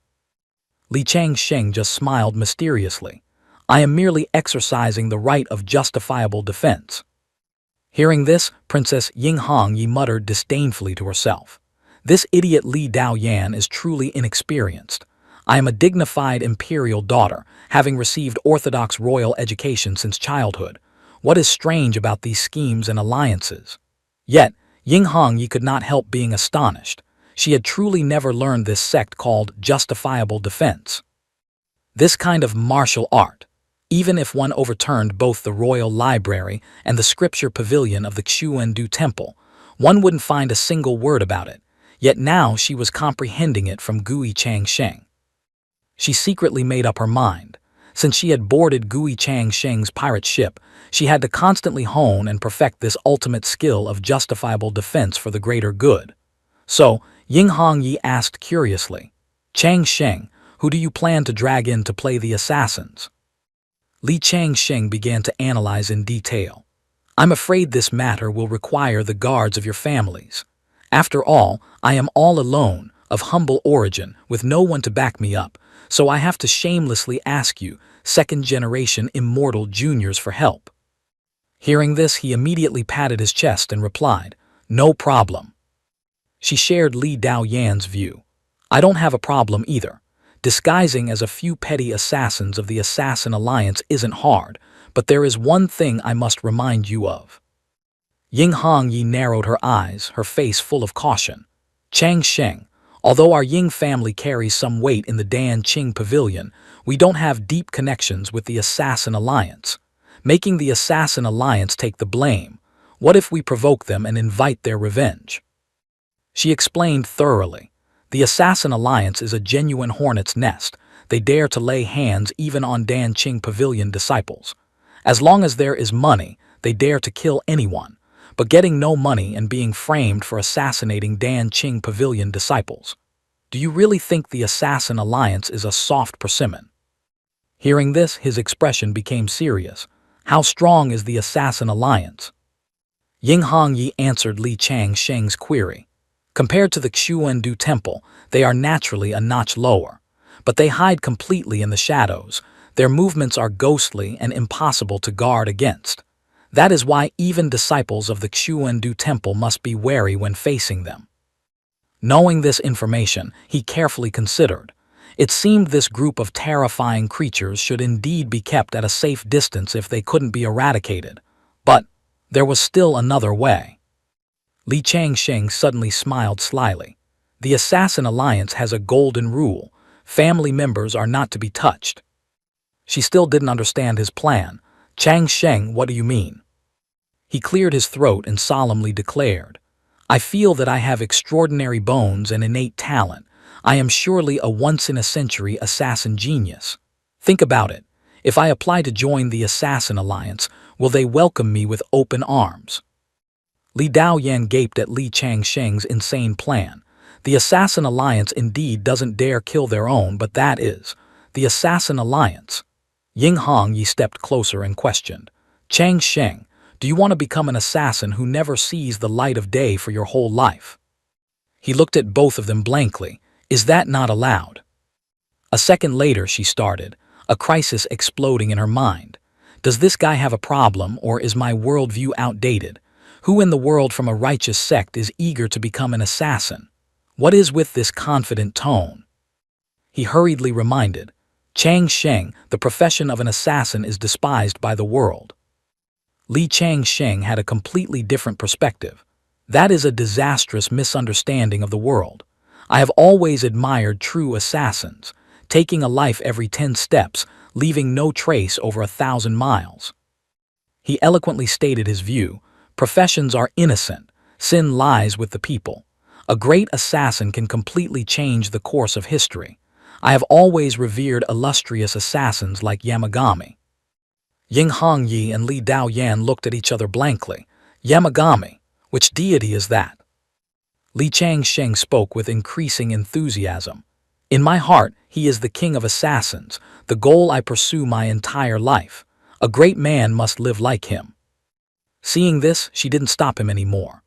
Li Changsheng just smiled mysteriously. I am merely exercising the right of justifiable defense." Hearing this, Princess Ying Hongyi muttered disdainfully to herself. "This idiot Li Daoyan is truly inexperienced. I am a dignified imperial daughter, having received orthodox royal education since childhood. What is strange about these schemes and alliances?" Yet, Ying Hongyi could not help being astonished. She had truly never learned this sect called justifiable defense. This kind of martial art, even if one overturned both the royal library and the scripture pavilion of the Xuandu temple, one wouldn't find a single word about it, yet now she was comprehending it from Gui Changsheng. She secretly made up her mind. Since she had boarded Gui Changsheng's pirate ship, she had to constantly hone and perfect this ultimate skill of justifiable defense for the greater good. So, Ying Hongyi asked curiously, "Changsheng, who do you plan to drag in to play the assassins?" Li Changsheng began to analyze in detail. "I'm afraid this matter will require the guards of your families. After all, I am all alone, of humble origin, with no one to back me up, so I have to shamelessly ask you, second-generation immortal juniors, for help." Hearing this, he immediately patted his chest and replied, "No problem." She shared Li Daoyan's view. "I don't have a problem either. Disguising as a few petty assassins of the Assassin Alliance isn't hard, but there is one thing I must remind you of." Ying Hongyi narrowed her eyes, her face full of caution. "Changsheng, although our Ying family carries some weight in the Dan Qing Pavilion, we don't have deep connections with the Assassin Alliance. Making the Assassin Alliance take the blame. What if we provoke them and invite their revenge?" She explained thoroughly. The Assassin Alliance is a genuine hornet's nest. They dare to lay hands even on Dan Qing Pavilion disciples. As long as there is money, they dare to kill anyone. But getting no money and being framed for assassinating Dan Qing Pavilion disciples. Do you really think the Assassin Alliance is a soft persimmon? Hearing this, his expression became serious. "How strong is the Assassin Alliance?" Ying Hongyi answered Li Changsheng's query. "Compared to the Xuandu temple, they are naturally a notch lower. But they hide completely in the shadows. Their movements are ghostly and impossible to guard against. That is why even disciples of the Xuandu temple must be wary when facing them." Knowing this information, he carefully considered. It seemed this group of terrifying creatures should indeed be kept at a safe distance if they couldn't be eradicated. But there was still another way. Li Changsheng suddenly smiled slyly. "The Assassin Alliance has a golden rule. Family members are not to be touched." She still didn't understand his plan. "Changsheng, what do you mean?" He cleared his throat and solemnly declared, "I feel that I have extraordinary bones and innate talent. I am surely a once-in-a-century assassin genius. Think about it. If I apply to join the Assassin Alliance, will they welcome me with open arms?" Li Daoyan gaped at Li Changsheng's insane plan. The Assassin Alliance indeed doesn't dare kill their own, but that is the Assassin Alliance. Ying Hongyi stepped closer and questioned, "Changsheng, do you want to become an assassin who never sees the light of day for your whole life?" He looked at both of them blankly. "Is that not allowed?" A second later, she started, a crisis exploding in her mind. Does this guy have a problem, or is my worldview outdated? Who in the world from a righteous sect is eager to become an assassin? What is with this confident tone? He hurriedly reminded, "Changsheng, the profession of an assassin is despised by the world." Li Changsheng had a completely different perspective. "That is a disastrous misunderstanding of the world. I have always admired true assassins, taking a life every 10 steps, leaving no trace over 1,000 miles." He eloquently stated his view. "Professions are innocent. Sin lies with the people. A great assassin can completely change the course of history. I have always revered illustrious assassins like Yamagami." Ying Hongyi and Li Daoyan looked at each other blankly. "Yamagami? Which deity is that?" Li Changsheng spoke with increasing enthusiasm. "In my heart, he is the king of assassins, the goal I pursue my entire life. A great man must live like him." Seeing this, she didn't stop him anymore.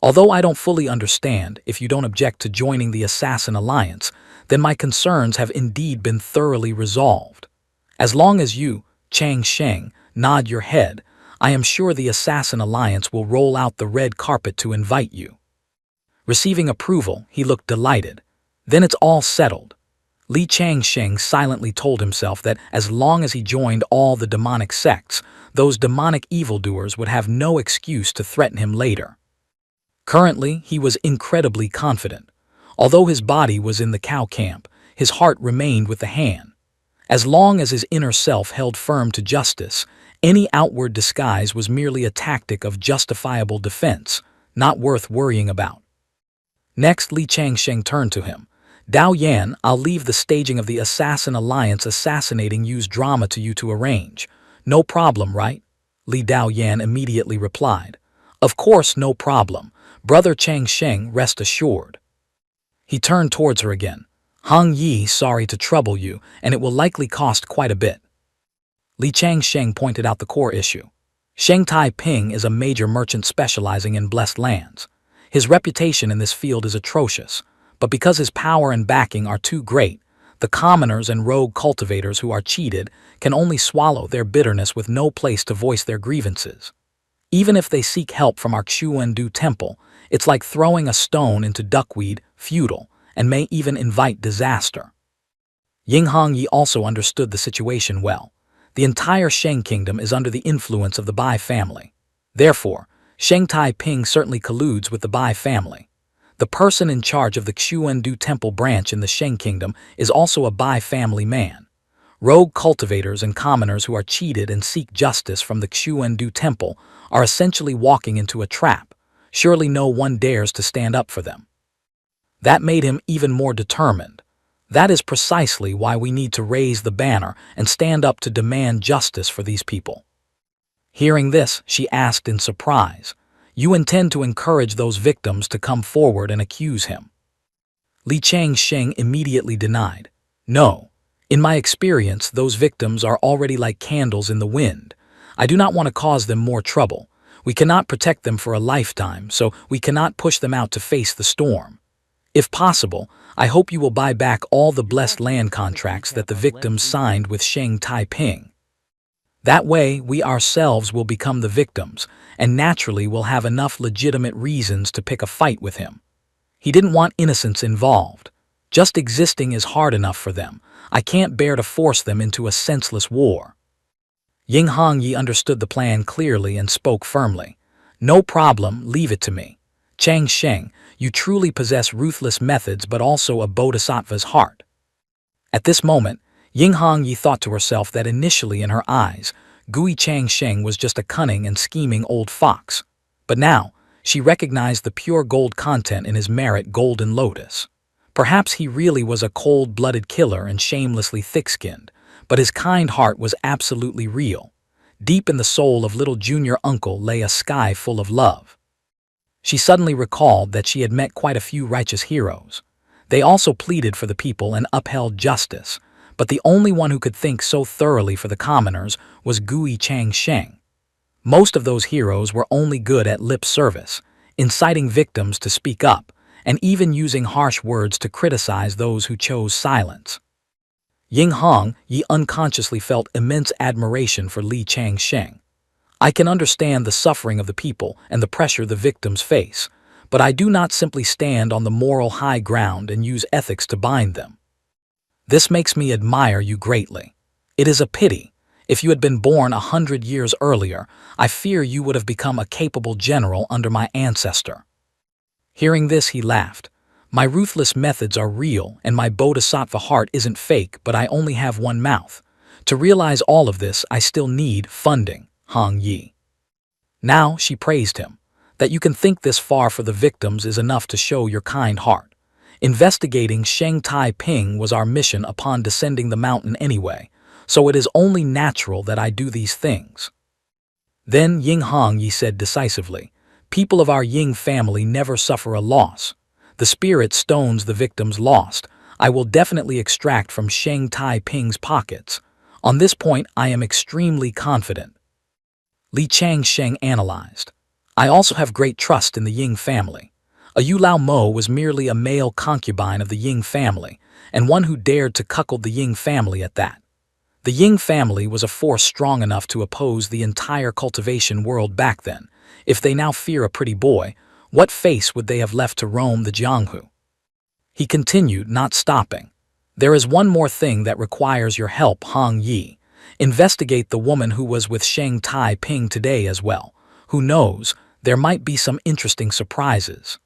"Although I don't fully understand, if you don't object to joining the Assassin Alliance, then my concerns have indeed been thoroughly resolved. As long as you, Chang Sheng, nod your head. I am sure the Assassin Alliance will roll out the red carpet to invite you. Receiving approval, he looked delighted. Then it's all settled. Li Changsheng silently told himself that as long as he joined all the demonic sects, those demonic evildoers would have no excuse to threaten him later. Currently, he was incredibly confident. Although his body was in the cow camp, his heart remained with the Han. As long as his inner self held firm to justice, any outward disguise was merely a tactic of justifiable defense, not worth worrying about. Next, Li Changsheng turned to him. Dao Yan, I'll leave the staging of the Assassin Alliance assassinating you's drama to you to arrange. No problem, right? Li Dao Yan immediately replied. Of course, no problem. Brother Changsheng, rest assured. He turned towards her again. Hang Yi, sorry to trouble you, and it will likely cost quite a bit. Li Changsheng pointed out the core issue. Sheng Tai Ping is a major merchant specializing in blessed lands. His reputation in this field is atrocious, but because his power and backing are too great, the commoners and rogue cultivators who are cheated can only swallow their bitterness with no place to voice their grievances. Even if they seek help from our Xuandu temple, it's like throwing a stone into duckweed, futile, and may even invite disaster. Ying Hongyi also understood the situation well. The entire Sheng kingdom is under the influence of the Bai family. Therefore, Sheng Tai Ping certainly colludes with the Bai family. The person in charge of the Xuandu temple branch in the Sheng kingdom is also a Bai family man. Rogue cultivators and commoners who are cheated and seek justice from the Xuandu temple are essentially walking into a trap. Surely no one dares to stand up for them. That made him even more determined. That is precisely why we need to raise the banner and stand up to demand justice for these people. Hearing this, she asked in surprise, You intend to encourage those victims to come forward and accuse him? Li Changsheng immediately denied. No. In my experience, those victims are already like candles in the wind. I do not want to cause them more trouble. We cannot protect them for a lifetime, so we cannot push them out to face the storm. If possible, I hope you will buy back all the blessed land contracts that the victims signed with Sheng Tai Ping. That way, we ourselves will become the victims, and naturally will have enough legitimate reasons to pick a fight with him. He didn't want innocents involved. Just existing is hard enough for them. I can't bear to force them into a senseless war. Ying Hongyi understood the plan clearly and spoke firmly. No problem, leave it to me. Chang Sheng, you truly possess ruthless methods but also a bodhisattva's heart. At this moment, Ying Hongyi thought to herself that initially in her eyes, Gui Changsheng was just a cunning and scheming old fox. But now, she recognized the pure gold content in his merit golden lotus. Perhaps he really was a cold-blooded killer and shamelessly thick-skinned, but his kind heart was absolutely real. Deep in the soul of little junior uncle lay a sky full of love. She suddenly recalled that she had met quite a few righteous heroes. They also pleaded for the people and upheld justice, but the only one who could think so thoroughly for the commoners was Gui Changsheng. Most of those heroes were only good at lip service, inciting victims to speak up, and even using harsh words to criticize those who chose silence. Ying Hongyi unconsciously felt immense admiration for Li Changsheng. I can understand the suffering of the people and the pressure the victims face, but I do not simply stand on the moral high ground and use ethics to bind them. This makes me admire you greatly. It is a pity. If you had been born 100 years earlier, I fear you would have become a capable general under my ancestor. Hearing this, he laughed. My ruthless methods are real, and my bodhisattva heart isn't fake, but I only have one mouth. To realize all of this, I still need funding, Hong Yi. Now, she praised him. That you can think this far for the victims is enough to show your kind heart. Investigating Sheng Tai Ping was our mission upon descending the mountain anyway, so it is only natural that I do these things. Then Ying Hongyi said decisively, People of our Ying family never suffer a loss. The spirit stones the victims lost. I will definitely extract from Sheng Tai Ping's pockets. On this point, I am extremely confident. Li Changsheng analyzed. I also have great trust in the Ying family. A Yu Lao Mo was merely a male concubine of the Ying family, and one who dared to cuckold the Ying family at that. The The Ying family was a force strong enough to oppose the entire cultivation world back then. If they now fear a pretty boy, what face would they have left to roam the Jianghu? He continued, not stopping. There is one more thing that requires your help, Hong Yi. Investigate the woman who was with Sheng Tai Ping today as well. Who knows, there might be some interesting surprises.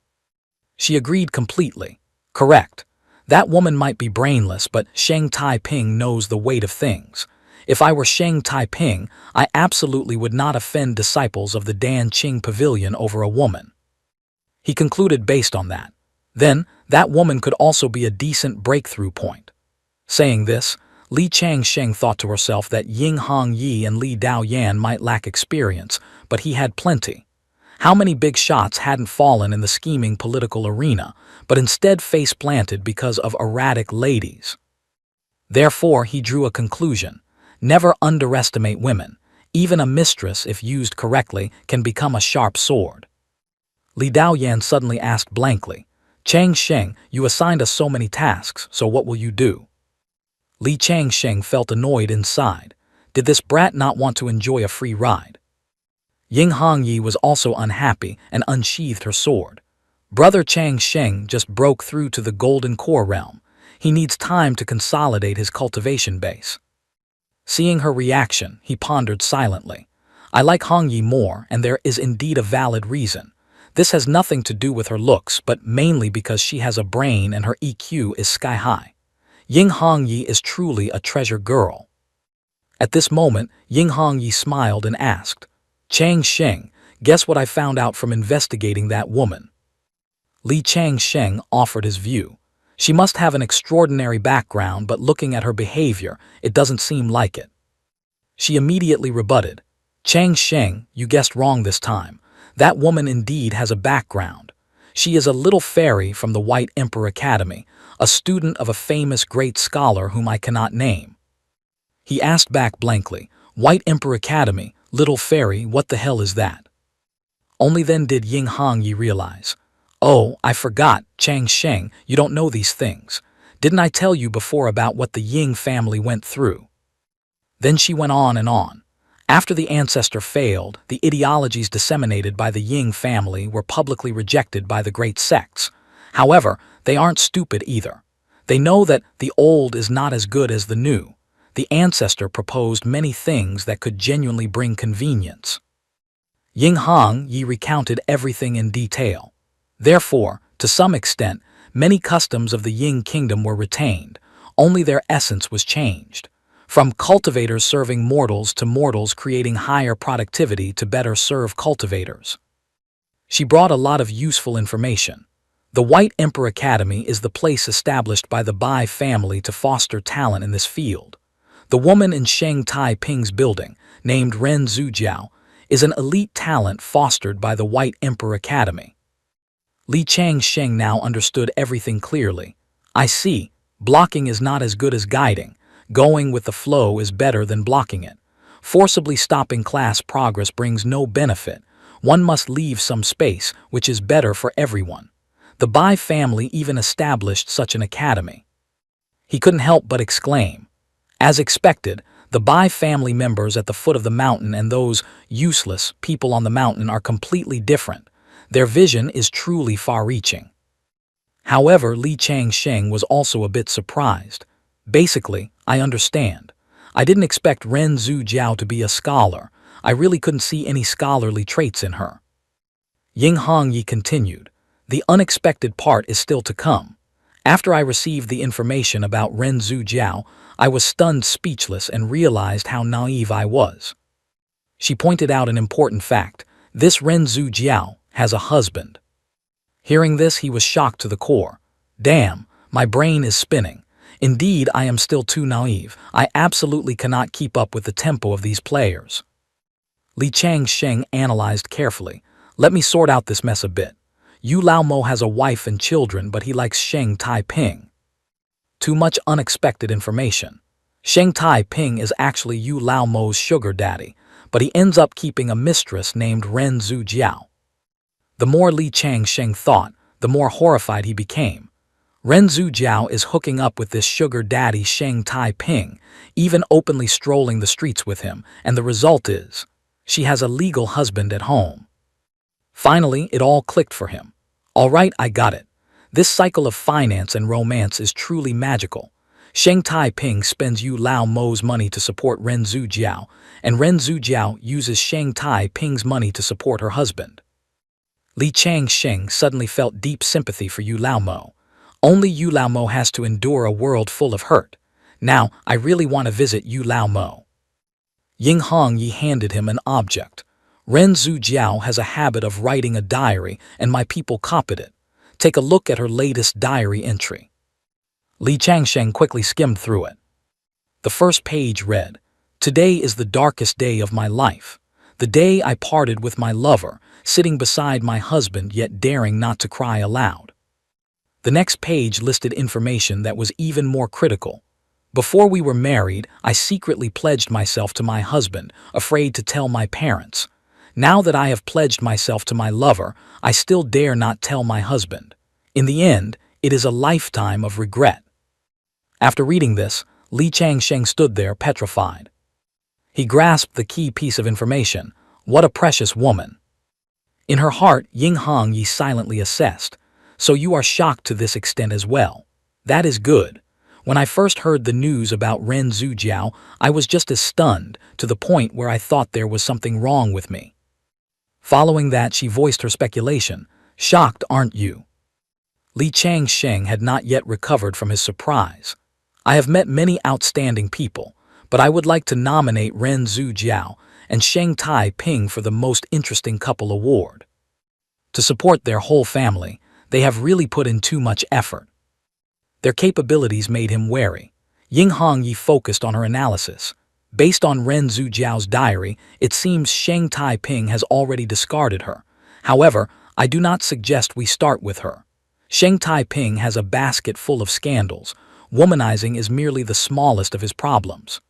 She agreed completely. Correct. That woman might be brainless, but Sheng Tai Ping knows the weight of things. If I were Sheng Tai Ping, I absolutely would not offend disciples of the Dan Qing Pavilion over a woman. He concluded based on that. Then, that woman could also be a decent breakthrough point. Saying this, Li Changsheng thought to herself that Ying Hong Yi and Li Daoyan might lack experience, but he had plenty. How many big shots hadn't fallen in the scheming political arena, but instead face-planted because of erratic ladies? Therefore, he drew a conclusion. Never underestimate women. Even a mistress, if used correctly, can become a sharp sword. Li Daoyan suddenly asked blankly, Changsheng, you assigned us so many tasks, so what will you do? Li Changsheng felt annoyed inside. Did this brat not want to enjoy a free ride? Ying Hongyi was also unhappy and unsheathed her sword. Brother Changsheng just broke through to the Golden Core realm. He needs time to consolidate his cultivation base. Seeing her reaction, he pondered silently. I like Hongyi more, and there is indeed a valid reason. This has nothing to do with her looks, but mainly because she has a brain and her EQ is sky high. Ying Hongyi is truly a treasure girl. At this moment, Ying Hongyi smiled and asked, Changsheng, guess what I found out from investigating that woman? Li Changsheng offered his view. She must have an extraordinary background, but looking at her behavior, it doesn't seem like it. She immediately rebutted, Changsheng, you guessed wrong this time. That woman indeed has a background. She is a little fairy from the White Emperor Academy, a student of a famous great scholar whom I cannot name. He asked back blankly, White Emperor Academy, little fairy, what the hell is that? Only then did Ying Hongyi realize. Oh, I forgot, Changsheng, you don't know these things. Didn't I tell you before about what the Ying family went through? Then she went on and on. After the ancestor failed, the ideologies disseminated by the Ying family were publicly rejected by the great sects. However, they aren't stupid either. They know that the old is not as good as the new. The ancestor proposed many things that could genuinely bring convenience. Ying Hongyi recounted everything in detail. Therefore, to some extent, many customs of the Ying kingdom were retained, only their essence was changed. From cultivators serving mortals to mortals creating higher productivity to better serve cultivators. She brought a lot of useful information. The White Emperor Academy is the place established by the Bai family to foster talent in this field. The woman in Sheng Tai Ping's building, named Ren Zhujiao, is an elite talent fostered by the White Emperor Academy. Li Changsheng now understood everything clearly. I see, blocking is not as good as guiding. Going with the flow is better than blocking it. Forcibly stopping class progress brings no benefit. One must leave some space, which is better for everyone. The Bai family even established such an academy. He couldn't help but exclaim. As expected, the Bai family members at the foot of the mountain and those useless people on the mountain are completely different. Their vision is truly far-reaching. However, Li Changsheng was also a bit surprised. Basically, I understand. I didn't expect Ren Zhujiao to be a scholar. I really couldn't see any scholarly traits in her. Ying Hongyi continued. The unexpected part is still to come. After I received the information about Ren Zhujiao, I was stunned speechless and realized how naive I was. She pointed out an important fact. This Ren Zhujiao has a husband. Hearing this, he was shocked to the core. Damn, my brain is spinning. Indeed, I am still too naive. I absolutely cannot keep up with the tempo of these players. Li Changsheng analyzed carefully. Let me sort out this mess a bit. Yu Laomo has a wife and children, but he likes Sheng Tai Ping. Too much unexpected information. Sheng Tai Ping is actually Yu Laomo's sugar daddy, but he ends up keeping a mistress named Ren Zhujiao. The more Li Changsheng thought, the more horrified he became. Ren Zhujiao is hooking up with this sugar daddy Sheng Tai-ping, even openly strolling the streets with him, and the result is, she has a legal husband at home. Finally, it all clicked for him. All right, I got it. This cycle of finance and romance is truly magical. Sheng Tai-ping spends Yu Lao Mo's money to support Ren Zhujiao, and Ren Zhujiao uses Sheng Tai-ping's money to support her husband. Li Changsheng suddenly felt deep sympathy for Yu Lao Mo. Only Yu Lao Mo has to endure a world full of hurt. Now, I really want to visit Yu Lao Mo. Ying Hongyi handed him an object. Ren Zhujiao has a habit of writing a diary, and my people copied it. Take a look at her latest diary entry. Li Changsheng quickly skimmed through it. The first page read, "Today is the darkest day of my life. The day I parted with my lover, sitting beside my husband yet daring not to cry aloud." The next page listed information that was even more critical. "Before we were married, I secretly pledged myself to my husband, afraid to tell my parents. Now that I have pledged myself to my lover, I still dare not tell my husband. In the end, it is a lifetime of regret." After reading this, Li Changsheng stood there petrified. He grasped the key piece of information. What a precious woman. In her heart, Ying Hongyi silently assessed, "So you are shocked to this extent as well. That is good. When I first heard the news about Ren Zhujiao, I was just as stunned, to the point where I thought there was something wrong with me." Following that, she voiced her speculation. "Shocked, aren't you?" Li Changsheng had not yet recovered from his surprise. "I have met many outstanding people, but I would like to nominate Ren Zhujiao and Sheng Tai-ping for the Most Interesting Couple Award. To support their whole family, they have really put in too much effort." Their capabilities made him wary. Ying Hongyi focused on her analysis. Based on Ren Zhujiao's diary, it seems Sheng Tai-ping has already discarded her. However, I do not suggest we start with her. Sheng Tai-ping has a basket full of scandals. Womanizing is merely the smallest of his problems.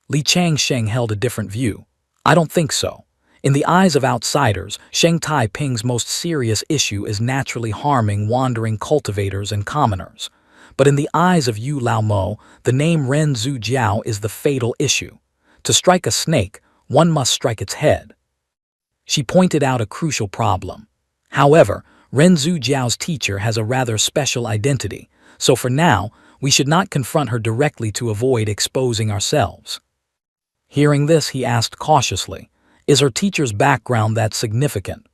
Li Changsheng held a different view. "I don't think so. In the eyes of outsiders, Sheng Tai-ping's most serious issue is naturally harming wandering cultivators and commoners. But in the eyes of Yu Lao Mo, the name Ren Zhujiao is the fatal issue. To strike a snake, one must strike its head." She pointed out a crucial problem. However, Ren Zhujiao's teacher has a rather special identity, so for now, we should not confront her directly to avoid exposing ourselves. Hearing this, he asked cautiously, "Is her teacher's background that significant?"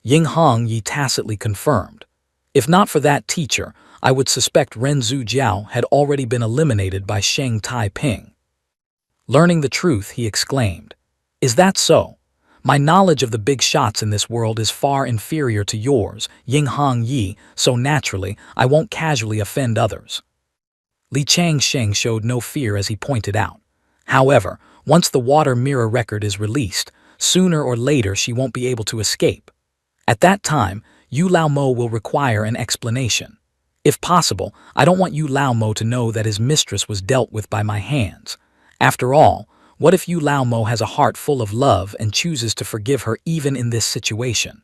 Ying Hongyi tacitly confirmed. "If not for that teacher, I would suspect Ren Zhujiao had already been eliminated by Sheng Tai-ping." Learning the truth, he exclaimed, "Is that so? My knowledge of the big shots in this world is far inferior to yours, Ying Hongyi, so naturally, I won't casually offend others." Li Changsheng showed no fear as he pointed out. "However, once the water mirror record is released, sooner or later she won't be able to escape. At that time, Yu Lao Mo will require an explanation. If possible, I don't want Yu Lao Mo to know that his mistress was dealt with by my hands. After all, what if Yu Lao Mo has a heart full of love and chooses to forgive her even in this situation?"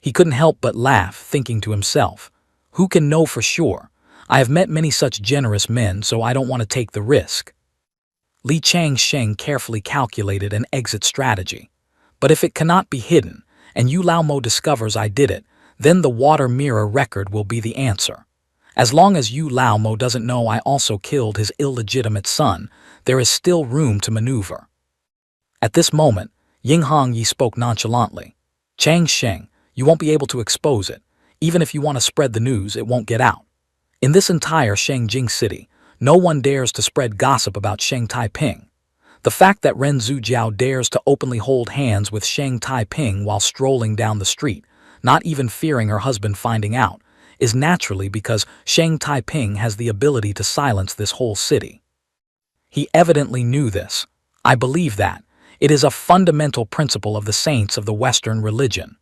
He couldn't help but laugh, thinking to himself, "Who can know for sure? I have met many such generous men, so I don't want to take the risk." Li Changsheng carefully calculated an exit strategy. "But if it cannot be hidden, and Yu Lao Mo discovers I did it, then the water mirror record will be the answer. As long as Yu Lao Mo doesn't know I also killed his illegitimate son, there is still room to maneuver." At this moment, Ying Hongyi spoke nonchalantly. "Changsheng, you won't be able to expose it. Even if you want to spread the news, it won't get out. In this entire Shengjing city, no one dares to spread gossip about Sheng Tai-ping. The fact that Ren Zhujiao dares to openly hold hands with Sheng Tai-ping while strolling down the street, not even fearing her husband finding out, is naturally because Sheng Tai-ping has the ability to silence this whole city. He evidently knew this. I believe that. It is a fundamental principle of the saints of the Western religion."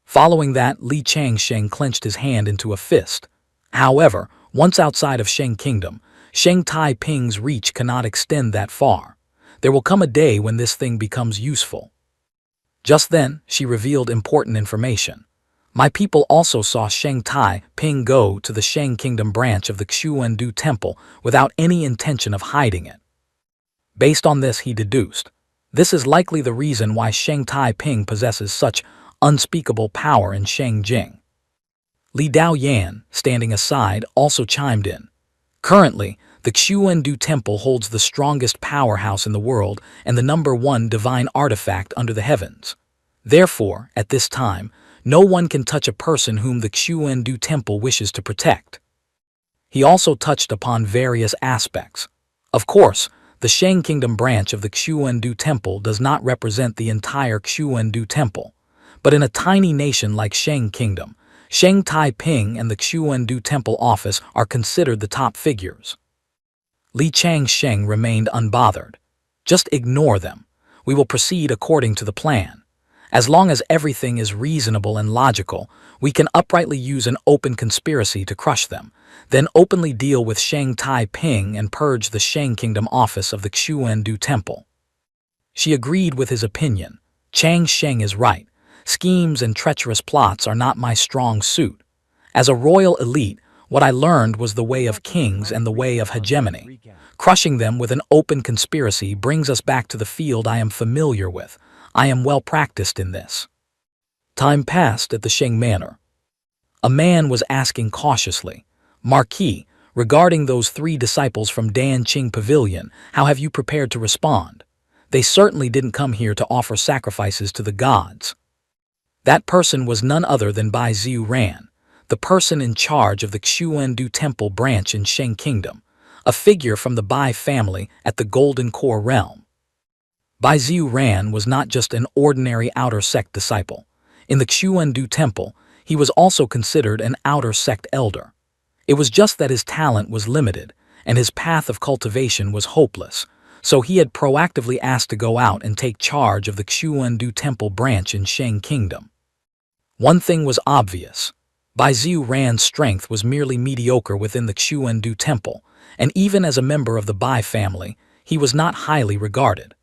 Following that, Li Changsheng clenched his hand into a fist. However, once outside of Sheng Kingdom, Sheng Tai-ping's reach cannot extend that far. There will come a day when this thing becomes useful. Just then, she revealed important information. My people also saw Sheng Tai Ping go to the Sheng Kingdom branch of the Xuandu Temple without any intention of hiding it. Based on this, he deduced, this is likely the reason why Sheng Tai Ping possesses such unspeakable power in Sheng Jing. Li Dao Yan, standing aside, also chimed in. Currently, the Xuandu Temple holds the strongest powerhouse in the world and the #1 divine artifact under the heavens. Therefore, at this time, no one can touch a person whom the Xuandu Temple wishes to protect. He also touched upon various aspects. Of course, the Sheng Kingdom branch of the Xuandu Temple does not represent the entire Xuandu Temple, but in a tiny nation like Sheng Kingdom, Sheng Tai Ping and the Xuandu Temple office are considered the top figures. Li Changsheng remained unbothered. Just ignore them. We will proceed according to the plan. As long as everything is reasonable and logical, we can uprightly use an open conspiracy to crush them, then openly deal with Sheng Tai Ping and purge the Sheng Kingdom office of the Xuandu Temple. She agreed with his opinion. Changsheng is right. Schemes and treacherous plots are not my strong suit. As a royal elite, what I learned was the way of kings and the way of hegemony. Crushing them with an open conspiracy brings us back to the field I am familiar with. I am well practiced in this. Time passed at the Sheng Manor. A man was asking cautiously, Marquis, regarding those 3 disciples from Dan Qing Pavilion, how have you prepared to respond? They certainly didn't come here to offer sacrifices to the gods. That person was none other than Bai Ziu Ran, the person in charge of the Xuandu Temple branch in Sheng Kingdom, a figure from the Bai family at the Golden Core realm. Bai Ziu Ran was not just an ordinary outer sect disciple. In the Xuandu Temple, he was also considered an outer sect elder. It was just that his talent was limited, and his path of cultivation was hopeless, so he had proactively asked to go out and take charge of the Xuandu Temple branch in Sheng Kingdom. One thing was obvious. Bai Ziu Ran's strength was merely mediocre within the Xuandu Temple, and even as a member of the Bai family, he was not highly regarded.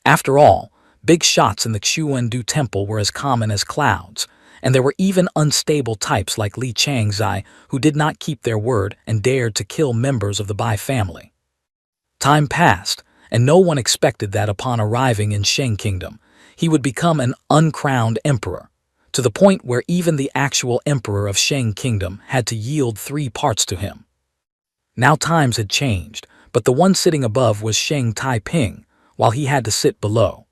After all, big shots in the Xuandu Temple were as common as clouds, and there were even unstable types like Li Changzai who did not keep their word and dared to kill members of the Bai family. Time passed, and no one expected that upon arriving in Sheng Kingdom, he would become an uncrowned emperor, to the point where even the actual emperor of Sheng Kingdom had to yield 3 parts to him. Now times had changed, but the one sitting above was Sheng Tai Ping, while he had to sit below.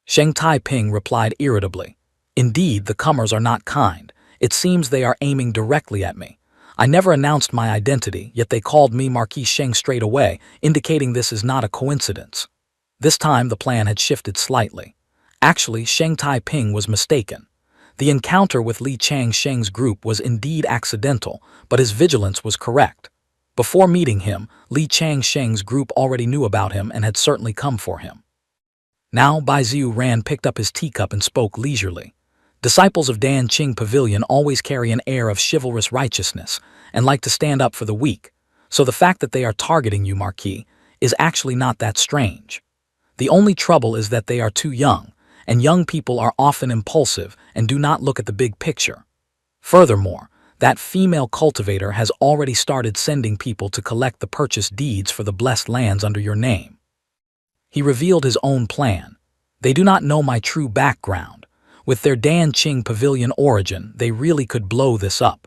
Sheng Tai Ping replied irritably, Indeed, the comers are not kind. It seems they are aiming directly at me. I never announced my identity, yet they called me Marquis Sheng straight away, indicating this is not a coincidence. This time the plan had shifted slightly. Actually, Sheng Tai Ping was mistaken. The encounter with Li Changsheng's group was indeed accidental, but his vigilance was correct. Before meeting him, Li Changsheng's group already knew about him and had certainly come for him. Now Bai Ziu Ran picked up his teacup and spoke leisurely. Disciples of Dan Qing Pavilion always carry an air of chivalrous righteousness and like to stand up for the weak, so the fact that they are targeting you, Marquis, is actually not that strange. The only trouble is that they are too young, and young people are often impulsive and do not look at the big picture. Furthermore, that female cultivator has already started sending people to collect the purchase deeds for the blessed lands under your name. He revealed his own plan. They do not know my true background. With their Dan Qing Pavilion origin, they really could blow this up.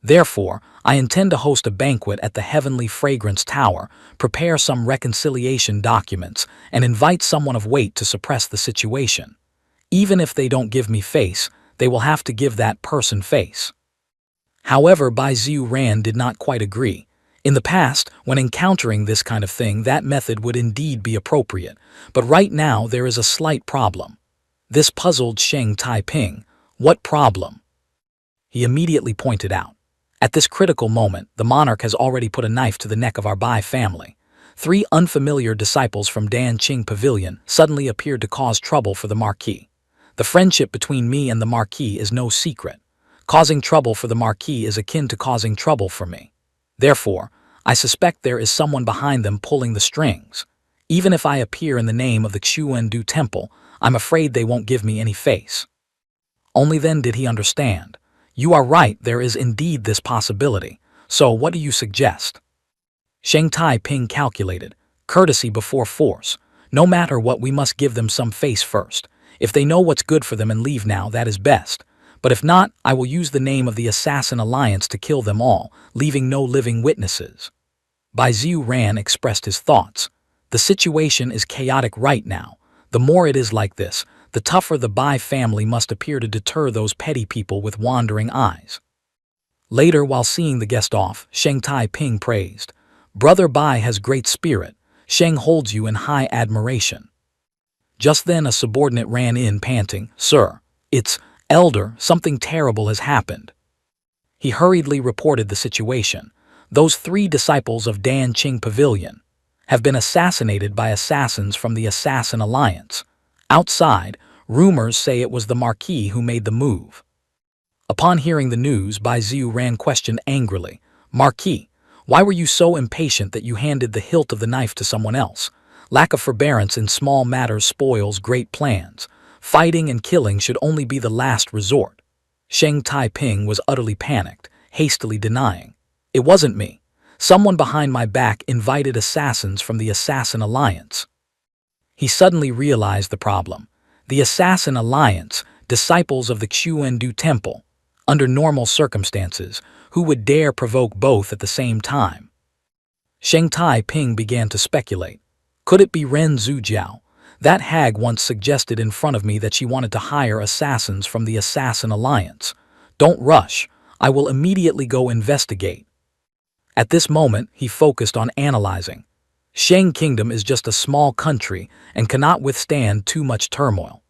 Therefore, I intend to host a banquet at the Heavenly Fragrance Tower, prepare some reconciliation documents, and invite someone of weight to suppress the situation. Even if they don't give me face, they will have to give that person face. However, Bai Ziu Ran did not quite agree. In the past, when encountering this kind of thing, that method would indeed be appropriate, but right now there is a slight problem. This puzzled Sheng Tai Ping. What problem? He immediately pointed out. At this critical moment, the monarch has already put a knife to the neck of our Bai family. 3 unfamiliar disciples from Dan Qing Pavilion suddenly appeared to cause trouble for the Marquis. The friendship between me and the Marquis is no secret. Causing trouble for the Marquis is akin to causing trouble for me. Therefore, I suspect there is someone behind them pulling the strings. Even if I appear in the name of the Xuandu Temple, I'm afraid they won't give me any face. Only then did he understand. You are right, there is indeed this possibility. So what do you suggest? Sheng Tai Ping calculated. Courtesy before force. No matter what, we must give them some face first. If they know what's good for them and leave now, that is best. But if not, I will use the name of the Assassin Alliance to kill them all, leaving no living witnesses. Bai Ziu Ran expressed his thoughts. The situation is chaotic right now. The more it is like this, the tougher the Bai family must appear to deter those petty people with wandering eyes. Later, while seeing the guest off, Sheng Tai Ping praised. Brother Bai has great spirit. Sheng holds you in high admiration. Just then a subordinate ran in panting, Sir, it's Elder, something terrible has happened. He hurriedly reported the situation. Those 3 disciples of Dan Qing Pavilion have been assassinated by assassins from the Assassin Alliance. Outside, rumors say it was the Marquis who made the move. Upon hearing the news, Bai Ziu Ran questioned angrily, Marquis, why were you so impatient that you handed the hilt of the knife to someone else? Lack of forbearance in small matters spoils great plans. Fighting and killing should only be the last resort. Sheng Tai Ping was utterly panicked, hastily denying. It wasn't me. Someone behind my back invited assassins from the Assassin Alliance. He suddenly realized the problem. The Assassin Alliance, disciples of the Xuandu Temple. Under normal circumstances, who would dare provoke both at the same time? Sheng Tai Ping began to speculate. Could it be Ren Zhujiao? That hag once suggested in front of me that she wanted to hire assassins from the Assassin Alliance. Don't rush. I will immediately go investigate. At this moment, he focused on analyzing. Sheng Kingdom is just a small country and cannot withstand too much turmoil.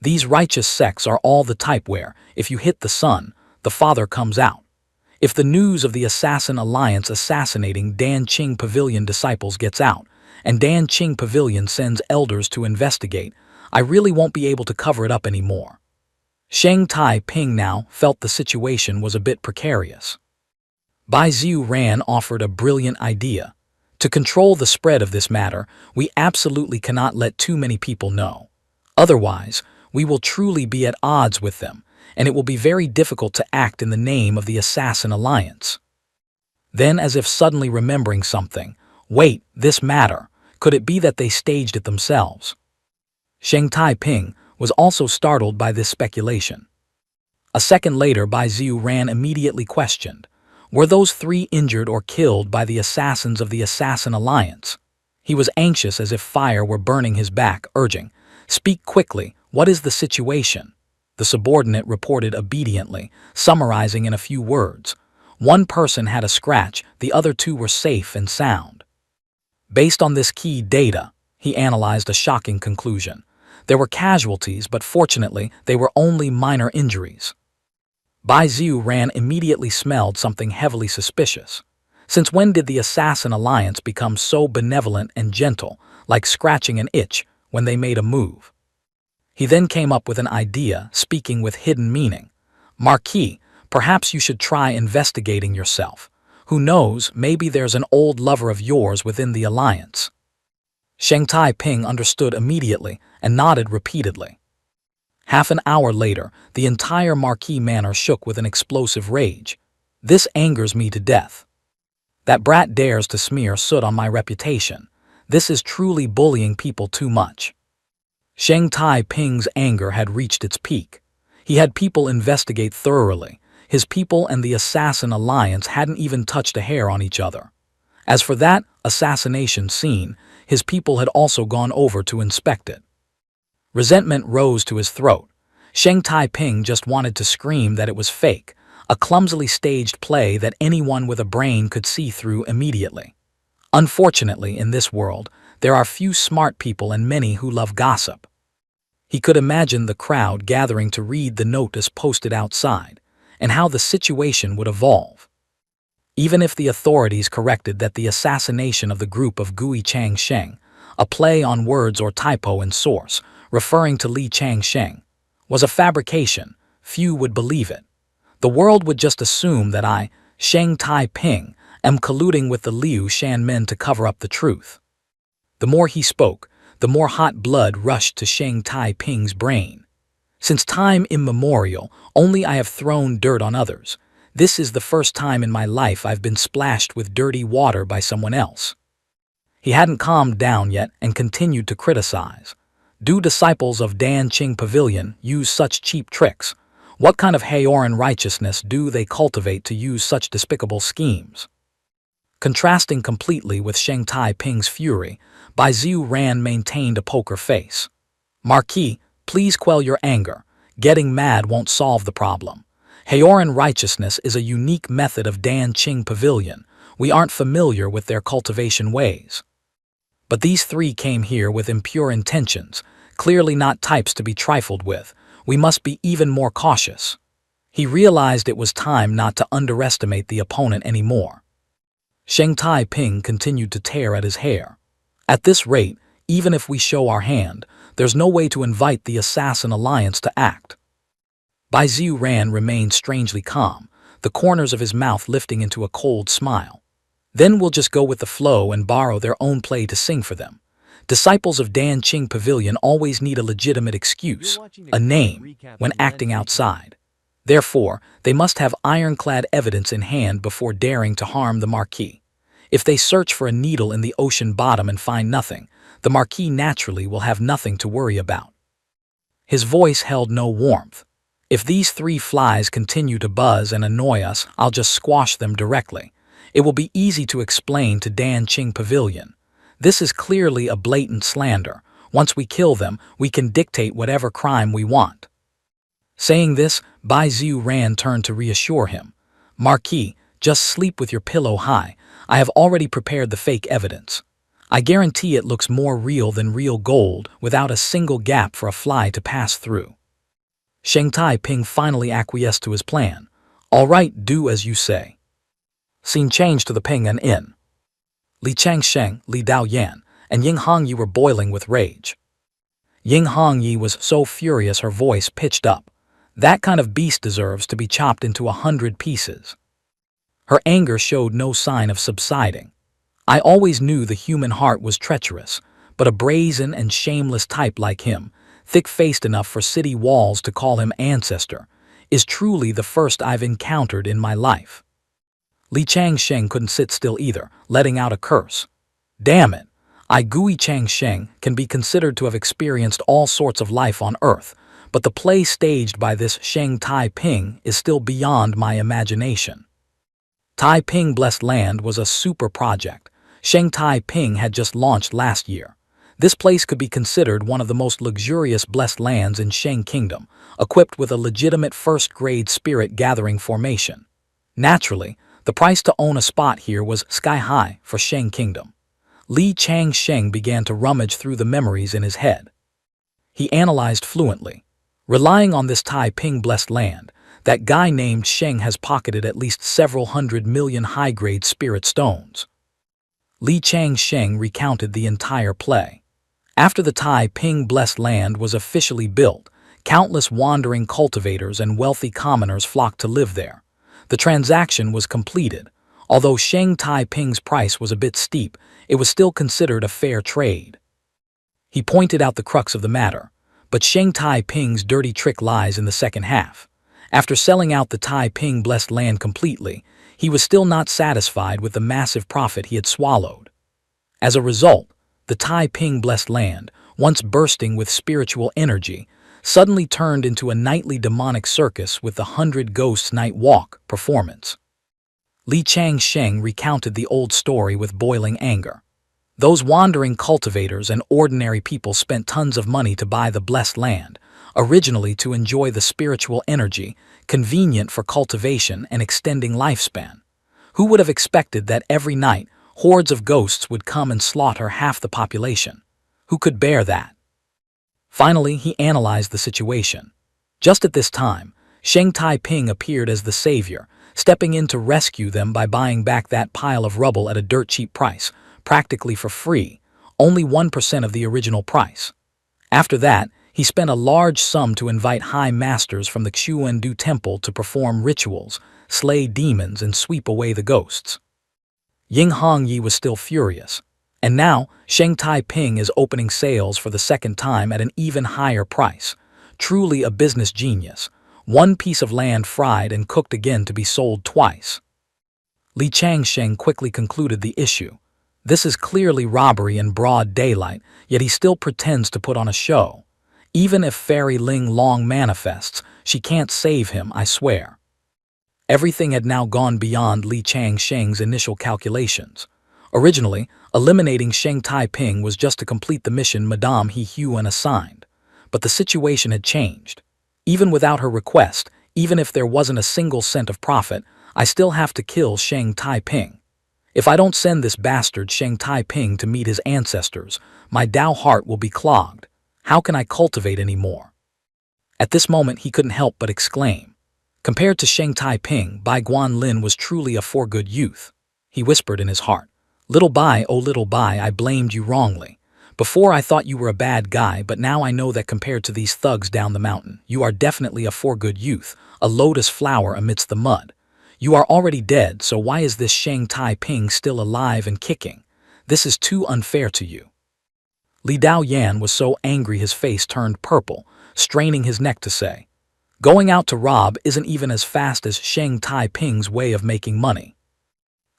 These righteous sects are all the type where, if you hit the son, the father comes out. If the news of the Assassin Alliance assassinating Dan Qing Pavilion disciples gets out, and Dan Qing Pavilion sends elders to investigate, I really won't be able to cover it up anymore. Sheng Tai Ping now felt the situation was a bit precarious. Bai Ziu Ran offered a brilliant idea. To control the spread of this matter, we absolutely cannot let too many people know. Otherwise, we will truly be at odds with them, and it will be very difficult to act in the name of the Assassin Alliance. Then, as if suddenly remembering something, wait, this matter, could it be that they staged it themselves? Sheng Tai Ping was also startled by this speculation. A second later, Bai Ziu Ran immediately questioned, were those 3 injured or killed by the assassins of the Assassin Alliance? He was anxious as if fire were burning his back, urging, speak quickly, what is the situation? The subordinate reported obediently, summarizing in a few words. 1 person had a scratch, the other 2 were safe and sound. Based on this key data, he analyzed a shocking conclusion. There were casualties, but fortunately, they were only minor injuries. Bai Ziu Ran immediately smelled something heavily suspicious. Since when did the Assassin Alliance become so benevolent and gentle, like scratching an itch, when they made a move? He then came up with an idea, speaking with hidden meaning. Marquis, perhaps you should try investigating yourself. Who knows, maybe there's an old lover of yours within the alliance. Sheng Tai Ping understood immediately and nodded repeatedly. Half an hour later, the entire Marquis manor shook with an explosive rage. This angers me to death. That brat dares to smear soot on my reputation. This is truly bullying people too much. Sheng Tai Ping's anger had reached its peak. He had people investigate thoroughly. His people and the Assassin Alliance hadn't even touched a hair on each other. As for that assassination scene, his people had also gone over to inspect it. Resentment rose to his throat. Sheng Tai Ping just wanted to scream that it was fake, a clumsily staged play that anyone with a brain could see through immediately. Unfortunately, in this world, there are few smart people and many who love gossip. He could imagine the crowd gathering to read the notice posted outside, and how the situation would evolve. Even if the authorities corrected that the assassination of the group of Gui Chang Sheng, a play on words or typo in source, referring to Li Chang Sheng, was a fabrication, few would believe it. The world would just assume that I, Sheng Tai Ping, am colluding with the Liu Shan men to cover up the truth. The more he spoke, the more hot blood rushed to Sheng Tai Ping's brain. Since time immemorial, only I have thrown dirt on others. This is the first time in my life I've been splashed with dirty water by someone else. He hadn't calmed down yet and continued to criticize. Do disciples of Dan Qing Pavilion use such cheap tricks? What kind of Haoran righteousness do they cultivate to use such despicable schemes? Contrasting completely with Sheng Tai Ping's fury, Bai Ziu Ran maintained a poker face. Marquis, please quell your anger. Getting mad won't solve the problem. Haoran righteousness is a unique method of Dan Qing Pavilion. We aren't familiar with their cultivation ways. But these three came here with impure intentions, clearly not types to be trifled with. We must be even more cautious. He realized it was time not to underestimate the opponent anymore. Sheng Tai Ping continued to tear at his hair. At this rate, even if we show our hand, there's no way to invite the Assassin Alliance to act. Bai Ziu Ran remained strangely calm, the corners of his mouth lifting into a cold smile. Then we'll just go with the flow and borrow their own play to sing for them. Disciples of Dan Qing Pavilion always need a legitimate excuse, a name, when acting outside. Therefore, they must have ironclad evidence in hand before daring to harm the Marquis. If they search for a needle in the ocean bottom and find nothing, the Marquis naturally will have nothing to worry about. His voice held no warmth. If these three flies continue to buzz and annoy us, I'll just squash them directly. It will be easy to explain to Dan Qing Pavilion. This is clearly a blatant slander. Once we kill them, we can dictate whatever crime we want. Saying this, Bai Ziu Ran turned to reassure him. Marquis, just sleep with your pillow high. I have already prepared the fake evidence. I guarantee it looks more real than real gold without a single gap for a fly to pass through. Sheng Tai Ping finally acquiesced to his plan. All right, do as you say. Scene changed to the Ping An Inn. Li Changsheng, Li Daoyan, and Ying Hongyi were boiling with rage. Ying Hongyi was so furious her voice pitched up. That kind of beast deserves to be chopped into 100 pieces. Her anger showed no sign of subsiding. I always knew the human heart was treacherous, but a brazen and shameless type like him, thick-faced enough for city walls to call him ancestor, is truly the first I've encountered in my life. Li Changsheng couldn't sit still either, letting out a curse. Damn it! Gui Changsheng can be considered to have experienced all sorts of life on Earth, but the play staged by this Sheng Tai Ping is still beyond my imagination. Tai Ping Blessed Land was a super project. Sheng Tai Ping had just launched last year. This place could be considered one of the most luxurious blessed lands in Sheng Kingdom, equipped with a legitimate first-grade spirit-gathering formation. Naturally, the price to own a spot here was sky-high for Sheng Kingdom. Li Changsheng began to rummage through the memories in his head. He analyzed fluently. Relying on this Tai Ping Blessed Land, that guy named Sheng has pocketed at least several 100 million high-grade spirit stones. Li Changsheng recounted the entire play. After the Tai Ping Blessed Land was officially built, countless wandering cultivators and wealthy commoners flocked to live there. The transaction was completed. Although Sheng Tai Ping's price was a bit steep, it was still considered a fair trade. He pointed out the crux of the matter, but Sheng Tai Ping's dirty trick lies in the second half. After selling out the Tai Ping Blessed Land completely, he was still not satisfied with the massive profit he had swallowed. As a result, the Tai Ping Blessed Land, once bursting with spiritual energy, suddenly turned into a nightly demonic circus with the 100 Ghosts Night Walk performance. Li Changsheng recounted the old story with boiling anger. Those wandering cultivators and ordinary people spent tons of money to buy the blessed land, originally to enjoy the spiritual energy, convenient for cultivation and extending lifespan. Who would have expected that every night hordes of ghosts would come and slaughter half the population? Who could bear that? Finally, he analyzed the situation. Just at this time, Sheng Tai Ping appeared as the savior, stepping in to rescue them by buying back that pile of rubble at a dirt-cheap price, practically for free, only 1% of the original price. After that, he spent a large sum to invite high masters from the Xuandu Temple to perform rituals, slay demons, and sweep away the ghosts. Ying Hongyi was still furious. And now, Sheng Tai Ping is opening sales for the second time at an even higher price. truly a business genius. One piece of land fried and cooked again to be sold twice. Li Changsheng quickly concluded the issue. This is clearly robbery in broad daylight, yet he still pretends to put on a show. Even if Fairy Ling Long manifests, she can't save him, I swear. Everything had now gone beyond Li Changsheng's initial calculations. Originally, eliminating Sheng Taiping was just to complete the mission Madame He Huan assigned. But the situation had changed. Even without her request, even if there wasn't a single cent of profit, I still have to kill Sheng Taiping. If I don't send this bastard Sheng Taiping to meet his ancestors, my Dao heart will be clogged. How can I cultivate any more? At this moment he couldn't help but exclaim. Compared to Sheng Taiping, Bai Guanlin was truly a for-good youth. He whispered in his heart, "Little Bai, oh little Bai, I blamed you wrongly. Before I thought you were a bad guy, but now I know that compared to these thugs down the mountain, you are definitely a for-good youth, a lotus flower amidst the mud. You are already dead, so why is this Sheng Taiping still alive and kicking? This is too unfair to you." Li Dao Yan was so angry his face turned purple, straining his neck to say, "Going out to rob isn't even as fast as Sheng Taiping's way of making money."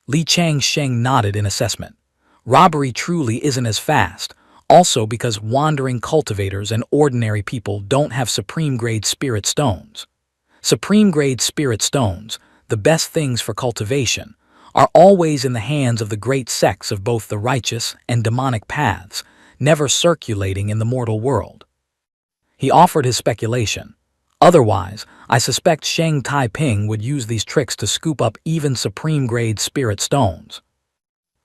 Li Changsheng nodded in assessment. Robbery truly isn't as fast, also because wandering cultivators and ordinary people don't have supreme-grade spirit stones. Supreme-grade spirit stones, the best things for cultivation, are always in the hands of the great sects of both the righteous and demonic paths, never circulating in the mortal world. He offered his speculation. Otherwise, I suspect Sheng Taiping would use these tricks to scoop up even supreme-grade spirit stones.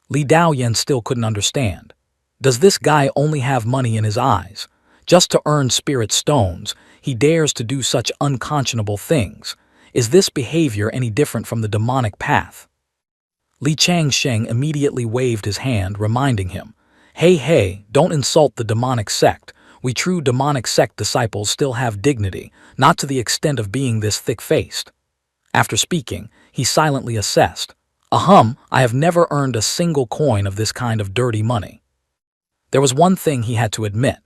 Li Daoyan still couldn't understand. Does this guy only have money in his eyes? Just to earn spirit stones, he dares to do such unconscionable things. Is this behavior any different from the demonic path? Li Changsheng immediately waved his hand, reminding him, Hey, don't insult the demonic sect. We true demonic sect disciples still have dignity, not to the extent of being this thick-faced." After speaking, he silently assessed, I have never earned a single coin of this kind of dirty money." There was one thing he had to admit,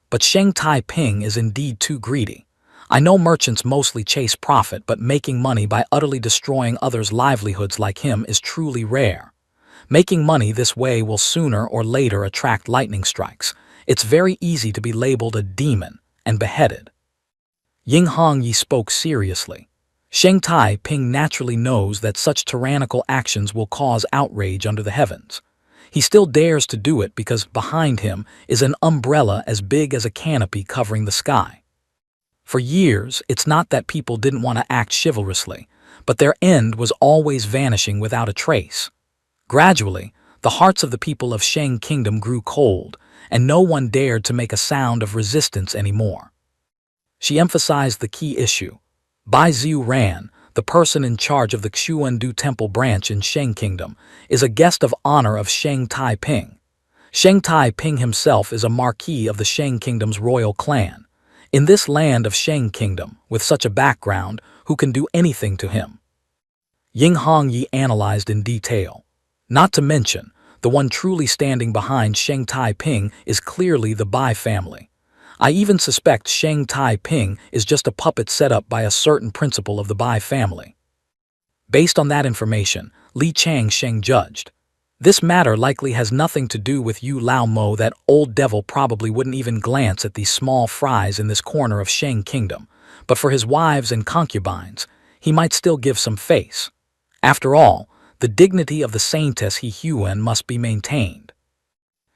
but Sheng Taiping is indeed too greedy. I know merchants mostly chase profit, but making money by utterly destroying others' livelihoods like him is truly rare. Making money this way will sooner or later attract lightning strikes. It's very easy to be labeled a demon and beheaded. Ying Hongyi spoke seriously. Sheng Taiping naturally knows that such tyrannical actions will cause outrage under the heavens. He still dares to do it because behind him is an umbrella as big as a canopy covering the sky. For years, it's not that people didn't want to act chivalrously, but their end was always vanishing without a trace. Gradually, the hearts of the people of Sheng Kingdom grew cold, and no one dared to make a sound of resistance anymore. She emphasized the key issue. Bai Ziu Ran, the person in charge of the Xuandu Temple branch in Sheng Kingdom, is a guest of honor of Sheng Taiping. Sheng Taiping himself is a marquis of the Sheng Kingdom's royal clan. In this land of Sheng Kingdom, with such a background, who can do anything to him? Ying Hongyi analyzed in detail. Not to mention, the one truly standing behind Sheng Taiping is clearly the Bai family. I even suspect Sheng Taiping is just a puppet set up by a certain principal of the Bai family. Based on that information, Li Changsheng judged. This matter likely has nothing to do with Yu Lao Mo. That old devil probably wouldn't even glance at these small fries in this corner of Sheng Kingdom, but for his wives and concubines, he might still give some face. After all, the dignity of the Saintess He Huan must be maintained.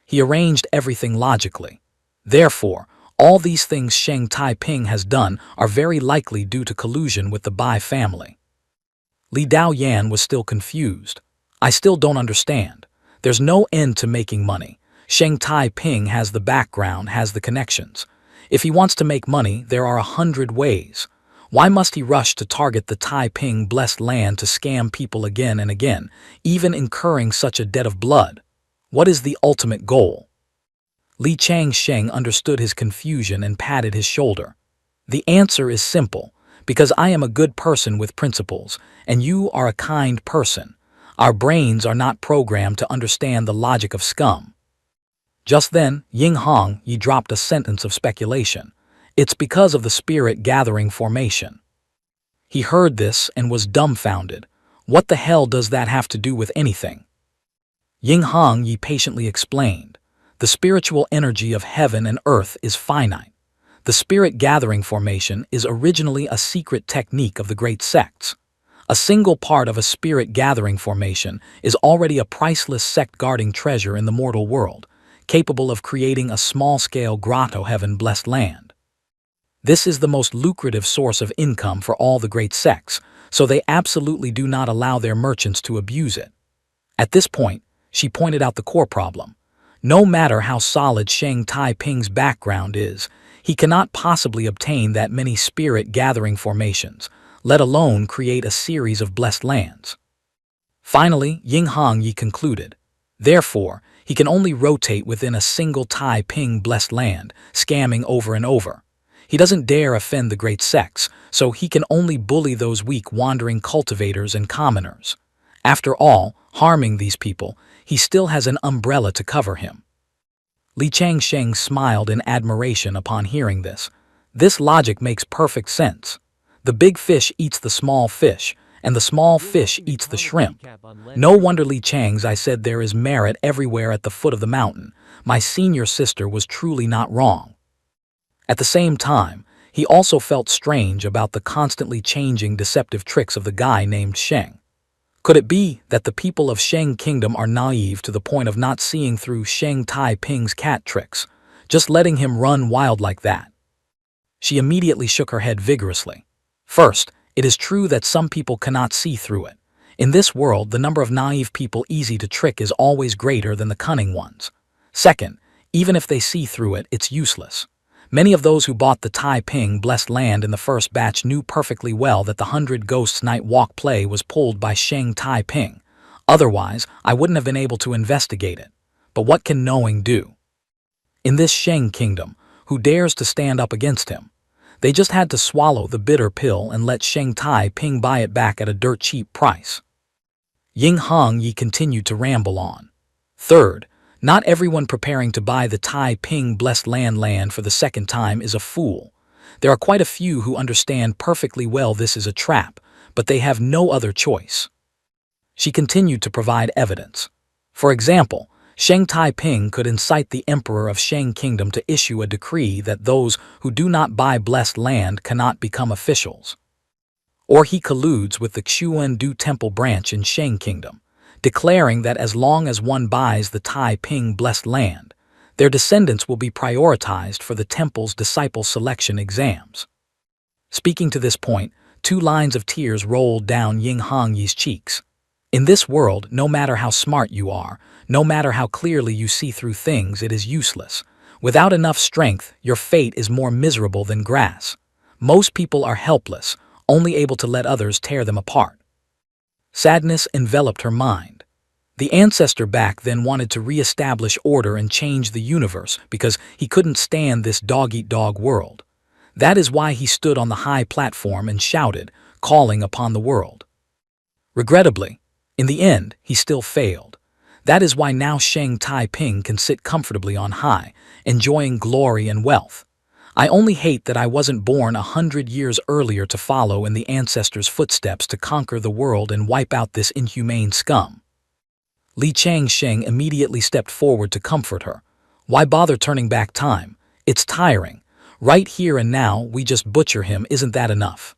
He arranged everything logically. Therefore, all these things Sheng Taiping has done are very likely due to collusion with the Bai family. Li Daoyan was still confused. I still don't understand. There's no end to making money. Sheng Taiping has the background, has the connections. If he wants to make money, there are 100 ways. Why must he rush to target the Taiping blessed land to scam people again and again, even incurring such a debt of blood? What is the ultimate goal? Li Changsheng understood his confusion and patted his shoulder. The answer is simple, because I am a good person with principles, and you are a kind person. Our brains are not programmed to understand the logic of scum. Just then, Ying Hongyi dropped a sentence of speculation. It's because of the spirit gathering formation. He heard this and was dumbfounded. What the hell does that have to do with anything? Ying Hongyi patiently explained. The spiritual energy of heaven and earth is finite. The spirit gathering formation is originally a secret technique of the great sects. A single part of a spirit gathering formation is already a priceless sect-guarding treasure in the mortal world, capable of creating a small-scale grotto heaven-blessed land. This is the most lucrative source of income for all the great sects, so they absolutely do not allow their merchants to abuse it. At this point, she pointed out the core problem. No matter how solid Sheng Taiping's background is, he cannot possibly obtain that many spirit gathering formations, let alone create a series of blessed lands. Finally, Ying Hongyi concluded. Therefore, he can only rotate within a single Taiping blessed land, scamming over and over. He doesn't dare offend the great sects, so he can only bully those weak wandering cultivators and commoners. After all, harming these people, he still has an umbrella to cover him. Li Changsheng smiled in admiration upon hearing this. This logic makes perfect sense. The big fish eats the small fish, and the small fish eats the shrimp. No wonder Li Chang's I said there is merit everywhere at the foot of the mountain. My senior sister was truly not wrong. At the same time, he also felt strange about the constantly changing deceptive tricks of the guy named Sheng. Could it be that the people of Sheng Kingdom are naive to the point of not seeing through Sheng Taiping's cat tricks, just letting him run wild like that? She immediately shook her head vigorously. First, it is true that some people cannot see through it. In this world, the number of naive people easy to trick is always greater than the cunning ones. Second, even if they see through it, it's useless. Many of those who bought the Taiping blessed land in the first batch knew perfectly well that the 100 Ghosts Night Walk play was pulled by Sheng Taiping. Otherwise, I wouldn't have been able to investigate it. But what can knowing do? In this Sheng Kingdom, who dares to stand up against him? They just had to swallow the bitter pill and let Sheng Taiping buy it back at a dirt cheap price. Ying Hongyi continued to ramble on. Third, not everyone preparing to buy the Taiping blessed land for the second time is a fool. There are quite a few who understand perfectly well this is a trap, but they have no other choice. She continued to provide evidence. For example, Sheng Taiping could incite the emperor of Sheng Kingdom to issue a decree that those who do not buy blessed land cannot become officials. Or he colludes with the Xuandu Temple branch in Sheng Kingdom, declaring that as long as one buys the Taiping blessed land, their descendants will be prioritized for the temple's disciple selection exams. Speaking to this point, 2 lines of tears rolled down Ying Hongyi's cheeks. In this world, no matter how smart you are, no matter how clearly you see through things, it is useless. Without enough strength, your fate is more miserable than grass. Most people are helpless, only able to let others tear them apart. Sadness enveloped her mind. The ancestor back then wanted to re-establish order and change the universe because he couldn't stand this dog-eat-dog world. That is why he stood on the high platform and shouted, calling upon the world. Regrettably, in the end, he still failed. That is why now Sheng Taiping can sit comfortably on high, enjoying glory and wealth. I only hate that I wasn't born 100 years earlier to follow in the ancestors' footsteps to conquer the world and wipe out this inhumane scum. Li Changsheng immediately stepped forward to comfort her. Why bother turning back time? It's tiring. Right here and now, we just butcher him, isn't that enough?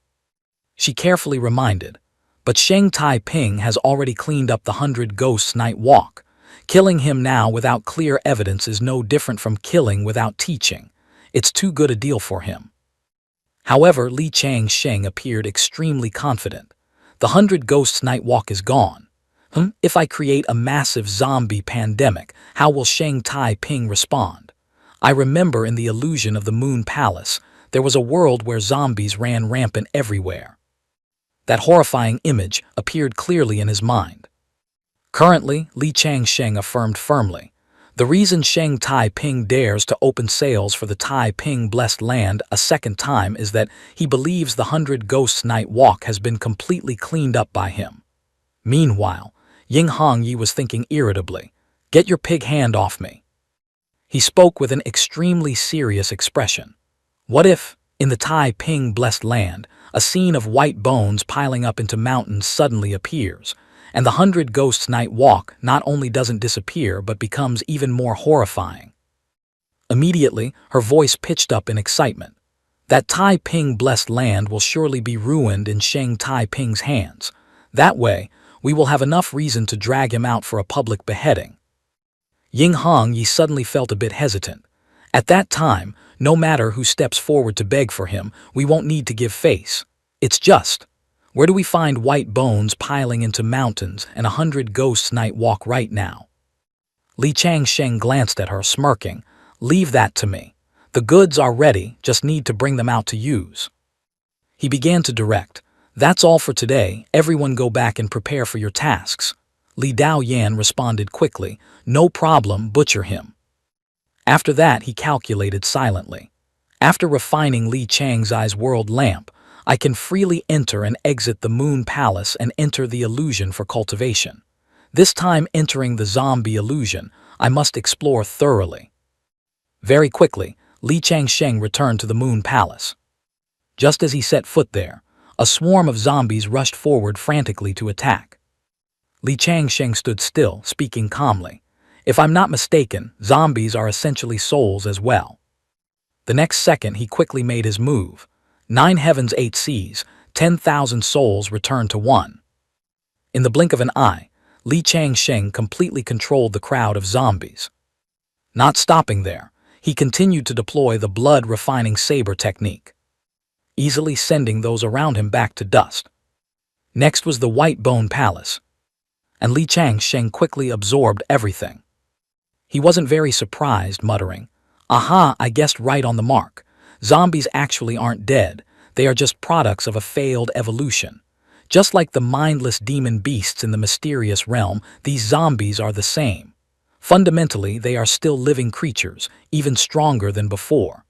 She carefully reminded. But Sheng Taiping has already cleaned up the 100 Ghosts Night Walk. Killing him now without clear evidence is no different from killing without teaching. It's too good a deal for him. However, Li Changsheng appeared extremely confident. The 100 Ghosts Night Walk is gone. If I create a massive zombie pandemic, how will Sheng Taiping respond? I remember in the illusion of the Moon Palace, there was a world where zombies ran rampant everywhere. That horrifying image appeared clearly in his mind. Currently, Li Changsheng affirmed firmly, the reason Sheng Taiping dares to open sales for the Taiping blessed land a second time is that he believes the 100 Ghosts Night Walk has been completely cleaned up by him. Meanwhile, Ying Hongyi was thinking irritably, get your pig hand off me. He spoke with an extremely serious expression. What if, in the Tai Ping blessed land, a scene of white bones piling up into mountains suddenly appears, and the 100 Ghosts Night Walk not only doesn't disappear but becomes even more horrifying? Immediately, her voice pitched up in excitement. That Tai Ping blessed land will surely be ruined in Sheng Tai Ping's hands. That way, we will have enough reason to drag him out for a public beheading. Ying Hong Yi suddenly felt a bit hesitant. At that time, no matter who steps forward to beg for him, we won't need to give face. It's just, where do we find white bones piling into mountains and 100 Ghosts Night Walk right now? Li Changsheng glanced at her, smirking. Leave that to me. The goods are ready, just need to bring them out to use. He began to direct. That's all for today, everyone go back and prepare for your tasks. Li Dao Yan responded quickly. No problem, butcher him. After that, he calculated silently. After refining Li Changzai's world lamp, I can freely enter and exit the Moon Palace and enter the illusion for cultivation. This time entering the zombie illusion, I must explore thoroughly. Very quickly, Li Changsheng returned to the Moon Palace. Just as he set foot there, a swarm of zombies rushed forward frantically to attack. Li Changsheng stood still, speaking calmly. If I'm not mistaken, zombies are essentially souls as well. The next second, he quickly made his move. 9 heavens, 8 seas, 10,000 souls returned to one. In the blink of an eye, Li Changsheng completely controlled the crowd of zombies. Not stopping there, he continued to deploy the blood-refining saber technique, easily sending those around him back to dust. Next was the White Bone Palace, and Li Changsheng quickly absorbed everything. He wasn't very surprised, muttering, "Aha, I guessed right on the mark. Zombies actually aren't dead, they are just products of a failed evolution. Just like the mindless demon beasts in the mysterious realm, these zombies are the same. Fundamentally, they are still living creatures, even stronger than before."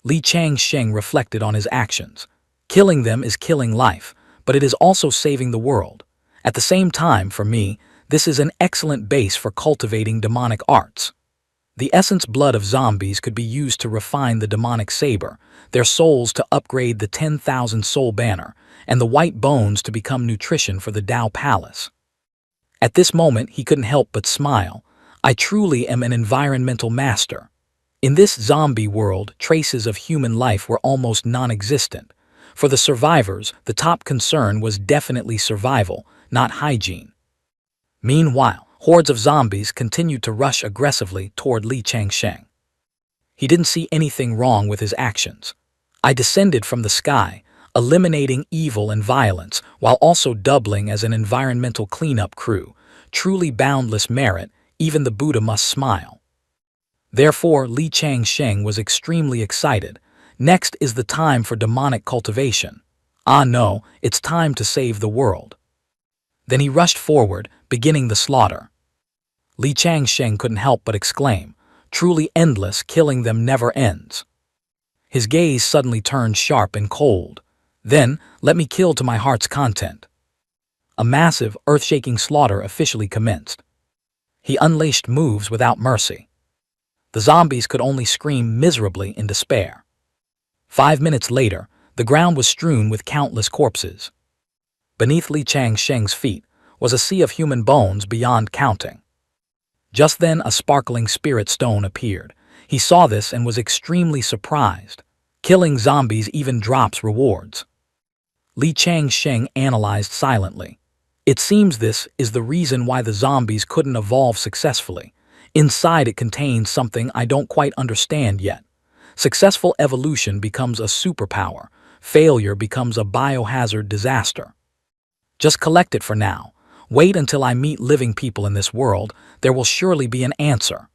Li Changsheng reflected on his actions. Killing them is killing life, but it is also saving the world. At the same time, for me, this is an excellent base for cultivating demonic arts. The essence blood of zombies could be used to refine the demonic saber, their souls to upgrade the 10,000 soul banner, and the white bones to become nutrition for the Dao Palace. At this moment, he couldn't help but smile. I truly am an environmental master. In this zombie world, traces of human life were almost non-existent. For the survivors, the top concern was definitely survival, not hygiene. Meanwhile, hordes of zombies continued to rush aggressively toward Li Changsheng. He didn't see anything wrong with his actions. I descended from the sky, eliminating evil and violence, while also doubling as an environmental cleanup crew. Truly boundless merit, even the Buddha must smile. Therefore, Li Changsheng was extremely excited. Next is the time for demonic cultivation. Ah no, it's time to save the world. Then he rushed forward, beginning the slaughter. Li Changsheng couldn't help but exclaim, truly endless, killing them never ends. His gaze suddenly turned sharp and cold. Then, let me kill to my heart's content. A massive, earth-shaking slaughter officially commenced. He unleashed moves without mercy. The zombies could only scream miserably in despair. 5 minutes later, the ground was strewn with countless corpses. Beneath Li Changsheng's feet was a sea of human bones beyond counting. Just then, a sparkling spirit stone appeared. He saw this and was extremely surprised. Killing zombies even drops rewards. Li Changsheng analyzed silently. It seems this is the reason why the zombies couldn't evolve successfully. Inside it contains something I don't quite understand yet. Successful evolution becomes a superpower. Failure becomes a biohazard disaster. Just collect it for now. Wait until I meet living people in this world. There will surely be an answer.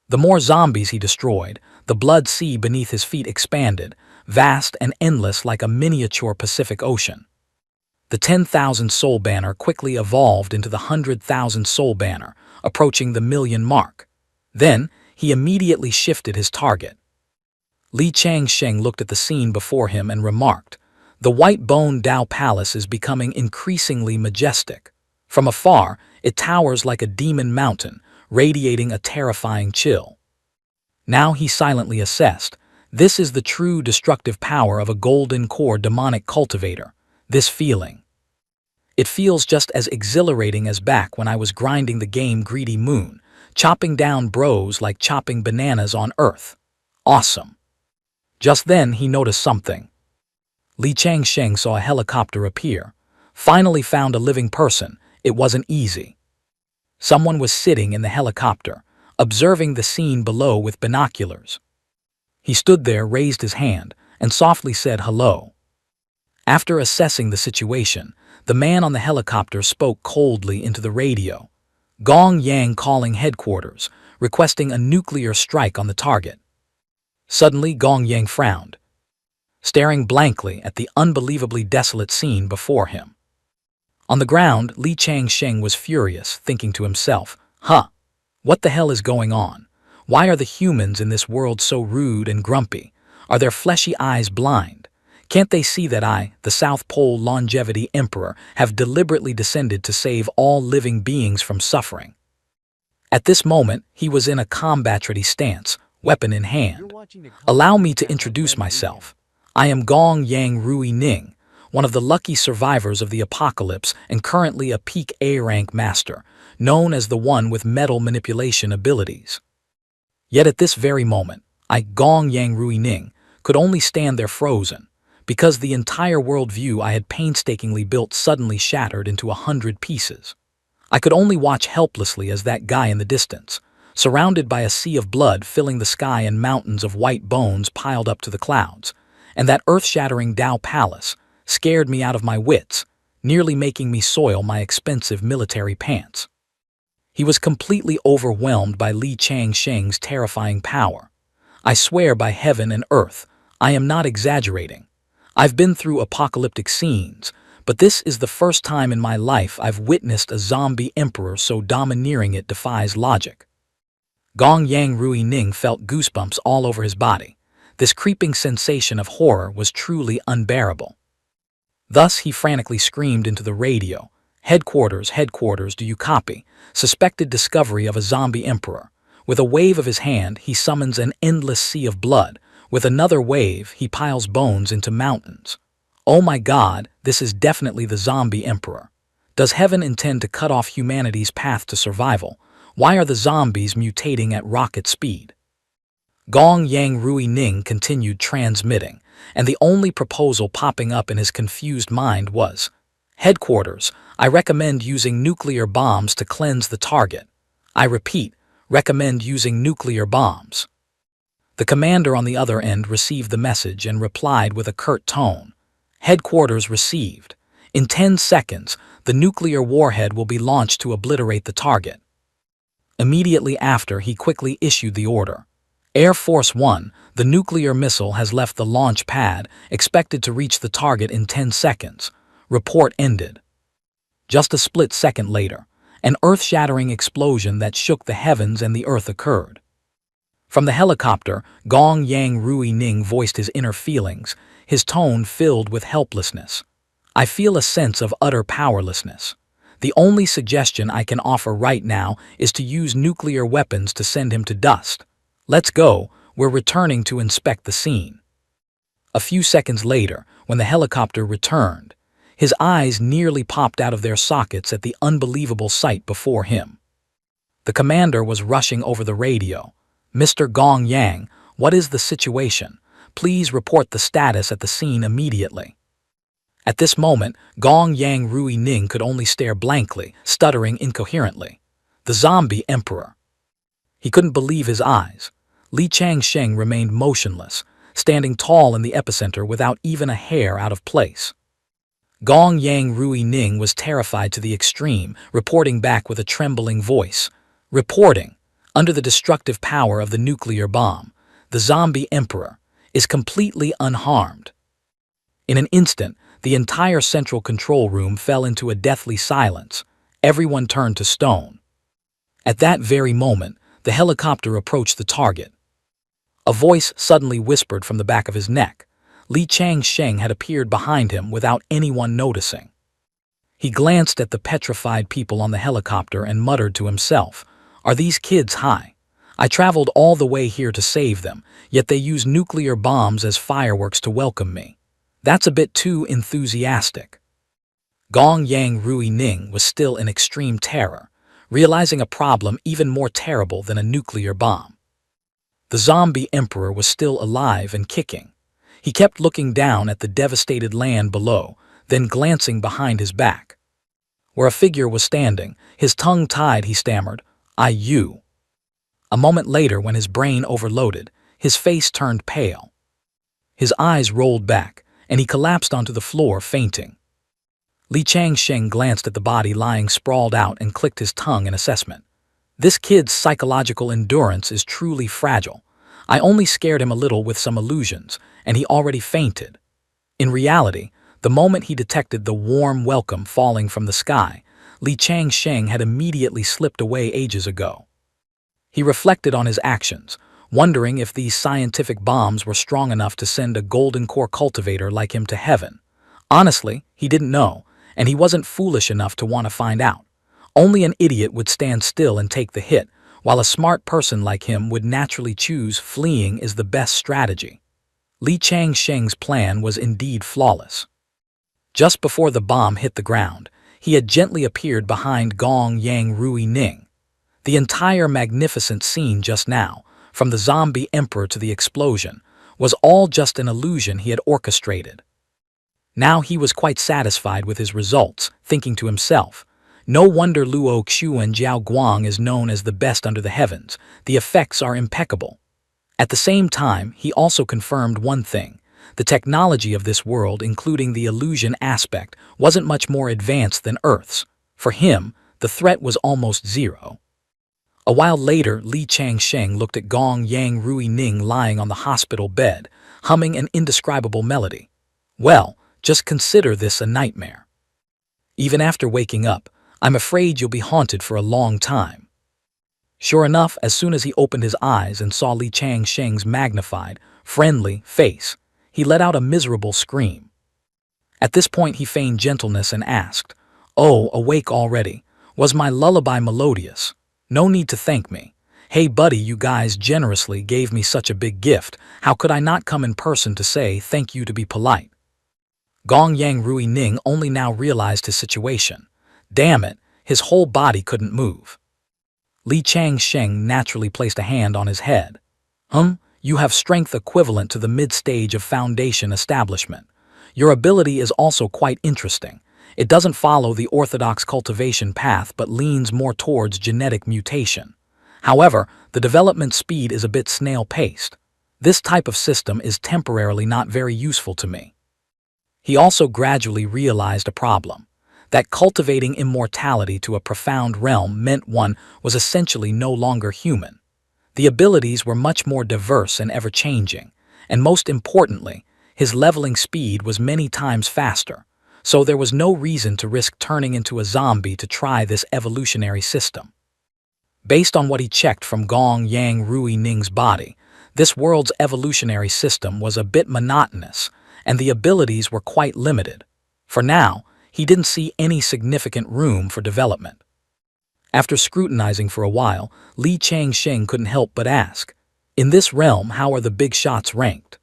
The more zombies he destroyed, the blood sea beneath his feet expanded, vast and endless like a miniature Pacific Ocean. The 10,000 soul banner quickly evolved into the 100,000 soul banner, approaching the million mark. Then, he immediately shifted his target. Li Changsheng looked at the scene before him and remarked, "The White Bone Dao Palace is becoming increasingly majestic. From afar, it towers like a demon mountain, radiating a terrifying chill." Now he silently assessed, This is the true destructive power of a golden core demonic cultivator. This feeling. It feels just as exhilarating as back when I was grinding the game Greedy Moon, chopping down bros like chopping bananas on Earth. Awesome. Just then he noticed something. Li Changsheng saw a helicopter appear. Finally found a living person. It wasn't easy. Someone was sitting in the helicopter, observing the scene below with binoculars. He stood there, raised his hand, and softly said hello. After assessing the situation, the man on the helicopter spoke coldly into the radio. Gong Yang calling headquarters, requesting a nuclear strike on the target. Suddenly, Gong Yang frowned, staring blankly at the unbelievably desolate scene before him. On the ground, Li Changsheng was furious, thinking to himself, what the hell is going on? Why are the humans in this world so rude and grumpy? Are their fleshy eyes blind? Can't they see that I, the South Pole Longevity Emperor, have deliberately descended to save all living beings from suffering? At this moment, he was in a combat-ready stance, weapon in hand. Allow me to introduce myself. I am Gong Yang Rui Ning, one of the lucky survivors of the apocalypse and currently a peak A-rank master, known as the one with metal manipulation abilities. Yet at this very moment, I, Gong Yang Rui Ning, could only stand there frozen, because the entire worldview I had painstakingly built suddenly shattered into 100 pieces. I could only watch helplessly as that guy in the distance, surrounded by a sea of blood filling the sky and mountains of white bones piled up to the clouds, and that earth-shattering Tao Palace scared me out of my wits, nearly making me soil my expensive military pants. He was completely overwhelmed by Li Changsheng's terrifying power. I swear by heaven and earth, I am not exaggerating. I've been through apocalyptic scenes, but this is the first time in my life I've witnessed a zombie emperor so domineering it defies logic. Gong Yang Rui Ning felt goosebumps all over his body. This creeping sensation of horror was truly unbearable. Thus he frantically screamed into the radio, Headquarters, do you copy? Suspected discovery of a zombie emperor. With a wave of his hand, he summons an endless sea of blood. With another wave, he piles bones into mountains. Oh my God, this is definitely the zombie emperor. Does heaven intend to cut off humanity's path to survival? Why are the zombies mutating at rocket speed? Gong Yang Rui Ning continued transmitting, and the only proposal popping up in his confused mind was, Headquarters, I recommend using nuclear bombs to cleanse the target. I repeat, recommend using nuclear bombs. The commander on the other end received the message and replied with a curt tone. Headquarters received. In 10 seconds, the nuclear warhead will be launched to obliterate the target. Immediately after, he quickly issued the order. Air Force One, the nuclear missile has left the launch pad, expected to reach the target in 10 seconds. Report ended. Just a split second later, an earth-shattering explosion that shook the heavens and the earth occurred. From the helicopter, Gong Yang Rui Ning voiced his inner feelings, his tone filled with helplessness. I feel a sense of utter powerlessness. The only suggestion I can offer right now is to use nuclear weapons to send him to dust. Let's go, we're returning to inspect the scene. A few seconds later, when the helicopter returned, his eyes nearly popped out of their sockets at the unbelievable sight before him. The commander was rushing over the radio. Mr. Gong Yang, what is the situation? Please report the status at the scene immediately. At this moment, Gong Yang Rui Ning could only stare blankly, stuttering incoherently. The zombie emperor. He couldn't believe his eyes. Li Changsheng remained motionless, standing tall in the epicenter without even a hair out of place. Gong Yang Rui Ning was terrified to the extreme, reporting back with a trembling voice. Reporting, under the destructive power of the nuclear bomb, the zombie emperor is completely unharmed. In an instant, the entire central control room fell into a deathly silence. Everyone turned to stone. At that very moment, the helicopter approached the target. A voice suddenly whispered from the back of his neck. Li Changsheng had appeared behind him without anyone noticing. He glanced at the petrified people on the helicopter and muttered to himself, Are these kids high? I traveled all the way here to save them, yet they use nuclear bombs as fireworks to welcome me. That's a bit too enthusiastic. Gong Yang Rui Ning was still in extreme terror, realizing a problem even more terrible than a nuclear bomb. The zombie emperor was still alive and kicking. He kept looking down at the devastated land below, then glancing behind his back. Where a figure was standing, his tongue tied, he stammered, "You." A moment later, when his brain overloaded, his face turned pale. His eyes rolled back, and he collapsed onto the floor, fainting. Li Changsheng glanced at the body lying sprawled out and clicked his tongue in assessment. This kid's psychological endurance is truly fragile. I only scared him a little with some illusions, and he already fainted. In reality, the moment he detected the warm welcome falling from the sky, Li Changsheng had immediately slipped away ages ago. He reflected on his actions, wondering if these scientific bombs were strong enough to send a golden core cultivator like him to heaven. Honestly, he didn't know, and he wasn't foolish enough to want to find out. Only an idiot would stand still and take the hit, while a smart person like him would naturally choose fleeing is the best strategy. Li Changsheng's plan was indeed flawless. Just before the bomb hit the ground, he had gently appeared behind Gong Yang Rui Ning. The entire magnificent scene just now, from the zombie emperor to the explosion, was all just an illusion he had orchestrated. Now he was quite satisfied with his results, thinking to himself, "No wonder Luo Xuan Jiao Guang is known as the best under the heavens. The effects are impeccable." At the same time, he also confirmed one thing. The technology of this world, including the illusion aspect, wasn't much more advanced than Earth's. For him, the threat was almost zero. A while later, Li Changsheng looked at Gong Yang Rui Ning lying on the hospital bed, humming an indescribable melody. "Well, just consider this a nightmare. Even after waking up, I'm afraid you'll be haunted for a long time." Sure enough, as soon as he opened his eyes and saw Li Changsheng's magnified, friendly face, he let out a miserable scream. At this point he feigned gentleness and asked, "Oh, awake already? Was my lullaby melodious? No need to thank me. Hey buddy, you guys generously gave me such a big gift. How could I not come in person to say thank you to be polite?" Gong Yang Rui Ning only now realized his situation. Damn it, his whole body couldn't move. Li Changsheng naturally placed a hand on his head. You have strength equivalent to the mid-stage of Foundation establishment. Your ability is also quite interesting. It doesn't follow the orthodox cultivation path but leans more towards genetic mutation. However, the development speed is a bit snail-paced. This type of system is temporarily not very useful to me. He also gradually realized a problem. That cultivating immortality to a profound realm meant one was essentially no longer human. The abilities were much more diverse and ever-changing, and most importantly, his leveling speed was many times faster, so there was no reason to risk turning into a zombie to try this evolutionary system. Based on what he checked from Gong Yang Rui Ning's body, this world's evolutionary system was a bit monotonous, and the abilities were quite limited. For now, he didn't see any significant room for development. After scrutinizing for a while, Li Changsheng couldn't help but ask, "In this realm, how are the big shots ranked?"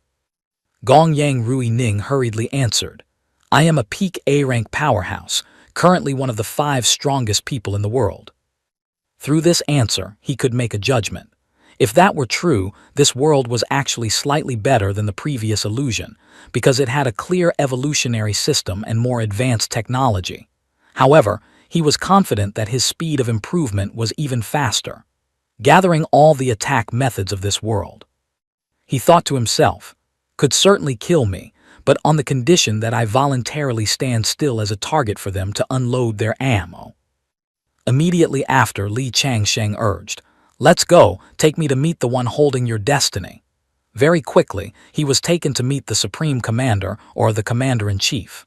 Gong Yang Rui Ning hurriedly answered, "I am a peak A-rank powerhouse, currently one of the 5 strongest people in the world." Through this answer, he could make a judgment. If that were true, this world was actually slightly better than the previous illusion, because it had a clear evolutionary system and more advanced technology. However, he was confident that his speed of improvement was even faster, gathering all the attack methods of this world. He thought to himself, "Could certainly kill me, but on the condition that I voluntarily stand still as a target for them to unload their ammo." Immediately after, Li Changsheng urged, "Let's go, take me to meet the one holding your destiny." Very quickly, he was taken to meet the Supreme Commander, or the Commander-in-Chief.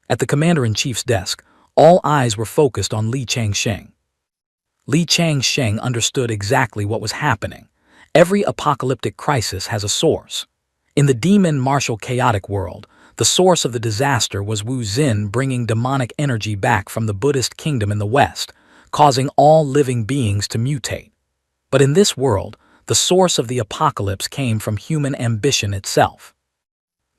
At the Commander-in-Chief's desk, all eyes were focused on Li Changsheng. Li Changsheng understood exactly what was happening. Every apocalyptic crisis has a source. In the demon martial chaotic world, the source of the disaster was Wu Xin bringing demonic energy back from the Buddhist kingdom in the West, causing all living beings to mutate. But in this world, the source of the apocalypse came from human ambition itself.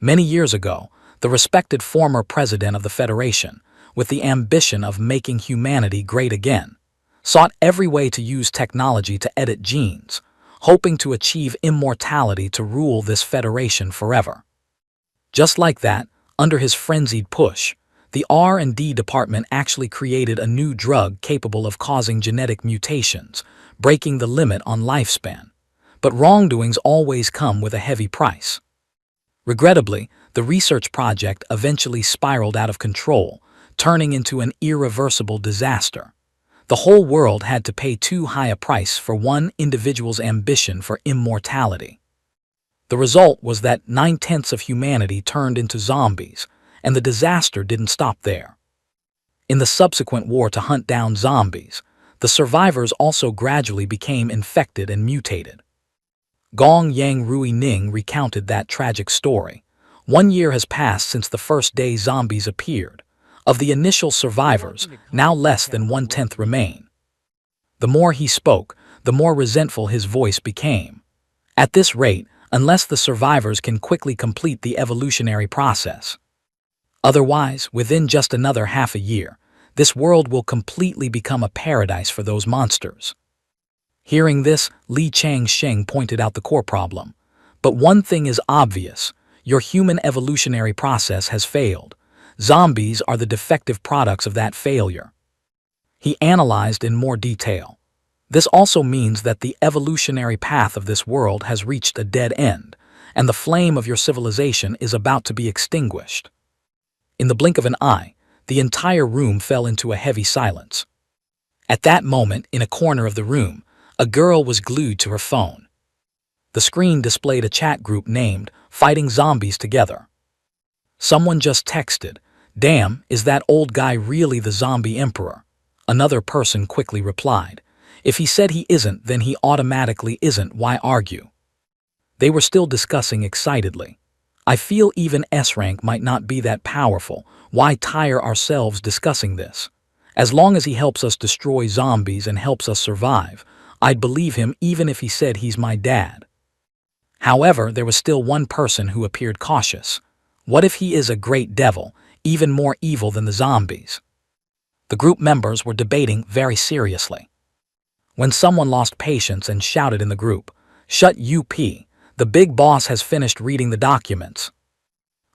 Many years ago, the respected former president of the Federation, with the ambition of making humanity great again, sought every way to use technology to edit genes, hoping to achieve immortality to rule this Federation forever. Just like that, under his frenzied push, the R&D department actually created a new drug capable of causing genetic mutations, breaking the limit on lifespan. But wrongdoings always come with a heavy price. Regrettably, the research project eventually spiraled out of control, turning into an irreversible disaster. The whole world had to pay too high a price for one individual's ambition for immortality. The result was that 9/10 of humanity turned into zombies, and the disaster didn't stop there. In the subsequent war to hunt down zombies, the survivors also gradually became infected and mutated. Gong Yang Rui Ning recounted that tragic story. 1 year has passed since the first day zombies appeared. Of the initial survivors, now less than 1/10 remain. The more he spoke, the more resentful his voice became. At this rate, unless the survivors can quickly complete the evolutionary process. Otherwise, within just another half a year, this world will completely become a paradise for those monsters. Hearing this, Li Changsheng pointed out the core problem. But one thing is obvious: your human evolutionary process has failed. Zombies are the defective products of that failure. He analyzed in more detail. This also means that the evolutionary path of this world has reached a dead end, and the flame of your civilization is about to be extinguished. In the blink of an eye, the entire room fell into a heavy silence. At that moment, in a corner of the room, a girl was glued to her phone. The screen displayed a chat group named Fighting Zombies Together. Someone just texted, "Damn, is that old guy really the zombie emperor?" Another person quickly replied, "If he said he isn't, then he automatically isn't, why argue?" They were still discussing excitedly. "I feel even S-rank might not be that powerful, why tire ourselves discussing this? As long as he helps us destroy zombies and helps us survive, I'd believe him even if he said he's my dad." However, there was still one person who appeared cautious. What if he is a great devil, even more evil than the zombies? The group members were debating very seriously. When someone lost patience and shouted in the group, "Shut up, the big boss has finished reading the documents."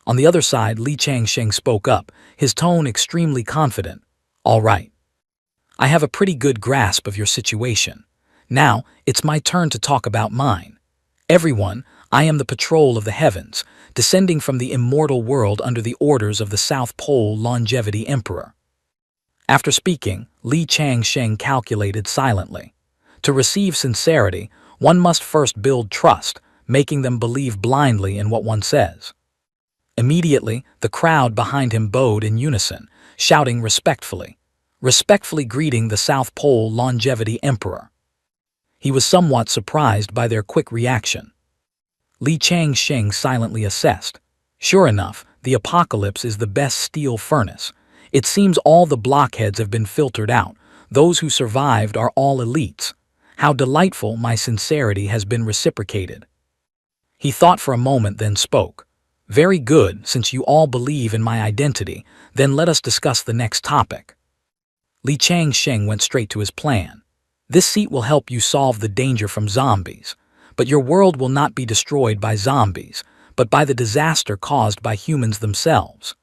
On the other side, Li Changsheng spoke up, his tone extremely confident. "All right. I have a pretty good grasp of your situation. Now, it's my turn to talk about mine. Everyone, I am the patrol of the heavens, descending from the immortal world under the orders of the South Pole Longevity Emperor." After speaking, Li Changsheng calculated silently. To receive sincerity, one must first build trust, making them believe blindly in what one says. Immediately, the crowd behind him bowed in unison, shouting respectfully greeting the South Pole Longevity Emperor. He was somewhat surprised by their quick reaction. Li Changsheng silently assessed. Sure enough, the apocalypse is the best steel furnace. It seems all the blockheads have been filtered out. Those who survived are all elites. How delightful my sincerity has been reciprocated. He thought for a moment, then spoke. "Very good, since you all believe in my identity, then let us discuss the next topic." Li Changsheng went straight to his plan. "This seat will help you solve the danger from zombies. But your world will not be destroyed by zombies, but by the disaster caused by humans themselves.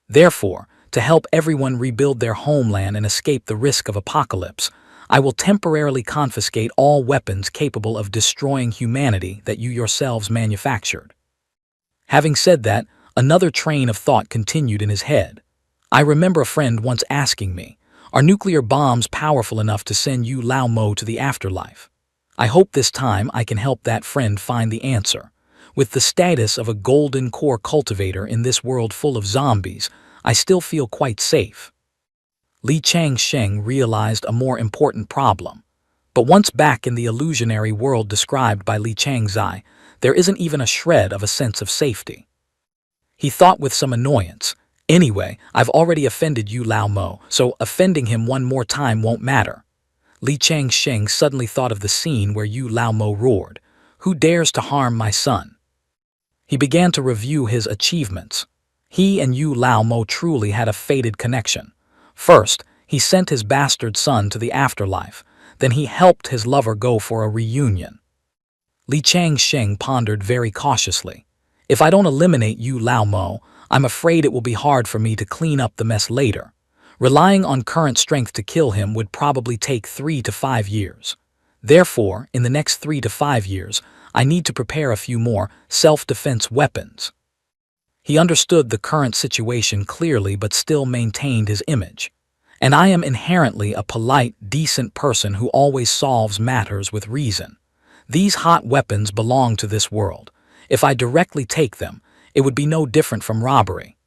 Therefore, to help everyone rebuild their homeland and escape the risk of apocalypse, I will temporarily confiscate all weapons capable of destroying humanity that you yourselves manufactured." Having said that, another train of thought continued in his head. "I remember a friend once asking me, are nuclear bombs powerful enough to send Yu Lao Mo to the afterlife? I hope this time I can help that friend find the answer. With the status of a golden core cultivator in this world full of zombies, I still feel quite safe." Li Changsheng realized a more important problem. But once back in the illusionary world described by Li Changzai, there isn't even a shred of a sense of safety. He thought with some annoyance, "Anyway, I've already offended Yu Lao Mo, so offending him one more time won't matter." Li Changsheng suddenly thought of the scene where Yu Laomo roared, "Who dares to harm my son?" He began to review his achievements. He and Yu Laomo truly had a fated connection. First, he sent his bastard son to the afterlife. Then he helped his lover go for a reunion. Li Changsheng pondered very cautiously. If I don't eliminate Yu Laomo, I'm afraid it will be hard for me to clean up the mess later. Relying on current strength to kill him would probably take 3 to 5 years. Therefore, in the next 3 to 5 years, I need to prepare a few more self-defense weapons. He understood the current situation clearly but still maintained his image. And I am inherently a polite, decent person who always solves matters with reason. These hot weapons belong to this world. If I directly take them, it would be no different from robbery.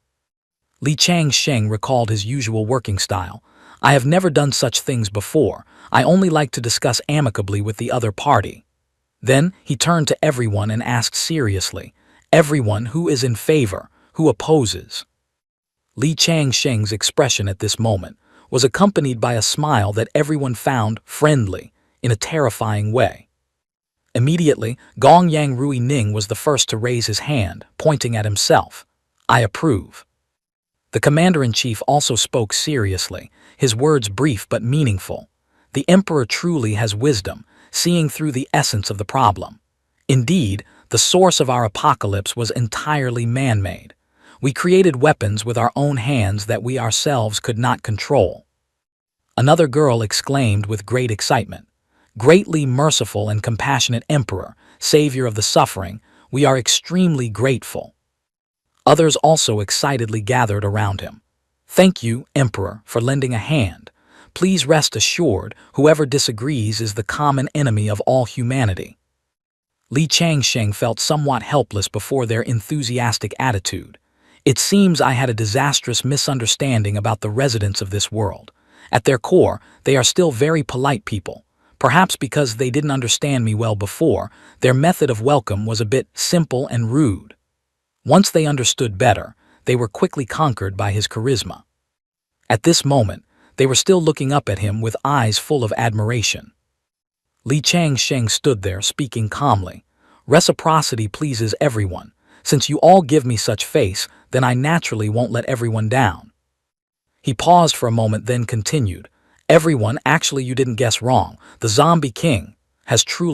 Li Changsheng recalled his usual working style. I have never done such things before. I only like to discuss amicably with the other party. Then he turned to everyone and asked seriously, "Everyone who is in favor, who opposes?" Li Changsheng's expression at this moment was accompanied by a smile that everyone found friendly in a terrifying way. Immediately, Gongyang Rui Ning was the first to raise his hand, pointing at himself. "I approve." The commander-in-chief also spoke seriously, his words brief but meaningful. The emperor truly has wisdom, seeing through the essence of the problem. Indeed, the source of our apocalypse was entirely man-made. We created weapons with our own hands that we ourselves could not control. Another girl exclaimed with great excitement, "Greatly merciful and compassionate emperor, savior of the suffering, we are extremely grateful." Others also excitedly gathered around him. "Thank you, Emperor, for lending a hand. Please rest assured, whoever disagrees is the common enemy of all humanity." Li Changsheng felt somewhat helpless before their enthusiastic attitude. "It seems I had a disastrous misunderstanding about the residents of this world. At their core, they are still very polite people. Perhaps because they didn't understand me well before, their method of welcome was a bit simple and rude. Once they understood better, they were quickly conquered by his charisma." At this moment, they were still looking up at him with eyes full of admiration. Li Changsheng stood there, speaking calmly. "Reciprocity pleases everyone. Since you all give me such face, then I naturally won't let everyone down." He paused for a moment, then continued, "Everyone, actually you didn't guess wrong. The Zombie King has truly